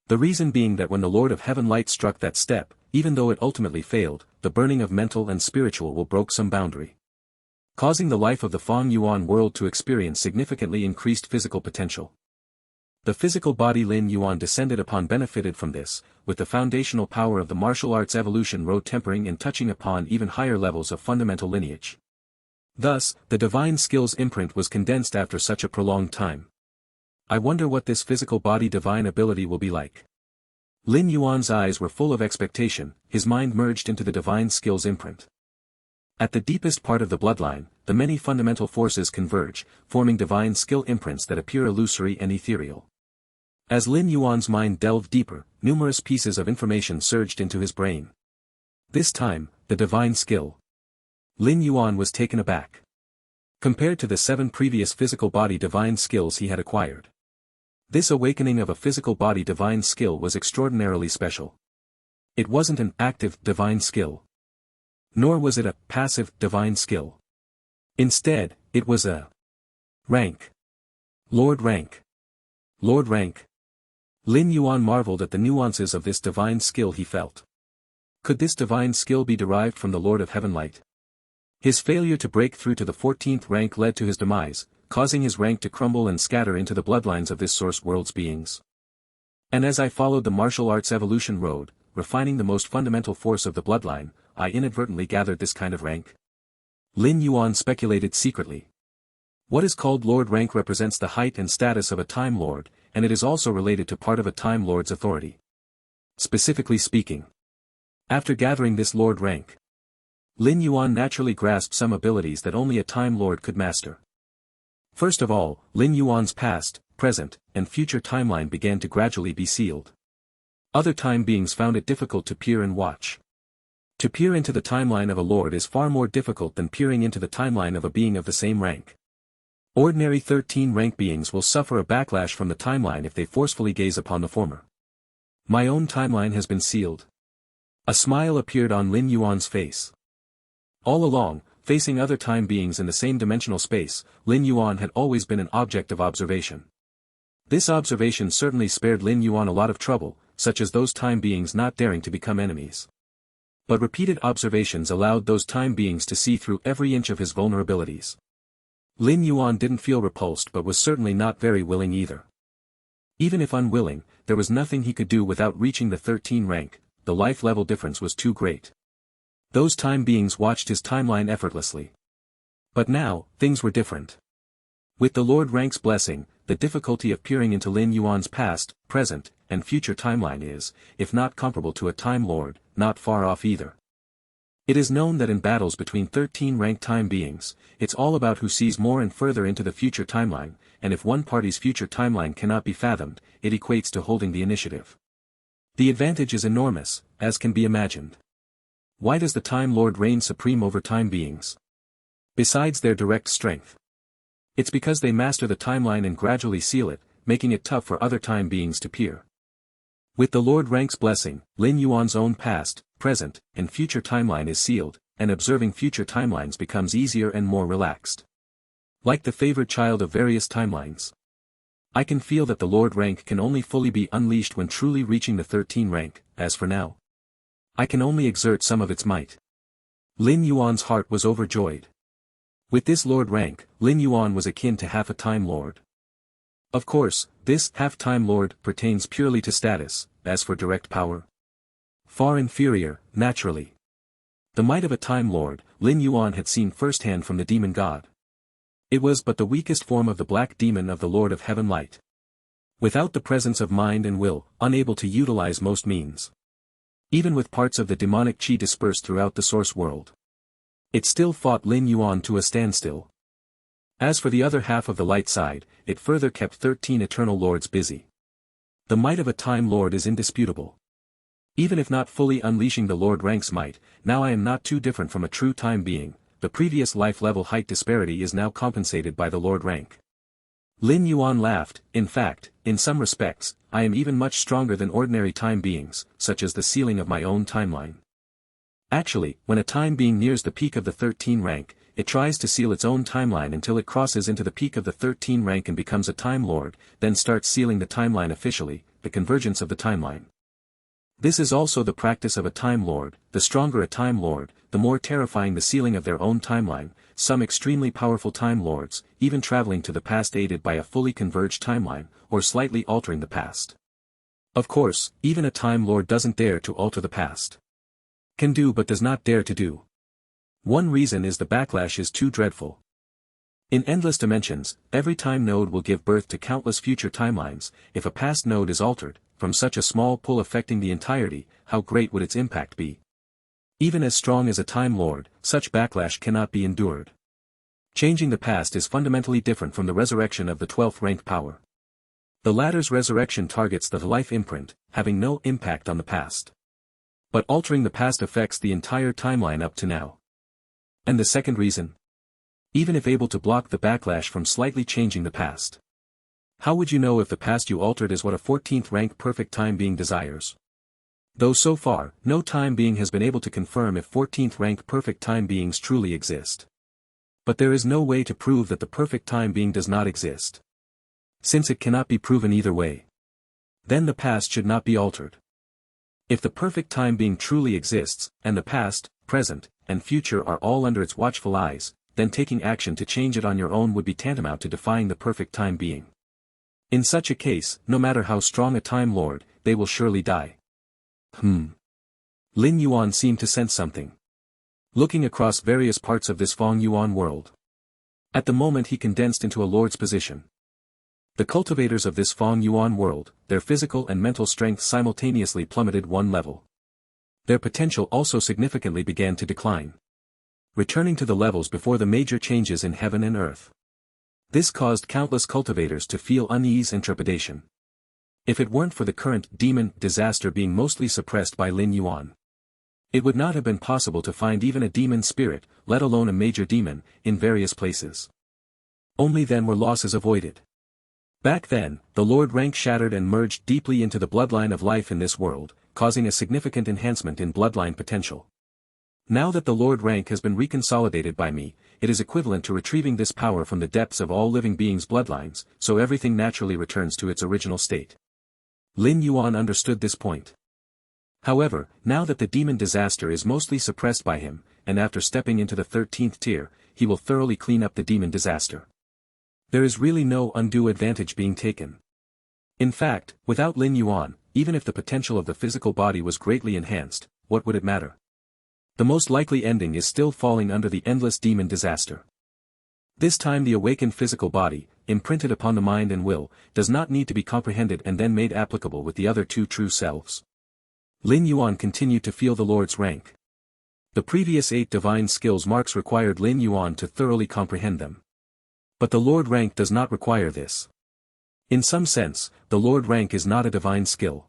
The reason being that when the Lord of Heaven Light struck that step, even though it ultimately failed, the burning of mental and spiritual will broke some boundary, causing the life of the Feng Yuan world to experience significantly increased physical potential. The physical body Lin Yuan descended upon benefited from this, with the foundational power of the martial arts evolution road tempering and touching upon even higher levels of fundamental lineage. Thus, the divine skills imprint was condensed after such a prolonged time. I wonder what this physical body divine ability will be like. Lin Yuan's eyes were full of expectation, his mind merged into the divine skills imprint. At the deepest part of the bloodline, the many fundamental forces converge, forming divine skill imprints that appear illusory and ethereal. As Lin Yuan's mind delved deeper, numerous pieces of information surged into his brain. This time, the divine skill. Lin Yuan was taken aback. Compared to the 7 previous physical body divine skills he had acquired, this awakening of a physical body divine skill was extraordinarily special. It wasn't an active divine skill. Nor was it a passive divine skill. Instead, it was a rank. Lord rank. Lord rank. Lin Yuan marveled at the nuances of this divine skill he felt. Could this divine skill be derived from the Lord of Heaven Light? His failure to break through to the 14th rank led to his demise, causing his rank to crumble and scatter into the bloodlines of this source world's beings. And as I followed the martial arts evolution road, refining the most fundamental force of the bloodline, I inadvertently gathered this kind of rank. Lin Yuan speculated secretly. What is called Lord rank represents the height and status of a Time Lord, and it is also related to part of a Time Lord's authority. Specifically speaking, after gathering this Lord rank, Lin Yuan naturally grasped some abilities that only a Time Lord could master. First of all, Lin Yuan's past, present, and future timeline began to gradually be sealed. Other time beings found it difficult to peer and watch. To peer into the timeline of a lord is far more difficult than peering into the timeline of a being of the same rank. Ordinary 13 rank beings will suffer a backlash from the timeline if they forcefully gaze upon the former. My own timeline has been sealed. A smile appeared on Lin Yuan's face. All along, facing other time beings in the same dimensional space, Lin Yuan had always been an object of observation. This observation certainly spared Lin Yuan a lot of trouble, such as those time beings not daring to become enemies. But repeated observations allowed those time beings to see through every inch of his vulnerabilities. Lin Yuan didn't feel repulsed but was certainly not very willing either. Even if unwilling, there was nothing he could do without reaching the 13 rank, the life level difference was too great. Those time beings watched his timeline effortlessly. But now, things were different. With the Lord rank's blessing, the difficulty of peering into Lin Yuan's past, present, and future timeline is, if not comparable to a Time Lord, not far off either. It is known that in battles between 13 ranked time beings, it's all about who sees more and further into the future timeline, and if one party's future timeline cannot be fathomed, it equates to holding the initiative. The advantage is enormous, as can be imagined. Why does the Time Lord reign supreme over time beings? Besides their direct strength. It's because they master the timeline and gradually seal it, making it tough for other time beings to peer. With the Lord rank's blessing, Lin Yuan's own past, present, and future timeline is sealed, and observing future timelines becomes easier and more relaxed. Like the favored child of various timelines. I can feel that the Lord rank can only fully be unleashed when truly reaching the 13 rank, as for now, I can only exert some of its might. Lin Yuan's heart was overjoyed. With this Lord rank, Lin Yuan was akin to half a Time Lord. Of course, this half-Time Lord pertains purely to status, as for direct power. Far inferior, naturally. The might of a Time Lord, Lin Yuan had seen firsthand from the demon god. It was but the weakest form of the black demon of the Lord of Heaven Light. Without the presence of mind and will, unable to utilize most means. Even with parts of the demonic chi dispersed throughout the source world. It still fought Lin Yuan to a standstill. As for the other half of the light side, it further kept 13 eternal lords busy. The might of a Time Lord is indisputable. Even if not fully unleashing the Lord rank's might, now I am not too different from a true time being, the previous life level height disparity is now compensated by the Lord rank. Lin Yuan laughed. In fact, in some respects, I am even much stronger than ordinary time beings, such as the sealing of my own timeline. Actually, when a time being nears the peak of the 13 rank, it tries to seal its own timeline until it crosses into the peak of the 13 rank and becomes a Time Lord, then starts sealing the timeline officially, the convergence of the timeline. This is also the practice of a Time Lord. The stronger a Time Lord, the more terrifying the sealing of their own timeline. Some extremely powerful Time Lords, even traveling to the past aided by a fully converged timeline, or slightly altering the past. Of course, even a Time Lord doesn't dare to alter the past. Can do but does not dare to do. One reason is the backlash is too dreadful. In endless dimensions, every time node will give birth to countless future timelines. If a past node is altered, from such a small pull affecting the entirety, how great would its impact be? Even as strong as a Time Lord, such backlash cannot be endured. Changing the past is fundamentally different from the resurrection of the 12th rank power. The latter's resurrection targets the life imprint, having no impact on the past. But altering the past affects the entire timeline up to now. And the second reason? Even if able to block the backlash from slightly changing the past. How would you know if the past you altered is what a 14th rank perfect time being desires? Though so far, no time being has been able to confirm if 14th rank perfect time beings truly exist. But there is no way to prove that the perfect time being does not exist. Since it cannot be proven either way. Then the past should not be altered. If the perfect time being truly exists, and the past, present, and future are all under its watchful eyes, then taking action to change it on your own would be tantamount to defying the perfect time being. In such a case, no matter how strong a Time Lord, they will surely die. Lin Yuan seemed to sense something. Looking across various parts of this Feng Yuan world. At the moment he condensed into a lord's position. The cultivators of this Feng Yuan world, their physical and mental strength simultaneously plummeted one level. Their potential also significantly began to decline. Returning to the levels before the major changes in heaven and earth. This caused countless cultivators to feel unease and trepidation. If it weren't for the current demon disaster being mostly suppressed by Lin Yuan, it would not have been possible to find even a demon spirit, let alone a major demon, in various places. Only then were losses avoided. Back then, the Lord rank shattered and merged deeply into the bloodline of life in this world, causing a significant enhancement in bloodline potential. Now that the Lord rank has been reconsolidated by me, it is equivalent to retrieving this power from the depths of all living beings' bloodlines, so everything naturally returns to its original state. Lin Yuan understood this point. However, now that the demon disaster is mostly suppressed by him, and after stepping into the 13th tier, he will thoroughly clean up the demon disaster. There is really no undue advantage being taken. In fact, without Lin Yuan, even if the potential of the physical body was greatly enhanced, what would it matter? The most likely ending is still falling under the endless demon disaster. This time the awakened physical body, imprinted upon the mind and will, does not need to be comprehended and then made applicable with the other two true selves. Lin Yuan continued to feel the Lord's rank. The previous 8 divine skills marks required Lin Yuan to thoroughly comprehend them. But the Lord rank does not require this. In some sense, the Lord rank is not a divine skill.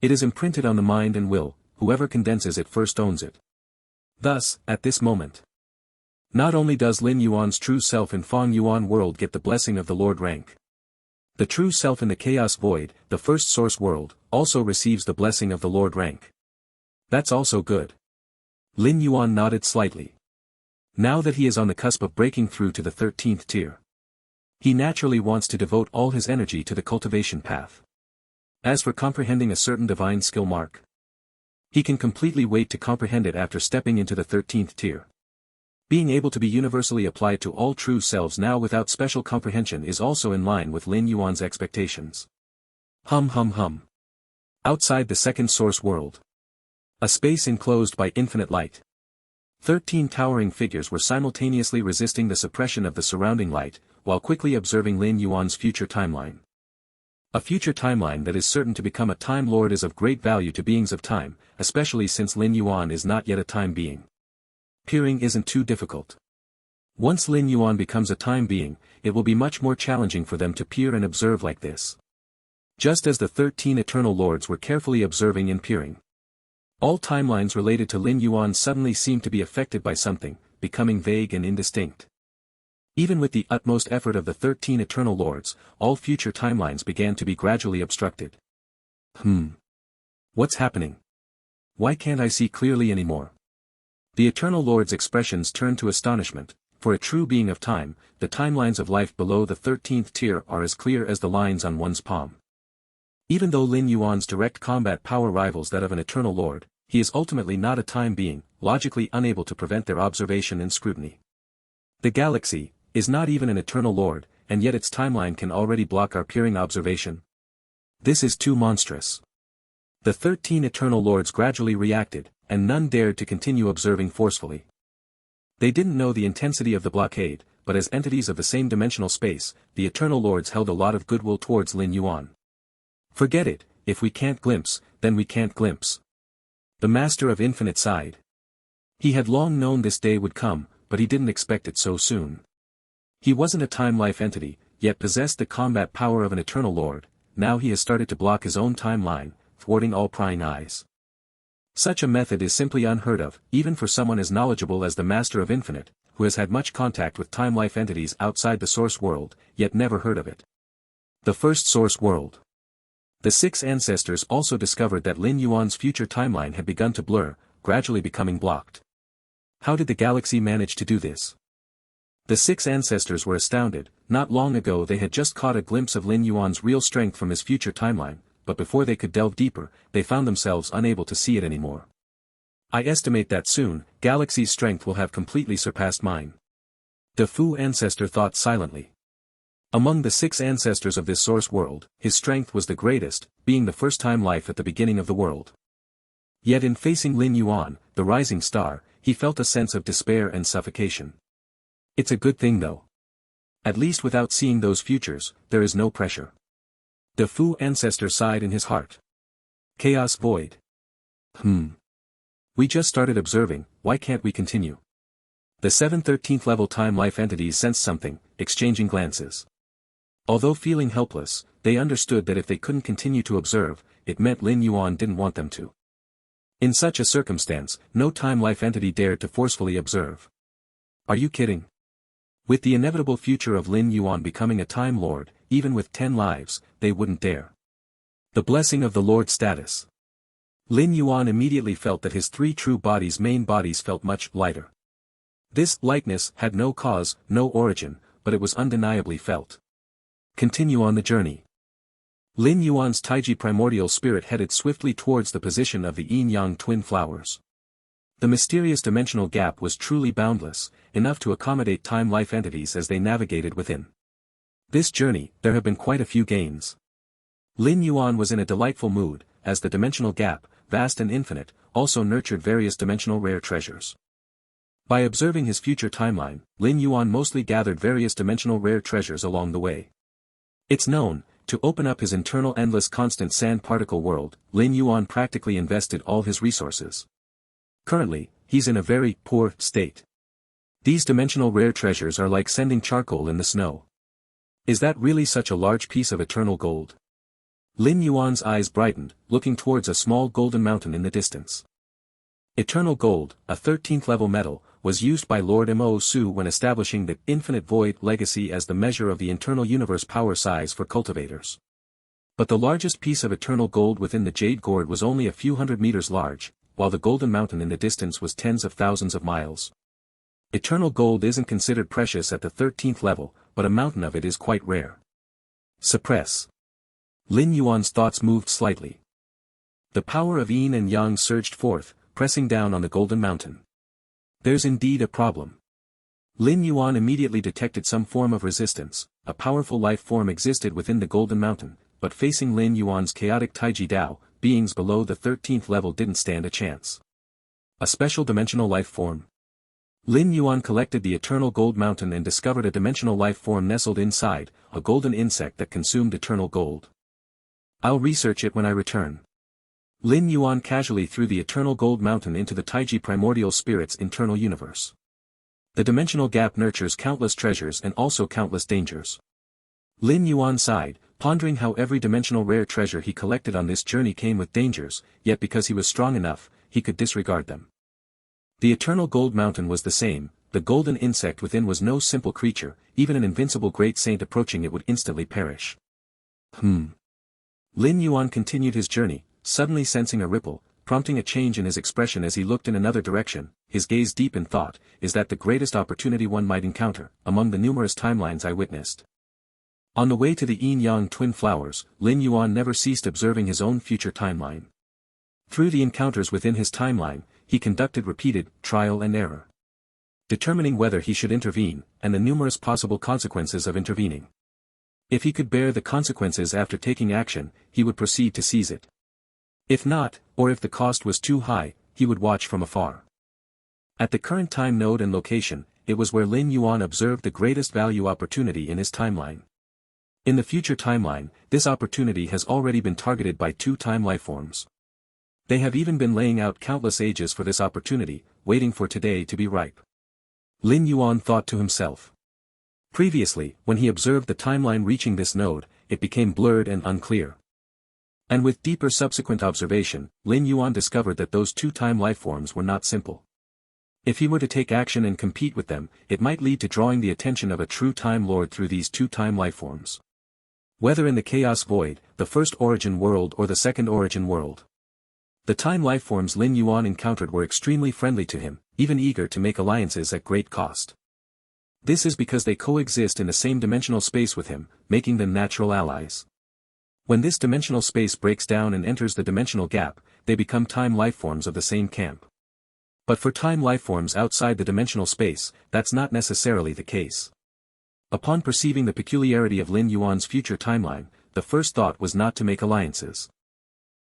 It is imprinted on the mind and will, whoever condenses it first owns it. Thus, at this moment, not only does Lin Yuan's true self in Feng Yuan world get the blessing of the Lord rank. The true self in the Chaos Void, the first source world, also receives the blessing of the Lord rank. That's also good. Lin Yuan nodded slightly. Now that he is on the cusp of breaking through to the 13th tier, he naturally wants to devote all his energy to the cultivation path. As for comprehending a certain divine skill mark, he can completely wait to comprehend it after stepping into the 13th tier. Being able to be universally applied to all true selves now without special comprehension is also in line with Lin Yuan's expectations. Outside the second source world. A space enclosed by infinite light. 13 towering figures were simultaneously resisting the suppression of the surrounding light, while quickly observing Lin Yuan's future timeline. A future timeline that is certain to become a Time Lord is of great value to beings of time, especially since Lin Yuan is not yet a time being. Peering isn't too difficult. Once Lin Yuan becomes a time being, it will be much more challenging for them to peer and observe like this. Just as the 13 Eternal Lords were carefully observing and peering. All timelines related to Lin Yuan suddenly seemed to be affected by something, becoming vague and indistinct. Even with the utmost effort of the 13 Eternal Lords, all future timelines began to be gradually obstructed. What's happening? Why can't I see clearly anymore? The Eternal Lord's expressions turned to astonishment. For a true being of time, the timelines of life below the 13th tier are as clear as the lines on one's palm. Even though Lin Yuan's direct combat power rivals that of an Eternal Lord, he is ultimately not a time being, logically unable to prevent their observation and scrutiny. The galaxy is not even an Eternal Lord, and yet its timeline can already block our peering observation. This is too monstrous. The 13 Eternal Lords gradually reacted, and none dared to continue observing forcefully. They didn't know the intensity of the blockade, but as entities of the same dimensional space, the Eternal Lords held a lot of goodwill towards Lin Yuan. Forget it, if we can't glimpse, then we can't glimpse. The Master of Infinite sighed. He had long known this day would come, but he didn't expect it so soon. He wasn't a time-life entity, yet possessed the combat power of an Eternal Lord. Now he has started to block his own timeline, thwarting all prying eyes. Such a method is simply unheard of, even for someone as knowledgeable as the Master of Infinite, who has had much contact with time-life entities outside the source world, yet never heard of it. The first source world. The 6 ancestors also discovered that Lin Yuan's future timeline had begun to blur, gradually becoming blocked. How did the galaxy manage to do this? The 6 ancestors were astounded. Not long ago they had just caught a glimpse of Lin Yuan's real strength from his future timeline, but before they could delve deeper, they found themselves unable to see it anymore. I estimate that soon, Galaxy's strength will have completely surpassed mine. The Fu ancestor thought silently. Among the 6 ancestors of this source world, his strength was the greatest, being the first-time life at the beginning of the world. Yet in facing Lin Yuan, the rising star, he felt a sense of despair and suffocation. It's a good thing though. At least without seeing those futures, there is no pressure. The Fu ancestor sighed in his heart. Chaos void. We just started observing, why can't we continue? The 7 13th level time life entities sensed something, exchanging glances. Although feeling helpless, they understood that if they couldn't continue to observe, it meant Lin Yuan didn't want them to. In such a circumstance, no time life entity dared to forcefully observe. Are you kidding? With the inevitable future of Lin Yuan becoming a Time Lord, even with 10 lives, they wouldn't dare. The blessing of the Lord status. Lin Yuan immediately felt that his 3 true bodies' main bodies felt much lighter. This lightness had no cause, no origin, but it was undeniably felt. Continue on the journey. Lin Yuan's Taiji primordial spirit headed swiftly towards the position of the yin-yang twin flowers. The mysterious dimensional gap was truly boundless, enough to accommodate time-life entities as they navigated within. This journey, there have been quite a few gains. Lin Yuan was in a delightful mood, as the dimensional gap, vast and infinite, also nurtured various dimensional rare treasures. By observing his future timeline, Lin Yuan mostly gathered various dimensional rare treasures along the way. It's known, to open up his internal endless constant sand particle world, Lin Yuan practically invested all his resources. Currently, he's in a very poor state. These dimensional rare treasures are like sending charcoal in the snow. Is that really such a large piece of eternal gold? Lin Yuan's eyes brightened, looking towards a small golden mountain in the distance. Eternal gold, a 13th level metal, was used by Lord Mo Su when establishing the Infinite Void legacy as the measure of the internal universe power size for cultivators. But the largest piece of eternal gold within the Jade Gourd was only a few hundred meters large, while the golden mountain in the distance was tens of thousands of miles. Eternal gold isn't considered precious at the 13th level, but a mountain of it is quite rare. Suppress. Lin Yuan's thoughts moved slightly. The power of yin and yang surged forth, pressing down on the golden mountain. There's indeed a problem. Lin Yuan immediately detected some form of resistance. A powerful life form existed within the golden mountain, but facing Lin Yuan's chaotic Taiji Dao, beings below the 13th level didn't stand a chance. A special dimensional life form. Lin Yuan collected the eternal gold mountain and discovered a dimensional life form nestled inside, a golden insect that consumed eternal gold. I'll research it when I return. Lin Yuan casually threw the eternal gold mountain into the Taiji primordial spirit's internal universe. The dimensional gap nurtures countless treasures and also countless dangers. Lin Yuan sighed, pondering how every dimensional rare treasure he collected on this journey came with dangers, yet because he was strong enough, he could disregard them. The eternal gold mountain was the same, the golden insect within was no simple creature, even an invincible great saint approaching it would instantly perish. Lin Yuan continued his journey, suddenly sensing a ripple, prompting a change in his expression as he looked in another direction, his gaze deep in thought. Is that the greatest opportunity one might encounter, among the numerous timelines I witnessed? On the way to the yin-yang twin flowers, Lin Yuan never ceased observing his own future timeline. Through the encounters within his timeline, he conducted repeated trial and error, determining whether he should intervene, and the numerous possible consequences of intervening. If he could bear the consequences after taking action, he would proceed to seize it. If not, or if the cost was too high, he would watch from afar. At the current time node and location, it was where Lin Yuan observed the greatest value opportunity in his timeline. In the future timeline, this opportunity has already been targeted by 2 time lifeforms. They have even been laying out countless ages for this opportunity, waiting for today to be ripe. Lin Yuan thought to himself. Previously, when he observed the timeline reaching this node, it became blurred and unclear. And with deeper subsequent observation, Lin Yuan discovered that those 2 time lifeforms were not simple. If he were to take action and compete with them, it might lead to drawing the attention of a true Time Lord through these 2 time lifeforms. Whether in the Chaos Void, the first origin world or the second origin world. The time lifeforms Lin Yuan encountered were extremely friendly to him, even eager to make alliances at great cost. This is because they coexist in the same dimensional space with him, making them natural allies. When this dimensional space breaks down and enters the dimensional gap, they become time lifeforms of the same camp. But for time lifeforms outside the dimensional space, that's not necessarily the case. Upon perceiving the peculiarity of Lin Yuan's future timeline, the first thought was not to make alliances.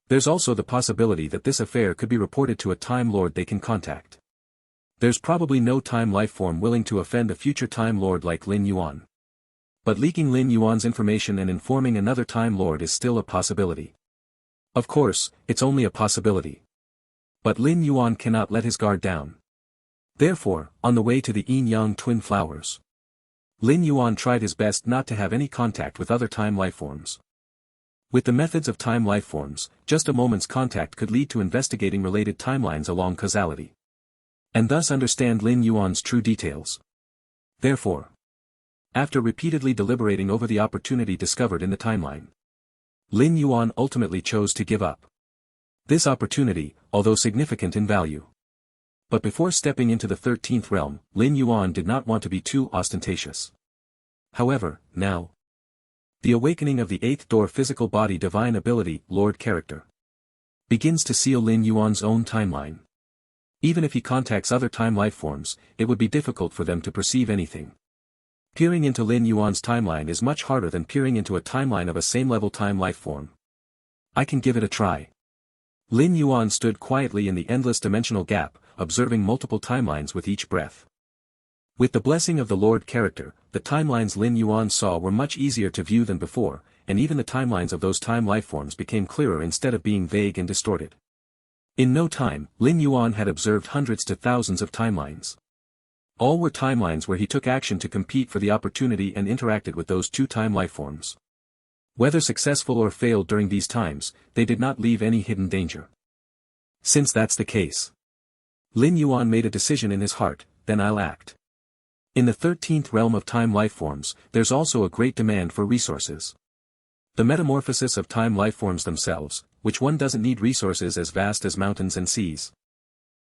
There's also the possibility that this affair could be reported to a Time Lord they can contact. There's probably no time lifeform willing to offend a future Time Lord like Lin Yuan. But leaking Lin Yuan's information and informing another Time Lord is still a possibility. Of course, it's only a possibility. But Lin Yuan cannot let his guard down. Therefore, on the way to the Yin-Yang twin flowers, Lin Yuan tried his best not to have any contact with other time lifeforms. With the methods of time lifeforms, just a moment's contact could lead to investigating related timelines along causality, and thus understand Lin Yuan's true details. Therefore, after repeatedly deliberating over the opportunity discovered in the timeline, Lin Yuan ultimately chose to give up this opportunity, although significant in value. But before stepping into the 13th realm, Lin Yuan did not want to be too ostentatious. However, now, the awakening of the 8th door physical body divine ability, Lord character, begins to seal Lin Yuan's own timeline. Even if he contacts other time lifeforms, it would be difficult for them to perceive anything. Peering into Lin Yuan's timeline is much harder than peering into a timeline of a same-level time lifeform. I can give it a try. Lin Yuan stood quietly in the endless dimensional gap, observing multiple timelines with each breath. With the blessing of the Lord character, the timelines Lin Yuan saw were much easier to view than before, and even the timelines of those time lifeforms became clearer instead of being vague and distorted. In no time, Lin Yuan had observed hundreds to thousands of timelines. All were timelines where he took action to compete for the opportunity and interacted with those two time lifeforms. Whether successful or failed during these times, they did not leave any hidden danger. Since that's the case, Lin Yuan made a decision in his heart, then I'll act. In the 13th realm of time lifeforms, there's also a great demand for resources. The metamorphosis of time lifeforms themselves, which one doesn't need resources as vast as mountains and seas.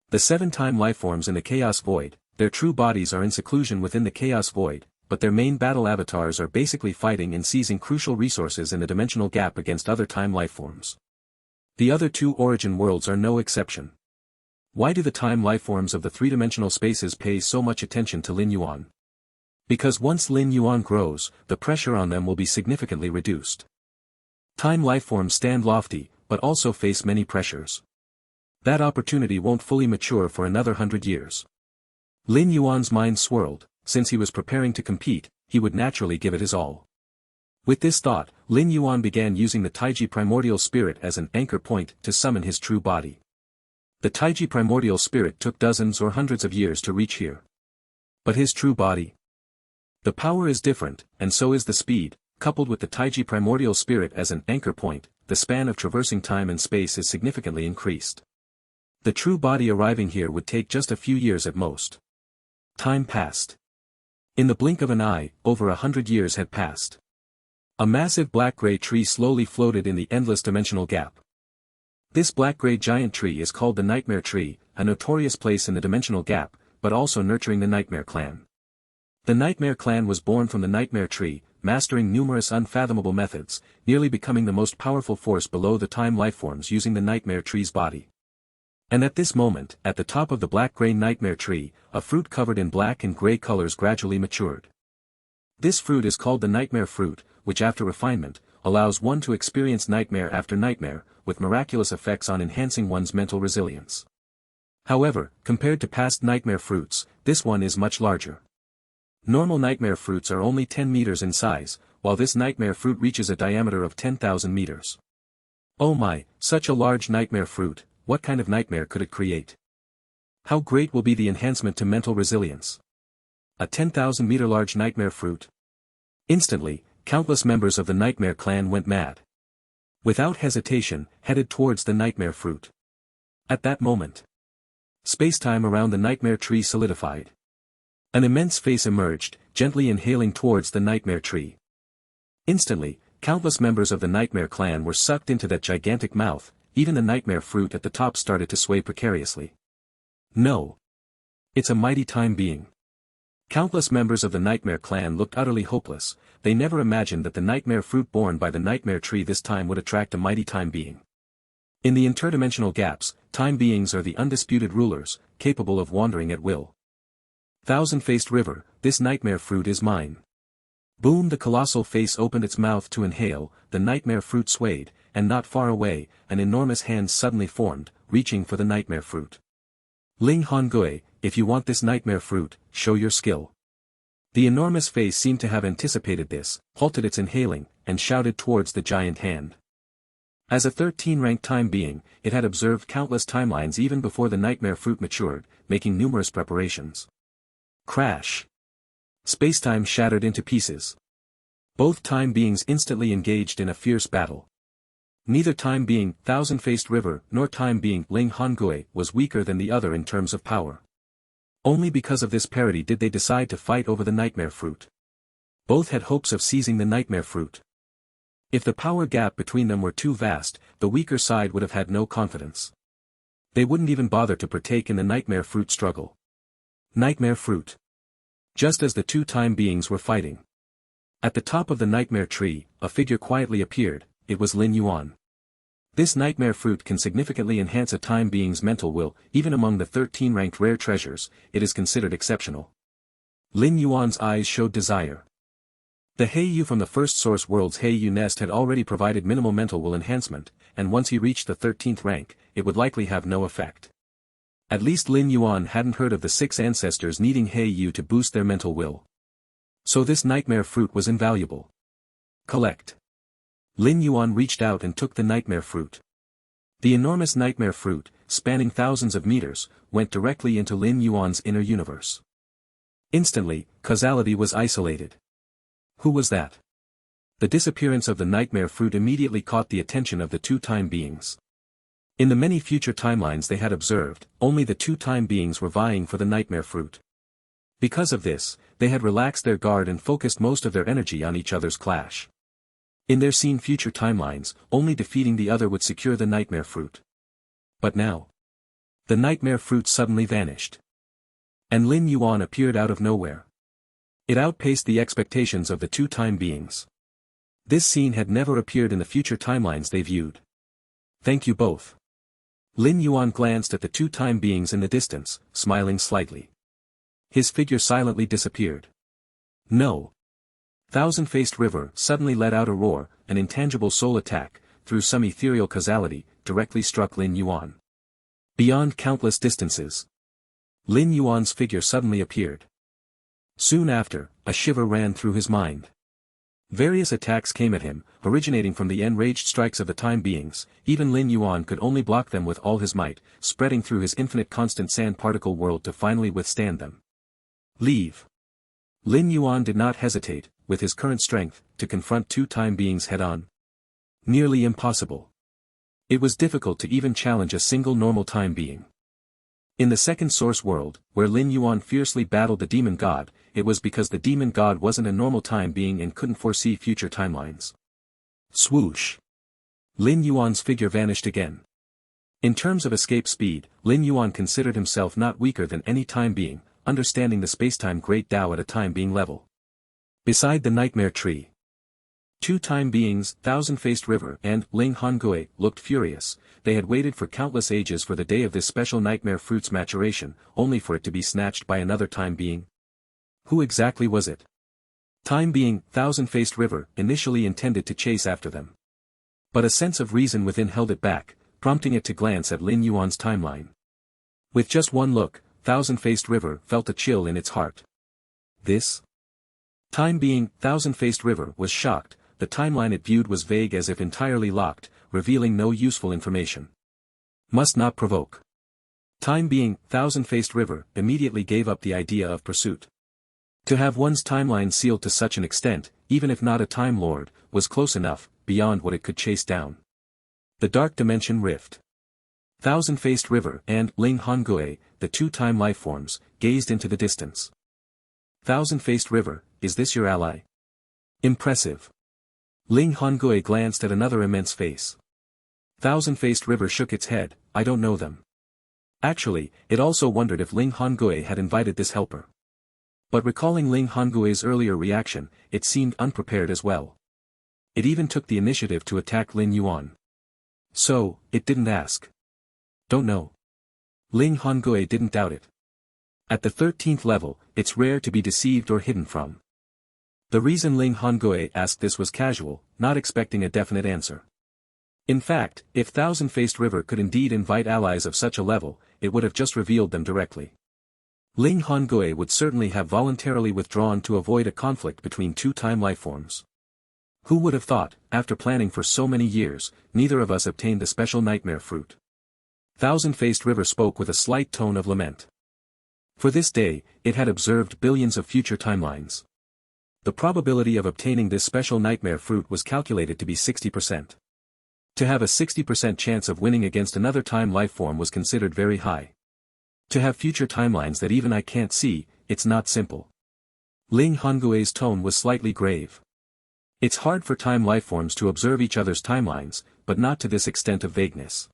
The 7 time lifeforms in the Chaos Void, their true bodies are in seclusion within the Chaos Void, but their main battle avatars are basically fighting and seizing crucial resources in the dimensional gap against other time lifeforms. The other 2 origin worlds are no exception. Why do the time lifeforms of the 3-dimensional spaces pay so much attention to Lin Yuan? Because once Lin Yuan grows, the pressure on them will be significantly reduced. Time lifeforms stand lofty, but also face many pressures. That opportunity won't fully mature for another 100 years. Lin Yuan's mind swirled. Since he was preparing to compete, he would naturally give it his all. With this thought, Lin Yuan began using the Taiji primordial spirit as an anchor point to summon his true body. The Taiji primordial spirit took dozens or hundreds of years to reach here. But his true body? The power is different, and so is the speed. Coupled with the Taiji primordial spirit as an anchor point, the span of traversing time and space is significantly increased. The true body arriving here would take just a few years at most. Time passed. In the blink of an eye, over 100 years had passed. A massive black-gray tree slowly floated in the endless dimensional gap. This black-gray giant tree is called the Nightmare Tree, a notorious place in the dimensional gap, but also nurturing the Nightmare Clan. The Nightmare Clan was born from the Nightmare Tree, mastering numerous unfathomable methods, nearly becoming the most powerful force below the time lifeforms using the Nightmare Tree's body. And at this moment, at the top of the black-gray Nightmare Tree, a fruit covered in black and gray colors gradually matured. This fruit is called the Nightmare Fruit, which after refinement, allows one to experience nightmare after nightmare, with miraculous effects on enhancing one's mental resilience. However, compared to past nightmare fruits, this one is much larger. Normal nightmare fruits are only 10 meters in size, while this nightmare fruit reaches a diameter of 10,000 meters. Oh my, such a large nightmare fruit, what kind of nightmare could it create? How great will be the enhancement to mental resilience? A 10,000-meter large nightmare fruit. Instantly, countless members of the Nightmare Clan went mad. Without hesitation, headed towards the Nightmare Fruit. At that moment, space-time around the Nightmare Tree solidified. An immense face emerged, gently inhaling towards the Nightmare Tree. Instantly, countless members of the Nightmare Clan were sucked into that gigantic mouth. Even the Nightmare Fruit at the top started to sway precariously. No. It's a mighty time being. Countless members of the Nightmare clan looked utterly hopeless. They never imagined that the nightmare fruit borne by the nightmare tree this time would attract a mighty time being. In the interdimensional gaps, time beings are the undisputed rulers, capable of wandering at will. Thousand-faced river, this nightmare fruit is mine. Boom! The colossal face opened its mouth to inhale, the nightmare fruit swayed, and not far away, an enormous hand suddenly formed, reaching for the nightmare fruit. Ling Hongui, if you want this nightmare fruit, show your skill. The enormous face seemed to have anticipated this, halted its inhaling, and shouted towards the giant hand. As a 13-ranked time being, it had observed countless timelines even before the nightmare fruit matured, making numerous preparations. Crash! Spacetime shattered into pieces. Both time beings instantly engaged in a fierce battle. Neither time being, thousand-faced river, nor time being, Ling Hongui, was weaker than the other in terms of power. Only because of this parity did they decide to fight over the nightmare fruit. Both had hopes of seizing the nightmare fruit. If the power gap between them were too vast, the weaker side would have had no confidence. They wouldn't even bother to partake in the nightmare fruit struggle. Nightmare fruit. Just as the two time beings were fighting. At the top of the nightmare tree, a figure quietly appeared. It was Lin Yuan. This nightmare fruit can significantly enhance a time being's mental will, even among the 13-ranked rare treasures, it is considered exceptional. Lin Yuan's eyes showed desire. The Heiyu from the first source world's Heiyu nest had already provided minimal mental will enhancement, and once he reached the 13th rank, it would likely have no effect. At least Lin Yuan hadn't heard of the 6 ancestors needing Heiyu to boost their mental will. So this nightmare fruit was invaluable. Collect. Lin Yuan reached out and took the nightmare fruit. The enormous nightmare fruit, spanning thousands of meters, went directly into Lin Yuan's inner universe. Instantly, causality was isolated. Who was that? The disappearance of the nightmare fruit immediately caught the attention of the two time beings. In the many future timelines they had observed, only the two time beings were vying for the nightmare fruit. Because of this, they had relaxed their guard and focused most of their energy on each other's clash. In their seen future timelines, only defeating the other would secure the nightmare fruit. But now, the nightmare fruit suddenly vanished. And Lin Yuan appeared out of nowhere. It outpaced the expectations of the two time beings. This scene had never appeared in the future timelines they viewed. Thank you both. Lin Yuan glanced at the two time beings in the distance, smiling slightly. His figure silently disappeared. No. Thousand-faced river suddenly let out a roar, an intangible soul attack, through some ethereal causality, directly struck Lin Yuan. Beyond countless distances. Lin Yuan's figure suddenly appeared. Soon after, a shiver ran through his mind. Various attacks came at him, originating from the enraged strikes of the time beings. Even Lin Yuan could only block them with all his might, spreading through his infinite constant sand particle world to finally withstand them. Leave. Lin Yuan did not hesitate, with his current strength, to confront two time beings head-on. Nearly impossible. It was difficult to even challenge a single normal time being. In the second source world, where Lin Yuan fiercely battled the demon god, it was because the demon god wasn't a normal time being and couldn't foresee future timelines. Swoosh. Lin Yuan's figure vanished again. In terms of escape speed, Lin Yuan considered himself not weaker than any time being, understanding the spacetime great Tao at a time being level. Beside the nightmare tree, two time beings, thousand-faced river and Ling Hongui looked furious. They had waited for countless ages for the day of this special nightmare fruit's maturation, only for it to be snatched by another time being. Who exactly was it? Time being, thousand-faced river, initially intended to chase after them. But a sense of reason within held it back, prompting it to glance at Lin Yuan's timeline. With just one look, thousand-faced river felt a chill in its heart. This? Time being, thousand-faced river was shocked. The timeline it viewed was vague as if entirely locked, revealing no useful information. Must not provoke. Time being, thousand-faced river, immediately gave up the idea of pursuit. To have one's timeline sealed to such an extent, even if not a Time Lord, was close enough, beyond what it could chase down. The Dark Dimension Rift. Thousand-faced river and Ling Hongui, the two time lifeforms, gazed into the distance. Thousand-faced river, is this your ally? Impressive. Ling Hongui glanced at another immense face. Thousand-faced river shook its head, I don't know them. Actually, it also wondered if Ling Hongui had invited this helper. But recalling Ling Hongui's earlier reaction, it seemed unprepared as well. It even took the initiative to attack Lin Yuan. So, it didn't ask. Don't know. Ling Hongui didn't doubt it. At the 13th level, it's rare to be deceived or hidden from. The reason Ling Hongui asked this was casual, not expecting a definite answer. In fact, if Thousand-Faced River could indeed invite allies of such a level, it would have just revealed them directly. Ling Hongui would certainly have voluntarily withdrawn to avoid a conflict between two time lifeforms. Who would have thought, after planning for so many years, neither of us obtained the special nightmare fruit? Thousand-Faced River spoke with a slight tone of lament. For this day, it had observed billions of future timelines. The probability of obtaining this special nightmare fruit was calculated to be 60%. To have a 60% chance of winning against another time lifeform was considered very high. To have future timelines that even I can't see, it's not simple. Ling Hongui's tone was slightly grave. It's hard for time lifeforms to observe each other's timelines, but not to this extent of vagueness.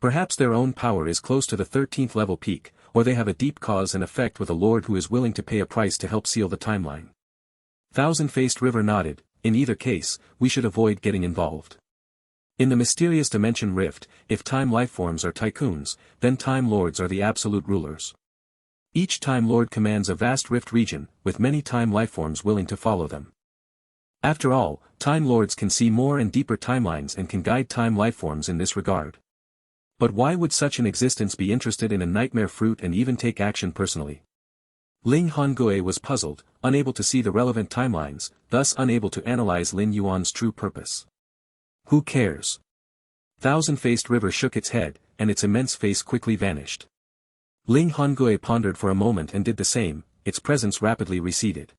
Perhaps their own power is close to the 13th level peak, or they have a deep cause and effect with a lord who is willing to pay a price to help seal the timeline. Thousand-Faced River nodded. In either case, we should avoid getting involved. In the mysterious dimension rift, if time lifeforms are tycoons, then time lords are the absolute rulers. Each time lord commands a vast rift region, with many time lifeforms willing to follow them. After all, time lords can see more and deeper timelines and can guide time lifeforms in this regard. But why would such an existence be interested in a nightmare fruit and even take action personally? Ling Hongui was puzzled, unable to see the relevant timelines, thus unable to analyze Lin Yuan's true purpose. Who cares? Thousand-Faced River shook its head, and its immense face quickly vanished. Ling Hongui pondered for a moment and did the same, its presence rapidly receded.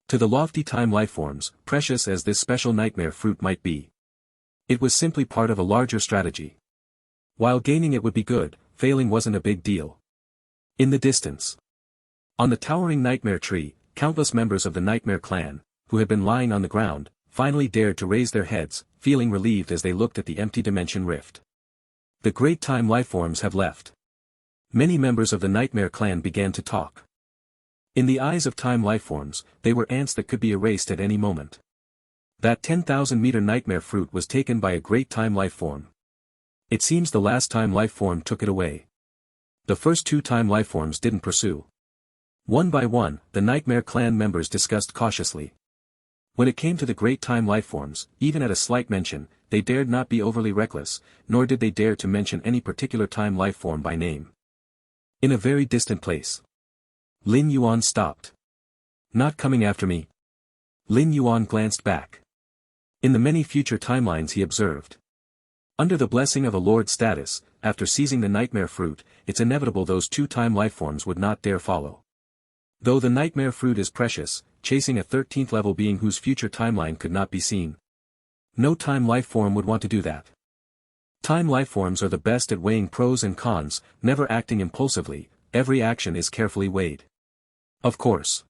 To the lofty time lifeforms, precious as this special nightmare fruit might be, it was simply part of a larger strategy. While gaining it would be good, failing wasn't a big deal. In the distance, on the towering nightmare tree, countless members of the nightmare clan, who had been lying on the ground, finally dared to raise their heads, feeling relieved as they looked at the empty dimension rift. The great time lifeforms have left. Many members of the nightmare clan began to talk. In the eyes of time lifeforms, they were ants that could be erased at any moment. That 10,000-meter nightmare fruit was taken by a great time lifeform. It seems the last time lifeform took it away. The first two time lifeforms didn't pursue. One by one, the nightmare clan members discussed cautiously. When it came to the great time lifeforms, even at a slight mention, they dared not be overly reckless, nor did they dare to mention any particular time lifeform by name. In a very distant place, Lin Yuan stopped. Not coming after me. Lin Yuan glanced back. In the many future timelines he observed. Under the blessing of a lord status, after seizing the nightmare fruit, it's inevitable those two time lifeforms would not dare follow. Though the nightmare fruit is precious, chasing a 13th level being whose future timeline could not be seen. No time lifeform would want to do that. Time lifeforms are the best at weighing pros and cons, never acting impulsively, every action is carefully weighed. Of course.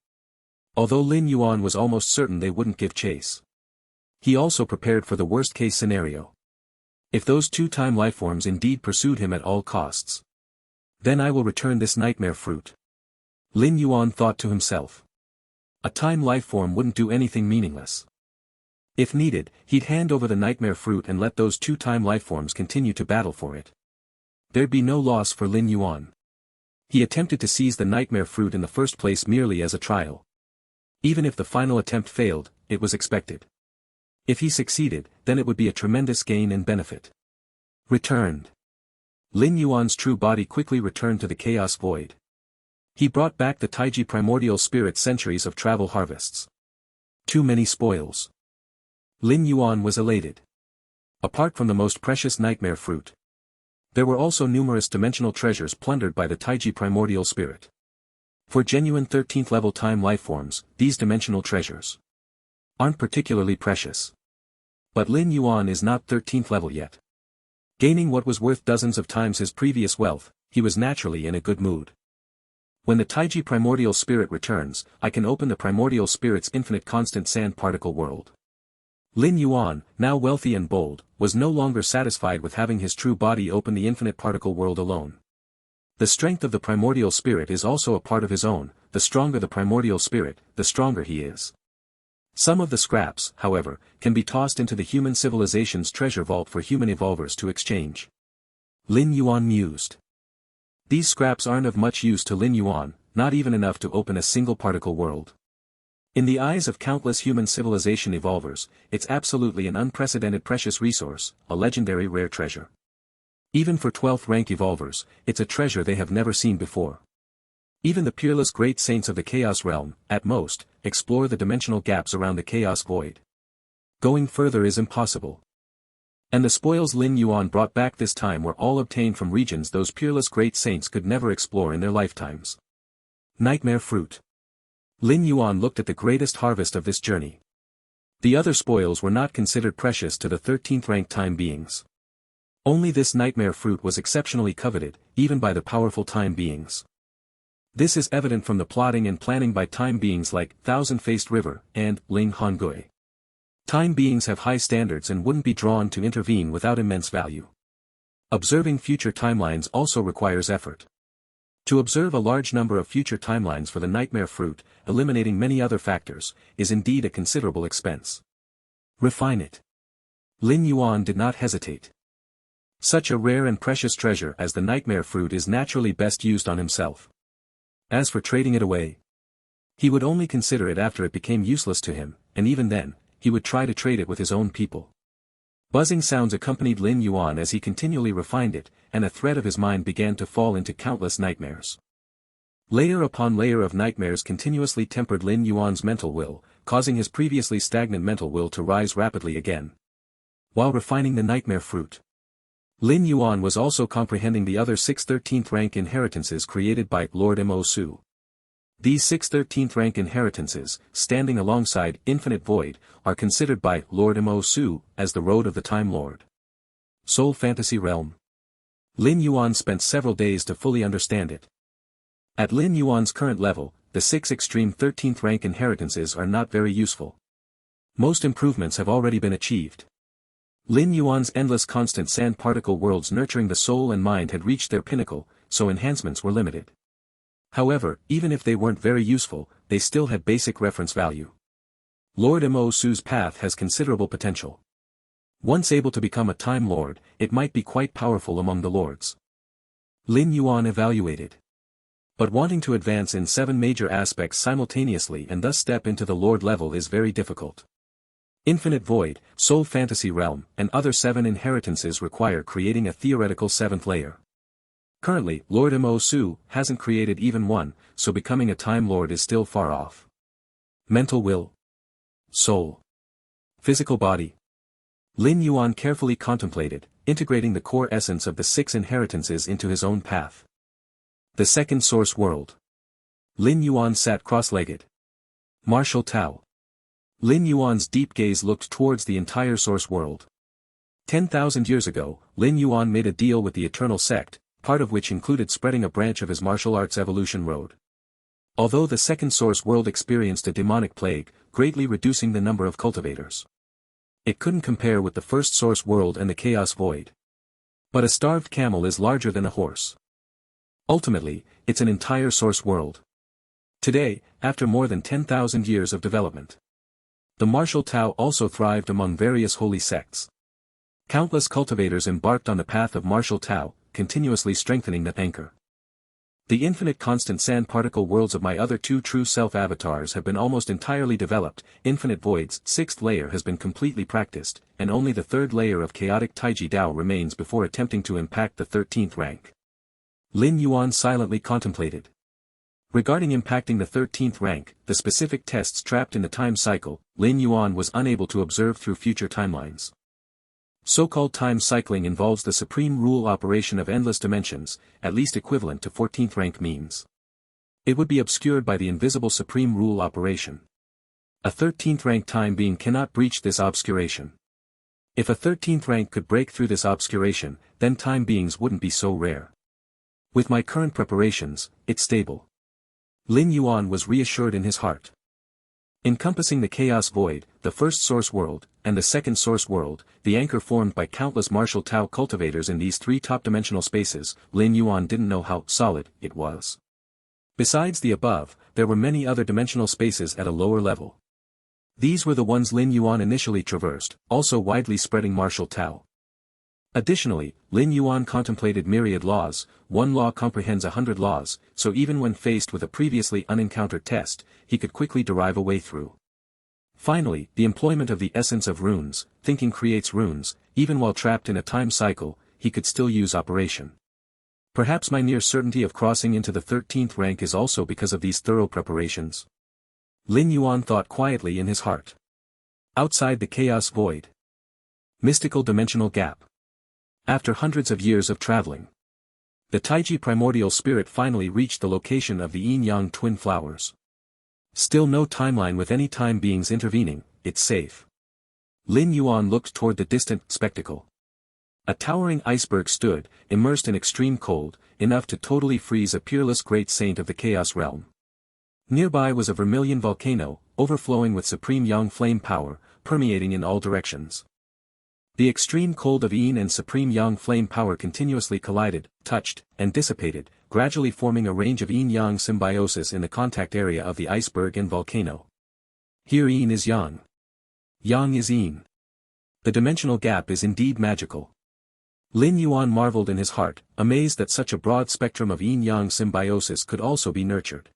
Although Lin Yuan was almost certain they wouldn't give chase. He also prepared for the worst-case scenario. If those two time lifeforms indeed pursued him at all costs, then I will return this nightmare fruit. Lin Yuan thought to himself. A time lifeform wouldn't do anything meaningless. If needed, he'd hand over the nightmare fruit and let those two time lifeforms continue to battle for it. There'd be no loss for Lin Yuan. He attempted to seize the nightmare fruit in the first place merely as a trial. Even if the final attempt failed, it was expected. If he succeeded, then it would be a tremendous gain and benefit. Returned. Lin Yuan's true body quickly returned to the chaos void. He brought back the Taiji primordial spirit centuries of travel harvests. Too many spoils. Lin Yuan was elated. Apart from the most precious nightmare fruit, there were also numerous dimensional treasures plundered by the Taiji primordial spirit. For genuine 13th level time lifeforms, these dimensional treasures aren't particularly precious. But Lin Yuan is not 13th level yet. Gaining what was worth dozens of times his previous wealth, he was naturally in a good mood. When the Taiji primordial spirit returns, I can open the primordial spirit's infinite constant sand particle world. Lin Yuan, now wealthy and bold, was no longer satisfied with having his true body open the infinite particle world alone. The strength of the primordial spirit is also a part of his own. The stronger the primordial spirit, the stronger he is. Some of the scraps, however, can be tossed into the human civilization's treasure vault for human evolvers to exchange. Lin Yuan mused. These scraps aren't of much use to Lin Yuan, not even enough to open a single particle world. In the eyes of countless human civilization evolvers, it's absolutely an unprecedented precious resource, a legendary rare treasure. Even for 12th rank evolvers, it's a treasure they have never seen before. Even the peerless great saints of the Chaos Realm, at most, explore the dimensional gaps around the Chaos Void. Going further is impossible. And the spoils Lin Yuan brought back this time were all obtained from regions those peerless great saints could never explore in their lifetimes. Nightmare Fruit. Lin Yuan looked at the greatest harvest of this journey. The other spoils were not considered precious to the 13th rank time beings. Only this nightmare fruit was exceptionally coveted, even by the powerful time beings. This is evident from the plotting and planning by time beings like Thousand-Faced River and Ling Hongui. Time beings have high standards and wouldn't be drawn to intervene without immense value. Observing future timelines also requires effort. To observe a large number of future timelines for the nightmare fruit, eliminating many other factors, is indeed a considerable expense. Refine it. Lin Yuan did not hesitate. Such a rare and precious treasure as the nightmare fruit is naturally best used on himself. As for trading it away, he would only consider it after it became useless to him, and even then, he would try to trade it with his own people. Buzzing sounds accompanied Lin Yuan as he continually refined it, and a thread of his mind began to fall into countless nightmares. Layer upon layer of nightmares continuously tempered Lin Yuan's mental will, causing his previously stagnant mental will to rise rapidly again. While refining the nightmare fruit, Lin Yuan was also comprehending the other 6 13th rank inheritances created by Lord Mo Su. These 6 13th rank inheritances, standing alongside Infinite Void, are considered by Lord Mo Su as the Road of the Time Lord. Soul Fantasy Realm. Lin Yuan spent several days to fully understand it. At Lin Yuan's current level, the 6 extreme 13th rank inheritances are not very useful. Most improvements have already been achieved. Lin Yuan's endless constant sand particle worlds nurturing the soul and mind had reached their pinnacle, so enhancements were limited. However, even if they weren't very useful, they still had basic reference value. Lord Mo Su's path has considerable potential. Once able to become a Time Lord, it might be quite powerful among the lords. Lin Yuan evaluated. But wanting to advance in 7 major aspects simultaneously and thus step into the Lord level is very difficult. Infinite Void, Soul Fantasy Realm, and other 7 inheritances require creating a theoretical 7th layer. Currently, Lord Mo Su hasn't created even one, so becoming a Time Lord is still far off. Mental Will. Soul. Physical Body. Lin Yuan carefully contemplated, integrating the core essence of the 6 inheritances into his own path. The second source world. Lin Yuan sat cross-legged. Martial Tao. Lin Yuan's deep gaze looked towards the entire source world. 10,000 years ago, Lin Yuan made a deal with the Eternal Sect, part of which included spreading a branch of his martial arts evolution road. Although the second source world experienced a demonic plague, greatly reducing the number of cultivators. It couldn't compare with the first source world and the Chaos Void. But a starved camel is larger than a horse. Ultimately, it's an entire source world. Today, after more than 10,000 years of development, the martial Tao also thrived among various holy sects. Countless cultivators embarked on the path of martial Tao, continuously strengthening that anchor. The infinite constant sand particle worlds of my other 2 true self-avatars have been almost entirely developed. Infinite Void's 6th layer has been completely practiced, and only the 3rd layer of chaotic Taiji Dao remains before attempting to impact the 13th rank. Lin Yuan silently contemplated. Regarding impacting the 13th rank, the specific tests trapped in the time cycle, Lin Yuan was unable to observe through future timelines. So-called time cycling involves the supreme rule operation of endless dimensions, at least equivalent to 14th rank means. It would be obscured by the invisible supreme rule operation. A 13th rank time being cannot breach this obscuration. If a 13th rank could break through this obscuration, then time beings wouldn't be so rare. With my current preparations, it's stable. Lin Yuan was reassured in his heart. Encompassing the chaos void, the first source world, and the second source world, the anchor formed by countless martial Tao cultivators in these three top-dimensional spaces, Lin Yuan didn't know how solid it was. Besides the above, there were many other dimensional spaces at a lower level. These were the ones Lin Yuan initially traversed, also widely spreading martial Tao. Additionally, Lin Yuan contemplated myriad laws. One law comprehends 100 laws, so even when faced with a previously unencountered test, he could quickly derive a way through. Finally, the employment of the essence of runes, thinking creates runes, even while trapped in a time cycle, he could still use operation. Perhaps my near certainty of crossing into the 13th rank is also because of these thorough preparations. Lin Yuan thought quietly in his heart. Outside the chaos void. Mystical dimensional gap. After hundreds of years of traveling, the Taiji primordial spirit finally reached the location of the yin-yang twin flowers. Still no timeline with any time beings intervening, it's safe. Lin Yuan looked toward the distant spectacle. A towering iceberg stood, immersed in extreme cold, enough to totally freeze a peerless great saint of the chaos realm. Nearby was a vermilion volcano, overflowing with supreme yang flame power, permeating in all directions. The extreme cold of yin and supreme yang flame power continuously collided, touched, and dissipated, gradually forming a range of yin-yang symbiosis in the contact area of the iceberg and volcano. Here yin is yang. Yang is yin. The dimensional gap is indeed magical. Lin Yuan marveled in his heart, amazed that such a broad spectrum of yin-yang symbiosis could also be nurtured.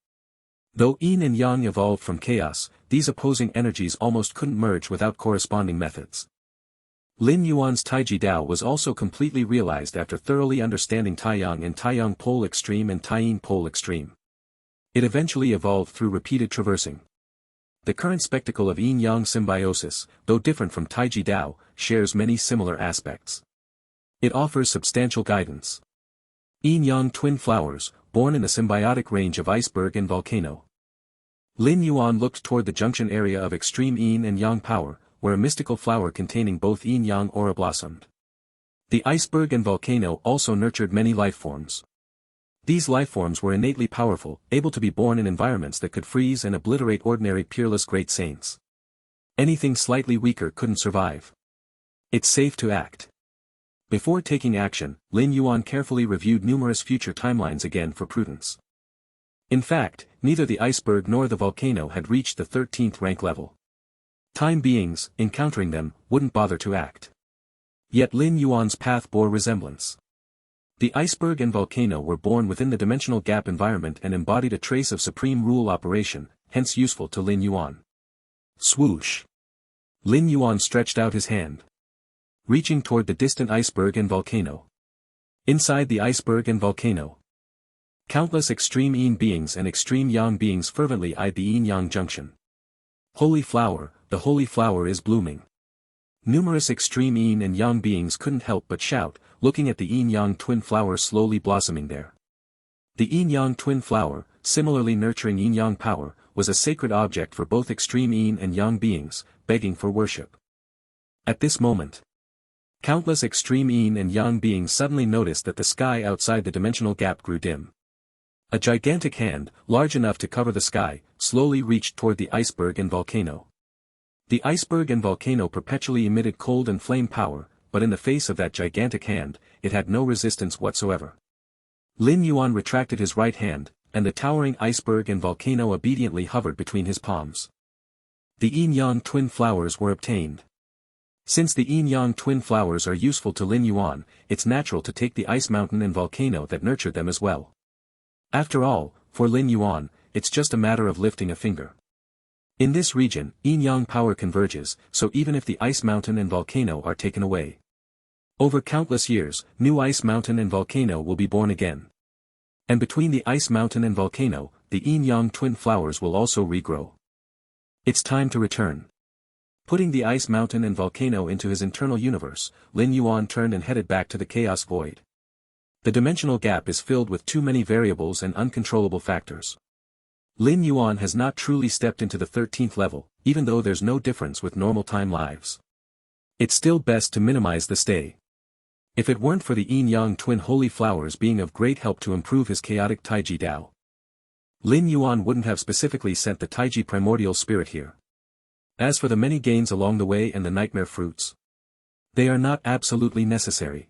Though yin and yang evolved from chaos, these opposing energies almost couldn't merge without corresponding methods. Lin Yuan's Taiji Dao was also completely realized after thoroughly understanding Taiyang and Taiyang Pole Extreme and Taiyin Pole Extreme. It eventually evolved through repeated traversing. The current spectacle of yin-yang symbiosis, though different from Taiji Dao, shares many similar aspects. It offers substantial guidance. Yin-yang twin flowers, born in the symbiotic range of iceberg and volcano. Lin Yuan looked toward the junction area of extreme yin and yang power, where a mystical flower containing both yin-yang aura blossomed. The iceberg and volcano also nurtured many lifeforms. These lifeforms were innately powerful, able to be born in environments that could freeze and obliterate ordinary peerless great saints. Anything slightly weaker couldn't survive. It's safe to act. Before taking action, Lin Yuan carefully reviewed numerous future timelines again for prudence. In fact, neither the iceberg nor the volcano had reached the 13th rank level. Time beings, encountering them, wouldn't bother to act. Yet Lin Yuan's path bore resemblance. The iceberg and volcano were born within the dimensional gap environment and embodied a trace of supreme rule operation, hence useful to Lin Yuan. Swoosh! Lin Yuan stretched out his hand, reaching toward the distant iceberg and volcano. Inside the iceberg and volcano, countless extreme yin beings and extreme yang beings fervently eyed the yin-yang junction. Holy flower, the holy flower is blooming. Numerous extreme yin and yang beings couldn't help but shout, looking at the yin-yang twin flower slowly blossoming there. The yin-yang twin flower, similarly nurturing yin-yang power, was a sacred object for both extreme yin and yang beings, begging for worship. At this moment, countless extreme yin and yang beings suddenly noticed that the sky outside the dimensional gap grew dim. A gigantic hand, large enough to cover the sky, slowly reached toward the iceberg and volcano. The iceberg and volcano perpetually emitted cold and flame power, but in the face of that gigantic hand, it had no resistance whatsoever. Lin Yuan retracted his right hand, and the towering iceberg and volcano obediently hovered between his palms. The yin-yang twin flowers were obtained. Since the yin-yang twin flowers are useful to Lin Yuan, it's natural to take the ice mountain and volcano that nurtured them as well. After all, for Lin Yuan, it's just a matter of lifting a finger. In this region, yin-yang power converges, so even if the ice mountain and volcano are taken away, over countless years, new ice mountain and volcano will be born again. And between the ice mountain and volcano, the yin-yang twin flowers will also regrow. It's time to return. Putting the ice mountain and volcano into his internal universe, Lin Yuan turned and headed back to the chaos void. The dimensional gap is filled with too many variables and uncontrollable factors. Lin Yuan has not truly stepped into the 13th level, even though there's no difference with normal time lives. It's still best to minimize the stay. If it weren't for the yin-yang twin holy flowers being of great help to improve his chaotic Taiji Dao, Lin Yuan wouldn't have specifically sent the Taiji primordial spirit here. As for the many gains along the way and the nightmare fruits, they are not absolutely necessary.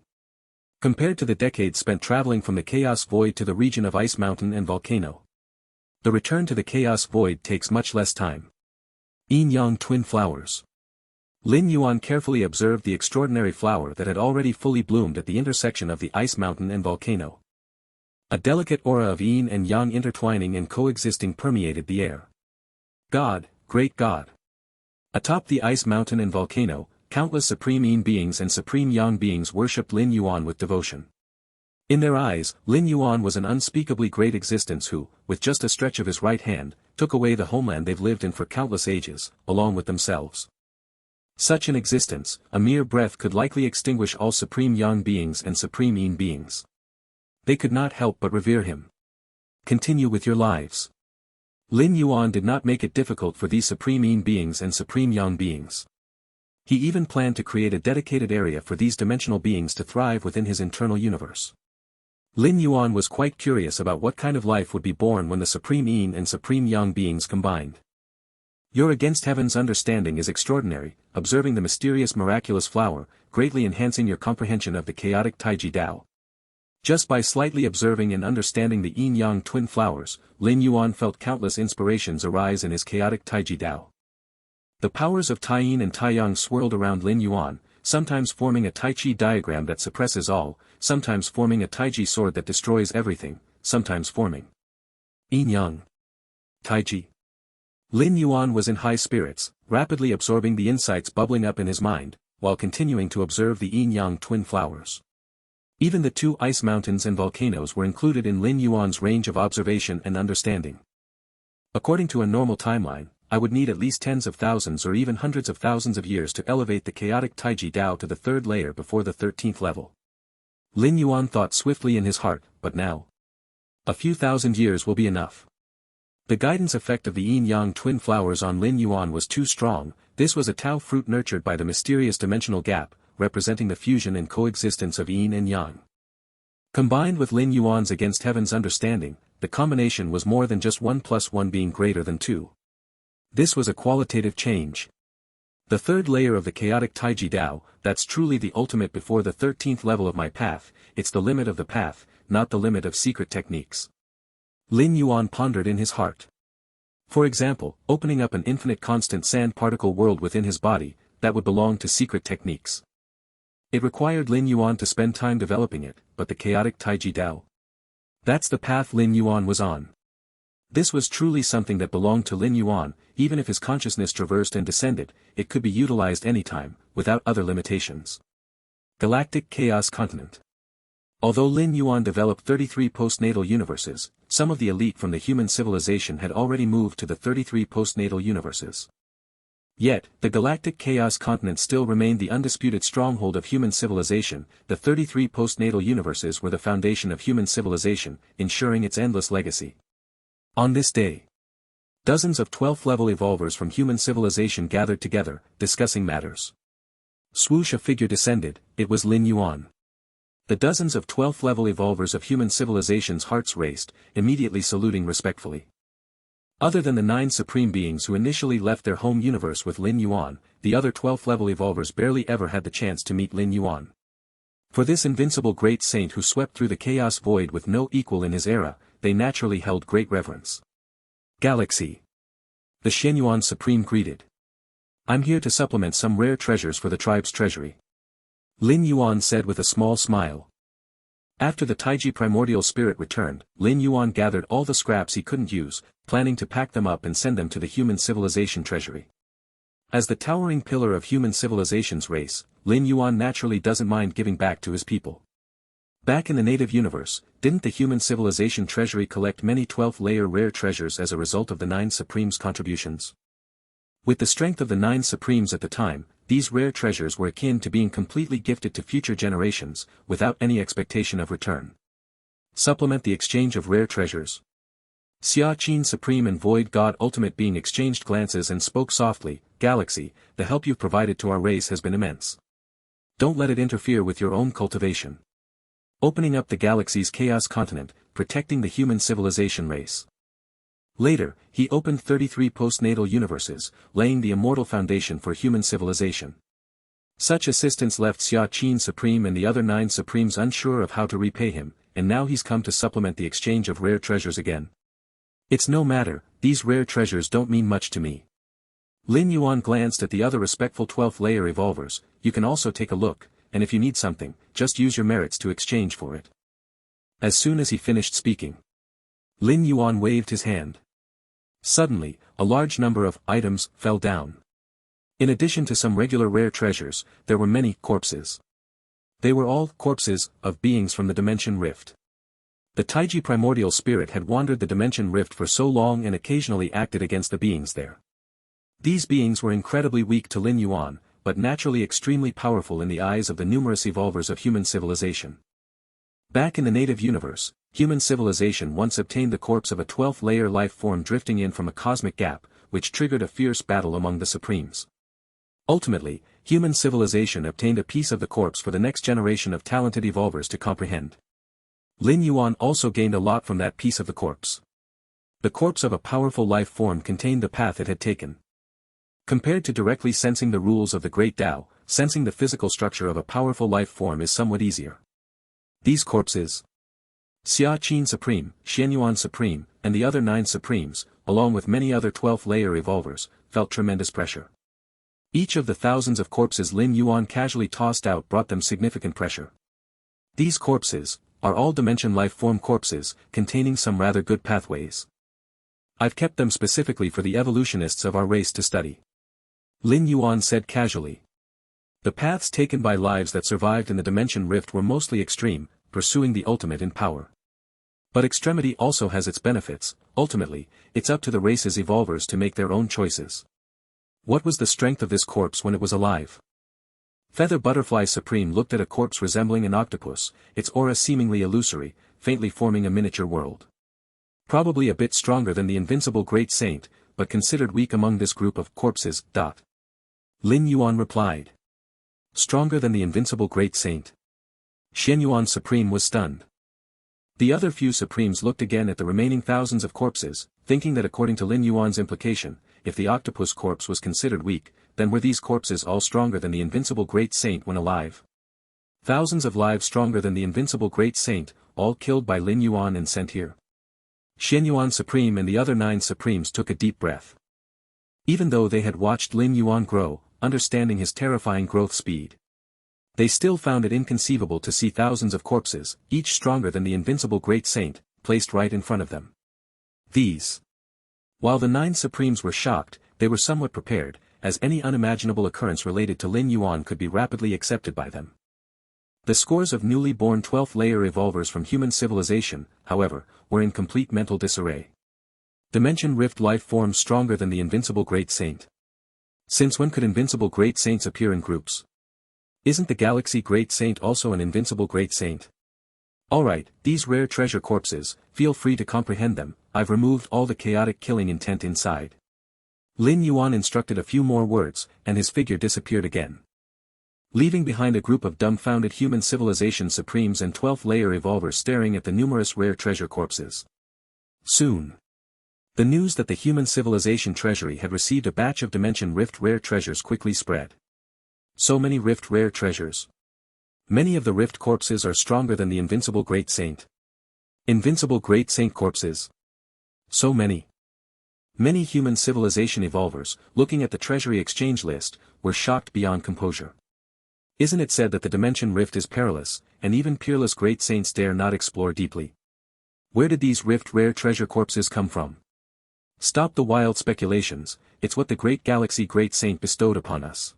Compared to the decades spent traveling from the Chaos Void to the region of Ice Mountain and Volcano, the return to the Chaos Void takes much less time. Yin-Yang Twin Flowers. Lin Yuan carefully observed the extraordinary flower that had already fully bloomed at the intersection of the Ice Mountain and Volcano. A delicate aura of yin and yang intertwining and coexisting permeated the air. God, great God. Atop the Ice Mountain and Volcano, countless supreme yin beings and supreme yang beings worshipped Lin Yuan with devotion. In their eyes, Lin Yuan was an unspeakably great existence who, with just a stretch of his right hand, took away the homeland they've lived in for countless ages, along with themselves. Such an existence, a mere breath could likely extinguish all supreme yang beings and supreme yin beings. They could not help but revere him. Continue with your lives. Lin Yuan did not make it difficult for these supreme yin beings and supreme yang beings. He even planned to create a dedicated area for these dimensional beings to thrive within his internal universe. Lin Yuan was quite curious about what kind of life would be born when the supreme yin and supreme yang beings combined. Your against heaven's understanding is extraordinary, observing the mysterious miraculous flower, greatly enhancing your comprehension of the chaotic Taiji Dao. Just by slightly observing and understanding the yin-yang twin flowers, Lin Yuan felt countless inspirations arise in his chaotic Taiji Dao. The powers of Tai-yin and Tai-yang swirled around Lin Yuan, sometimes forming a Tai-chi diagram that suppresses all, sometimes forming a Taiji sword that destroys everything, sometimes forming yin-yang Taiji. Lin Yuan was in high spirits, rapidly absorbing the insights bubbling up in his mind, while continuing to observe the yin-yang twin flowers. Even the two ice mountains and volcanoes were included in Lin Yuan's range of observation and understanding. According to a normal timeline, I would need at least tens of thousands or even hundreds of thousands of years to elevate the chaotic Taiji Dao to the third layer before the 13th level. Lin Yuan thought swiftly in his heart, but now, a few thousand years will be enough. The guidance effect of the yin-yang twin flowers on Lin Yuan was too strong. This was a Tao fruit nurtured by the mysterious dimensional gap, representing the fusion and coexistence of yin and yang. Combined with Lin Yuan's against heaven's understanding, the combination was more than just 1 + 1 being greater than 2. This was a qualitative change. The third layer of the chaotic Taiji Dao, that's truly the ultimate before the 13th level of my path, it's the limit of the path, not the limit of secret techniques. Lin Yuan pondered in his heart. For example, opening up an infinite constant sand particle world within his body, that would belong to secret techniques. It required Lin Yuan to spend time developing it, but the chaotic Taiji Dao, that's the path Lin Yuan was on. This was truly something that belonged to Lin Yuan. Even if his consciousness traversed and descended, it could be utilized anytime, without other limitations. Galactic Chaos Continent. Although Lin Yuan developed 33 postnatal universes, some of the elite from the human civilization had already moved to the 33 postnatal universes. Yet, the Galactic Chaos Continent still remained the undisputed stronghold of human civilization. The 33 postnatal universes were the foundation of human civilization, ensuring its endless legacy. On this day, dozens of 12th-level evolvers from human civilization gathered together, discussing matters. Swoosh, a figure descended. It was Lin Yuan. The dozens of 12th-level evolvers of human civilization's hearts raced, immediately saluting respectfully. Other than the 9 supreme beings who initially left their home universe with Lin Yuan, the other 12th-level evolvers barely ever had the chance to meet Lin Yuan. For this invincible great saint who swept through the chaos void with no equal in his era, they naturally held great reverence. Galaxy. The Shenyuan Supreme greeted. I'm here to supplement some rare treasures for the tribe's treasury. Lin Yuan said with a small smile. After the Taiji primordial spirit returned, Lin Yuan gathered all the scraps he couldn't use, planning to pack them up and send them to the human civilization treasury. As the towering pillar of human civilization's race, Lin Yuan naturally doesn't mind giving back to his people. Back in the native universe, didn't the human civilization treasury collect many 12th-layer rare treasures as a result of the 9 Supremes' contributions? With the strength of the 9 Supremes at the time, these rare treasures were akin to being completely gifted to future generations, without any expectation of return. Supplement the exchange of rare treasures. Xia Qin Supreme and Void God Ultimate Being exchanged glances and spoke softly. Galaxy, the help you've provided to our race has been immense. Don't let it interfere with your own cultivation. Opening up the galaxy's chaos continent, protecting the human civilization race. Later, he opened 33 postnatal universes, laying the immortal foundation for human civilization. Such assistance left Xia Qin Supreme and the other 9 Supremes unsure of how to repay him, and now he's come to supplement the exchange of rare treasures again. It's no matter, these rare treasures don't mean much to me. Lin Yuan glanced at the other respectful 12th layer evolvers. You can also take a look, and if you need something, just use your merits to exchange for it. As soon as he finished speaking, Lin Yuan waved his hand. Suddenly, a large number of items fell down. In addition to some regular rare treasures, there were many corpses. They were all corpses of beings from the Dimension Rift. The Taiji primordial spirit had wandered the Dimension Rift for so long and occasionally acted against the beings there. These beings were incredibly weak to Lin Yuan, but naturally extremely powerful in the eyes of the numerous evolvers of human civilization. Back in the native universe, human civilization once obtained the corpse of a 12th layer life form drifting in from a cosmic gap, which triggered a fierce battle among the Supremes. Ultimately, human civilization obtained a piece of the corpse for the next generation of talented evolvers to comprehend. Lin Yuan also gained a lot from that piece of the corpse. The corpse of a powerful life form contained the path it had taken. Compared to directly sensing the rules of the Great Tao, sensing the physical structure of a powerful life form is somewhat easier. These corpses, Xia Qin Supreme, Xianyuan Supreme, and the other 9 Supremes, along with many other 12th layer evolvers, felt tremendous pressure. Each of the thousands of corpses Lin Yuan casually tossed out brought them significant pressure. These corpses are all dimension life form corpses, containing some rather good pathways. I've kept them specifically for the evolutionists of our race to study. Lin Yuan said casually. The paths taken by lives that survived in the Dimension Rift were mostly extreme, pursuing the ultimate in power. But extremity also has its benefits. Ultimately, it's up to the race's evolvers to make their own choices. What was the strength of this corpse when it was alive? Feather Butterfly Supreme looked at a corpse resembling an octopus, its aura seemingly illusory, faintly forming a miniature world. Probably a bit stronger than the invincible Great Saint, but considered weak among this group of corpses. Lin Yuan replied. Stronger than the invincible Great Saint? Xianyuan Supreme was stunned. The other few Supremes looked again at the remaining thousands of corpses, thinking that according to Lin Yuan's implication, if the octopus corpse was considered weak, then were these corpses all stronger than the invincible Great Saint when alive? Thousands of lives stronger than the invincible Great Saint, all killed by Lin Yuan and sent here. Xianyuan Supreme and the other 9 Supremes took a deep breath. Even though they had watched Lin Yuan grow, understanding his terrifying growth speed, they still found it inconceivable to see thousands of corpses, each stronger than the invincible Great Saint, placed right in front of them. While the 9 Supremes were shocked, they were somewhat prepared, as any unimaginable occurrence related to Lin Yuan could be rapidly accepted by them. The scores of newly born 12th layer evolvers from human civilization, however, were in complete mental disarray. Dimension Rift life forms stronger than the invincible Great Saint. Since when could invincible Great Saints appear in groups? Isn't the Galaxy Great Saint also an invincible Great Saint? Alright, these rare treasure corpses, feel free to comprehend them. I've removed all the chaotic killing intent inside. Lin Yuan instructed a few more words, and his figure disappeared again, leaving behind a group of dumbfounded human civilization Supremes and 12th layer evolvers staring at the numerous rare treasure corpses. Soon, the news that the human civilization treasury had received a batch of Dimension Rift rare treasures quickly spread. So many Rift rare treasures. Many of the Rift corpses are stronger than the invincible Great Saint. Invincible Great Saint corpses. So many. Many human civilization evolvers, looking at the treasury exchange list, were shocked beyond composure. Isn't it said that the Dimension Rift is perilous, and even peerless Great Saints dare not explore deeply? Where did these Rift rare treasure corpses come from? Stop the wild speculations, it's what the Great Galaxy Great Saint bestowed upon us.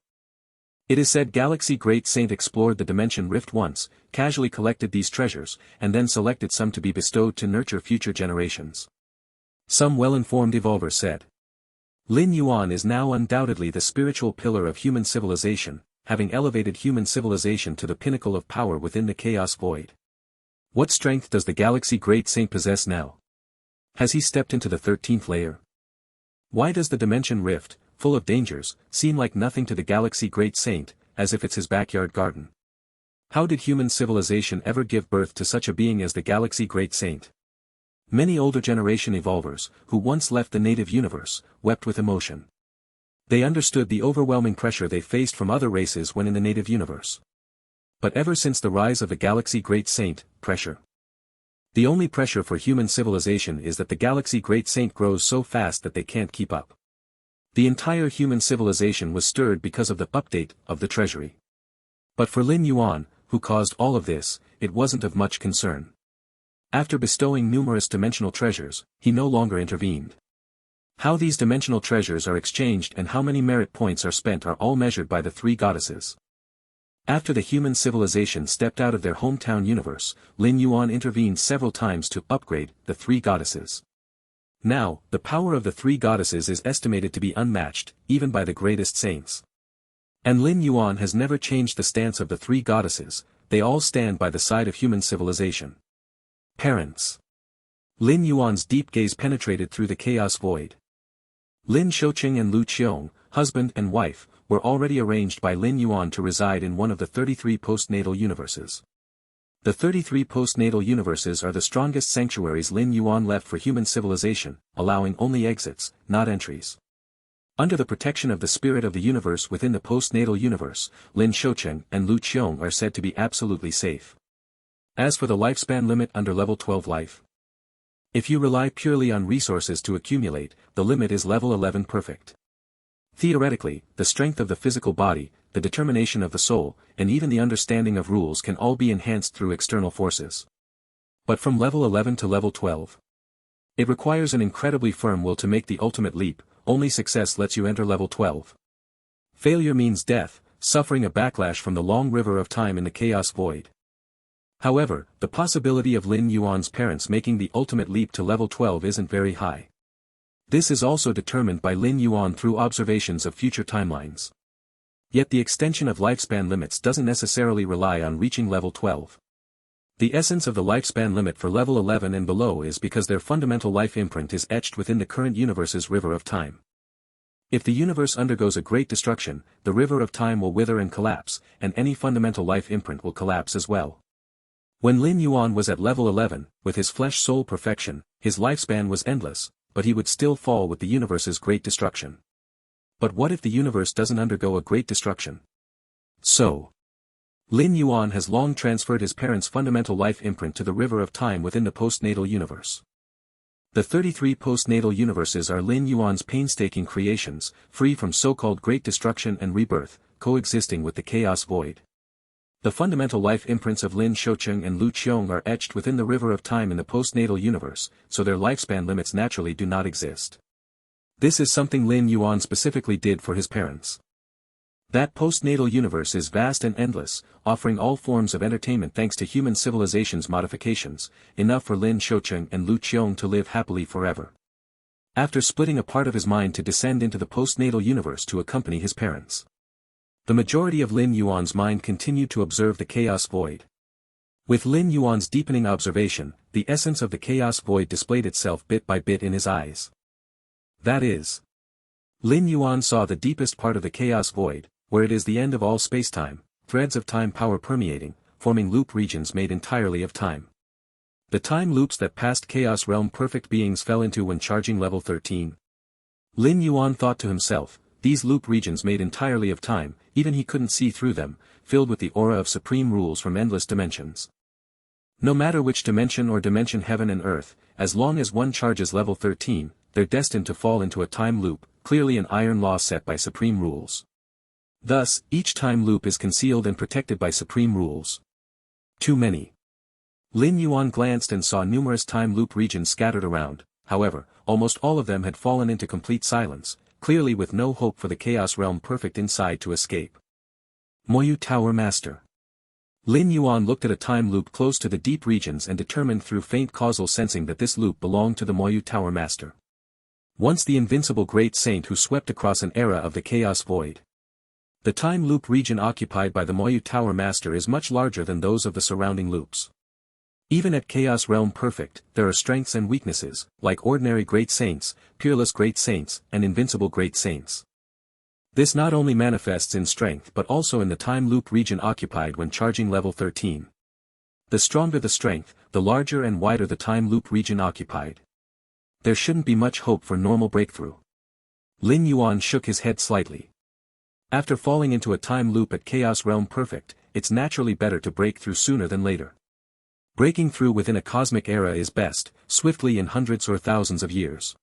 It is said Galaxy Great Saint explored the Dimension Rift once, casually collected these treasures, and then selected some to be bestowed to nurture future generations. Some well-informed evolver said. Lin Yuan is now undoubtedly the spiritual pillar of human civilization, having elevated human civilization to the pinnacle of power within the chaos void. What strength does the Galaxy Great Saint possess now? Has he stepped into the 13th layer? Why does the Dimension Rift, full of dangers, seem like nothing to the Galaxy Great Saint, as if it's his backyard garden? How did human civilization ever give birth to such a being as the Galaxy Great Saint? Many older generation evolvers, who once left the native universe, wept with emotion. They understood the overwhelming pressure they faced from other races when in the native universe. But ever since the rise of the galaxy Great Saint, pressure. The only pressure for human civilization is that the galaxy Great Saint grows so fast that they can't keep up. The entire human civilization was stirred because of the update of the treasury. But for Lin Yuan, who caused all of this, it wasn't of much concern. After bestowing numerous dimensional treasures, he no longer intervened. How these dimensional treasures are exchanged and how many merit points are spent are all measured by the three goddesses. After the human civilization stepped out of their hometown universe, Lin Yuan intervened several times to upgrade the three goddesses. Now, the power of the three goddesses is estimated to be unmatched, even by the greatest saints. And Lin Yuan has never changed the stance of the three goddesses, they all stand by the side of human civilization. Parents. Lin Yuan's deep gaze penetrated through the chaos void. Lin Shouqing and Lu Qiong, husband and wife, were already arranged by Lin Yuan to reside in one of the 33 postnatal universes. The 33 postnatal universes are the strongest sanctuaries Lin Yuan left for human civilization, allowing only exits, not entries. Under the protection of the spirit of the universe within the postnatal universe, Lin Shouqing and Lu Qiong are said to be absolutely safe. As for the lifespan limit under level 12 life, if you rely purely on resources to accumulate, the limit is level 11 perfect. Theoretically, the strength of the physical body, the determination of the soul, and even the understanding of rules can all be enhanced through external forces. But from level 11 to level 12, it requires an incredibly firm will to make the ultimate leap. Only success lets you enter level 12. Failure means death, suffering a backlash from the long river of time in the chaos void. However, the possibility of Lin Yuan's parents making the ultimate leap to level 12 isn't very high. This is also determined by Lin Yuan through observations of future timelines. Yet the extension of lifespan limits doesn't necessarily rely on reaching level 12. The essence of the lifespan limit for level 11 and below is because their fundamental life imprint is etched within the current universe's river of time. If the universe undergoes a great destruction, the river of time will wither and collapse, and any fundamental life imprint will collapse as well. When Lin Yuan was at level 11, with his flesh-soul perfection, his lifespan was endless, but he would still fall with the universe's great destruction. But what if the universe doesn't undergo a great destruction? So, Lin Yuan has long transferred his parents' fundamental life imprint to the river of time within the postnatal universe. The 33 postnatal universes are Lin Yuan's painstaking creations, free from so-called great destruction and rebirth, coexisting with the chaos void. The fundamental life imprints of Lin Shouqing and Lu Qiong are etched within the river of time in the postnatal universe, so their lifespan limits naturally do not exist. This is something Lin Yuan specifically did for his parents. That postnatal universe is vast and endless, offering all forms of entertainment thanks to human civilization's modifications, enough for Lin Shouqing and Lu Qiong to live happily forever. After splitting a part of his mind to descend into the postnatal universe to accompany his parents, the majority of Lin Yuan's mind continued to observe the chaos void. With Lin Yuan's deepening observation, the essence of the chaos void displayed itself bit by bit in his eyes. That is, Lin Yuan saw the deepest part of the chaos void, where it is the end of all spacetime, threads of time power permeating, forming loop regions made entirely of time. The time loops that past chaos realm perfect beings fell into when charging level 13. Lin Yuan thought to himself, these loop regions made entirely of time, even he couldn't see through them, filled with the aura of supreme rules from endless dimensions. No matter which dimension or dimension heaven and earth, as long as one charges level 13, they're destined to fall into a time loop, clearly an iron law set by supreme rules. Thus, each time loop is concealed and protected by supreme rules. Too many. Lin Yuan glanced and saw numerous time loop regions scattered around, however, almost all of them had fallen into complete silence, clearly with no hope for the chaos realm perfect inside to escape. Moyu Tower Master. Lin Yuan looked at a time loop close to the deep regions and determined through faint causal sensing that this loop belonged to the Moyu Tower Master. Once the invincible great saint who swept across an era of the chaos void. The time loop region occupied by the Moyu Tower Master is much larger than those of the surrounding loops. Even at Chaos Realm Perfect, there are strengths and weaknesses, like ordinary great saints, peerless great saints, and invincible great saints. This not only manifests in strength but also in the time loop region occupied when charging level 13. The stronger the strength, the larger and wider the time loop region occupied. There shouldn't be much hope for normal breakthrough. Lin Yuan shook his head slightly. After falling into a time loop at Chaos Realm Perfect, it's naturally better to break through sooner than later. Breaking through within a cosmic era is best, swiftly in hundreds or thousands of years.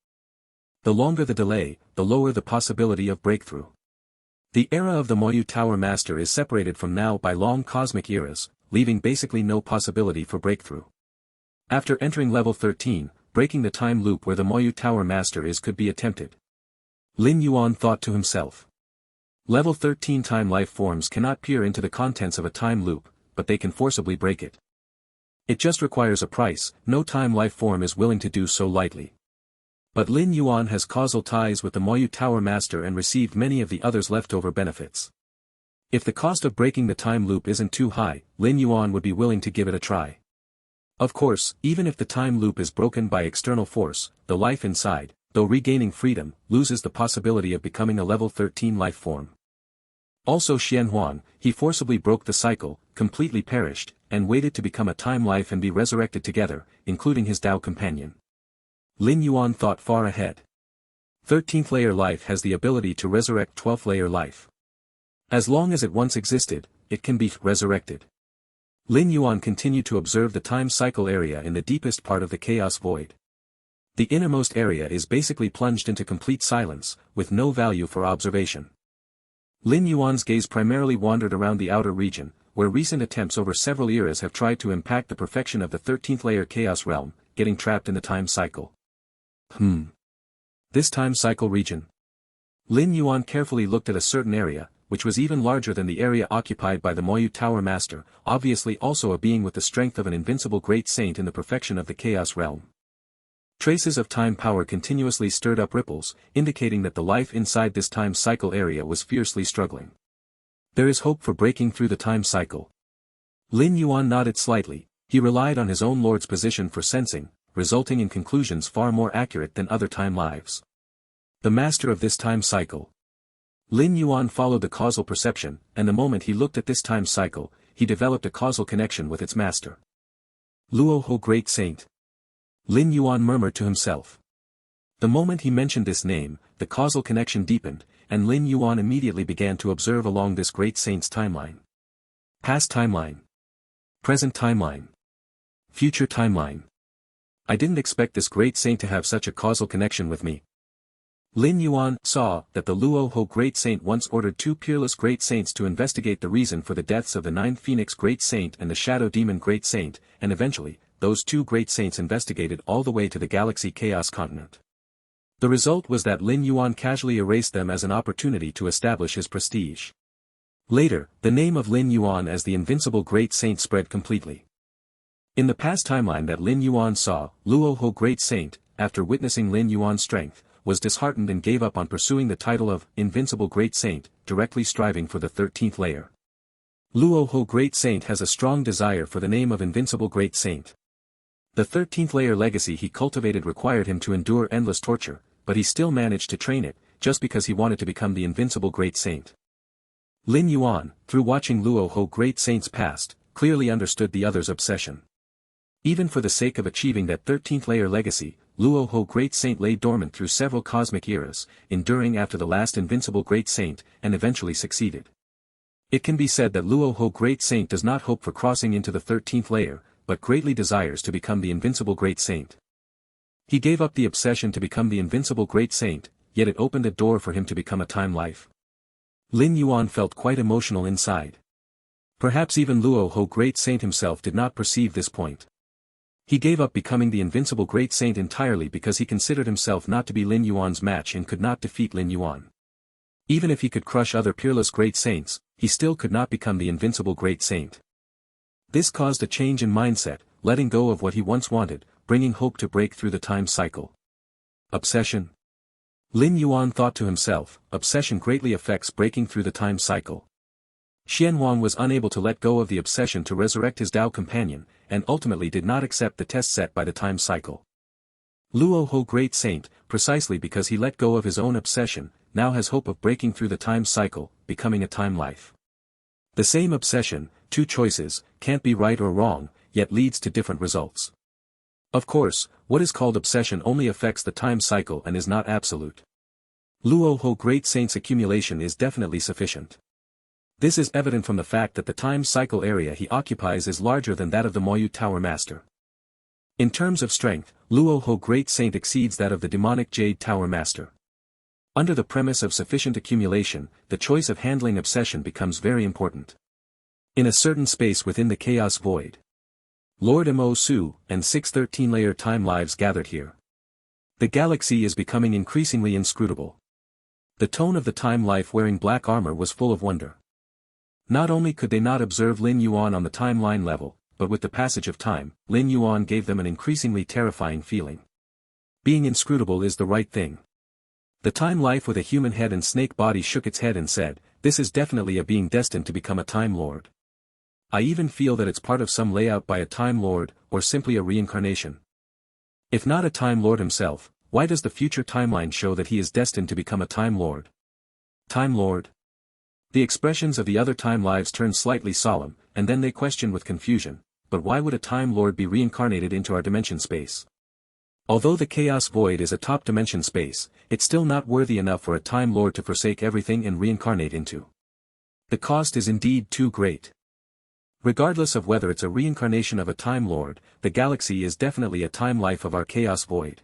The longer the delay, the lower the possibility of breakthrough. The era of the Moyu Tower Master is separated from now by long cosmic eras, leaving basically no possibility for breakthrough. After entering level 13, breaking the time loop where the Moyu Tower Master is could be attempted. Lin Yuan thought to himself. Level 13 time life forms cannot peer into the contents of a time loop, but they can forcibly break it. It just requires a price, no time life form is willing to do so lightly. But Lin Yuan has causal ties with the Moyu Tower Master and received many of the others' leftover benefits. If the cost of breaking the time loop isn't too high, Lin Yuan would be willing to give it a try. Of course, even if the time loop is broken by external force, the life inside, though regaining freedom, loses the possibility of becoming a level 13 life form. Also Xian Huan, he forcibly broke the cycle, completely perished, and waited to become a time life and be resurrected together, including his Tao companion. Lin Yuan thought far ahead. 13th layer life has the ability to resurrect 12th layer life. As long as it once existed, it can be resurrected. Lin Yuan continued to observe the time cycle area in the deepest part of the chaos void. The innermost area is basically plunged into complete silence, with no value for observation. Lin Yuan's gaze primarily wandered around the outer region, where recent attempts over several eras have tried to impact the perfection of the 13th layer chaos realm, getting trapped in the time cycle. This time cycle region. Lin Yuan carefully looked at a certain area, which was even larger than the area occupied by the Moyu Tower Master, obviously also a being with the strength of an invincible great saint in the perfection of the chaos realm. Traces of time power continuously stirred up ripples, indicating that the life inside this time cycle area was fiercely struggling. There is hope for breaking through the time cycle. Lin Yuan nodded slightly. He relied on his own lord's position for sensing, resulting in conclusions far more accurate than other time lives. The master of this time cycle. Lin Yuan followed the causal perception, and the moment he looked at this time cycle, he developed a causal connection with its master. Luo Ho Great Saint. Lin Yuan murmured to himself. The moment he mentioned this name, the causal connection deepened, and Lin Yuan immediately began to observe along this great saint's timeline. Past timeline. Present timeline. Future timeline. I didn't expect this great saint to have such a causal connection with me. Lin Yuan saw that the Luo Ho Great Saint once ordered two peerless great saints to investigate the reason for the deaths of the 9 Phoenix Great Saint and the Shadow Demon Great Saint, and eventually, those two great saints investigated all the way to the Galaxy Chaos Continent. The result was that Lin Yuan casually erased them as an opportunity to establish his prestige. Later, the name of Lin Yuan as the Invincible Great Saint spread completely. In the past timeline that Lin Yuan saw, Luo Ho Great Saint, after witnessing Lin Yuan's strength, was disheartened and gave up on pursuing the title of Invincible Great Saint, directly striving for the 13th layer. Luo Ho Great Saint has a strong desire for the name of Invincible Great Saint. The 13th layer legacy he cultivated required him to endure endless torture, but he still managed to train it, just because he wanted to become the Invincible Great Saint. Lin Yuan, through watching Luo Ho Great Saint's past, clearly understood the other's obsession. Even for the sake of achieving that 13th layer legacy, Luo Ho Great Saint lay dormant through several cosmic eras, enduring after the last Invincible Great Saint, and eventually succeeded. It can be said that Luo Ho Great Saint does not hope for crossing into the 13th layer, but greatly desires to become the Invincible Great Saint. He gave up the obsession to become the Invincible Great Saint, yet it opened a door for him to become a time life. Lin Yuan felt quite emotional inside. Perhaps even Luo Ho Great Saint himself did not perceive this point. He gave up becoming the Invincible Great Saint entirely because he considered himself not to be Lin Yuan's match and could not defeat Lin Yuan. Even if he could crush other peerless Great Saints, he still could not become the Invincible Great Saint. This caused a change in mindset, letting go of what he once wanted, bringing hope to break through the time cycle. Obsession. Lin Yuan thought to himself, obsession greatly affects breaking through the time cycle. Xian Huang was unable to let go of the obsession to resurrect his Tao companion, and ultimately did not accept the test set by the time cycle. Luo Ho Great Saint, precisely because he let go of his own obsession, now has hope of breaking through the time cycle, becoming a time life. The same obsession, two choices, can't be right or wrong, yet leads to different results. Of course, what is called obsession only affects the time cycle and is not absolute. Luo Ho Great Saint's accumulation is definitely sufficient. This is evident from the fact that the time cycle area he occupies is larger than that of the Moyu Tower Master. In terms of strength, Luo Ho Great Saint exceeds that of the demonic Jade Tower Master. Under the premise of sufficient accumulation, the choice of handling obsession becomes very important. In a certain space within the Chaos Void, Lord Mo Su and 6 13-layer time lives gathered here. The galaxy is becoming increasingly inscrutable. The tone of the time life wearing black armor was full of wonder. Not only could they not observe Lin Yuan on the timeline level, but with the passage of time, Lin Yuan gave them an increasingly terrifying feeling. Being inscrutable is the right thing. The time life with a human head and snake body shook its head and said, "This is definitely a being destined to become a Time Lord. I even feel that it's part of some layout by a Time Lord, or simply a reincarnation. If not a Time Lord himself, why does the future timeline show that he is destined to become a Time Lord? Time Lord?" The expressions of the other time lives turned slightly solemn, and then they questioned with confusion, but why would a Time Lord be reincarnated into our dimension space? Although the Chaos Void is a top dimension space, it's still not worthy enough for a Time Lord to forsake everything and reincarnate into. The cost is indeed too great. Regardless of whether it's a reincarnation of a Time Lord, the galaxy is definitely a time life of our Chaos Void.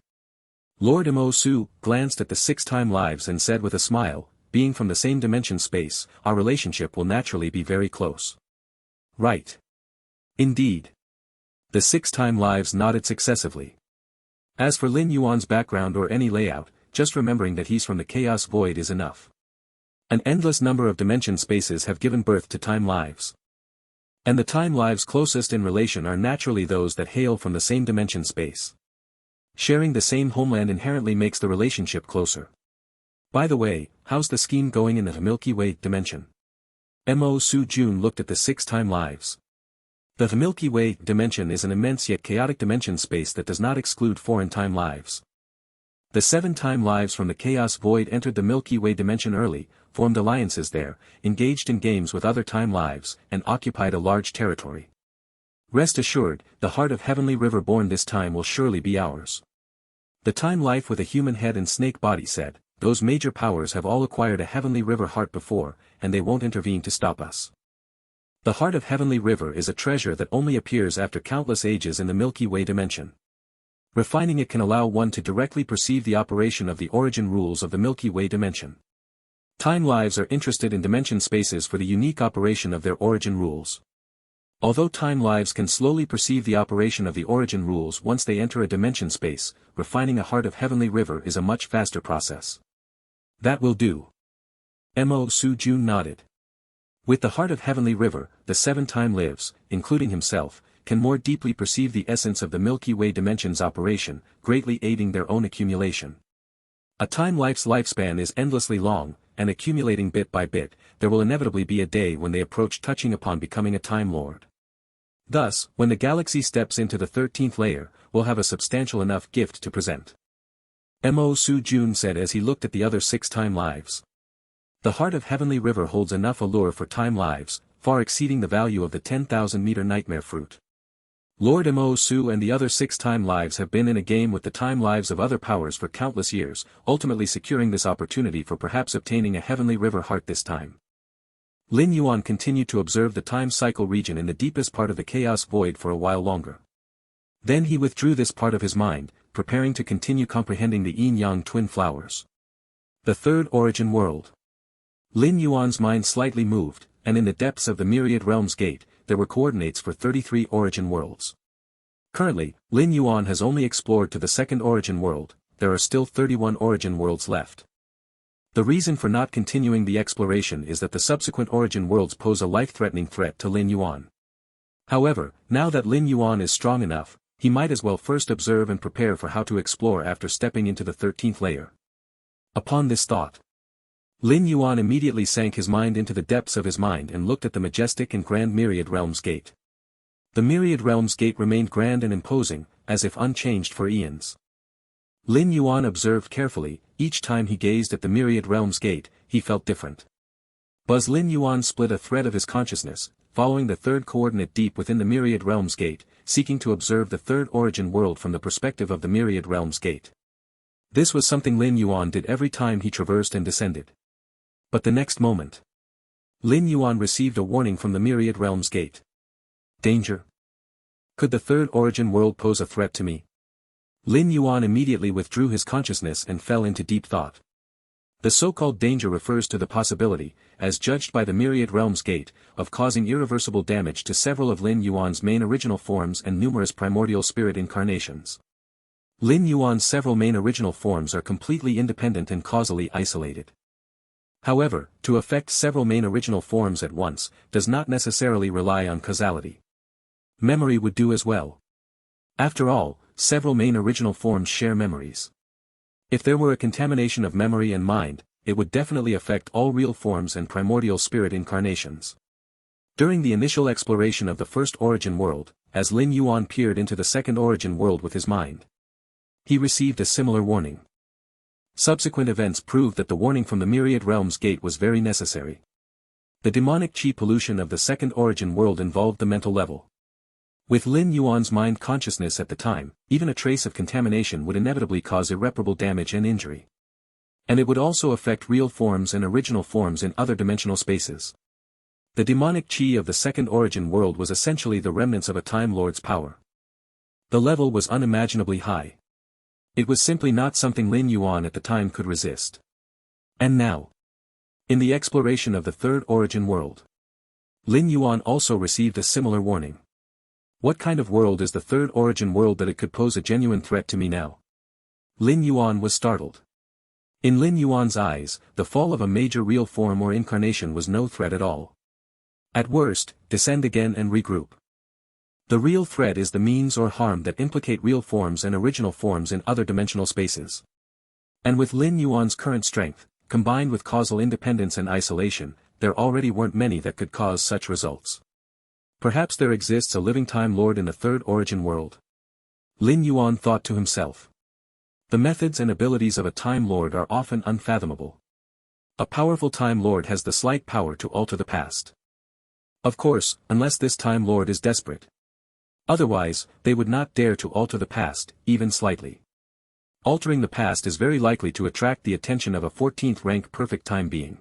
Lord Mo Su glanced at the 6 time lives and said with a smile, "Being from the same dimension space, our relationship will naturally be very close." Right. Indeed. The 6 time lives nodded successively. As for Lin Yuan's background or any layout, just remembering that he's from the Chaos Void is enough. An endless number of dimension spaces have given birth to time lives. And the time lives closest in relation are naturally those that hail from the same dimension space. Sharing the same homeland inherently makes the relationship closer. By the way, how's the scheme going in the Milky Way dimension? Mo Su Jun looked at the 6 time lives. The Milky Way dimension is an immense yet chaotic dimension space that does not exclude foreign time lives. The 7 time lives from the Chaos Void entered the Milky Way dimension early, formed alliances there, engaged in games with other time lives, and occupied a large territory. Rest assured, the heart of Heavenly River born this time will surely be ours. The time life with a human head and snake body said, "Those major powers have all acquired a Heavenly River heart before, and they won't intervene to stop us." The heart of Heavenly River is a treasure that only appears after countless ages in the Milky Way dimension. Refining it can allow one to directly perceive the operation of the origin rules of the Milky Way dimension. Time lives are interested in dimension spaces for the unique operation of their origin rules. Although time lives can slowly perceive the operation of the origin rules once they enter a dimension space, refining a heart of Heavenly River is a much faster process. That will do. Mo Su Jun nodded. With the heart of Heavenly River, the 7 time lives, including himself, can more deeply perceive the essence of the Milky Way dimension's operation, greatly aiding their own accumulation. A time life's lifespan is endlessly long, and accumulating bit by bit, there will inevitably be a day when they approach touching upon becoming a Time Lord. Thus, when the galaxy steps into the 13th layer, we'll have a substantial enough gift to present. Mo Su Jun said as he looked at the other 6 time lives. The heart of Heavenly River holds enough allure for time lives, far exceeding the value of the 10,000-meter nightmare fruit. Lord Mo Su and the other 6 time lives have been in a game with the time lives of other powers for countless years, ultimately securing this opportunity for perhaps obtaining a Heavenly River heart this time. Lin Yuan continued to observe the time cycle region in the deepest part of the Chaos Void for a while longer. Then he withdrew this part of his mind, preparing to continue comprehending the yin-yang twin flowers. The third origin world. Lin Yuan's mind slightly moved, and in the depths of the Myriad Realms Gate, there were coordinates for 33 origin worlds. Currently, Lin Yuan has only explored to the second origin world, there are still 31 origin worlds left. The reason for not continuing the exploration is that the subsequent origin worlds pose a life-threatening threat to Lin Yuan. However, now that Lin Yuan is strong enough, he might as well first observe and prepare for how to explore after stepping into the 13th layer. Upon this thought, Lin Yuan immediately sank his mind into the depths of his mind and looked at the majestic and grand Myriad Realms Gate. The Myriad Realms Gate remained grand and imposing, as if unchanged for eons. Lin Yuan observed carefully, each time he gazed at the Myriad Realms Gate, he felt different. Lin Yuan split a thread of his consciousness, following the third coordinate deep within the Myriad Realms Gate, seeking to observe the third origin world from the perspective of the Myriad Realms Gate. This was something Lin Yuan did every time he traversed and descended. But the next moment, Lin Yuan received a warning from the Myriad Realms Gate. Danger. Could the third origin world pose a threat to me? Lin Yuan immediately withdrew his consciousness and fell into deep thought. The so-called danger refers to the possibility, as judged by the Myriad Realms Gate, of causing irreversible damage to several of Lin Yuan's main original forms and numerous primordial spirit incarnations. Lin Yuan's several main original forms are completely independent and causally isolated. However, to affect several main original forms at once, does not necessarily rely on causality. Memory would do as well. After all, several main original forms share memories. If there were a contamination of memory and mind, it would definitely affect all real forms and primordial spirit incarnations. During the initial exploration of the first origin world, as Lin Yuan peered into the second origin world with his mind, he received a similar warning. Subsequent events proved that the warning from the Myriad Realms Gate was very necessary. The demonic chi pollution of the second origin world involved the mental level. With Lin Yuan's mind consciousness at the time, even a trace of contamination would inevitably cause irreparable damage and injury. And it would also affect real forms and original forms in other dimensional spaces. The demonic chi of the second origin world was essentially the remnants of a Time Lord's power. The level was unimaginably high. It was simply not something Lin Yuan at the time could resist. And now, in the exploration of the third origin world, Lin Yuan also received a similar warning. What kind of world is the third origin world that it could pose a genuine threat to me now? Lin Yuan was startled. In Lin Yuan's eyes, the fall of a major real form or incarnation was no threat at all. At worst, descend again and regroup. The real threat is the means or harm that implicate real forms and original forms in other dimensional spaces. And with Lin Yuan's current strength, combined with causal independence and isolation, there already weren't many that could cause such results. Perhaps there exists a living Time Lord in the third origin world. Lin Yuan thought to himself. The methods and abilities of a Time Lord are often unfathomable. A powerful Time Lord has the slight power to alter the past. Of course, unless this Time Lord is desperate. Otherwise, they would not dare to alter the past, even slightly. Altering the past is very likely to attract the attention of a 14th rank perfect time being.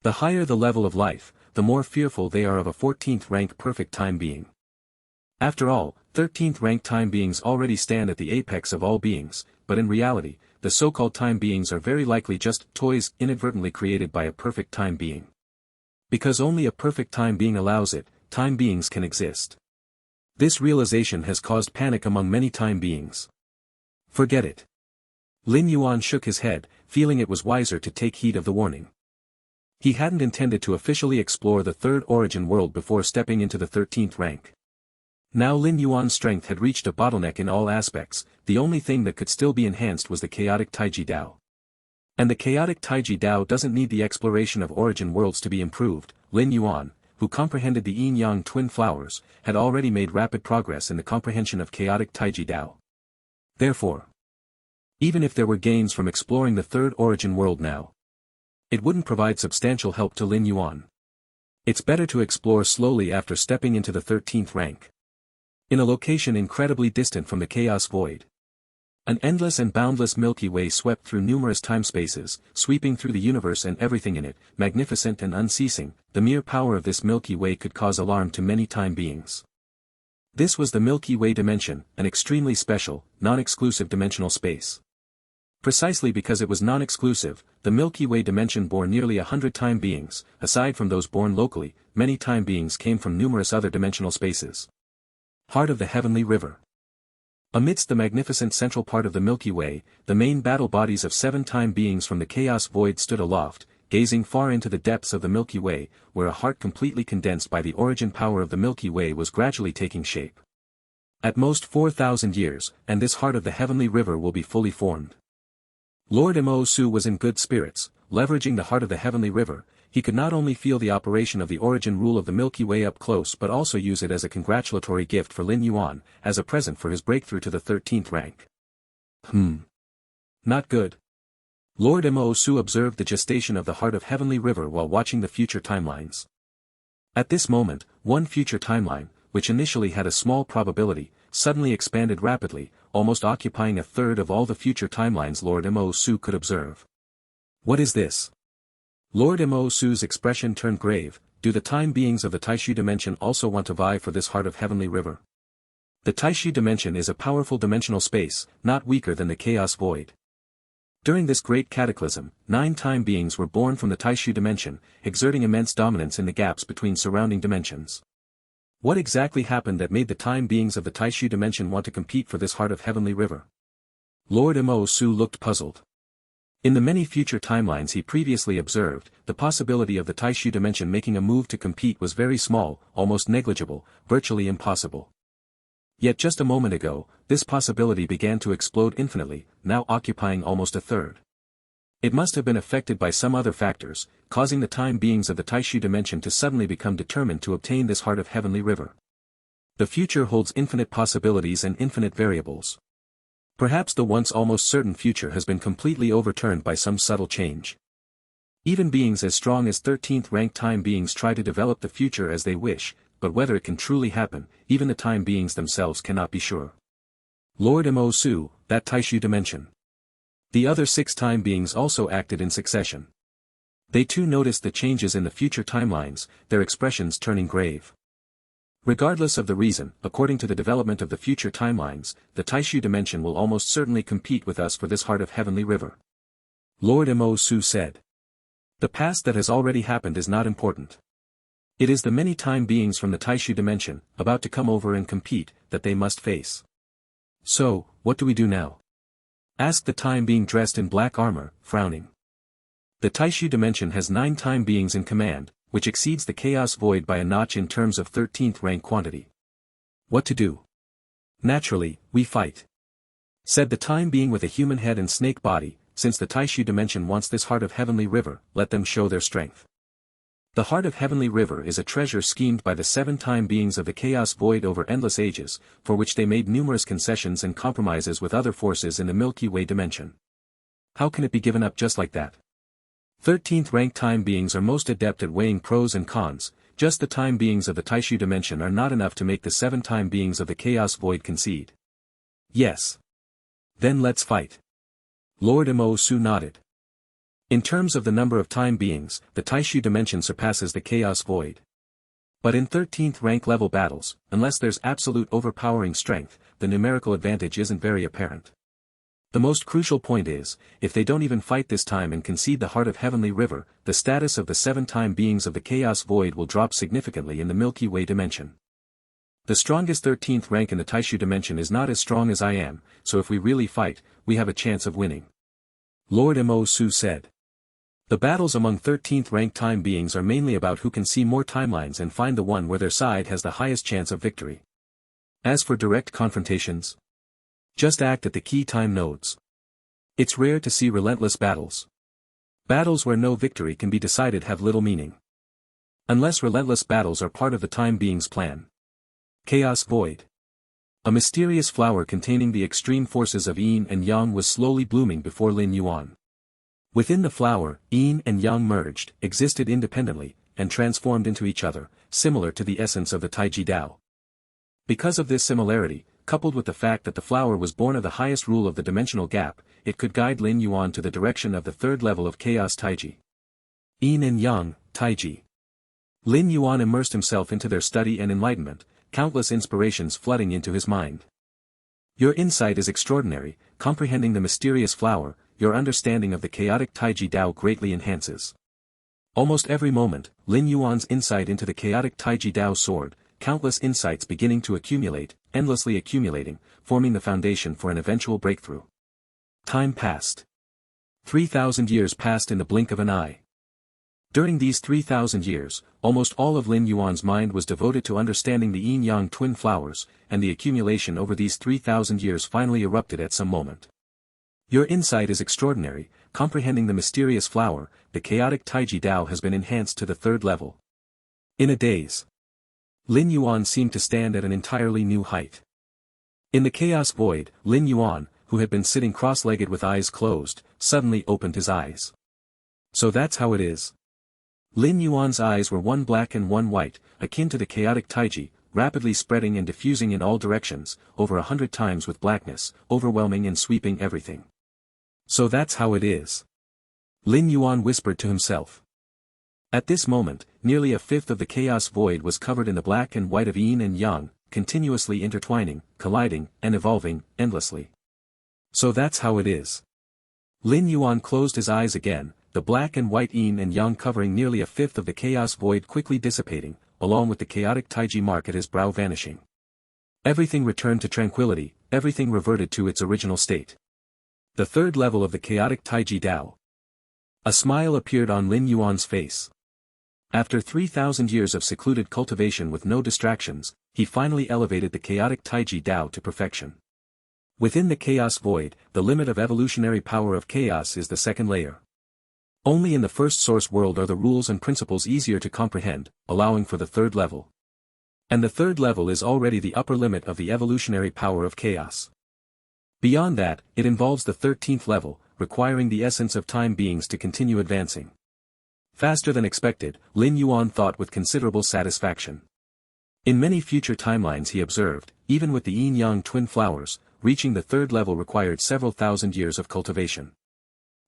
The higher the level of life, the more fearful they are of a 14th rank perfect time being. After all, 13th rank time beings already stand at the apex of all beings, but in reality, the so-called time beings are very likely just toys inadvertently created by a perfect time being. Because only a perfect time being allows it, time beings can exist. This realization has caused panic among many time beings. Forget it. Lin Yuan shook his head, feeling it was wiser to take heed of the warning. He hadn't intended to officially explore the third origin world before stepping into the 13th rank. Now Lin Yuan's strength had reached a bottleneck in all aspects, the only thing that could still be enhanced was the chaotic Taiji Dao. And the chaotic Taiji Dao doesn't need the exploration of origin worlds to be improved. Lin Yuan, who comprehended the yin-yang twin flowers, had already made rapid progress in the comprehension of chaotic Taiji Dao. Therefore, even if there were gains from exploring the third origin world now, it wouldn't provide substantial help to Lin Yuan. It's better to explore slowly after stepping into the 13th rank. In a location incredibly distant from the chaos void. An endless and boundless Milky Way swept through numerous time-spaces, sweeping through the universe and everything in it, magnificent and unceasing. The mere power of this Milky Way could cause alarm to many time beings. This was the Milky Way dimension, an extremely special, non-exclusive dimensional space. Precisely because it was non-exclusive, the Milky Way dimension bore nearly 100 time beings. Aside from those born locally, many time beings came from numerous other dimensional spaces. Heart of the Heavenly River. Amidst the magnificent central part of the Milky Way, the main battle bodies of 7 time beings from the chaos void stood aloft, gazing far into the depths of the Milky Way, where a heart completely condensed by the origin power of the Milky Way was gradually taking shape. At most 4,000 years, and this heart of the Heavenly River will be fully formed. Lord Mo Su was in good spirits. Leveraging the heart of the Heavenly River, he could not only feel the operation of the origin rule of the Milky Way up close but also use it as a congratulatory gift for Lin Yuan, as a present for his breakthrough to the 13th rank. Not good. Lord Mo Su observed the gestation of the heart of Heavenly River while watching the future timelines. At this moment, one future timeline, which initially had a small probability, suddenly expanded rapidly, almost occupying a third of all the future timelines Lord Mo Su could observe. What is this? Lord Mo Su's expression turned grave. Do the time beings of the Taishu dimension also want to vie for this heart of heavenly river? The Taishu dimension is a powerful dimensional space, not weaker than the chaos void. During this great cataclysm, 9 time beings were born from the Taishu dimension, exerting immense dominance in the gaps between surrounding dimensions. What exactly happened that made the time beings of the Taishu dimension want to compete for this heart of heavenly river? Lord Mo Su looked puzzled. In the many future timelines he previously observed, the possibility of the Taishu dimension making a move to compete was very small, almost negligible, virtually impossible. Yet just a moment ago, this possibility began to explode infinitely, now occupying almost a third. It must have been affected by some other factors, causing the time beings of the Taishu dimension to suddenly become determined to obtain this heart of heavenly river. The future holds infinite possibilities and infinite variables. Perhaps the once almost certain future has been completely overturned by some subtle change. Even beings as strong as 13th rank time beings try to develop the future as they wish, but whether it can truly happen, even the time beings themselves cannot be sure. Lord Mo Su, that Taishu dimension. The other 6 time beings also acted in succession. They too noticed the changes in the future timelines, their expressions turning grave. Regardless of the reason, according to the development of the future timelines, the Taishu dimension will almost certainly compete with us for this heart of heavenly river. Lord Mo Su said. The past that has already happened is not important. It is the many time beings from the Taishu dimension, about to come over and compete, that they must face. So, what do we do now? Asked the time being dressed in black armor, frowning. The Taishu dimension has 9 time beings in command, which exceeds the chaos void by a notch in terms of 13th rank quantity. What to do? Naturally, we fight. Said the time being with a human head and snake body, since the Taishu dimension wants this heart of heavenly river, let them show their strength. The heart of heavenly river is a treasure schemed by the 7 time beings of the chaos void over endless ages, for which they made numerous concessions and compromises with other forces in the Milky Way dimension. How can it be given up just like that? 13th rank time beings are most adept at weighing pros and cons, just the time beings of the Taishu dimension are not enough to make the 7 time beings of the chaos void concede. Yes. Then let's fight. Lord Mo Su nodded. In terms of the number of time beings, the Taishu dimension surpasses the chaos void. But in 13th rank level battles, unless there's absolute overpowering strength, the numerical advantage isn't very apparent. The most crucial point is, if they don't even fight this time and concede the heart of heavenly river, the status of the 7 time beings of the chaos void will drop significantly in the Milky Way dimension. The strongest 13th rank in the Taishu dimension is not as strong as I am, so if we really fight, we have a chance of winning. Lord Mo Su said. The battles among 13th rank time beings are mainly about who can see more timelines and find the one where their side has the highest chance of victory. As for direct confrontations, just act at the key time nodes. It's rare to see relentless battles. Battles where no victory can be decided have little meaning. Unless relentless battles are part of the time being's plan. Chaos Void. A mysterious flower containing the extreme forces of yin and yang was slowly blooming before Lin Yuan. Within the flower, yin and yang merged, existed independently, and transformed into each other, similar to the essence of the Taiji Dao. Because of this similarity, coupled with the fact that the flower was born of the highest rule of the dimensional gap, it could guide Lin Yuan to the direction of the 3rd level of Chaos Taiji. Yin and Yang, Taiji. Lin Yuan immersed himself into their study and enlightenment, countless inspirations flooding into his mind. Your insight is extraordinary, comprehending the mysterious flower, your understanding of the chaotic Taiji Dao greatly enhances. Almost every moment, Lin Yuan's insight into the chaotic Taiji Dao soared, countless insights beginning to accumulate, endlessly accumulating, forming the foundation for an eventual breakthrough. Time passed. 3,000 years passed in the blink of an eye. During these 3,000 years, almost all of Lin Yuan's mind was devoted to understanding the yin-yang twin flowers, and the accumulation over these 3,000 years finally erupted at some moment. Your insight is extraordinary, comprehending the mysterious flower, the chaotic Taiji Dao has been enhanced to the 3rd level. In a daze, Lin Yuan seemed to stand at an entirely new height. In the chaos void, Lin Yuan, who had been sitting cross-legged with eyes closed, suddenly opened his eyes. So that's how it is. Lin Yuan's eyes were one black and one white, akin to the chaotic Taiji, rapidly spreading and diffusing in all directions, over 100 times with blackness, overwhelming and sweeping everything. So that's how it is. Lin Yuan whispered to himself. At this moment, nearly a fifth of the chaos void was covered in the black and white of yin and yang, continuously intertwining, colliding, and evolving, endlessly. So that's how it is. Lin Yuan closed his eyes again, the black and white yin and yang covering nearly a fifth of the chaos void quickly dissipating, along with the chaotic taiji mark at his brow vanishing. Everything returned to tranquility, everything reverted to its original state. The third level of the chaotic taiji Dao. A smile appeared on Lin Yuan's face. After 3,000 years of secluded cultivation with no distractions, he finally elevated the chaotic taiji Dao to perfection. Within the chaos void, the limit of evolutionary power of chaos is the second layer. Only in the first source world are the rules and principles easier to comprehend, allowing for the third level. And the third level is already the upper limit of the evolutionary power of chaos. Beyond that, it involves the 13th level, requiring the essence of time beings to continue advancing. Faster than expected, Lin Yuan thought with considerable satisfaction. In many future timelines he observed, even with the yin-yang twin flowers, reaching the third level required several thousand years of cultivation.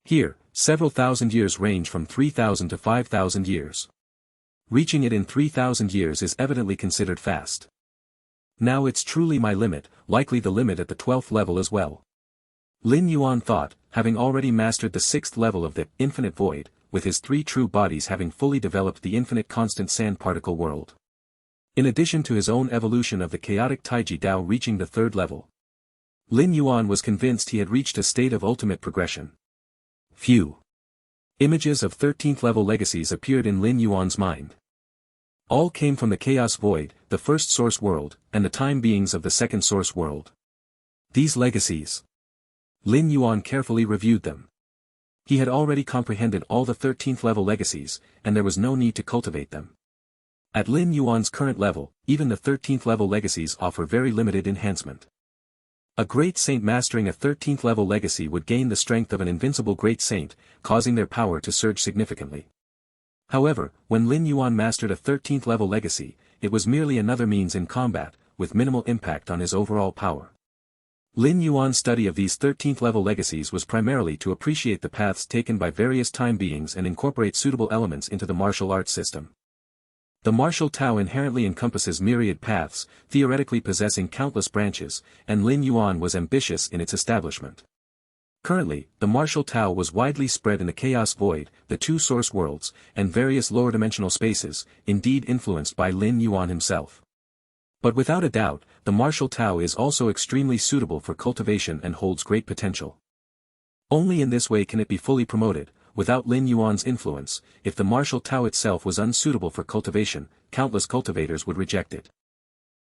Here, several thousand years range from 3,000 to 5,000 years. Reaching it in 3,000 years is evidently considered fast. Now it's truly my limit, likely the limit at the 12th level as well. Lin Yuan thought, having already mastered the 6th level of the infinite void, with his 3 true bodies having fully developed the infinite constant sand particle world. In addition to his own evolution of the chaotic taiji Dao reaching the 3rd level, Lin Yuan was convinced he had reached a state of ultimate progression. Few images of 13th level legacies appeared in Lin Yuan's mind. All came from the chaos void, the first source world, and the time beings of the second source world. These legacies. Lin Yuan carefully reviewed them. He had already comprehended all the 13th level legacies, and there was no need to cultivate them. At Lin Yuan's current level, even the 13th level legacies offer very limited enhancement. A great saint mastering a 13th level legacy would gain the strength of an invincible great saint, causing their power to surge significantly. However, when Lin Yuan mastered a 13th level legacy, it was merely another means in combat, with minimal impact on his overall power. Lin Yuan's study of these 13th level legacies was primarily to appreciate the paths taken by various time beings and incorporate suitable elements into the martial arts system. The martial Tao inherently encompasses myriad paths, theoretically possessing countless branches, and Lin Yuan was ambitious in its establishment. Currently, the martial Tao was widely spread in the chaos void, the 2 source worlds, and various lower dimensional spaces, indeed influenced by Lin Yuan himself. But without a doubt, the martial Tao is also extremely suitable for cultivation and holds great potential. Only in this way can it be fully promoted. Without Lin Yuan's influence, if the martial Tao itself was unsuitable for cultivation, countless cultivators would reject it.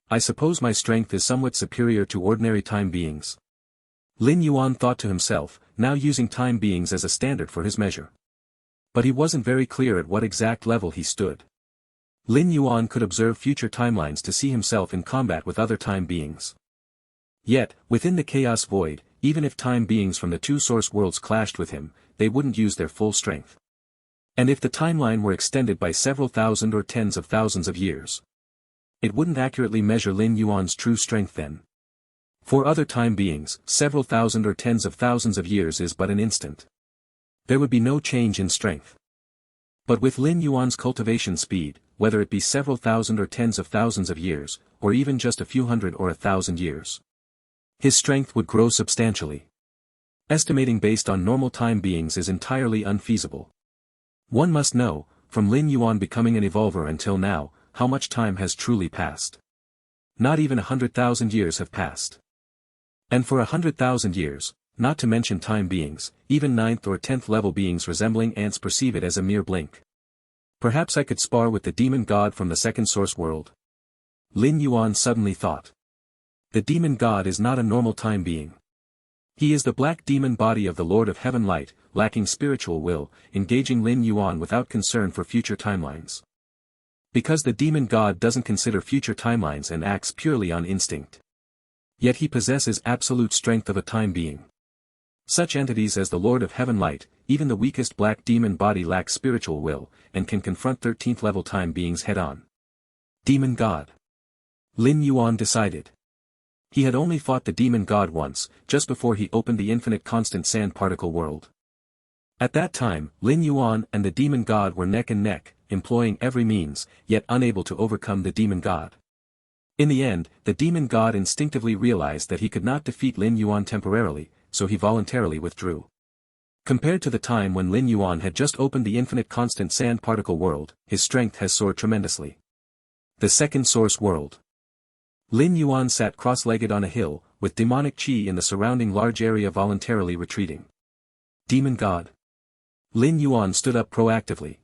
I suppose my strength is somewhat superior to ordinary time beings. Lin Yuan thought to himself, now using time beings as a standard for his measure. But he wasn't very clear at what exact level he stood. Lin Yuan could observe future timelines to see himself in combat with other time beings. Yet, within the chaos void, even if time beings from the 2 source worlds clashed with him, they wouldn't use their full strength. And if the timeline were extended by several thousand or tens of thousands of years, it wouldn't accurately measure Lin Yuan's true strength then. For other time beings, several thousand or tens of thousands of years is but an instant. There would be no change in strength. But with Lin Yuan's cultivation speed, whether it be several thousand or tens of thousands of years, or even just a few hundred or 1,000 years, his strength would grow substantially. Estimating based on normal time beings is entirely unfeasible. One must know, from Lin Yuan becoming an evolver until now, how much time has truly passed. Not even 100,000 years have passed. And for 100,000 years, not to mention time beings, even 9th or 10th level beings resembling ants perceive it as a mere blink. Perhaps I could spar with the demon god from the second source world. Lin Yuan suddenly thought. The demon god is not a normal time being. He is the black demon body of the Lord of Heaven Light, lacking spiritual will, engaging Lin Yuan without concern for future timelines. Because the demon god doesn't consider future timelines and acts purely on instinct. Yet he possesses absolute strength of a time being. Such entities as the Lord of Heaven Light, even the weakest black demon body lacks spiritual will, and can confront 13th level time beings head-on. Demon God. Lin Yuan decided. He had only fought the demon god once, just before he opened the infinite constant sand particle world. At that time, Lin Yuan and the demon god were neck and neck, employing every means, yet unable to overcome the demon god. In the end, the demon god instinctively realized that he could not defeat Lin Yuan temporarily, so he voluntarily withdrew. Compared to the time when Lin Yuan had just opened the infinite constant sand particle world, his strength has soared tremendously. The second source world. Lin Yuan sat cross-legged on a hill, with demonic chi in the surrounding large area voluntarily retreating. Demon god. Lin Yuan stood up proactively.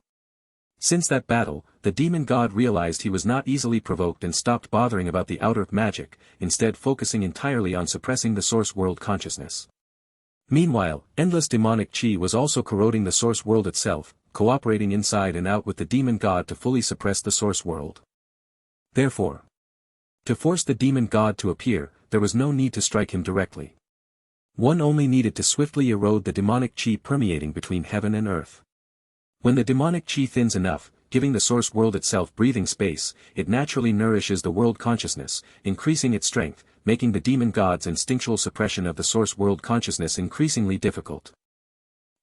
Since that battle, the demon god realized he was not easily provoked and stopped bothering about the outer magic, instead focusing entirely on suppressing the source world consciousness. Meanwhile, endless demonic chi was also corroding the source world itself, cooperating inside and out with the demon god to fully suppress the source world. Therefore, to force the demon god to appear, there was no need to strike him directly. One only needed to swiftly erode the demonic chi permeating between heaven and earth. When the demonic chi thins enough, giving the source world itself breathing space, it naturally nourishes the world consciousness, increasing its strength, making the demon god's instinctual suppression of the source world consciousness increasingly difficult.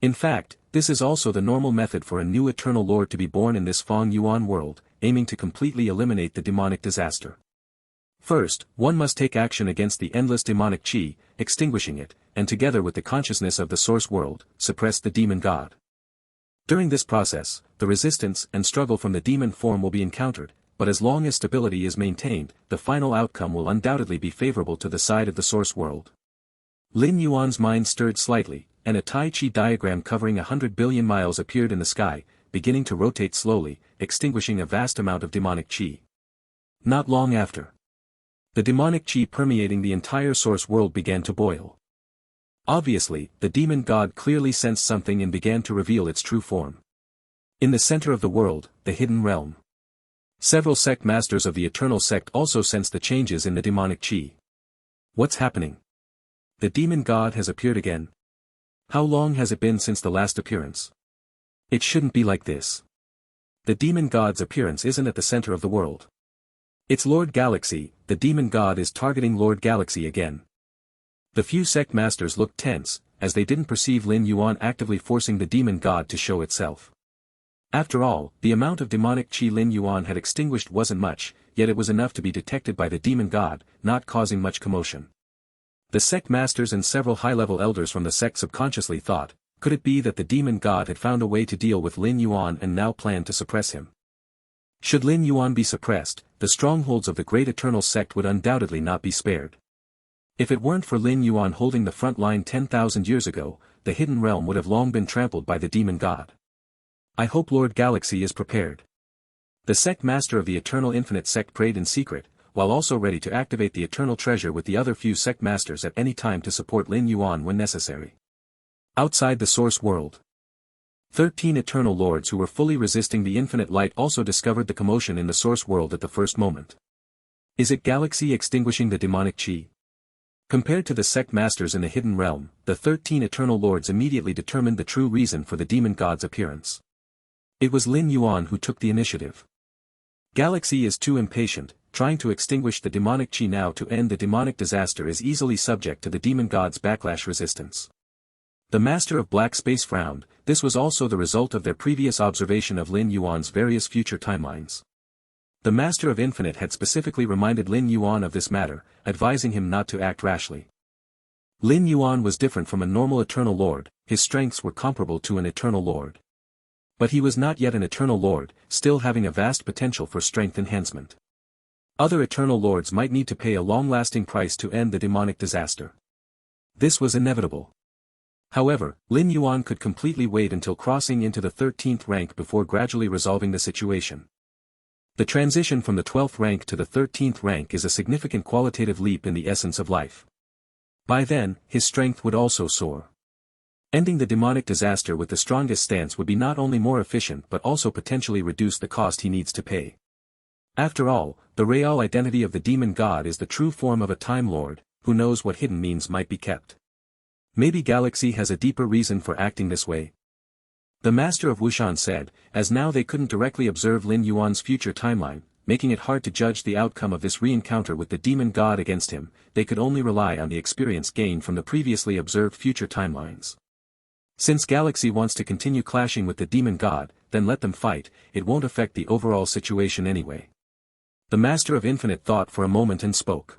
In fact, this is also the normal method for a new eternal lord to be born in this Feng Yuan world, aiming to completely eliminate the demonic disaster. First, one must take action against the endless demonic chi, extinguishing it, and together with the consciousness of the source world, suppress the demon god. During this process, the resistance and struggle from the demon form will be encountered, but as long as stability is maintained, the final outcome will undoubtedly be favorable to the side of the source world. Lin Yuan's mind stirred slightly, and a Tai Chi diagram covering 100 billion miles appeared in the sky, beginning to rotate slowly, extinguishing a vast amount of demonic chi. Not long after, the demonic chi permeating the entire source world began to boil. Obviously, the demon god clearly sensed something and began to reveal its true form. In the center of the world, the hidden realm. Several sect masters of the eternal sect also sensed the changes in the demonic chi. What's happening? The demon god has appeared again. How long has it been since the last appearance? It shouldn't be like this. The demon god's appearance isn't at the center of the world. It's Lord Galaxy, the demon god is targeting Lord Galaxy again. The few sect masters looked tense, as they didn't perceive Lin Yuan actively forcing the demon god to show itself. After all, the amount of demonic chi Lin Yuan had extinguished wasn't much, yet it was enough to be detected by the demon god, not causing much commotion. The sect masters and several high-level elders from the sect subconsciously thought, could it be that the demon god had found a way to deal with Lin Yuan and now planned to suppress him? Should Lin Yuan be suppressed, the strongholds of the great eternal sect would undoubtedly not be spared. If it weren't for Lin Yuan holding the front line 10,000 years ago, the hidden realm would have long been trampled by the demon god. I hope Lord Galaxy is prepared. The sect master of the Eternal Infinite sect prayed in secret, while also ready to activate the Eternal Treasure with the other few sect masters at any time to support Lin Yuan when necessary. Outside the source world, 13 Eternal Lords who were fully resisting the infinite light also discovered the commotion in the source world at the first moment. Is it Galaxy extinguishing the demonic chi? Compared to the sect masters in the hidden realm, the 13 Eternal Lords immediately determined the true reason for the demon god's appearance. It was Lin Yuan who took the initiative. Galaxy is too impatient, trying to extinguish the demonic chi now to end the demonic disaster is easily subject to the demon god's backlash resistance. The Master of Black Space frowned, this was also the result of their previous observation of Lin Yuan's various future timelines. The Master of Infinite had specifically reminded Lin Yuan of this matter, advising him not to act rashly. Lin Yuan was different from a normal Eternal Lord, his strengths were comparable to an Eternal Lord. But he was not yet an Eternal Lord, still having a vast potential for strength enhancement. Other Eternal Lords might need to pay a long-lasting price to end the demonic disaster. This was inevitable. However, Lin Yuan could completely wait until crossing into the 13th rank before gradually resolving the situation. The transition from the 12th rank to the 13th rank is a significant qualitative leap in the essence of life. By then, his strength would also soar. Ending the demonic disaster with the strongest stance would be not only more efficient but also potentially reduce the cost he needs to pay. After all, the real identity of the demon god is the true form of a Time Lord, who knows what hidden means might be kept. Maybe Galaxy has a deeper reason for acting this way. The Master of Wushan said, as now they couldn't directly observe Lin Yuan's future timeline, making it hard to judge the outcome of this re-encounter with the demon god against him. They could only rely on the experience gained from the previously observed future timelines. Since Galaxy wants to continue clashing with the demon god, then let them fight, it won't affect the overall situation anyway. The Master of Infinite thought for a moment and spoke.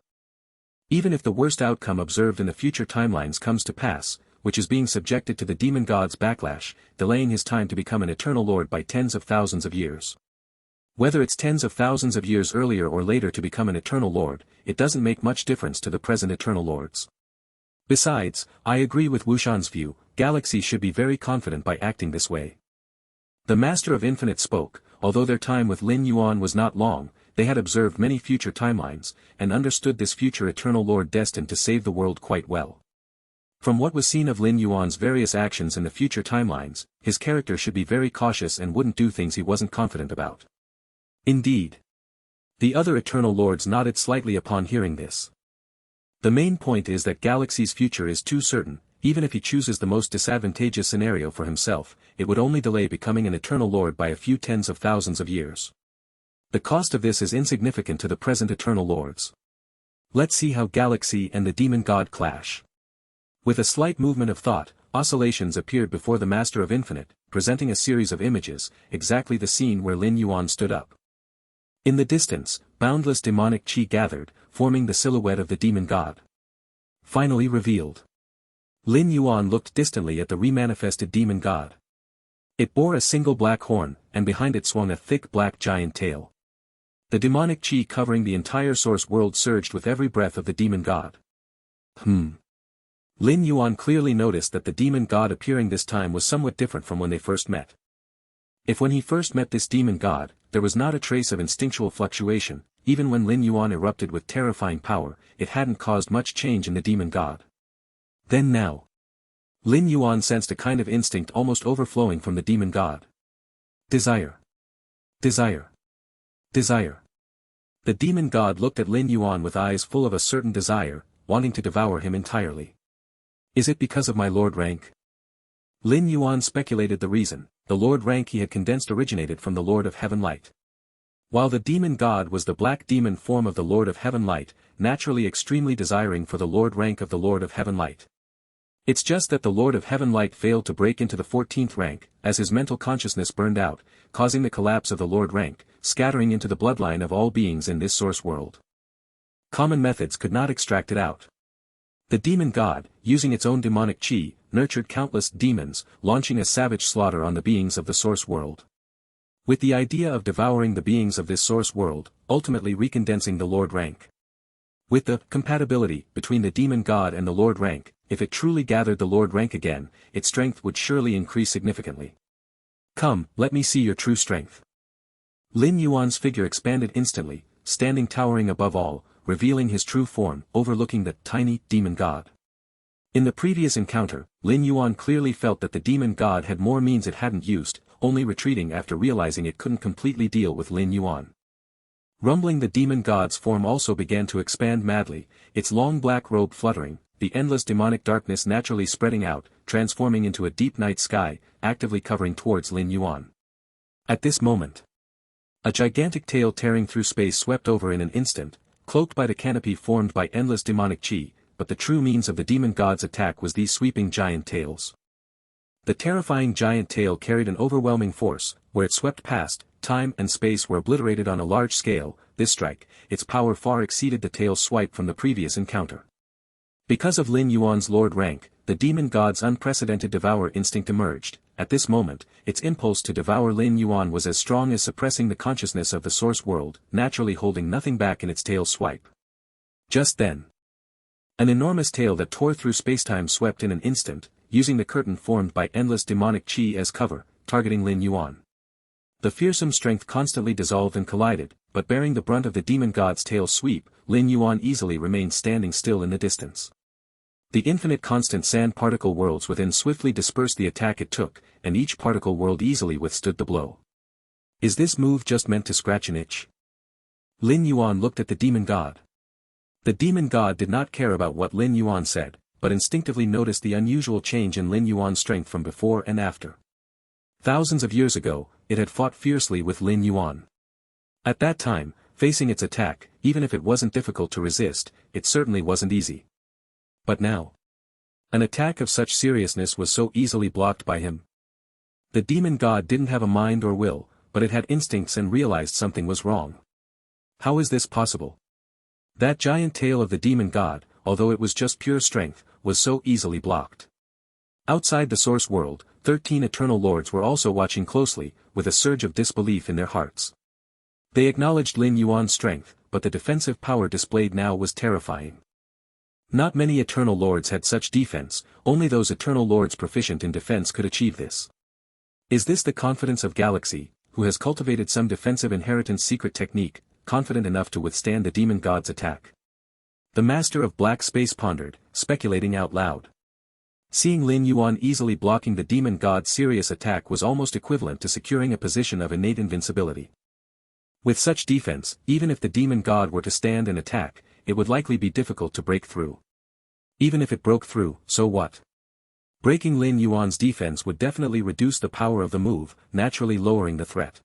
Even if the worst outcome observed in the future timelines comes to pass, which is being subjected to the demon god's backlash, delaying his time to become an eternal lord by tens of thousands of years. Whether it's tens of thousands of years earlier or later to become an eternal lord, it doesn't make much difference to the present eternal lords. Besides, I agree with Wushan's view, Galaxy should be very confident by acting this way. The Master of Infinite spoke. Although their time with Lin Yuan was not long, they had observed many future timelines, and understood this future eternal lord destined to save the world quite well. From what was seen of Lin Yuan's various actions in the future timelines, his character should be very cautious and wouldn't do things he wasn't confident about. Indeed. The other eternal lords nodded slightly upon hearing this. The main point is that Galaxy's future is too certain. Even if he chooses the most disadvantageous scenario for himself, it would only delay becoming an eternal lord by a few tens of thousands of years. The cost of this is insignificant to the present eternal lords. Let's see how Galaxy and the demon god clash. With a slight movement of thought, oscillations appeared before the Master of Infinite, presenting a series of images, exactly the scene where Lin Yuan stood up. In the distance, boundless demonic chi gathered, forming the silhouette of the demon god. Finally revealed. Lin Yuan looked distantly at the remanifested demon god. It bore a single black horn, and behind it swung a thick black giant tail. The demonic chi covering the entire source world surged with every breath of the demon god. Lin Yuan clearly noticed that the demon god appearing this time was somewhat different from when they first met. If when he first met this demon god, there was not a trace of instinctual fluctuation, even when Lin Yuan erupted with terrifying power, it hadn't caused much change in the demon god. Then now. Lin Yuan sensed a kind of instinct almost overflowing from the demon god. Desire. Desire. Desire. The demon god looked at Lin Yuan with eyes full of a certain desire, wanting to devour him entirely. Is it because of my lord rank? Lin Yuan speculated the reason. The lord rank he had condensed originated from the Lord of Heaven Light. While the demon god was the black demon form of the Lord of Heaven Light, naturally extremely desiring for the lord rank of the Lord of Heaven Light. It's just that the Lord of Heaven Light failed to break into the 14th rank, as his mental consciousness burned out, causing the collapse of the Lord rank, scattering into the bloodline of all beings in this source world. Common methods could not extract it out. The demon god, using its own demonic chi, nurtured countless demons, launching a savage slaughter on the beings of the source world. With the idea of devouring the beings of this source world, ultimately recondensing the Lord rank. With the compatibility between the demon god and the Lord rank, if it truly gathered the Lord rank again, its strength would surely increase significantly. Come, let me see your true strength. Lin Yuan's figure expanded instantly, standing towering above all, revealing his true form, overlooking the tiny demon god. In the previous encounter, Lin Yuan clearly felt that the demon god had more means it hadn't used, only retreating after realizing it couldn't completely deal with Lin Yuan. Rumbling, the demon god's form also began to expand madly, its long black robe fluttering, the endless demonic darkness naturally spreading out, transforming into a deep night sky, actively covering towards Lin Yuan. At this moment, a gigantic tail tearing through space swept over in an instant, cloaked by the canopy formed by endless demonic chi, but the true means of the demon god's attack was these sweeping giant tails. The terrifying giant tail carried an overwhelming force, where it swept past, time and space were obliterated on a large scale. This strike, its power far exceeded the tail's swipe from the previous encounter. Because of Lin Yuan's lord rank, the demon god's unprecedented devour instinct emerged. At this moment, its impulse to devour Lin Yuan was as strong as suppressing the consciousness of the source world, naturally holding nothing back in its tail's swipe. Just then, an enormous tail that tore through spacetime swept in an instant, using the curtain formed by endless demonic chi as cover, targeting Lin Yuan. The fearsome strength constantly dissolved and collided, but bearing the brunt of the demon god's tail sweep, Lin Yuan easily remained standing still in the distance. The infinite constant sand particle worlds within swiftly dispersed the attack it took, and each particle world easily withstood the blow. Is this move just meant to scratch an itch? Lin Yuan looked at the demon god. The demon god did not care about what Lin Yuan said, but instinctively noticed the unusual change in Lin Yuan's strength from before and after. Thousands of years ago, it had fought fiercely with Lin Yuan. At that time, facing its attack, even if it wasn't difficult to resist, it certainly wasn't easy. But now, an attack of such seriousness was so easily blocked by him. The demon god didn't have a mind or will, but it had instincts and realized something was wrong. How is this possible? That giant tail of the demon god, although it was just pure strength, was so easily blocked. Outside the source world, 13 eternal lords were also watching closely, with a surge of disbelief in their hearts. They acknowledged Lin Yuan's strength, but the defensive power displayed now was terrifying. Not many eternal lords had such defense, only those eternal lords proficient in defense could achieve this. Is this the confidence of Galaxy, who has cultivated some defensive inheritance secret technique, confident enough to withstand the demon god's attack? The master of black space pondered, speculating out loud. Seeing Lin Yuan easily blocking the demon god's serious attack was almost equivalent to securing a position of innate invincibility. With such defense, even if the demon god were to stand and attack, it would likely be difficult to break through. Even if it broke through, so what? Breaking Lin Yuan's defense would definitely reduce the power of the move, naturally lowering the threat.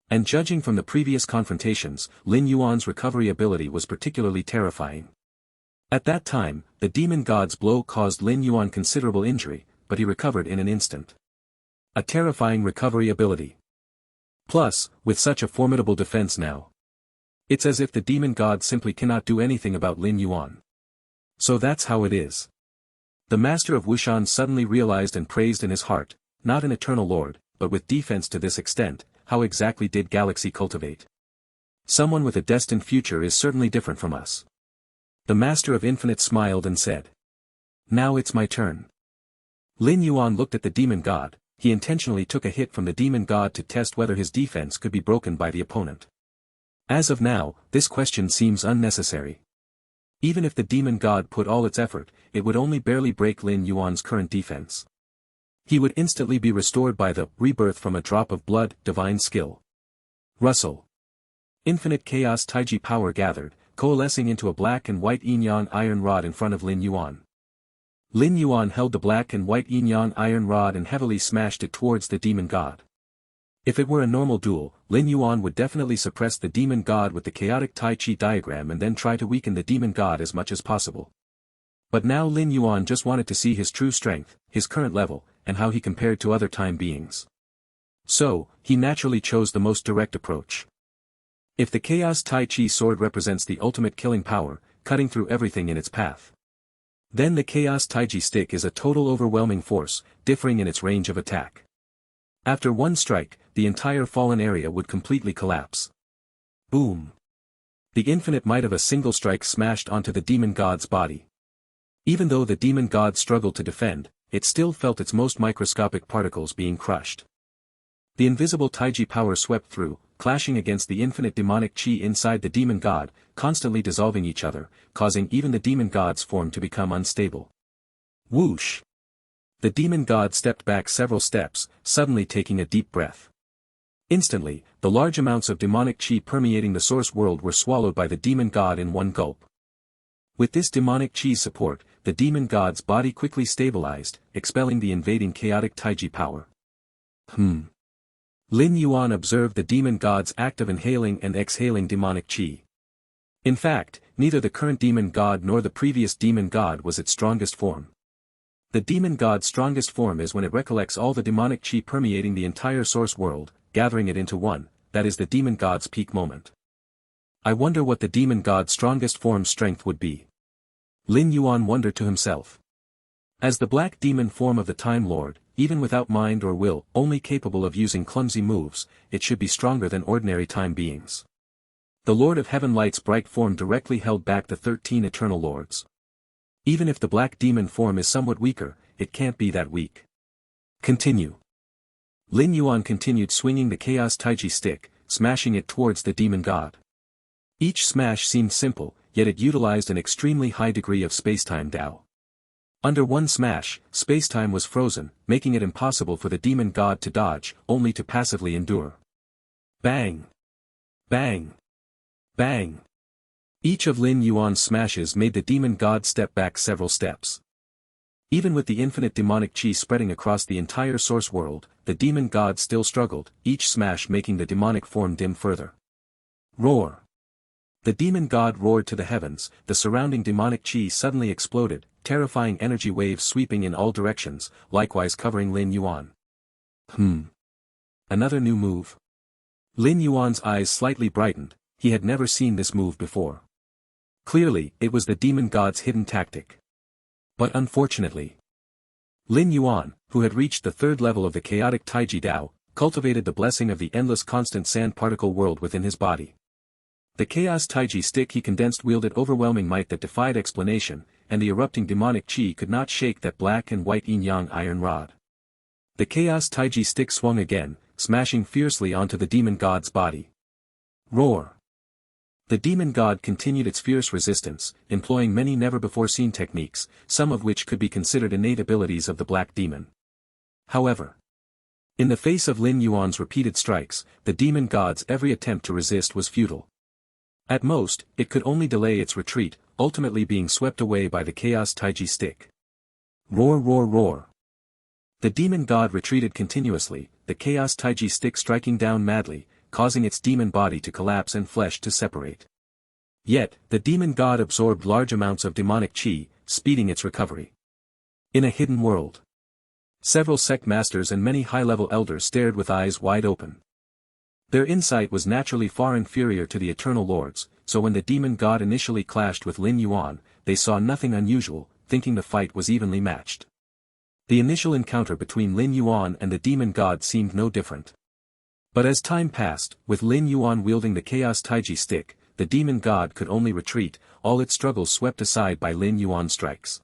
And judging from the previous confrontations, Lin Yuan's recovery ability was particularly terrifying. At that time, the demon god's blow caused Lin Yuan considerable injury, but he recovered in an instant. A terrifying recovery ability. Plus, with such a formidable defense now, it's as if the demon god simply cannot do anything about Lin Yuan. So that's how it is. The master of Wushan suddenly realized and praised in his heart, not an eternal lord, but with defense to this extent, how exactly did Galaxy cultivate? Someone with a destined future is certainly different from us. The master of infinite smiled and said, "Now it's my turn." Lin Yuan looked at the demon god. He intentionally took a hit from the demon god to test whether his defense could be broken by the opponent. As of now, this question seems unnecessary. Even if the demon god put all its effort, it would only barely break Lin Yuan's current defense. He would instantly be restored by the rebirth from a drop of blood, divine skill. Rustle. Infinite chaos Taiji power gathered, coalescing into a black and white yin-yang iron rod in front of Lin Yuan. Lin Yuan held the black and white yin-yang iron rod and heavily smashed it towards the demon god. If it were a normal duel, Lin Yuan would definitely suppress the demon god with the chaotic Tai Chi diagram and then try to weaken the demon god as much as possible. But now Lin Yuan just wanted to see his true strength, his current level, and how he compared to other time beings. So, he naturally chose the most direct approach. If the Chaos Tai Chi sword represents the ultimate killing power, cutting through everything in its path, then the Chaos Taiji stick is a total overwhelming force, differing in its range of attack. After one strike, the entire fallen area would completely collapse. Boom! The infinite might of a single strike smashed onto the demon god's body. Even though the demon god struggled to defend, it still felt its most microscopic particles being crushed. The invisible Taiji power swept through, clashing against the infinite demonic chi inside the demon god, constantly dissolving each other, causing even the demon god's form to become unstable. Whoosh! The demon god stepped back several steps, suddenly taking a deep breath. Instantly, the large amounts of demonic chi permeating the source world were swallowed by the demon god in one gulp. With this demonic chi support, the demon god's body quickly stabilized, expelling the invading chaotic Taiji power. Lin Yuan observed the demon god's act of inhaling and exhaling demonic chi. In fact, neither the current demon god nor the previous demon god was its strongest form. The demon god's strongest form is when it recollects all the demonic chi permeating the entire source world, gathering it into one, that is the demon god's peak moment. I wonder what the demon god's strongest form's strength would be. Lin Yuan wondered to himself. As the black demon form of the Time Lord, even without mind or will, only capable of using clumsy moves, it should be stronger than ordinary time beings. The Lord of Heaven Light's bright form directly held back the 13 eternal lords. Even if the black demon form is somewhat weaker, it can't be that weak. Continue. Lin Yuan continued swinging the Chaos Taiji stick, smashing it towards the demon god. Each smash seemed simple, yet it utilized an extremely high degree of spacetime Dao. Under one smash, spacetime was frozen, making it impossible for the demon god to dodge, only to passively endure. Bang! Bang! Bang! Each of Lin Yuan's smashes made the demon god step back several steps. Even with the infinite demonic chi spreading across the entire source world, the demon god still struggled, each smash making the demonic form dim further. Roar. The demon god roared to the heavens, the surrounding demonic chi suddenly exploded, terrifying energy waves sweeping in all directions, likewise covering Lin Yuan. Another new move. Lin Yuan's eyes slightly brightened, he had never seen this move before. Clearly, it was the demon god's hidden tactic. But unfortunately, Lin Yuan, who had reached the third level of the chaotic Taiji Dao, cultivated the blessing of the endless constant sand particle world within his body. The chaos Taiji stick he condensed wielded overwhelming might that defied explanation, and the erupting demonic chi could not shake that black and white yin-yang iron rod. The chaos Taiji stick swung again, smashing fiercely onto the demon god's body. Roar. The demon god continued its fierce resistance, employing many never-before-seen techniques, some of which could be considered innate abilities of the black demon. However, in the face of Lin Yuan's repeated strikes, the demon god's every attempt to resist was futile. At most, it could only delay its retreat, ultimately being swept away by the chaos Taiji stick. Roar, roar, roar. The demon god retreated continuously, the chaos Taiji stick striking down madly, causing its demon body to collapse and flesh to separate. Yet, the demon god absorbed large amounts of demonic chi, speeding its recovery. In a hidden world, several sect masters and many high-level elders stared with eyes wide open. Their insight was naturally far inferior to the Eternal Lord's, so when the demon god initially clashed with Lin Yuan, they saw nothing unusual, thinking the fight was evenly matched. The initial encounter between Lin Yuan and the demon god seemed no different. But as time passed, with Lin Yuan wielding the chaos Taiji stick, the demon god could only retreat, all its struggles swept aside by Lin Yuan's strikes.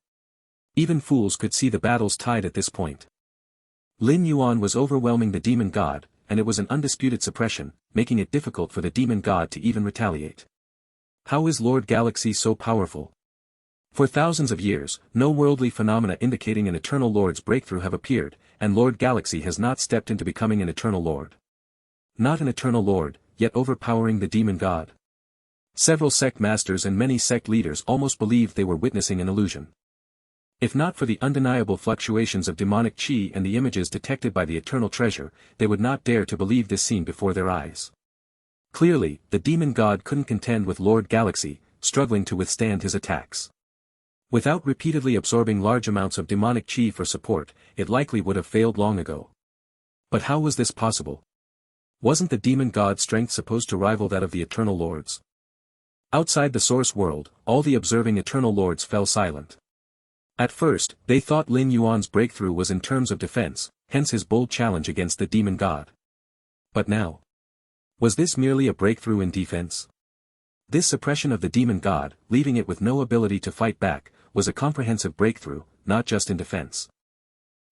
Even fools could see the battle's tide at this point. Lin Yuan was overwhelming the demon god, and it was an undisputed suppression, making it difficult for the demon god to even retaliate. How is Lord Galaxy so powerful? For thousands of years, no worldly phenomena indicating an Eternal Lord's breakthrough have appeared, and Lord Galaxy has not stepped into becoming an Eternal Lord. Not an Eternal Lord, yet overpowering the demon god. Several sect masters and many sect leaders almost believed they were witnessing an illusion. If not for the undeniable fluctuations of demonic chi and the images detected by the eternal treasure, they would not dare to believe this scene before their eyes. Clearly, the demon god couldn't contend with Lord Galaxy, struggling to withstand his attacks. Without repeatedly absorbing large amounts of demonic chi for support, it likely would have failed long ago. But how was this possible? Wasn't the demon god's strength supposed to rival that of the Eternal Lord's? Outside the source world, all the observing Eternal Lords fell silent. At first, they thought Lin Yuan's breakthrough was in terms of defense, hence his bold challenge against the demon god. But now, was this merely a breakthrough in defense? This suppression of the demon god, leaving it with no ability to fight back, was a comprehensive breakthrough, not just in defense.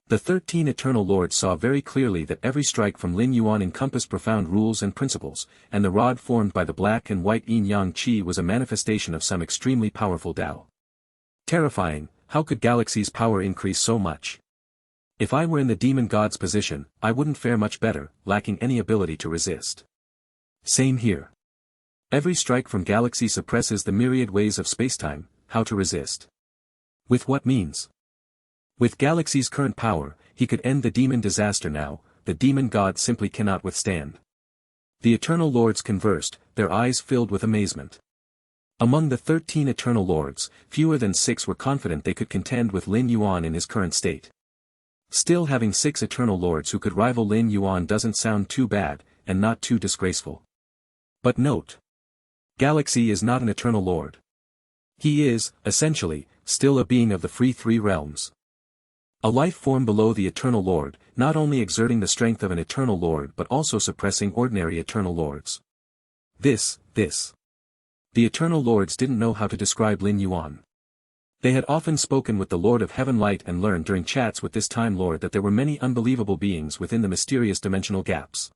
The 13 Eternal Lords saw very clearly that every strike from Lin Yuan encompassed profound rules and principles, and the rod formed by the black and white yin-yang chi was a manifestation of some extremely powerful Tao. Terrifying, how could Galaxy's power increase so much? If I were in the demon god's position, I wouldn't fare much better, lacking any ability to resist. Same here. Every strike from Galaxy suppresses the myriad ways of spacetime, how to resist. With what means? With Galaxy's current power, he could end the demon disaster now, the demon god simply cannot withstand. The Eternal Lords conversed, their eyes filled with amazement. Among the 13 Eternal Lords, fewer than 6 were confident they could contend with Lin Yuan in his current state. Still, having 6 Eternal Lords who could rival Lin Yuan doesn't sound too bad, and not too disgraceful. But note, Galaxy is not an Eternal Lord. He is, essentially, still a being of the free three realms. A life form below the Eternal Lord, not only exerting the strength of an Eternal Lord but also suppressing ordinary Eternal Lords. The Eternal Lords didn't know how to describe Lin Yuan. They had often spoken with the Lord of Heaven Light and learned during chats with this Time Lord that there were many unbelievable beings within the mysterious dimensional gaps.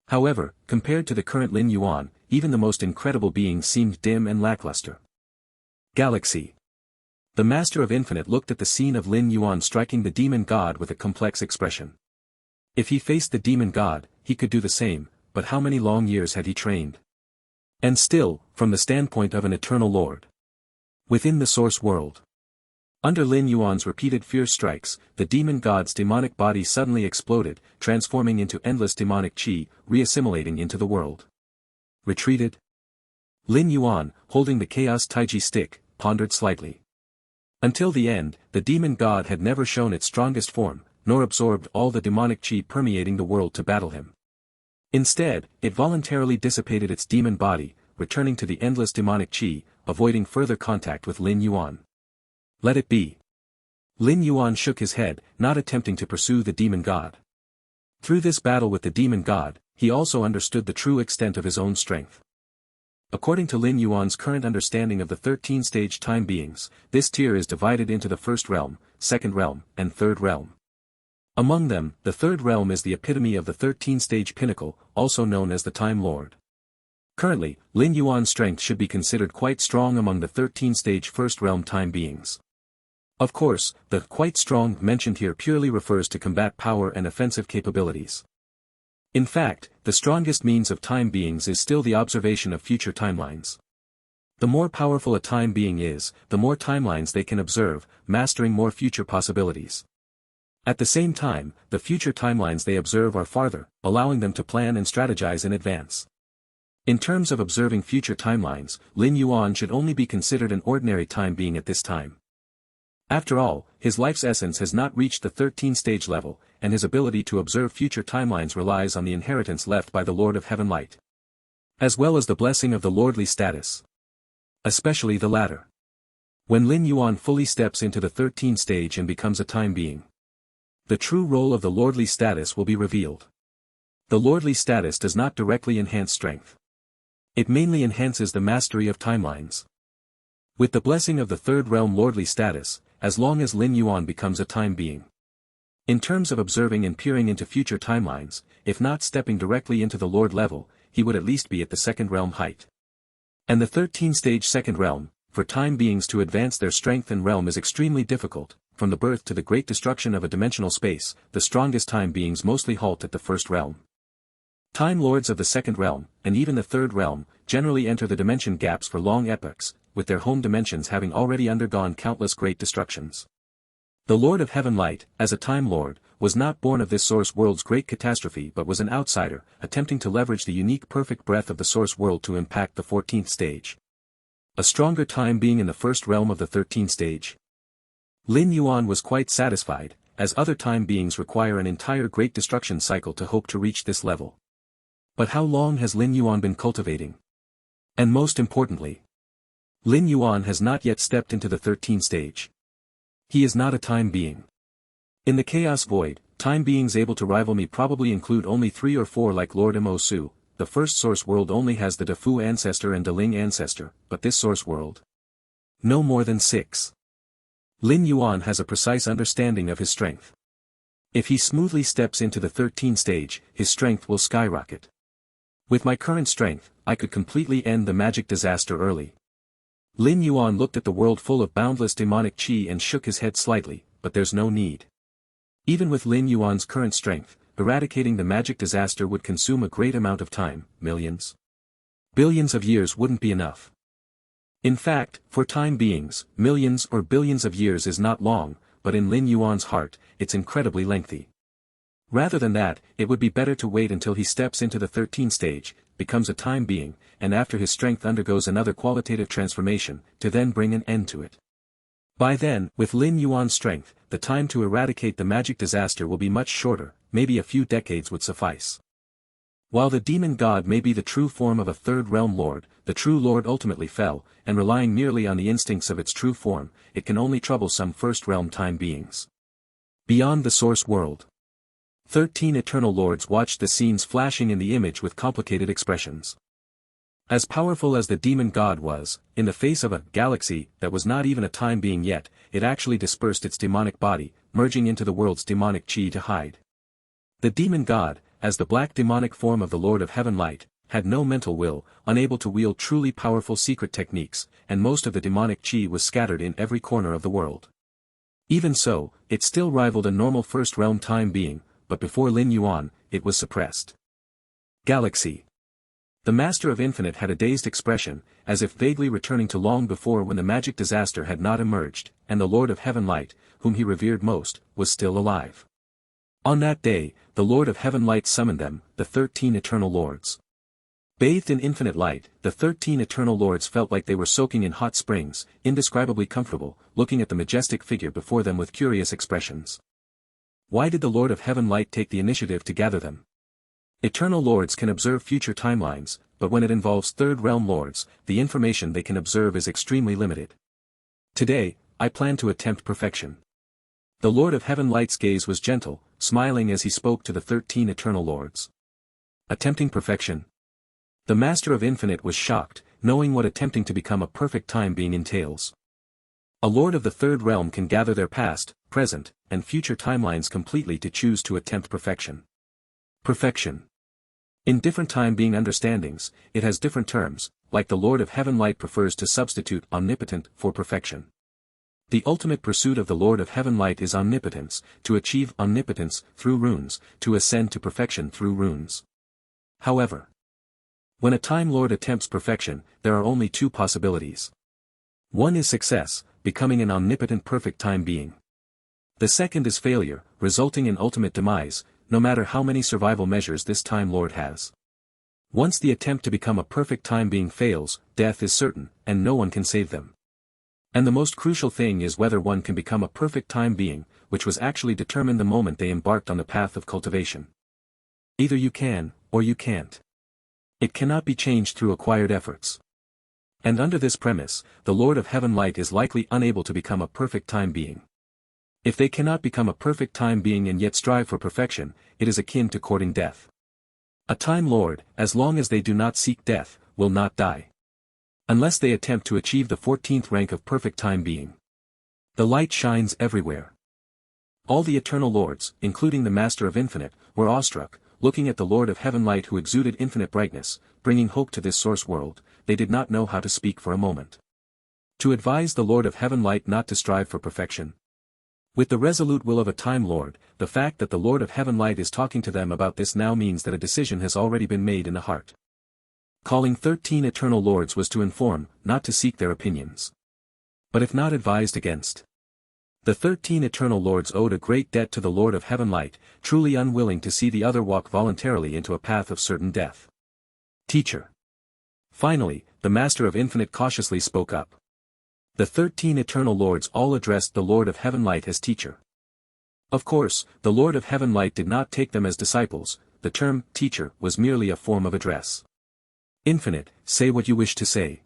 However, compared to the current Lin Yuan, even the most incredible beings seemed dim and lackluster. Galaxy. The Master of Infinite looked at the scene of Lin Yuan striking the demon god with a complex expression. If he faced the demon god, he could do the same, but how many long years had he trained? And still, from the standpoint of an Eternal Lord. Within the source world. Under Lin Yuan's repeated fierce strikes, the demon god's demonic body suddenly exploded, transforming into endless demonic chi, reassimilating into the world. Retreated, Lin Yuan, holding the chaos taiji stick, pondered slightly. Until the end, the demon god had never shown its strongest form, nor absorbed all the demonic chi permeating the world to battle him. Instead, it voluntarily dissipated its demon body, returning to the endless demonic chi, avoiding further contact with Lin Yuan. Let it be. Lin Yuan shook his head, not attempting to pursue the demon god. Through this battle with the demon god, he also understood the true extent of his own strength. According to Lin Yuan's current understanding of the 13-stage time beings, this tier is divided into the first realm, second realm, and third realm. Among them, the third realm is the epitome of the 13-stage pinnacle, also known as the Time Lord. Currently, Lin Yuan's strength should be considered quite strong among the 13-stage first realm time beings. Of course, the quite strong mentioned here purely refers to combat power and offensive capabilities. In fact, the strongest means of time beings is still the observation of future timelines. The more powerful a time being is, the more timelines they can observe, mastering more future possibilities. At the same time, the future timelines they observe are farther, allowing them to plan and strategize in advance. In terms of observing future timelines, Lin Yuan should only be considered an ordinary time being at this time. After all, his life's essence has not reached the 13-stage level, and his ability to observe future timelines relies on the inheritance left by the Lord of Heaven Light, as well as the blessing of the lordly status. Especially the latter. When Lin Yuan fully steps into the 13th stage and becomes a time being, the true role of the lordly status will be revealed. The lordly status does not directly enhance strength. It mainly enhances the mastery of timelines. With the blessing of the third realm lordly status, as long as Lin Yuan becomes a time being. In terms of observing and peering into future timelines, if not stepping directly into the Lord level, he would at least be at the second realm height. And the 13-stage second realm, for time beings to advance their strength and realm is extremely difficult. From the birth to the great destruction of a dimensional space, the strongest time beings mostly halt at the first realm. Time lords of the second realm, and even the third realm, generally enter the dimension gaps for long epochs, with their home dimensions having already undergone countless great destructions. The Lord of Heaven Light, as a Time Lord, was not born of this source world's great catastrophe but was an outsider, attempting to leverage the unique perfect breath of the source world to impact the 14th stage. A stronger time being in the first realm of the 13th stage. Lin Yuan was quite satisfied, as other time beings require an entire great destruction cycle to hope to reach this level. But how long has Lin Yuan been cultivating? And most importantly, Lin Yuan has not yet stepped into the 13th stage. He is not a time being. In the chaos void, time beings able to rival me probably include only 3 or 4 like Lord Mo Su. The first source world only has the Defu ancestor and Deling ancestor, but this source world, no more than 6. Lin Yuan has a precise understanding of his strength. If he smoothly steps into the 13th stage, his strength will skyrocket. With my current strength, I could completely end the magic disaster early. Lin Yuan looked at the world full of boundless demonic chi and shook his head slightly, but there's no need. Even with Lin Yuan's current strength, eradicating the magic disaster would consume a great amount of time, millions. Billions of years wouldn't be enough. In fact, for time beings, millions or billions of years is not long, but in Lin Yuan's heart, it's incredibly lengthy. Rather than that, it would be better to wait until he steps into the 13th stage, becomes a time being, and after his strength undergoes another qualitative transformation, to then bring an end to it. By then, with Lin Yuan's strength, the time to eradicate the magic disaster will be much shorter, maybe a few decades would suffice. While the demon god may be the true form of a third realm lord, the true lord ultimately fell, and relying merely on the instincts of its true form, it can only trouble some first realm time beings. Beyond the source world, 13 eternal lords watched the scenes flashing in the image with complicated expressions. As powerful as the demon god was, in the face of a galaxy that was not even a time being yet, it actually dispersed its demonic body, merging into the world's demonic chi to hide. The demon god, as the black demonic form of the Lord of Heaven Light, had no mental will, unable to wield truly powerful secret techniques, and most of the demonic chi was scattered in every corner of the world. Even so, it still rivaled a normal first realm time being, but before Lin Yuan, it was suppressed. Galaxy. The Master of Infinite had a dazed expression, as if vaguely returning to long before when the magic disaster had not emerged, and the Lord of Heaven Light, whom he revered most, was still alive. On that day, the Lord of Heaven Light summoned them, the 13 eternal lords. Bathed in infinite light, the 13 eternal lords felt like they were soaking in hot springs, indescribably comfortable, looking at the majestic figure before them with curious expressions. Why did the Lord of Heaven Light take the initiative to gather them? Eternal lords can observe future timelines, but when it involves third realm lords, the information they can observe is extremely limited. Today, I plan to attempt perfection. The Lord of Heaven Light's gaze was gentle, smiling as he spoke to the 13 eternal lords. Attempting perfection. The Master of Infinite was shocked, knowing what attempting to become a perfect time being entails. A lord of the third realm can gather their past, present, and future timelines completely to choose to attempt perfection. Perfection. In different time being understandings, it has different terms, like the Lord of Heaven Light prefers to substitute omnipotent for perfection. The ultimate pursuit of the Lord of Heaven Light is omnipotence, to achieve omnipotence through runes, to ascend to perfection through runes. However, when a Time Lord attempts perfection, there are only two possibilities. One is success, becoming an omnipotent perfect time being. The second is failure, resulting in ultimate demise, no matter how many survival measures this Time Lord has. Once the attempt to become a perfect time being fails, death is certain, and no one can save them. And the most crucial thing is whether one can become a perfect time being, which was actually determined the moment they embarked on the path of cultivation. Either you can, or you can't. It cannot be changed through acquired efforts. And under this premise, the Lord of Heaven Light is likely unable to become a perfect time being. If they cannot become a perfect time being and yet strive for perfection, it is akin to courting death. A Time Lord, as long as they do not seek death, will not die. Unless they attempt to achieve the 14th rank of perfect time being. The light shines everywhere. All the eternal lords, including the Master of Infinite, were awestruck, looking at the Lord of Heaven Light who exuded infinite brightness, bringing hope to this source world. They did not know how to speak for a moment. To advise the Lord of Heaven Light not to strive for perfection. With the resolute will of a Time Lord, the fact that the Lord of Heaven Light is talking to them about this now means that a decision has already been made in the heart. Calling 13 eternal lords was to inform, not to seek their opinions. But if not advised against. The 13 eternal lords owed a great debt to the Lord of Heaven Light, truly unwilling to see the other walk voluntarily into a path of certain death. Teacher. Finally, the Master of Infinite cautiously spoke up. The 13 eternal lords all addressed the Lord of Heaven Light as teacher. Of course, the Lord of Heaven Light did not take them as disciples. The term teacher was merely a form of address. Infinite, say what you wish to say.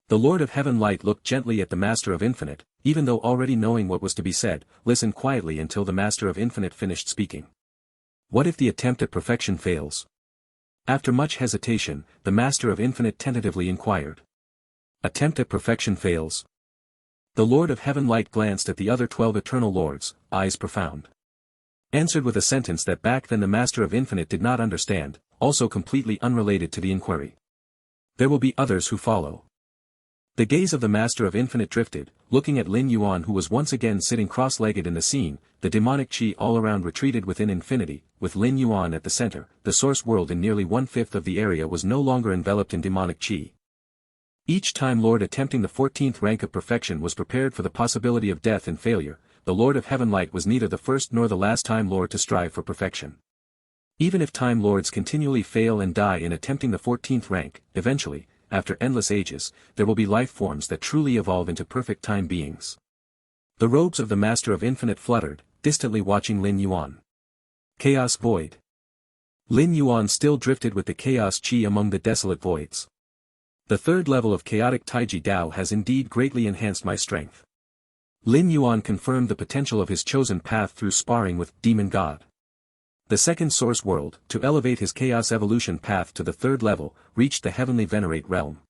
The Lord of Heaven Light looked gently at the Master of Infinite, even though already knowing what was to be said, listened quietly until the Master of Infinite finished speaking. What if the attempt at perfection fails? After much hesitation, the Master of Infinite tentatively inquired. Attempt at perfection fails. The Lord of Heaven Light glanced at the other 12 eternal lords, eyes profound. Answered with a sentence that back then the Master of Infinite did not understand, also completely unrelated to the inquiry. There will be others who follow. The gaze of the Master of Infinite drifted, looking at Lin Yuan who was once again sitting cross-legged in the scene. The demonic chi all around retreated within infinity, with Lin Yuan at the center. The source world in nearly 1/5 of the area was no longer enveloped in demonic chi. Each Time Lord attempting the 14th rank of perfection was prepared for the possibility of death and failure. The Lord of Heaven Light was neither the first nor the last Time Lord to strive for perfection. Even if Time Lords continually fail and die in attempting the 14th rank, eventually, after endless ages, there will be life forms that truly evolve into perfect time beings. The robes of the Master of Infinite fluttered, distantly watching Lin Yuan. Chaos Void. Lin Yuan still drifted with the chaos chi among the desolate voids. The third level of chaotic Taiji Dao has indeed greatly enhanced my strength. Lin Yuan confirmed the potential of his chosen path through sparring with Demon God. The second source world, to elevate his chaos evolution path to the third level, reached the Heavenly Venerate realm.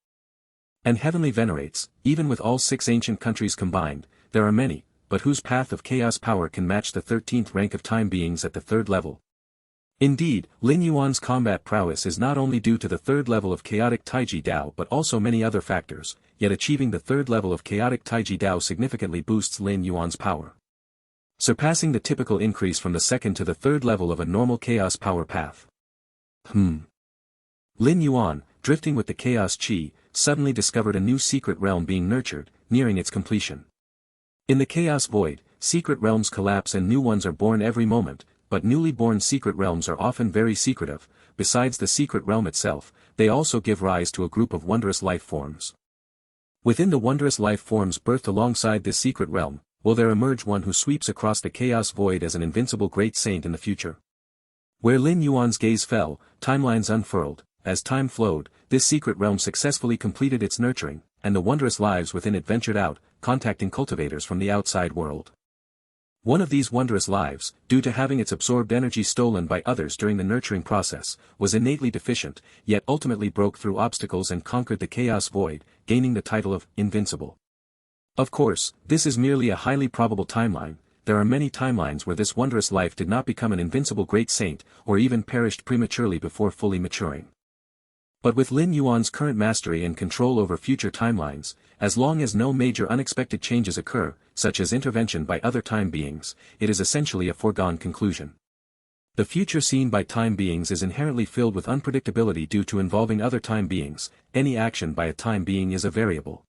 And Heavenly Venerates, even with all 6 ancient countries combined, there are many, but whose path of chaos power can match the 13th rank of time beings at the third level. Indeed, Lin Yuan's combat prowess is not only due to the third level of chaotic Taiji Dao but also many other factors, yet achieving the third level of chaotic Taiji Dao significantly boosts Lin Yuan's power. Surpassing the typical increase from the second to the third level of a normal chaos power path. Lin Yuan, drifting with the chaos chi, suddenly discovered a new secret realm being nurtured, nearing its completion. In the chaos void, secret realms collapse and new ones are born every moment, but newly born secret realms are often very secretive. Besides the secret realm itself, they also give rise to a group of wondrous life forms. Within the wondrous life forms birthed alongside this secret realm, will there emerge one who sweeps across the chaos void as an invincible great saint in the future? Where Lin Yuan's gaze fell, timelines unfurled. As time flowed, this secret realm successfully completed its nurturing, and the wondrous lives within it ventured out, contacting cultivators from the outside world. One of these wondrous lives, due to having its absorbed energy stolen by others during the nurturing process, was innately deficient, yet ultimately broke through obstacles and conquered the chaos void, gaining the title of Invincible. Of course, this is merely a highly probable timeline. There are many timelines where this wondrous life did not become an invincible great saint, or even perished prematurely before fully maturing. But with Lin Yuan's current mastery and control over future timelines, as long as no major unexpected changes occur, such as intervention by other time beings, it is essentially a foregone conclusion. The future seen by time beings is inherently filled with unpredictability due to involving other time beings. Any action by a time being is a variable.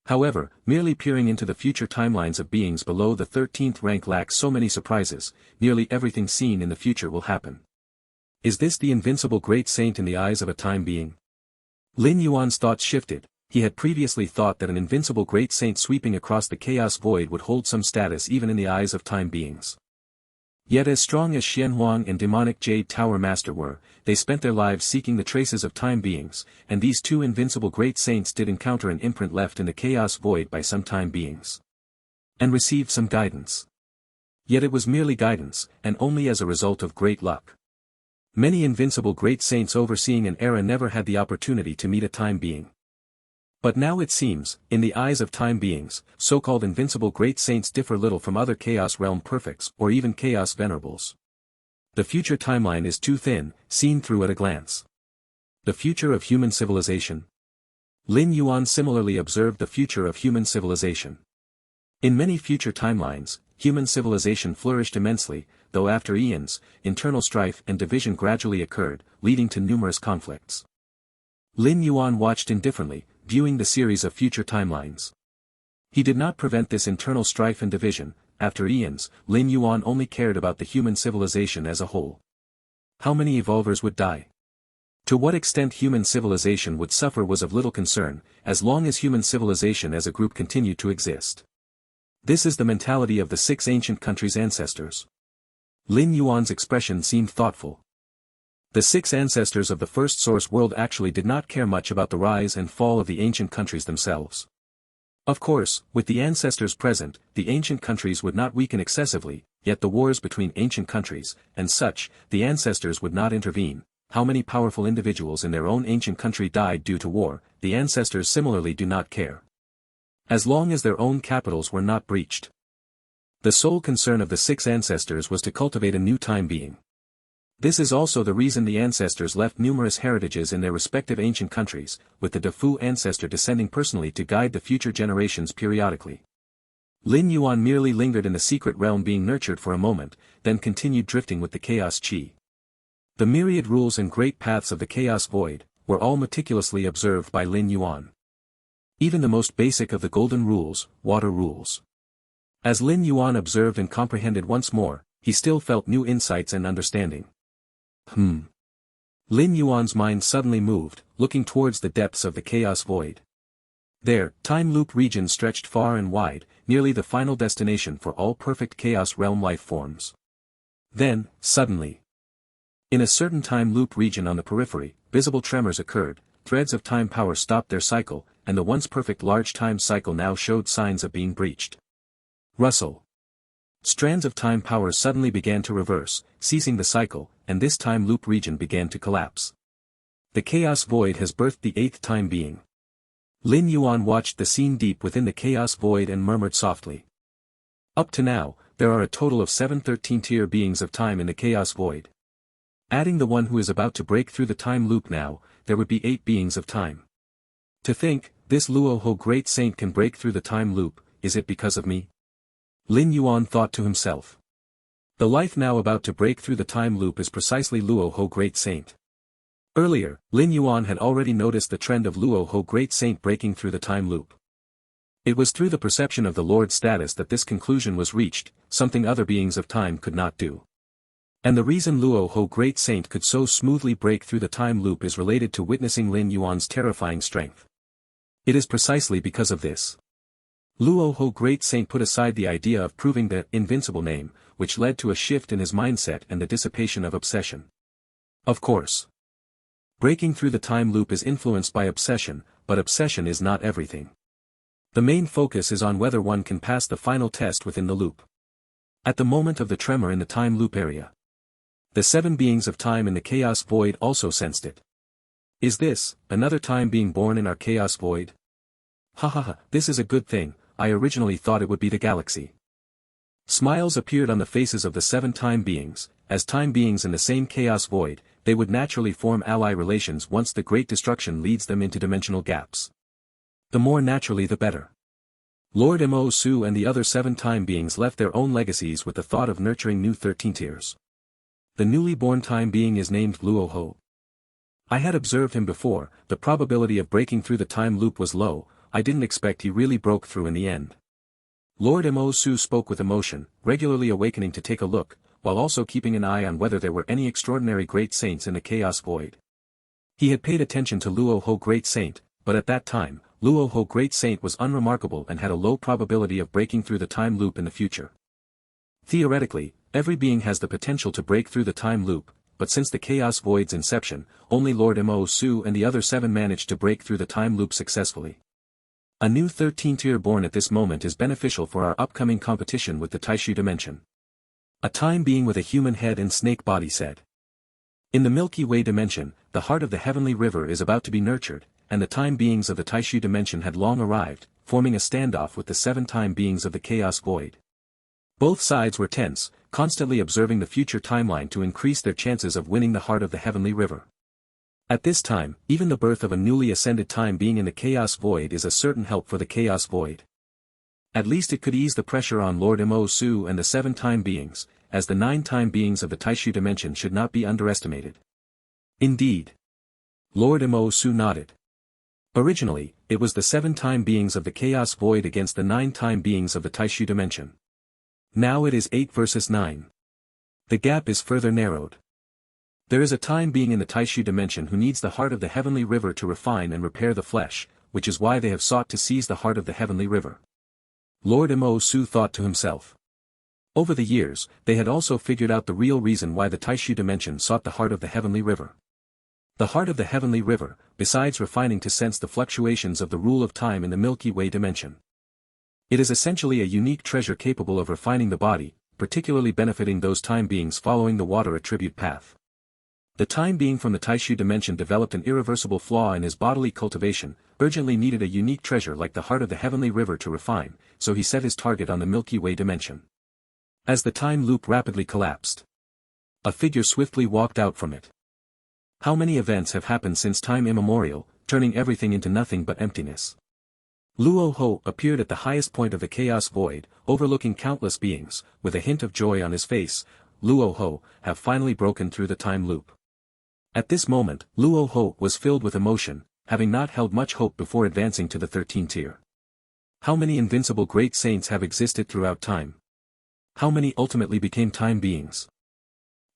However, merely peering into the future timelines of beings below the 13th rank lacks so many surprises. Nearly everything seen in the future will happen. Is this the invincible great saint in the eyes of a time being? Lin Yuan's thoughts shifted. He had previously thought that an invincible great saint sweeping across the chaos void would hold some status even in the eyes of time beings. Yet as strong as Xianhuang and demonic Jade Tower Master were, they spent their lives seeking the traces of time beings, and these two invincible great saints did encounter an imprint left in the chaos void by some time beings. And received some guidance. Yet it was merely guidance, and only as a result of great luck. Many invincible great saints overseeing an era never had the opportunity to meet a time being. But now it seems, in the eyes of time beings, so-called invincible great saints differ little from other Chaos Realm perfects or even Chaos Venerables. The future timeline is too thin, seen through at a glance. The future of human civilization. Lin Yuan similarly observed the future of human civilization. In many future timelines, human civilization flourished immensely, though after eons, internal strife and division gradually occurred, leading to numerous conflicts. Lin Yuan watched indifferently, viewing the series of future timelines. He did not prevent this internal strife and division. After eons, Lin Yuan only cared about the human civilization as a whole. How many evolvers would die? To what extent human civilization would suffer was of little concern, as long as human civilization as a group continued to exist. This is the mentality of the 6 ancient countries' ancestors. Lin Yuan's expression seemed thoughtful. The 6 ancestors of the first source world actually did not care much about the rise and fall of the ancient countries themselves. Of course, with the ancestors present, the ancient countries would not weaken excessively, yet the wars between ancient countries, and such, the ancestors would not intervene. How many powerful individuals in their own ancient country died due to war, the ancestors similarly do not care. As long as their own capitals were not breached. The sole concern of the 6 ancestors was to cultivate a new time being. This is also the reason the ancestors left numerous heritages in their respective ancient countries, with the Defu ancestor descending personally to guide the future generations periodically. Lin Yuan merely lingered in the secret realm being nurtured for a moment, then continued drifting with the chaos chi. The myriad rules and great paths of the chaos void were all meticulously observed by Lin Yuan. Even the most basic of the golden rules, water rules. As Lin Yuan observed and comprehended once more, he still felt new insights and understanding. Lin Yuan's mind suddenly moved, looking towards the depths of the chaos void. There, time loop region stretched far and wide, nearly the final destination for all perfect chaos realm life forms. Then, suddenly, in a certain time loop region on the periphery, visible tremors occurred, threads of time power stopped their cycle, and the once perfect large time cycle now showed signs of being breached. Rustle. Strands of time power suddenly began to reverse, ceasing the cycle, and this time loop region began to collapse. The chaos void has birthed the 8th time being. Lin Yuan watched the scene deep within the chaos void and murmured softly. Up to now, there are a total of 7 13th-tier beings of time in the chaos void. Adding the one who is about to break through the time loop now, there would be 8 beings of time. To think, this Luo Ho great saint can break through the time loop, is it because of me? Lin Yuan thought to himself. The life now about to break through the time loop is precisely Luo Ho great saint. Earlier, Lin Yuan had already noticed the trend of Luo Ho great saint breaking through the time loop. It was through the perception of the Lord's status that this conclusion was reached, something other beings of time could not do. And the reason Luo Ho Great Saint could so smoothly break through the time loop is related to witnessing Lin Yuan's terrifying strength. It is precisely because of this. Luo Ho Great Saint put aside the idea of proving the invincible name, which led to a shift in his mindset and the dissipation of obsession. Of course, breaking through the time loop is influenced by obsession, but obsession is not everything. The main focus is on whether one can pass the final test within the loop. At the moment of the tremor in the time loop area, the 7 beings of time in the chaos void also sensed it. Is this another time being born in our chaos void? This is a good thing. I originally thought it would be the galaxy. Smiles appeared on the faces of the 7 time beings. As time beings in the same chaos void, they would naturally form ally relations once the great destruction leads them into dimensional gaps. The more naturally the better. Lord Mo Su and the other 7 time beings left their own legacies with the thought of nurturing new 13 tiers. The newly born time being is named Luo Ho. I had observed him before. The probability of breaking through the time loop was low. I didn't expect he really broke through in the end. Lord Mo Su spoke with emotion, regularly awakening to take a look, while also keeping an eye on whether there were any extraordinary great saints in the chaos void. He had paid attention to Luo Ho Great Saint, but at that time, Luo Ho Great Saint was unremarkable and had a low probability of breaking through the time loop in the future. Theoretically, every being has the potential to break through the time loop, but since the chaos void's inception, only Lord Mo Su and the other 7 managed to break through the time loop successfully. A new 13 tier born at this moment is beneficial for our upcoming competition with the Taishu dimension. A time being with a human head and snake body said. In the Milky Way dimension, the heart of the heavenly river is about to be nurtured, and the time beings of the Taishu dimension had long arrived, forming a standoff with the 7 time beings of the chaos void. Both sides were tense, constantly observing the future timeline to increase their chances of winning the heart of the heavenly river. At this time, even the birth of a newly ascended time being in the chaos void is a certain help for the chaos void. At least it could ease the pressure on Lord Mo Su and the 7 time beings, as the 9 time beings of the Taishu dimension should not be underestimated. Indeed. Lord Mo Su nodded. Originally, it was the 7 time beings of the chaos void against the 9 time beings of the Taishu dimension. Now it is 8 versus 9. The gap is further narrowed. There is a time being in the Taishu dimension who needs the heart of the heavenly river to refine and repair the flesh, which is why they have sought to seize the heart of the heavenly river. Lord Mo Su thought to himself. Over the years, they had also figured out the real reason why the Taishu dimension sought the heart of the heavenly river. The heart of the heavenly river, besides refining to sense the fluctuations of the rule of time in the Milky Way dimension. It is essentially a unique treasure capable of refining the body, particularly benefiting those time beings following the water attribute path. The time being from the Taishu dimension developed an irreversible flaw in his bodily cultivation, urgently needed a unique treasure like the heart of the heavenly river to refine, so he set his target on the Milky Way dimension. As the time loop rapidly collapsed, a figure swiftly walked out from it. How many events have happened since time immemorial, turning everything into nothing but emptiness? Luo Ho appeared at the highest point of the chaos void, overlooking countless beings, with a hint of joy on his face. Luo Ho have finally broken through the time loop. At this moment, Luo Ho was filled with emotion, having not held much hope before advancing to the 13th tier. How many invincible great saints have existed throughout time? How many ultimately became time beings?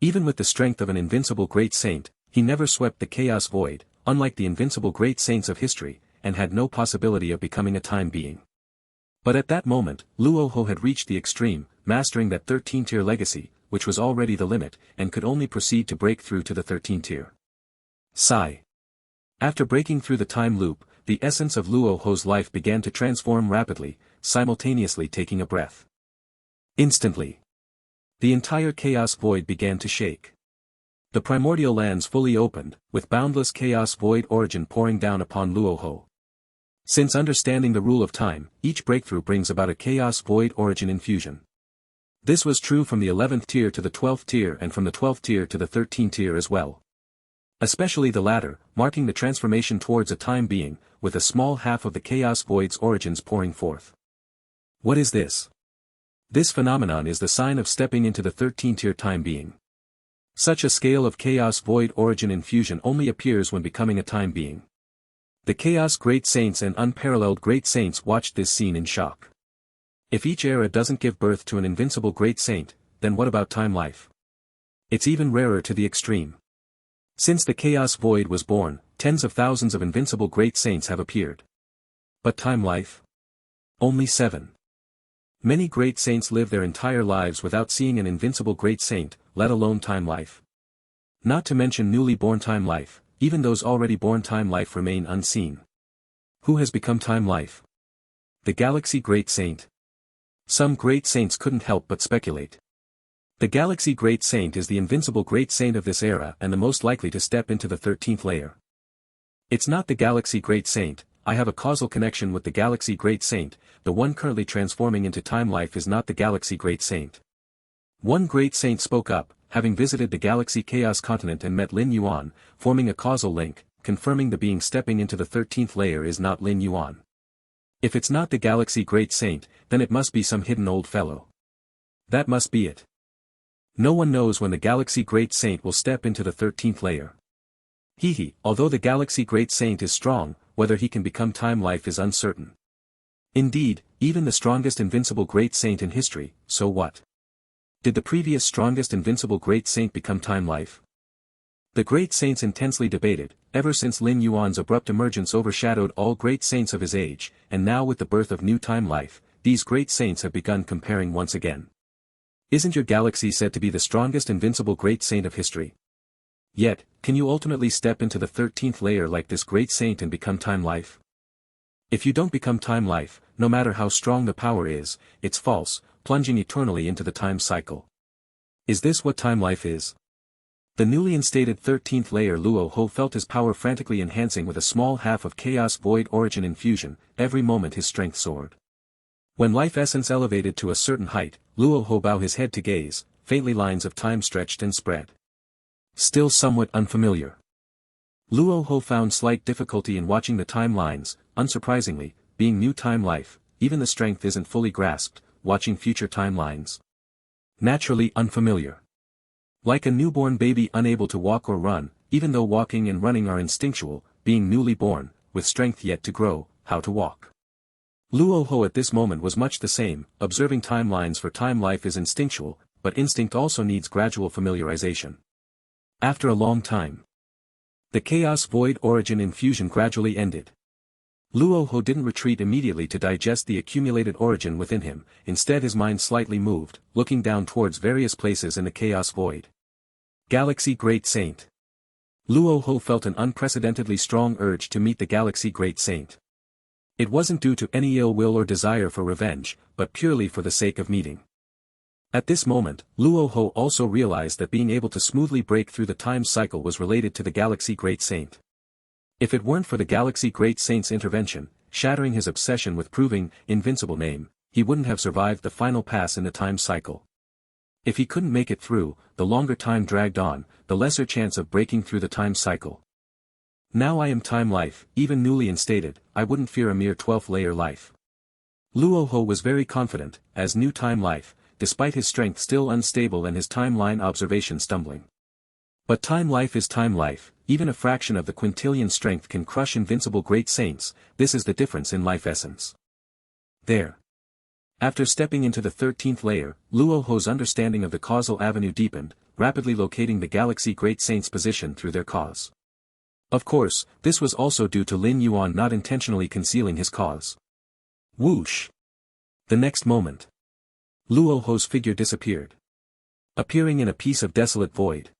Even with the strength of an invincible great saint, he never swept the chaos void, unlike the invincible great saints of history, and had no possibility of becoming a time being. But at that moment, Luo Ho had reached the extreme, mastering that 13-tier legacy, which was already the limit, and could only proceed to break through to the 13th tier. Sigh. After breaking through the time loop, the essence of Luo Ho's life began to transform rapidly, simultaneously taking a breath. Instantly, the entire chaos void began to shake. The primordial lands fully opened, with boundless chaos void origin pouring down upon Luo Ho. Since understanding the rule of time, each breakthrough brings about a chaos void origin infusion. This was true from the 11th tier to the 12th tier and from the 12th tier to the 13th tier as well. Especially the latter, marking the transformation towards a time being, with a small half of the chaos void's origins pouring forth. What is this? This phenomenon is the sign of stepping into the 13th tier time being. Such a scale of chaos void origin infusion only appears when becoming a time being. The chaos great saints and unparalleled great saints watched this scene in shock. If each era doesn't give birth to an invincible great saint, then what about time life? It's even rarer to the extreme. Since the Chaos Void was born, tens of thousands of invincible great saints have appeared. But time life? Only 7. Many great saints live their entire lives without seeing an invincible great saint, let alone time life. Not to mention newly born time life, even those already born time life remain unseen. Who has become time life? The Galaxy Great Saint. Some great saints couldn't help but speculate. The Galaxy Great Saint is the invincible great saint of this era and the most likely to step into the 13th layer. It's not the Galaxy Great Saint. I have a causal connection with the Galaxy Great Saint. The one currently transforming into time life is not the Galaxy Great Saint. One great saint spoke up, having visited the Galaxy Chaos continent and met Lin Yuan, forming a causal link, confirming the being stepping into the 13th layer is not Lin Yuan. If it's not the Galaxy Great Saint, then it must be some hidden old fellow. That must be it. No one knows when the Galaxy Great Saint will step into the 13th layer. Although the Galaxy Great Saint is strong, whether he can become time life is uncertain. Indeed, even the strongest invincible great saint in history, so what? Did the previous strongest invincible great saint become time life? The great saints intensely debated, ever since Lin Yuan's abrupt emergence overshadowed all great saints of his age, and now with the birth of new time life, these great saints have begun comparing once again. Isn't your galaxy said to be the strongest invincible great saint of history? Yet, can you ultimately step into the 13th layer like this great saint and become time life? If you don't become time life, no matter how strong the power is, it's false, plunging eternally into the time cycle. Is this what time life is? The newly instated 13th layer Luo Ho felt his power frantically enhancing with a small half of Chaos Void origin infusion, every moment his strength soared. When life essence elevated to a certain height, Luo Ho bowed his head to gaze, faintly lines of time stretched and spread. Still somewhat unfamiliar. Luo Ho found slight difficulty in watching the timelines, unsurprisingly, being new time life, even the strength isn't fully grasped, watching future timelines. Naturally unfamiliar. Like a newborn baby unable to walk or run, even though walking and running are instinctual, being newly born, with strength yet to grow, how to walk. Luo Ho at this moment was much the same, observing timelines for time life is instinctual, but instinct also needs gradual familiarization. After a long time, the Chaos Void origin infusion gradually ended. Luo Ho didn't retreat immediately to digest the accumulated origin within him, instead his mind slightly moved, looking down towards various places in the Chaos Void. Galaxy Great Saint. Luo Ho felt an unprecedentedly strong urge to meet the Galaxy Great Saint. It wasn't due to any ill will or desire for revenge, but purely for the sake of meeting. At this moment, Luo Ho also realized that being able to smoothly break through the time cycle was related to the Galaxy Great Saint. If it weren't for the Galaxy Great Saint's intervention, shattering his obsession with proving invincible name, he wouldn't have survived the final pass in the time cycle. If he couldn't make it through, the longer time dragged on, the lesser chance of breaking through the time cycle. Now I am time life, even newly instated, I wouldn't fear a mere 12th layer life. Luo Ho was very confident, as new time life, despite his strength still unstable and his timeline observation stumbling. But time life is time life, even a fraction of the quintillion strength can crush invincible great saints, this is the difference in life essence. There. After stepping into the 13th layer, Luo Ho's understanding of the causal avenue deepened, rapidly locating the Galaxy Great Saint's position through their cause. Of course, this was also due to Lin Yuan not intentionally concealing his cause. Whoosh! The next moment, Luo Ho's figure disappeared, appearing in a piece of desolate void.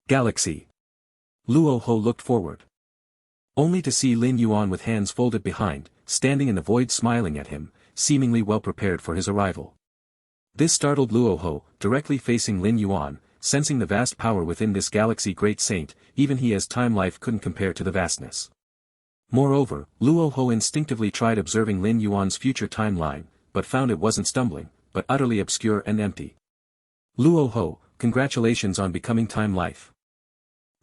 Galaxy. Luo Ho looked forward, only to see Lin Yuan with hands folded behind, standing in the void smiling at him, seemingly well prepared for his arrival. This startled Luo Ho, directly facing Lin Yuan, sensing the vast power within this Galaxy Great Saint, even he as time life couldn't compare to the vastness. Moreover, Luo Ho instinctively tried observing Lin Yuan's future timeline, but found it wasn't stumbling, but utterly obscure and empty. Luo Ho, congratulations on becoming time life.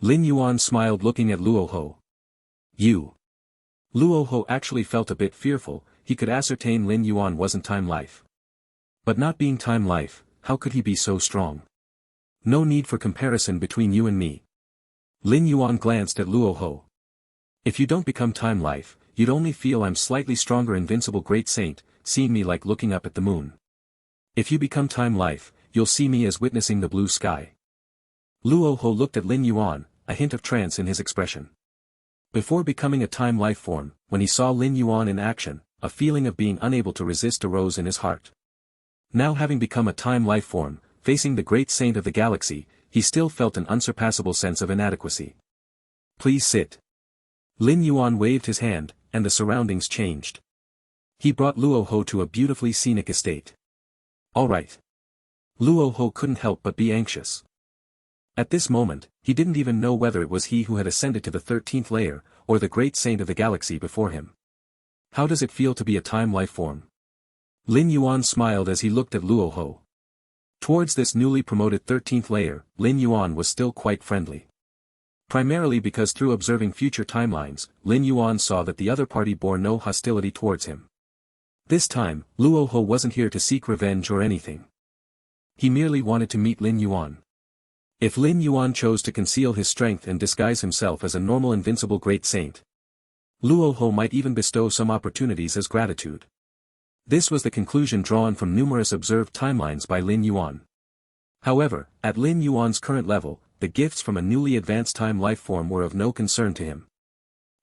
Lin Yuan smiled looking at Luo Ho. You. Luo Ho actually felt a bit fearful, he could ascertain Lin Yuan wasn't time life. But not being time life, how could he be so strong? No need for comparison between you and me. Lin Yuan glanced at Luo Ho. If you don't become time life, you'd only feel I'm slightly stronger invincible great saint, seeing me like looking up at the moon. If you become time life, you'll see me as witnessing the blue sky. Luo Ho looked at Lin Yuan, a hint of trance in his expression. Before becoming a time life form, when he saw Lin Yuan in action, a feeling of being unable to resist arose in his heart. Now having become a time life form, facing the great saint of the galaxy, he still felt an unsurpassable sense of inadequacy. Please sit. Lin Yuan waved his hand, and the surroundings changed. He brought Luo Ho to a beautifully scenic estate. All right. Luo Ho couldn't help but be anxious. At this moment, he didn't even know whether it was he who had ascended to the 13th layer, or the great saint of the galaxy before him. How does it feel to be a time life form? Lin Yuan smiled as he looked at Luo Ho. Towards this newly promoted 13th layer, Lin Yuan was still quite friendly. Primarily because through observing future timelines, Lin Yuan saw that the other party bore no hostility towards him. This time, Luo Ho wasn't here to seek revenge or anything. He merely wanted to meet Lin Yuan. If Lin Yuan chose to conceal his strength and disguise himself as a normal invincible great saint, Luo Ho might even bestow some opportunities as gratitude. This was the conclusion drawn from numerous observed timelines by Lin Yuan. However, at Lin Yuan's current level, the gifts from a newly advanced time life form were of no concern to him.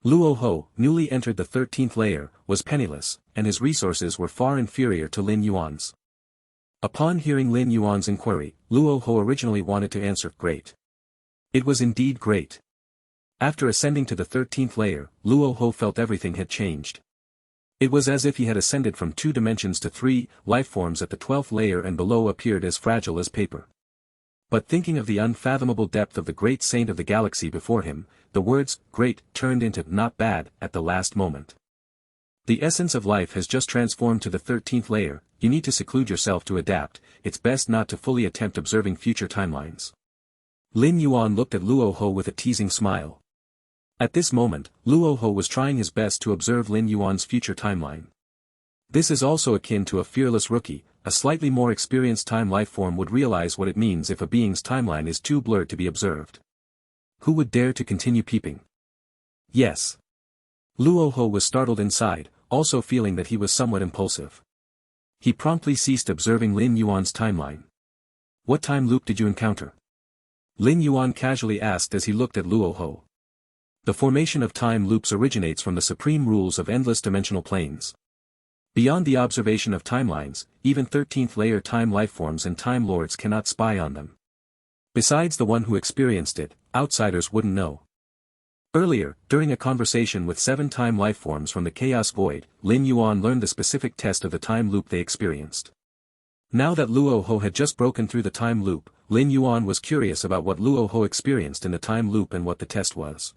Luo Ho, newly entered the 13th layer, was penniless, and his resources were far inferior to Lin Yuan's. Upon hearing Lin Yuan's inquiry, Luo Ho originally wanted to answer, great. It was indeed great. After ascending to the 13th layer, Luo Ho felt everything had changed. It was as if he had ascended from 2 dimensions to 3, life forms at the 12th layer and below appeared as fragile as paper. But thinking of the unfathomable depth of the great saint of the galaxy before him, the words, great, turned into not bad, at the last moment. The essence of life has just transformed to the 13th layer, you need to seclude yourself to adapt, it's best not to fully attempt observing future timelines. Lin Yuan looked at Luo Ho with a teasing smile. At this moment, Luo Ho was trying his best to observe Lin Yuan's future timeline. This is also akin to a fearless rookie, a slightly more experienced time life form would realize what it means if a being's timeline is too blurred to be observed. Who would dare to continue peeping? Yes. Luo Ho was startled inside, also feeling that he was somewhat impulsive. He promptly ceased observing Lin Yuan's timeline. What time loop did you encounter? Lin Yuan casually asked as he looked at Luo Ho. The formation of time loops originates from the supreme rules of endless dimensional planes. Beyond the observation of timelines, even 13th layer time lifeforms and time lords cannot spy on them. Besides the one who experienced it, outsiders wouldn't know. Earlier, during a conversation with 7 time lifeforms from the Chaos Void, Lin Yuan learned the specific test of the time loop they experienced. Now that Luo Ho had just broken through the time loop, Lin Yuan was curious about what Luo Ho experienced in the time loop and what the test was.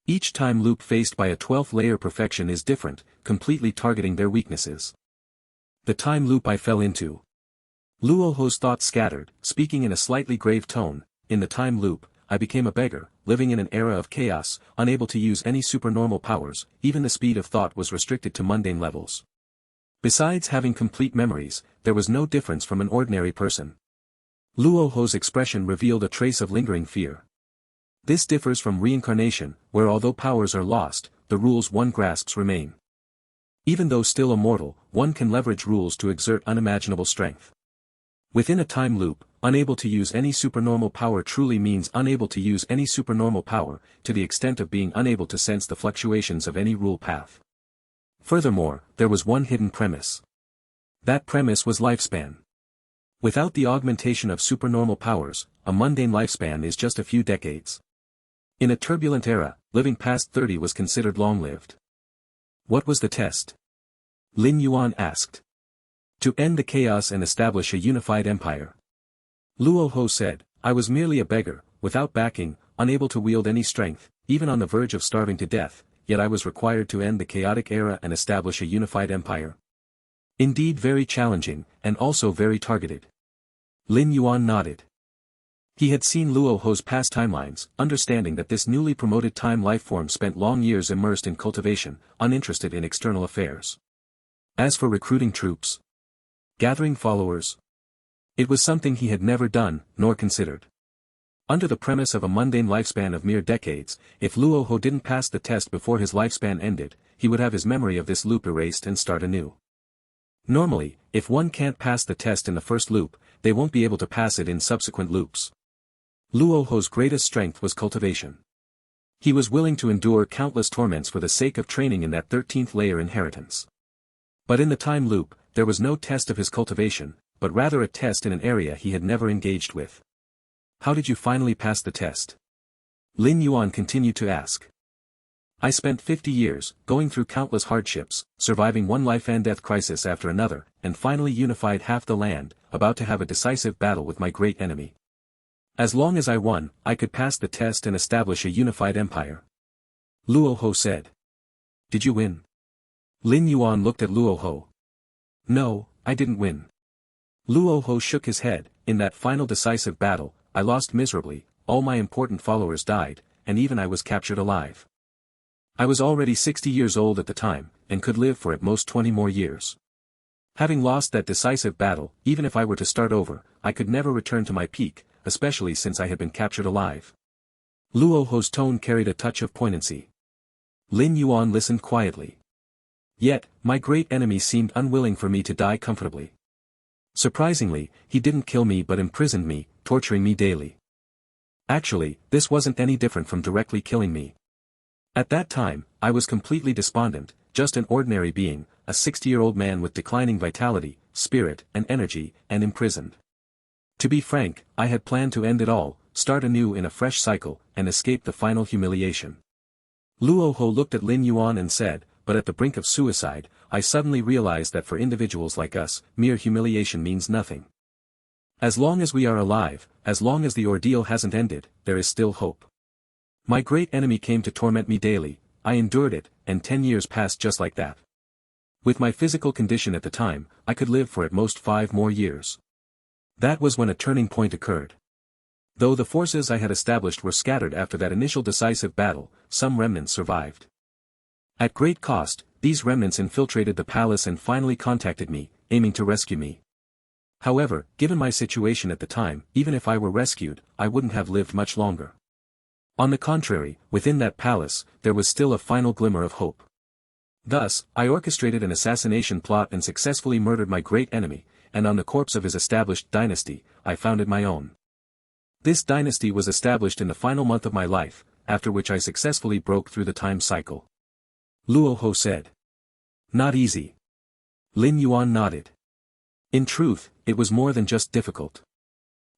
Each time loop faced by a 12th layer perfection is different, completely targeting their weaknesses. The time loop I fell into. Luo Ho's thoughts scattered, speaking in a slightly grave tone. In the time loop, I became a beggar, living in an era of chaos, unable to use any supernormal powers, even the speed of thought was restricted to mundane levels. Besides having complete memories, there was no difference from an ordinary person. Luo Ho's expression revealed a trace of lingering fear. This differs from reincarnation, where although powers are lost, the rules one grasps remain. Even though still immortal, one can leverage rules to exert unimaginable strength. Within a time loop, unable to use any supernormal power truly means unable to use any supernormal power, to the extent of being unable to sense the fluctuations of any rule path. Furthermore, there was one hidden premise. That premise was lifespan. Without the augmentation of supernormal powers, a mundane lifespan is just a few decades. In a turbulent era, living past 30 was considered long-lived. What was the test? Lin Yuan asked. To end the chaos and establish a unified empire. Luo Ho said, I was merely a beggar, without backing, unable to wield any strength, even on the verge of starving to death, yet I was required to end the chaotic era and establish a unified empire. Indeed very challenging, and also very targeted. Lin Yuan nodded. He had seen Luo Ho's past timelines, understanding that this newly promoted time lifeform spent long years immersed in cultivation, uninterested in external affairs. As for recruiting troops, gathering followers, it was something he had never done, nor considered. Under the premise of a mundane lifespan of mere decades, if Luo Ho didn't pass the test before his lifespan ended, he would have his memory of this loop erased and start anew. Normally, if one can't pass the test in the first loop, they won't be able to pass it in subsequent loops. Luoho's greatest strength was cultivation. He was willing to endure countless torments for the sake of training in that 13th layer inheritance. But in the time loop, there was no test of his cultivation, but rather a test in an area he had never engaged with. How did you finally pass the test? Lin Yuan continued to ask. I spent 50 years, going through countless hardships, surviving one life-and-death crisis after another, and finally unified half the land, about to have a decisive battle with my great enemy. As long as I won, I could pass the test and establish a unified empire. Luoho said. Did you win? Lin Yuan looked at Luoho. No, I didn't win. Luoho shook his head. In that final decisive battle, I lost miserably, all my important followers died, and even I was captured alive. I was already 60 years old at the time, and could live for at most 20 more years. Having lost that decisive battle, even if I were to start over, I could never return to my peak, especially since I had been captured alive. Luoho's tone carried a touch of poignancy. Lin Yuan listened quietly. Yet, my great enemy seemed unwilling for me to die comfortably. Surprisingly, he didn't kill me but imprisoned me, torturing me daily. Actually, this wasn't any different from directly killing me. At that time, I was completely despondent, just an ordinary being, a 60-year-old man with declining vitality, spirit, and energy, and imprisoned. To be frank, I had planned to end it all, start anew in a fresh cycle, and escape the final humiliation. Luoho looked at Lin Yuan and said, but at the brink of suicide, I suddenly realized that for individuals like us, mere humiliation means nothing. As long as we are alive, as long as the ordeal hasn't ended, there is still hope. My great enemy came to torment me daily, I endured it, and 10 years passed just like that. With my physical condition at the time, I could live for at most 5 more years. That was when a turning point occurred. Though the forces I had established were scattered after that initial decisive battle, some remnants survived. At great cost, these remnants infiltrated the palace and finally contacted me, aiming to rescue me. However, given my situation at the time, even if I were rescued, I wouldn't have lived much longer. On the contrary, within that palace, there was still a final glimmer of hope. Thus, I orchestrated an assassination plot and successfully murdered my great enemy, and on the corpse of his established dynasty, I founded my own. This dynasty was established in the final month of my life, after which I successfully broke through the time cycle. Luoho said. Not easy. Lin Yuan nodded. In truth, it was more than just difficult.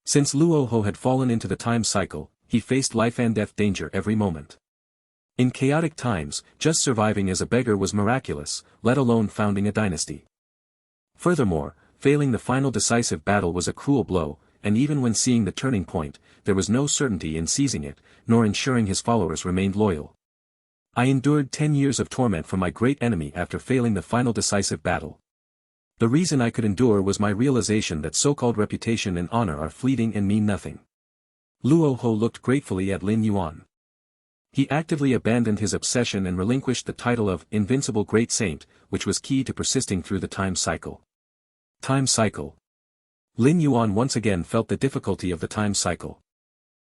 Since Luoho had fallen into the time cycle, he faced life and death danger every moment. In chaotic times, just surviving as a beggar was miraculous, let alone founding a dynasty. Furthermore, failing the final decisive battle was a cruel blow, and even when seeing the turning point, there was no certainty in seizing it, nor ensuring his followers remained loyal. I endured 10 years of torment from my great enemy after failing the final decisive battle. The reason I could endure was my realization that so-called reputation and honor are fleeting and mean nothing. Luoho looked gratefully at Lin Yuan. He actively abandoned his obsession and relinquished the title of Invincible Great Saint, which was key to persisting through the time cycle. Time cycle. Lin Yuan once again felt the difficulty of the time cycle.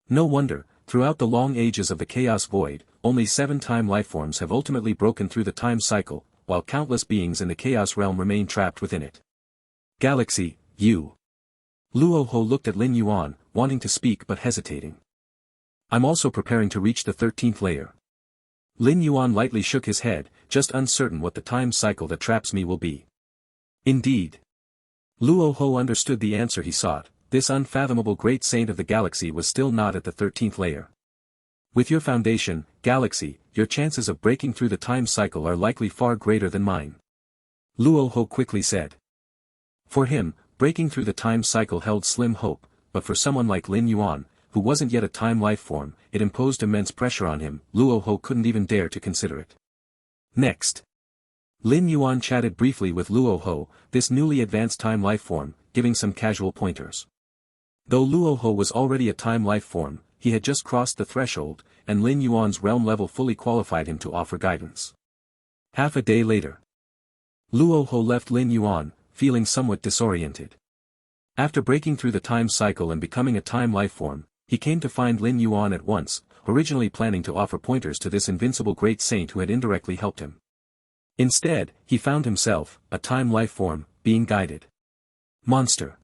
No wonder, throughout the long ages of the Chaos Void, only 7 time lifeforms have ultimately broken through the time cycle, while countless beings in the Chaos Realm remain trapped within it. Galaxy, you. Luoho looked at Lin Yuan, wanting to speak but hesitating. I'm also preparing to reach the 13th layer. Lin Yuan lightly shook his head, just uncertain what the time cycle that traps me will be. Indeed. Luoho understood the answer he sought. This unfathomable great saint of the galaxy was still not at the 13th layer. With your foundation, Galaxy, your chances of breaking through the time cycle are likely far greater than mine. Luoho quickly said. For him, breaking through the time cycle held slim hope, but for someone like Lin Yuan, who wasn't yet a time life form, it imposed immense pressure on him. Luoho couldn't even dare to consider it. Next. Lin Yuan chatted briefly with Luoho, this newly advanced time life form, giving some casual pointers. Though Luoho was already a time life form, he had just crossed the threshold, and Lin Yuan's realm level fully qualified him to offer guidance. Half a day later. Luoho left Lin Yuan, feeling somewhat disoriented. After breaking through the time cycle and becoming a time life form, he came to find Lin Yuan at once, originally planning to offer pointers to this invincible great saint who had indirectly helped him. Instead, he found himself, a time life form, being guided. Monster.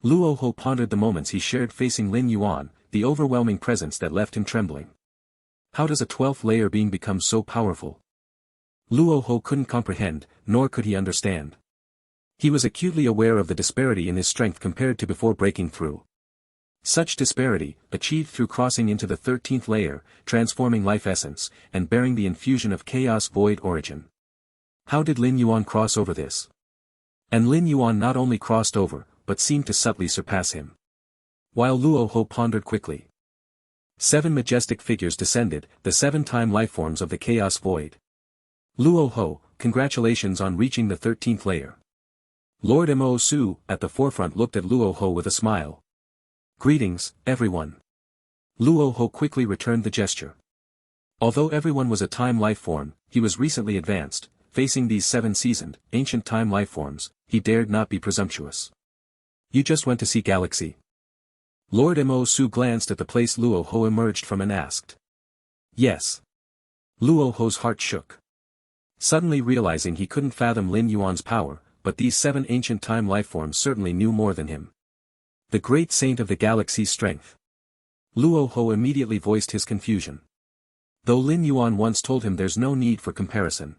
Luoho pondered the moments he shared facing Lin Yuan, the overwhelming presence that left him trembling. How does a 12th layer being become so powerful? Luoho couldn't comprehend, nor could he understand. He was acutely aware of the disparity in his strength compared to before breaking through. Such disparity, achieved through crossing into the 13th layer, transforming life essence, and bearing the infusion of chaos void origin. How did Lin Yuan cross over this? And Lin Yuan not only crossed over, but seemed to subtly surpass him. While Luoho pondered quickly. 7 majestic figures descended, the 7-time lifeforms of the chaos void. Luoho, congratulations on reaching the 13th layer. Lord Mo Su, at the forefront, looked at Luoho with a smile. Greetings, everyone. Luoho quickly returned the gesture. Although everyone was a time lifeform, he was recently advanced. Facing these 7 seasoned, ancient time lifeforms, he dared not be presumptuous. You just went to see Galaxy? Lord Mo Su glanced at the place Luoho emerged from and asked. Yes. Luoho's heart shook. Suddenly realizing he couldn't fathom Lin Yuan's power, but these 7 ancient time lifeforms certainly knew more than him. The great saint of the galaxy's strength. Luoho immediately voiced his confusion. Though Lin Yuan once told him there's no need for comparison.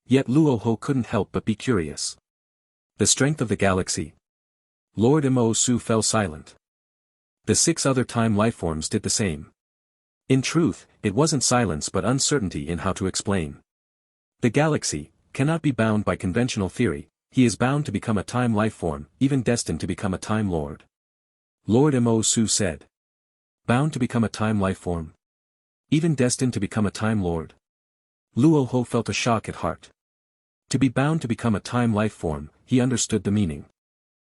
Yet Luoho couldn't help but be curious. The strength of the galaxy. Lord Mo Su fell silent. The 6 other time lifeforms did the same. In truth, it wasn't silence but uncertainty in how to explain. The galaxy cannot be bound by conventional theory. He is bound to become a time lifeform, even destined to become a time lord. Lord Mo Su said. Bound to become a time lifeform. Even destined to become a time lord. Luoho felt a shock at heart. To be bound to become a time lifeform, he understood the meaning.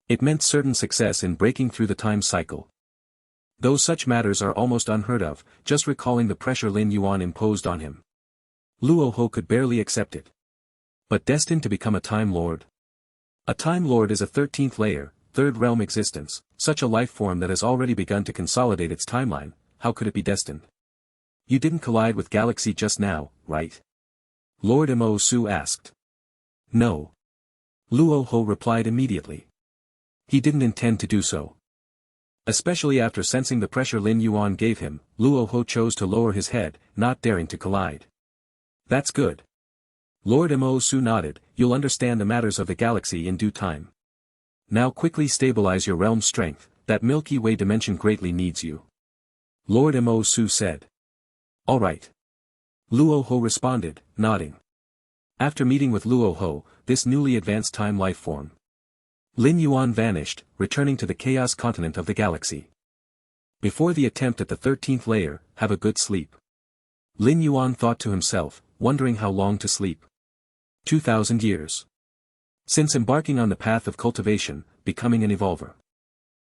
It meant certain success in breaking through the time cycle. Though such matters are almost unheard of, just recalling the pressure Lin Yuan imposed on him. Luoho could barely accept it. But destined to become a time lord? A time lord is a 13th layer, 3rd realm existence, such a life form that has already begun to consolidate its timeline. How could it be destined? You didn't collide with Galaxy just now, right? Lord Mo Su asked. No. Luoho replied immediately. He didn't intend to do so. Especially after sensing the pressure Lin Yuan gave him, Luoho chose to lower his head, not daring to collide. That's good. Lord Mo Su nodded. You'll understand the matters of the galaxy in due time. Now quickly stabilize your realm's strength, that Milky Way dimension greatly needs you. Lord Mo Su said. All right. Luoho responded, nodding. After meeting with Luoho, this newly advanced time life form, Lin Yuan vanished, returning to the chaos continent of the galaxy. Before the attempt at the 13th layer, have a good sleep. Lin Yuan thought to himself, wondering how long to sleep. 2,000 years. Since embarking on the path of cultivation, becoming an evolver,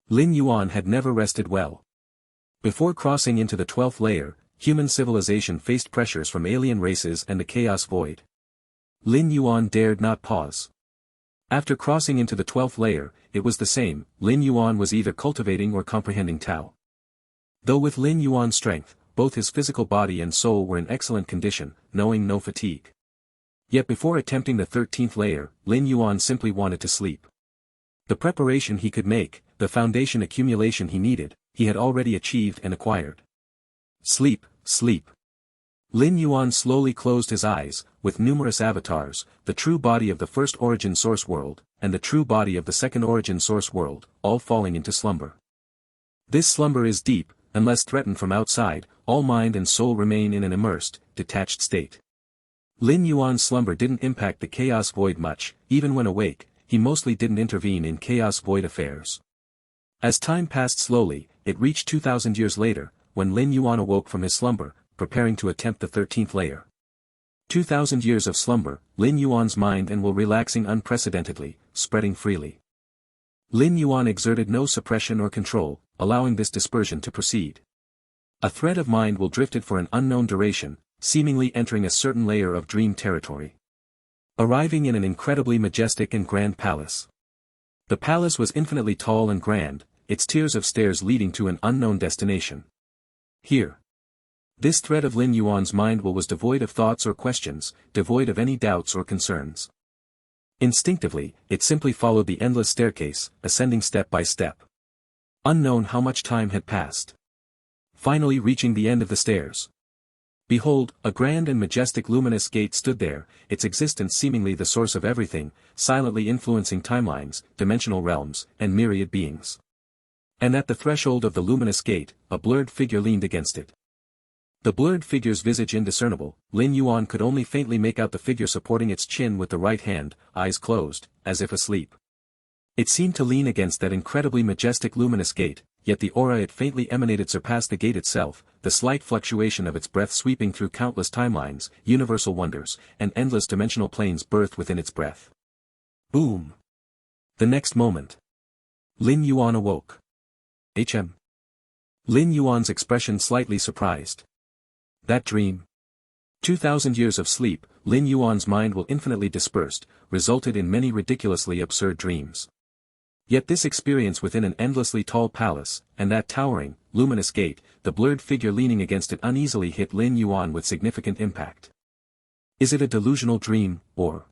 Lin Yuan had never rested well. Before crossing into the 12th layer, human civilization faced pressures from alien races and the chaos void. Lin Yuan dared not pause. After crossing into the 12th layer, it was the same. Lin Yuan was either cultivating or comprehending Tao. Though with Lin Yuan's strength, both his physical body and soul were in excellent condition, knowing no fatigue. Yet before attempting the 13th layer, Lin Yuan simply wanted to sleep. The preparation he could make, the foundation accumulation he needed, he had already achieved and acquired. Sleep, sleep. Lin Yuan slowly closed his eyes, with numerous avatars, the true body of the first origin source world, and the true body of the second origin source world, all falling into slumber. This slumber is deep. Unless threatened from outside, all mind and soul remain in an immersed, detached state. Lin Yuan's slumber didn't impact the chaos void much. Even when awake, he mostly didn't intervene in chaos void affairs. As time passed slowly, it reached 2,000 years later, when Lin Yuan awoke from his slumber, preparing to attempt the 13th layer. 2,000 years of slumber, Lin Yuan's mind and will relaxing unprecedentedly, spreading freely. Lin Yuan exerted no suppression or control, allowing this dispersion to proceed. A thread of mind will drifted for an unknown duration, seemingly entering a certain layer of dream territory. Arriving in an incredibly majestic and grand palace. The palace was infinitely tall and grand, its tiers of stairs leading to an unknown destination. Here. This thread of Lin Yuan's mind was devoid of thoughts or questions, devoid of any doubts or concerns. Instinctively, it simply followed the endless staircase, ascending step by step. Unknown how much time had passed. finally reaching the end of the stairs. Behold, a grand and majestic luminous gate stood there, its existence seemingly the source of everything, silently influencing timelines, dimensional realms, and myriad beings. And at the threshold of the luminous gate, a blurred figure leaned against it. The blurred figure's visage indiscernible, Lin Yuan could only faintly make out the figure supporting its chin with the right hand, eyes closed, as if asleep. It seemed to lean against that incredibly majestic luminous gate, yet the aura it faintly emanated surpassed the gate itself, the slight fluctuation of its breath sweeping through countless timelines, universal wonders, and endless dimensional planes birthed within its breath. Boom! The next moment, Lin Yuan awoke. Lin Yuan's expression slightly surprised. That dream? 2,000 years of sleep, Lin Yuan's mind will infinitely dispersed, resulted in many ridiculously absurd dreams. Yet this experience within an endlessly tall palace, and that towering, luminous gate, the blurred figure leaning against it uneasily hit Lin Yuan with significant impact. Is it a delusional dream, or?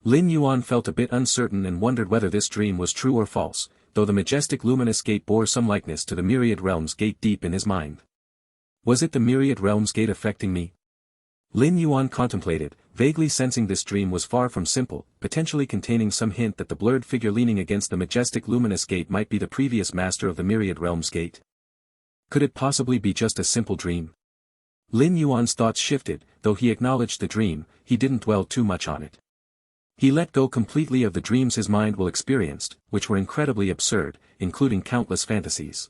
Lin Yuan felt a bit uncertain and wondered whether this dream was true or false, though the majestic luminous gate bore some likeness to the Myriad Realms Gate deep in his mind. Was it the Myriad Realms Gate affecting me? Lin Yuan contemplated, vaguely sensing this dream was far from simple, potentially containing some hint that the blurred figure leaning against the majestic luminous gate might be the previous master of the Myriad Realms Gate. Could it possibly be just a simple dream? Lin Yuan's thoughts shifted, though he acknowledged the dream, he didn't dwell too much on it. He let go completely of the dreams his mind will experienced, which were incredibly absurd, including countless fantasies.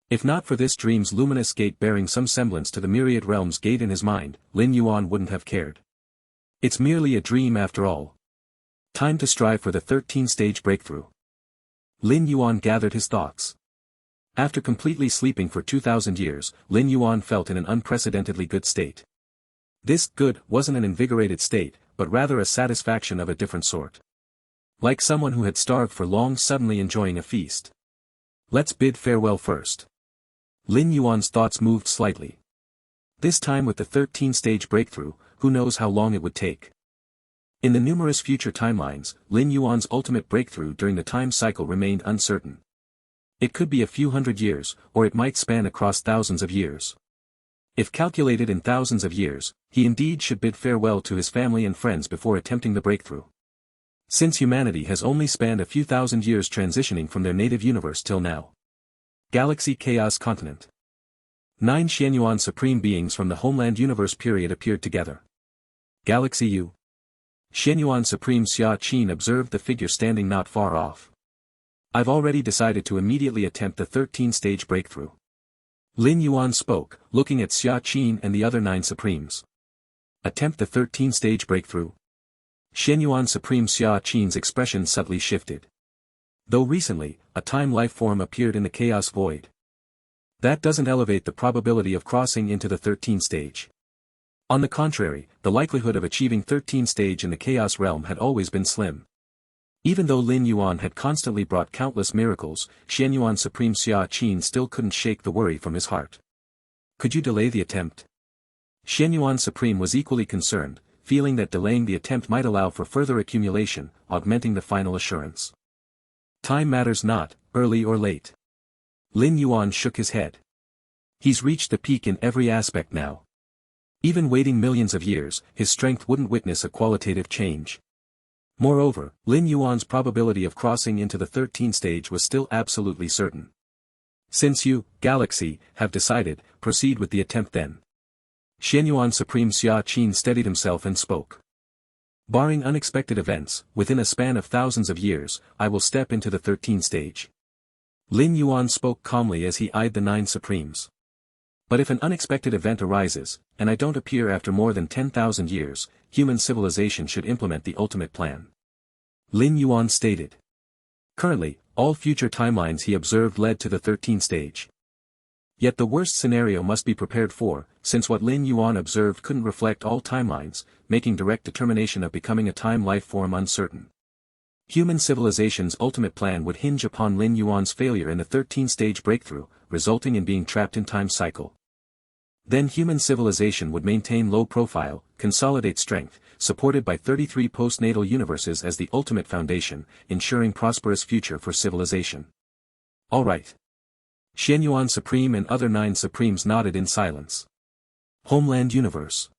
If not for this dream's luminous gate bearing some semblance to the Myriad Realms Gate in his mind, Lin Yuan wouldn't have cared. It's merely a dream after all. Time to strive for the 13-stage breakthrough. Lin Yuan gathered his thoughts. After completely sleeping for 2,000 years, Lin Yuan felt in an unprecedentedly good state. This good wasn't an invigorated state, but rather a satisfaction of a different sort. Like someone who had starved for long suddenly enjoying a feast. Let's bid farewell first. Lin Yuan's thoughts moved slightly. This time with the 13-stage breakthrough, who knows how long it would take. In the numerous future timelines, Lin Yuan's ultimate breakthrough during the time cycle remained uncertain. It could be a few hundred years, or it might span across thousands of years. If calculated in thousands of years, he indeed should bid farewell to his family and friends before attempting the breakthrough. Since humanity has only spanned a few thousand years transitioning from their native universe till now. Galaxy Chaos Continent. 9 Xianyuan supreme beings from the Homeland Universe period appeared together. Galaxy U. Xianyuan Supreme Xia Qin observed the figure standing not far off. I've already decided to immediately attempt the 13-stage breakthrough. Lin Yuan spoke, looking at Xia Qin and the other 9 supremes. Attempt the 13-stage breakthrough? Xianyuan Supreme Xia Qin's expression subtly shifted. Though recently, a time life form appeared in the chaos void. That doesn't elevate the probability of crossing into the 13th stage. On the contrary, the likelihood of achieving 13th stage in the chaos realm had always been slim. Even though Lin Yuan had constantly brought countless miracles, Xianyuan Supreme Xia Qin still couldn't shake the worry from his heart. Could you delay the attempt? Xianyuan Supreme was equally concerned, feeling that delaying the attempt might allow for further accumulation, augmenting the final assurance. Time matters not, early or late. Lin Yuan shook his head. He's reached the peak in every aspect now. Even waiting millions of years, his strength wouldn't witness a qualitative change. Moreover, Lin Yuan's probability of crossing into the 13th stage was still absolutely certain. Since you, Galaxy, have decided, proceed with the attempt then. Xianyuan Supreme Xia Qin steadied himself and spoke. Barring unexpected events, within a span of thousands of years, I will step into the 13th stage. Lin Yuan spoke calmly as he eyed the 9 supremes. But if an unexpected event arises, and I don't appear after more than 10,000 years, human civilization should implement the ultimate plan. Lin Yuan stated. Currently, all future timelines he observed led to the 13th stage. Yet the worst scenario must be prepared for, since what Lin Yuan observed couldn't reflect all timelines, making direct determination of becoming a time life form uncertain. Human civilization's ultimate plan would hinge upon Lin Yuan's failure in the 13th stage breakthrough, resulting in being trapped in time cycle. Then human civilization would maintain low profile, consolidate strength, supported by 33 postnatal universes as the ultimate foundation, ensuring prosperous future for civilization. Alright. Xianyuan Supreme and other 9 Supremes nodded in silence. Homeland Universe.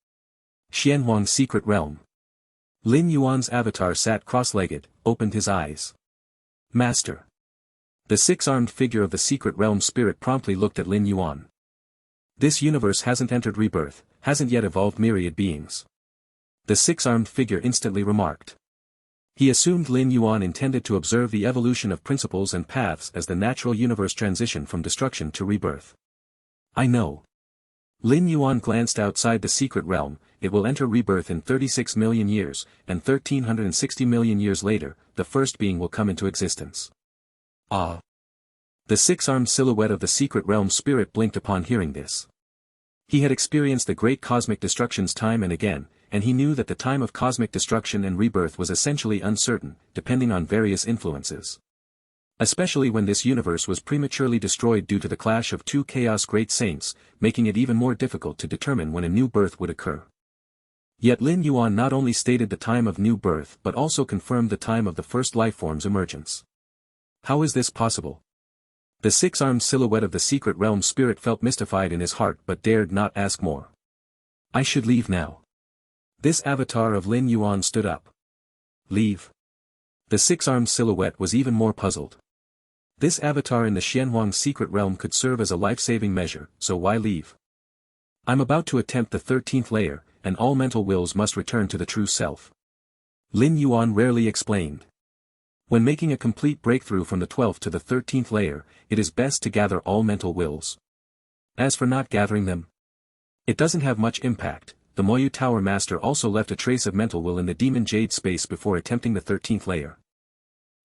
Xianhuang's Secret Realm. Lin Yuan's avatar sat cross-legged, opened his eyes. Master. The 6-armed figure of the Secret Realm spirit promptly looked at Lin Yuan. This universe hasn't entered rebirth, hasn't yet evolved myriad beings. The 6-armed figure instantly remarked. He assumed Lin Yuan intended to observe the evolution of principles and paths as the natural universe transitioned from destruction to rebirth. I know. Lin Yuan glanced outside the secret realm. It will enter rebirth in 36 million years, and 1360 million years later, the first being will come into existence. Ah. The 6-armed silhouette of the secret realm spirit blinked upon hearing this. He had experienced the great cosmic destructions time and again, and he knew that the time of cosmic destruction and rebirth was essentially uncertain, depending on various influences. Especially when this universe was prematurely destroyed due to the clash of 2 chaos great saints, making it even more difficult to determine when a new birth would occur. Yet Lin Yuan not only stated the time of new birth but also confirmed the time of the first lifeform's emergence. How is this possible? The 6-armed silhouette of the secret realm spirit felt mystified in his heart but dared not ask more. I should leave now. This avatar of Lin Yuan stood up. Leave? The 6-armed silhouette was even more puzzled. This avatar in the Xianhuang secret realm could serve as a life-saving measure, so why leave? I'm about to attempt the 13th layer, and all mental wills must return to the true self. Lin Yuan rarely explained. When making a complete breakthrough from the 12th to the 13th layer, it is best to gather all mental wills. As for not gathering them, it doesn't have much impact. The Moyu Tower Master also left a trace of mental will in the Demon Jade space before attempting the 13th layer.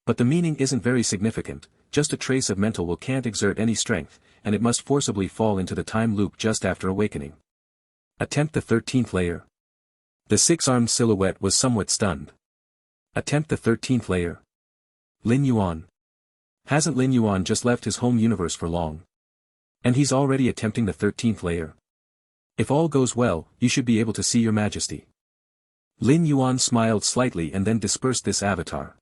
But the meaning isn't very significant, just a trace of mental will can't exert any strength, and it must forcibly fall into the time loop just after awakening. Attempt the 13th layer. The 6-armed silhouette was somewhat stunned. Attempt the 13th layer. Lin Yuan. Hasn't Lin Yuan just left his home universe for long? And he's already attempting the 13th layer. If all goes well, you should be able to see your majesty. Lin Yuan smiled slightly and then dispersed this avatar.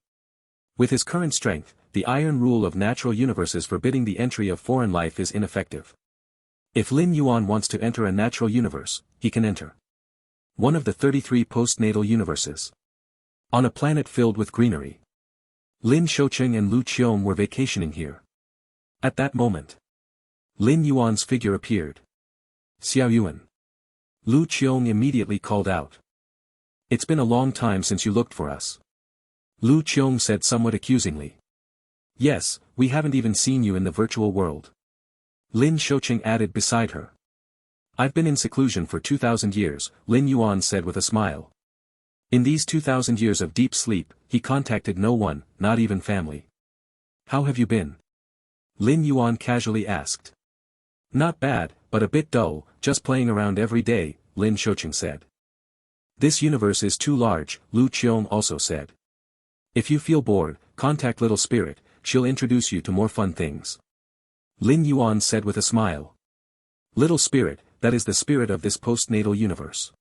With his current strength, the iron rule of natural universes forbidding the entry of foreign life is ineffective. If Lin Yuan wants to enter a natural universe, he can enter one of the 33 postnatal universes. On a planet filled with greenery. Lin Shoucheng and Lu Qiong were vacationing here. At that moment, Lin Yuan's figure appeared. Xiao Yuan. Lu Qiong immediately called out. It's been a long time since you looked for us. Lu Qiong said somewhat accusingly. Yes, we haven't even seen you in the virtual world. Lin Shoucheng added beside her. I've been in seclusion for 2,000 years, Lin Yuan said with a smile. In these 2,000 years of deep sleep, he contacted no one, not even family. How have you been? Lin Yuan casually asked. Not bad, but a bit dull, just playing around every day, Lin Shoucheng said. This universe is too large, Lu Qiong also said. If you feel bored, contact Little Spirit, she'll introduce you to more fun things. Lin Yuan said with a smile. Little Spirit, that is the spirit of this postnatal universe.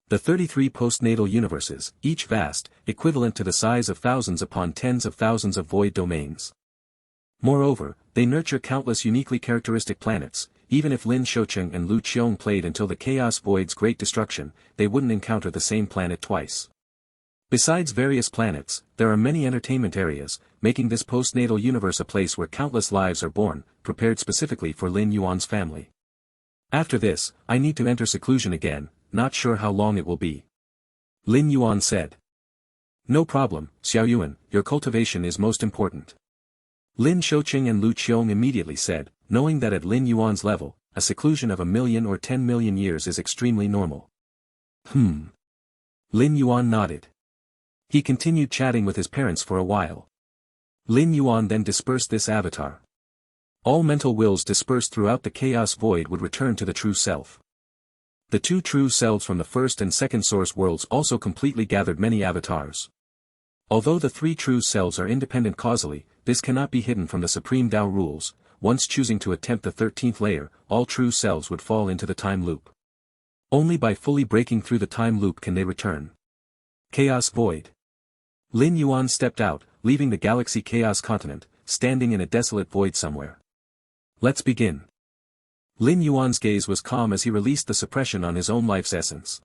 The 33 postnatal universes, each vast, equivalent to the size of thousands upon tens of thousands of void domains. Moreover, they nurture countless uniquely characteristic planets. Even if Lin Shoucheng and Lu Qiong played until the Chaos Void's great destruction, they wouldn't encounter the same planet twice. Besides various planets, there are many entertainment areas, making this postnatal universe a place where countless lives are born, prepared specifically for Lin Yuan's family. After this, I need to enter seclusion again, not sure how long it will be. Lin Yuan said. No problem, Xiao Yuan, your cultivation is most important. Lin Shoucheng and Lu Qiong immediately said, knowing that at Lin Yuan's level, a seclusion of 1 million or 10 million years is extremely normal. Lin Yuan nodded. He continued chatting with his parents for a while. Lin Yuan then dispersed this avatar. All mental wills dispersed throughout the chaos void would return to the true self. The 2 true selves from the first and second source worlds also completely gathered many avatars. Although the 3 true selves are independent causally, this cannot be hidden from the supreme Tao rules. Once choosing to attempt the 13th layer, all true selves would fall into the time loop. Only by fully breaking through the time loop can they return. Chaos Void. Lin Yuan stepped out, leaving the galaxy Chaos continent, standing in a desolate void somewhere. Let's begin. Lin Yuan's gaze was calm as he released the suppression on his own life's essence.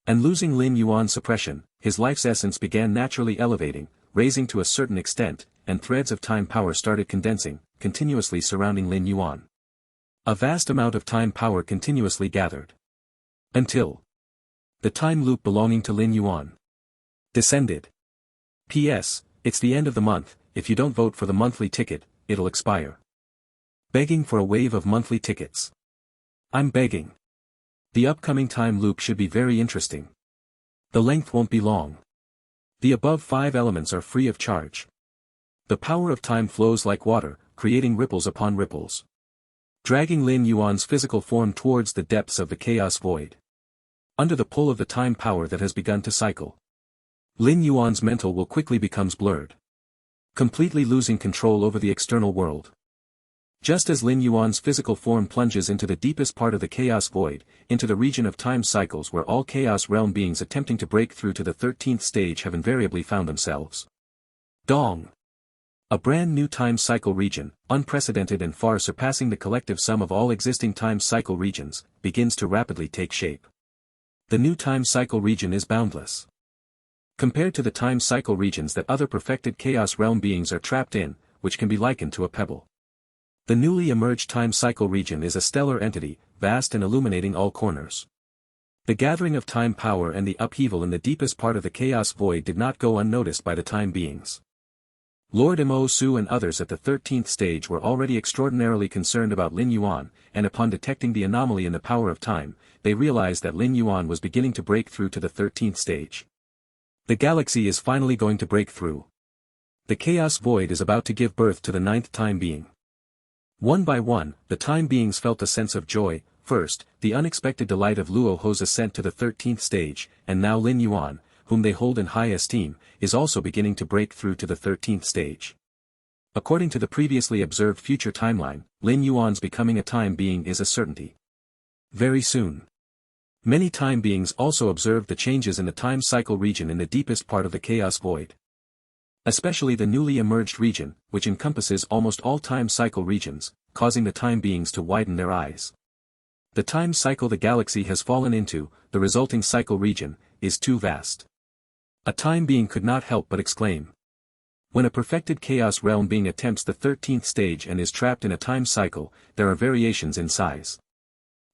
And losing Lin Yuan's suppression, his life's essence began naturally elevating, raising to a certain extent, and threads of time power started condensing, continuously surrounding Lin Yuan. A vast amount of time power continuously gathered. Until the time loop belonging to Lin Yuan descended. P.S. It's the end of the month, if you don't vote for the monthly ticket, it'll expire. Begging for a wave of monthly tickets. I'm begging. The upcoming time loop should be very interesting. The length won't be long. The above 5 elements are free of charge. The power of time flows like water, creating ripples upon ripples, dragging Lin Yuan's physical form towards the depths of the chaos void. Under the pull of the time power that has begun to cycle, Lin Yuan's mental will quickly becomes blurred, completely losing control over the external world. Just as Lin Yuan's physical form plunges into the deepest part of the chaos void, into the region of time cycles where all chaos realm beings attempting to break through to the 13th stage have invariably found themselves. Dong! A brand new time cycle region, unprecedented and far surpassing the collective sum of all existing time cycle regions, begins to rapidly take shape. The new time cycle region is boundless. Compared to the time cycle regions that other perfected chaos realm beings are trapped in, which can be likened to a pebble. The newly emerged time cycle region is a stellar entity, vast and illuminating all corners. The gathering of time power and the upheaval in the deepest part of the chaos void did not go unnoticed by the time beings. Lord Mo Su and others at the 13th stage were already extraordinarily concerned about Lin Yuan, and upon detecting the anomaly in the power of time, they realized that Lin Yuan was beginning to break through to the 13th stage. The galaxy is finally going to break through. The chaos void is about to give birth to the 9th time being. One by one, the time beings felt a sense of joy. First, the unexpected delight of Luo Ho's ascent to the 13th stage, and now Lin Yuan, whom they hold in high esteem, is also beginning to break through to the 13th stage. According to the previously observed future timeline, Lin Yuan's becoming a time being is a certainty. Very soon. Many time beings also observed the changes in the time cycle region in the deepest part of the chaos void. Especially the newly emerged region, which encompasses almost all time cycle regions, causing the time beings to widen their eyes. The time cycle the galaxy has fallen into, the resulting cycle region, is too vast. A time being could not help but exclaim. When a perfected chaos realm being attempts the 13th stage and is trapped in a time cycle, there are variations in size.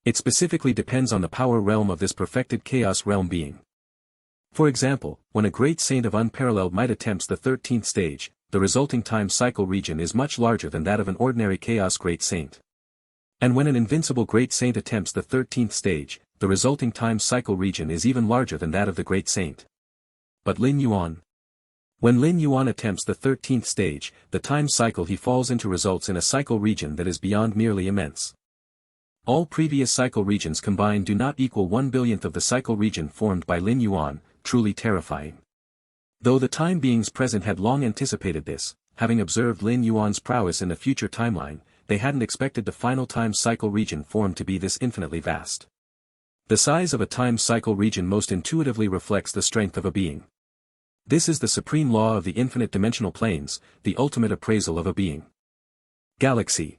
It specifically depends on the power realm of this perfected chaos realm being. For example, when a great saint of unparalleled might attempts the 13th stage, the resulting time cycle region is much larger than that of an ordinary chaos great saint. And when an invincible great saint attempts the 13th stage, the resulting time cycle region is even larger than that of the great saint. But Lin Yuan? When Lin Yuan attempts the 13th stage, the time cycle he falls into results in a cycle region that is beyond merely immense. All previous cycle regions combined do not equal 1/1000th of the cycle region formed by Lin Yuan, truly terrifying. Though the time beings present had long anticipated this, having observed Lin Yuan's prowess in the future timeline, they hadn't expected the final time cycle region formed to be this infinitely vast. The size of a time cycle region most intuitively reflects the strength of a being. This is the supreme law of the infinite dimensional planes, the ultimate appraisal of a being. Galaxy.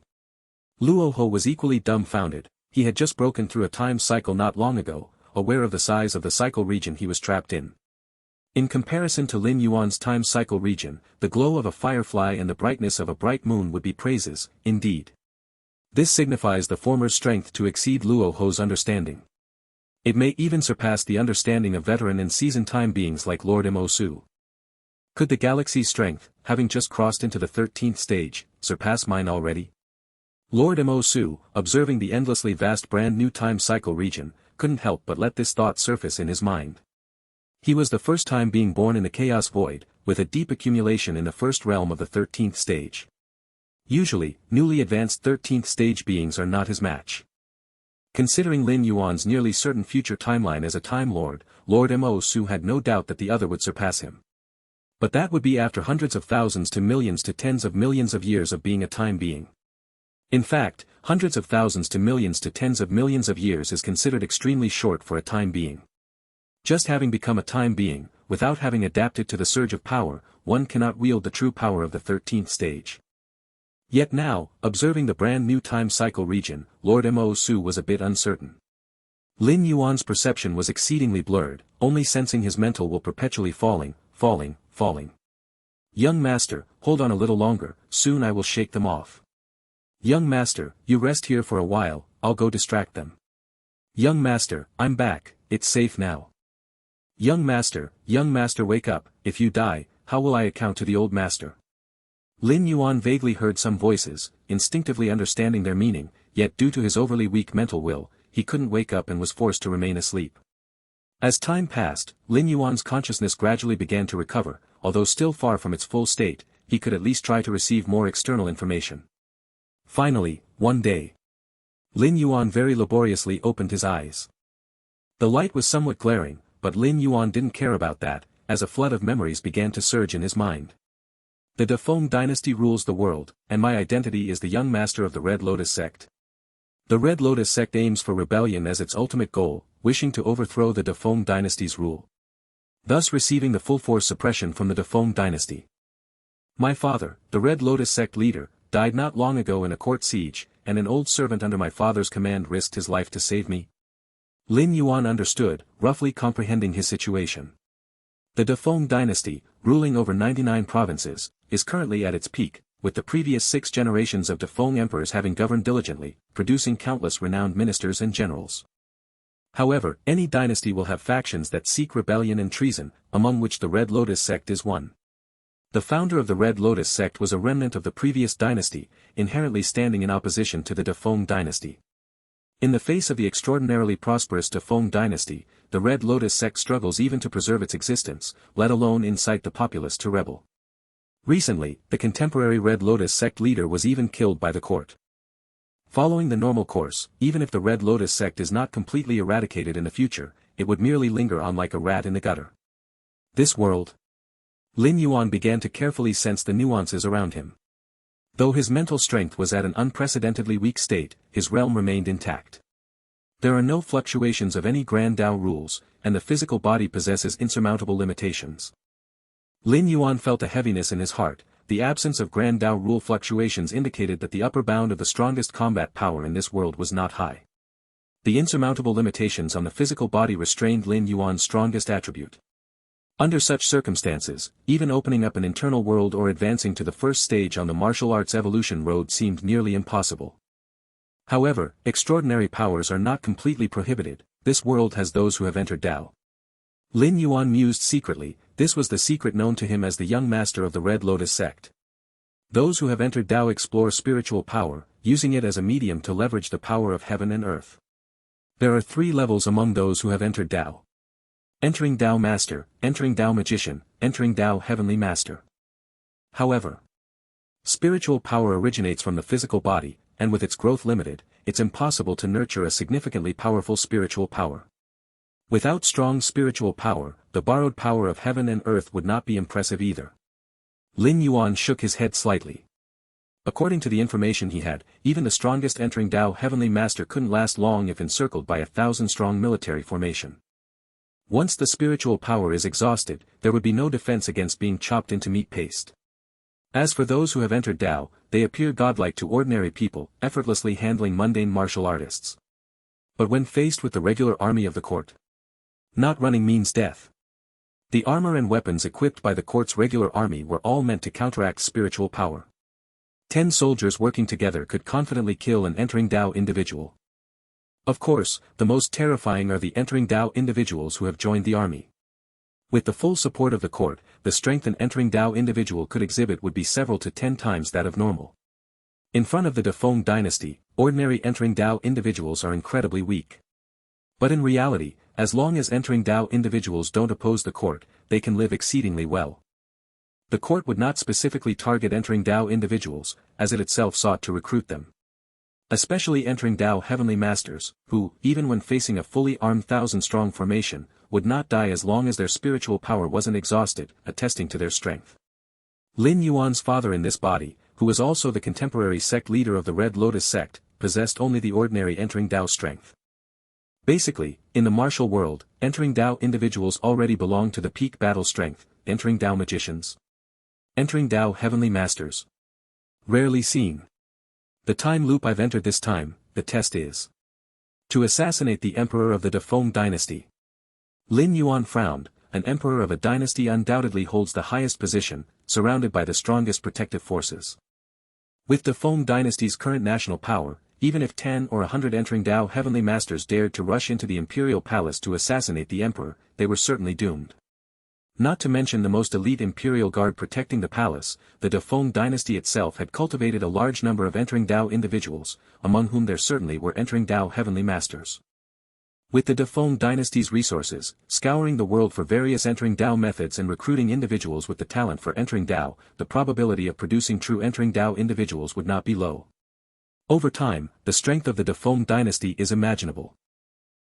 Luo Ho was equally dumbfounded. He had just broken through a time cycle not long ago, aware of the size of the cycle region he was trapped in. In comparison to Lin Yuan's time cycle region, the glow of a firefly and the brightness of a bright moon would be praises, indeed. This signifies the former's strength to exceed Luo Ho's understanding. It may even surpass the understanding of veteran and seasoned time beings like Lord Mo Su. Could the galaxy's strength, having just crossed into the 13th stage, surpass mine already? Lord Mo Su, observing the endlessly vast brand new time cycle region, couldn't help but let this thought surface in his mind. He was the first time being born in the chaos void, with a deep accumulation in the first realm of the 13th stage. Usually, newly advanced 13th stage beings are not his match. Considering Lin Yuan's nearly certain future timeline as a Time Lord, Lord Mo Su had no doubt that the other would surpass him. But that would be after hundreds of thousands to millions to tens of millions of years of being a time being. In fact, hundreds of thousands to millions to tens of millions of years is considered extremely short for a time being. Just having become a time being, without having adapted to the surge of power, one cannot wield the true power of the 13th stage. Yet now, observing the brand new time cycle region, Lord Mo Su was a bit uncertain. Lin Yuan's perception was exceedingly blurred, only sensing his mental will perpetually falling. Young master, hold on a little longer, soon I will shake them off. Young master, you rest here for a while, I'll go distract them. Young master, I'm back, it's safe now. Young master, wake up, if you die, how will I account to the old master? Lin Yuan vaguely heard some voices, instinctively understanding their meaning, yet due to his overly weak mental will, he couldn't wake up and was forced to remain asleep. As time passed, Lin Yuan's consciousness gradually began to recover, although still far from its full state, he could at least try to receive more external information. Finally, one day, Lin Yuan very laboriously opened his eyes. The light was somewhat glaring, but Lin Yuan didn't care about that, as a flood of memories began to surge in his mind. The Defeng dynasty rules the world, and my identity is the young master of the Red Lotus sect. The Red Lotus sect aims for rebellion as its ultimate goal, wishing to overthrow the Defeng dynasty's rule, thus receiving the full force suppression from the Defeng dynasty. My father, the Red Lotus sect leader, died not long ago in a court siege, and an old servant under my father's command risked his life to save me. Lin Yuan understood, roughly comprehending his situation. The Defeng dynasty, ruling over 99 provinces, is currently at its peak, with the previous 6 generations of Defeng emperors having governed diligently, producing countless renowned ministers and generals. However, any dynasty will have factions that seek rebellion and treason, among which the Red Lotus sect is one. The founder of the Red Lotus sect was a remnant of the previous dynasty, inherently standing in opposition to the Defeng dynasty. In the face of the extraordinarily prosperous Defeng dynasty, the Red Lotus sect struggles even to preserve its existence, let alone incite the populace to rebel. Recently, the contemporary Red Lotus sect leader was even killed by the court. Following the normal course, even if the Red Lotus sect is not completely eradicated in the future, it would merely linger on like a rat in the gutter. This world. Lin Yuan began to carefully sense the nuances around him. Though his mental strength was at an unprecedentedly weak state, his realm remained intact. There are no fluctuations of any Grand Tao rules, and the physical body possesses insurmountable limitations. Lin Yuan felt a heaviness in his heart. The absence of Grand Tao rule fluctuations indicated that the upper bound of the strongest combat power in this world was not high. The insurmountable limitations on the physical body restrained Lin Yuan's strongest attribute. Under such circumstances, even opening up an internal world or advancing to the first stage on the martial arts evolution road seemed nearly impossible. However, extraordinary powers are not completely prohibited. This world has those who have entered Tao. Lin Yuan mused secretly. This was the secret known to him as the young master of the Red Lotus sect. Those who have entered Tao explore spiritual power, using it as a medium to leverage the power of heaven and earth. There are 3 levels among those who have entered Tao. Entering Tao Master, entering Tao Magician, entering Tao Heavenly Master. However, spiritual power originates from the physical body, and with its growth limited, it's impossible to nurture a significantly powerful spiritual power. Without strong spiritual power, the borrowed power of heaven and earth would not be impressive either. Lin Yuan shook his head slightly. According to the information he had, even the strongest entering Tao Heavenly Master couldn't last long if encircled by 1,000-strong military formation. Once the spiritual power is exhausted, there would be no defense against being chopped into meat paste. As for those who have entered Tao, they appear godlike to ordinary people, effortlessly handling mundane martial artists. But when faced with the regular army of the court, not running means death. The armor and weapons equipped by the court's regular army were all meant to counteract spiritual power. 10 soldiers working together could confidently kill an entering Tao individual. Of course, the most terrifying are the entering Tao individuals who have joined the army. With the full support of the court, the strength an entering Tao individual could exhibit would be several to 10 times that of normal. In front of the Defeng dynasty, ordinary entering Tao individuals are incredibly weak. But in reality, as long as entering Tao individuals don't oppose the court, they can live exceedingly well. The court would not specifically target entering Tao individuals, as it itself sought to recruit them. Especially entering Tao Heavenly Masters, who, even when facing a fully armed 1,000-strong formation, would not die as long as their spiritual power wasn't exhausted, attesting to their strength. Lin Yuan's father in this body, who was also the contemporary sect leader of the Red Lotus sect, possessed only the ordinary entering Tao strength. Basically, in the martial world, entering Tao individuals already belong to the peak battle strength, entering Tao magicians, entering Tao Heavenly Masters. Rarely seen. The time loop I've entered this time, the test is to assassinate the emperor of the Defeng dynasty. Lin Yuan frowned. An emperor of a dynasty undoubtedly holds the highest position, surrounded by the strongest protective forces. With the Defeng dynasty's current national power, even if 10 or 100 entering Dao heavenly masters dared to rush into the imperial palace to assassinate the emperor, they were certainly doomed. Not to mention the most elite imperial guard protecting the palace, the Defeng dynasty itself had cultivated a large number of entering Dao individuals, among whom there certainly were entering Dao heavenly masters. With the Defeng dynasty's resources, scouring the world for various entering Dao methods and recruiting individuals with the talent for entering Dao, the probability of producing true entering Dao individuals would not be low. Over time, the strength of the Defeng dynasty is imaginable.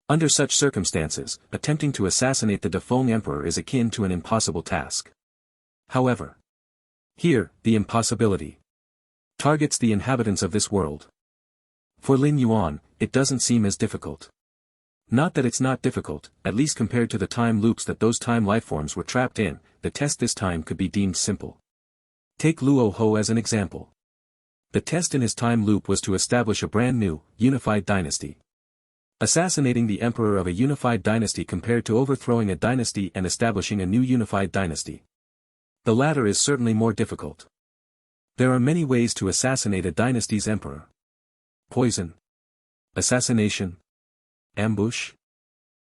Under such circumstances, attempting to assassinate the Defeng emperor is akin to an impossible task. However, here, the impossibility targets the inhabitants of this world. For Lin Yuan, it doesn't seem as difficult. Not that it's not difficult, at least compared to the time loops that those time lifeforms were trapped in, the test this time could be deemed simple. Take Luo Ho as an example. The test in his time loop was to establish a brand new, unified dynasty. Assassinating the emperor of a unified dynasty compared to overthrowing a dynasty and establishing a new unified dynasty. The latter is certainly more difficult. There are many ways to assassinate a dynasty's emperor. Poison. Assassination. Ambush?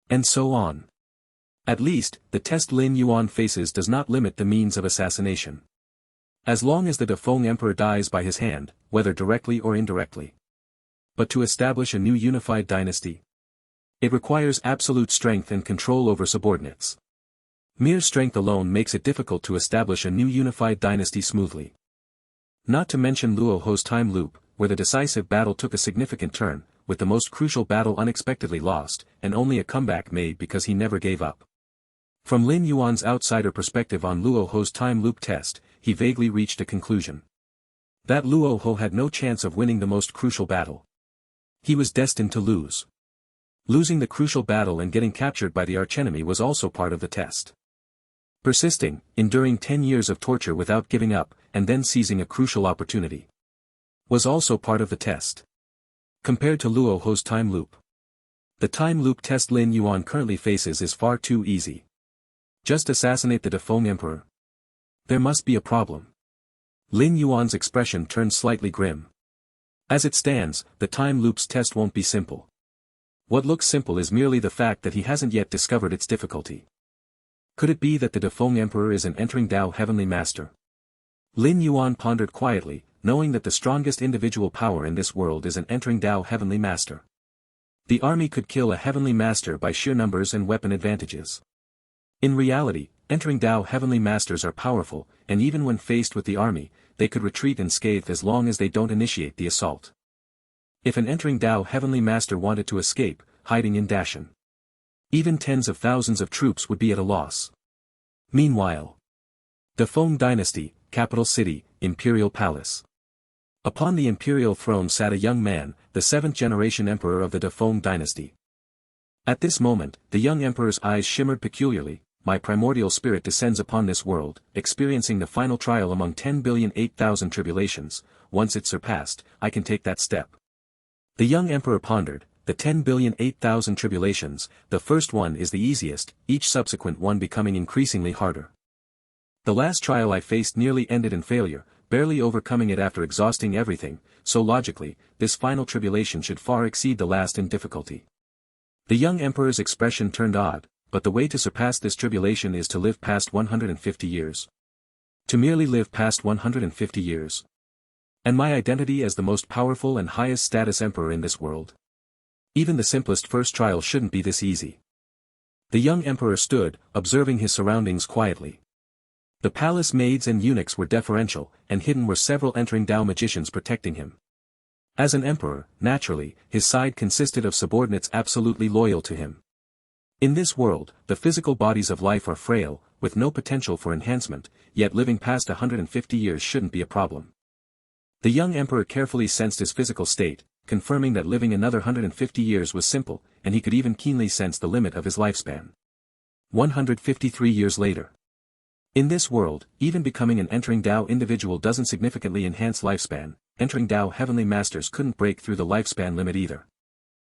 And so on. At least, the test Lin Yuan faces does not limit the means of assassination. As long as the Defeng emperor dies by his hand, whether directly or indirectly. But to establish a new unified dynasty, it requires absolute strength and control over subordinates. Mere strength alone makes it difficult to establish a new unified dynasty smoothly. Not to mention Luo Ho's time loop, where the decisive battle took a significant turn, with the most crucial battle unexpectedly lost, and only a comeback made because he never gave up. From Lin Yuan's outsider perspective on Luo Ho's time loop test, he vaguely reached a conclusion. That Luo Ho had no chance of winning the most crucial battle. He was destined to lose. Losing the crucial battle and getting captured by the archenemy was also part of the test. Persisting, enduring 10 years of torture without giving up, and then seizing a crucial opportunity, was also part of the test. Compared to Luo Ho's time loop, the time loop test Lin Yuan currently faces is far too easy. Just assassinate the Defeng emperor. There must be a problem. Lin Yuan's expression turned slightly grim. As it stands, the time loop's test won't be simple. What looks simple is merely the fact that he hasn't yet discovered its difficulty. Could it be that the Defeng emperor is an entering Dao heavenly master? Lin Yuan pondered quietly, knowing that the strongest individual power in this world is an entering Dao heavenly master. The army could kill a heavenly master by sheer numbers and weapon advantages. In reality, entering Dao heavenly masters are powerful, and even when faced with the army, they could retreat unscathed as long as they don't initiate the assault. If an entering Dao heavenly master wanted to escape, hiding in Dashan, even tens of thousands of troops would be at a loss. Meanwhile, Defeng dynasty, capital city, imperial palace. Upon the imperial throne sat a young man, the 7th-generation emperor of the Defeng dynasty. At this moment, the young emperor's eyes shimmered peculiarly. My primordial spirit descends upon this world, experiencing the final trial among 10,008,000 tribulations. Once it's surpassed, I can take that step. The young emperor pondered, the 10,008,000 tribulations, the first one is the easiest, each subsequent one becoming increasingly harder. The last trial I faced nearly ended in failure, barely overcoming it after exhausting everything, so logically, this final tribulation should far exceed the last in difficulty. The young emperor's expression turned odd, but the way to surpass this tribulation is to live past 150 years. To merely live past 150 years. And my identity as the most powerful and highest status emperor in this world. Even the simplest first trial shouldn't be this easy. The young emperor stood, observing his surroundings quietly. The palace maids and eunuchs were deferential, and hidden were several entering Dao magicians protecting him. As an emperor, naturally, his side consisted of subordinates absolutely loyal to him. In this world, the physical bodies of life are frail, with no potential for enhancement, yet living past 150 years shouldn't be a problem. The young emperor carefully sensed his physical state, confirming that living another 150 years was simple, and he could even keenly sense the limit of his lifespan. 153 years later. In this world, even becoming an entering Tao individual doesn't significantly enhance lifespan. Entering Tao heavenly masters couldn't break through the lifespan limit either.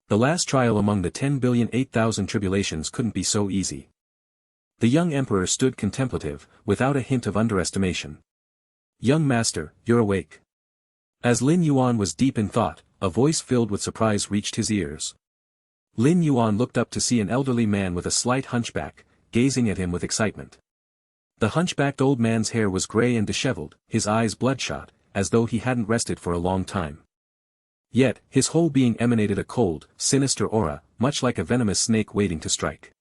The last trial among the 10,008,000 tribulations couldn't be so easy. The young emperor stood contemplative, without a hint of underestimation. "Young master, you're awake." As Lin Yuan was deep in thought, a voice filled with surprise reached his ears. Lin Yuan looked up to see an elderly man with a slight hunchback, gazing at him with excitement. The hunchbacked old man's hair was gray and disheveled, his eyes bloodshot, as though he hadn't rested for a long time. Yet, his whole being emanated a cold, sinister aura, much like a venomous snake waiting to strike.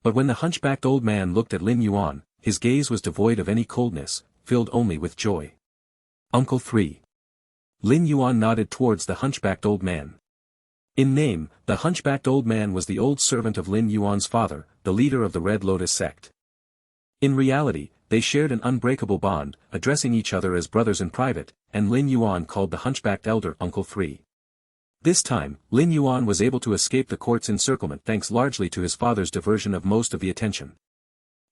But when the hunchbacked old man looked at Lin Yuan, his gaze was devoid of any coldness, filled only with joy. "Uncle 3. Lin Yuan nodded towards the hunchbacked old man. In name, the hunchbacked old man was the old servant of Lin Yuan's father, the leader of the Red Lotus sect. In reality, they shared an unbreakable bond, addressing each other as brothers in private, and Lin Yuan called the hunchbacked elder Uncle 3. This time, Lin Yuan was able to escape the court's encirclement thanks largely to his father's diversion of most of the attention.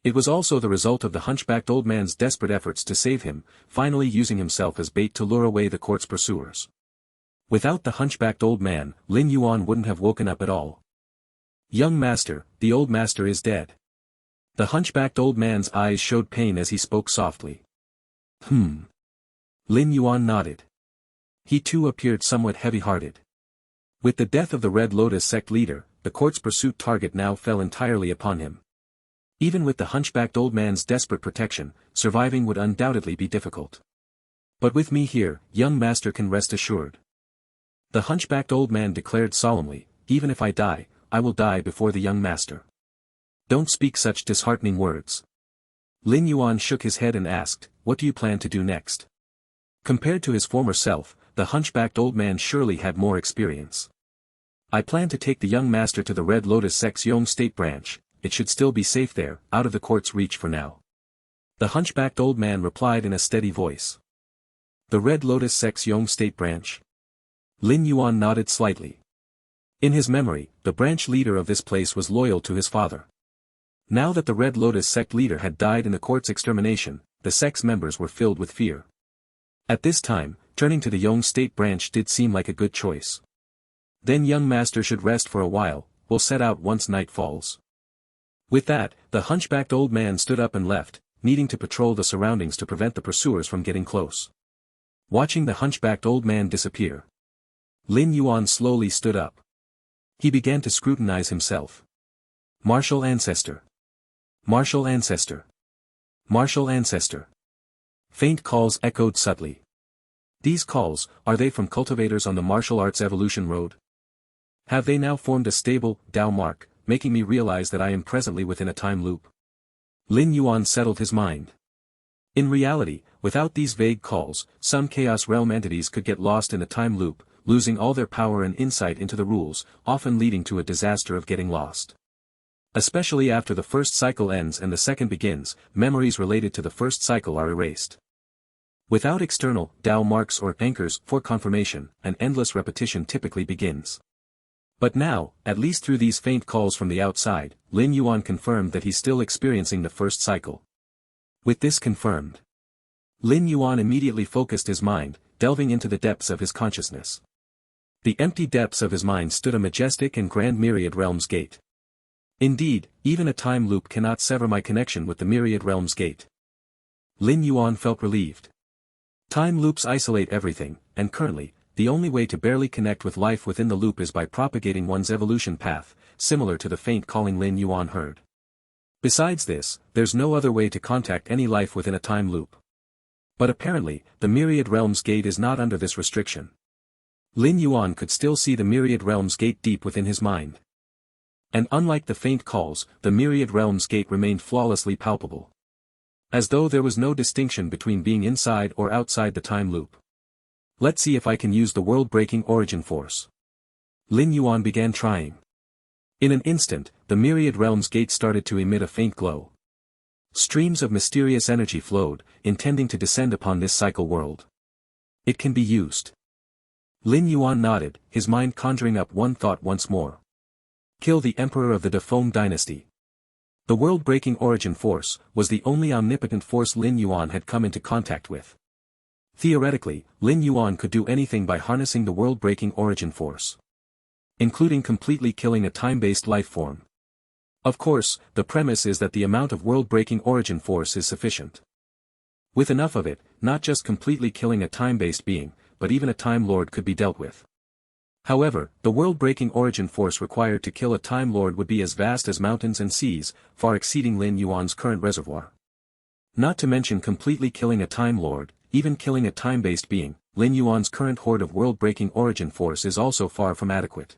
It was also the result of the hunchbacked old man's desperate efforts to save him, finally using himself as bait to lure away the court's pursuers. Without the hunchbacked old man, Lin Yuan wouldn't have woken up at all. "Young master, the old master is dead." The hunchbacked old man's eyes showed pain as he spoke softly. Lin Yuan nodded. He too appeared somewhat heavy-hearted. With the death of the Red Lotus sect leader, the court's pursuit target now fell entirely upon him. Even with the hunchbacked old man's desperate protection, surviving would undoubtedly be difficult. "But with me here, young master can rest assured." The hunchbacked old man declared solemnly, "Even if I die, I will die before the young master." "Don't speak such disheartening words." Lin Yuan shook his head and asked, "What do you plan to do next?" Compared to his former self, the hunchbacked old man surely had more experience. "I plan to take the young master to the Red Lotus sect's Yong State branch. It should still be safe there, out of the court's reach for now." The hunchbacked old man replied in a steady voice. "The Red Lotus sect's Yong State branch?" Lin Yuan nodded slightly. In his memory, the branch leader of this place was loyal to his father. Now that the Red Lotus sect leader had died in the court's extermination, the sect's members were filled with fear. At this time, turning to the Yong State branch did seem like a good choice. "Then young master should rest for a while, we'll set out once night falls." With that, the hunchbacked old man stood up and left, needing to patrol the surroundings to prevent the pursuers from getting close. Watching the hunchbacked old man disappear, Lin Yuan slowly stood up. He began to scrutinize himself. Martial ancestor. Martial ancestor. Martial ancestor. Faint calls echoed subtly. These calls, are they from cultivators on the martial arts evolution road? Have they now formed a stable, Tao mark, making me realize that I am presently within a time loop? Lin Yuan settled his mind. In reality, without these vague calls, some Chaos Realm entities could get lost in a time loop, losing all their power and insight into the rules, often leading to a disaster of getting lost. Especially after the first cycle ends and the second begins, memories related to the first cycle are erased. Without external, Tao marks or anchors for confirmation, an endless repetition typically begins. But now, at least through these faint calls from the outside, Lin Yuan confirmed that he's still experiencing the first cycle. With this confirmed, Lin Yuan immediately focused his mind, delving into the depths of his consciousness. The empty depths of his mind stood a majestic and grand myriad realms gate. Indeed, even a time loop cannot sever my connection with the myriad realms gate. Lin Yuan felt relieved. Time loops isolate everything, and currently, the only way to barely connect with life within the loop is by propagating one's evolution path, similar to the faint calling Lin Yuan heard. Besides this, there's no other way to contact any life within a time loop. But apparently, the Myriad Realms Gate is not under this restriction. Lin Yuan could still see the Myriad Realms Gate deep within his mind. And unlike the faint calls, the Myriad Realms Gate remained flawlessly palpable. As though there was no distinction between being inside or outside the time loop. Let's see if I can use the world-breaking origin force. Lin Yuan began trying. In an instant, the Myriad Realms Gate started to emit a faint glow. Streams of mysterious energy flowed, intending to descend upon this cycle world. It can be used. Lin Yuan nodded, his mind conjuring up one thought once more. Kill the Emperor of the Dafeng dynasty. The world-breaking origin force was the only omnipotent force Lin Yuan had come into contact with. Theoretically, Lin Yuan could do anything by harnessing the world-breaking origin force, including completely killing a time-based life form. Of course, the premise is that the amount of world-breaking origin force is sufficient. With enough of it, not just completely killing a time-based being, but even a Time Lord could be dealt with. However, the world-breaking origin force required to kill a Time Lord would be as vast as mountains and seas, far exceeding Lin Yuan's current reservoir. Not to mention completely killing a Time Lord, even killing a time-based being, Lin Yuan's current horde of world-breaking origin force is also far from adequate.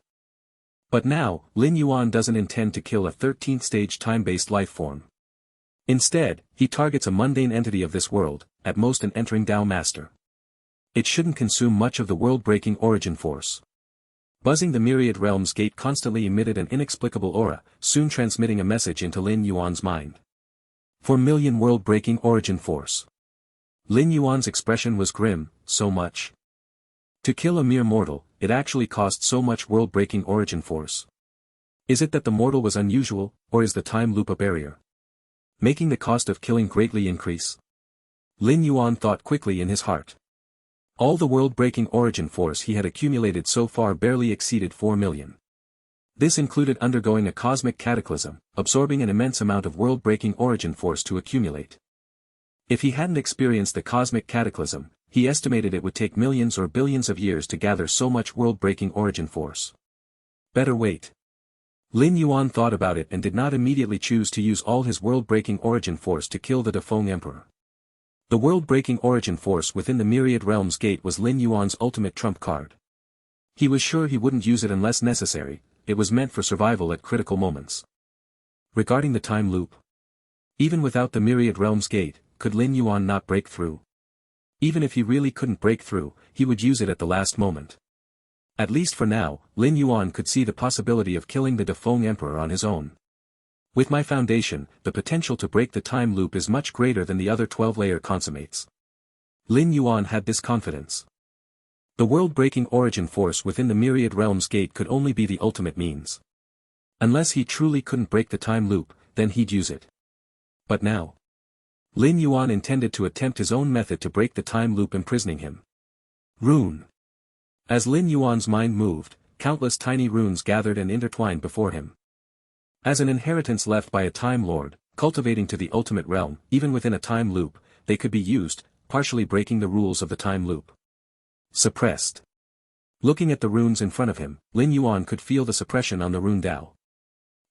But now, Lin Yuan doesn't intend to kill a 13th stage time-based life form. Instead, he targets a mundane entity of this world, at most an entering Tao Master. It shouldn't consume much of the world-breaking origin force. Buzzing the Myriad Realms gate constantly emitted an inexplicable aura, soon transmitting a message into Lin Yuan's mind. 4 million world-breaking origin force. Lin Yuan's expression was grim. So much. To kill a mere mortal, it actually cost so much world-breaking origin force. Is it that the mortal was unusual, or is the time loop a barrier, making the cost of killing greatly increase? Lin Yuan thought quickly in his heart. All the world-breaking origin force he had accumulated so far barely exceeded 4 million. This included undergoing a cosmic cataclysm, absorbing an immense amount of world-breaking origin force to accumulate. If he hadn't experienced the cosmic cataclysm, he estimated it would take millions or billions of years to gather so much world-breaking origin force. Better wait. Lin Yuan thought about it and did not immediately choose to use all his world-breaking origin force to kill the Defeng Emperor. The world-breaking origin force within the Myriad Realms gate was Lin Yuan's ultimate trump card. He was sure he wouldn't use it unless necessary, it was meant for survival at critical moments. Regarding the time loop, even without the Myriad Realms gate, could Lin Yuan not break through? Even if he really couldn't break through, he would use it at the last moment. At least for now, Lin Yuan could see the possibility of killing the Defeng Emperor on his own. With my foundation, the potential to break the time loop is much greater than the other 12-layer consummates. Lin Yuan had this confidence. The world-breaking origin force within the Myriad Realms gate could only be the ultimate means. Unless he truly couldn't break the time loop, then he'd use it. But now, Lin Yuan intended to attempt his own method to break the time loop imprisoning him. Rune. As Lin Yuan's mind moved, countless tiny runes gathered and intertwined before him. As an inheritance left by a Time Lord, cultivating to the ultimate realm, even within a time loop, they could be used, partially breaking the rules of the time loop. Suppressed. Looking at the runes in front of him, Lin Yuan could feel the suppression on the rune Dao.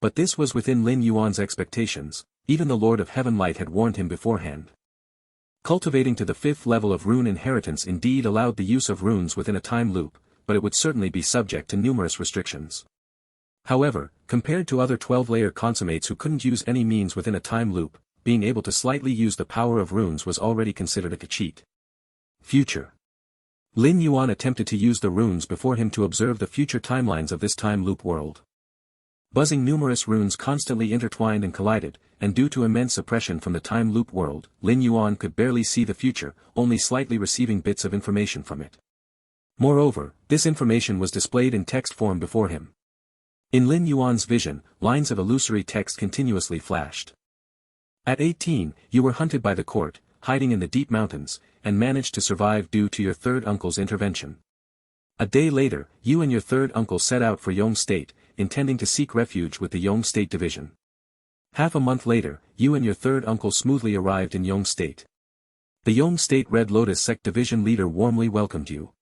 But this was within Lin Yuan's expectations. Even the Lord of Heaven Light had warned him beforehand. Cultivating to the 5th level of rune inheritance indeed allowed the use of runes within a time loop, but it would certainly be subject to numerous restrictions. However, compared to other 12-layer consummates who couldn't use any means within a time loop, being able to slightly use the power of runes was already considered a cheat. Future. Lin Yuan attempted to use the runes before him to observe the future timelines of this time loop world. Buzzing numerous runes constantly intertwined and collided, and due to immense suppression from the time loop world, Lin Yuan could barely see the future, only slightly receiving bits of information from it. Moreover, this information was displayed in text form before him. In Lin Yuan's vision, lines of illusory text continuously flashed. At 18, you were hunted by the court, hiding in the deep mountains, and managed to survive due to your third uncle's intervention. A day later, you and your third uncle set out for Yong State, intending to seek refuge with the Yong State Division. Half a month later, you and your third uncle smoothly arrived in Yong State. The Yong State Red Lotus Sect Division leader warmly welcomed you.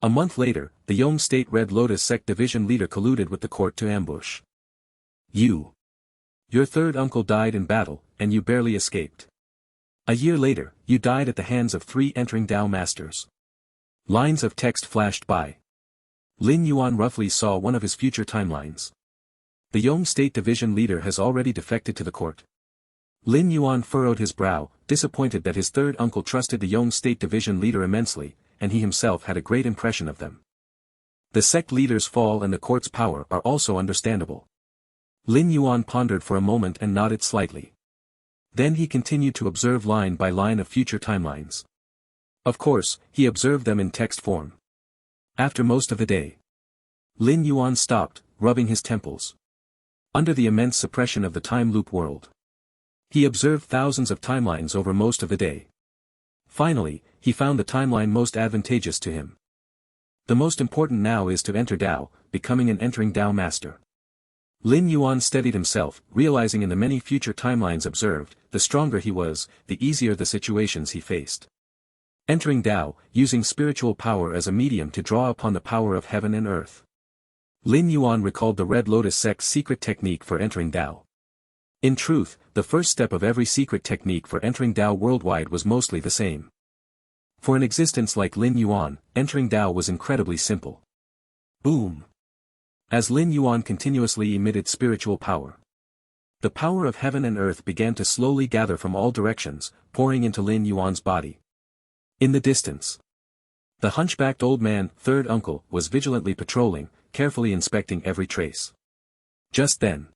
A month later, the Yong State Red Lotus Sect Division leader colluded with the court to ambush you. Your third uncle died in battle, and you barely escaped. A year later, you died at the hands of 3 entering Tao Masters. Lines of text flashed by. Lin Yuan roughly saw one of his future timelines. The Yong State Division leader has already defected to the court. Lin Yuan furrowed his brow, disappointed that his third uncle trusted the Yong State Division leader immensely, and he himself had a great impression of them. The sect leader's fall and the court's power are also understandable. Lin Yuan pondered for a moment and nodded slightly. Then he continued to observe line by line of future timelines. Of course, he observed them in text form. After most of the day, Lin Yuan stopped, rubbing his temples. under the immense suppression of the time loop world. He observed thousands of timelines over most of the day. Finally, he found the timeline most advantageous to him. The most important now is to enter Tao, becoming an entering Tao master. Lin Yuan steadied himself, realizing in the many future timelines observed, the stronger he was, the easier the situations he faced. Entering Tao, using spiritual power as a medium to draw upon the power of heaven and earth. Lin Yuan recalled the Red Lotus sect's secret technique for entering Tao. In truth, the first step of every secret technique for entering Tao worldwide was mostly the same. For an existence like Lin Yuan, entering Tao was incredibly simple. Boom! As Lin Yuan continuously emitted spiritual power, the power of heaven and earth began to slowly gather from all directions, pouring into Lin Yuan's body. In the distance, the hunchbacked old man, third uncle, was vigilantly patrolling, carefully inspecting every trace. Just then,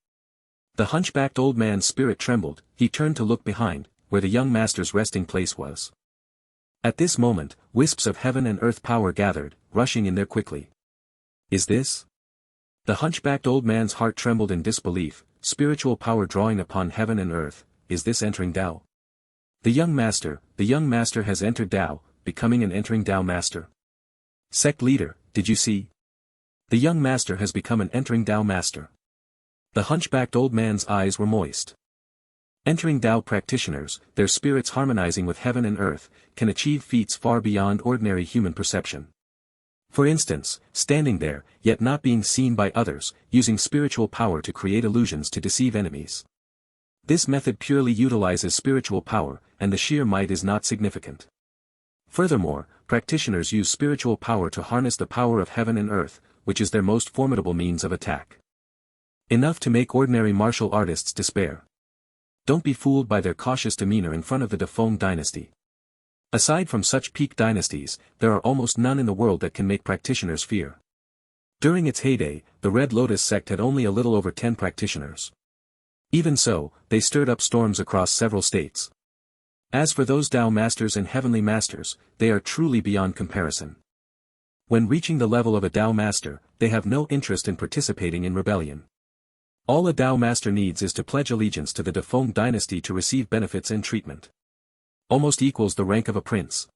the hunchbacked old man's spirit trembled. He turned to look behind, where the young master's resting place was. At this moment, wisps of heaven and earth power gathered, rushing in there quickly. Is this? The hunchbacked old man's heart trembled in disbelief. Spiritual power drawing upon heaven and earth, is this entering Tao? The young master has entered Tao, becoming an entering Tao master. Sect leader, did you see? The young master has become an entering Tao master. The hunchbacked old man's eyes were moist. Entering Tao practitioners, their spirits harmonizing with heaven and earth, can achieve feats far beyond ordinary human perception. For instance, standing there, yet not being seen by others, using spiritual power to create illusions to deceive enemies. This method purely utilizes spiritual power, and the sheer might is not significant. Furthermore, practitioners use spiritual power to harness the power of heaven and earth, which is their most formidable means of attack. Enough to make ordinary martial artists despair. Don't be fooled by their cautious demeanor in front of the Defeng dynasty. Aside from such peak dynasties, there are almost none in the world that can make practitioners fear. During its heyday, the Red Lotus sect had only a little over 10 practitioners. Even so, they stirred up storms across several states. As for those Tao masters and heavenly masters, they are truly beyond comparison. When reaching the level of a Tao master, they have no interest in participating in rebellion. All a Tao master needs is to pledge allegiance to the Defeng dynasty to receive benefits and treatment. Almost equals the rank of a prince.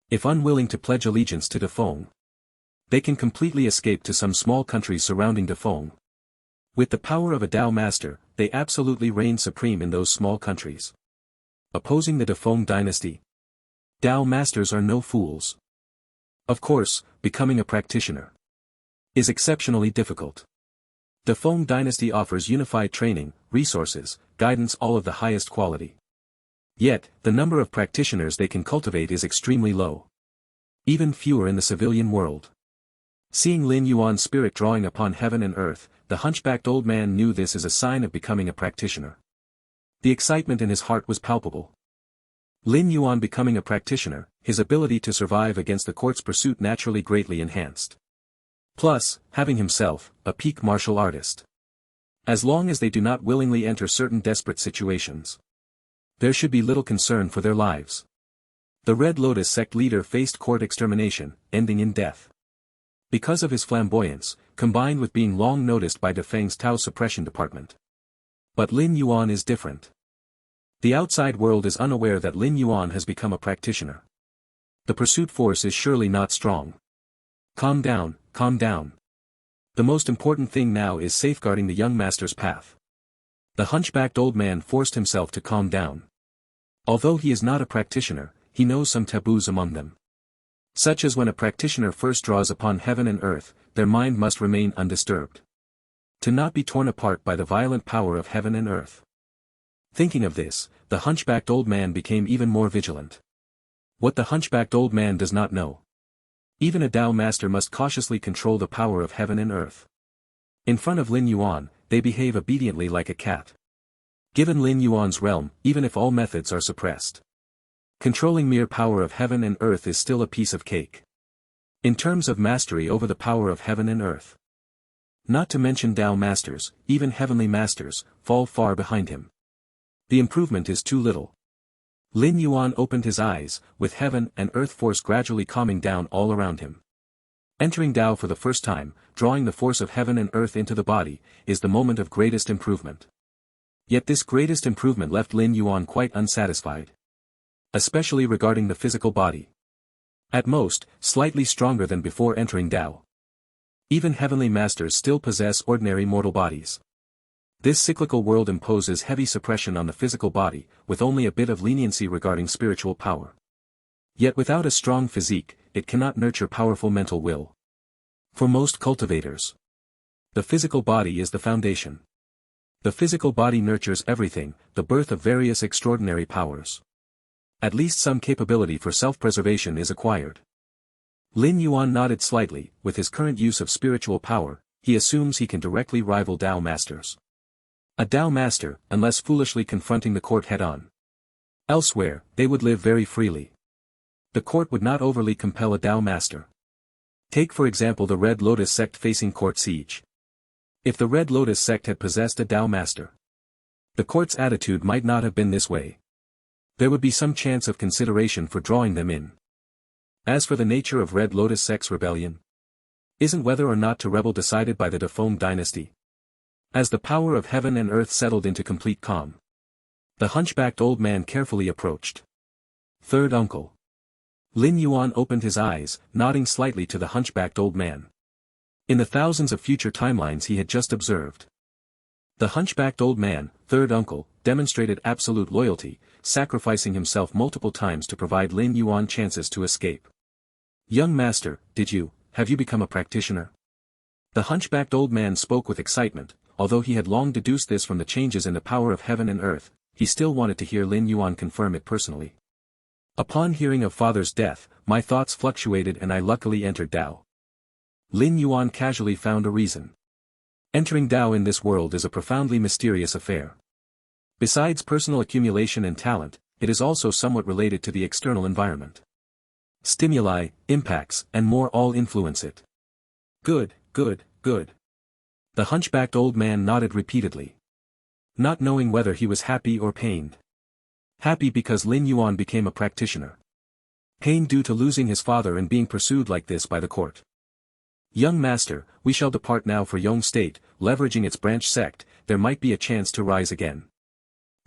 If unwilling to pledge allegiance to Defeng, they can completely escape to some small countries surrounding Defeng. With the power of a Tao master, they absolutely reign supreme in those small countries. Opposing the Defeng dynasty. Tao masters are no fools. Of course, becoming a practitioner is exceptionally difficult. Defeng dynasty offers unified training, resources, guidance, all of the highest quality. Yet, the number of practitioners they can cultivate is extremely low. Even fewer in the civilian world. Seeing Lin Yuan's spirit drawing upon heaven and earth, the hunchbacked old man knew this as a sign of becoming a practitioner. The excitement in his heart was palpable. Lin Yuan becoming a practitioner, his ability to survive against the court's pursuit naturally greatly enhanced. Plus, having himself, a peak martial artist. As long as they do not willingly enter certain desperate situations, there should be little concern for their lives. The Red Lotus sect leader faced court extermination, ending in death. Because of his flamboyance, combined with being long noticed by Defeng's Tao suppression department. But Lin Yuan is different. The outside world is unaware that Lin Yuan has become a practitioner. The pursuit force is surely not strong. Calm down, calm down. The most important thing now is safeguarding the young master's path. The hunchbacked old man forced himself to calm down. Although he is not a practitioner, he knows some taboos among them. Such as when a practitioner first draws upon heaven and earth, their mind must remain undisturbed. To not be torn apart by the violent power of heaven and earth. Thinking of this, the hunchbacked old man became even more vigilant. What the hunchbacked old man does not know. Even a Tao master must cautiously control the power of heaven and earth. In front of Lin Yuan, they behave obediently like a cat. Given Lin Yuan's realm, even if all methods are suppressed, controlling mere power of heaven and earth is still a piece of cake. In terms of mastery over the power of heaven and earth. Not to mention Tao masters, even heavenly masters, fall far behind him. The improvement is too little. Lin Yuan opened his eyes, with heaven and earth force gradually calming down all around him. Entering Tao for the first time, drawing the force of heaven and earth into the body, is the moment of greatest improvement. Yet this greatest improvement left Lin Yuan quite unsatisfied. Especially regarding the physical body. At most, slightly stronger than before entering Tao. Even heavenly masters still possess ordinary mortal bodies. This cyclical world imposes heavy suppression on the physical body, with only a bit of leniency regarding spiritual power. Yet without a strong physique, it cannot nurture powerful mental will. For most cultivators, the physical body is the foundation. The physical body nurtures everything, the birth of various extraordinary powers. At least some capability for self-preservation is acquired. Lin Yuan nodded slightly. With his current use of spiritual power, he assumes he can directly rival Tao masters. A Tao master, unless foolishly confronting the court head-on. Elsewhere, they would live very freely. The court would not overly compel a Tao master. Take for example the Red Lotus sect facing court siege. If the Red Lotus sect had possessed a Tao master, the court's attitude might not have been this way. There would be some chance of consideration for drawing them in. As for the nature of Red Lotus sect's rebellion, isn't whether or not to rebel decided by the Dafeng dynasty? As the power of heaven and earth settled into complete calm, the hunchbacked old man carefully approached. Third uncle. Lin Yuan opened his eyes, nodding slightly to the hunchbacked old man. In the thousands of future timelines he had just observed, the hunchbacked old man, third uncle, demonstrated absolute loyalty, sacrificing himself multiple times to provide Lin Yuan chances to escape. Young master, have you become a practitioner? The hunchbacked old man spoke with excitement. Although he had long deduced this from the changes in the power of heaven and earth, he still wanted to hear Lin Yuan confirm it personally. Upon hearing of father's death, my thoughts fluctuated and I luckily entered Tao. Lin Yuan casually found a reason. Entering Tao in this world is a profoundly mysterious affair. Besides personal accumulation and talent, it is also somewhat related to the external environment. Stimuli, impacts, and more all influence it. Good. The hunchbacked old man nodded repeatedly. Not knowing whether he was happy or pained. Happy because Lin Yuan became a practitioner. Pained due to losing his father and being pursued like this by the court. Young master, we shall depart now for Yong State, leveraging its branch sect, there might be a chance to rise again.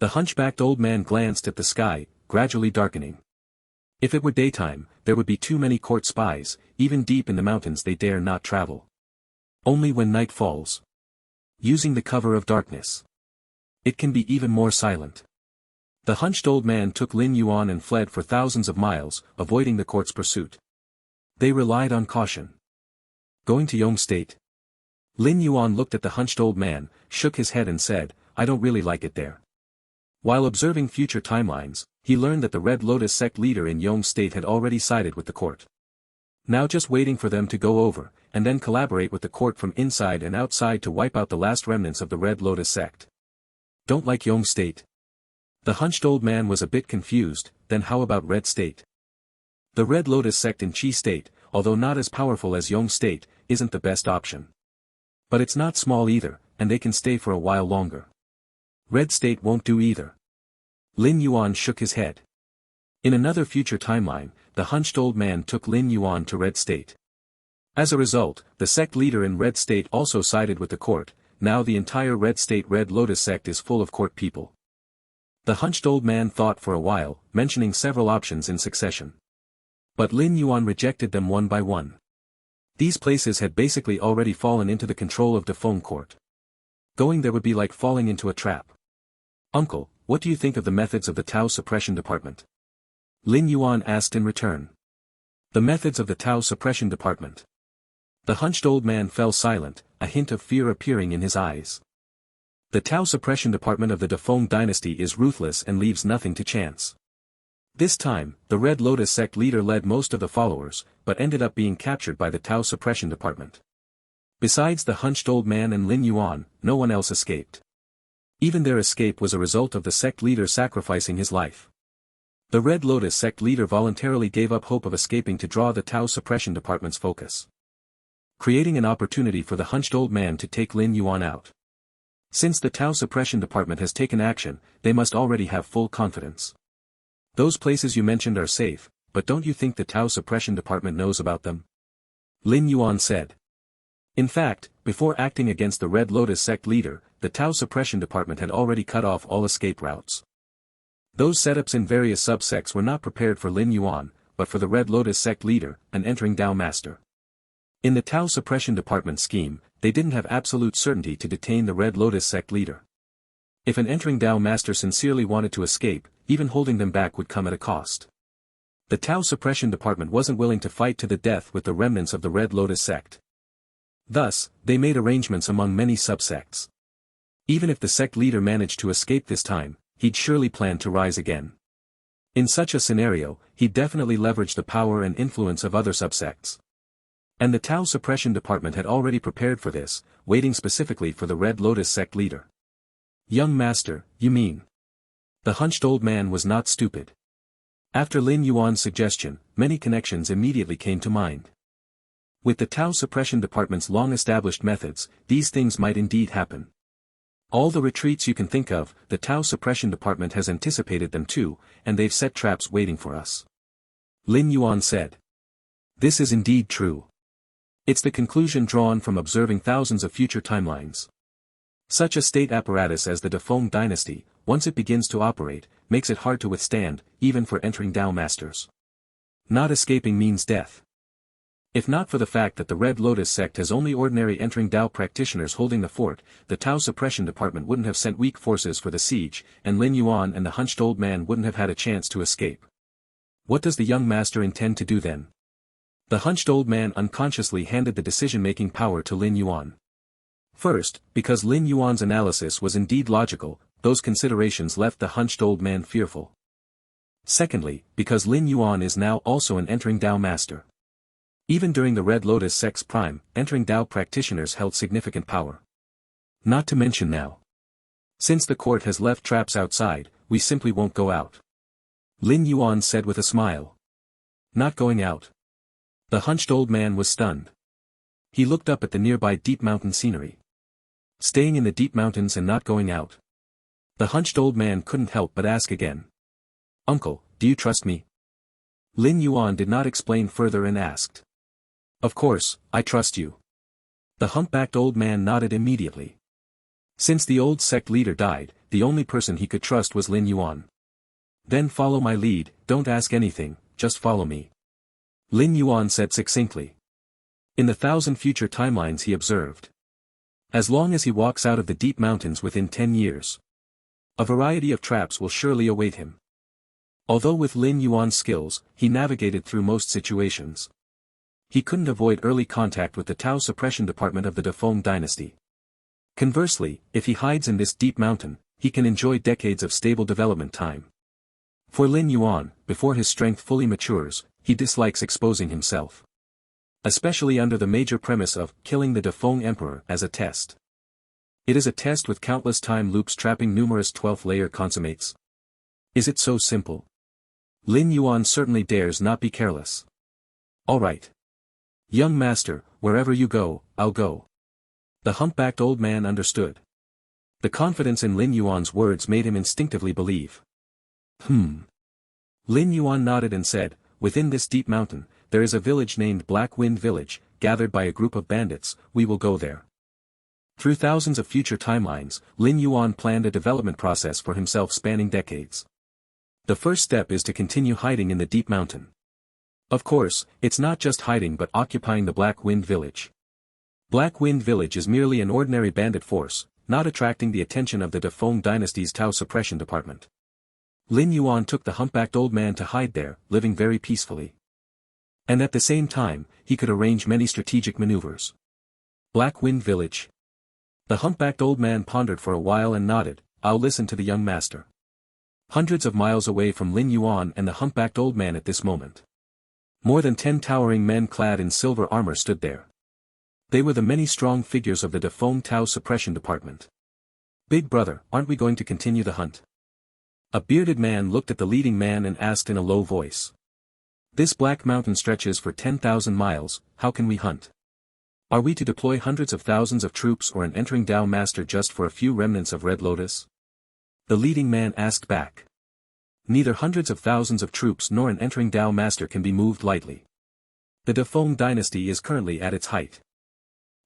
The hunchbacked old man glanced at the sky, gradually darkening. If it were daytime, there would be too many court spies, even deep in the mountains they dare not travel. Only when night falls. Using the cover of darkness. It can be even more silent. The hunched old man took Lin Yuan and fled for thousands of miles, avoiding the court's pursuit. They relied on caution. Going to Yong State? Lin Yuan looked at the hunched old man, shook his head and said, I don't really like it there. While observing future timelines, he learned that the Red Lotus sect leader in Yong State had already sided with the court. Now just waiting for them to go over, and then collaborate with the court from inside and outside to wipe out the last remnants of the Red Lotus sect. Don't like Yong State? The hunched old man was a bit confused. Then how about Red State? The Red Lotus sect in Chi State, although not as powerful as Yong State, isn't the best option. But it's not small either, and they can stay for a while longer. Red State won't do either. Lin Yuan shook his head. In another future timeline, the hunched old man took Lin Yuan to Red State. As a result, the sect leader in Red State also sided with the court. Now the entire Red State Red Lotus sect is full of court people. The hunched old man thought for a while, mentioning several options in succession. But Lin Yuan rejected them one by one. These places had basically already fallen into the control of Dafeng court. Going there would be like falling into a trap. Uncle, what do you think of the methods of the Tao suppression department? Lin Yuan asked in return. The methods of the Tao suppression department. The hunched old man fell silent, a hint of fear appearing in his eyes. The Tao suppression department of the Dafeng dynasty is ruthless and leaves nothing to chance. This time, the Red Lotus sect leader led most of the followers, but ended up being captured by the Tao suppression department. Besides the hunched old man and Lin Yuan, no one else escaped. Even their escape was a result of the sect leader sacrificing his life. The Red Lotus sect leader voluntarily gave up hope of escaping to draw the Tao suppression department's focus, creating an opportunity for the hunched old man to take Lin Yuan out. Since the Tao suppression department has taken action, they must already have full confidence. Those places you mentioned are safe, but don't you think the Tao suppression department knows about them? Lin Yuan said. In fact, before acting against the Red Lotus sect leader, the Tao Suppression Department had already cut off all escape routes. Those setups in various subsects were not prepared for Lin Yuan, but for the Red Lotus sect leader, an entering Tao master. In the Tao Suppression Department scheme, they didn't have absolute certainty to detain the Red Lotus sect leader. If an entering Tao master sincerely wanted to escape, even holding them back would come at a cost. The Tao Suppression Department wasn't willing to fight to the death with the remnants of the Red Lotus sect. Thus, they made arrangements among many subsects. Even if the sect leader managed to escape this time, he'd surely plan to rise again. In such a scenario, he'd definitely leverage the power and influence of other subsects. And the Tao Suppression Department had already prepared for this, waiting specifically for the Red Lotus sect leader. Young master, you mean? The hunched old man was not stupid. After Lin Yuan's suggestion, many connections immediately came to mind. With the Tao Suppression Department's long-established methods, these things might indeed happen. All the retreats you can think of, the Tao Suppression Department has anticipated them too, and they've set traps waiting for us. Lin Yuan said. This is indeed true. It's the conclusion drawn from observing thousands of future timelines. Such a state apparatus as the Defeng dynasty, once it begins to operate, makes it hard to withstand, even for entering Tao masters. Not escaping means death. If not for the fact that the Red Lotus sect has only ordinary entering Tao practitioners holding the fort, the Tao Suppression Department wouldn't have sent weak forces for the siege, and Lin Yuan and the hunched old man wouldn't have had a chance to escape. What does the young master intend to do then? The hunched old man unconsciously handed the decision-making power to Lin Yuan. First, because Lin Yuan's analysis was indeed logical, those considerations left the hunched old man fearful. Secondly, because Lin Yuan is now also an entering Tao master. Even during the Red Lotus sect's prime, entering Tao practitioners held significant power. Not to mention now. Since the court has left traps outside, we simply won't go out. Lin Yuan said with a smile. Not going out. The hunched old man was stunned. He looked up at the nearby deep mountain scenery. Staying in the deep mountains and not going out. The hunched old man couldn't help but ask again. Uncle, do you trust me? Lin Yuan did not explain further and asked. Of course, I trust you. The humpbacked old man nodded immediately. Since the old sect leader died, the only person he could trust was Lin Yuan. Then follow my lead, don't ask anything, just follow me. Lin Yuan said succinctly. In the 1,000 future timelines he observed. As long as he walks out of the deep mountains within 10 years. A variety of traps will surely await him. Although with Lin Yuan's skills, he navigated through most situations. He couldn't avoid early contact with the Tao Suppression Department of the Defeng dynasty. Conversely, if he hides in this deep mountain, he can enjoy decades of stable development time. For Lin Yuan, before his strength fully matures, he dislikes exposing himself. Especially under the major premise of killing the Defeng emperor as a test. It is a test with countless time loops trapping numerous 12th layer consummates. Is it so simple? Lin Yuan certainly dares not be careless. Alright. Young master, wherever you go, I'll go. The humpbacked old man understood. The confidence in Lin Yuan's words made him instinctively believe. Lin Yuan nodded and said, within this deep mountain, there is a village named Black Wind Village, gathered by a group of bandits, we will go there. Through thousands of future timelines, Lin Yuan planned a development process for himself spanning decades. The first step is to continue hiding in the deep mountain. Of course, it's not just hiding but occupying the Black Wind Village. Black Wind Village is merely an ordinary bandit force, not attracting the attention of the Defeng dynasty's Tao Suppression Department. Lin Yuan took the humpbacked old man to hide there, living very peacefully. And at the same time, he could arrange many strategic maneuvers. Black Wind Village. The humpbacked old man pondered for a while and nodded, I'll listen to the young master. Hundreds of miles away from Lin Yuan and the humpbacked old man at this moment. More than 10 towering men clad in silver armor stood there. They were the many strong figures of the Defeng Tao Suppression Department. Big brother, aren't we going to continue the hunt? A bearded man looked at the leading man and asked in a low voice. This black mountain stretches for 10,000 miles, how can we hunt? Are we to deploy hundreds of thousands of troops or an entering Tao master just for a few remnants of Red Lotus? The leading man asked back. Neither hundreds of thousands of troops nor an entering Tao master can be moved lightly. The Dafeng dynasty is currently at its height.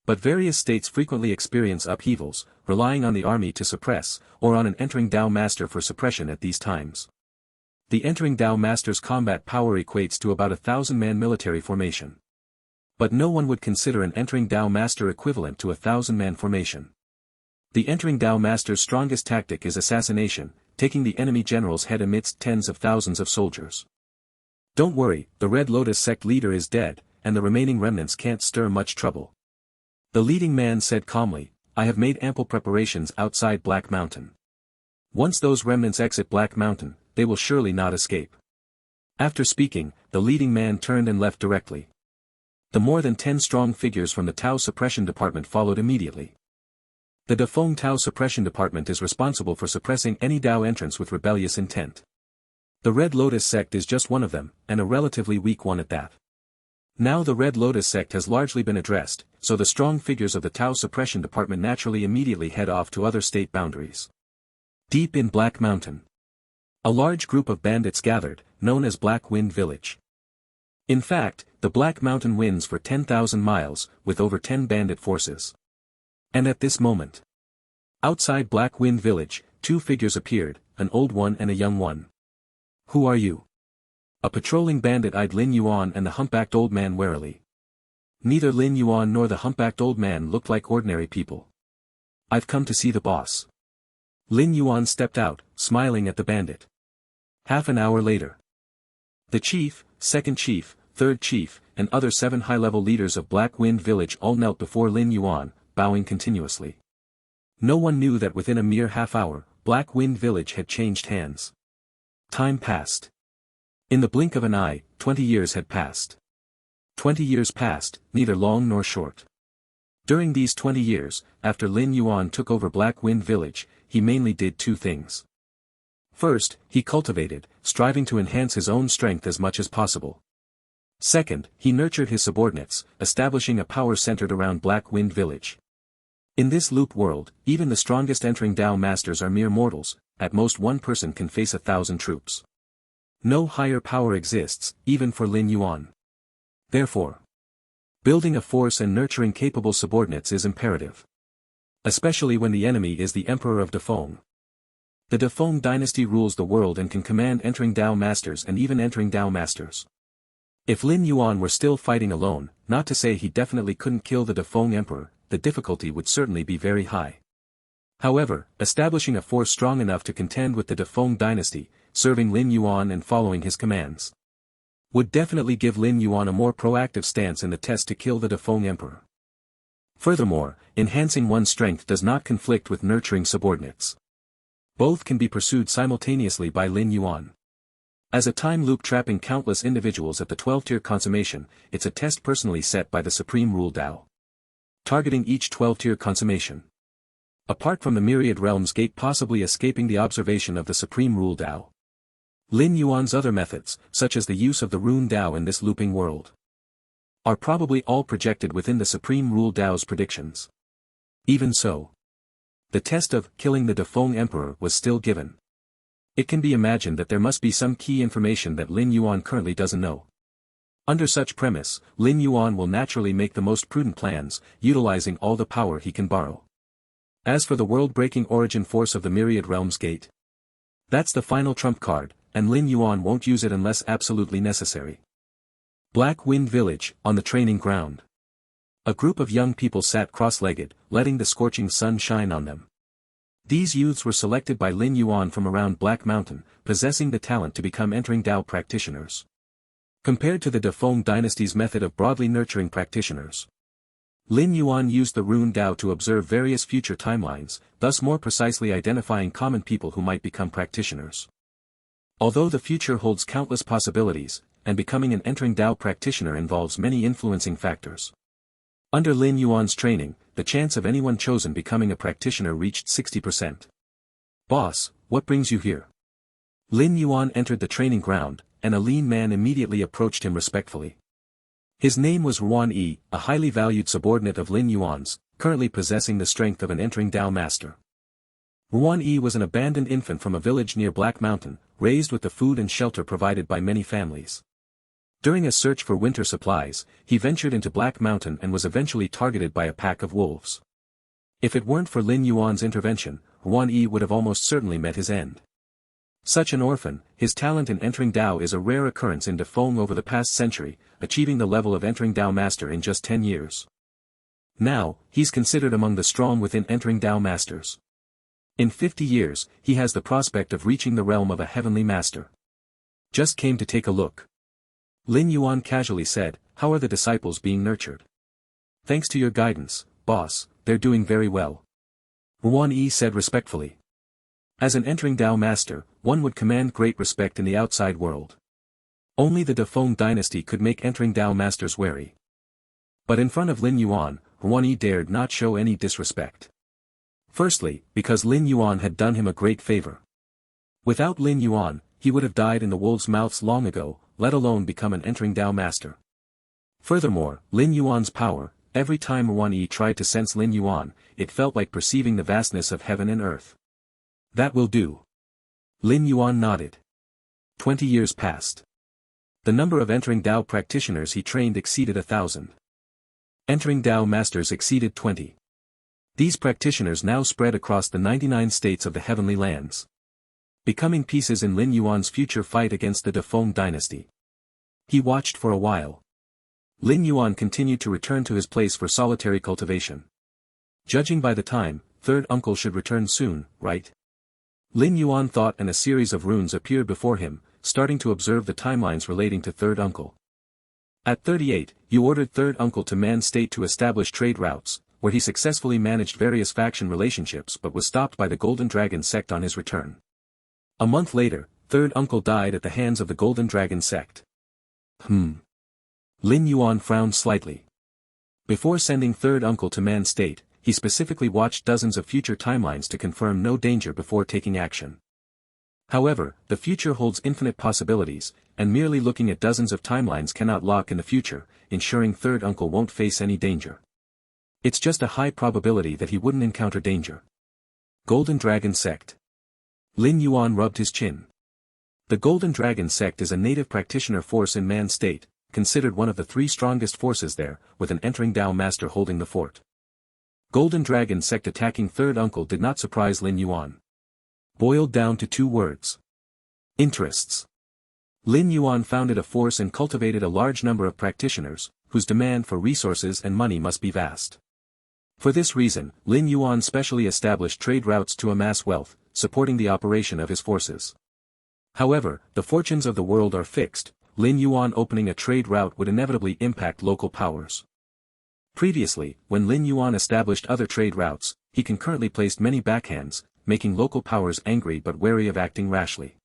But various states frequently experience upheavals, relying on the army to suppress, or on an entering Dao master for suppression at these times. The entering Dao master's combat power equates to about 1,000-man military formation. But no one would consider an entering Dao master equivalent to a 1,000-man formation. The entering Dao master's strongest tactic is assassination, taking the enemy general's head amidst tens of thousands of soldiers. Don't worry, the Red Lotus sect leader is dead, and the remaining remnants can't stir much trouble. The leading man said calmly, I have made ample preparations outside Black Mountain. Once those remnants exit Black Mountain, they will surely not escape. After speaking, the leading man turned and left directly. The more than 10 strong figures from the Tao Suppression Department followed immediately. The Dafeng Tao Suppression Department is responsible for suppressing any Dao entrance with rebellious intent. The Red Lotus sect is just one of them, and a relatively weak one at that. Now the Red Lotus sect has largely been addressed, so the strong figures of the Tao Suppression Department naturally immediately head off to other state boundaries. Deep in Black Mountain, a large group of bandits gathered, known as Black Wind Village. In fact, the Black Mountain winds for 10,000 miles, with over 10 bandit forces. And at this moment, outside Black Wind Village, two figures appeared, an old one and a young one. Who are you? A patrolling bandit eyed Lin Yuan and the humpbacked old man warily. Neither Lin Yuan nor the humpbacked old man looked like ordinary people. I've come to see the boss. Lin Yuan stepped out, smiling at the bandit. Half an hour later, the chief, second chief, third chief, and other 7 high-level leaders of Black Wind Village all knelt before Lin Yuan, bowing continuously. No one knew that within a mere half hour, Black Wind Village had changed hands. Time passed. In the blink of an eye, 20 years had passed. 20 years passed, neither long nor short. During these 20 years, after Lin Yuan took over Black Wind Village, he mainly did two things. First, he cultivated, striving to enhance his own strength as much as possible. Second, he nurtured his subordinates, establishing a power centered around Black Wind Village. In this loop world, even the strongest entering Dao masters are mere mortals, at most one person can face 1,000 troops. No higher power exists, even for Lin Yuan. Therefore, building a force and nurturing capable subordinates is imperative. Especially when the enemy is the Emperor of Dafeng. The Dafeng dynasty rules the world and can command entering Dao masters and even entering Dao masters. If Lin Yuan were still fighting alone, not to say he definitely couldn't kill the Dafeng Emperor, the difficulty would certainly be very high. However, establishing a force strong enough to contend with the Dafeng dynasty, serving Lin Yuan and following his commands, would definitely give Lin Yuan a more proactive stance in the test to kill the Dafeng Emperor. Furthermore, enhancing one's strength does not conflict with nurturing subordinates. Both can be pursued simultaneously by Lin Yuan. As a time loop trapping countless individuals at the 12-tier consummation, it's a test personally set by the Supreme Rule Dao. Targeting each 12-tier consummation. Apart from the myriad realms gate possibly escaping the observation of the Supreme Rule Dao. Lin Yuan's other methods, such as the use of the Rune Dao in this looping world, are probably all projected within the Supreme Rule Dao's predictions. Even so, the test of killing the Dafeng Emperor was still given. It can be imagined that there must be some key information that Lin Yuan currently doesn't know. Under such premise, Lin Yuan will naturally make the most prudent plans, utilizing all the power he can borrow. As for the world-breaking origin force of the Myriad Realms Gate, that's the final trump card, and Lin Yuan won't use it unless absolutely necessary. Black Wind Village, on the training ground. A group of young people sat cross-legged, letting the scorching sun shine on them. These youths were selected by Lin Yuan from around Black Mountain, possessing the talent to become entering Dao practitioners. Compared to the Dafeng dynasty's method of broadly nurturing practitioners, Lin Yuan used the Rune Dao to observe various future timelines, thus more precisely identifying common people who might become practitioners. Although the future holds countless possibilities, and becoming an entering Dao practitioner involves many influencing factors. Under Lin Yuan's training, the chance of anyone chosen becoming a practitioner reached 60%. Boss, what brings you here? Lin Yuan entered the training ground, and a lean man immediately approached him respectfully. His name was Ruan Yi, a highly valued subordinate of Lin Yuan's, currently possessing the strength of an entering Dao master. Ruan Yi was an abandoned infant from a village near Black Mountain, raised with the food and shelter provided by many families. During a search for winter supplies, he ventured into Black Mountain and was eventually targeted by a pack of wolves. If it weren't for Lin Yuan's intervention, Huan Yi would have almost certainly met his end. Such an orphan, his talent in entering Dao is a rare occurrence in Defeng over the past century, achieving the level of entering Dao Master in just 10 years. Now, he's considered among the strong within entering Dao Masters. In 50 years, he has the prospect of reaching the realm of a heavenly master. Just came to take a look. Lin Yuan casually said, "How are the disciples being nurtured?" "Thanks to your guidance, boss, they're doing very well," Huan Yi said respectfully. As an entering Dao master, one would command great respect in the outside world. Only the Defeng dynasty could make entering Dao masters wary. But in front of Lin Yuan, Huan Yi dared not show any disrespect. Firstly, because Lin Yuan had done him a great favor. Without Lin Yuan, he would have died in the wolves' mouths long ago, let alone become an entering Dao master. Furthermore, Lin Yuan's power, every time Huan Yi tried to sense Lin Yuan, it felt like perceiving the vastness of heaven and earth. "That will do." Lin Yuan nodded. 20 years passed. The number of entering Dao practitioners he trained exceeded 1,000. Entering Dao masters exceeded 20. These practitioners now spread across the 99 states of the heavenly lands, becoming pieces in Lin Yuan's future fight against the Defeng dynasty. He watched for a while. Lin Yuan continued to return to his place for solitary cultivation. Judging by the time, third uncle should return soon, right? Lin Yuan thought, and a series of runes appeared before him, starting to observe the timelines relating to third uncle. At 38, you ordered third uncle to Man State to establish trade routes, where he successfully managed various faction relationships but was stopped by the Golden Dragon sect on his return. A month later, third uncle died at the hands of the Golden Dragon sect. Lin Yuan frowned slightly. Before sending third uncle to Man State, he specifically watched dozens of future timelines to confirm no danger before taking action. However, the future holds infinite possibilities, and merely looking at dozens of timelines cannot lock in the future, ensuring third uncle won't face any danger. It's just a high probability that he wouldn't encounter danger. Golden Dragon sect. Lin Yuan rubbed his chin. The Golden Dragon sect is a native practitioner force in Man State, considered one of the 3 strongest forces there, with an entering Dao master holding the fort. Golden Dragon sect attacking third uncle did not surprise Lin Yuan. Boiled down to 2 words. Interests. Lin Yuan founded a force and cultivated a large number of practitioners, whose demand for resources and money must be vast. For this reason, Lin Yuan specially established trade routes to amass wealth, supporting the operation of his forces. However, the fortunes of the world are fixed. Lin Yuan opening a trade route would inevitably impact local powers. Previously, when Lin Yuan established other trade routes, he concurrently placed many backhands, making local powers angry but wary of acting rashly.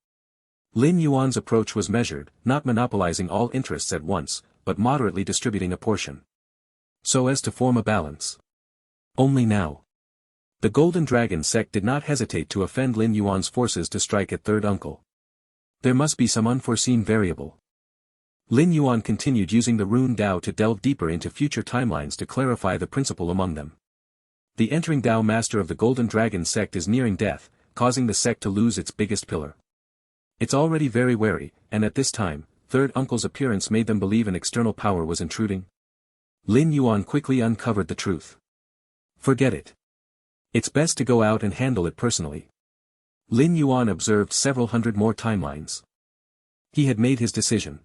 Lin Yuan's approach was measured, not monopolizing all interests at once, but moderately distributing a portion, so as to form a balance. Only now. The Golden Dragon sect did not hesitate to offend Lin Yuan's forces to strike at third uncle. There must be some unforeseen variable. Lin Yuan continued using the rune Dao to delve deeper into future timelines to clarify the principle among them. The entering Dao master of the Golden Dragon sect is nearing death, causing the sect to lose its biggest pillar. It's already very wary, and at this time, third uncle's appearance made them believe an external power was intruding. Lin Yuan quickly uncovered the truth. Forget it. It's best to go out and handle it personally. Lin Yuan observed several hundred more timelines. He had made his decision.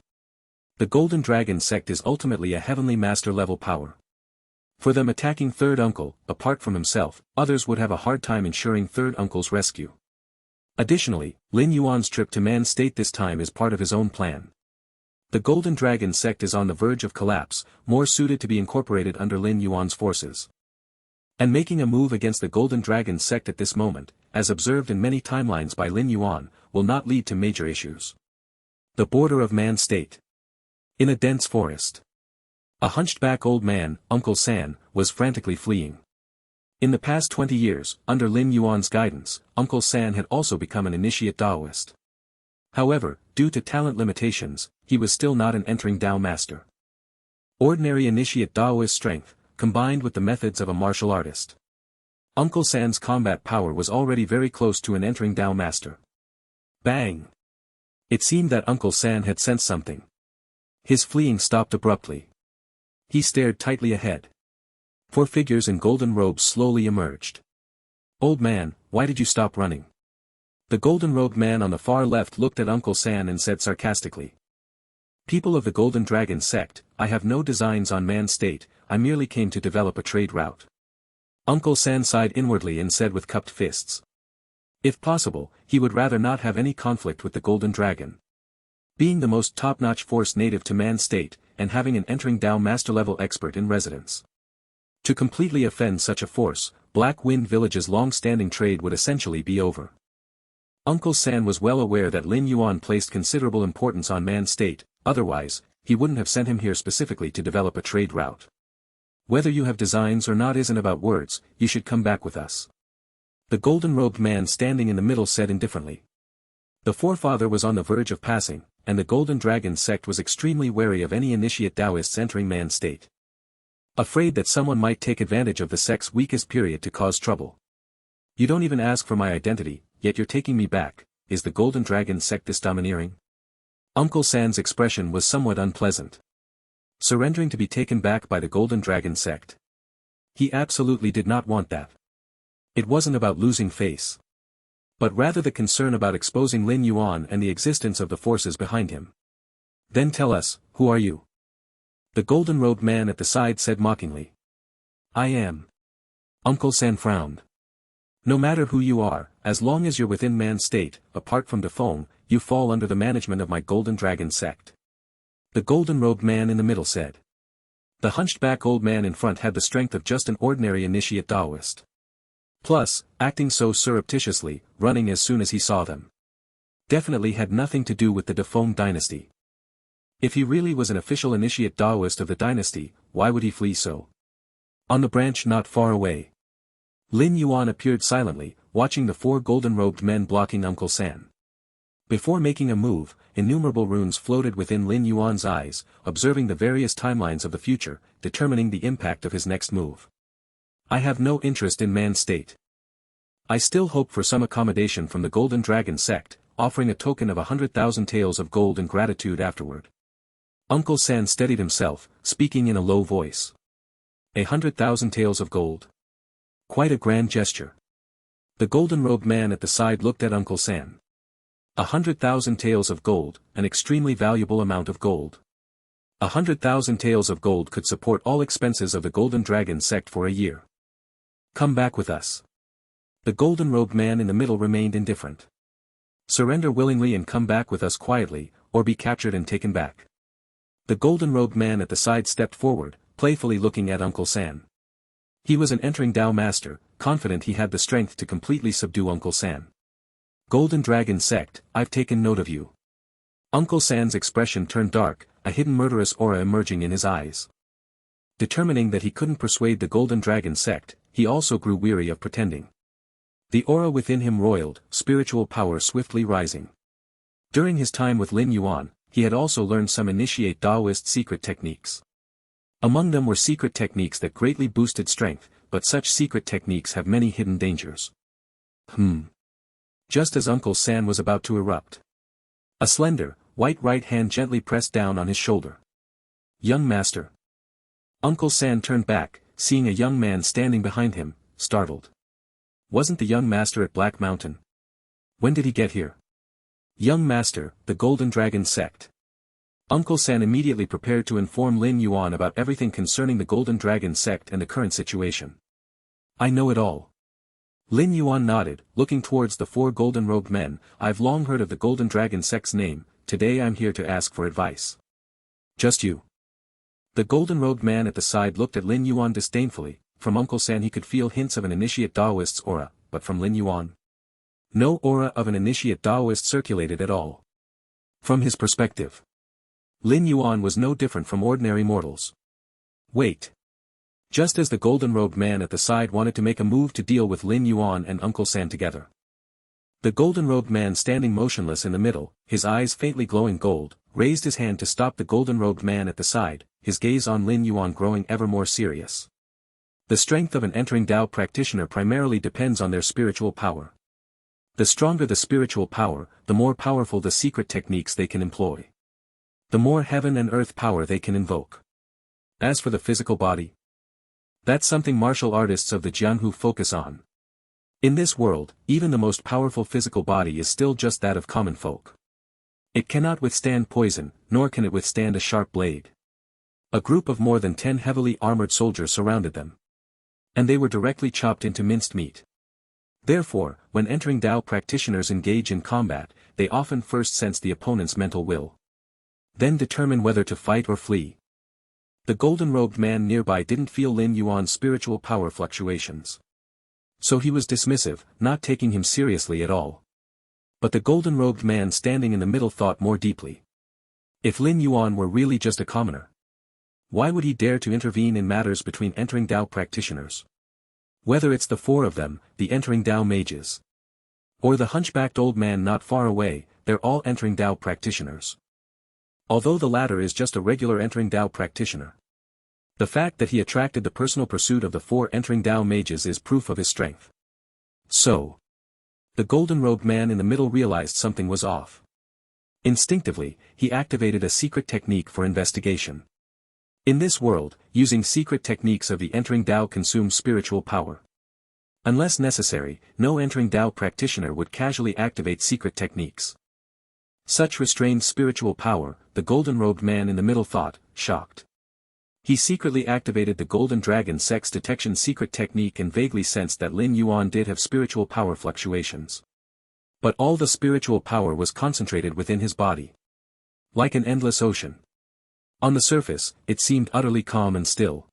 The Golden Dragon sect is ultimately a heavenly master-level power. For them attacking third uncle, apart from himself, others would have a hard time ensuring third uncle's rescue. Additionally, Lin Yuan's trip to Man State this time is part of his own plan. The Golden Dragon sect is on the verge of collapse, more suited to be incorporated under Lin Yuan's forces. And making a move against the Golden Dragon sect at this moment, as observed in many timelines by Lin Yuan, will not lead to major issues. The border of Man State. In a dense forest. A hunchback old man, Uncle San, was frantically fleeing. In the past 20 years, under Lin Yuan's guidance, Uncle San had also become an initiate Daoist. However, due to talent limitations, he was still not an entering Dao master. Ordinary initiate Daoist strength, combined with the methods of a martial artist. Uncle San's combat power was already very close to an entering Dao master. Bang! It seemed that Uncle San had sensed something. His fleeing stopped abruptly. He stared tightly ahead. 4 figures in golden robes slowly emerged. "Old man, why did you stop running?" The golden-robed man on the far left looked at Uncle San and said sarcastically. "People of the Golden Dragon sect, I have no designs on Man State, I merely came to develop a trade route." Uncle San sighed inwardly and said with cupped fists. If possible, he would rather not have any conflict with the Golden Dragon. Being the most top-notch force native to Man State, and having an entering Dao master-level expert in residence. To completely offend such a force, Black Wind Village's long-standing trade would essentially be over. Uncle San was well aware that Lin Yuan placed considerable importance on Man State, otherwise, he wouldn't have sent him here specifically to develop a trade route. "Whether you have designs or not isn't about words, you should come back with us." The golden-robed man standing in the middle said indifferently. The forefather was on the verge of passing, and the Golden Dragon sect was extremely wary of any initiate Taoists entering Man State. Afraid that someone might take advantage of the sect's weakest period to cause trouble. "You don't even ask for my identity, yet you're taking me back. Is the Golden Dragon sect this domineering?" Uncle San's expression was somewhat unpleasant. Surrendering to be taken back by the Golden Dragon sect. He absolutely did not want that. It wasn't about losing face. But rather the concern about exposing Lin Yuan and the existence of the forces behind him. "Then tell us, who are you?" The golden-robed man at the side said mockingly. "I am." Uncle San frowned. "No matter who you are, as long as you're within Man State, apart from Defong, you fall under the management of my Golden Dragon sect." The golden-robed man in the middle said. The hunched-back old man in front had the strength of just an ordinary initiate Taoist. Plus, acting so surreptitiously, running as soon as he saw them. Definitely had nothing to do with the Defong dynasty. If he really was an official initiate Taoist of the dynasty, why would he flee so? On the branch not far away. Lin Yuan appeared silently, watching the 4 golden-robed men blocking Uncle San. Before making a move, innumerable runes floated within Lin Yuan's eyes, observing the various timelines of the future, determining the impact of his next move. "I have no interest in Man State. I still hope for some accommodation from the Golden Dragon sect, offering a token of 100,000 taels of gold in gratitude afterward." Uncle San steadied himself, speaking in a low voice. 100,000 taels of gold. Quite a grand gesture. The golden-robed man at the side looked at Uncle San. 100,000 taels of gold, an extremely valuable amount of gold. 100,000 taels of gold could support all expenses of the Golden Dragon sect for a year. "Come back with us." The golden-robed man in the middle remained indifferent. "Surrender willingly and come back with us quietly, or be captured and taken back." The golden-robed man at the side stepped forward, playfully looking at Uncle San. He was an entering Dao master, confident he had the strength to completely subdue Uncle San. "Golden Dragon sect, I've taken note of you." Uncle San's expression turned dark, a hidden murderous aura emerging in his eyes. Determining that he couldn't persuade the Golden Dragon sect, he also grew weary of pretending. The aura within him roiled, spiritual power swiftly rising. During his time with Lin Yuan, he had also learned some initiate Taoist secret techniques. Among them were secret techniques that greatly boosted strength, but such secret techniques have many hidden dangers. Just as Uncle San was about to erupt. A slender, white right hand gently pressed down on his shoulder. "Young master." Uncle San turned back, seeing a young man standing behind him, startled. Wasn't the young master at Black Mountain? When did he get here? "Young master, the Golden Dragon sect." Uncle San immediately prepared to inform Lin Yuan about everything concerning the Golden Dragon sect and the current situation. "I know it all." Lin Yuan nodded, looking towards the 4 golden-robed men. "I've long heard of the Golden Dragon sect's name, today I'm here to ask for advice." "Just you?" The golden-robed man at the side looked at Lin Yuan disdainfully. From Uncle San he could feel hints of an initiate Taoist's aura, but from Lin Yuan? No aura of an initiate Taoist circulated at all. From his perspective, Lin Yuan was no different from ordinary mortals. Wait. Just as the golden-robed man at the side wanted to make a move to deal with Lin Yuan and Uncle San together. The golden-robed man standing motionless in the middle, his eyes faintly glowing gold, raised his hand to stop the golden-robed man at the side, his gaze on Lin Yuan growing ever more serious. The strength of an entering Dao practitioner primarily depends on their spiritual power. The stronger the spiritual power, the more powerful the secret techniques they can employ. the more heaven and earth power they can invoke. As for the physical body, that's something martial artists of the Jianhu focus on. In this world, even the most powerful physical body is still just that of common folk. It cannot withstand poison, nor can it withstand a sharp blade. A group of more than 10 heavily armored soldiers surrounded them. And they were directly chopped into minced meat. Therefore, when entering Dao practitioners engage in combat, they often first sense the opponent's mental will. Then determine whether to fight or flee. The golden-robed man nearby didn't feel Lin Yuan's spiritual power fluctuations. So he was dismissive, not taking him seriously at all. But the golden-robed man standing in the middle thought more deeply. If Lin Yuan were really just a commoner, why would he dare to intervene in matters between entering Dao practitioners? Whether it's the 4 of them, the entering Dao mages, or the hunchbacked old man not far away, they're all entering Dao practitioners. Although the latter is just a regular entering Dao practitioner. The fact that he attracted the personal pursuit of the 4 entering Dao mages is proof of his strength. So, the golden-robed man in the middle realized something was off. Instinctively, he activated a secret technique for investigation. In this world, using secret techniques of the entering Dao consumes spiritual power. Unless necessary, no entering Dao practitioner would casually activate secret techniques. Such restrained spiritual power, the golden-robed man in the middle thought, shocked. He secretly activated the Golden Dragon Sex Detection secret technique and vaguely sensed that Lin Yuan did have spiritual power fluctuations. But all the spiritual power was concentrated within his body. Like an endless ocean. On the surface, it seemed utterly calm and still.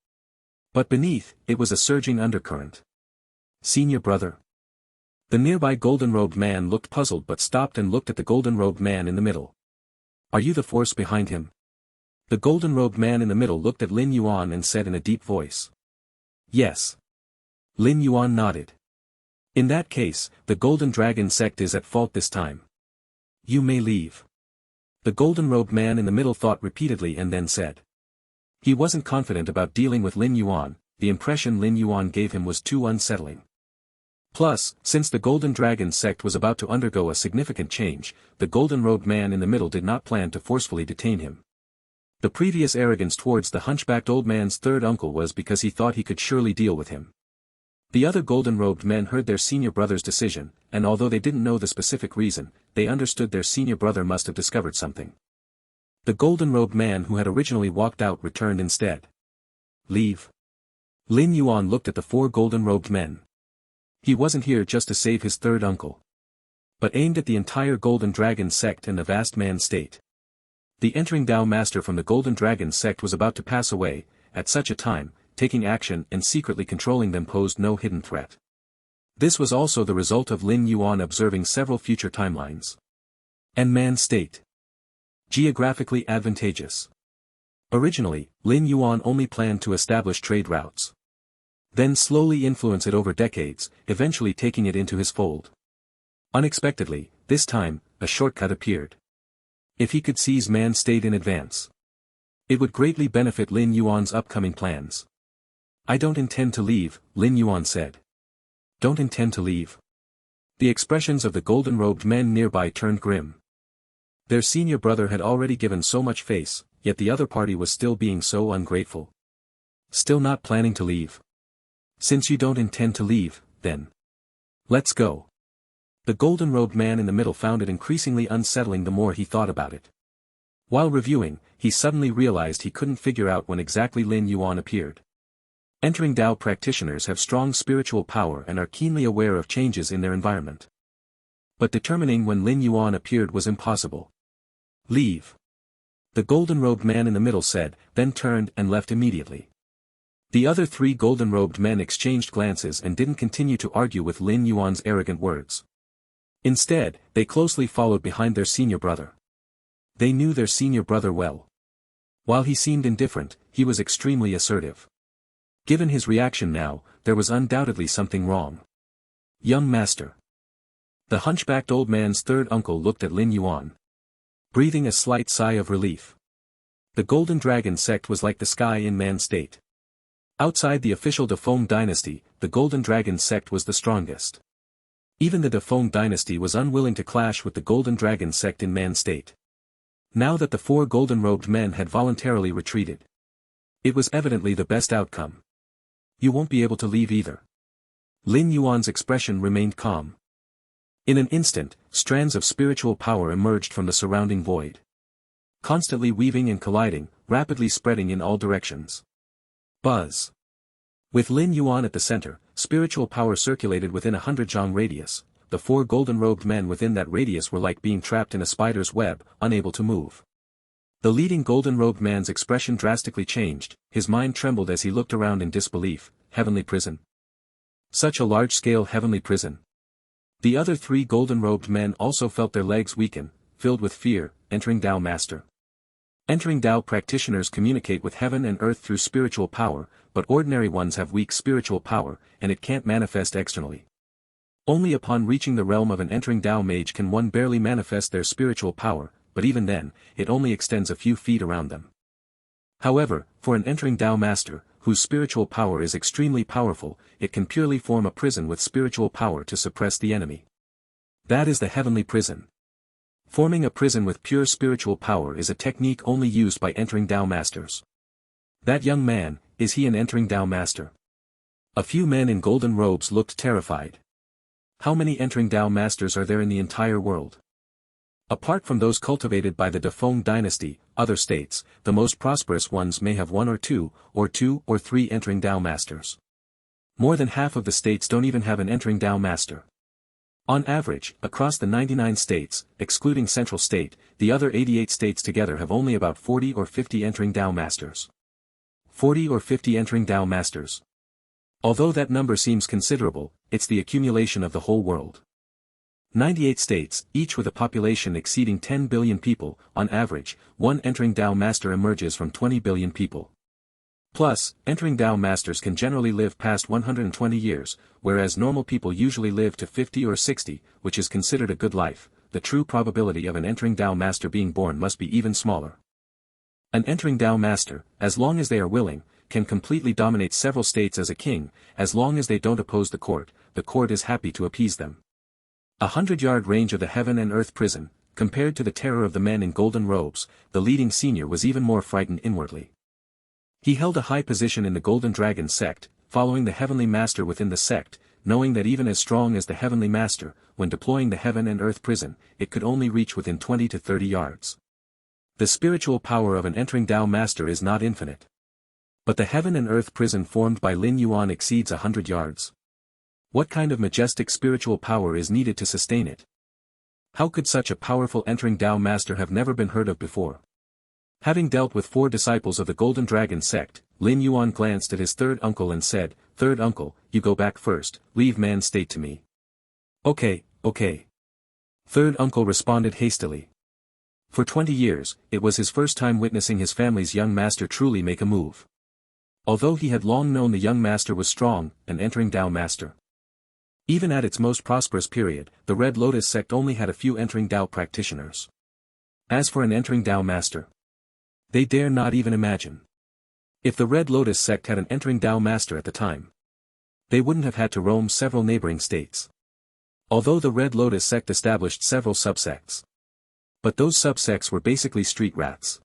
But beneath, it was a surging undercurrent. Senior brother. The nearby golden-robed man looked puzzled but stopped and looked at the golden-robed man in the middle. Are you the force behind him? The golden-robed man in the middle looked at Lin Yuan and said in a deep voice. Yes. Lin Yuan nodded. In that case, the Golden Dragon sect is at fault this time. You may leave. The golden-robed man in the middle thought repeatedly and then said. He wasn't confident about dealing with Lin Yuan, the impression Lin Yuan gave him was too unsettling. Plus, since the Golden Dragon sect was about to undergo a significant change, the golden-robed man in the middle did not plan to forcefully detain him. The previous arrogance towards the hunchbacked old man's third uncle was because he thought he could surely deal with him. The other golden-robed men heard their senior brother's decision, and although they didn't know the specific reason, they understood their senior brother must have discovered something. The golden-robed man who had originally walked out returned instead. Leave. Lin Yuan looked at the 4 golden-robed men. He wasn't here just to save his third uncle, but aimed at the entire Golden Dragon sect and the vast man state. The entering Dao master from the Golden Dragon sect was about to pass away. At such a time, taking action and secretly controlling them posed no hidden threat. This was also the result of Lin Yuan observing several future timelines. And man state. Geographically advantageous. Originally, Lin Yuan only planned to establish trade routes. Then slowly influence it over decades, eventually taking it into his fold. Unexpectedly, this time, a shortcut appeared. If he could seize man state in advance, it would greatly benefit Lin Yuan's upcoming plans. I don't intend to leave, Lin Yuan said. Don't intend to leave. The expressions of the golden-robed men nearby turned grim. Their senior brother had already given so much face, yet the other party was still being so ungrateful. Still not planning to leave. Since you don't intend to leave, then let's go. The golden-robed man in the middle found it increasingly unsettling the more he thought about it. While reviewing, he suddenly realized he couldn't figure out when exactly Lin Yuan appeared. Entering Dao practitioners have strong spiritual power and are keenly aware of changes in their environment. But determining when Lin Yuan appeared was impossible. Leave. The golden-robed man in the middle said, then turned and left immediately. The other 3 golden-robed men exchanged glances and didn't continue to argue with Lin Yuan's arrogant words. Instead, they closely followed behind their senior brother. They knew their senior brother well. While he seemed indifferent, he was extremely assertive. Given his reaction now, there was undoubtedly something wrong. Young master. The hunchbacked old man's third uncle looked at Lin Yuan, breathing a slight sigh of relief. The Golden Dragon sect was like the sky in man state. Outside the official Defeng dynasty, the Golden Dragon sect was the strongest. Even the Defeng dynasty was unwilling to clash with the Golden Dragon sect in man state. Now that the four golden-robed men had voluntarily retreated, it was evidently the best outcome. You won't be able to leave either. Lin Yuan's expression remained calm. In an instant, strands of spiritual power emerged from the surrounding void, constantly weaving and colliding, rapidly spreading in all directions. Buzz. With Lin Yuan at the center, spiritual power circulated within 100 zhang radius. The four golden-robed men within that radius were like being trapped in a spider's web, unable to move. The leading golden-robed man's expression drastically changed, his mind trembled as he looked around in disbelief. Heavenly prison. Such a large-scale heavenly prison. The other three golden-robed men also felt their legs weaken, filled with fear. Entering Dao Master. Entering Dao practitioners communicate with heaven and earth through spiritual power, but ordinary ones have weak spiritual power, and it can't manifest externally. Only upon reaching the realm of an entering Dao mage can one barely manifest their spiritual power, but even then, it only extends a few feet around them. However, for an entering Dao master, whose spiritual power is extremely powerful, it can purely form a prison with spiritual power to suppress the enemy. That is the heavenly prison. Forming a prison with pure spiritual power is a technique only used by entering Dao masters. That young man, is he an entering Dao master? A few men in golden robes looked terrified. How many entering Dao masters are there in the entire world? Apart from those cultivated by the Defeng dynasty, other states, the most prosperous ones may have one or two or three entering Dao masters. More than half of the states don't even have an entering Dao master. On average, across the 99 states, excluding Central State, the other 88 states together have only about 40 or 50 entering Dao masters. 40 or 50 entering Dao masters. Although that number seems considerable, it's the accumulation of the whole world. 98 states, each with a population exceeding 10 billion people, on average, one entering Dao master emerges from 20 billion people. Plus, entering Dao masters can generally live past 120 years, whereas normal people usually live to 50 or 60, which is considered a good life. The true probability of an entering Dao master being born must be even smaller. An entering Dao master, as long as they are willing, can completely dominate several states as a king. As long as they don't oppose the court is happy to appease them. 100-yard range of the heaven and earth prison, compared to the terror of the men in golden robes, the leading senior was even more frightened inwardly. He held a high position in the Golden Dragon sect, following the heavenly master within the sect, knowing that even as strong as the heavenly master, when deploying the heaven and earth prison, it could only reach within 20 to 30 yards. The spiritual power of an entering Dao master is not infinite. But the heaven and earth prison formed by Lin Yuan exceeds 100 yards. What kind of majestic spiritual power is needed to sustain it? How could such a powerful entering Dao master have never been heard of before? Having dealt with 4 disciples of the Golden Dragon sect, Lin Yuan glanced at his third uncle and said, "Third uncle, you go back first, leave man state to me." Okay. Third uncle responded hastily. For 20 years, it was his first time witnessing his family's young master truly make a move. Although he had long known the young master was strong, an entering Dao master. Even at its most prosperous period, the Red Lotus sect only had a few entering Dao practitioners. As for an entering Dao master, they dare not even imagine. If the Red Lotus sect had an entering Dao master at the time, they wouldn't have had to roam several neighboring states. Although the Red Lotus sect established several subsects, but those subsects were basically street rats.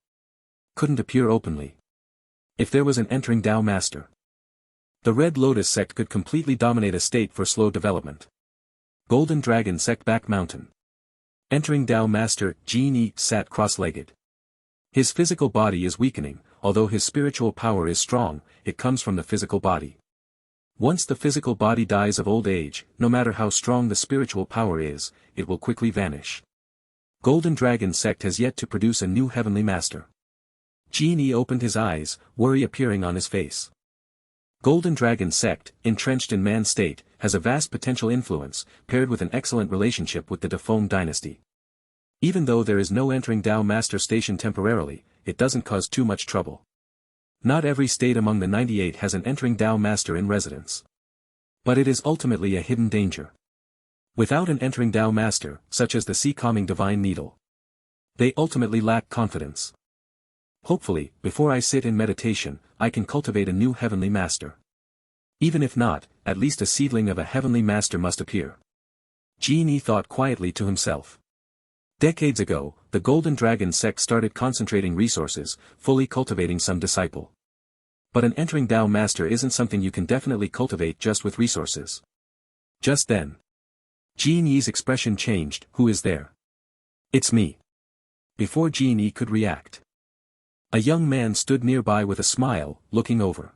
Couldn't appear openly. If there was an entering Dao master, the Red Lotus sect could completely dominate a state for slow development. Golden Dragon sect Back Mountain. Entering Dao master, Genie, sat cross-legged. His physical body is weakening, although his spiritual power is strong, it comes from the physical body. Once the physical body dies of old age, no matter how strong the spiritual power is, it will quickly vanish. Golden Dragon sect has yet to produce a new heavenly master. Genie opened his eyes, worry appearing on his face. Golden Dragon sect, entrenched in man state, has a vast potential influence, paired with an excellent relationship with the Defeng dynasty. Even though there is no entering Dao master station temporarily, it doesn't cause too much trouble. Not every state among the 98 has an entering Dao master in residence. But it is ultimately a hidden danger. Without an entering Dao master, such as the sea-calming divine needle, they ultimately lack confidence. Hopefully, before I sit in meditation, I can cultivate a new heavenly master. Even if not, at least a seedling of a heavenly master must appear. Genie thought quietly to himself. Decades ago, the Golden Dragon sect started concentrating resources, fully cultivating some disciple. But an entering Tao master isn't something you can definitely cultivate just with resources. Just then, Jin Yi's expression changed. Who is there? It's me. Before Jin Yi could react, a young man stood nearby with a smile, looking over.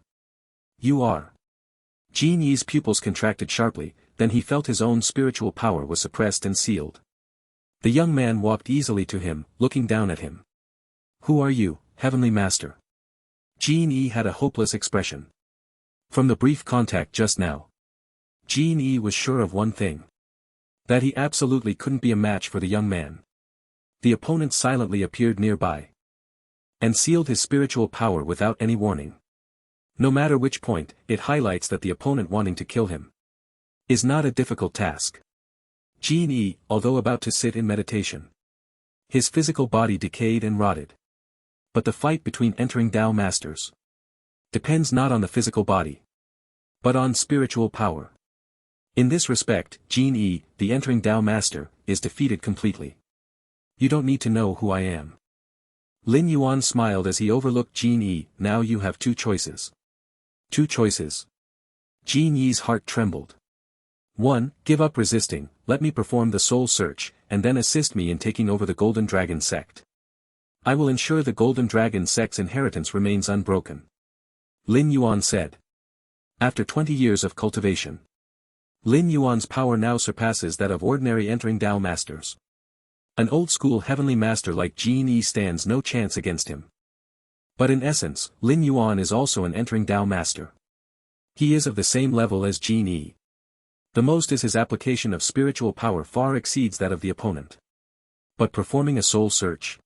You are. Jin Yi's pupils contracted sharply, then he felt his own spiritual power was suppressed and sealed. The young man walked easily to him, looking down at him. Who are you, Heavenly Master? Jin Yi had a hopeless expression. From the brief contact just now, Jin Yi was sure of one thing. That he absolutely couldn't be a match for the young man. The opponent silently appeared nearby and sealed his spiritual power without any warning. No matter which point, it highlights that the opponent wanting to kill him is not a difficult task. Jin Yi, although about to sit in meditation, his physical body decayed and rotted. But the fight between entering Tao masters depends not on the physical body, but on spiritual power. In this respect, Jin Yi, the entering Tao master, is defeated completely. You don't need to know who I am. Lin Yuan smiled as he overlooked Jin Yi. Now you have two choices. Two choices. Jin Yi's heart trembled. 1. Give up resisting, let me perform the soul search, and then assist me in taking over the Golden Dragon sect. I will ensure the Golden Dragon sect's inheritance remains unbroken. Lin Yuan said. After 20 years of cultivation, Lin Yuan's power now surpasses that of ordinary entering Tao masters. An old-school heavenly master like Jin Yi stands no chance against him. But in essence, Lin Yuan is also an entering Tao master. He is of the same level as Jin Yi. The most is his application of spiritual power far exceeds that of the opponent. But performing a soul search,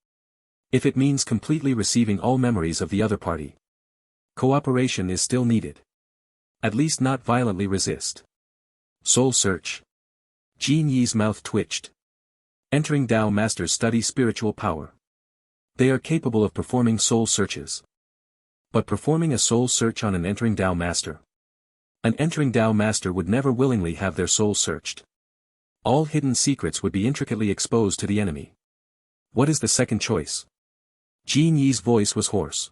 if it means completely receiving all memories of the other party, cooperation is still needed. At least not violently resist. Soul search. Jin Yi's mouth twitched. Entering Tao masters study spiritual power. They are capable of performing soul searches. But performing a soul search on an entering Tao master? An entering Tao master would never willingly have their soul searched. All hidden secrets would be intricately exposed to the enemy. What is the second choice? Jin Yi's voice was hoarse.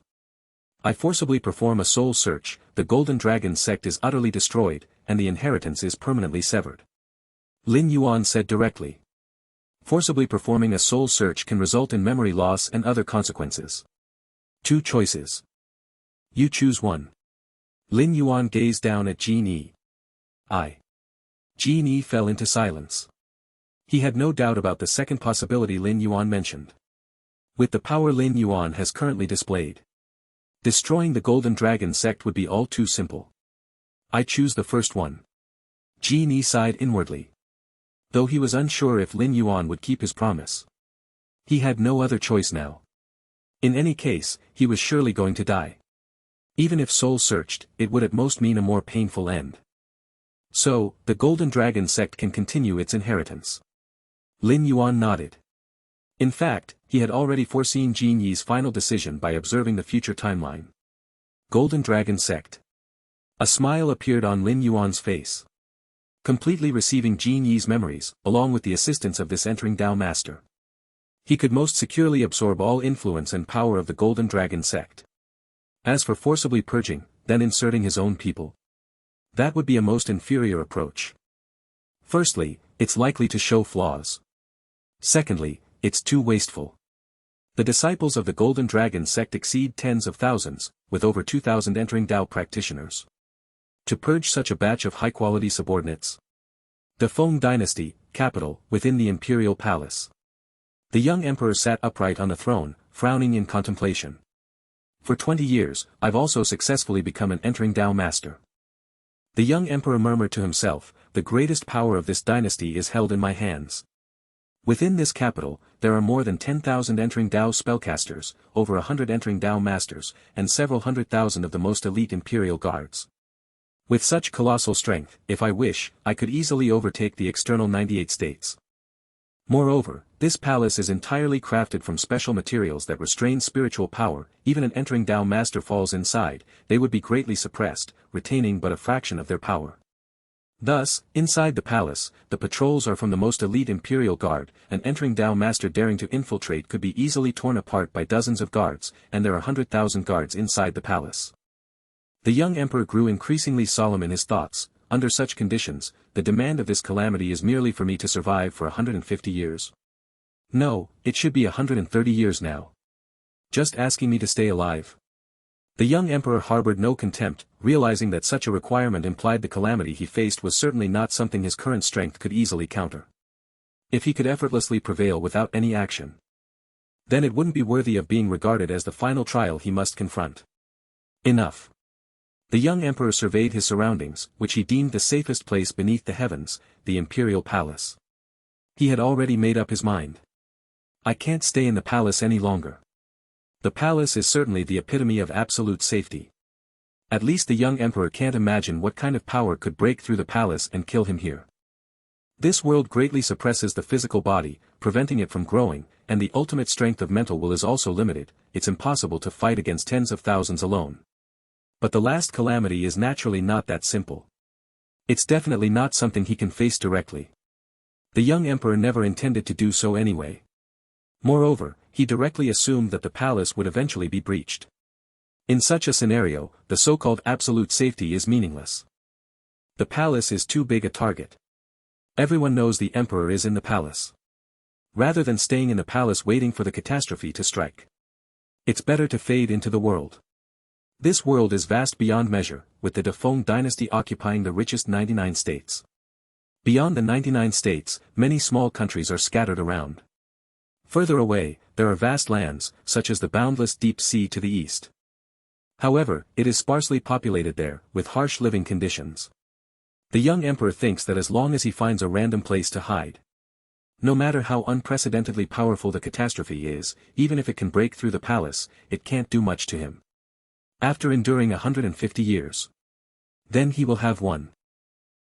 I forcibly perform a soul search, the Golden Dragon sect is utterly destroyed, and the inheritance is permanently severed. Lin Yuan said directly. Forcibly performing a soul search can result in memory loss and other consequences. Two choices. You choose one. Lin Yuan gazed down at Jin Yi. Jin Yi fell into silence. He had no doubt about the second possibility Lin Yuan mentioned. With the power Lin Yuan has currently displayed, destroying the Golden Dragon sect would be all too simple. I choose the first one. Jin Yi sighed inwardly. Though he was unsure if Lin Yuan would keep his promise. He had no other choice now. In any case, he was surely going to die. Even if soul searched, it would at most mean a more painful end. So, the Golden Dragon sect can continue its inheritance. Lin Yuan nodded. In fact, he had already foreseen Jin Yi's final decision by observing the future timeline. Golden Dragon sect. A smile appeared on Lin Yuan's face. Completely receiving Jin Yi's memories, along with the assistance of this entering Tao master, he could most securely absorb all influence and power of the Golden Dragon sect. As for forcibly purging, then inserting his own people, that would be a most inferior approach. Firstly, it's likely to show flaws. Secondly, it's too wasteful. The disciples of the Golden Dragon sect exceed tens of thousands, with over 2,000 entering Tao practitioners. To purge such a batch of high-quality subordinates. The Feng dynasty, capital, within the imperial palace. The young emperor sat upright on the throne, frowning in contemplation. For 20 years, I've also successfully become an entering Tao master. The young emperor murmured to himself, the greatest power of this dynasty is held in my hands. Within this capital, there are more than 10,000 entering Tao spellcasters, over 100 entering Tao masters, and several 100,000 of the most elite imperial guards. With such colossal strength, if I wish, I could easily overtake the external 98 states. Moreover, this palace is entirely crafted from special materials that restrain spiritual power. Even an entering Tao master falls inside, they would be greatly suppressed, retaining but a fraction of their power. Thus, inside the palace, the patrols are from the most elite Imperial Guard, an entering Tao master daring to infiltrate could be easily torn apart by dozens of guards, and there are 100,000 guards inside the palace. The young emperor grew increasingly solemn in his thoughts. Under such conditions, the demand of this calamity is merely for me to survive for 150 years. No, it should be 130 years now. Just asking me to stay alive. The young emperor harbored no contempt, realizing that such a requirement implied the calamity he faced was certainly not something his current strength could easily counter. If he could effortlessly prevail without any action, then it wouldn't be worthy of being regarded as the final trial he must confront. Enough. The young emperor surveyed his surroundings, which he deemed the safest place beneath the heavens, the imperial palace. He had already made up his mind. I can't stay in the palace any longer. The palace is certainly the epitome of absolute safety. At least the young emperor can't imagine what kind of power could break through the palace and kill him here. This world greatly suppresses the physical body, preventing it from growing, and the ultimate strength of mental will is also limited. It's impossible to fight against tens of thousands alone. But the last calamity is naturally not that simple. It's definitely not something he can face directly. The young emperor never intended to do so anyway. Moreover, he directly assumed that the palace would eventually be breached. In such a scenario, the so-called absolute safety is meaningless. The palace is too big a target. Everyone knows the emperor is in the palace. Rather than staying in the palace waiting for the catastrophe to strike, it's better to fade into the world. This world is vast beyond measure, with the Defeng dynasty occupying the richest 99 states. Beyond the 99 states, many small countries are scattered around. Further away, there are vast lands, such as the boundless deep sea to the east. However, it is sparsely populated there, with harsh living conditions. The young emperor thinks that as long as he finds a random place to hide, no matter how unprecedentedly powerful the catastrophe is, even if it can break through the palace, it can't do much to him. After enduring 150 years, then he will have won.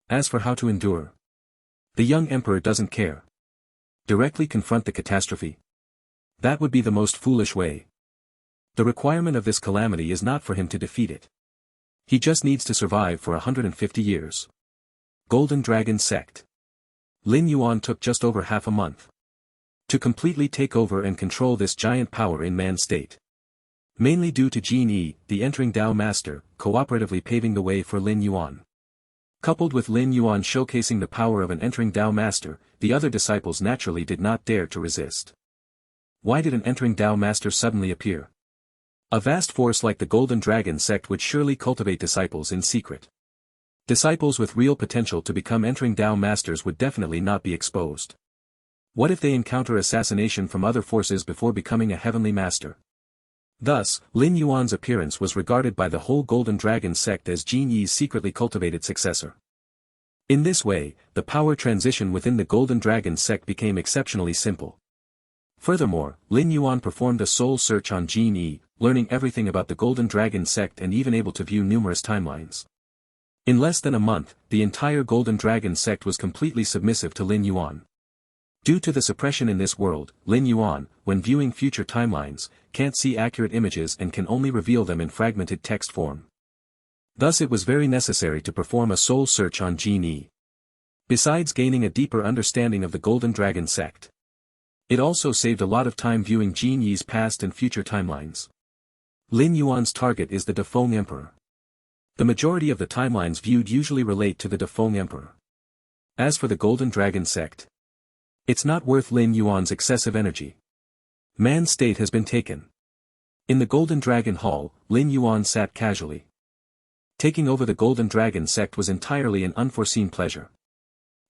As for how to endure, the young emperor doesn't care. Directly confront the catastrophe? That would be the most foolish way. The requirement of this calamity is not for him to defeat it. He just needs to survive for 150 years. Golden Dragon Sect. Lin Yuan took just over half a month to completely take over and control this giant power in man state. Mainly due to Jin Yi, the entering Tao master, cooperatively paving the way for Lin Yuan. Coupled with Lin Yuan showcasing the power of an entering Tao master, the other disciples naturally did not dare to resist. Why did an entering Tao master suddenly appear? A vast force like the Golden Dragon sect would surely cultivate disciples in secret. Disciples with real potential to become entering Tao masters would definitely not be exposed. What if they encounter assassination from other forces before becoming a heavenly master? Thus, Lin Yuan's appearance was regarded by the whole Golden Dragon sect as Jin Yi's secretly cultivated successor. In this way, the power transition within the Golden Dragon sect became exceptionally simple. Furthermore, Lin Yuan performed a soul search on Jin Yi, learning everything about the Golden Dragon sect and even able to view numerous timelines. In less than a month, the entire Golden Dragon sect was completely submissive to Lin Yuan. Due to the suppression in this world, Lin Yuan, when viewing future timelines, can't see accurate images and can only reveal them in fragmented text form. Thus it was very necessary to perform a soul search on Jin Yi. Besides gaining a deeper understanding of the Golden Dragon sect, it also saved a lot of time viewing Jin Yi's past and future timelines. Lin Yuan's target is the Defeng Emperor. The majority of the timelines viewed usually relate to the Defeng Emperor. As for the Golden Dragon sect, it's not worth Lin Yuan's excessive energy. Man's state has been taken. In the Golden Dragon Hall, Lin Yuan sat casually. Taking over the Golden Dragon sect was entirely an unforeseen pleasure.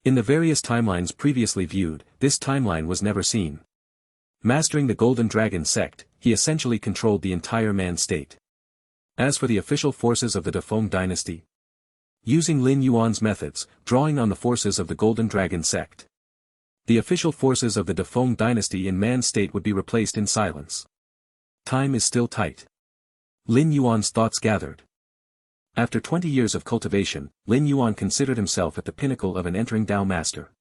In the various timelines previously viewed, this timeline was never seen. Mastering the Golden Dragon sect, he essentially controlled the entire man state. As for the official forces of the Defeng dynasty, using Lin Yuan's methods, drawing on the forces of the Golden Dragon sect, the official forces of the Defeng dynasty in man state would be replaced in silence. Time is still tight. Lin Yuan's thoughts gathered. After 20 years of cultivation, Lin Yuan considered himself at the pinnacle of an entering Tao master.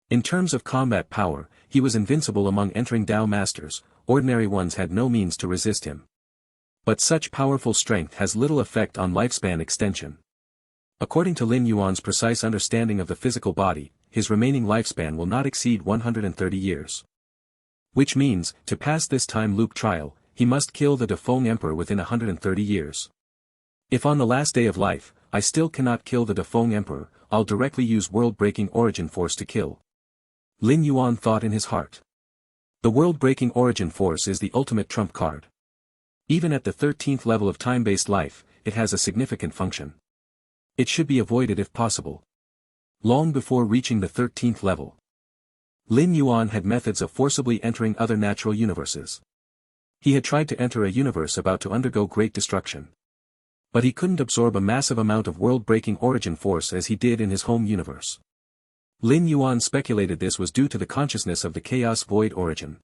In terms of combat power, he was invincible among entering Tao masters, ordinary ones had no means to resist him. But such powerful strength has little effect on lifespan extension. According to Lin Yuan's precise understanding of the physical body, his remaining lifespan will not exceed 130 years. Which means, to pass this time loop trial, he must kill the Defeng Emperor within 130 years. If on the last day of life, I still cannot kill the Defeng Emperor, I'll directly use world-breaking origin force to kill. Lin Yuan thought in his heart. The world-breaking origin force is the ultimate trump card. Even at the 13th level of time-based life, it has a significant function. It should be avoided if possible. Long before reaching the 13th level, Lin Yuan had methods of forcibly entering other natural universes. He had tried to enter a universe about to undergo great destruction. But he couldn't absorb a massive amount of world-breaking origin force as he did in his home universe. Lin Yuan speculated this was due to the consciousness of the chaos void origin.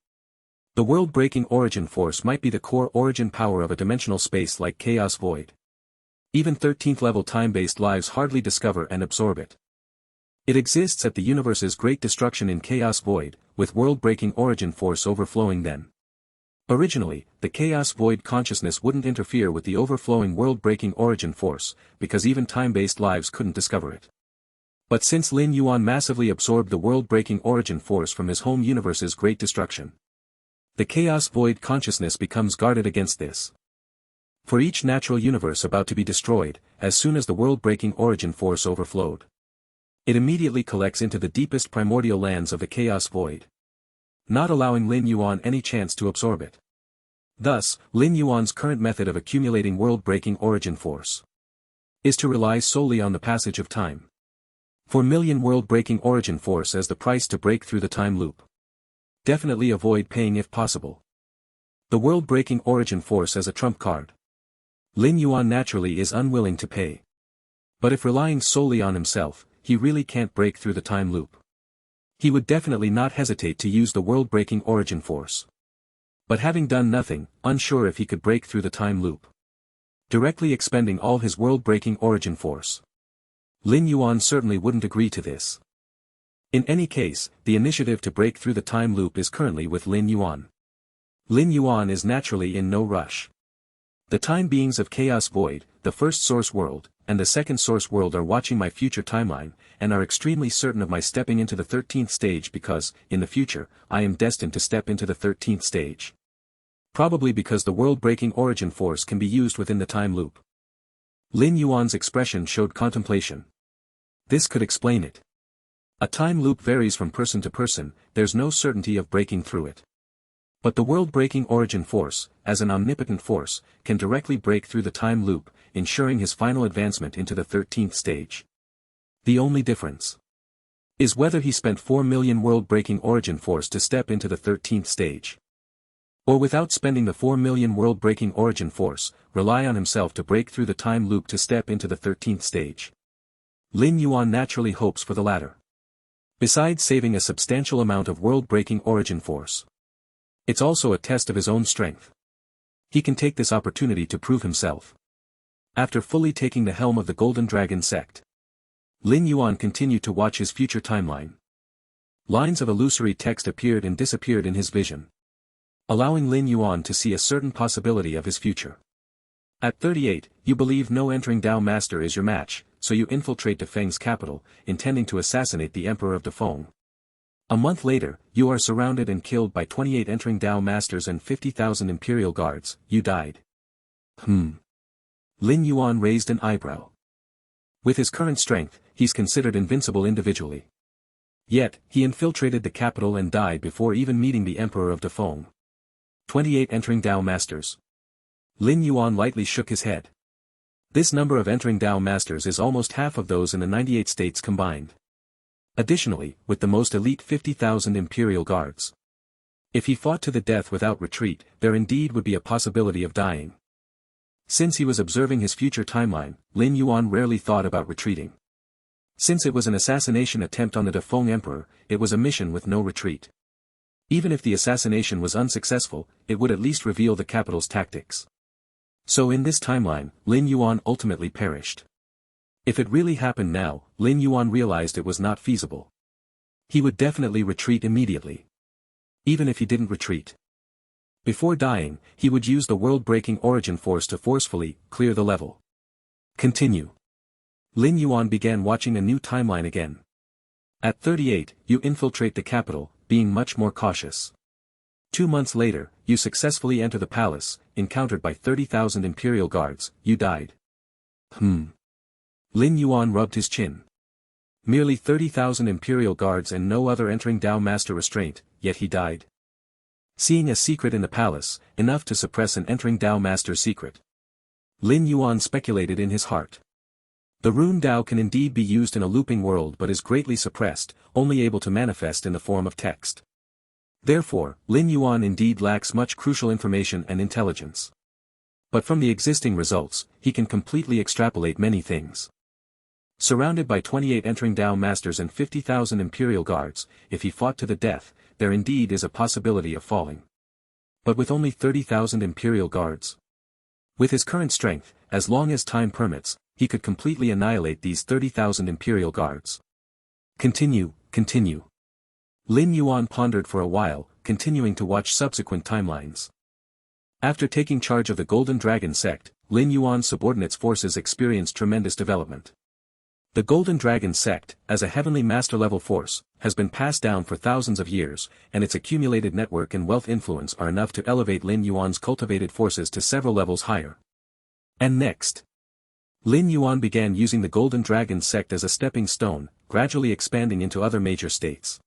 The world-breaking origin force might be the core origin power of a dimensional space like chaos void. Even 13th level time-based lives hardly discover and absorb it. It exists at the universe's great destruction in chaos void, with world-breaking origin force overflowing then. Originally, the chaos void consciousness wouldn't interfere with the overflowing world-breaking origin force, because even time-based lives couldn't discover it. But since Lin Yuan massively absorbed the world-breaking origin force from his home universe's great destruction, the chaos void consciousness becomes guarded against this. For each natural universe about to be destroyed, as soon as the world-breaking origin force overflowed, it immediately collects into the deepest primordial lands of the chaos void, not allowing Lin Yuan any chance to absorb it. Thus, Lin Yuan's current method of accumulating world-breaking origin force is to rely solely on the passage of time. 4,000,000 world-breaking origin force as the price to break through the time loop. Definitely avoid paying if possible. The world-breaking origin force as a trump card. Lin Yuan naturally is unwilling to pay. But if relying solely on himself, he really can't break through the time loop. He would definitely not hesitate to use the world-breaking origin force. But having done nothing, unsure if he could break through the time loop, directly expending all his world-breaking origin force, Lin Yuan certainly wouldn't agree to this. In any case, the initiative to break through the time loop is currently with Lin Yuan. Lin Yuan is naturally in no rush. The time beings of Chaos Void, the first source world, and the second source world are watching my future timeline, and are extremely certain of my stepping into the 13th stage because, in the future, I am destined to step into the 13th stage. Probably because the world-breaking origin force can be used within the time loop. Lin Yuan's expression showed contemplation. This could explain it. A time loop varies from person to person, there's no certainty of breaking through it. But the world-breaking origin force, as an omnipotent force, can directly break through the time loop, ensuring his final advancement into the 13th stage. The only difference is whether he spent 4,000,000 world-breaking origin force to step into the 13th stage, or without spending the 4,000,000 world-breaking origin force, rely on himself to break through the time loop to step into the 13th stage. Lin Yuan naturally hopes for the latter. Besides saving a substantial amount of world-breaking origin force, it's also a test of his own strength. He can take this opportunity to prove himself. After fully taking the helm of the Golden Dragon sect, Lin Yuan continued to watch his future timeline. Lines of illusory text appeared and disappeared in his vision, allowing Lin Yuan to see a certain possibility of his future. At 38, you believe no entering Dao master is your match, so you infiltrate Defeng's capital, intending to assassinate the Emperor of Defeng. A month later, you are surrounded and killed by 28 entering Dao masters and 50,000 imperial guards, you died. Lin Yuan raised an eyebrow. With his current strength, he's considered invincible individually. Yet, he infiltrated the capital and died before even meeting the Emperor of Defeng. 28 entering Dao masters. Lin Yuan lightly shook his head. This number of entering Dao masters is almost half of those in the 98 states combined. Additionally, with the most elite 50,000 imperial guards, if he fought to the death without retreat, there indeed would be a possibility of dying. Since he was observing his future timeline, Lin Yuan rarely thought about retreating. Since it was an assassination attempt on the Defeng Emperor, it was a mission with no retreat. Even if the assassination was unsuccessful, it would at least reveal the capital's tactics. So in this timeline, Lin Yuan ultimately perished. If it really happened now, Lin Yuan realized it was not feasible. He would definitely retreat immediately. Even if he didn't retreat, before dying, he would use the world-breaking origin force to forcefully clear the level. Continue. Lin Yuan began watching a new timeline again. At 38, you infiltrate the capital, being much more cautious. 2 months later, you successfully enter the palace, encountered by 30,000 imperial guards, you died. Lin Yuan rubbed his chin. Merely 30,000 imperial guards and no other entering Dao Master restraint, yet he died. Seeing a secret in the palace, enough to suppress an entering Dao Master's secret. Lin Yuan speculated in his heart. The rune Dao can indeed be used in a looping world but is greatly suppressed, only able to manifest in the form of text. Therefore, Lin Yuan indeed lacks much crucial information and intelligence. But from the existing results, he can completely extrapolate many things. Surrounded by 28 entering Dao Masters and 50,000 imperial guards, if he fought to the death, there indeed is a possibility of falling. But with only 30,000 imperial guards. With his current strength, as long as time permits, he could completely annihilate these 30,000 imperial guards. Continue. Lin Yuan pondered for a while, continuing to watch subsequent timelines. After taking charge of the Golden Dragon sect, Lin Yuan's subordinates' forces experienced tremendous development. The Golden Dragon sect, as a heavenly master-level force, has been passed down for thousands of years, and its accumulated network and wealth influence are enough to elevate Lin Yuan's cultivated forces to several levels higher. And next, Lin Yuan began using the Golden Dragon sect as a stepping stone, gradually expanding into other major states.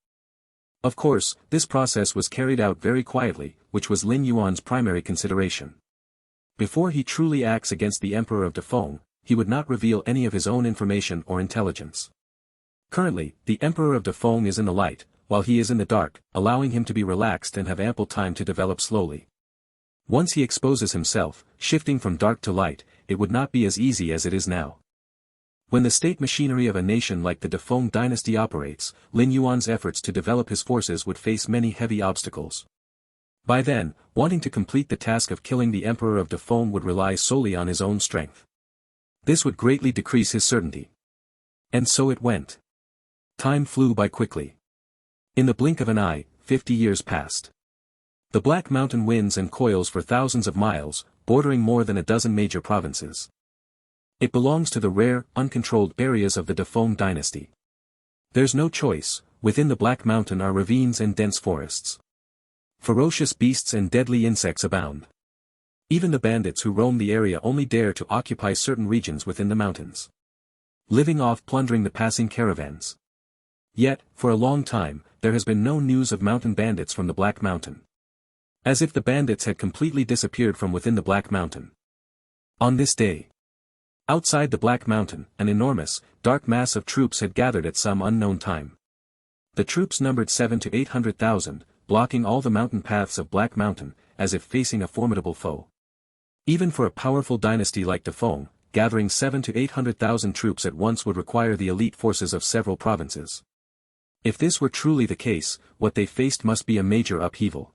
Of course, this process was carried out very quietly, which was Lin Yuan's primary consideration. Before he truly acts against the Emperor of Dafeng, he would not reveal any of his own information or intelligence. Currently, the Emperor of Dafeng is in the light, while he is in the dark, allowing him to be relaxed and have ample time to develop slowly. Once he exposes himself, shifting from dark to light, it would not be as easy as it is now. When the state machinery of a nation like the Dafeng dynasty operates, Lin Yuan's efforts to develop his forces would face many heavy obstacles. By then, wanting to complete the task of killing the Emperor of Dafeng would rely solely on his own strength. This would greatly decrease his certainty. And so it went. Time flew by quickly. In the blink of an eye, 50 years passed. The Black Mountain winds and coils for thousands of miles, bordering more than a dozen major provinces. It belongs to the rare, uncontrolled areas of the Dafeng dynasty. There's no choice, within the Black Mountain are ravines and dense forests. Ferocious beasts and deadly insects abound. Even the bandits who roam the area only dare to occupy certain regions within the mountains, living off plundering the passing caravans. Yet, for a long time, there has been no news of mountain bandits from the Black Mountain. As if the bandits had completely disappeared from within the Black Mountain. On this day, outside the Black Mountain, an enormous, dark mass of troops had gathered at some unknown time. The troops numbered 700,000 to 800,000, blocking all the mountain paths of Black Mountain, as if facing a formidable foe. Even for a powerful dynasty like Dafeng, gathering 700,000 to 800,000 troops at once would require the elite forces of several provinces. If this were truly the case, what they faced must be a major upheaval.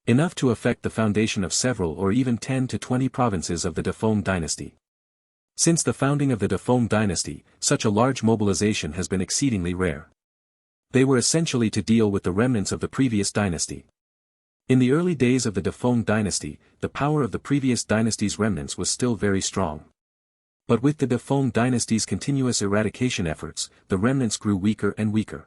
Enough to affect the foundation of several or even 10 to 20 provinces of the Dafeng dynasty. Since the founding of the Dafeng dynasty, such a large mobilization has been exceedingly rare. They were essentially to deal with the remnants of the previous dynasty. In the early days of the Dafeng dynasty, the power of the previous dynasty's remnants was still very strong. But with the Dafeng dynasty's continuous eradication efforts, the remnants grew weaker and weaker.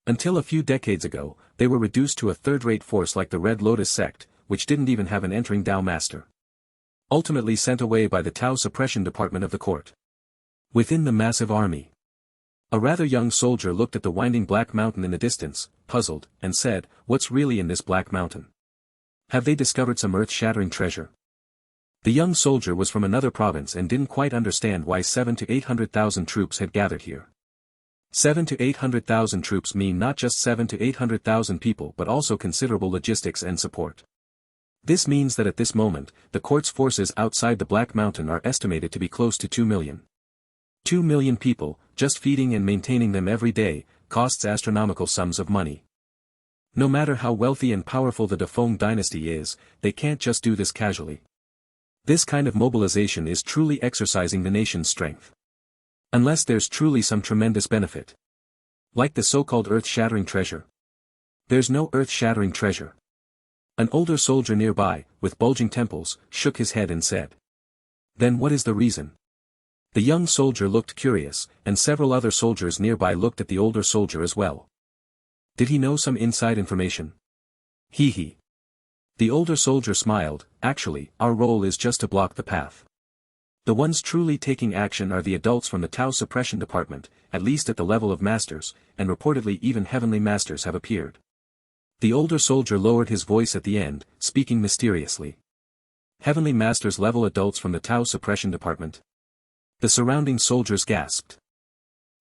Until a few decades ago, they were reduced to a third-rate force like the Red Lotus sect, which didn't even have an entering Dao master. Ultimately sent away by the Tao suppression department of the court. Within the massive army, a rather young soldier looked at the winding Black Mountain in the distance, puzzled, and said, "What's really in this Black Mountain? Have they discovered some earth-shattering treasure?" The young soldier was from another province and didn't quite understand why 700,000 to 800,000 troops had gathered here. 700,000 to 800,000 troops mean not just 700,000 to 800,000 people but also considerable logistics and support. This means that at this moment, the court's forces outside the Black Mountain are estimated to be close to 2 million. 2 million people, just feeding and maintaining them every day, costs astronomical sums of money. No matter how wealthy and powerful the Dafeng dynasty is, they can't just do this casually. This kind of mobilization is truly exercising the nation's strength. Unless there's truly some tremendous benefit. Like the so-called earth-shattering treasure. There's no earth-shattering treasure. An older soldier nearby, with bulging temples, shook his head and said. Then what is the reason? The young soldier looked curious, and several other soldiers nearby looked at the older soldier as well. Did he know some inside information? Hee hee. The older soldier smiled. Actually, our role is just to block the path. The ones truly taking action are the adults from the Tau Suppression Department, at least at the level of masters, and reportedly even heavenly masters have appeared. The older soldier lowered his voice at the end, speaking mysteriously. Heavenly masters level adults from the Tau Suppression Department. The surrounding soldiers gasped.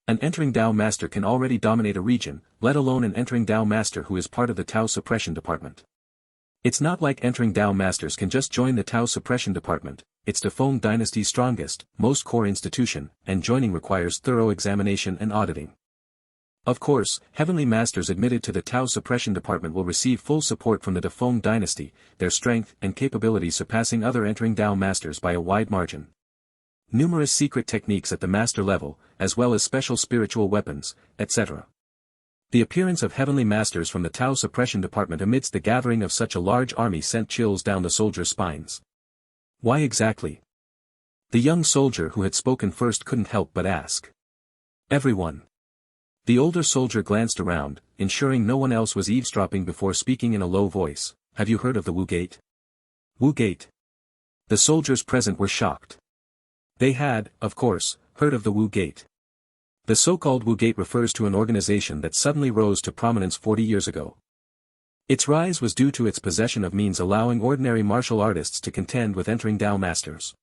An entering Tao master can already dominate a region, let alone an entering Tao master who is part of the Tau Suppression Department. It's not like entering Tao masters can just join the Tau Suppression Department. It's the Feng dynasty's strongest, most core institution, and joining requires thorough examination and auditing. Of course, heavenly masters admitted to the Tau Suppression Department will receive full support from the Defeng dynasty, their strength and capability surpassing other entering Tao masters by a wide margin. Numerous secret techniques at the master level, as well as special spiritual weapons, etc. The appearance of heavenly masters from the Tau Suppression Department amidst the gathering of such a large army sent chills down the soldiers' spines. Why exactly? The young soldier who had spoken first couldn't help but ask. Everyone. The older soldier glanced around, ensuring no one else was eavesdropping before speaking in a low voice. Have you heard of the Wu Gate? Wu Gate. The soldiers present were shocked. They had, of course, heard of the Wu Gate. The so-called Wu Gate refers to an organization that suddenly rose to prominence 40 years ago. Its rise was due to its possession of means allowing ordinary martial artists to contend with entering Tao masters.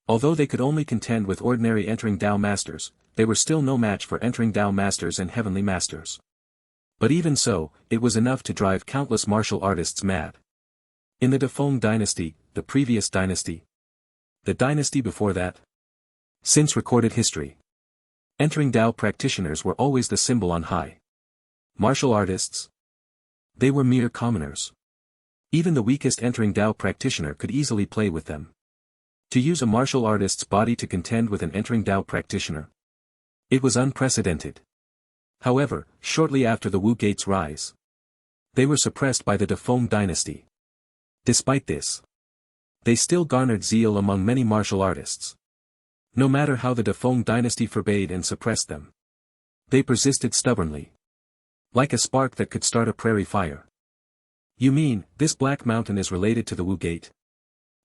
Although they could only contend with ordinary entering Tao masters, they were still no match for entering Tao masters and heavenly masters. But even so, it was enough to drive countless martial artists mad. In the Defeng dynasty, the previous dynasty, the dynasty before that, since recorded history, entering Tao practitioners were always the symbol on high. Martial artists? They were mere commoners. Even the weakest entering Tao practitioner could easily play with them. To use a martial artist's body to contend with an entering Tao practitioner? It was unprecedented. However, shortly after the Wu Gate's rise, they were suppressed by the Defeng dynasty. Despite this, they still garnered zeal among many martial artists. No matter how the Defeng dynasty forbade and suppressed them, they persisted stubbornly. Like a spark that could start a prairie fire. You mean, this Black Mountain is related to the Wu Gate?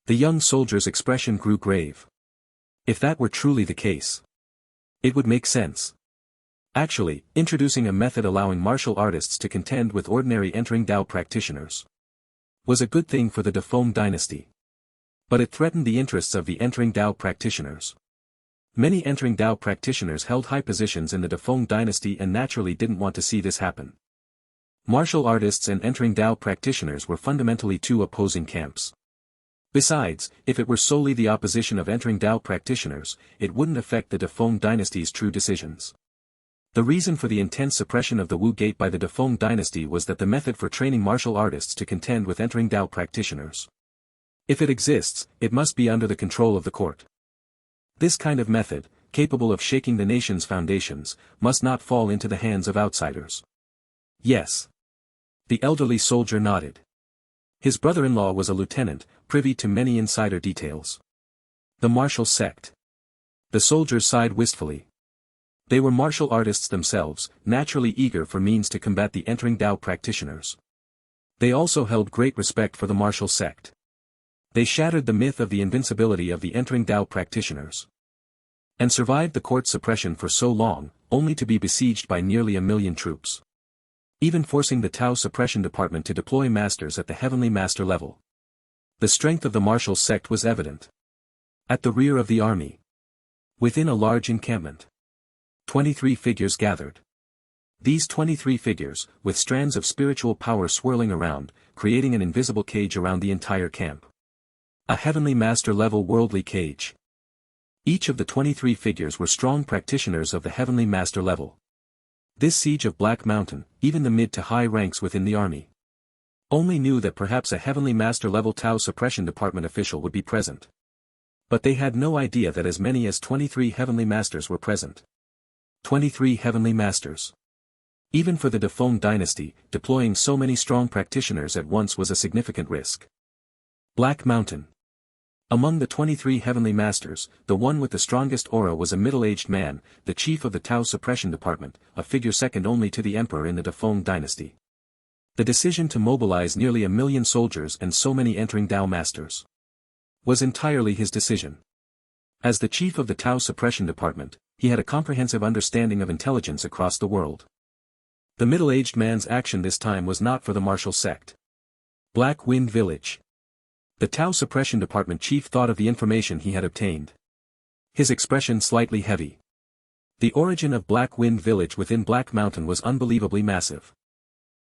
The young soldier's expression grew grave. If that were truly the case, it would make sense. Actually, introducing a method allowing martial artists to contend with ordinary entering Tao practitioners was a good thing for the Defeng dynasty. But it threatened the interests of the entering Tao practitioners. Many entering Tao practitioners held high positions in the Defeng dynasty and naturally didn't want to see this happen. Martial artists and entering Tao practitioners were fundamentally two opposing camps. Besides, if it were solely the opposition of entering Tao practitioners, it wouldn't affect the Defeng dynasty's true decisions. The reason for the intense suppression of the Wu Gate by the Defeng dynasty was that the method for training martial artists to contend with entering Tao practitioners. If it exists, it must be under the control of the court. This kind of method, capable of shaking the nation's foundations, must not fall into the hands of outsiders. Yes. The elderly soldier nodded. His brother-in-law was a lieutenant, privy to many insider details. The martial sect. The soldiers sighed wistfully. They were martial artists themselves, naturally eager for means to combat the entering Tao practitioners. They also held great respect for the martial sect. They shattered the myth of the invincibility of the entering Tao practitioners. And survived the court suppression for so long, only to be besieged by nearly 1 million troops. Even forcing the Tau Suppression Department to deploy masters at the heavenly master level. The strength of the martial sect was evident. At the rear of the army, within a large encampment, 23 figures gathered. These 23 figures, with strands of spiritual power swirling around, creating an invisible cage around the entire camp. A heavenly master-level worldly cage. Each of the 23 figures were strong practitioners of the heavenly master level. This siege of Black Mountain, even the mid to high ranks within the army, only knew that perhaps a heavenly master-level Tau Suppression Department official would be present. But they had no idea that as many as 23 heavenly masters were present. 23 heavenly masters. Even for the Defeng dynasty, deploying so many strong practitioners at once was a significant risk. Black Mountain. Among the 23 heavenly masters, the one with the strongest aura was a middle-aged man, the chief of the Tao Suppression Department, a figure second only to the emperor in the Defeng dynasty. The decision to mobilize nearly 1 million soldiers and so many entering Tao masters was entirely his decision. As the chief of the Tao Suppression Department, he had a comprehensive understanding of intelligence across the world. The middle-aged man's action this time was not for the martial sect. Black Wind Village. The Tao Suppression Department chief thought of the information he had obtained. His expression slightly heavy. The origin of Black Wind Village within Black Mountain was unbelievably massive.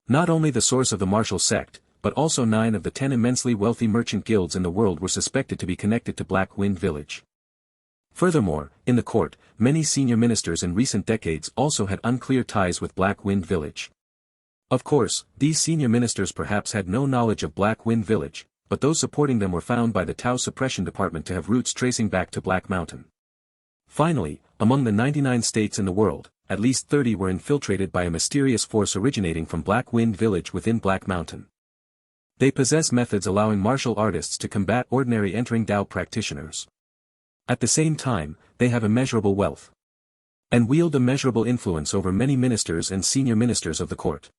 Not only the source of the martial sect, but also 9 of the 10 immensely wealthy merchant guilds in the world were suspected to be connected to Black Wind Village. Furthermore, in the court, many senior ministers in recent decades also had unclear ties with Black Wind Village. Of course, these senior ministers perhaps had no knowledge of Black Wind Village, but those supporting them were found by the Tao Suppression Department to have roots tracing back to Black Mountain. Finally, among the 99 states in the world, at least 30 were infiltrated by a mysterious force originating from Black Wind Village within Black Mountain. They possess methods allowing martial artists to combat ordinary entering Tao practitioners. At the same time, they have immeasurable wealth and wield immeasurable influence over many ministers and senior ministers of the court,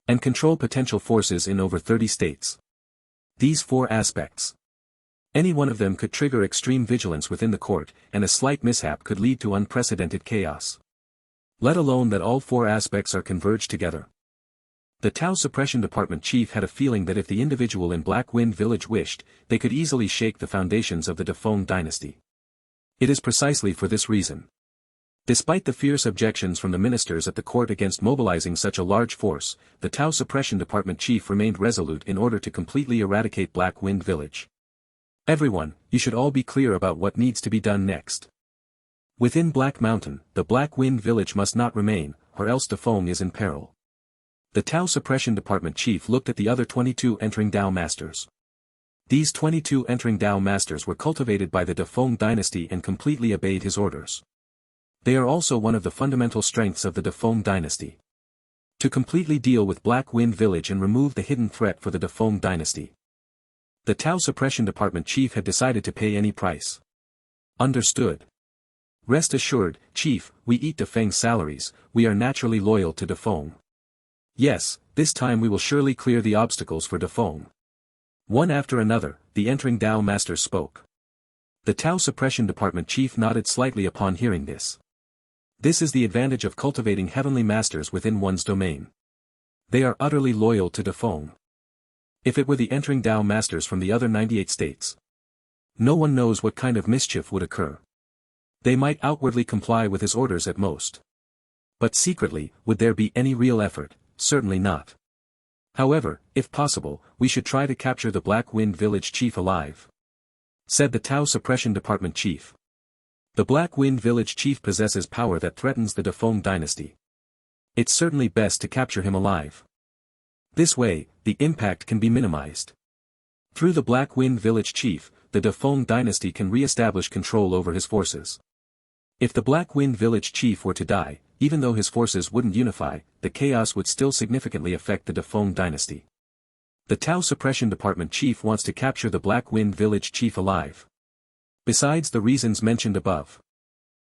and control potential forces in over 30 states. These 4 aspects. Any one of them could trigger extreme vigilance within the court, and a slight mishap could lead to unprecedented chaos. Let alone that all 4 aspects are converged together. The Tao Suppression Department chief had a feeling that if the individual in Black Wind Village wished, they could easily shake the foundations of the Defeng dynasty. It is precisely for this reason. Despite the fierce objections from the ministers at the court against mobilizing such a large force, the Tao Suppression Department chief remained resolute in order to completely eradicate Black Wind Village. Everyone, you should all be clear about what needs to be done next. Within Black Mountain, the Black Wind Village must not remain, or else Defeng is in peril. The Tao Suppression Department chief looked at the other 22 entering Tao masters. These 22 entering Tao masters were cultivated by the Defeng dynasty and completely obeyed his orders. They are also one of the fundamental strengths of the Defeng dynasty. To completely deal with Black Wind Village and remove the hidden threat for the Defeng dynasty, the Tao Suppression Department chief had decided to pay any price. Understood. Rest assured, chief, we eat Defeng's salaries, we are naturally loyal to Defeng. Yes, this time we will surely clear the obstacles for Defeng. One after another, the entering Tao masters spoke. The Tao Suppression Department chief nodded slightly upon hearing this. This is the advantage of cultivating heavenly masters within one's domain. They are utterly loyal to Defeng. If it were the entering Tao masters from the other 98 states, no one knows what kind of mischief would occur. They might outwardly comply with his orders at most. But secretly, would there be any real effort? Certainly not. However, if possible, we should try to capture the Black Wind Village chief alive, said the Tao Suppression Department chief. The Black Wind Village chief possesses power that threatens the Defeng dynasty. It's certainly best to capture him alive. This way, the impact can be minimized. Through the Black Wind Village chief, the Defeng dynasty can re-establish control over his forces. If the Black Wind Village chief were to die, even though his forces wouldn't unify, the chaos would still significantly affect the Defeng dynasty. The Tao Suppression Department chief wants to capture the Black Wind Village chief alive. Besides the reasons mentioned above,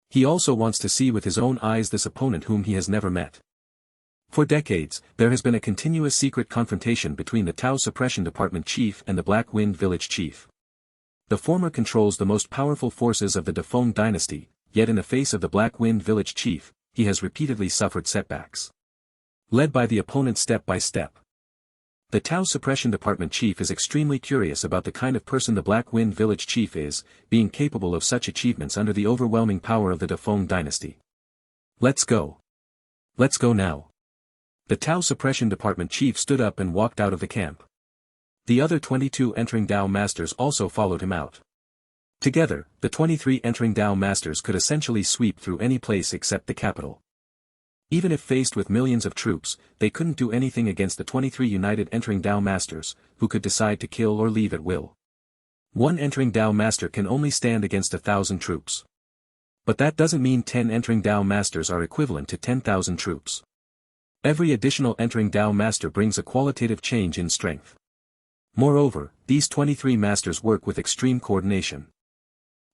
he also wants to see with his own eyes this opponent whom he has never met. For decades, there has been a continuous secret confrontation between the Tao Suppression Department chief and the Black Wind Village chief. The former controls the most powerful forces of the Defeng dynasty, yet in the face of the Black Wind Village chief, he has repeatedly suffered setbacks, led by the opponent step by step. The Tao Suppression Department chief is extremely curious about the kind of person the Black Wind Village chief is, being capable of such achievements under the overwhelming power of the Defeng dynasty. Let's go. Let's go now. The Tao Suppression Department chief stood up and walked out of the camp. The other 22 entering Tao masters also followed him out. Together, the 23 entering Tao masters could essentially sweep through any place except the capital. Even if faced with millions of troops, they couldn't do anything against the 23 united entering Tao masters, who could decide to kill or leave at will. One entering Tao master can only stand against 1,000 troops. But that doesn't mean 10 entering Tao masters are equivalent to 10,000 troops. Every additional entering Tao master brings a qualitative change in strength. Moreover, these 23 masters work with extreme coordination.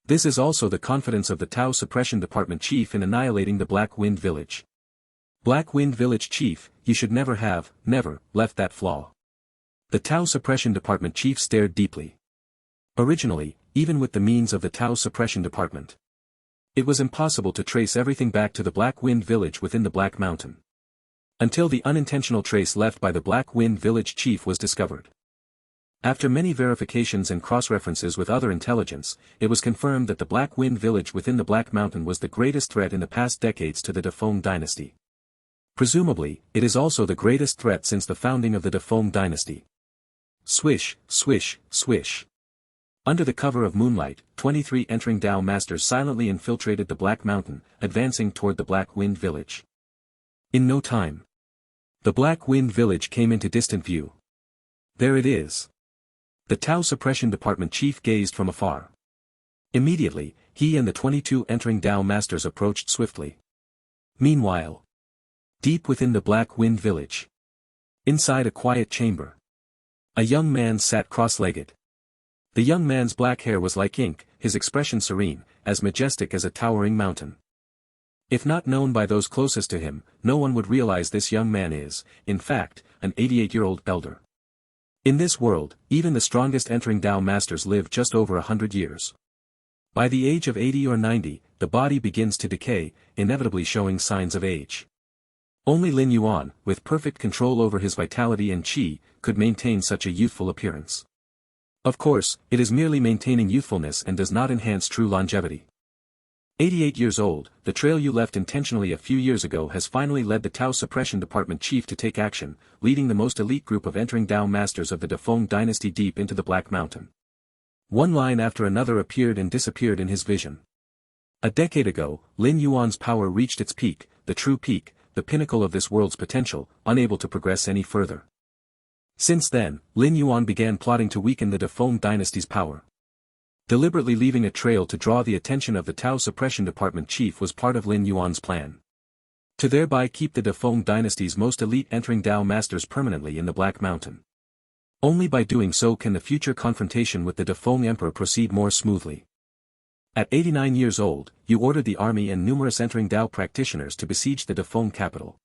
This is also the confidence of the Tao Suppression Department Chief in annihilating the Black Wind Village. Black Wind Village Chief, you should never have, never, left that flaw. The Tao Suppression Department Chief stared deeply. Originally, even with the means of the Tao Suppression Department, it was impossible to trace everything back to the Black Wind Village within the Black Mountain. Until the unintentional trace left by the Black Wind Village Chief was discovered. After many verifications and cross-references with other intelligence, it was confirmed that the Black Wind Village within the Black Mountain was the greatest threat in the past decades to the Defeng dynasty. Presumably, it is also the greatest threat since the founding of the Defeng dynasty. Swish, swish, swish. Under the cover of moonlight, 23 entering Tao masters silently infiltrated the Black Mountain, advancing toward the Black Wind Village. In no time, the Black Wind Village came into distant view. There it is. The Tao Suppression Department Chief gazed from afar. Immediately, he and the 22 entering Tao masters approached swiftly. Meanwhile, deep within the Black Wind Village, inside a quiet chamber, a young man sat cross-legged. The young man's black hair was like ink, his expression serene, as majestic as a towering mountain. If not known by those closest to him, no one would realize this young man is, in fact, an 88-year-old elder. In this world, even the strongest entering Tao masters live just over 100 years. By the age of 80 or 90, the body begins to decay, inevitably showing signs of age. Only Lin Yuan, with perfect control over his vitality and qi, could maintain such a youthful appearance. Of course, it is merely maintaining youthfulness and does not enhance true longevity. 88 years old, the trail you left intentionally a few years ago has finally led the Tao Suppression Department Chief to take action, leading the most elite group of entering Tao masters of the Defeng dynasty deep into the Black Mountain. One line after another appeared and disappeared in his vision. A decade ago, Lin Yuan's power reached its peak, the true peak, the pinnacle of this world's potential, unable to progress any further. Since then, Lin Yuan began plotting to weaken the Defeng dynasty's power. Deliberately leaving a trail to draw the attention of the Tao Suppression Department Chief was part of Lin Yuan's plan. To thereby keep the Defeng dynasty's most elite entering Tao masters permanently in the Black Mountain. Only by doing so can the future confrontation with the Defeng Emperor proceed more smoothly. At 89 years old, you ordered the army and numerous entering Tao practitioners to besiege the Defeng capital.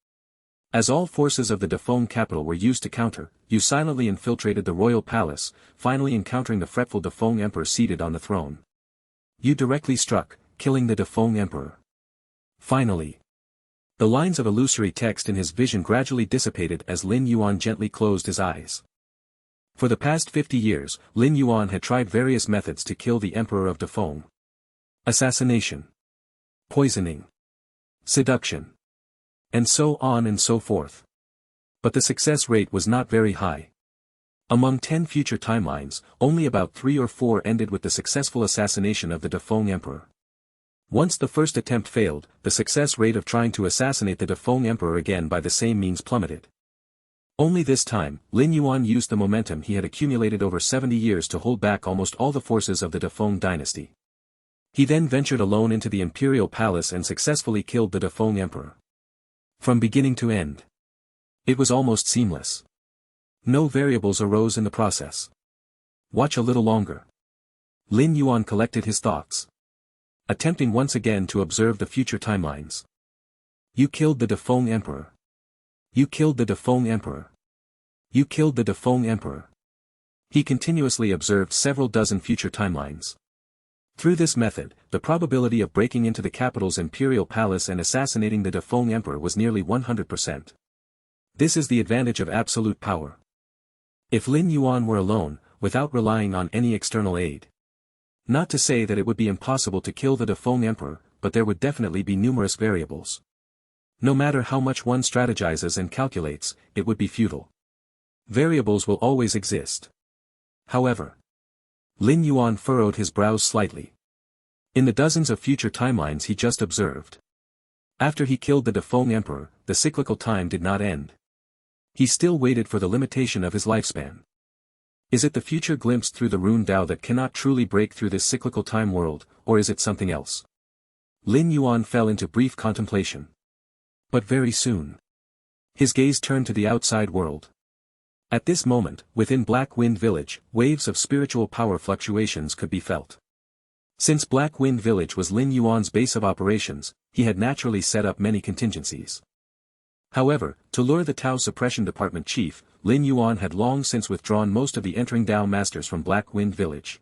As all forces of the Defeng capital were used to counter, you silently infiltrated the royal palace, finally encountering the fretful Defeng emperor seated on the throne. You directly struck, killing the Defeng emperor. Finally, the lines of illusory text in his vision gradually dissipated as Lin Yuan gently closed his eyes. For the past 50 years, Lin Yuan had tried various methods to kill the emperor of Defeng. Assassination, poisoning, seduction, and so on and so forth. But the success rate was not very high. Among 10 future timelines, only about 3 or 4 ended with the successful assassination of the Defeng emperor. Once the first attempt failed, the success rate of trying to assassinate the Defeng emperor again by the same means plummeted. Only this time, Lin Yuan used the momentum he had accumulated over 70 years to hold back almost all the forces of the Defeng dynasty. He then ventured alone into the imperial palace and successfully killed the Defeng emperor. From beginning to end, it was almost seamless. No variables arose in the process. Watch a little longer. Lin Yuan collected his thoughts, attempting once again to observe the future timelines. You killed the Defeng emperor. You killed the Defeng emperor. You killed the Defeng emperor. He continuously observed several dozen future timelines. Through this method, the probability of breaking into the capital's imperial palace and assassinating the Defeng emperor was nearly 100%. This is the advantage of absolute power. If Lin Yuan were alone, without relying on any external aid. Not to say that it would be impossible to kill the Defeng emperor, but there would definitely be numerous variables. No matter how much one strategizes and calculates, it would be futile. Variables will always exist. However, Lin Yuan furrowed his brows slightly. In the dozens of future timelines he just observed, after he killed the Defeng emperor, the cyclical time did not end. He still waited for the limitation of his lifespan. Is it the future glimpsed through the rune Tao that cannot truly break through this cyclical time world, or is it something else? Lin Yuan fell into brief contemplation. But very soon, his gaze turned to the outside world. At this moment, within Black Wind Village, waves of spiritual power fluctuations could be felt. Since Black Wind Village was Lin Yuan's base of operations, he had naturally set up many contingencies. However, to lure the Tao Suppression Department chief, Lin Yuan had long since withdrawn most of the entering Dao masters from Black Wind Village.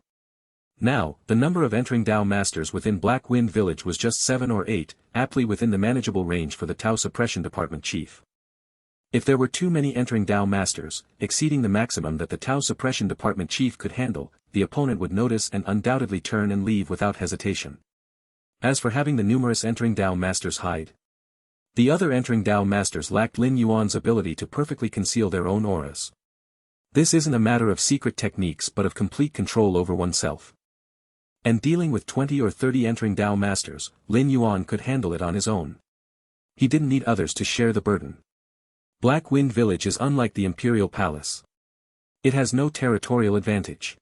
Now, the number of entering Dao masters within Black Wind Village was just 7 or 8, aptly within the manageable range for the Tao Suppression Department chief. If there were too many entering Dao masters, exceeding the maximum that the Tao Suppression Department chief could handle, the opponent would notice and undoubtedly turn and leave without hesitation. As for having the numerous entering Dao masters hide, the other entering Dao masters lacked Lin Yuan's ability to perfectly conceal their own auras. This isn't a matter of secret techniques but of complete control over oneself. And dealing with 20 or 30 entering Dao masters, Lin Yuan could handle it on his own. He didn't need others to share the burden. Black Wind Village is unlike the Imperial Palace. It has no territorial advantage.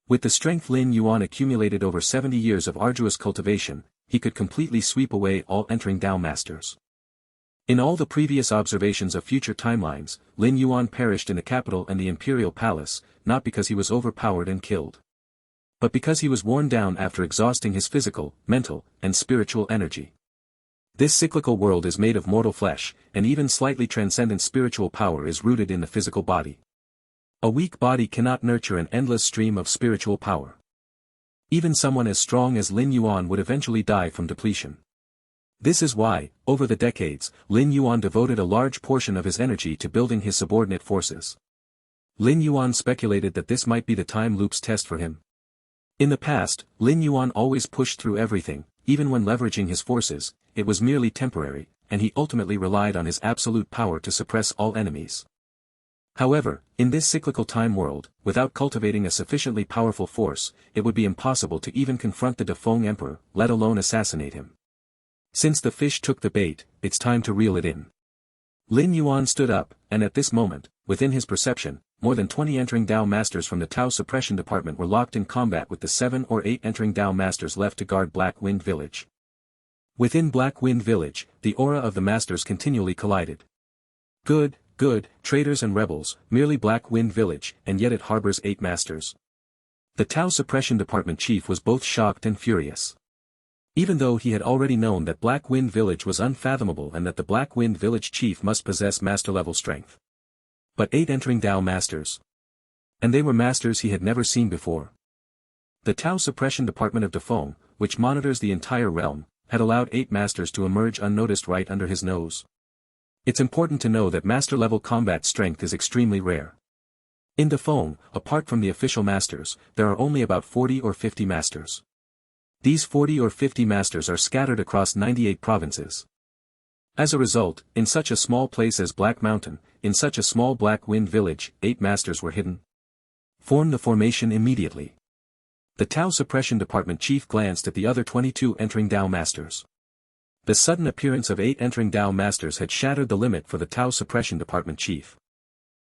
With the strength Lin Yuan accumulated over 70 years of arduous cultivation, he could completely sweep away all entering Dao masters. In all the previous observations of future timelines, Lin Yuan perished in the capital and the Imperial Palace, not because he was overpowered and killed, but because he was worn down after exhausting his physical, mental, and spiritual energy. This cyclical world is made of mortal flesh, and even slightly transcendent spiritual power is rooted in the physical body. A weak body cannot nurture an endless stream of spiritual power. Even someone as strong as Lin Yuan would eventually die from depletion. This is why, over the decades, Lin Yuan devoted a large portion of his energy to building his subordinate forces. Lin Yuan speculated that this might be the time loop's test for him. In the past, Lin Yuan always pushed through everything, even when leveraging his forces, it was merely temporary, and he ultimately relied on his absolute power to suppress all enemies. However, in this cyclical time world, without cultivating a sufficiently powerful force, it would be impossible to even confront the Defeng Emperor, let alone assassinate him. Since the fish took the bait, it's time to reel it in. Lin Yuan stood up, and at this moment, within his perception, more than 20 entering Dao masters from the Tao Suppression Department were locked in combat with the 7 or 8 entering Dao masters left to guard Black Wind Village. Within Black Wind Village, the aura of the masters continually collided. Good, traitors and rebels, merely Black Wind Village, and yet it harbors 8 masters. The Tao Suppression Department chief was both shocked and furious. Even though he had already known that Black Wind Village was unfathomable and that the Black Wind Village chief must possess master-level strength. But 8 entering Dao masters. And they were masters he had never seen before. The Tao Suppression Department of Defeng, which monitors the entire realm, had allowed 8 masters to emerge unnoticed right under his nose. It's important to know that master-level combat strength is extremely rare. In Defeng, apart from the official masters, there are only about 40 or 50 masters. These 40 or 50 masters are scattered across 98 provinces. As a result, in such a small place as Black Mountain, in such a small Black Wind Village, 8 masters were hidden. Form the formation immediately. The Tao Suppression Department chief glanced at the other 22 entering Dao masters. The sudden appearance of 8 entering Dao masters had shattered the limit for the Tao Suppression Department chief.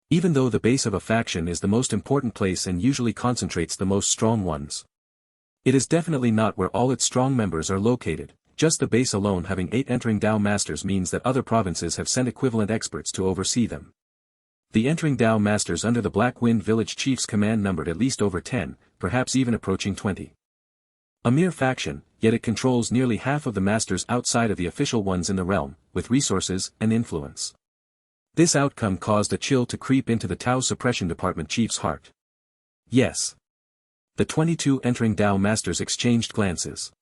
Even though the base of a faction is the most important place and usually concentrates the most strong ones, it is definitely not where all its strong members are located. Just the base alone having 8 entering Dao masters means that other provinces have sent equivalent experts to oversee them. The entering Dao masters under the Black Wind Village chief's command numbered at least over 10, perhaps even approaching 20. A mere faction, yet it controls nearly half of the masters outside of the official ones in the realm, with resources and influence. This outcome caused a chill to creep into the Tao Suppression Department chief's heart. Yes. The 22 entering Dao masters exchanged glances.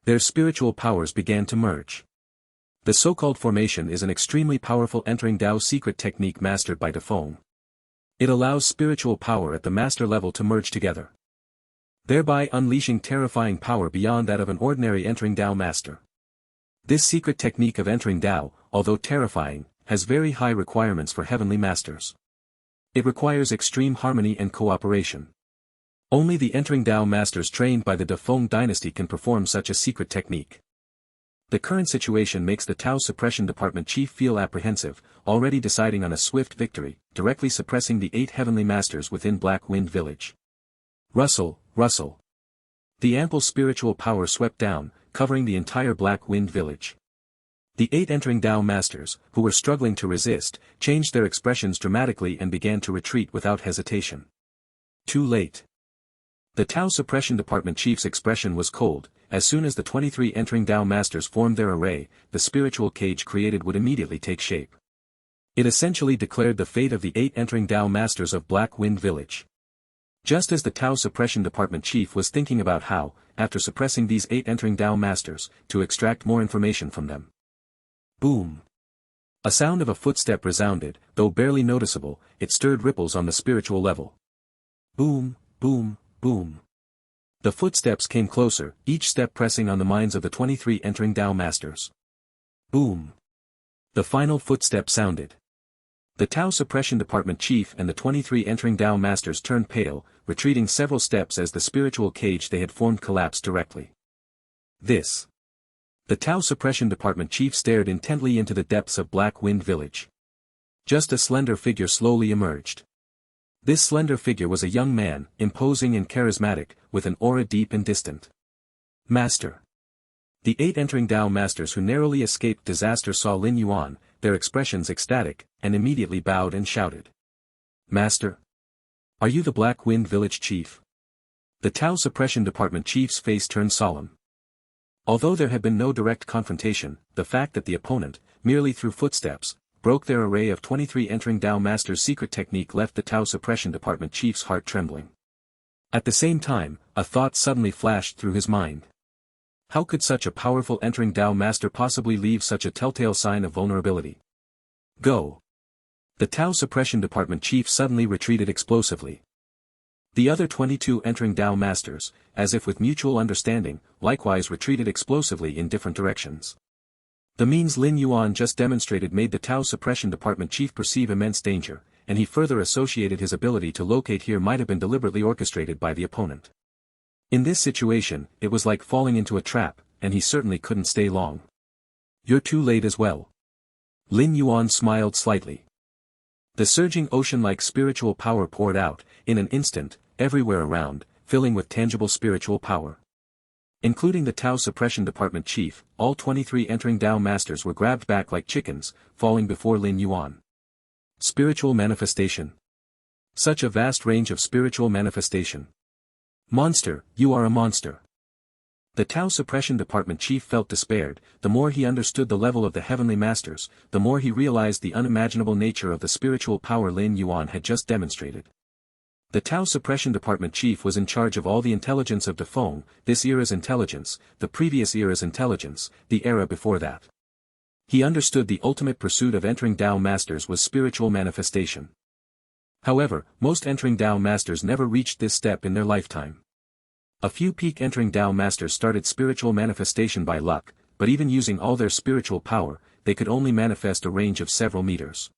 Their spiritual powers began to merge. The so-called formation is an extremely powerful entering Dao secret technique mastered by Defeng. It allows spiritual power at the master level to merge together, thereby unleashing terrifying power beyond that of an ordinary entering Dao master. This secret technique of entering Dao, although terrifying, has very high requirements for heavenly masters. It requires extreme harmony and cooperation. Only the entering Dao masters trained by the Defeng dynasty can perform such a secret technique. The current situation makes the Tao Suppression Department chief feel apprehensive, already deciding on a swift victory, directly suppressing the 8 heavenly masters within Black Wind Village. Rustle. The ample spiritual power swept down, covering the entire Black Wind Village. The 8 entering Tao masters, who were struggling to resist, changed their expressions dramatically and began to retreat without hesitation. Too late. The Tao Suppression Department chief's expression was cold. As soon as the 23 entering Tao masters formed their array, the spiritual cage created would immediately take shape. It essentially declared the fate of the 8 entering Tao masters of Black Wind Village. Just as the Tao Suppression Department chief was thinking about how, after suppressing these 8 entering Tao masters, to extract more information from them. Boom! A sound of a footstep resounded, though barely noticeable, it stirred ripples on the spiritual level. Boom, boom, boom. The footsteps came closer, each step pressing on the minds of the 23 entering Tao masters. Boom! The final footstep sounded. The Tao Suppression Department chief and the 23 entering Tao masters turned pale, retreating several steps as the spiritual cage they had formed collapsed directly. This. The Tao Suppression Department chief stared intently into the depths of Black Wind Village. Just a slender figure slowly emerged. This slender figure was a young man, imposing and charismatic, with an aura deep and distant. Master. The 8 entering Tao masters who narrowly escaped disaster saw Lin Yuan, their expressions ecstatic, and immediately bowed and shouted. Master? Are you the Black Wind Village chief? The Tao Suppression Department chief's face turned solemn. Although there had been no direct confrontation, the fact that the opponent, merely through footsteps, broke their array of 23 entering Tao masters' secret technique left the Tao Suppression Department chief's heart trembling. At the same time, a thought suddenly flashed through his mind. How could such a powerful entering Tao master possibly leave such a telltale sign of vulnerability? Go! The Tao Suppression Department chief suddenly retreated explosively. The other 22 entering Tao masters, as if with mutual understanding, likewise retreated explosively in different directions. The means Lin Yuan just demonstrated made the Tao Suppression Department chief perceive immense danger, and he further associated his ability to locate here might have been deliberately orchestrated by the opponent. In this situation, it was like falling into a trap, and he certainly couldn't stay long. You're too late as well. Lin Yuan smiled slightly. The surging ocean-like spiritual power poured out, in an instant, everywhere around, filling with tangible spiritual power. Including the Tao Suppression Department chief, all 23 entering Tao masters were grabbed back like chickens, falling before Lin Yuan. Spiritual manifestation. Such a vast range of spiritual manifestation. Monster, you are a monster. The Tao Suppression Department chief felt despaired. The more he understood the level of the heavenly masters, the more he realized the unimaginable nature of the spiritual power Lin Yuan had just demonstrated. The Tao Suppression Department chief was in charge of all the intelligence of Defeng, this era's intelligence, the previous era's intelligence, the era before that. He understood the ultimate pursuit of entering Tao masters was spiritual manifestation. However, most entering Tao masters never reached this step in their lifetime. A few peak entering Tao masters started spiritual manifestation by luck, but even using all their spiritual power, they could only manifest a range of several meters.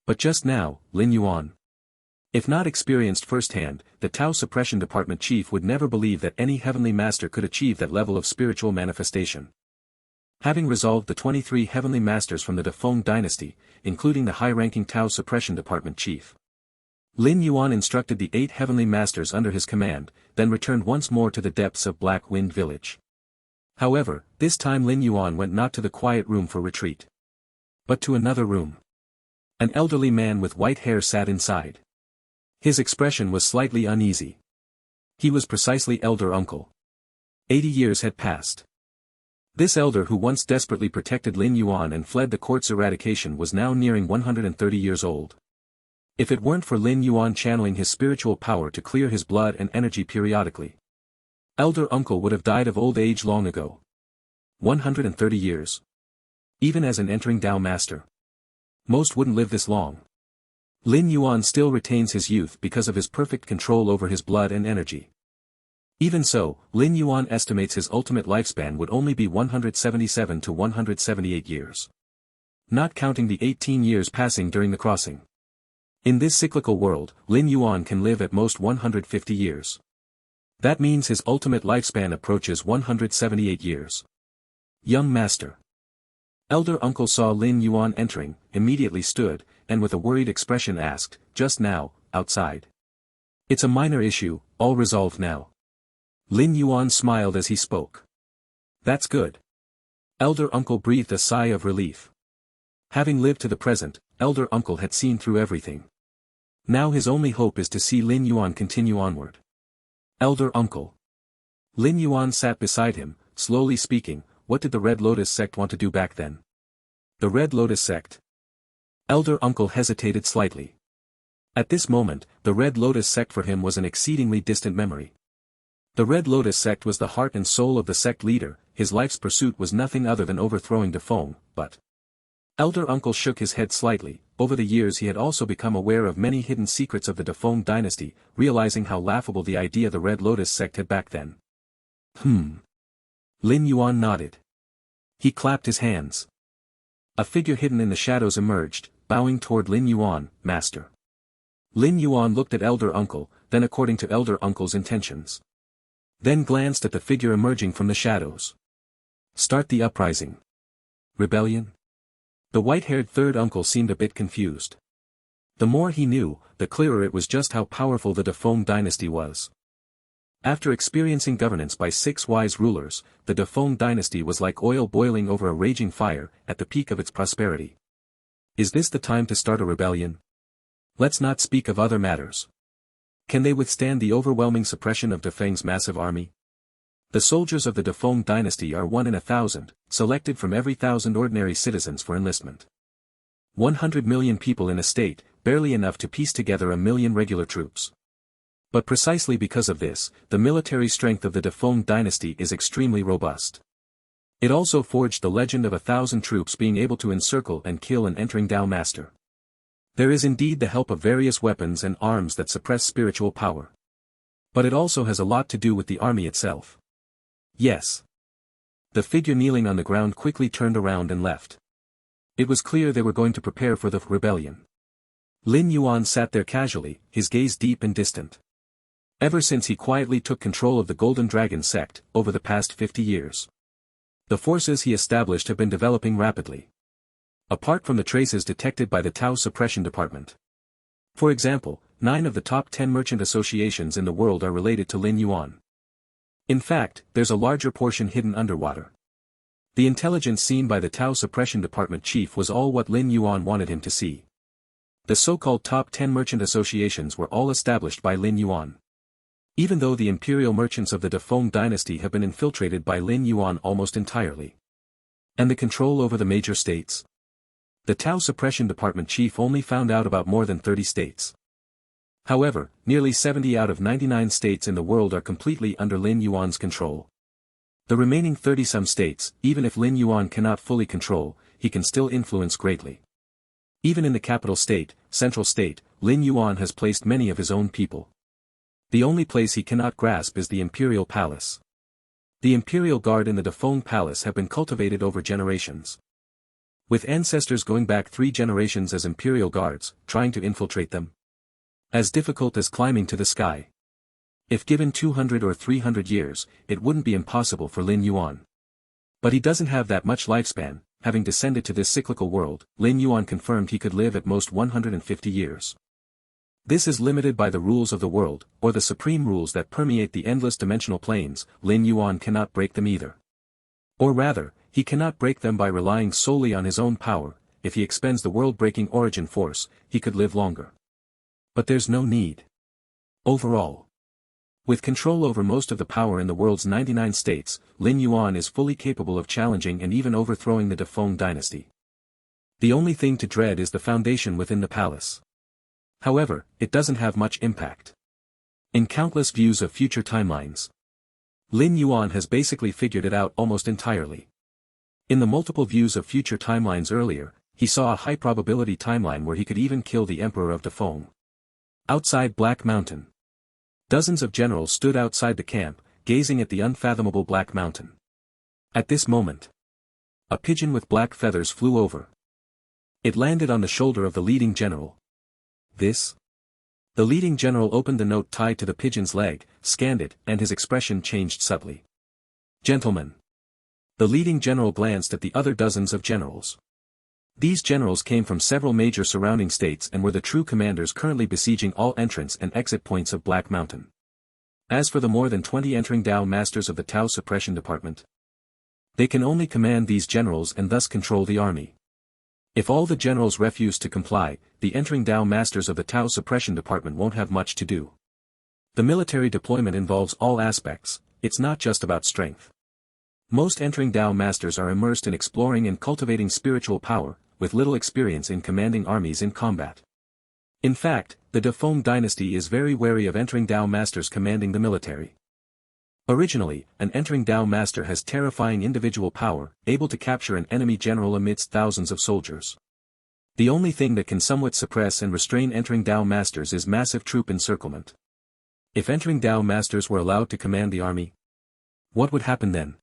But just now, Lin Yuan. If not experienced firsthand, the Tao Suppression Department chief would never believe that any heavenly master could achieve that level of spiritual manifestation. Having resolved the 23 heavenly masters from the Defeng dynasty, including the high-ranking Tao Suppression Department chief, Lin Yuan instructed the 8 heavenly masters under his command, then returned once more to the depths of Black Wind Village. However, this time Lin Yuan went not to the quiet room for retreat, but to another room. An elderly man with white hair sat inside. His expression was slightly uneasy. He was precisely Elder Uncle. 80 years had passed. This elder who once desperately protected Lin Yuan and fled the court's eradication was now nearing 130 years old. If it weren't for Lin Yuan channeling his spiritual power to clear his blood and energy periodically, Elder Uncle would have died of old age long ago. 130 years. Even as an entering Tao master, most wouldn't live this long. Lin Yuan still retains his youth because of his perfect control over his blood and energy. Even so, Lin Yuan estimates his ultimate lifespan would only be 177 to 178 years. Not counting the 18 years passing during the crossing. In this cyclical world, Lin Yuan can live at most 150 years. That means his ultimate lifespan approaches 178 years. Young master. Elder Uncle saw Lin Yuan entering, immediately stood, and with a worried expression asked, "Just now, outside?" "It's a minor issue, all resolved now." Lin Yuan smiled as he spoke. "That's good." Elder Uncle breathed a sigh of relief. Having lived to the present, Elder Uncle had seen through everything. Now his only hope is to see Lin Yuan continue onward. Elder Uncle. Lin Yuan sat beside him, slowly speaking. What did the Red Lotus sect want to do back then? The Red Lotus sect? Elder Uncle hesitated slightly. At this moment, the Red Lotus sect for him was an exceedingly distant memory. The Red Lotus sect was the heart and soul of the sect leader. His life's pursuit was nothing other than overthrowing Defeng, but... Elder Uncle shook his head slightly. Over the years he had also become aware of many hidden secrets of the Defeng dynasty, realizing how laughable the idea the Red Lotus sect had back then. Lin Yuan nodded. He clapped his hands. A figure hidden in the shadows emerged, bowing toward Lin Yuan, Master. Lin Yuan looked at Elder Uncle, then according to Elder Uncle's intentions. Then glanced at the figure emerging from the shadows. Start the uprising. Rebellion? The white-haired third uncle seemed a bit confused. The more he knew, the clearer it was just how powerful the Defeng dynasty was. After experiencing governance by 6 wise rulers, the Defeng dynasty was like oil boiling over a raging fire, at the peak of its prosperity. Is this the time to start a rebellion? Let's not speak of other matters. Can they withstand the overwhelming suppression of Defeng's massive army? The soldiers of the Defeng dynasty are 1 in 1,000, selected from every 1,000 ordinary citizens for enlistment. 100 million people in a state, barely enough to piece together 1 million regular troops. But precisely because of this, the military strength of the Defeng dynasty is extremely robust. It also forged the legend of 1,000 troops being able to encircle and kill an entering Dao master. There is indeed the help of various weapons and arms that suppress spiritual power. But it also has a lot to do with the army itself. Yes. The figure kneeling on the ground quickly turned around and left. It was clear they were going to prepare for the rebellion. Lin Yuan sat there casually, his gaze deep and distant. Ever since he quietly took control of the Golden Dragon sect, over the past 50 years. The forces he established have been developing rapidly. Apart from the traces detected by the Tao Suppression Department. For example, 9 of the top 10 merchant associations in the world are related to Lin Yuan. In fact, there's a larger portion hidden underwater. The intelligence seen by the Tao Suppression Department chief was all what Lin Yuan wanted him to see. The so-called top 10 merchant associations were all established by Lin Yuan. Even though the imperial merchants of the Defeng dynasty have been infiltrated by Lin Yuan almost entirely. And the control over the major states? The Tao Suppression Department chief only found out about more than 30 states. However, nearly 70 out of 99 states in the world are completely under Lin Yuan's control. The remaining 30-some states, even if Lin Yuan cannot fully control, he can still influence greatly. Even in the capital state, Central State, Lin Yuan has placed many of his own people. The only place he cannot grasp is the Imperial Palace. The Imperial Guard in the Defeng Palace have been cultivated over generations. With ancestors going back 3 generations as Imperial Guards, trying to infiltrate them. As difficult as climbing to the sky. If given 200 or 300 years, it wouldn't be impossible for Lin Yuan. But he doesn't have that much lifespan. Having descended to this cyclical world, Lin Yuan confirmed he could live at most 150 years. This is limited by the rules of the world, or the supreme rules that permeate the endless dimensional planes. Lin Yuan cannot break them either. Or rather, he cannot break them by relying solely on his own power. If he expends the world-breaking origin force, he could live longer. But there's no need. Overall. With control over most of the power in the world's 99 states, Lin Yuan is fully capable of challenging and even overthrowing the Defeng dynasty. The only thing to dread is the foundation within the palace. However, it doesn't have much impact. In countless views of future timelines, Lin Yuan has basically figured it out almost entirely. In the multiple views of future timelines earlier, he saw a high-probability timeline where he could even kill the Emperor of Defeng. Outside Black Mountain. Dozens of generals stood outside the camp, gazing at the unfathomable Black Mountain. At this moment, a pigeon with black feathers flew over. It landed on the shoulder of the leading general. This? The leading general opened the note tied to the pigeon's leg, scanned it, and his expression changed subtly. Gentlemen. The leading general glanced at the other dozens of generals. These generals came from several major surrounding states and were the true commanders currently besieging all entrance and exit points of Black Mountain. As for the more than 20 entering Dao masters of the Tao Suppression Department, They can only command these generals and thus control the army. If all the generals refuse to comply, the entering Tao masters of the Tao suppression department won't have much to do. The military deployment involves all aspects, it's not just about strength. Most entering Tao masters are immersed in exploring and cultivating spiritual power, with little experience in commanding armies in combat. In fact, the Defeng dynasty is very wary of entering Tao masters commanding the military. Originally, an entering Tao master has terrifying individual power, able to capture an enemy general amidst thousands of soldiers. The only thing that can somewhat suppress and restrain entering Tao masters is massive troop encirclement. If entering Tao masters were allowed to command the army, what would happen then?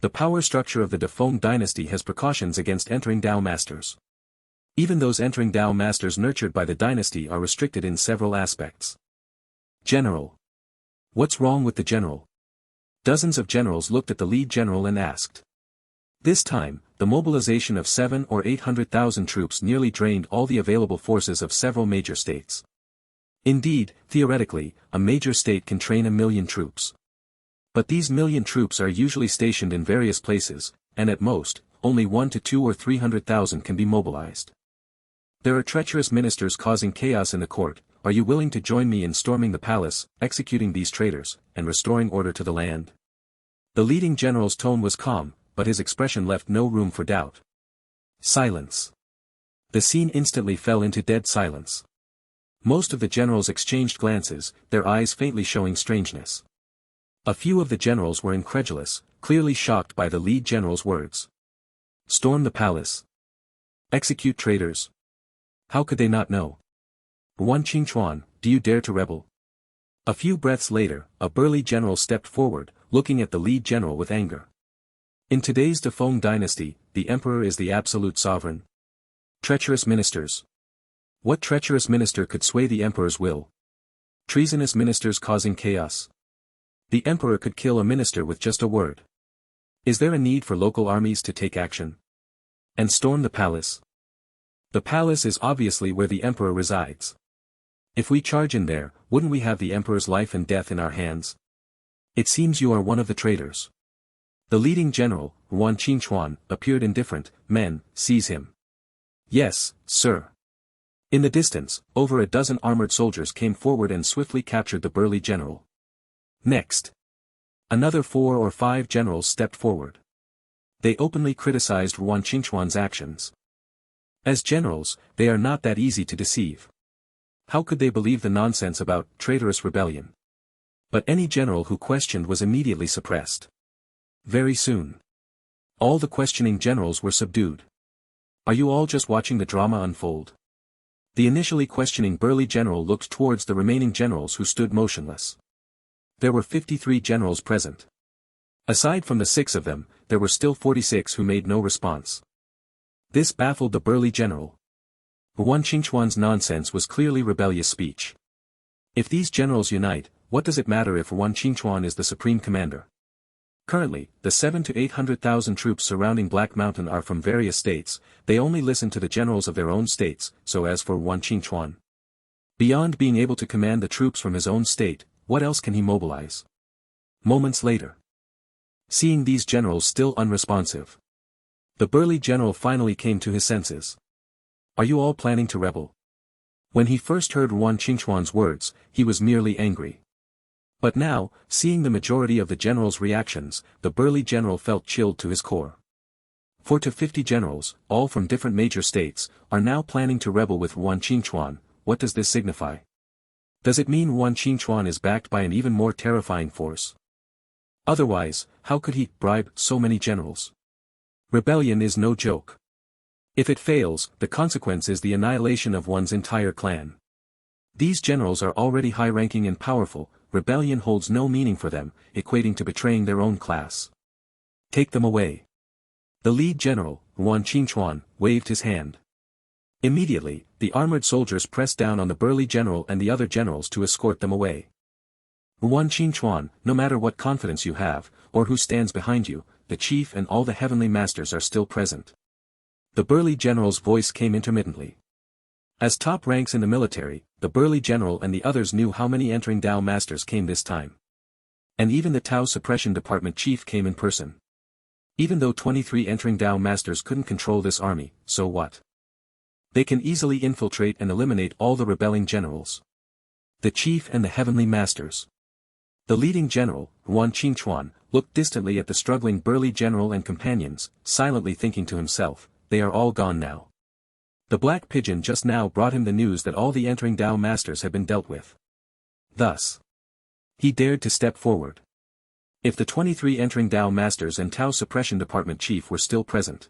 The power structure of the Defeng dynasty has precautions against entering Tao masters. Even those entering Tao masters nurtured by the dynasty are restricted in several aspects. General. What's wrong with the general? Dozens of generals looked at the lead general and asked. This time, the mobilization of 700,000 or 800,000 troops nearly drained all the available forces of several major states. Indeed, theoretically, a major state can train 1,000,000 troops. But these 1,000,000 troops are usually stationed in various places, and at most, only 1 to 2 or 300,000 can be mobilized. There are treacherous ministers causing chaos in the court. Are you willing to join me in storming the palace, executing these traitors, and restoring order to the land? The leading general's tone was calm, but his expression left no room for doubt. Silence. The scene instantly fell into dead silence. Most of the generals exchanged glances, their eyes faintly showing strangeness. A few of the generals were incredulous, clearly shocked by the lead general's words. Storm the palace. Execute traitors. How could they not know? Yuan Qingchuan, do you dare to rebel? A few breaths later, a burly general stepped forward, looking at the lead general with anger. In today's Defeng dynasty, the emperor is the absolute sovereign. Treacherous ministers. What treacherous minister could sway the emperor's will? Treasonous ministers causing chaos. The emperor could kill a minister with just a word. Is there a need for local armies to take action? And storm the palace? The palace is obviously where the emperor resides. If we charge in there, wouldn't we have the emperor's life and death in our hands? It seems you are one of the traitors. The leading general, Yuan Qingchuan, appeared indifferent. Men, seize him. Yes, sir. In the distance, over a dozen armored soldiers came forward and swiftly captured the burly general. Next. Another 4 or 5 generals stepped forward. They openly criticized Yuan Qingchuan's actions. As generals, they are not that easy to deceive. How could they believe the nonsense about traitorous rebellion? But any general who questioned was immediately suppressed. Very soon. All the questioning generals were subdued. Are you all just watching the drama unfold? The initially questioning burly general looked towards the remaining generals who stood motionless. There were 53 generals present. Aside from the 6 of them, there were still 46 who made no response. This baffled the burly general. Yuan Qingchuan's nonsense was clearly rebellious speech. If these generals unite, what does it matter if Yuan Qingchuan is the supreme commander? Currently, the 700,000 to 800,000 troops surrounding Black Mountain are from various states. They only listen to the generals of their own states. So as for Yuan Qingchuan, beyond being able to command the troops from his own state, what else can he mobilize? Moments later. Seeing these generals still unresponsive, the burly general finally came to his senses. Are you all planning to rebel? When he first heard Yuan Qingchuan's words, he was merely angry. But now, seeing the majority of the generals' reactions, the burly general felt chilled to his core. 4 to 50 generals, all from different major states, are now planning to rebel with Yuan Qingchuan. What does this signify? Does it mean Yuan Qingchuan is backed by an even more terrifying force? Otherwise, how could he bribe so many generals? Rebellion is no joke. If it fails, the consequence is the annihilation of one's entire clan. These generals are already high-ranking and powerful. Rebellion holds no meaning for them, equating to betraying their own class. Take them away. The lead general, Yuan Qingchuan, waved his hand. Immediately, the armored soldiers pressed down on the burly general and the other generals to escort them away. Yuan Qingchuan, no matter what confidence you have, or who stands behind you, the chief and all the heavenly masters are still present. The burly general's voice came intermittently. As top ranks in the military, the burly general and the others knew how many entering Tao masters came this time. And even the Tao suppression department chief came in person. Even though 23 entering Dao masters couldn't control this army, so what? They can easily infiltrate and eliminate all the rebelling generals. The chief and the heavenly masters. The leading general, Yuan Qingchuan, looked distantly at the struggling burly general and companions, silently thinking to himself, they are all gone now. The black pigeon just now brought him the news that all the entering Dao masters had been dealt with. Thus, he dared to step forward. If the 23 entering Dao masters and Tao suppression department chief were still present,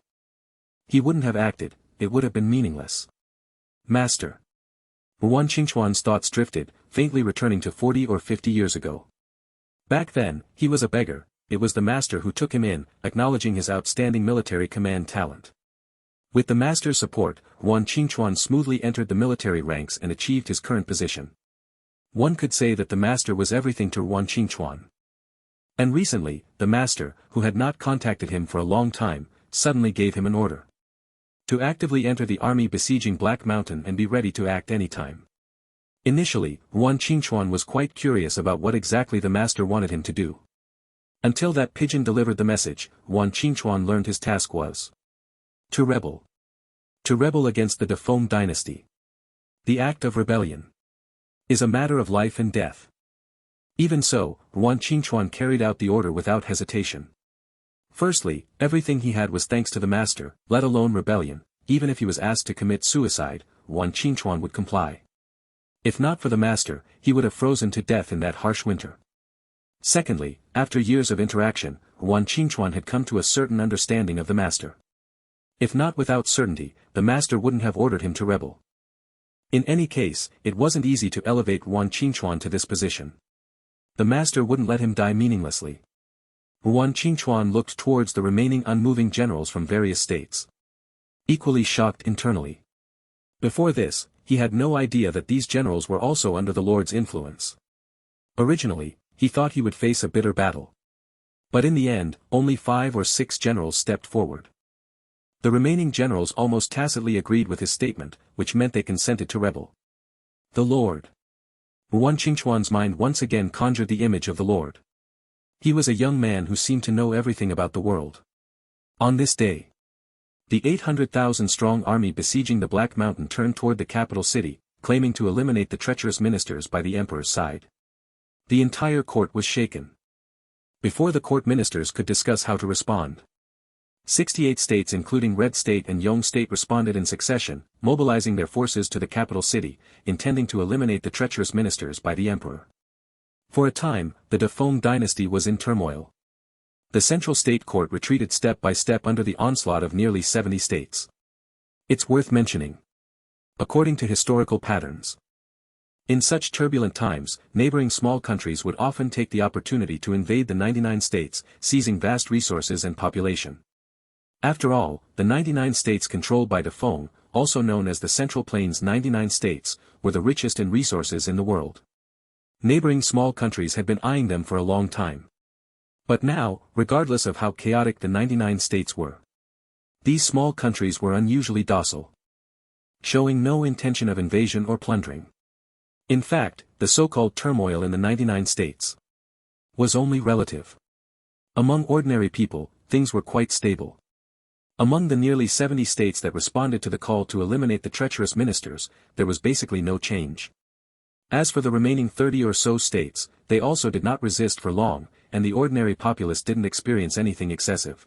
he wouldn't have acted, it would have been meaningless. Master. Yuan Qingchuan's thoughts drifted, faintly returning to 40 or 50 years ago. Back then, he was a beggar, it was the master who took him in, acknowledging his outstanding military command talent. With the master's support, Yuan Qingchuan smoothly entered the military ranks and achieved his current position. One could say that the master was everything to Yuan Qingchuan. And recently, the master, who had not contacted him for a long time, suddenly gave him an order to actively enter the army besieging Black Mountain and be ready to act anytime. Initially, Yuan Qingchuan was quite curious about what exactly the master wanted him to do. Until that pigeon delivered the message, Yuan Qingchuan learned his task was to rebel. To rebel against the Defeng dynasty. The act of rebellion is a matter of life and death. Even so, Yuan Qingchuan carried out the order without hesitation. Firstly, everything he had was thanks to the master, let alone rebellion. Even if he was asked to commit suicide, Yuan Qingchuan would comply. If not for the master, he would have frozen to death in that harsh winter. Secondly, after years of interaction, Yuan Qingchuan had come to a certain understanding of the master. If not without certainty, the master wouldn't have ordered him to rebel. In any case, it wasn't easy to elevate Yuan Qingchuan to this position. The master wouldn't let him die meaninglessly. Yuan Qingchuan looked towards the remaining unmoving generals from various states. Equally shocked internally. Before this, he had no idea that these generals were also under the Lord's influence. Originally, he thought he would face a bitter battle. But in the end, only 5 or 6 generals stepped forward. The remaining generals almost tacitly agreed with his statement, which meant they consented to rebel. The Lord. Yuan Qingchuan's mind once again conjured the image of the Lord. He was a young man who seemed to know everything about the world. On this day, the 800,000-strong army besieging the Black Mountain turned toward the capital city, claiming to eliminate the treacherous ministers by the emperor's side. The entire court was shaken. Before the court ministers could discuss how to respond, 68 states including Red State and Yong State responded in succession, mobilizing their forces to the capital city, intending to eliminate the treacherous ministers by the emperor. For a time, the Defeng dynasty was in turmoil. The central state court retreated step by step under the onslaught of nearly 70 states. It's worth mentioning. According to historical patterns, in such turbulent times, neighboring small countries would often take the opportunity to invade the 99 states, seizing vast resources and population. After all, the 99 states controlled by Defeng, also known as the Central Plains 99 states, were the richest in resources in the world. Neighboring small countries had been eyeing them for a long time. But now, regardless of how chaotic the 99 states were, these small countries were unusually docile, showing no intention of invasion or plundering. In fact, the so-called turmoil in the 99 states was only relative. Among ordinary people, things were quite stable. Among the nearly 70 states that responded to the call to eliminate the treacherous ministers, there was basically no change. As for the remaining 30 or so states, they also did not resist for long, and the ordinary populace didn't experience anything excessive.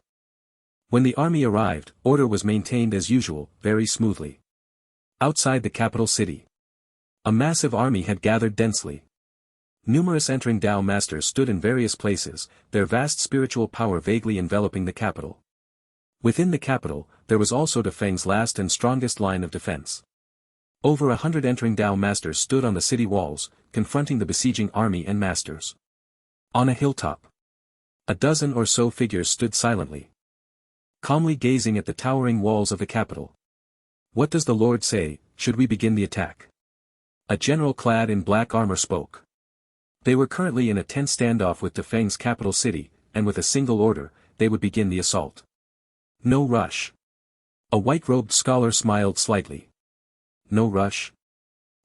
When the army arrived, order was maintained as usual, very smoothly. Outside the capital city, a massive army had gathered densely. Numerous entering Dao masters stood in various places, their vast spiritual power vaguely enveloping the capital. Within the capital, there was also Defeng's last and strongest line of defense. Over 100 entering Dao masters stood on the city walls, confronting the besieging army and masters. On a hilltop, a dozen or so figures stood silently, calmly gazing at the towering walls of the capital. What does the Lord say, should we begin the attack? A general clad in black armor spoke. They were currently in a tense standoff with Defeng's capital city, and with a single order, they would begin the assault. No rush. A white-robed scholar smiled slightly. No rush?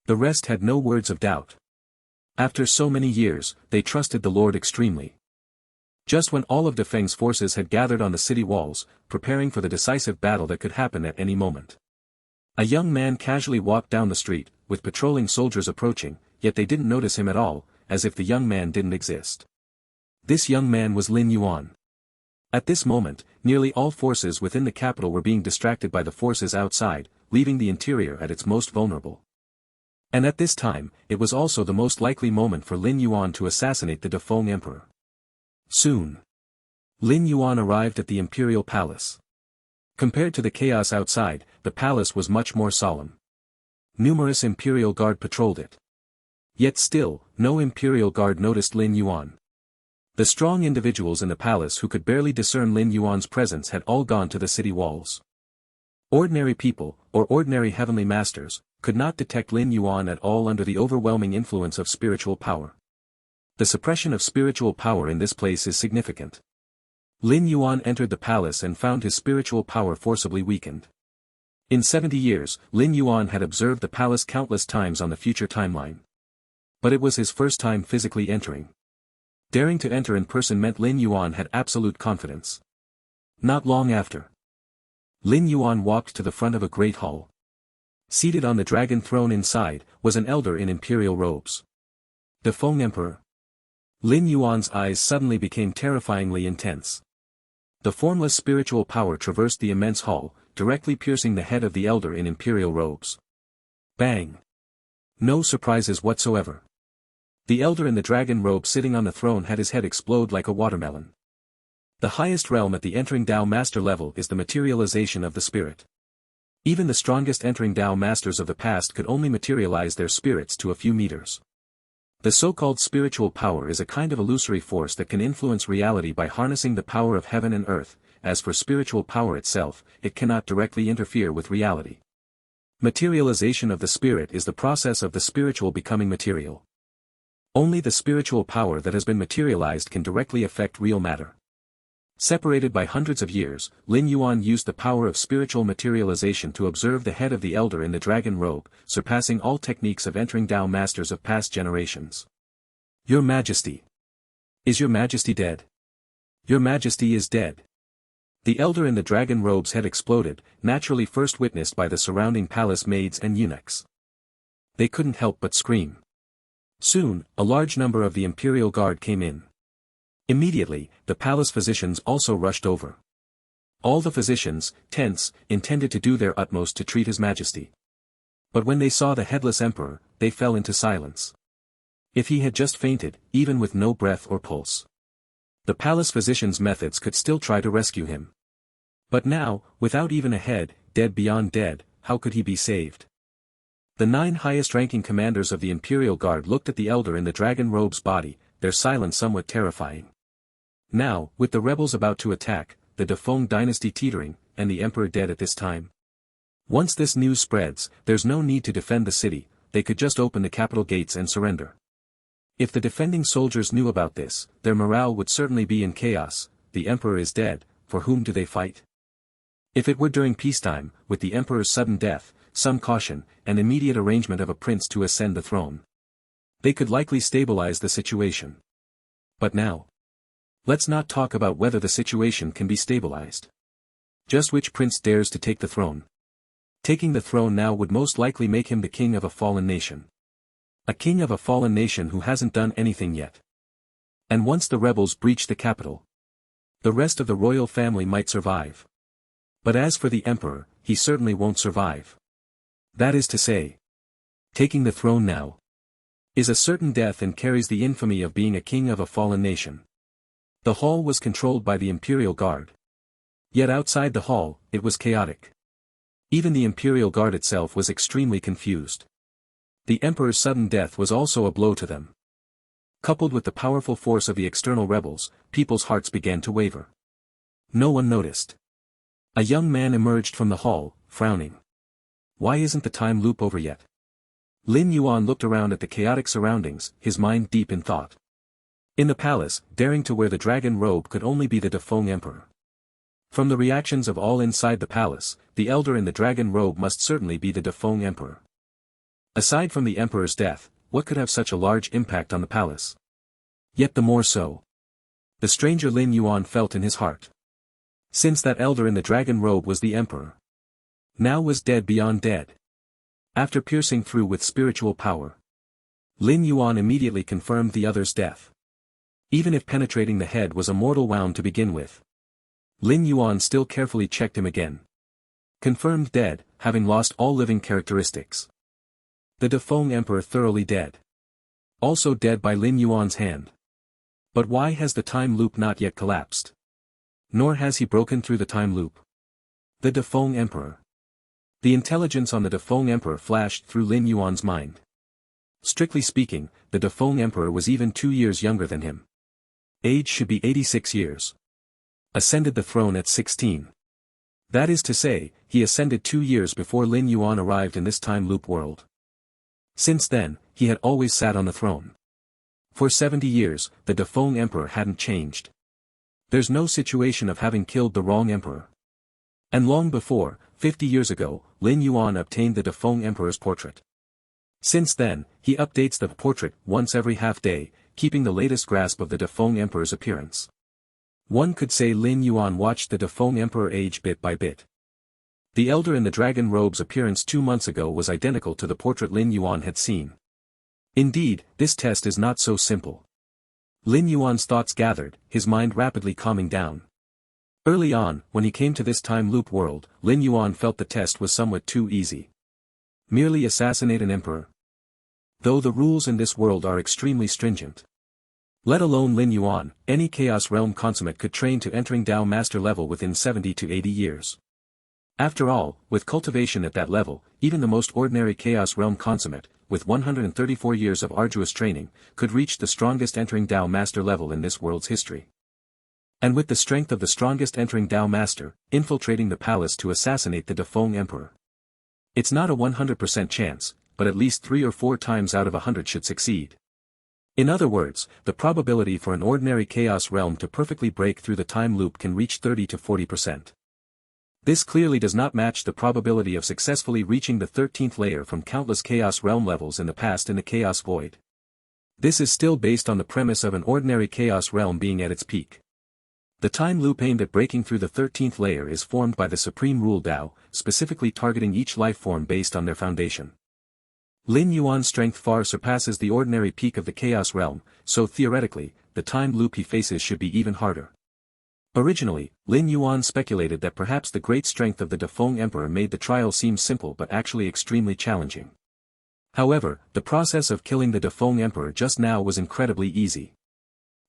The rest had no words of doubt. After so many years, they trusted the Lord extremely. Just when all of Defeng's forces had gathered on the city walls, preparing for the decisive battle that could happen at any moment. A young man casually walked down the street, with patrolling soldiers approaching, yet they didn't notice him at all, as if the young man didn't exist. This young man was Lin Yuan. At this moment, nearly all forces within the capital were being distracted by the forces outside, leaving the interior at its most vulnerable. And at this time, it was also the most likely moment for Lin Yuan to assassinate the Defeng Emperor. Soon, Lin Yuan arrived at the imperial palace. Compared to the chaos outside, the palace was much more solemn. Numerous imperial guard patrolled it. Yet still, no imperial guard noticed Lin Yuan. The strong individuals in the palace who could barely discern Lin Yuan's presence had all gone to the city walls. Ordinary people, or ordinary heavenly masters, could not detect Lin Yuan at all under the overwhelming influence of spiritual power. The suppression of spiritual power in this place is significant. Lin Yuan entered the palace and found his spiritual power forcibly weakened. In 70 years, Lin Yuan had observed the palace countless times on the future timeline. But it was his first time physically entering. Daring to enter in person meant Lin Yuan had absolute confidence. Not long after, Lin Yuan walked to the front of a great hall. Seated on the dragon throne inside, was an elder in imperial robes. Defeng Emperor. Lin Yuan's eyes suddenly became terrifyingly intense. The formless spiritual power traversed the immense hall, directly piercing the head of the elder in imperial robes. Bang! No surprises whatsoever. The elder in the dragon robe sitting on the throne had his head explode like a watermelon. The highest realm at the entering Dao master level is the materialization of the spirit. Even the strongest entering Dao masters of the past could only materialize their spirits to a few meters. The so-called spiritual power is a kind of illusory force that can influence reality by harnessing the power of heaven and earth. As for spiritual power itself, it cannot directly interfere with reality. Materialization of the spirit is the process of the spiritual becoming material. Only the spiritual power that has been materialized can directly affect real matter. Separated by hundreds of years, Lin Yuan used the power of spiritual materialization to observe the head of the elder in the dragon robe, surpassing all techniques of entering Dao masters of past generations. Your Majesty. Is your Majesty dead? Your Majesty is dead. The elder in the dragon robe's head exploded, naturally first witnessed by the surrounding palace maids and eunuchs. They couldn't help but scream. Soon, a large number of the imperial guard came in. Immediately, the palace physicians also rushed over. All the physicians, tense, intended to do their utmost to treat His Majesty. But when they saw the headless emperor, they fell into silence. If he had just fainted, even with no breath or pulse, the palace physicians' methods could still try to rescue him. But now, without even a head, dead beyond dead, how could he be saved? The 9 highest-ranking commanders of the Imperial Guard looked at the elder in the dragon robe's body, their silence somewhat terrifying. Now, with the rebels about to attack, the Defeng dynasty teetering, and the emperor dead at this time. Once this news spreads, there's no need to defend the city, they could just open the capital gates and surrender. If the defending soldiers knew about this, their morale would certainly be in chaos. The emperor is dead, for whom do they fight? If it were during peacetime, with the emperor's sudden death, some caution, and immediate arrangement of a prince to ascend the throne, they could likely stabilize the situation. But now, let's not talk about whether the situation can be stabilized. Just which prince dares to take the throne? Taking the throne now would most likely make him the king of a fallen nation. A king of a fallen nation who hasn't done anything yet. And once the rebels breach the capital, the rest of the royal family might survive. But as for the emperor, he certainly won't survive. That is to say, taking the throne now is a certain death and carries the infamy of being a king of a fallen nation. The hall was controlled by the Imperial Guard. Yet outside the hall, it was chaotic. Even the Imperial Guard itself was extremely confused. The emperor's sudden death was also a blow to them. Coupled with the powerful force of the external rebels, people's hearts began to waver. No one noticed. A young man emerged from the hall, frowning. Why isn't the time loop over yet? Lin Yuan looked around at the chaotic surroundings, his mind deep in thought. In the palace, daring to wear the dragon robe could only be the Defeng Emperor. From the reactions of all inside the palace, the elder in the dragon robe must certainly be the Defeng Emperor. Aside from the emperor's death, what could have such a large impact on the palace? Yet the more so, The stranger Lin Yuan felt in his heart. Since that elder in the dragon robe was the emperor, now was dead beyond dead. After piercing through with spiritual power, Lin Yuan immediately confirmed the other's death. Even if penetrating the head was a mortal wound to begin with, Lin Yuan still carefully checked him again. Confirmed dead, having lost all living characteristics. The Defeng Emperor thoroughly dead. Also dead by Lin Yuan's hand. But why has the time loop not yet collapsed? Nor has he broken through the time loop. The Defeng Emperor. The intelligence on the Defeng Emperor flashed through Lin Yuan's mind. Strictly speaking, the Defeng Emperor was even 2 years younger than him. Age should be 86 years. Ascended the throne at 16. That is to say, he ascended 2 years before Lin Yuan arrived in this time loop world. Since then, he had always sat on the throne. For 70 years, the Defeng Emperor hadn't changed. There's no situation of having killed the wrong emperor. And long before, 50 years ago, Lin Yuan obtained the Defeng Emperor's portrait. Since then, he updates the portrait once every half-day, keeping the latest grasp of the Defeng Emperor's appearance. One could say Lin Yuan watched the Defeng Emperor age bit by bit. The elder in the dragon robe's appearance 2 months ago was identical to the portrait Lin Yuan had seen. Indeed, this test is not so simple. Lin Yuan's thoughts gathered, his mind rapidly calming down. Early on, when he came to this time loop world, Lin Yuan felt the test was somewhat too easy. Merely assassinate an emperor. Though the rules in this world are extremely stringent. Let alone Lin Yuan, any Chaos Realm consummate could train to entering Dao Master level within 70 to 80 years. After all, with cultivation at that level, even the most ordinary Chaos Realm consummate, with 134 years of arduous training, could reach the strongest entering Dao Master level in this world's history. And with the strength of the strongest entering Dao Master, infiltrating the palace to assassinate the Defeng Emperor. It's not a 100% chance, but at least 3 or 4 times out of 100 should succeed. In other words, the probability for an ordinary Chaos Realm to perfectly break through the time loop can reach 30 to 40%. This clearly does not match the probability of successfully reaching the 13th layer from countless Chaos Realm levels in the past in the Chaos Void. This is still based on the premise of an ordinary Chaos Realm being at its peak. The time loop aimed at breaking through the 13th layer is formed by the Supreme Rule Dao, specifically targeting each life form based on their foundation. Lin Yuan's strength far surpasses the ordinary peak of the Chaos Realm, so theoretically, the time loop he faces should be even harder. Originally, Lin Yuan speculated that perhaps the great strength of the Defeng Emperor made the trial seem simple but actually extremely challenging. However, the process of killing the Defeng Emperor just now was incredibly easy.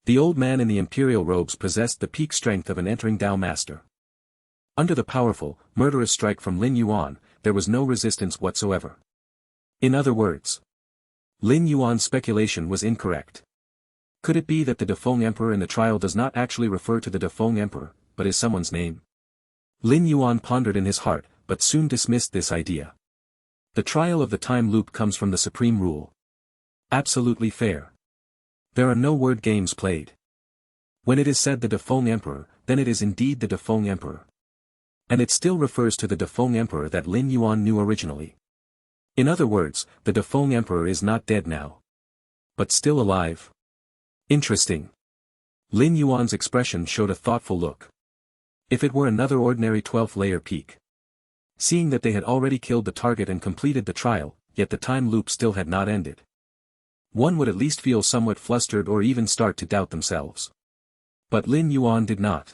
The old man in the imperial robes possessed the peak strength of an entering Dao Master. Under the powerful, murderous strike from Lin Yuan, there was no resistance whatsoever. In other words, Lin Yuan's speculation was incorrect. Could it be that the Defeng Emperor in the trial does not actually refer to the Defeng Emperor, but is someone's name? Lin Yuan pondered in his heart, but soon dismissed this idea. The trial of the time loop comes from the supreme rule. Absolutely fair. There are no word games played. When it is said the Defeng Emperor, then it is indeed the Defeng Emperor. And it still refers to the Defeng Emperor that Lin Yuan knew originally. In other words, the Defeng Emperor is not dead now. But still alive. Interesting. Lin Yuan's expression showed a thoughtful look. If it were another ordinary 12th layer peak. Seeing that they had already killed the target and completed the trial, yet the time loop still had not ended. One would at least feel somewhat flustered or even start to doubt themselves. But Lin Yuan did not.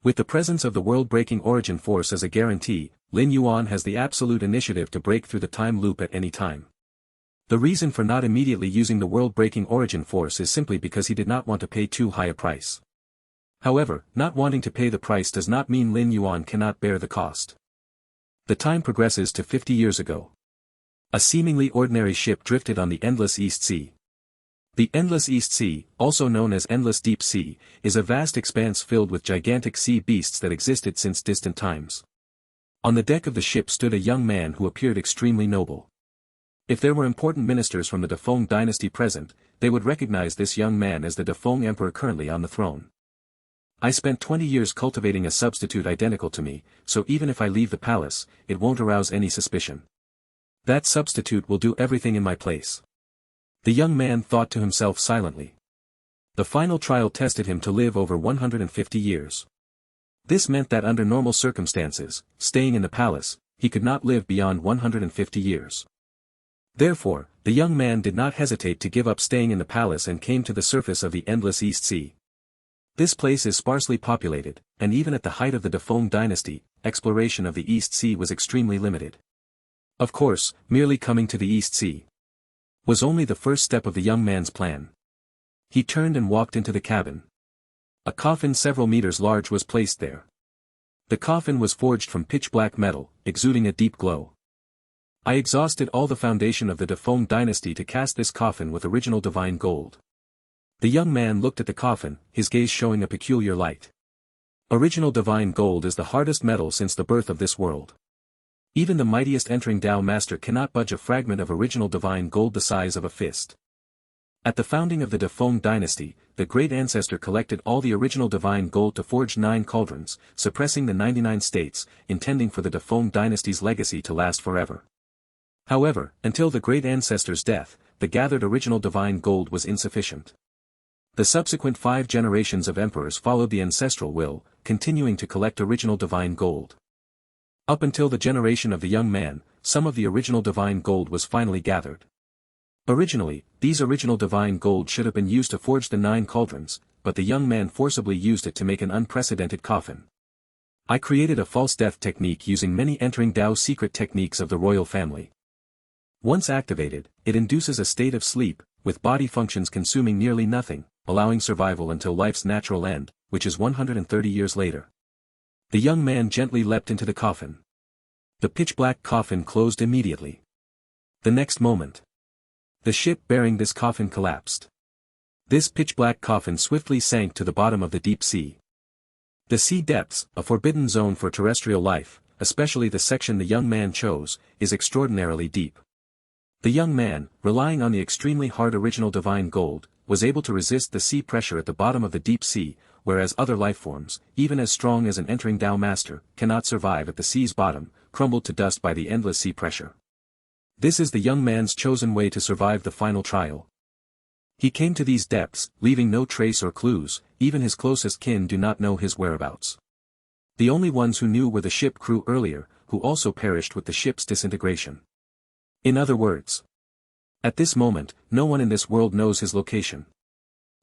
With the presence of the world-breaking origin force as a guarantee, Lin Yuan has the absolute initiative to break through the time loop at any time. The reason for not immediately using the world-breaking origin force is simply because he did not want to pay too high a price. However, not wanting to pay the price does not mean Lin Yuan cannot bear the cost. The time progresses to 50 years ago. A seemingly ordinary ship drifted on the endless East Sea. The endless East Sea, also known as endless Deep Sea, is a vast expanse filled with gigantic sea beasts that existed since distant times. On the deck of the ship stood a young man who appeared extremely noble. If there were important ministers from the Defeng dynasty present, they would recognize this young man as the Defeng Emperor currently on the throne. I spent 20 years cultivating a substitute identical to me, so even if I leave the palace, it won't arouse any suspicion. That substitute will do everything in my place. The young man thought to himself silently. The final trial tested him to live over 150 years. This meant that under normal circumstances, staying in the palace, he could not live beyond 150 years. Therefore, the young man did not hesitate to give up staying in the palace and came to the surface of the endless East Sea. This place is sparsely populated, and even at the height of the Dafeng dynasty, exploration of the East Sea was extremely limited. Of course, merely coming to the East Sea was only the first step of the young man's plan. He turned and walked into the cabin. A coffin several meters large was placed there. The coffin was forged from pitch-black metal, exuding a deep glow. I exhausted all the foundation of the Dafeng dynasty to cast this coffin with original divine gold. The young man looked at the coffin, his gaze showing a peculiar light. Original divine gold is the hardest metal since the birth of this world. Even the mightiest entering Tao master cannot budge a fragment of original divine gold the size of a fist. At the founding of the Dafeng dynasty, the great ancestor collected all the original divine gold to forge 9 cauldrons, suppressing the 99 states, intending for the Dafeng dynasty's legacy to last forever. However, until the great ancestor's death, the gathered original divine gold was insufficient. The subsequent 5 generations of emperors followed the ancestral will, continuing to collect original divine gold. Up until the generation of the young man, some of the original divine gold was finally gathered. Originally, these original divine gold should have been used to forge the 9 cauldrons, but the young man forcibly used it to make an unprecedented coffin. I created a false death technique using many entering Tao secret techniques of the royal family. Once activated, it induces a state of sleep, with body functions consuming nearly nothing, allowing survival until life's natural end, which is 130 years later. The young man gently leapt into the coffin. The pitch-black coffin closed immediately. The next moment, the ship bearing this coffin collapsed. This pitch-black coffin swiftly sank to the bottom of the deep sea. The sea depths, a forbidden zone for terrestrial life, especially the section the young man chose, is extraordinarily deep. The young man, relying on the extremely hard original divine gold, was able to resist the sea pressure at the bottom of the deep sea, whereas other lifeforms, even as strong as an entering Tao master, cannot survive at the sea's bottom, crumbled to dust by the endless sea pressure. This is the young man's chosen way to survive the final trial. He came to these depths, leaving no trace or clues, even his closest kin do not know his whereabouts. The only ones who knew were the ship crew earlier, who also perished with the ship's disintegration. In other words, at this moment, no one in this world knows his location.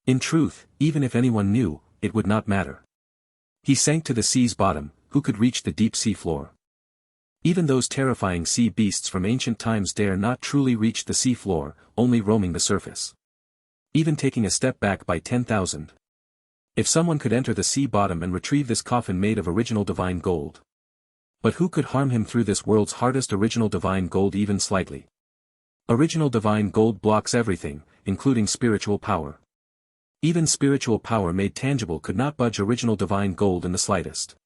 In truth, even if anyone knew, it would not matter. He sank to the sea's bottom, who could reach the deep sea floor? Even those terrifying sea beasts from ancient times dare not truly reach the sea floor, only roaming the surface. Even taking a step back by 10,000. If someone could enter the sea bottom and retrieve this coffin made of original divine gold. But who could harm him through this world's hardest original divine gold even slightly? Original divine gold blocks everything, including spiritual power. Even spiritual power made tangible could not budge original divine gold in the slightest.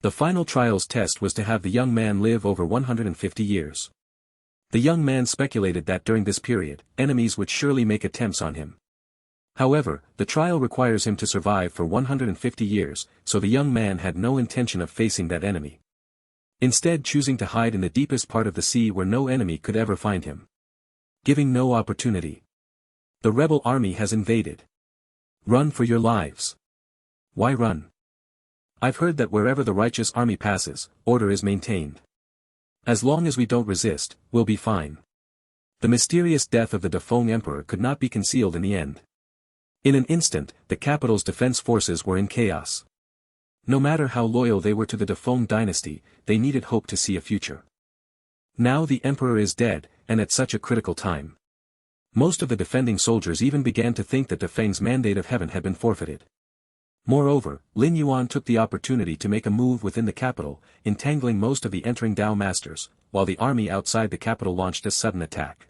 The final trials test was to have the young man live over 150 years. The young man speculated that during this period, enemies would surely make attempts on him. However, the trial requires him to survive for 150 years, so the young man had no intention of facing that enemy. Instead, choosing to hide in the deepest part of the sea where no enemy could ever find him. Giving no opportunity. The rebel army has invaded. Run for your lives. Why run? I've heard that wherever the righteous army passes, order is maintained. As long as we don't resist, we'll be fine. The mysterious death of the Dafeng emperor could not be concealed in the end. In an instant, the capital's defense forces were in chaos. No matter how loyal they were to the Dafeng dynasty, they needed hope to see a future. Now the emperor is dead, and at such a critical time. Most of the defending soldiers even began to think that Dafeng's mandate of heaven had been forfeited. Moreover, Lin Yuan took the opportunity to make a move within the capital, entangling most of the entering Tao masters, while the army outside the capital launched a sudden attack.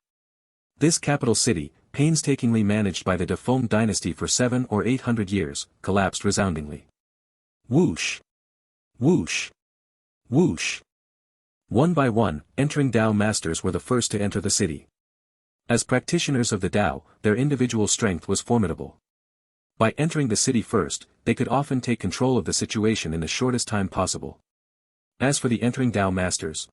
This capital city, painstakingly managed by the Dafeng dynasty for 700 or 800 years, collapsed resoundingly. Whoosh! Whoosh! Whoosh! One by one, entering Tao masters were the first to enter the city. As practitioners of the Tao, their individual strength was formidable. By entering the city first, they could often take control of the situation in the shortest time possible. As for the entering Tao masters,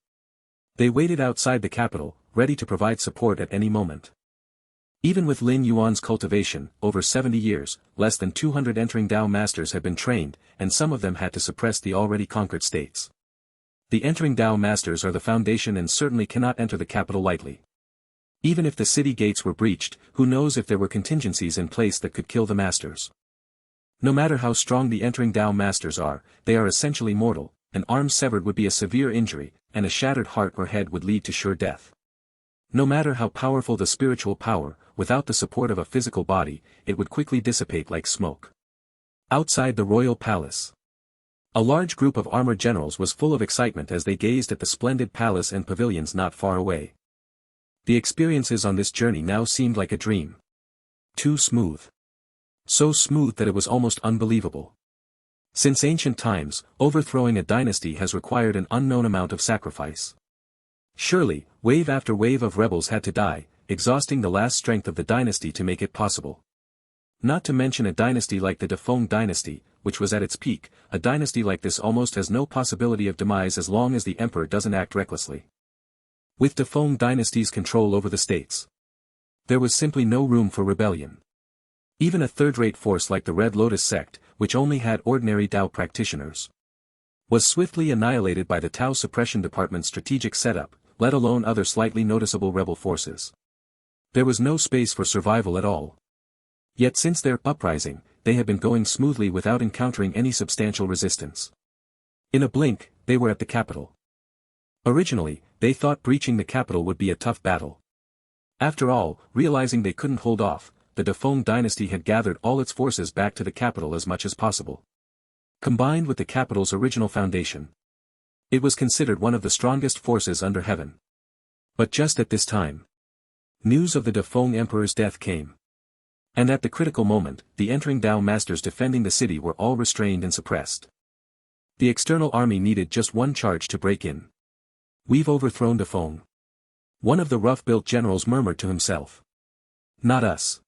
they waited outside the capital, ready to provide support at any moment. Even with Lin Yuan's cultivation, over 70 years, less than 200 entering Dao masters had been trained, and some of them had to suppress the already conquered states. The entering Dao masters are the foundation and certainly cannot enter the capital lightly. Even if the city gates were breached, who knows if there were contingencies in place that could kill the masters. No matter how strong the entering Dao masters are, they are essentially mortal. An arm severed would be a severe injury, and a shattered heart or head would lead to sure death. No matter how powerful the spiritual power, without the support of a physical body, it would quickly dissipate like smoke. Outside the royal palace, a large group of armored generals was full of excitement as they gazed at the splendid palace and pavilions not far away. The experiences on this journey now seemed like a dream. Too smooth. So smooth that it was almost unbelievable. Since ancient times, overthrowing a dynasty has required an unknown amount of sacrifice. Surely, wave after wave of rebels had to die, exhausting the last strength of the dynasty to make it possible. Not to mention a dynasty like the Defeng dynasty, which was at its peak. A dynasty like this almost has no possibility of demise as long as the emperor doesn't act recklessly. With Defeng dynasty's control over the states, there was simply no room for rebellion. Even a third-rate force like the Red Lotus sect, which only had ordinary Tao practitioners, was swiftly annihilated by the Tao Suppression Department's strategic setup, let alone other slightly noticeable rebel forces. There was no space for survival at all. Yet since their uprising, they had been going smoothly without encountering any substantial resistance. In a blink, they were at the capital. Originally, they thought breaching the capital would be a tough battle. After all, realizing they couldn't hold off, the Defeng dynasty had gathered all its forces back to the capital as much as possible. Combined with the capital's original foundation, it was considered one of the strongest forces under heaven. But just at this time, news of the Defeng emperor's death came. And at the critical moment, the entering Dao masters defending the city were all restrained and suppressed. The external army needed just one charge to break in. "We've overthrown Defeng." One of the rough-built generals murmured to himself. "Not us."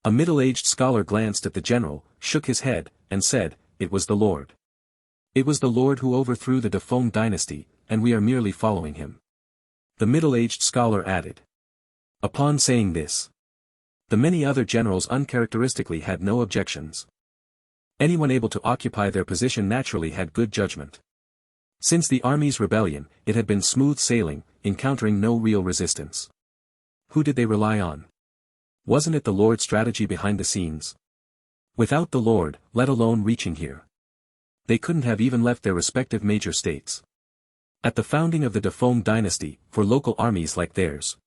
A middle-aged scholar glanced at the general, shook his head, and said, "It was the Lord. It was the Lord who overthrew the Defeng dynasty, and we are merely following him." The middle-aged scholar added. Upon saying this, the many other generals uncharacteristically had no objections. Anyone able to occupy their position naturally had good judgment. Since the army's rebellion, it had been smooth sailing, encountering no real resistance. Who did they rely on? Wasn't it the Lord's strategy behind the scenes? Without the Lord, let alone reaching here, they couldn't have even left their respective major states. At the founding of the Defeng dynasty, for local armies like theirs,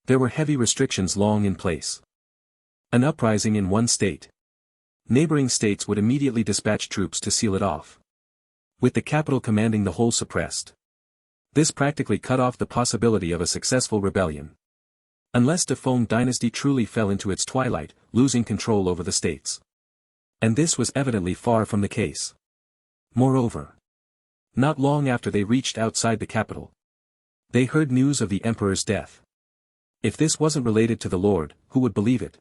there were heavy restrictions long in place. An uprising in one state, neighboring states would immediately dispatch troops to seal it off. With the capital commanding the whole suppressed, this practically cut off the possibility of a successful rebellion. Unless Defeng dynasty truly fell into its twilight, losing control over the states. And this was evidently far from the case. Moreover, not long after they reached outside the capital, they heard news of the emperor's death. If this wasn't related to the Lord, who would believe it?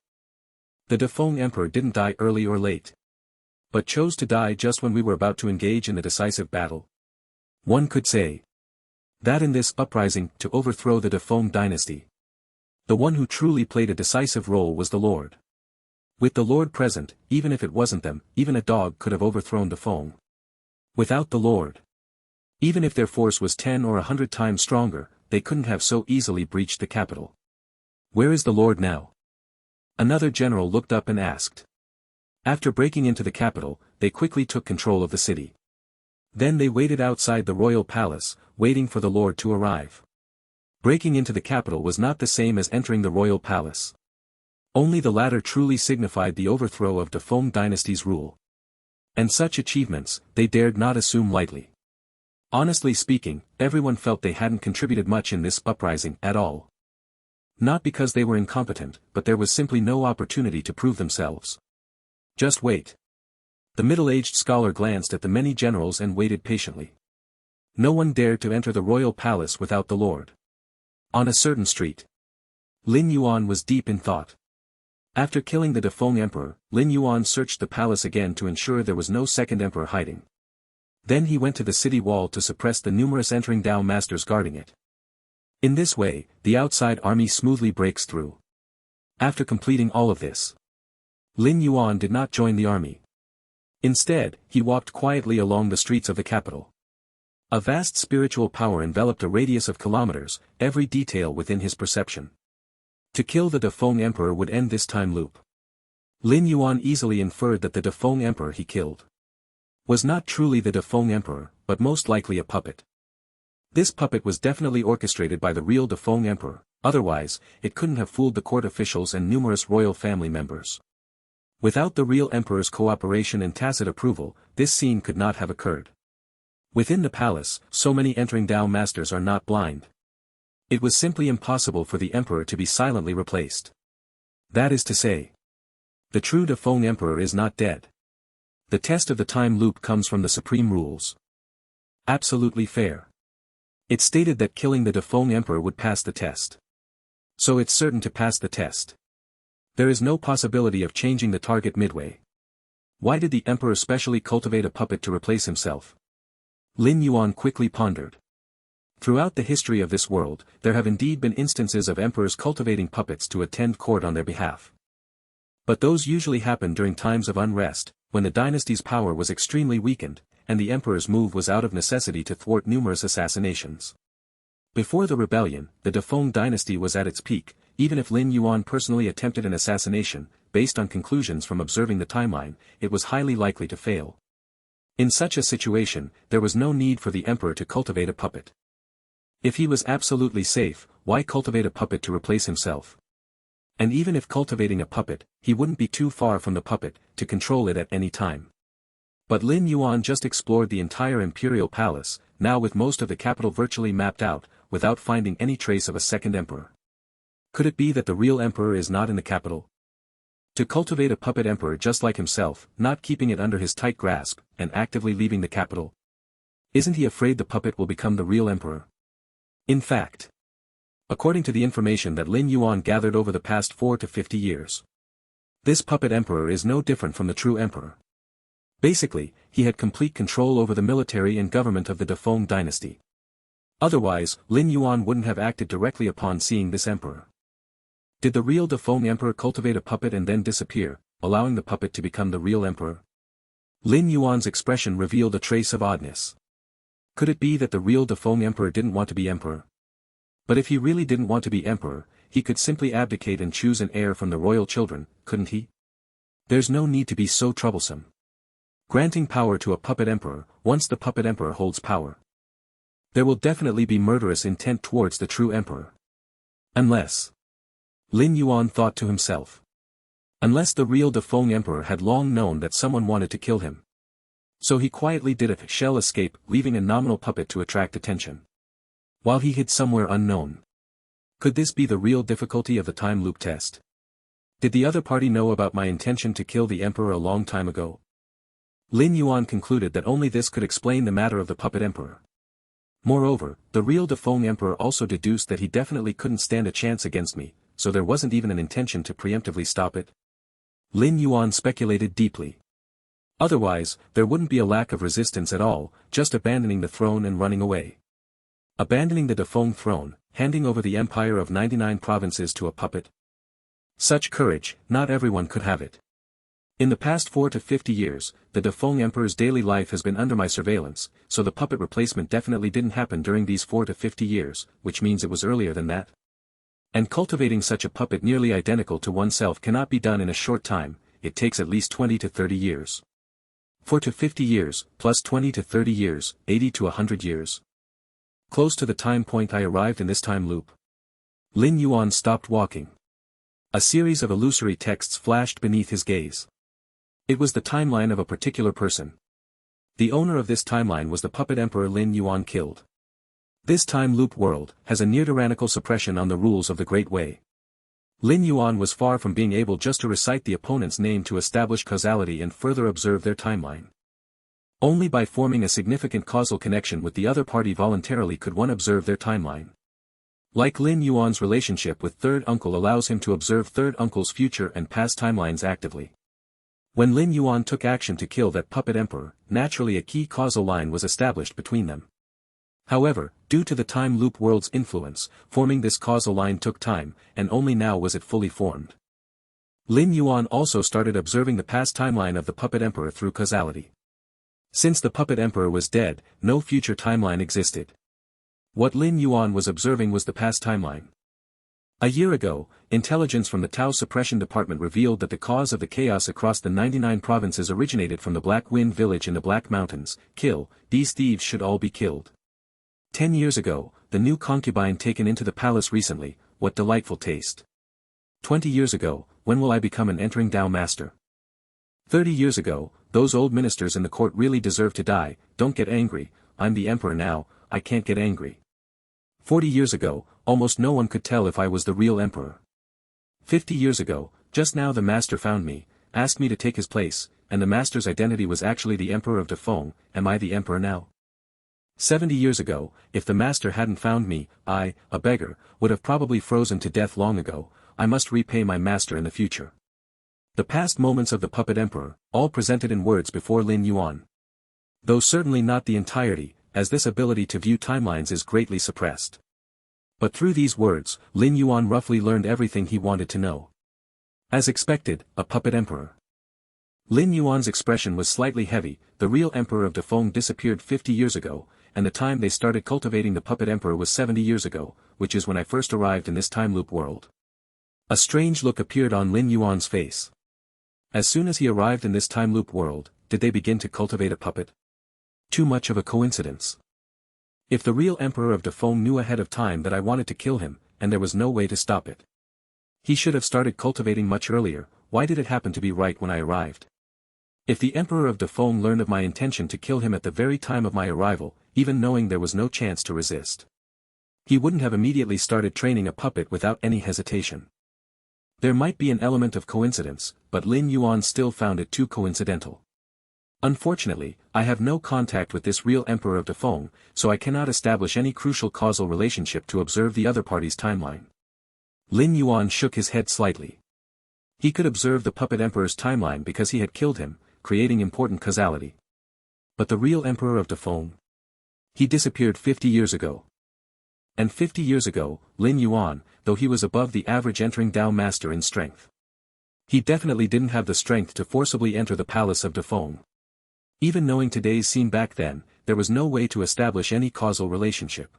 The Defeng emperor didn't die early or late, but chose to die just when we were about to engage in the decisive battle. One could say that in this uprising to overthrow the Defeng dynasty, the one who truly played a decisive role was the Lord. With the Lord present, even if it wasn't them, even a dog could have overthrown Defeng. Without the Lord, even if their force was 10 or 100 times stronger, they couldn't have so easily breached the capital. Where is the Lord now? Another general looked up and asked. After breaking into the capital, they quickly took control of the city. Then they waited outside the royal palace, waiting for the Lord to arrive. Breaking into the capital was not the same as entering the royal palace. Only the latter truly signified the overthrow of Defeng dynasty's rule. And such achievements, they dared not assume lightly. Honestly speaking, everyone felt they hadn't contributed much in this uprising at all. Not because they were incompetent, but there was simply no opportunity to prove themselves. Just wait. The middle-aged scholar glanced at the many generals and waited patiently. No one dared to enter the royal palace without the Lord. On a certain street, Lin Yuan was deep in thought. After killing the Defeng emperor, Lin Yuan searched the palace again to ensure there was no second emperor hiding. Then he went to the city wall to suppress the numerous entering Dao masters guarding it. In this way, the outside army smoothly breaks through. After completing all of this, Lin Yuan did not join the army. Instead, he walked quietly along the streets of the capital. A vast spiritual power enveloped a radius of kilometers, every detail within his perception. To kill the Defeng Emperor would end this time loop. Lin Yuan easily inferred that the Defeng Emperor he killed was not truly the Defeng Emperor, but most likely a puppet. This puppet was definitely orchestrated by the real Defeng Emperor, otherwise, it couldn't have fooled the court officials and numerous royal family members. Without the real emperor's cooperation and tacit approval, this scene could not have occurred. Within the palace, so many entering Dao masters are not blind. It was simply impossible for the emperor to be silently replaced. That is to say, the true Defeng Emperor is not dead. The test of the time loop comes from the supreme rules. Absolutely fair. It stated that killing the Defeng Emperor would pass the test. So it's certain to pass the test. There is no possibility of changing the target midway. Why did the emperor specially cultivate a puppet to replace himself? Lin Yuan quickly pondered. Throughout the history of this world, there have indeed been instances of emperors cultivating puppets to attend court on their behalf. But those usually happened during times of unrest, when the dynasty's power was extremely weakened, and the emperor's move was out of necessity to thwart numerous assassinations. Before the rebellion, the Defeng dynasty was at its peak. Even if Lin Yuan personally attempted an assassination, based on conclusions from observing the timeline, it was highly likely to fail. In such a situation, there was no need for the emperor to cultivate a puppet. If he was absolutely safe, why cultivate a puppet to replace himself? And even if cultivating a puppet, he wouldn't be too far from the puppet, to control it at any time. But Lin Yuan just explored the entire imperial palace, now with most of the capital virtually mapped out, without finding any trace of a second emperor. Could it be that the real emperor is not in the capital? To cultivate a puppet emperor just like himself, not keeping it under his tight grasp, and actively leaving the capital? Isn't he afraid the puppet will become the real emperor? In fact, according to the information that Lin Yuan gathered over the past 4 to 50 years, this puppet emperor is no different from the true emperor. Basically, he had complete control over the military and government of the Defeng dynasty. Otherwise, Lin Yuan wouldn't have acted directly upon seeing this emperor. Did the real Defeng Emperor cultivate a puppet and then disappear, allowing the puppet to become the real emperor? Lin Yuan's expression revealed a trace of oddness. Could it be that the real Defeng Emperor didn't want to be emperor? But if he really didn't want to be emperor, he could simply abdicate and choose an heir from the royal children, couldn't he? There's no need to be so troublesome. Granting power to a puppet emperor, once the puppet emperor holds power, there will definitely be murderous intent towards the true emperor. Unless, Lin Yuan thought to himself, unless the real Defeng Emperor had long known that someone wanted to kill him. So he quietly did a shell escape, leaving a nominal puppet to attract attention, while he hid somewhere unknown. Could this be the real difficulty of the time loop test? Did the other party know about my intention to kill the emperor a long time ago? Lin Yuan concluded that only this could explain the matter of the puppet emperor. Moreover, the real Defeng Emperor also deduced that he definitely couldn't stand a chance against me, so there wasn't even an intention to preemptively stop it. Lin Yuan speculated deeply. Otherwise, there wouldn't be a lack of resistance at all, just abandoning the throne and running away. Abandoning the Defeng throne, handing over the empire of 99 provinces to a puppet. Such courage, not everyone could have it. In the past 4 to 50 years, the Defeng Emperor's daily life has been under my surveillance, so the puppet replacement definitely didn't happen during these 4 to 50 years, which means it was earlier than that. And cultivating such a puppet nearly identical to oneself cannot be done in a short time, it takes at least 20 to 30 years. 4 to 50 years, plus 20 to 30 years, 80 to 100 years. Close to the time point I arrived in this time loop, Lin Yuan stopped walking. A series of illusory texts flashed beneath his gaze. It was the timeline of a particular person. The owner of this timeline was the puppet emperor Lin Yuan killed. This time loop world has a near-tyrannical suppression on the rules of the Great Way. Lin Yuan was far from being able just to recite the opponent's name to establish causality and further observe their timeline. Only by forming a significant causal connection with the other party voluntarily could one observe their timeline. Like Lin Yuan's relationship with third uncle allows him to observe third uncle's future and past timelines actively. When Lin Yuan took action to kill that puppet emperor, naturally a key causal line was established between them. However, due to the time loop world's influence, forming this causal line took time, and only now was it fully formed. Lin Yuan also started observing the past timeline of the puppet emperor through causality. Since the puppet emperor was dead, no future timeline existed. What Lin Yuan was observing was the past timeline. A year ago, intelligence from the Tao Suppression Department revealed that the cause of the chaos across the 99 provinces originated from the Black Wind village in the Black Mountains. Kill, these thieves should all be killed. 10 years ago, the new concubine taken into the palace recently, what delightful taste. 20 years ago, when will I become an entering Tao master? 30 years ago, those old ministers in the court really deserve to die. Don't get angry, I'm the emperor now, I can't get angry. 40 years ago, almost no one could tell if I was the real emperor. 50 years ago, just now the master found me, asked me to take his place, and the master's identity was actually the emperor of Defeng. Am I the emperor now? 70 years ago, if the master hadn't found me, I, a beggar, would have probably frozen to death long ago. I must repay my master in the future. The past moments of the puppet emperor, all presented in words before Lin Yuan. Though certainly not the entirety, as this ability to view timelines is greatly suppressed. But through these words, Lin Yuan roughly learned everything he wanted to know. As expected, a puppet emperor. Lin Yuan's expression was slightly heavy. The real emperor of Defeng disappeared 50 years ago, and the time they started cultivating the puppet emperor was 70 years ago, which is when I first arrived in this time loop world. A strange look appeared on Lin Yuan's face. As soon as he arrived in this time loop world, did they begin to cultivate a puppet? Too much of a coincidence. If the real emperor of Defeng knew ahead of time that I wanted to kill him, and there was no way to stop it, he should have started cultivating much earlier. Why did it happen to be right when I arrived? If the emperor of Defeng learned of my intention to kill him at the very time of my arrival, even knowing there was no chance to resist, he wouldn't have immediately started training a puppet without any hesitation. There might be an element of coincidence, but Lin Yuan still found it too coincidental. Unfortunately, I have no contact with this real emperor of Defeng, so I cannot establish any crucial causal relationship to observe the other party's timeline. Lin Yuan shook his head slightly. He could observe the puppet emperor's timeline because he had killed him, creating important causality. But the real emperor of Defeng? He disappeared 50 years ago. And 50 years ago, Lin Yuan, though he was above the average entering Tao master in strength, he definitely didn't have the strength to forcibly enter the palace of Defeng. Even knowing today's scene back then, there was no way to establish any causal relationship.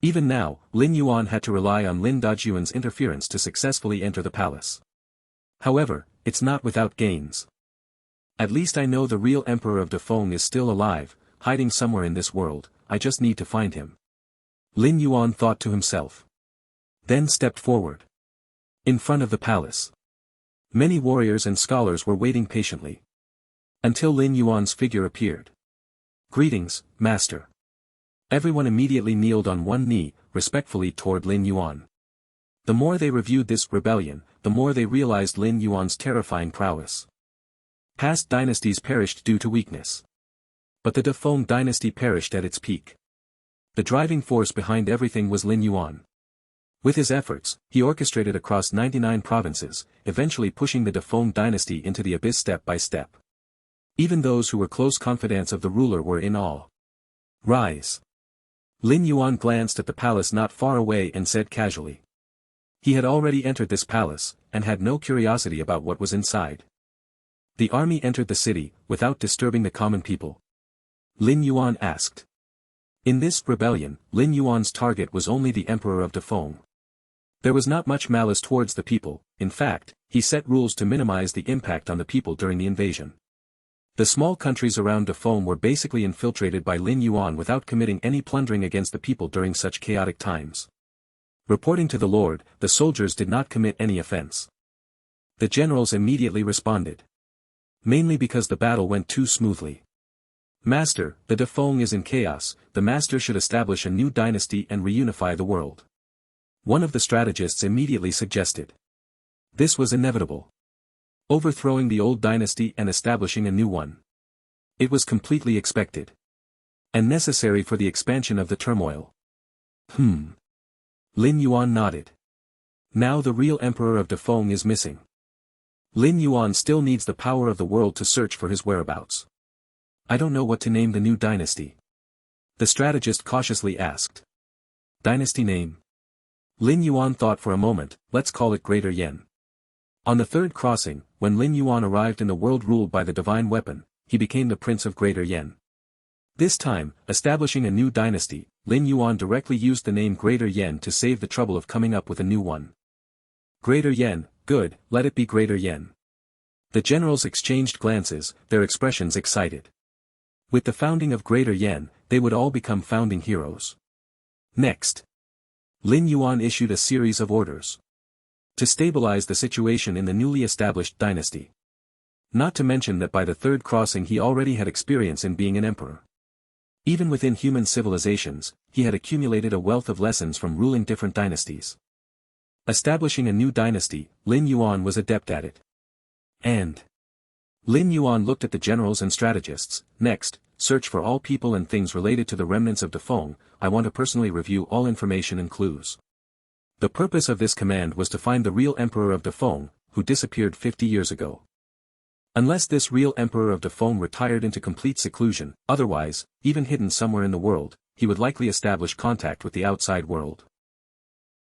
Even now, Lin Yuan had to rely on Lin Dajuan's interference to successfully enter the palace. However, it's not without gains. At least I know the real emperor of Defeng is still alive, hiding somewhere in this world. I just need to find him. Lin Yuan thought to himself. Then stepped forward. In front of the palace, many warriors and scholars were waiting patiently. Until Lin Yuan's figure appeared. Greetings, master. Everyone immediately kneeled on one knee, respectfully toward Lin Yuan. The more they reviewed this rebellion, the more they realized Lin Yuan's terrifying prowess. Past dynasties perished due to weakness. But the Defeng dynasty perished at its peak. The driving force behind everything was Lin Yuan. With his efforts, he orchestrated across 99 provinces, eventually pushing the Defeng dynasty into the abyss step by step. Even those who were close confidants of the ruler were in awe. Rise. Lin Yuan glanced at the palace not far away and said casually. He had already entered this palace, and had no curiosity about what was inside. The army entered the city, without disturbing the common people? Lin Yuan asked. In this rebellion, Lin Yuan's target was only the emperor of Defeng. There was not much malice towards the people. In fact, he set rules to minimize the impact on the people during the invasion. The small countries around Defeng were basically infiltrated by Lin Yuan without committing any plundering against the people during such chaotic times. Reporting to the Lord, the soldiers did not commit any offense. The generals immediately responded. Mainly because the battle went too smoothly. Master, the Defeng is in chaos. The master should establish a new dynasty and reunify the world. One of the strategists immediately suggested. This was inevitable. Overthrowing the old dynasty and establishing a new one. It was completely expected. And necessary for the expansion of the turmoil. Lin Yuan nodded. Now the real emperor of Defeng is missing. Lin Yuan still needs the power of the world to search for his whereabouts. I don't know what to name the new dynasty. The strategist cautiously asked. Dynasty name? Lin Yuan thought for a moment. Let's call it Greater Yen. On the third crossing, when Lin Yuan arrived in the world ruled by the divine weapon, he became the Prince of Greater Yen. This time, establishing a new dynasty, Lin Yuan directly used the name Greater Yen to save the trouble of coming up with a new one. Greater Yen, good, let it be Greater Yen. The generals exchanged glances, their expressions excited. With the founding of Greater Yen, they would all become founding heroes. Next, Lin Yuan issued a series of orders to stabilize the situation in the newly established dynasty. Not to mention that by the third crossing he already had experience in being an emperor. Even within human civilizations, he had accumulated a wealth of lessons from ruling different dynasties. Establishing a new dynasty, Lin Yuan was adept at it. And Lin Yuan looked at the generals and strategists. Next, search for all people and things related to the remnants of Defeng. I want to personally review all information and clues. The purpose of this command was to find the real emperor of Defeng, who disappeared 50 years ago. Unless this real emperor of Defeng retired into complete seclusion, otherwise, even hidden somewhere in the world, he would likely establish contact with the outside world.